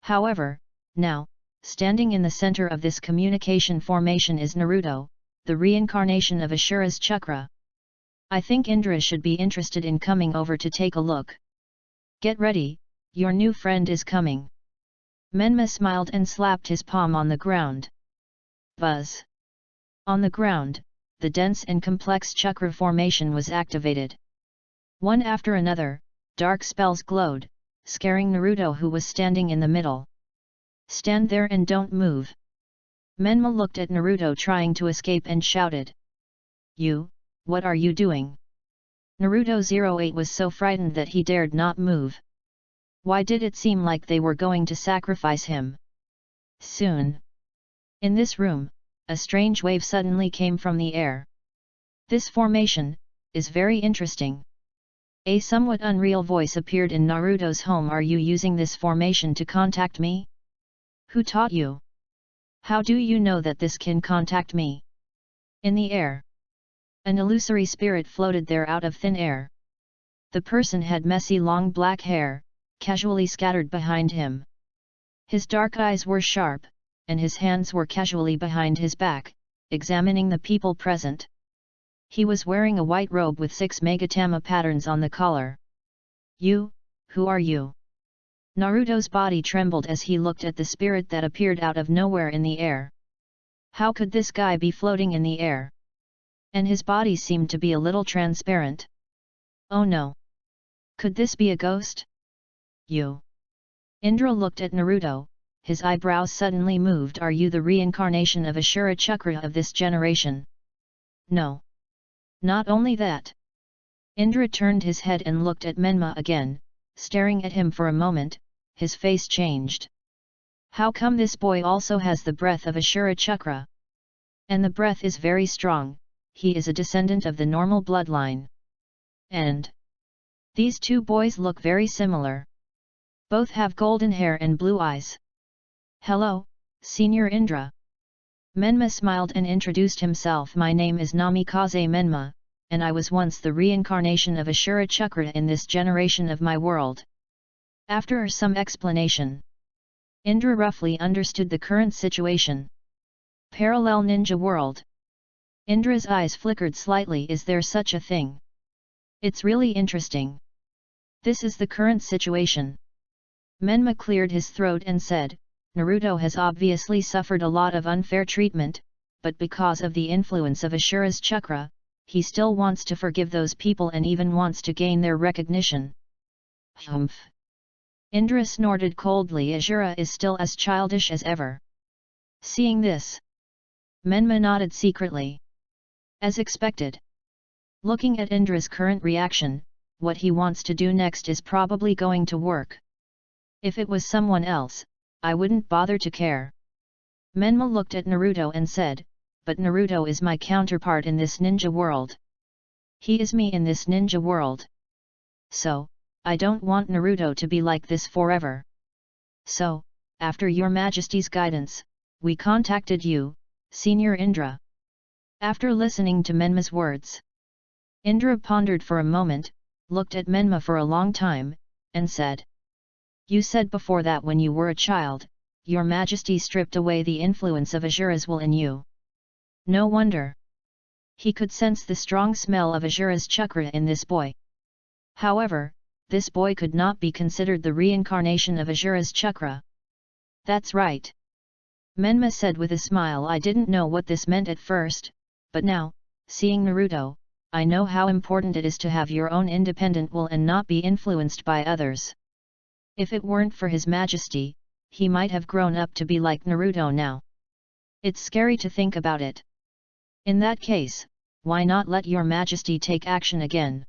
However, now, standing in the center of this communication formation is Naruto, the reincarnation of Ashura's chakra. I think Indra should be interested in coming over to take a look. Get ready, your new friend is coming. Menma smiled and slapped his palm on the ground. Buzz. On the ground, the dense and complex chakra formation was activated. One after another, dark spells glowed, scaring Naruto, who was standing in the middle. Stand there and don't move. Menma looked at Naruto trying to escape and shouted. You, what are you doing? Naruto 08 was so frightened that he dared not move. Why did it seem like they were going to sacrifice him? Soon. In this room, a strange wave suddenly came from the air. This formation is very interesting. A somewhat unreal voice appeared in Naruto's home. Are you using this formation to contact me? Who taught you? How do you know that this can contact me? In the air, an illusory spirit floated there out of thin air. The person had messy long black hair, casually scattered behind him. His dark eyes were sharp, and his hands were casually behind his back, examining the people present. He was wearing a white robe with 6 Megatama patterns on the collar. You, who are you? Naruto's body trembled as he looked at the spirit that appeared out of nowhere in the air. How could this guy be floating in the air? And his body seemed to be a little transparent. Oh no! Could this be a ghost? You! Indra looked at Naruto, his eyebrows suddenly moved. Are you the reincarnation of Ashura Chakra of this generation? No. Not only that. Indra turned his head and looked at Menma again, staring at him for a moment. His face changed. How come this boy also has the breath of Ashura Chakra? And the breath is very strong. He is a descendant of the normal bloodline. And these two boys look very similar. Both have golden hair and blue eyes. Hello, Senior Indra. Menma smiled and introduced himself. My name is Namikaze Menma, and I was once the reincarnation of Ashura Chakra in this generation of my world. After some explanation, Indra roughly understood the current situation. Parallel ninja world. Indra's eyes flickered slightly. Is there such a thing? It's really interesting. This is the current situation. Menma cleared his throat and said, Naruto has obviously suffered a lot of unfair treatment, but because of the influence of Ashura's chakra, he still wants to forgive those people and even wants to gain their recognition. Humph! Indra snorted coldly. Ashura is still as childish as ever. Seeing this, Menma nodded secretly. As expected. Looking at Indra's current reaction, what he wants to do next is probably going to work. If it was someone else, I wouldn't bother to care. Menma looked at Naruto and said, but Naruto is my counterpart in this ninja world. He is me in this ninja world. So, I don't want Naruto to be like this forever. So, after your Majesty's guidance, we contacted you, Senior Indra. After listening to Menma's words, Indra pondered for a moment, looked at Menma for a long time, and said, You said before that when you were a child, your Majesty stripped away the influence of Asura's will in you. No wonder. He could sense the strong smell of Asura's chakra in this boy. However, this boy could not be considered the reincarnation of Asura's chakra. That's right. Menma said with a smile. I didn't know what this meant at first, but now, seeing Naruto, I know how important it is to have your own independent will and not be influenced by others. If it weren't for His Majesty, he might have grown up to be like Naruto now. It's scary to think about it. In that case, why not let your Majesty take action again?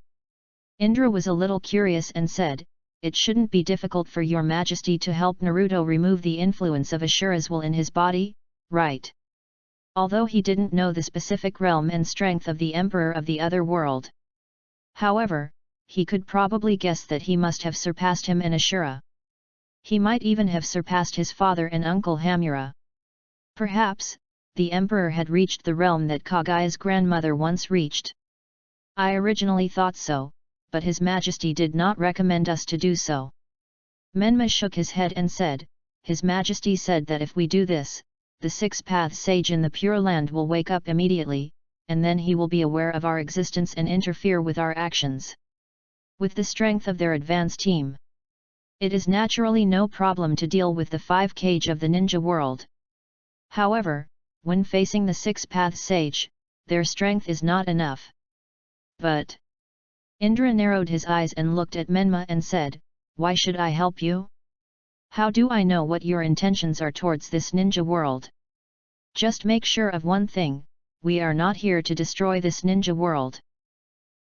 Indra was a little curious and said, It shouldn't be difficult for your Majesty to help Naruto remove the influence of Asura's will in his body, right? Although he didn't know the specific realm and strength of the Emperor of the other world. However, he could probably guess that he must have surpassed him in Ashura. He might even have surpassed his father and uncle Hamura. Perhaps, the Emperor had reached the realm that Kagaya's grandmother once reached. I originally thought so, but His Majesty did not recommend us to do so. Menma shook his head and said, His Majesty said that if we do this, the six-path sage in the Pure Land will wake up immediately, and then he will be aware of our existence and interfere with our actions. With the strength of their advanced team, it is naturally no problem to deal with the 5 Kage of the ninja world. However, when facing the six-path sage, their strength is not enough. But Indra narrowed his eyes and looked at Menma and said, Why should I help you? How do I know what your intentions are towards this ninja world? Just make sure of one thing, we are not here to destroy this ninja world.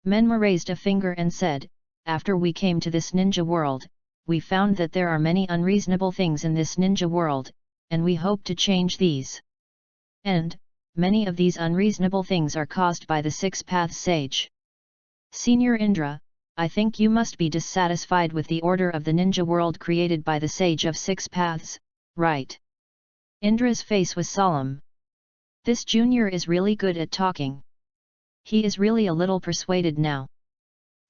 Menma raised a finger and said, After we came to this ninja world, we found that there are many unreasonable things in this ninja world, and we hope to change these. And, many of these unreasonable things are caused by the six-path sage. Senior Indra, I think you must be dissatisfied with the order of the ninja world created by the Sage of Six Paths, right? Indra's face was solemn. This junior is really good at talking. He is really a little persuaded now.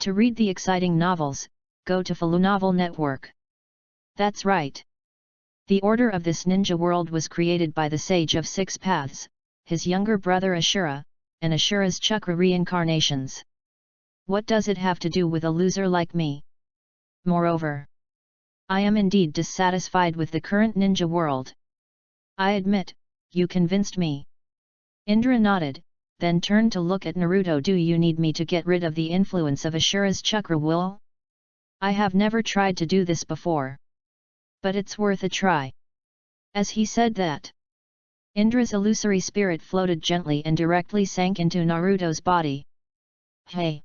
To read the exciting novels, go to Falu Novel Network. That's right. The order of this ninja world was created by the Sage of Six Paths, his younger brother Ashura, and Ashura's chakra reincarnations. What does it have to do with a loser like me? Moreover, I am indeed dissatisfied with the current ninja world. I admit, you convinced me. Indra nodded, then turned to look at Naruto. Do you need me to get rid of the influence of Ashura's chakra will? I have never tried to do this before. But it's worth a try. As he said that, Indra's illusory spirit floated gently and directly sank into Naruto's body. Hey!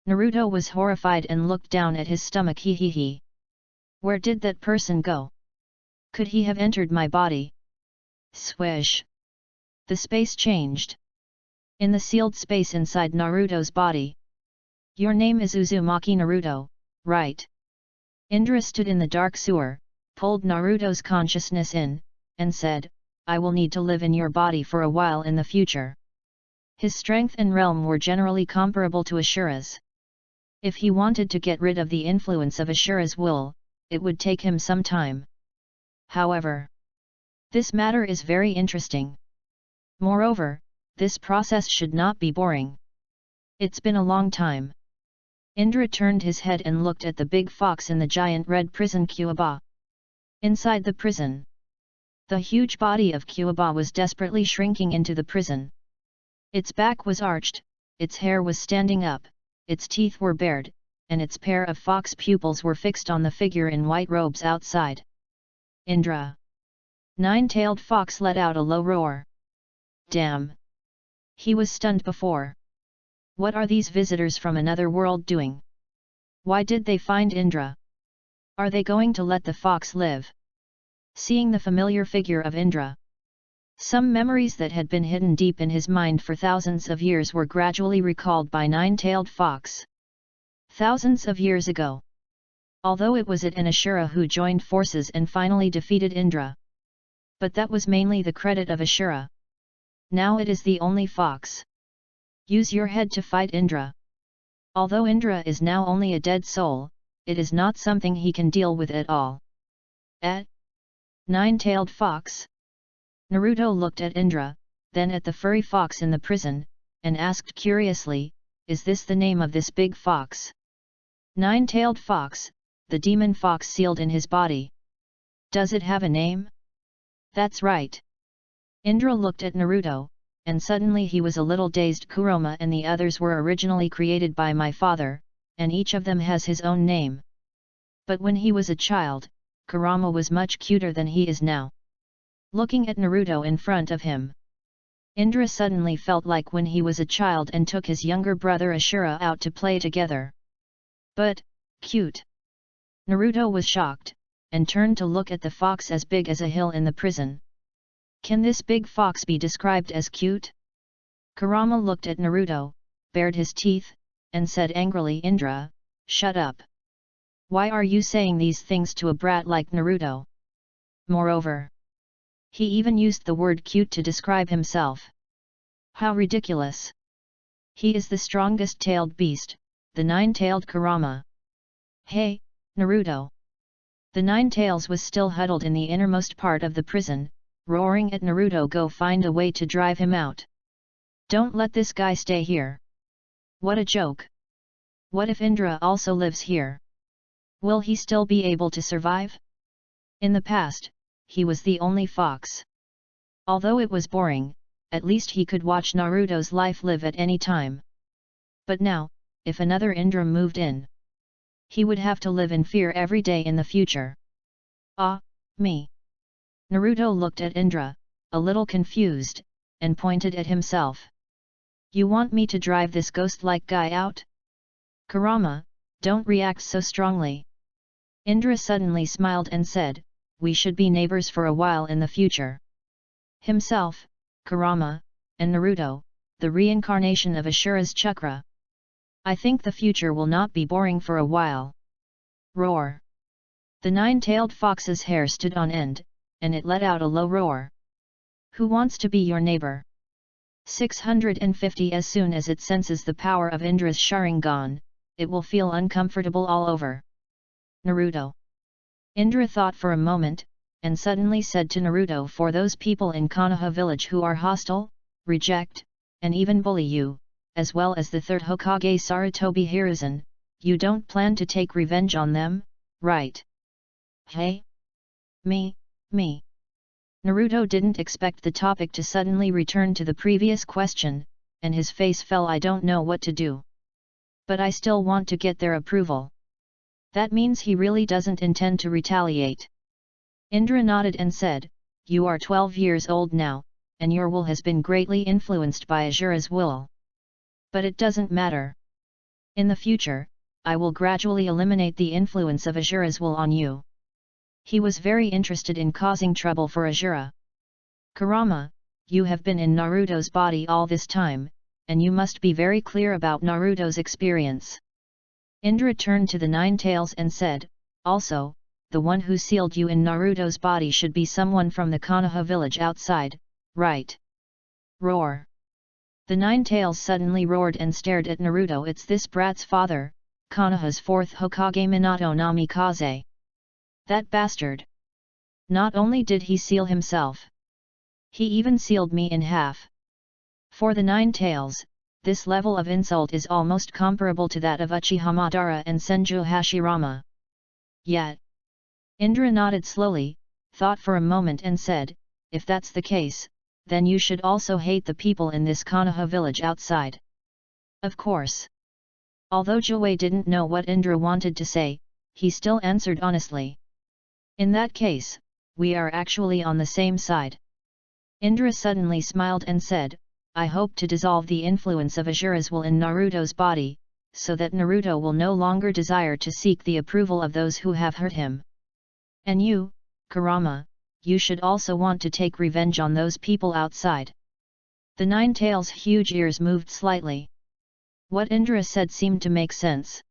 Naruto was horrified and looked down at his stomach. He. Where did that person go? Could he have entered my body? Swish! The space changed. In the sealed space inside Naruto's body. Your name is Uzumaki Naruto, right? Indra stood in the dark sewer, pulled Naruto's consciousness in, and said, I will need to live in your body for a while in the future. His strength and realm were generally comparable to Ashura's. If he wanted to get rid of the influence of Ashura's will, it would take him some time. However, this matter is very interesting. Moreover, this process should not be boring. It's been a long time. Indra turned his head and looked at the big fox in the giant red prison Kyuuba. Inside the prison, the huge body of Kyuuba was desperately shrinking into the prison. Its back was arched, its hair was standing up, its teeth were bared, and its pair of fox pupils were fixed on the figure in white robes outside. Indra! Nine-tailed fox let out a low roar. Damn! He was stunned before. What are these visitors from another world doing? Why did they find Indra? Are they going to let the fox live? Seeing the familiar figure of Indra, some memories that had been hidden deep in his mind for thousands of years were gradually recalled by Nine-Tailed Fox. Thousands of years ago. Although it was it and Ashura who joined forces and finally defeated Indra. But that was mainly the credit of Ashura. Now it is the only fox. Use your head to fight Indra. Although Indra is now only a dead soul, it is not something he can deal with at all. Nine-Tailed Fox? Naruto looked at Indra, then at the furry fox in the prison, and asked curiously, is this the name of this big fox? Nine-Tailed Fox, the demon fox sealed in his body. Does it have a name? That's right. Indra looked at Naruto, and suddenly he was a little dazed. Kurama and the others were originally created by my father, and each of them has his own name. But when he was a child, Kurama was much cuter than he is now. Looking at Naruto in front of him, Indra suddenly felt like when he was a child and took his younger brother Ashura out to play together. But, cute. Naruto was shocked, and turned to look at the fox as big as a hill in the prison. Can this big fox be described as cute? Kurama looked at Naruto, bared his teeth, and said angrily, Indra, shut up. Why are you saying these things to a brat like Naruto? Moreover, he even used the word cute to describe himself. How ridiculous! He is the strongest tailed beast, the nine-tailed Kurama. Hey, Naruto! The Nine Tails was still huddled in the innermost part of the prison, roaring at Naruto, go find a way to drive him out. Don't let this guy stay here. What a joke! What if Indra also lives here? Will he still be able to survive? In the past, he was the only fox. Although it was boring, at least he could watch Naruto's life live at any time. But now, if another Indra moved in, he would have to live in fear every day in the future. Ah, me! Naruto looked at Indra, a little confused, and pointed at himself. You want me to drive this ghost-like guy out? Kurama, don't react so strongly. Indra suddenly smiled and said, we should be neighbors for a while in the future. Himself, Kurama, and Naruto, the reincarnation of Ashura's chakra. I think the future will not be boring for a while. Roar! The nine-tailed fox's hair stood on end, and it let out a low roar. Who wants to be your neighbor? 650. As soon as it senses the power of Indra's Sharingan, it will feel uncomfortable all over. Naruto. Indra thought for a moment, and suddenly said to Naruto, for those people in Konoha village who are hostile, reject, and even bully you, as well as the third Hokage Sarutobi Hiruzen, you don't plan to take revenge on them, right? Hey? Me? Naruto didn't expect the topic to suddenly return to the previous question, and his face fell. I don't know what to do. But I still want to get their approval. That means he really doesn't intend to retaliate. Indra nodded and said, you are 12 years old now, and your will has been greatly influenced by Ashura's will. But it doesn't matter. In the future, I will gradually eliminate the influence of Ashura's will on you. He was very interested in causing trouble for Ashura. Kurama, you have been in Naruto's body all this time, and you must be very clear about Naruto's experience. Indra turned to the Nine Tails and said, also, the one who sealed you in Naruto's body should be someone from the Konoha village outside, right? Roar! The Nine Tails suddenly roared and stared at Naruto. It's this brat's father, Konoha's fourth Hokage Minato Namikaze. That bastard! Not only did he seal himself, he even sealed me in half. For the Nine Tails, this level of insult is almost comparable to that of Uchiha Madara and Senju Hashirama. Yet, Indra nodded slowly, thought for a moment and said, if that's the case, then you should also hate the people in this Konoha village outside. Of course. Although Joey didn't know what Indra wanted to say, he still answered honestly. In that case, we are actually on the same side. Indra suddenly smiled and said, I hope to dissolve the influence of Ashura's will in Naruto's body, so that Naruto will no longer desire to seek the approval of those who have hurt him. And you, Kurama, you should also want to take revenge on those people outside. The Nine-Tails' huge ears moved slightly. What Indra said seemed to make sense.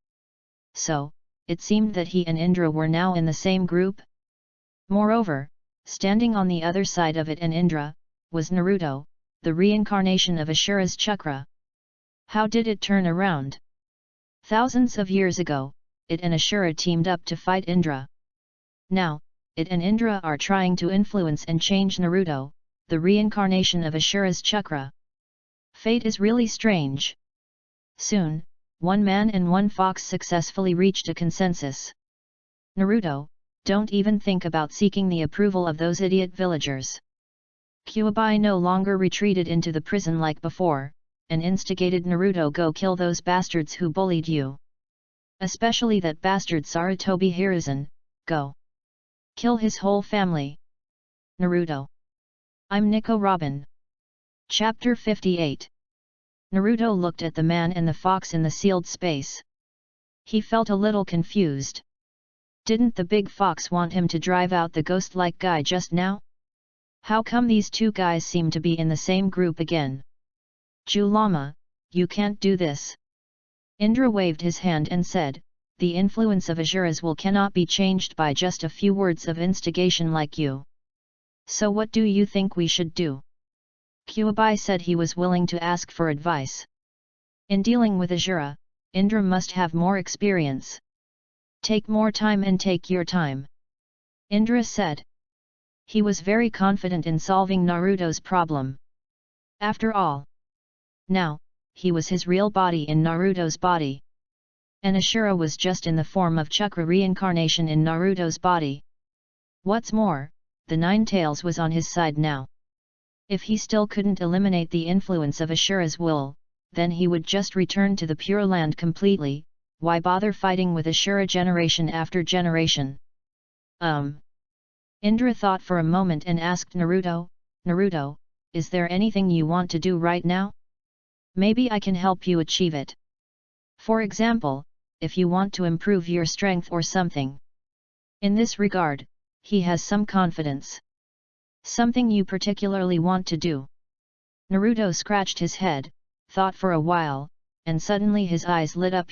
So, it seemed that he and Indra were now in the same group? Moreover, standing on the other side of it and Indra, was Naruto, the reincarnation of Ashura's chakra. How did it turn around? Thousands of years ago, it and Ashura teamed up to fight Indra. Now, it and Indra are trying to influence and change Naruto, the reincarnation of Ashura's chakra. Fate is really strange. Soon, one man and one fox successfully reached a consensus. Naruto, don't even think about seeking the approval of those idiot villagers. Kyuubi no longer retreated into the prison like before, and instigated Naruto, go kill those bastards who bullied you. Especially that bastard Sarutobi Hiruzen, go. Kill his whole family. Naruto. I'm Nico Robin. Chapter 58. Naruto looked at the man and the fox in the sealed space. He felt a little confused. Didn't the big fox want him to drive out the ghost-like guy just now? How come these two guys seem to be in the same group again? Julama, you can't do this. Indra waved his hand and said, the influence of Asuras will cannot be changed by just a few words of instigation like you. So what do you think we should do? Kyuubi said he was willing to ask for advice. In dealing with Asura, Indra must have more experience. Take more time and take your time. Indra said. He was very confident in solving Naruto's problem. After all, now, he was his real body in Naruto's body. And Ashura was just in the form of chakra reincarnation in Naruto's body. What's more, the Nine-Tails was on his side now. If he still couldn't eliminate the influence of Ashura's will, then he would just return to the Pure Land completely. Why bother fighting with Ashura generation after generation? Indra thought for a moment and asked Naruto, Naruto, is there anything you want to do right now? Maybe I can help you achieve it. For example, if you want to improve your strength or something. In this regard, he has some confidence. Something you particularly want to do? Naruto scratched his head, thought for a while, and suddenly his eyes lit up.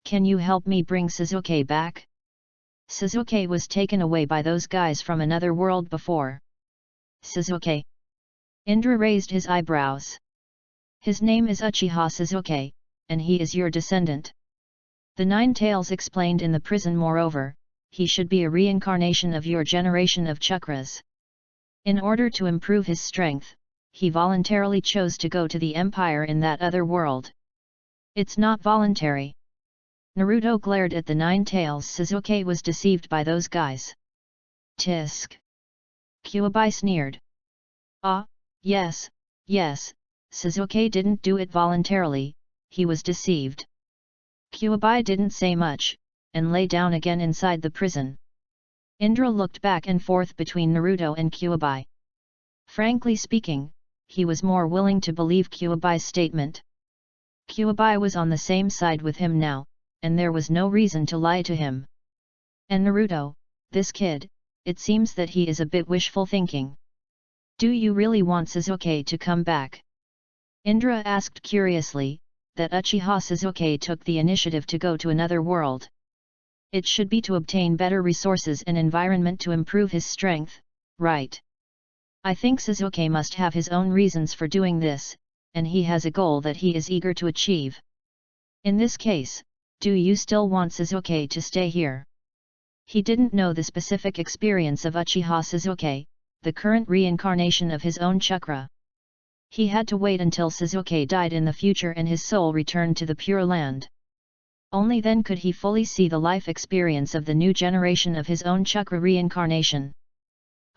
Can you help me bring Sasuke back? Sasuke was taken away by those guys from another world before. Sasuke? Indra raised his eyebrows. His name is Uchiha Sasuke, and he is your descendant. The Nine-Tails explained in the prison. Moreover, he should be a reincarnation of your generation of chakras. In order to improve his strength, he voluntarily chose to go to the Empire in that other world. It's not voluntary. Naruto glared at the Nine-Tails. Sasuke was deceived by those guys. Tisk. Kyuubi sneered. Ah, yes, Sasuke didn't do it voluntarily, he was deceived. Kyuubi didn't say much, and lay down again inside the prison. Indra looked back and forth between Naruto and Kyuubi. Frankly speaking, he was more willing to believe Kyuubi's statement. Kyuubi was on the same side with him now, and there was no reason to lie to him. And Naruto, this kid, it seems that he is a bit wishful thinking. Do you really want Sasuke to come back? Indra asked curiously, that Uchiha Sasuke took the initiative to go to another world. It should be to obtain better resources and environment to improve his strength, right? I think Sasuke must have his own reasons for doing this, and he has a goal that he is eager to achieve. In this case, do you still want Sasuke to stay here? He didn't know the specific experience of Uchiha Sasuke, the current reincarnation of his own chakra. He had to wait until Sasuke died in the future and his soul returned to the Pure Land. Only then could he fully see the life experience of the new generation of his own chakra reincarnation.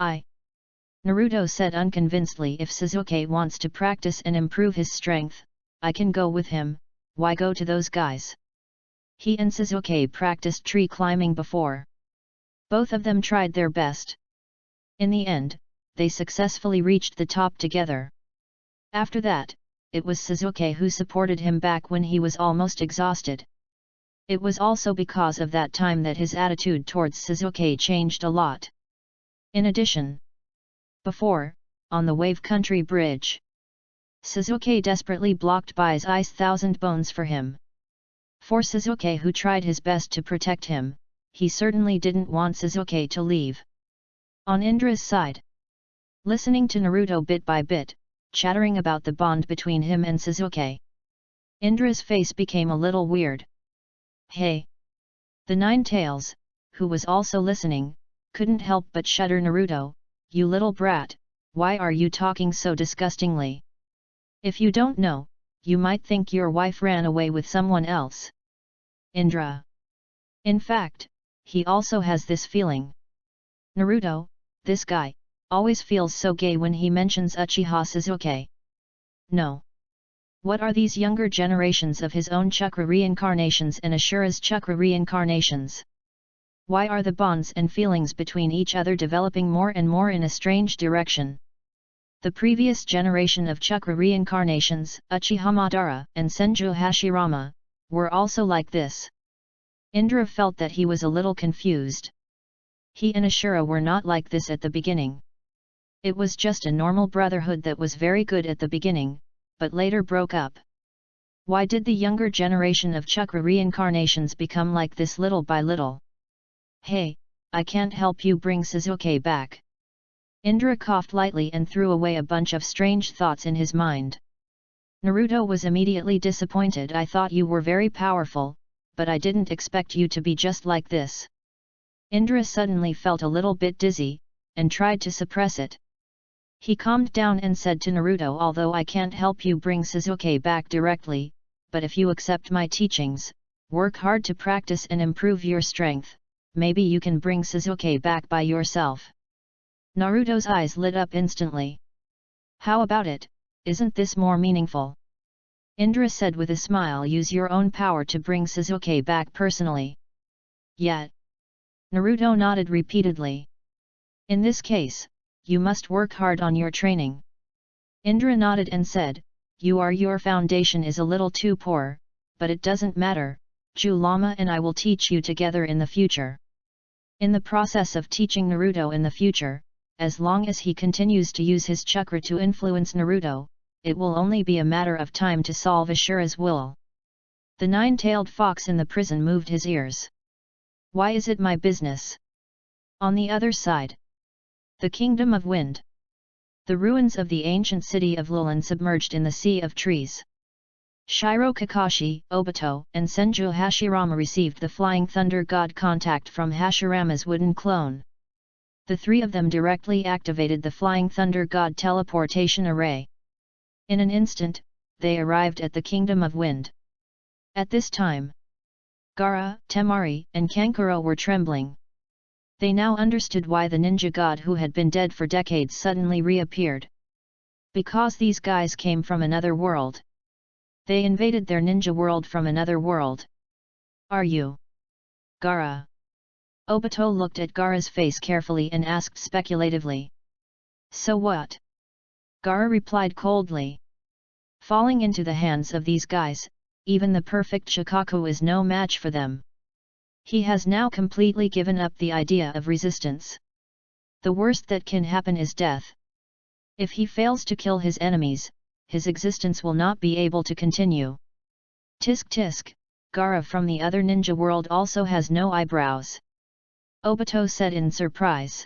Naruto said unconvincedly, if Sasuke wants to practice and improve his strength, I can go with him. Why go to those guys? He and Sasuke practiced tree climbing before. Both of them tried their best. In the end, they successfully reached the top together. After that, it was Suzuki who supported him back when he was almost exhausted. It was also because of that time that his attitude towards Suzuki changed a lot. In addition, before, on the Wave Country Bridge, Suzuki desperately blocked Bai's ice thousand bones for him. For Suzuki, who tried his best to protect him, he certainly didn't want Suzuki to leave. On Indra's side, listening to Naruto bit by bit, chattering about the bond between him and Suzuki, Indra's face became a little weird. Hey! The Nine Tails, who was also listening, couldn't help but shudder. Naruto, you little brat, why are you talking so disgustingly? If you don't know, you might think your wife ran away with someone else. Indra. In fact, he also has this feeling. Naruto, this guy, always feels so gay when he mentions Uchiha Suzuki. No. What are these younger generations of his own chakra reincarnations and Ashura's chakra reincarnations? Why are the bonds and feelings between each other developing more and more in a strange direction? The previous generation of chakra reincarnations, Uchiha Madara and Senju Hashirama, were also like this. Indra felt that he was a little confused. He and Ashura were not like this at the beginning. It was just a normal brotherhood that was very good at the beginning, but later broke up. Why did the younger generation of chakra reincarnations become like this little by little? Hey, I can't help you bring Suzuki back. Indra coughed lightly and threw away a bunch of strange thoughts in his mind. Naruto was immediately disappointed. I thought you were very powerful, but I didn't expect you to be just like this. Indra suddenly felt a little bit dizzy, and tried to suppress it. He calmed down and said to Naruto, although I can't help you bring Suzuki back directly, but if you accept my teachings, work hard to practice and improve your strength, maybe you can bring Suzuki back by yourself. Naruto's eyes lit up instantly. How about it, isn't this more meaningful? Indra said with a smile. Use your own power to bring Suzuki back personally. Yet. Naruto nodded repeatedly. In this case, you must work hard on your training. Indra nodded and said, your foundation is a little too poor, but it doesn't matter, Ju Lama and I will teach you together in the future. In the process of teaching Naruto in the future, as long as he continues to use his chakra to influence Naruto, it will only be a matter of time to solve Ashura's will. The nine-tailed fox in the prison moved his ears. Why is it my business? On the other side, the Kingdom of Wind. The ruins of the ancient city of Lulin submerged in the sea of trees. Shiro Kakashi, Obito, and Senju Hashirama received the Flying Thunder God contact from Hashirama's wooden clone. The three of them directly activated the Flying Thunder God teleportation array. In an instant, they arrived at the Kingdom of Wind. At this time, Gaara, Temari, and Kankuro were trembling. They now understood why the ninja god who had been dead for decades suddenly reappeared. Because these guys came from another world. They invaded their ninja world from another world. Are you Gaara? Obito looked at Gaara's face carefully and asked speculatively. So what? Gaara replied coldly. Falling into the hands of these guys, even the perfect Shikaku is no match for them. He has now completely given up the idea of resistance. The worst that can happen is death. If he fails to kill his enemies, his existence will not be able to continue. Tisk tisk, Gaara from the other ninja world also has no eyebrows. Obito said in surprise.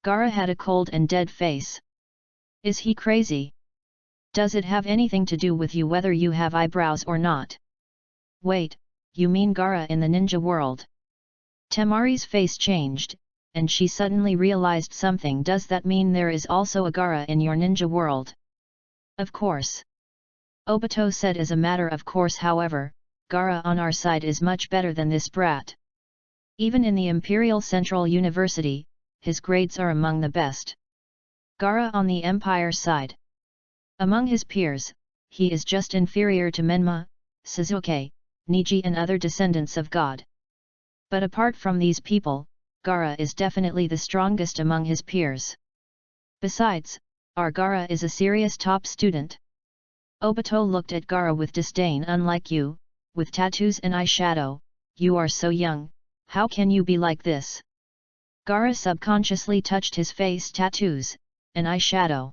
Gaara had a cold and dead face. Is he crazy? Does it have anything to do with you whether you have eyebrows or not? Wait, you mean Gaara in the ninja world? Temari's face changed, and she suddenly realized something. Does that mean there is also a Gaara in your ninja world? Of course. Obito said as a matter of course. However, Gaara on our side is much better than this brat. Even in the Imperial Central University, his grades are among the best. Gaara on the Empire side. Among his peers, he is just inferior to Menma, Suzuki, Niji and other descendants of God. But apart from these people, Gaara is definitely the strongest among his peers. Besides, our Gaara is a serious top student. Obito looked at Gaara with disdain. Unlike you, with tattoos and eyeshadow, you are so young, how can you be like this? Gaara subconsciously touched his face. Tattoos, and eyeshadow.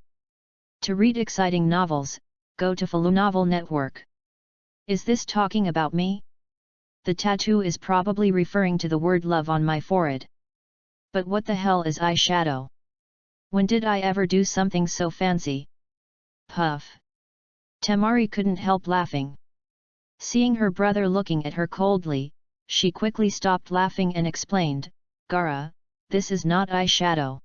To read exciting novels, go to Falu Novel Network. Is this talking about me? The tattoo is probably referring to the word love on my forehead. But what the hell is eyeshadow? When did I ever do something so fancy? Puff. Temari couldn't help laughing. Seeing her brother looking at her coldly, she quickly stopped laughing and explained, Gaara, this is not eyeshadow.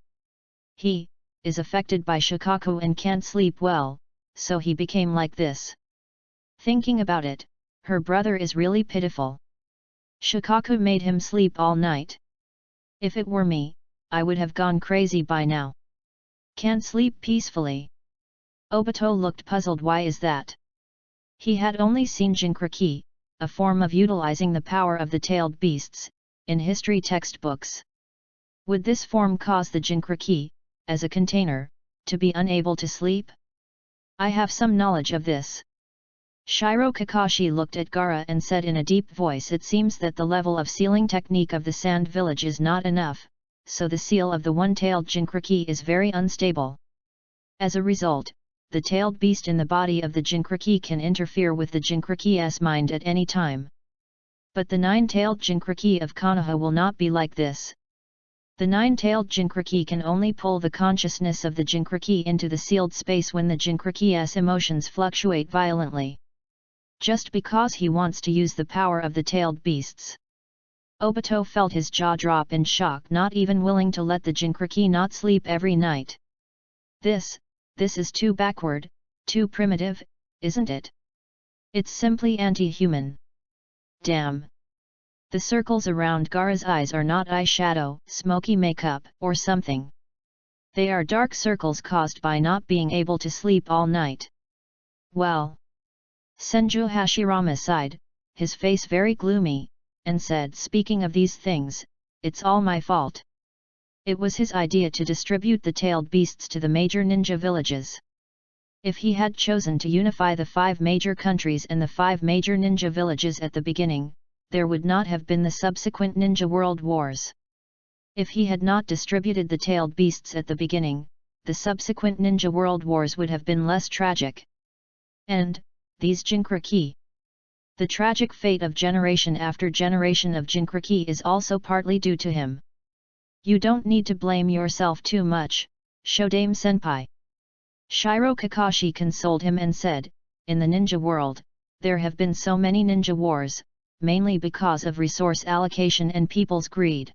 He is affected by Shikaku and can't sleep well, so he became like this. Thinking about it, her brother is really pitiful. Shikaku made him sleep all night. If it were me, I would have gone crazy by now. Can't sleep peacefully. Obito looked puzzled. Why is that? He had only seen Jinkriki, a form of utilizing the power of the tailed beasts, in history textbooks. Would this form cause the Jinkriki, as a container, to be unable to sleep? I have some knowledge of this. Shiro Kakashi looked at Gaara and said in a deep voice, it seems that the level of sealing technique of the Sand Village is not enough, so the seal of the one-tailed Jinkriki is very unstable. As a result, the tailed beast in the body of the Jinkriki can interfere with the Jinkriki's mind at any time. But the nine-tailed Jinkriki of Konoha will not be like this. The nine-tailed Jinkriki can only pull the consciousness of the Jinkriki into the sealed space when the Jinkriki's emotions fluctuate violently. Just because he wants to use the power of the tailed beasts. Obito felt his jaw drop in shock, not even willing to let the Jinkriki not sleep every night. This is too backward, too primitive, isn't it? It's simply anti-human. Damn. The circles around Gaara's eyes are not eyeshadow, smoky makeup, or something. They are dark circles caused by not being able to sleep all night. Well. Senju Hashirama sighed, his face very gloomy, and said, speaking of these things, it's all my fault. It was his idea to distribute the tailed beasts to the major ninja villages. If he had chosen to unify the 5 major countries and the 5 major ninja villages at the beginning, there would not have been the subsequent ninja world wars. If he had not distributed the tailed beasts at the beginning, the subsequent ninja world wars would have been less tragic. And, these Jinkriki. The tragic fate of generation after generation of Jinkriki is also partly due to him. You don't need to blame yourself too much, Shodame Senpai. Shiro Kakashi consoled him and said, in the ninja world, there have been so many ninja wars, mainly because of resource allocation and people's greed.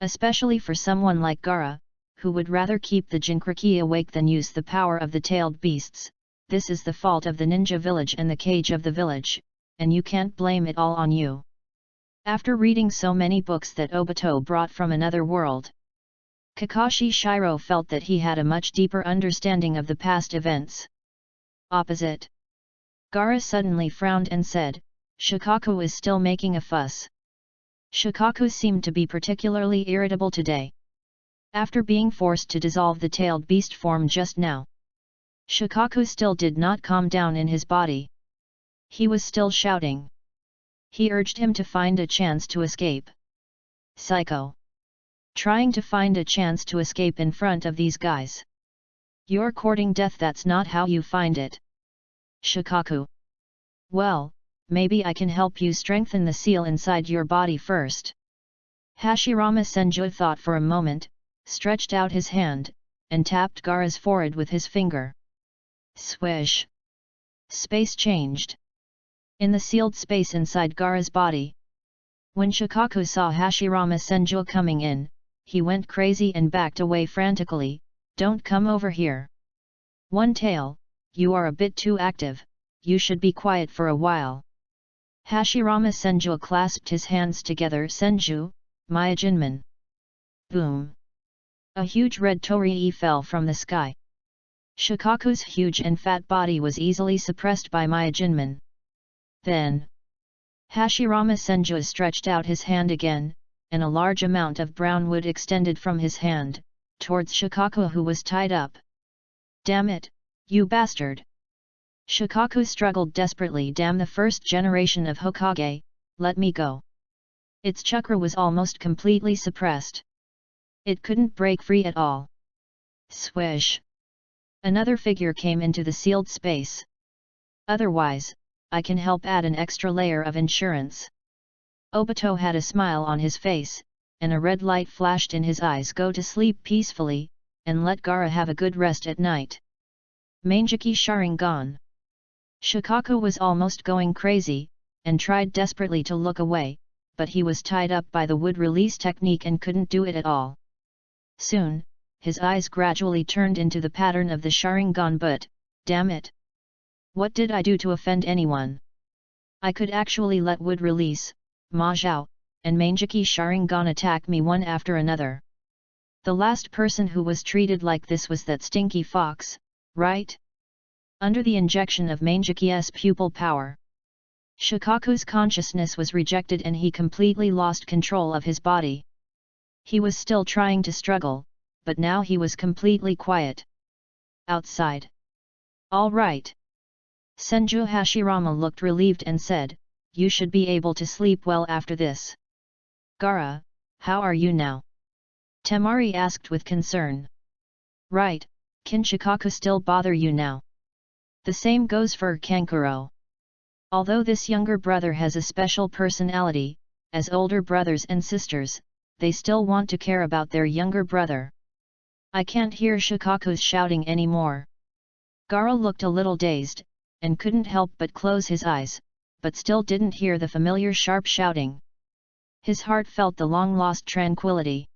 Especially for someone like Gaara, who would rather keep the Jinkriki awake than use the power of the tailed beasts. This is the fault of the ninja village and the cage of the village, and you can't blame it all on you. After reading so many books that Obito brought from another world, Kakashi Shiro felt that he had a much deeper understanding of the past events. Opposite. Gaara suddenly frowned and said, Shikaku is still making a fuss. Shikaku seemed to be particularly irritable today. After being forced to dissolve the tailed beast form just now, Shikaku still did not calm down in his body. He was still shouting. He urged him to find a chance to escape. Psycho. Trying to find a chance to escape in front of these guys. You're courting death, that's not how you find it. Shikaku. Well, maybe I can help you strengthen the seal inside your body first. Hashirama Senju thought for a moment, stretched out his hand, and tapped Gaara's forehead with his finger. Swish! Space changed. In the sealed space inside Gaara's body. When Shikaku saw Hashirama Senju coming in, he went crazy and backed away frantically. Don't come over here. One Tail, you are a bit too active, you should be quiet for a while. Hashirama Senju clasped his hands together. Senju, Myojinman. Boom! A huge red torii fell from the sky. Shikaku's huge and fat body was easily suppressed by Myojinman. Then, Hashirama Senju stretched out his hand again, and a large amount of brown wood extended from his hand, towards Shikaku, who was tied up. Damn it, you bastard! Shikaku struggled desperately. Damn the first generation of Hokage, let me go. Its chakra was almost completely suppressed. It couldn't break free at all. Swish! Another figure came into the sealed space. Otherwise, I can help add an extra layer of insurance. Obito had a smile on his face, and a red light flashed in his eyes. Go to sleep peacefully, and let Gaara have a good rest at night. Manjiki Sharingan. Shikaku was almost going crazy, and tried desperately to look away, but he was tied up by the wood release technique and couldn't do it at all. Soon, his eyes gradually turned into the pattern of the Sharingan. But, damn it! What did I do to offend anyone? I could actually let wood release, Ma Zhao, and Manjiki Sharingan attack me one after another. The last person who was treated like this was that stinky fox, right? Under the injection of Manjiki's pupil power, Shikaku's consciousness was rejected and he completely lost control of his body. He was still trying to struggle, but now he was completely quiet. Outside. All right. Senju Hashirama looked relieved and said, you should be able to sleep well after this. Gaara, how are you now? Temari asked with concern. Right, can Shikaku still bother you now? The same goes for Kankuro. Although this younger brother has a special personality, as older brothers and sisters, they still want to care about their younger brother. I can't hear Shikaku's shouting anymore. Gaara looked a little dazed, and couldn't help but close his eyes, but still didn't hear the familiar sharp shouting. His heart felt the long-lost tranquility.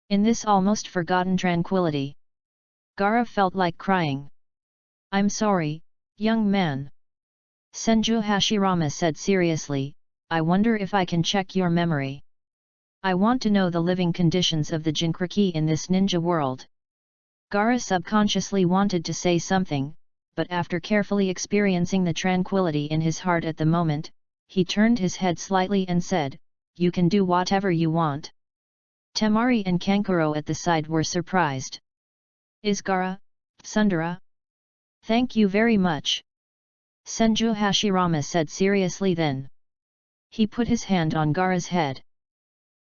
In this almost forgotten tranquility, Gaara felt like crying. I'm sorry, young man. Senju Hashirama said seriously, I wonder if I can check your memory. I want to know the living conditions of the Jinchuriki in this ninja world. Gaara subconsciously wanted to say something, but after carefully experiencing the tranquility in his heart at the moment, he turned his head slightly and said, you can do whatever you want. Temari and Kankuro at the side were surprised. Is Gaara, Sundara? Thank you very much. Senju Hashirama said seriously then. He put his hand on Gaara's head.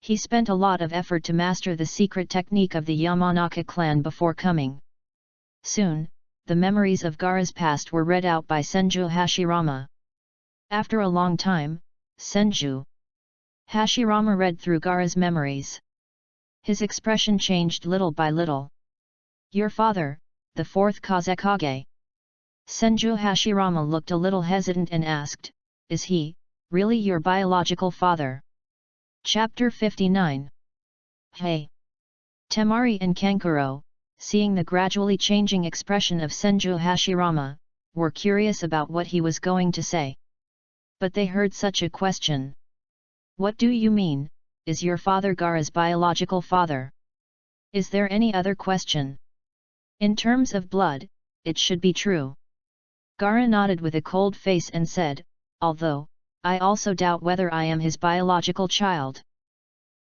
He spent a lot of effort to master the secret technique of the Yamanaka clan before coming. Soon, the memories of Gaara's past were read out by Senju Hashirama. After a long time, Senju Hashirama read through Gaara's memories. His expression changed little by little. Your father, the fourth Kazekage. Senju Hashirama looked a little hesitant and asked, is he, really your biological father? Chapter 59. Hey! Temari and Kankuro, seeing the gradually changing expression of Senju Hashirama, were curious about what he was going to say. But they heard such a question. What do you mean, is your father Gaara's biological father? Is there any other question? In terms of blood, it should be true. Gaara nodded with a cold face and said, although, I also doubt whether I am his biological child.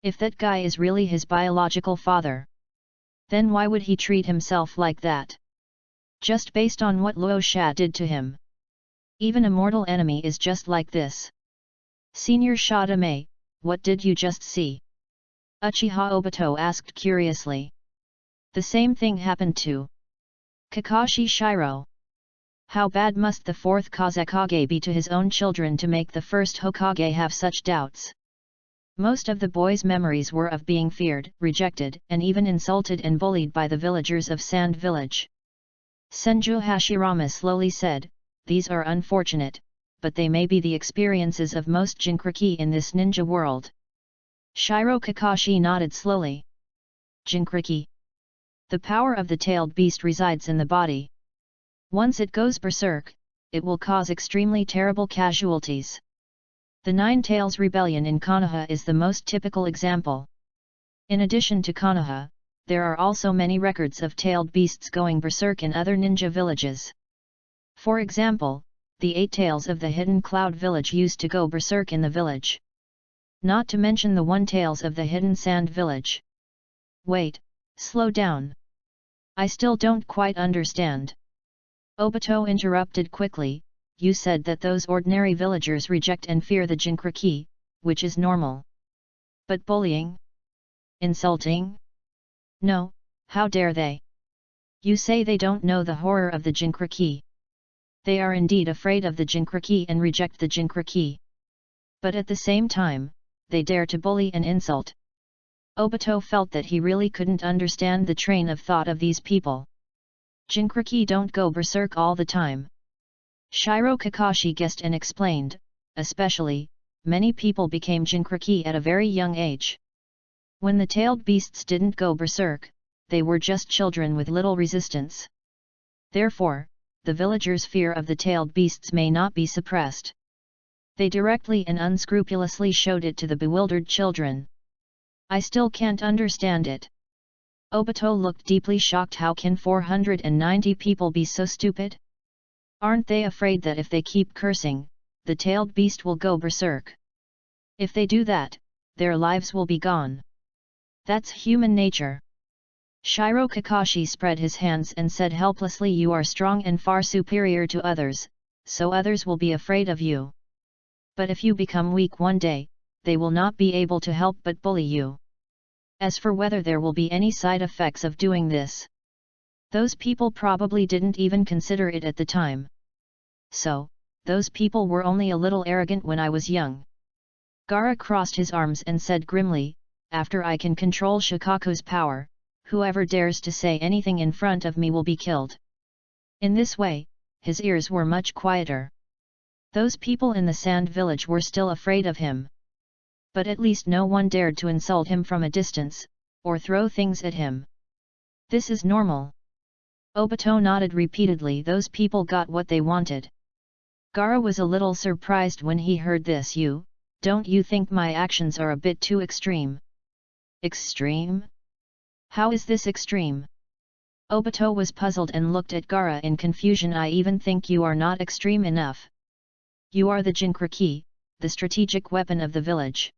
If that guy is really his biological father, then why would he treat himself like that? Just based on what Luo Sha did to him. Even a mortal enemy is just like this. Senior Shadame, what did you just see? Uchiha Obito asked curiously. The same thing happened to Kakashi Shiro. How bad must the fourth Kazekage be to his own children to make the first Hokage have such doubts? Most of the boy's memories were of being feared, rejected, and even insulted and bullied by the villagers of Sand Village. Senju Hashirama slowly said, these are unfortunate, but they may be the experiences of most Jinchuriki in this ninja world. Shiro Kakashi nodded slowly. Jinchuriki. The power of the tailed beast resides in the body. Once it goes berserk, it will cause extremely terrible casualties. The Nine Tails Rebellion in Konoha is the most typical example. In addition to Konoha, there are also many records of tailed beasts going berserk in other ninja villages. For example, the 8 tails of the Hidden Cloud village used to go berserk in the village. Not to mention the 1 tails of the Hidden Sand village. Wait, slow down. I still don't quite understand. Obito interrupted quickly, you said that those ordinary villagers reject and fear the Jinkriki, which is normal. But bullying? Insulting? No, how dare they? You say they don't know the horror of the Jinkriki. They are indeed afraid of the Jinkriki and reject the Jinkriki. But at the same time, they dare to bully and insult. Obito felt that he really couldn't understand the train of thought of these people. Jinkriki don't go berserk all the time. Shiro Kakashi guessed and explained, especially, many people became Jinkriki at a very young age. When the tailed beasts didn't go berserk, they were just children with little resistance. Therefore, the villagers' fear of the tailed beasts may not be suppressed. They directly and unscrupulously showed it to the bewildered children. I still can't understand it. Obito looked deeply shocked. How can 490 people be so stupid? Aren't they afraid that if they keep cursing, the tailed beast will go berserk? If they do that, their lives will be gone. That's human nature. Shiro Kakashi spread his hands and said helplessly, you are strong and far superior to others, so others will be afraid of you. But if you become weak one day, they will not be able to help but bully you. As for whether there will be any side effects of doing this, those people probably didn't even consider it at the time. So, those people were only a little arrogant when I was young. Gaara crossed his arms and said grimly, after I can control Shikaku's power, whoever dares to say anything in front of me will be killed. In this way, his ears were much quieter. Those people in the sand village were still afraid of him. But at least no one dared to insult him from a distance, or throw things at him. This is normal. Obito nodded repeatedly. Those people got what they wanted. Gaara was a little surprised when he heard this. Don't you think my actions are a bit too extreme? Extreme? How is this extreme? Obito was puzzled and looked at Gaara in confusion. I even think you are not extreme enough. You are the Jinkriki, the strategic weapon of the village.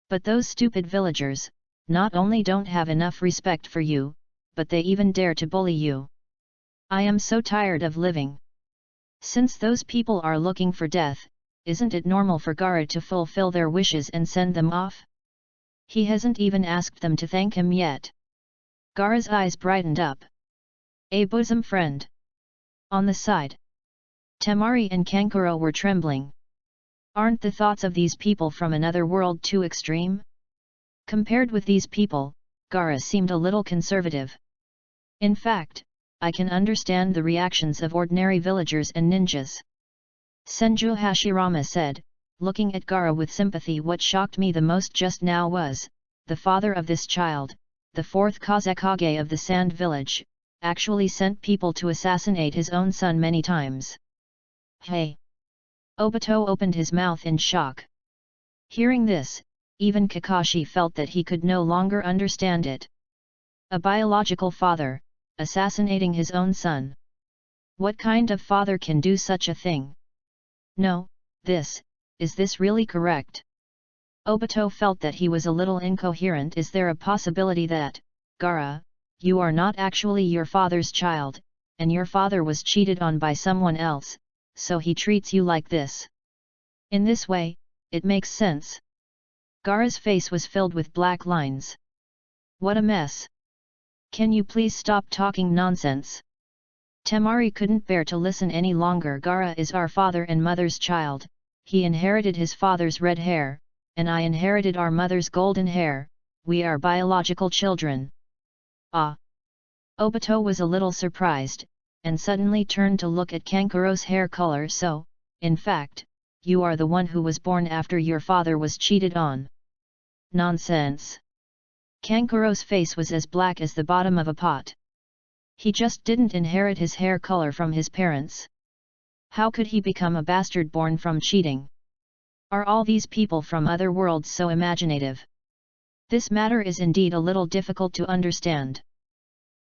But those stupid villagers, not only don't have enough respect for you, but they even dare to bully you. I am so tired of living. Since those people are looking for death, isn't it normal for Gaara to fulfill their wishes and send them off? He hasn't even asked them to thank him yet. Gaara's eyes brightened up. A bosom friend. On the side, Temari and Kankuro were trembling. Aren't the thoughts of these people from another world too extreme? Compared with these people, Gaara seemed a little conservative. In fact, I can understand the reactions of ordinary villagers and ninjas. Senju Hashirama said, looking at Gaara with sympathy. What shocked me the most just now was, the father of this child, the fourth Kazekage of the Sand Village, actually sent people to assassinate his own son many times. Hey! Obito opened his mouth in shock. Hearing this, even Kakashi felt that he could no longer understand it. A biological father, assassinating his own son. What kind of father can do such a thing? No, is this really correct? Obito felt that he was a little incoherent. Is there a possibility that, Gaara, you are not actually your father's child, and your father was cheated on by someone else, so he treats you like this? In this way, it makes sense. Gaara's face was filled with black lines. What a mess! Can you please stop talking nonsense? Temari couldn't bear to listen any longer. Gaara is our father and mother's child. He inherited his father's red hair, and I inherited our mother's golden hair. We are biological children. Ah! Obito was a little surprised, and suddenly turned to look at Kankuro's hair color. So, in fact, you are the one who was born after your father was cheated on. Nonsense! Kankuro's face was as black as the bottom of a pot. He just didn't inherit his hair color from his parents. How could he become a bastard born from cheating? Are all these people from other worlds so imaginative? This matter is indeed a little difficult to understand.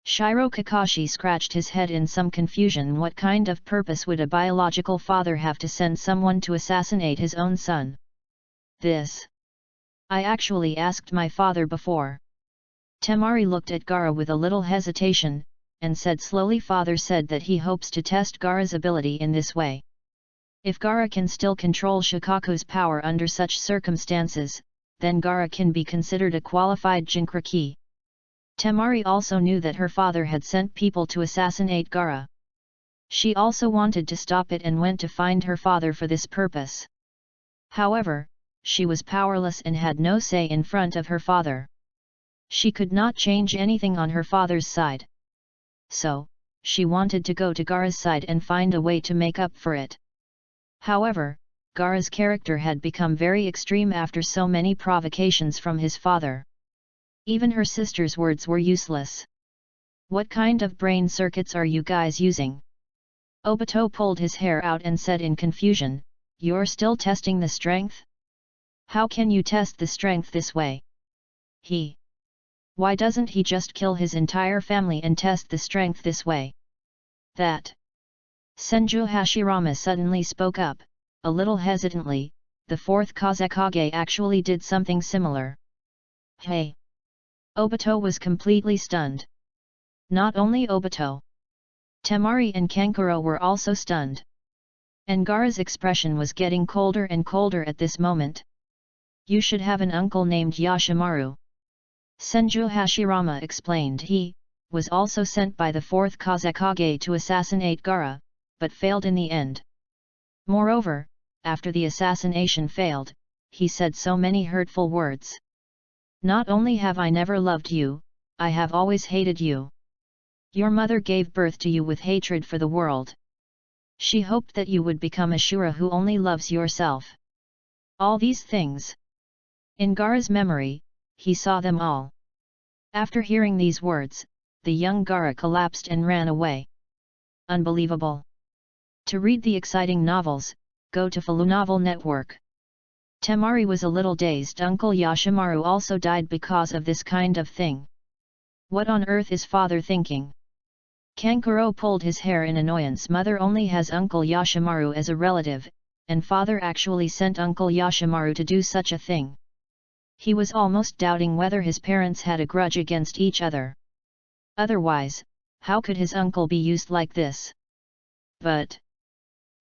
Shiro Kakashi scratched his head in some confusion. What kind of purpose would a biological father have to send someone to assassinate his own son? I actually asked my father before. Temari looked at Gaara with a little hesitation. and said slowly, "Father said that he hopes to test Gaara's ability in this way. If Gaara can still control Shikaku's power under such circumstances, then Gaara can be considered a qualified Jinkraki." Temari also knew that her father had sent people to assassinate Gaara. She also wanted to stop it and went to find her father for this purpose. However, she was powerless and had no say in front of her father. She could not change anything on her father's side. So, she wanted to go to Gaara's side and find a way to make up for it. However, Gaara's character had become very extreme after so many provocations from his father. Even her sister's words were useless. "What kind of brain circuits are you guys using?" Obito pulled his hair out and said in confusion, "You're still testing the strength? How can you test the strength this way? Why doesn't he just kill his entire family and test the strength this way?" That. Senju Hashirama suddenly spoke up, a little hesitantly. The fourth Kazekage actually did something similar. "Hey!" Obito was completely stunned. Not only Obito. Temari and Kankuro were also stunned. And Gaara's expression was getting colder and colder at this moment. "You should have an uncle named Yashimaru." Senju Hashirama explained he was also sent by the fourth Kazekage to assassinate Gaara, but failed in the end. Moreover, after the assassination failed, he said so many hurtful words. "Not only have I never loved you, I have always hated you. Your mother gave birth to you with hatred for the world. She hoped that you would become a Shura who only loves yourself." All these things. In Gaara's memory, he saw them all. After hearing these words, the young Gaara collapsed and ran away. Unbelievable! To read the exciting novels, go to Falu Novel Network. Temari was a little dazed. Uncle Yashimaru also died because of this kind of thing. What on earth is father thinking? Kankuro pulled his hair in annoyance. Mother only has Uncle Yashimaru as a relative, and father actually sent Uncle Yashimaru to do such a thing. He was almost doubting whether his parents had a grudge against each other. Otherwise, how could his uncle be used like this? But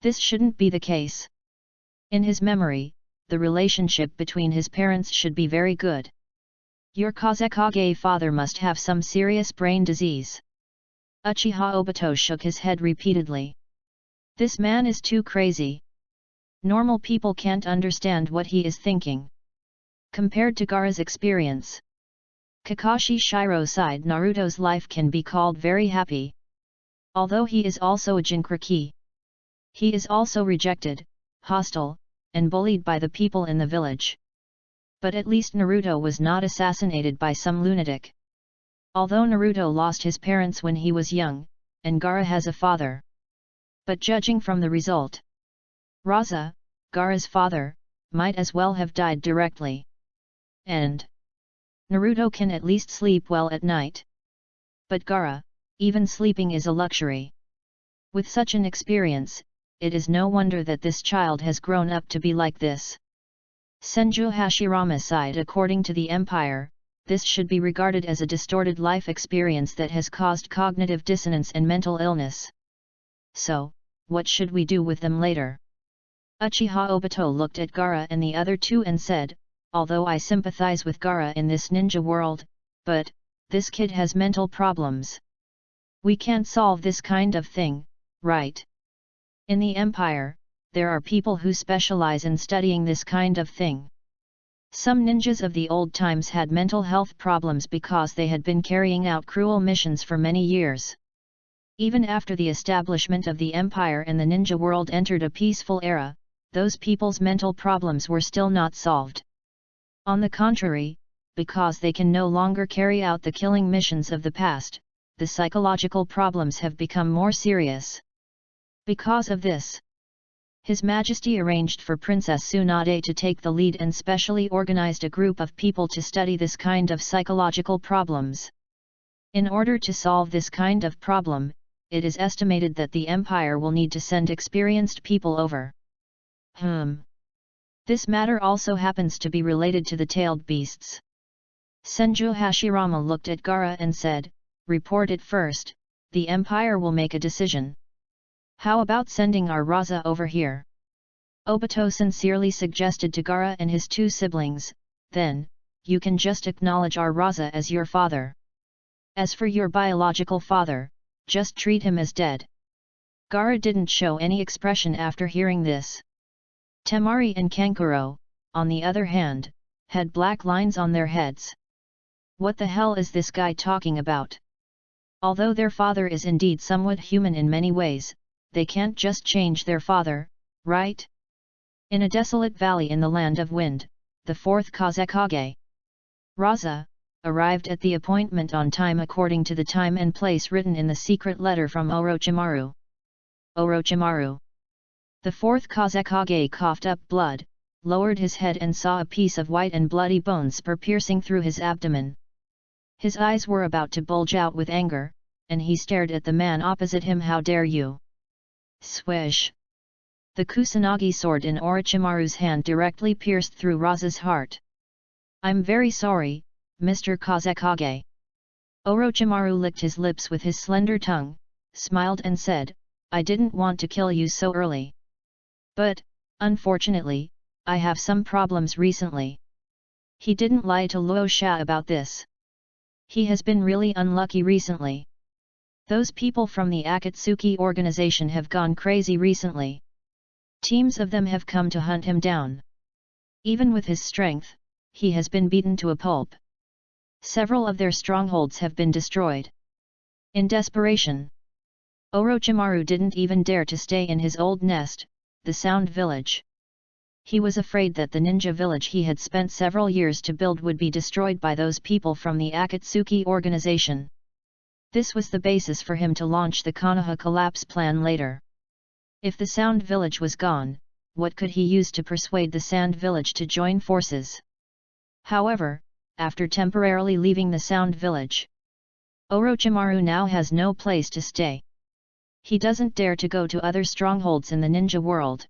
this shouldn't be the case. In his memory, the relationship between his parents should be very good. Your Kazekage father must have some serious brain disease. Uchiha Obito shook his head repeatedly. This man is too crazy. Normal people can't understand what he is thinking. Compared to Gaara's experience, Kakashi Shiro sighed. Naruto's life can be called very happy. Although he is also a Jinkraki. He is also rejected, hostile, and bullied by the people in the village. But at least Naruto was not assassinated by some lunatic. Although Naruto lost his parents when he was young, and Gaara has a father. But judging from the result, Raza, Gaara's father, might as well have died directly. And Naruto can at least sleep well at night. But Gaara, even sleeping is a luxury. With such an experience, it is no wonder that this child has grown up to be like this. Senju Hashirama sighed. According to the Empire, this should be regarded as a distorted life experience that has caused cognitive dissonance and mental illness. So, what should we do with them later? Uchiha Obito looked at Gaara and the other two and said, although I sympathize with Gaara in this ninja world, but this kid has mental problems. We can't solve this kind of thing, right? In the Empire, there are people who specialize in studying this kind of thing. Some ninjas of the old times had mental health problems because they had been carrying out cruel missions for many years. Even after the establishment of the Empire and the ninja world entered a peaceful era, those people's mental problems were still not solved. On the contrary, because they can no longer carry out the killing missions of the past, the psychological problems have become more serious. Because of this, His Majesty arranged for Princess Tsunade to take the lead and specially organized a group of people to study this kind of psychological problems. In order to solve this kind of problem, it is estimated that the Empire will need to send experienced people over. This matter also happens to be related to the tailed beasts. Senju Hashirama looked at Gaara and said, report it first, the Empire will make a decision. How about sending our Raza over here? Obito sincerely suggested to Gaara and his two siblings, then, you can just acknowledge our Raza as your father. As for your biological father, just treat him as dead. Gaara didn't show any expression after hearing this. Temari and Kankuro, on the other hand, had black lines on their heads. What the hell is this guy talking about? Although their father is indeed somewhat human in many ways, they can't just change their father, right? In a desolate valley in the land of wind, the fourth Kazekage, Raza, arrived at the appointment on time according to the time and place written in the secret letter from Orochimaru. Orochimaru. The fourth Kazekage coughed up blood, lowered his head and saw a piece of white and bloody bones piercing through his abdomen. His eyes were about to bulge out with anger, and he stared at the man opposite him. How dare you! Swish! The Kusanagi sword in Orochimaru's hand directly pierced through Raza's heart. I'm very sorry, Mr. Kazekage. Orochimaru licked his lips with his slender tongue, smiled and said, I didn't want to kill you so early. But, unfortunately, I have some problems recently. He didn't lie to Luo Xia about this. He has been really unlucky recently. Those people from the Akatsuki organization have gone crazy recently. Teams of them have come to hunt him down. Even with his strength, he has been beaten to a pulp. Several of their strongholds have been destroyed. In desperation, Orochimaru didn't even dare to stay in his old nest, the Sound Village. He was afraid that the ninja village he had spent several years to build would be destroyed by those people from the Akatsuki organization. This was the basis for him to launch the Konoha collapse plan later. If the Sound Village was gone, what could he use to persuade the Sand Village to join forces? However, after temporarily leaving the Sound Village, Orochimaru now has no place to stay. He doesn't dare to go to other strongholds in the ninja world.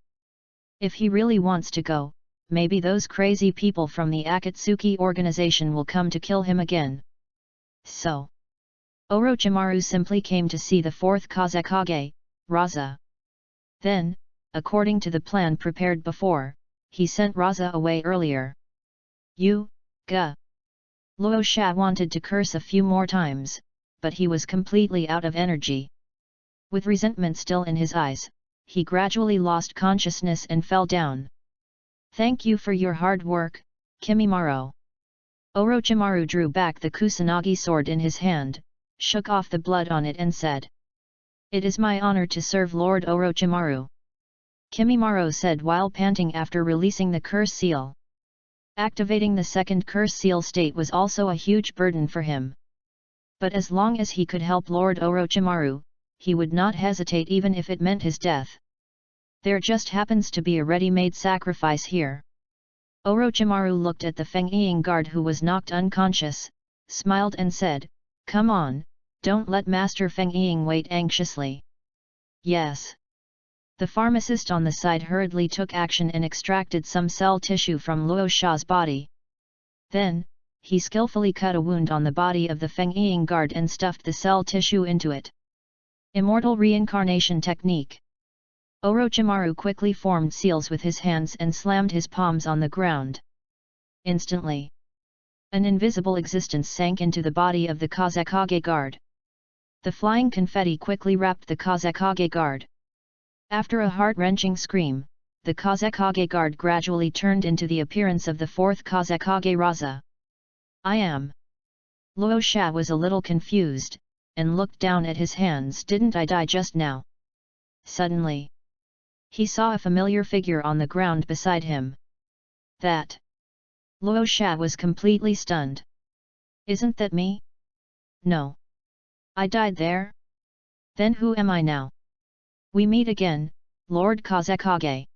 If he really wants to go, maybe those crazy people from the Akatsuki organization will come to kill him again. So, Orochimaru simply came to see the fourth Kazekage, Raza. Then, according to the plan prepared before, he sent Raza away earlier. You, Ga. Luo Xia wanted to curse a few more times, but he was completely out of energy. With resentment still in his eyes, he gradually lost consciousness and fell down. Thank you for your hard work, Kimimaro. Orochimaru drew back the Kusanagi sword in his hand, shook off the blood on it and said, It is my honor to serve Lord Orochimaru. Kimimaro said while panting after releasing the curse seal. Activating the second curse seal state was also a huge burden for him. But as long as he could help Lord Orochimaru, he would not hesitate even if it meant his death. There just happens to be a ready-made sacrifice here. Orochimaru looked at the Feng Ying guard who was knocked unconscious, smiled and said, Come on, don't let Master Feng Ying wait anxiously. Yes. The pharmacist on the side hurriedly took action and extracted some cell tissue from Luo Xia's body. Then, he skillfully cut a wound on the body of the Feng Ying guard and stuffed the cell tissue into it. Immortal reincarnation technique. Orochimaru quickly formed seals with his hands and slammed his palms on the ground. Instantly, an invisible existence sank into the body of the Kazekage guard. The flying confetti quickly wrapped the Kazekage guard. After a heart-wrenching scream, the Kazekage guard gradually turned into the appearance of the fourth Kazekage Raza. I am. Luo Xia was a little confused, and looked down at his hands. Didn't I die just now? Suddenly, he saw a familiar figure on the ground beside him. That. Luo Xia was completely stunned. Isn't that me? No. I died there? Then who am I now? We meet again, Lord Kazekage.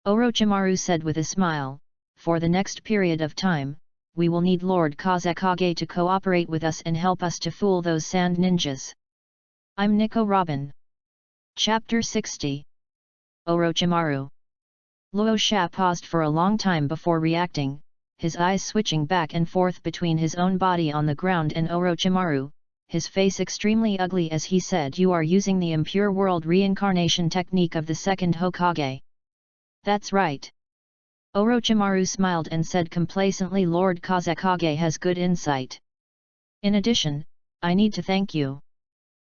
Orochimaru said with a smile, for the next period of time, we will need Lord Kazekage to cooperate with us and help us to fool those sand ninjas. I'm Nico Robin. Chapter 60. Orochimaru. Luo Xia paused for a long time before reacting, his eyes switching back and forth between his own body on the ground and Orochimaru, his face extremely ugly as he said, "You are using the impure world reincarnation technique of the second Hokage." "That's right." Orochimaru smiled and said complacently, "Lord Kazekage has good insight. In addition, I need to thank you.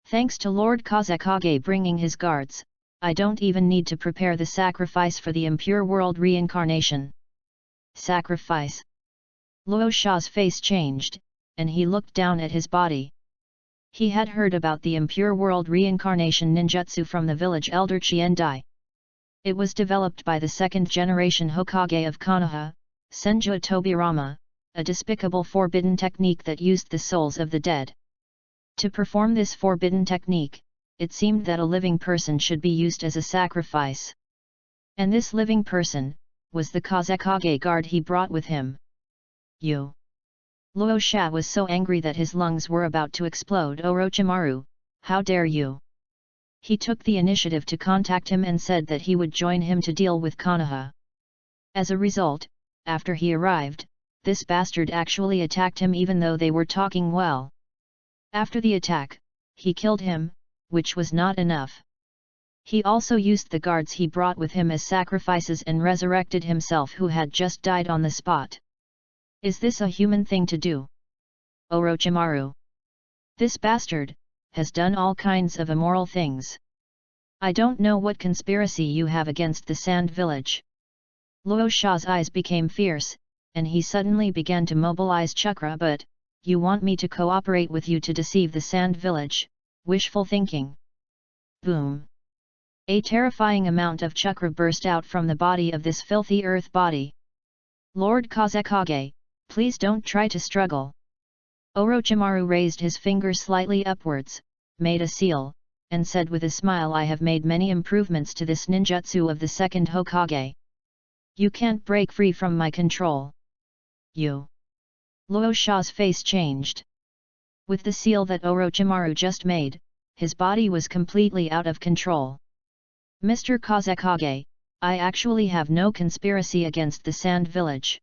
Thanks to Lord Kazekage bringing his guards, I don't even need to prepare the sacrifice for the impure world reincarnation." "Sacrifice?" Luo Sha's face changed, and he looked down at his body. He had heard about the impure world reincarnation ninjutsu from the village elder Chiendai. It was developed by the second-generation Hokage of Konoha, Senju Tobirama, a despicable forbidden technique that used the souls of the dead. To perform this forbidden technique, it seemed that a living person should be used as a sacrifice. And this living person was the Kazekage guard he brought with him. "You!" Luo Sha was so angry that his lungs were about to explode. "Orochimaru, how dare you!" He took the initiative to contact him and said that he would join him to deal with Konoha. As a result, after he arrived, this bastard actually attacked him even though they were talking well. After the attack, he killed him, which was not enough. He also used the guards he brought with him as sacrifices and resurrected himself, who had just died on the spot. Is this a human thing to do? Orochimaru. This bastard has done all kinds of immoral things. I don't know what conspiracy you have against the Sand Village. Luo Sha's eyes became fierce, and he suddenly began to mobilize chakra. "But, you want me to cooperate with you to deceive the Sand Village? Wishful thinking." Boom! A terrifying amount of chakra burst out from the body of this filthy earth body. "Lord Kazekage, please don't try to struggle." Orochimaru raised his finger slightly upwards, made a seal, and said with a smile, "I have made many improvements to this ninjutsu of the second Hokage. You can't break free from my control." "You?" Luo Sha's face changed. With the seal that Orochimaru just made, his body was completely out of control. "Mr. Kazekage, I actually have no conspiracy against the Sand Village."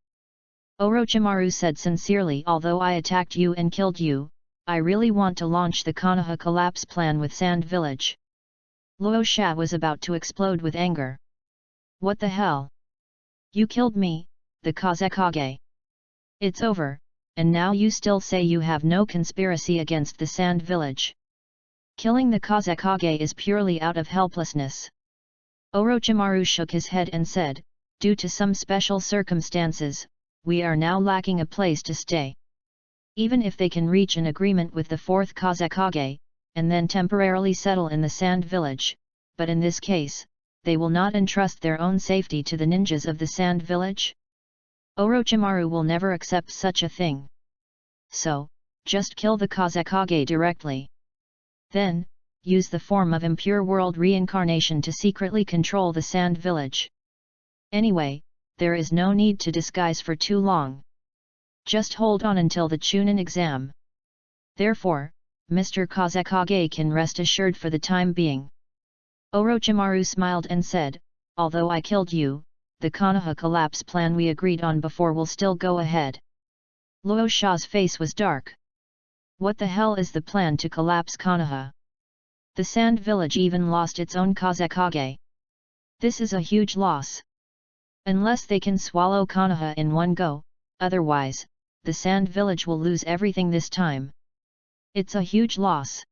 Orochimaru said sincerely, "Although I attacked you and killed you, I really want to launch the Konoha collapse plan with Sand Village." Luo Sha was about to explode with anger. "What the hell? You killed me, the Kazekage. It's over, and now you still say you have no conspiracy against the Sand Village. Killing the Kazekage is purely out of helplessness." Orochimaru shook his head and said, "Due to some special circumstances, we are now lacking a place to stay. Even if they can reach an agreement with the fourth Kazekage, and then temporarily settle in the Sand Village, but in this case, they will not entrust their own safety to the ninjas of the Sand Village. Orochimaru will never accept such a thing. So, just kill the Kazekage directly. Then, use the form of impure world reincarnation to secretly control the Sand Village. Anyway, there is no need to disguise for too long. Just hold on until the Chunin exam. Therefore, Mr. Kazekage can rest assured for the time being." Orochimaru smiled and said, "Although I killed you, the Konoha collapse plan we agreed on before will still go ahead." Luo Sha's face was dark. "What the hell is the plan to collapse Konoha? The Sand Village even lost its own Kazekage. This is a huge loss. Unless they can swallow Konoha in one go, otherwise, the Sand Village will lose everything this time. It's a huge loss.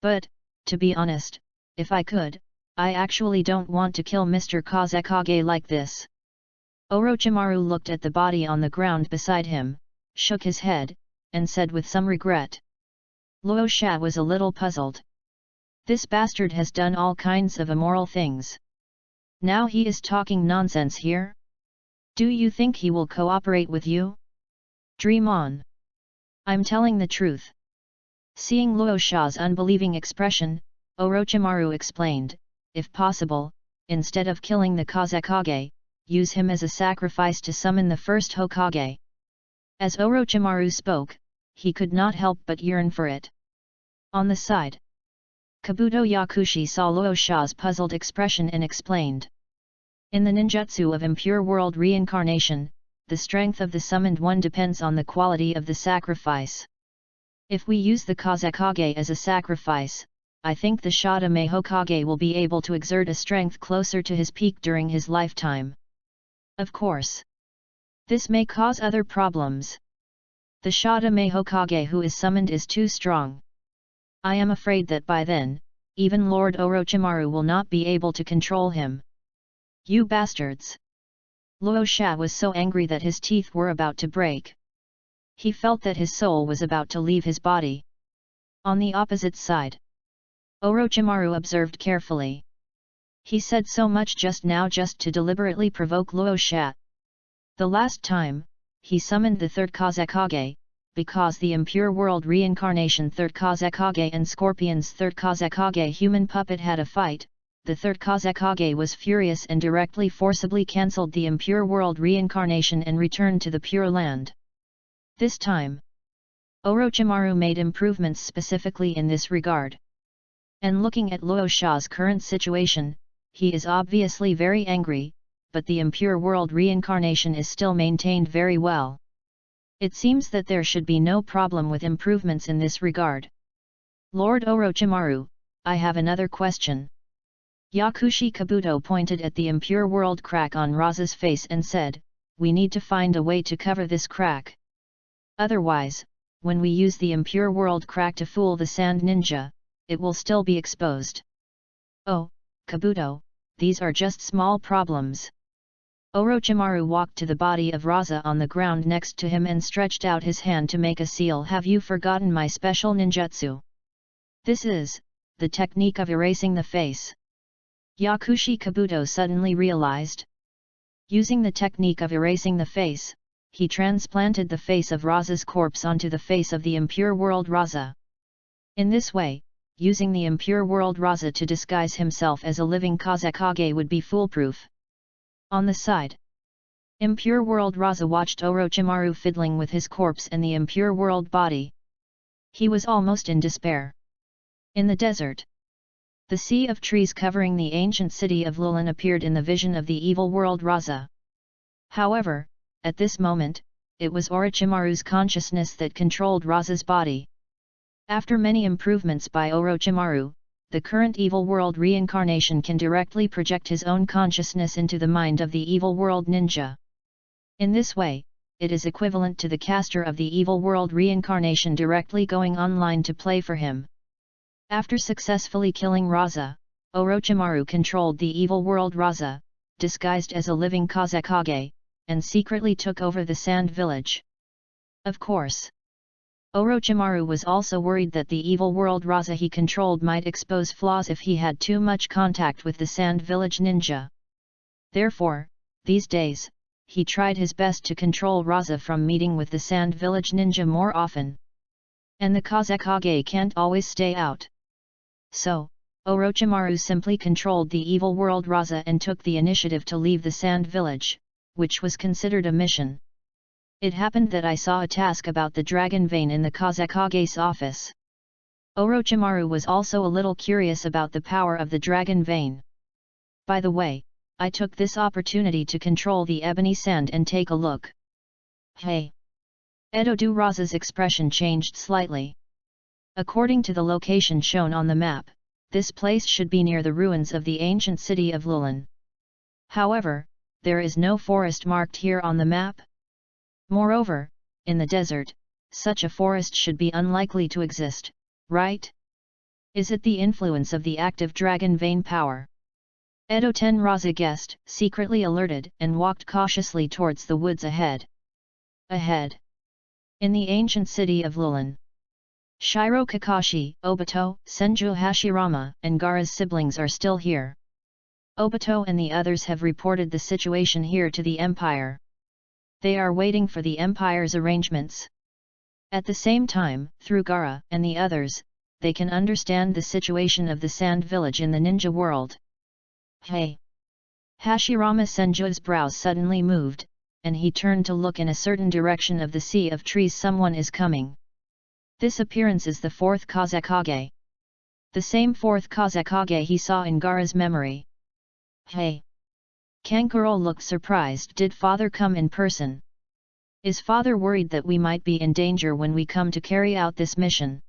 But, to be honest, if I could, I actually don't want to kill Mr. Kazekage like this." Orochimaru looked at the body on the ground beside him, shook his head, and said with some regret. Luo Sha was a little puzzled. This bastard has done all kinds of immoral things. Now he is talking nonsense here? Do you think he will cooperate with you? Dream on. I'm telling the truth. Seeing Luo Sha's unbelieving expression, Orochimaru explained, "If possible, instead of killing the Kazekage, use him as a sacrifice to summon the first Hokage." As Orochimaru spoke, he could not help but yearn for it. On the side, Kabuto Yakushi saw Luo Sha's puzzled expression and explained. "In the ninjutsu of impure world reincarnation, the strength of the summoned one depends on the quality of the sacrifice. If we use the Kazekage as a sacrifice, I think the Shadame Hokage will be able to exert a strength closer to his peak during his lifetime. Of course, this may cause other problems. The Shadame Hokage who is summoned is too strong. I am afraid that by then, even Lord Orochimaru will not be able to control him. You bastards! Luo Sha was so angry that his teeth were about to break. He felt that his soul was about to leave his body. On the opposite side, Orochimaru observed carefully. He said so much just now just to deliberately provoke Luo Sha. The last time, he summoned the third Kazekage, because the impure world reincarnation third Kazekage and Scorpion's third Kazekage human puppet had a fight. The third Kazekage was furious and directly forcibly cancelled the impure world reincarnation and returned to the Pure Land. This time, Orochimaru made improvements specifically in this regard. And looking at Luo Sha's current situation, he is obviously very angry, but the impure world reincarnation is still maintained very well. It seems that there should be no problem with improvements in this regard. Lord Orochimaru, I have another question. Yakushi Kabuto pointed at the impure world crack on Raza's face and said, we need to find a way to cover this crack. Otherwise, when we use the impure world crack to fool the sand ninja, it will still be exposed. Oh, Kabuto, these are just small problems. Orochimaru walked to the body of Raza on the ground next to him and stretched out his hand to make a seal. Have you forgotten my special ninjutsu? This is the technique of erasing the face. Yakushi Kabuto suddenly realized. Using the technique of erasing the face, he transplanted the face of Raza's corpse onto the face of the impure world Raza. In this way, using the impure world Raza to disguise himself as a living Kazekage would be foolproof. On the side, impure world Raza watched Orochimaru fiddling with his corpse and the impure world body. He was almost in despair. In the desert, the sea of trees covering the ancient city of Lulin appeared in the vision of the evil world Raza. However, at this moment, it was Orochimaru's consciousness that controlled Raza's body. After many improvements by Orochimaru, the current evil world reincarnation can directly project his own consciousness into the mind of the evil world ninja. In this way, it is equivalent to the caster of the evil world reincarnation directly going online to play for him. After successfully killing Raza, Orochimaru controlled the evil world Raza, disguised as a living Kazekage, and secretly took over the Sand Village. Of course, Orochimaru was also worried that the evil world Raza he controlled might expose flaws if he had too much contact with the Sand Village ninja. Therefore, these days, he tried his best to control Raza from meeting with the Sand Village ninja more often. And the Kazekage can't always stay out. So, Orochimaru simply controlled the evil world Raza and took the initiative to leave the Sand Village, which was considered a mission. It happened that I saw a task about the dragon vein in the Kazekage's office. Orochimaru was also a little curious about the power of the dragon vein. By the way, I took this opportunity to control the ebony sand and take a look. Hey! Edo-do Raza's expression changed slightly. According to the location shown on the map, this place should be near the ruins of the ancient city of Lulin. However, there is no forest marked here on the map. Moreover, in the desert, such a forest should be unlikely to exist, right? Is it the influence of the active dragon vein power? Edo-ten Raza guessed, secretly alerted, and walked cautiously towards the woods ahead. Ahead, in the ancient city of Lulin, Shiro Kakashi, Obito, Senju Hashirama, and Gaara's siblings are still here. Obito and the others have reported the situation here to the Empire. They are waiting for the Empire's arrangements. At the same time, through Gaara and the others, they can understand the situation of the Sand Village in the ninja world. Hey! Hashirama Senju's brows suddenly moved, and he turned to look in a certain direction of the sea of trees. Someone is coming. This appearance is the fourth Kazekage. The same fourth Kazekage he saw in Gaara's memory. Hey! Kankuro looked surprised. Did father come in person? Is father worried that we might be in danger when we come to carry out this mission?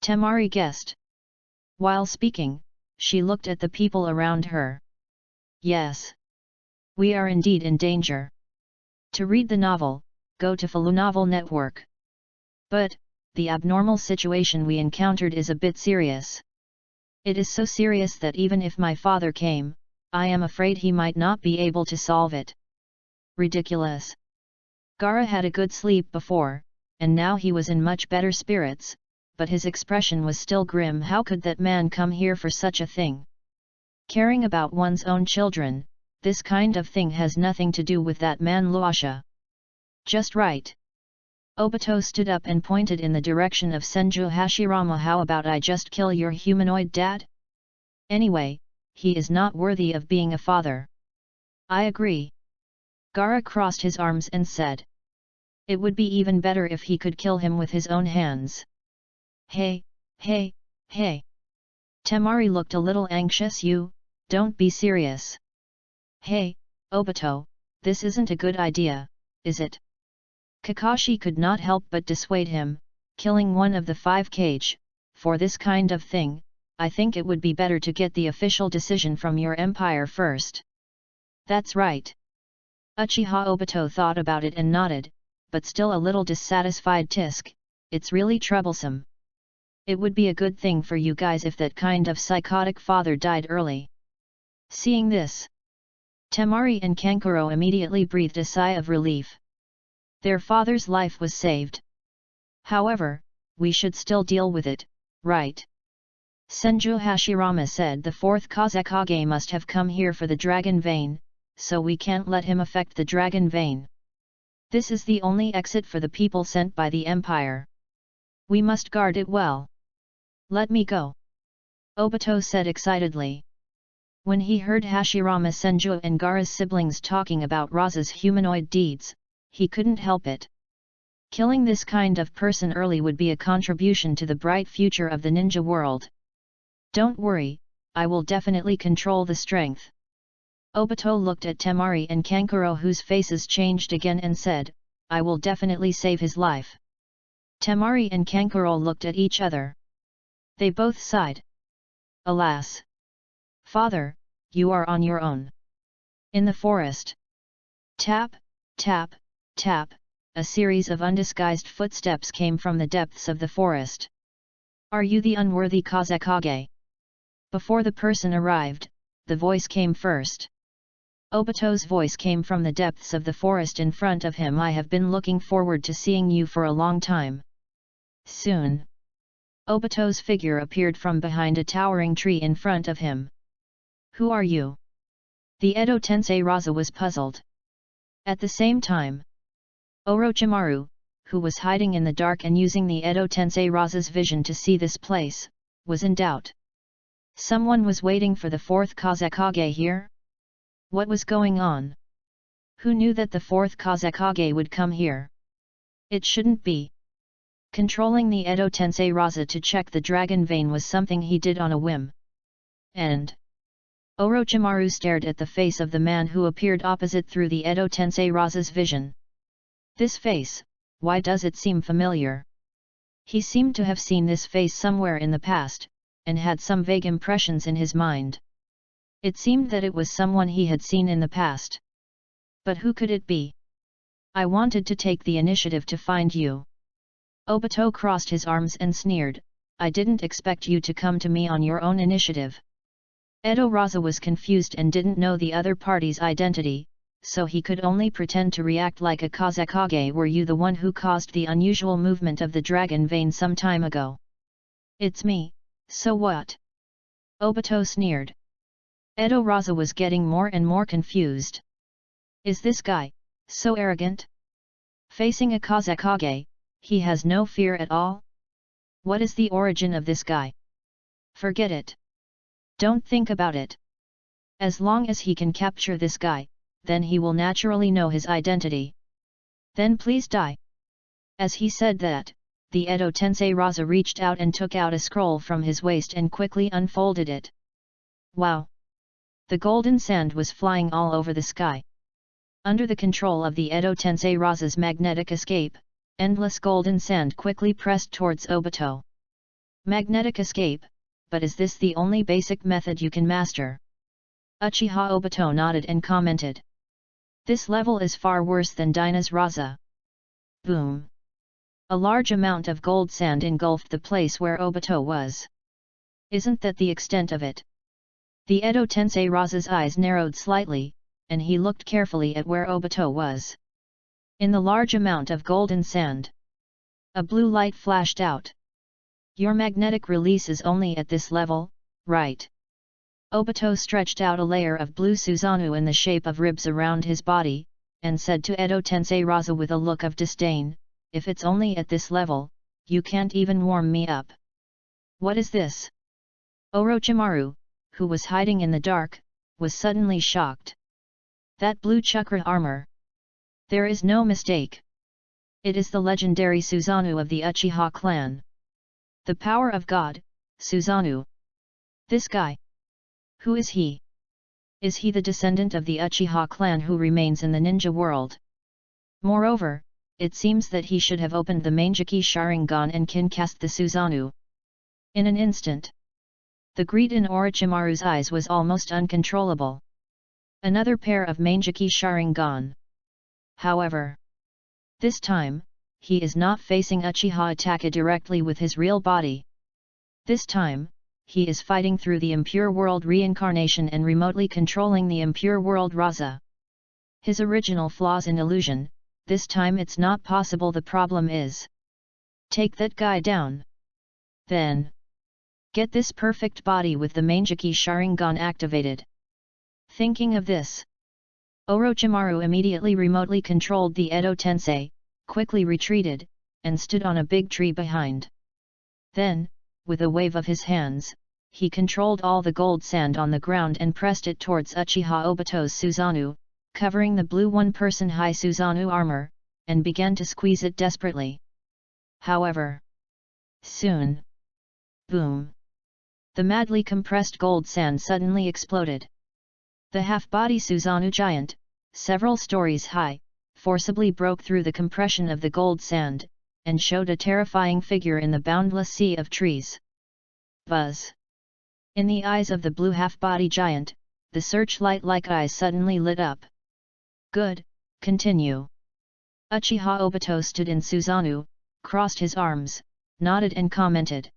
Temari guessed. While speaking, she looked at the people around her. Yes. We are indeed in danger. To read the novel, go to Falu Novel Network. But, the abnormal situation we encountered is a bit serious. It is so serious that even if my father came, I am afraid he might not be able to solve it. Ridiculous. Gara had a good sleep before, and now he was in much better spirits, but his expression was still grim. How could that man come here for such a thing? Caring about one's own children, this kind of thing has nothing to do with that man Luasha. Just right. Obito stood up and pointed in the direction of Senju Hashirama. How about I just kill your humanoid dad? Anyway, he is not worthy of being a father. I agree. Gara crossed his arms and said. It would be even better if he could kill him with his own hands. Hey, hey, hey. Temari looked a little anxious. You, don't be serious. Hey, Obito, this isn't a good idea, is it? Kakashi could not help but dissuade him, killing one of the 5 Kage. For this kind of thing, I think it would be better to get the official decision from your empire first. That's right. Uchiha Obito thought about it and nodded, but still a little dissatisfied. Tisk, it's really troublesome. It would be a good thing for you guys if that kind of psychotic father died early. Seeing this, Temari and Kankuro immediately breathed a sigh of relief. Their father's life was saved. However, we should still deal with it, right? Senju Hashirama said the 4th Kazekage must have come here for the dragon vein, so we can't let him affect the dragon vein. This is the only exit for the people sent by the Empire. We must guard it well. Let me go. Obito said excitedly. When he heard Hashirama Senju and Gara's siblings talking about Raza's humanoid deeds, he couldn't help it. Killing this kind of person early would be a contribution to the bright future of the ninja world. Don't worry, I will definitely control the strength. Obito looked at Temari and Kankuro, whose faces changed again, and said, I will definitely save his life. Temari and Kankuro looked at each other. They both sighed. Alas! Father, you are on your own. In the forest. Tap, tap, tap, a series of undisguised footsteps came from the depths of the forest. Are you the unworthy Kazekage? Before the person arrived, the voice came first. Obito's voice came from the depths of the forest in front of him. I have been looking forward to seeing you for a long time. Soon. Obito's figure appeared from behind a towering tree in front of him. Who are you? The Edo Tensei Raza was puzzled. At the same time, Orochimaru, who was hiding in the dark and using the Edo Tensei Raza's vision to see this place, was in doubt. Someone was waiting for the 4th Kazekage here? What was going on? Who knew that the 4th Kazekage would come here? It shouldn't be. Controlling the Edo Tensei Raza to check the dragon vein was something he did on a whim. And Orochimaru stared at the face of the man who appeared opposite through the Edo Tensei Raza's vision. This face, why does it seem familiar? He seemed to have seen this face somewhere in the past, and had some vague impressions in his mind. It seemed that it was someone he had seen in the past. But who could it be? I wanted to take the initiative to find you. Obito crossed his arms and sneered, I didn't expect you to come to me on your own initiative. Edo Raza was confused and didn't know the other party's identity, so he could only pretend to react like a Kazekage. Were you the one who caused the unusual movement of the dragon vein some time ago? It's me, so what? Obito sneered. Edo Raza was getting more and more confused. Is this guy so arrogant? Facing a Kazekage, he has no fear at all? What is the origin of this guy? Forget it. Don't think about it. As long as he can capture this guy, then he will naturally know his identity. Then please die. As he said that, the Edo Tensei Raza reached out and took out a scroll from his waist and quickly unfolded it. Wow! The golden sand was flying all over the sky. Under the control of the Edo Tensei Raza's magnetic escape, endless golden sand quickly pressed towards Obito. Magnetic escape, but is this the only basic method you can master? Uchiha Obito nodded and commented. This level is far worse than Dina's Raza. Boom! A large amount of gold sand engulfed the place where Obito was. Isn't that the extent of it? The Edo Tensei Raza's eyes narrowed slightly, and he looked carefully at where Obito was. In the large amount of golden sand, a blue light flashed out. Your magnetic release is only at this level, right? Obito stretched out a layer of blue Susanoo in the shape of ribs around his body, and said to Edo Tensei Raza with a look of disdain, if it's only at this level, you can't even warm me up. What is this? Orochimaru, who was hiding in the dark, was suddenly shocked. That blue chakra armor. There is no mistake. It is the legendary Susanoo of the Uchiha clan. The power of God, Susanoo. This guy. Who is he? Is he the descendant of the Uchiha clan who remains in the ninja world? Moreover, it seems that he should have opened the Mangeki Sharingan and can cast the Susanoo. In an instant, the greed in Orochimaru's eyes was almost uncontrollable. Another pair of Mangeki Sharingan. However, this time, he is not facing Uchiha Itachi directly with his real body. This time, he is fighting through the impure world reincarnation and remotely controlling the impure world Raza. His original flaws in illusion, this time it's not possible. The problem is, take that guy down. Then, get this perfect body with the Mangeki Sharingan activated. Thinking of this, Orochimaru immediately remotely controlled the Edo Tensei, quickly retreated, and stood on a big tree behind. Then, with a wave of his hands, he controlled all the gold sand on the ground and pressed it towards Uchiha Obito's Susanoo, covering the blue one-person high Susanoo armor, and began to squeeze it desperately. However, soon, boom! The madly compressed gold sand suddenly exploded. The half-body Susanoo giant, several stories high, forcibly broke through the compression of the gold sand, and showed a terrifying figure in the boundless sea of trees. Buzz! In the eyes of the blue half-body giant, the searchlight-like eyes suddenly lit up. Good, continue. Uchiha Obito stood in Susanoo, crossed his arms, nodded and commented.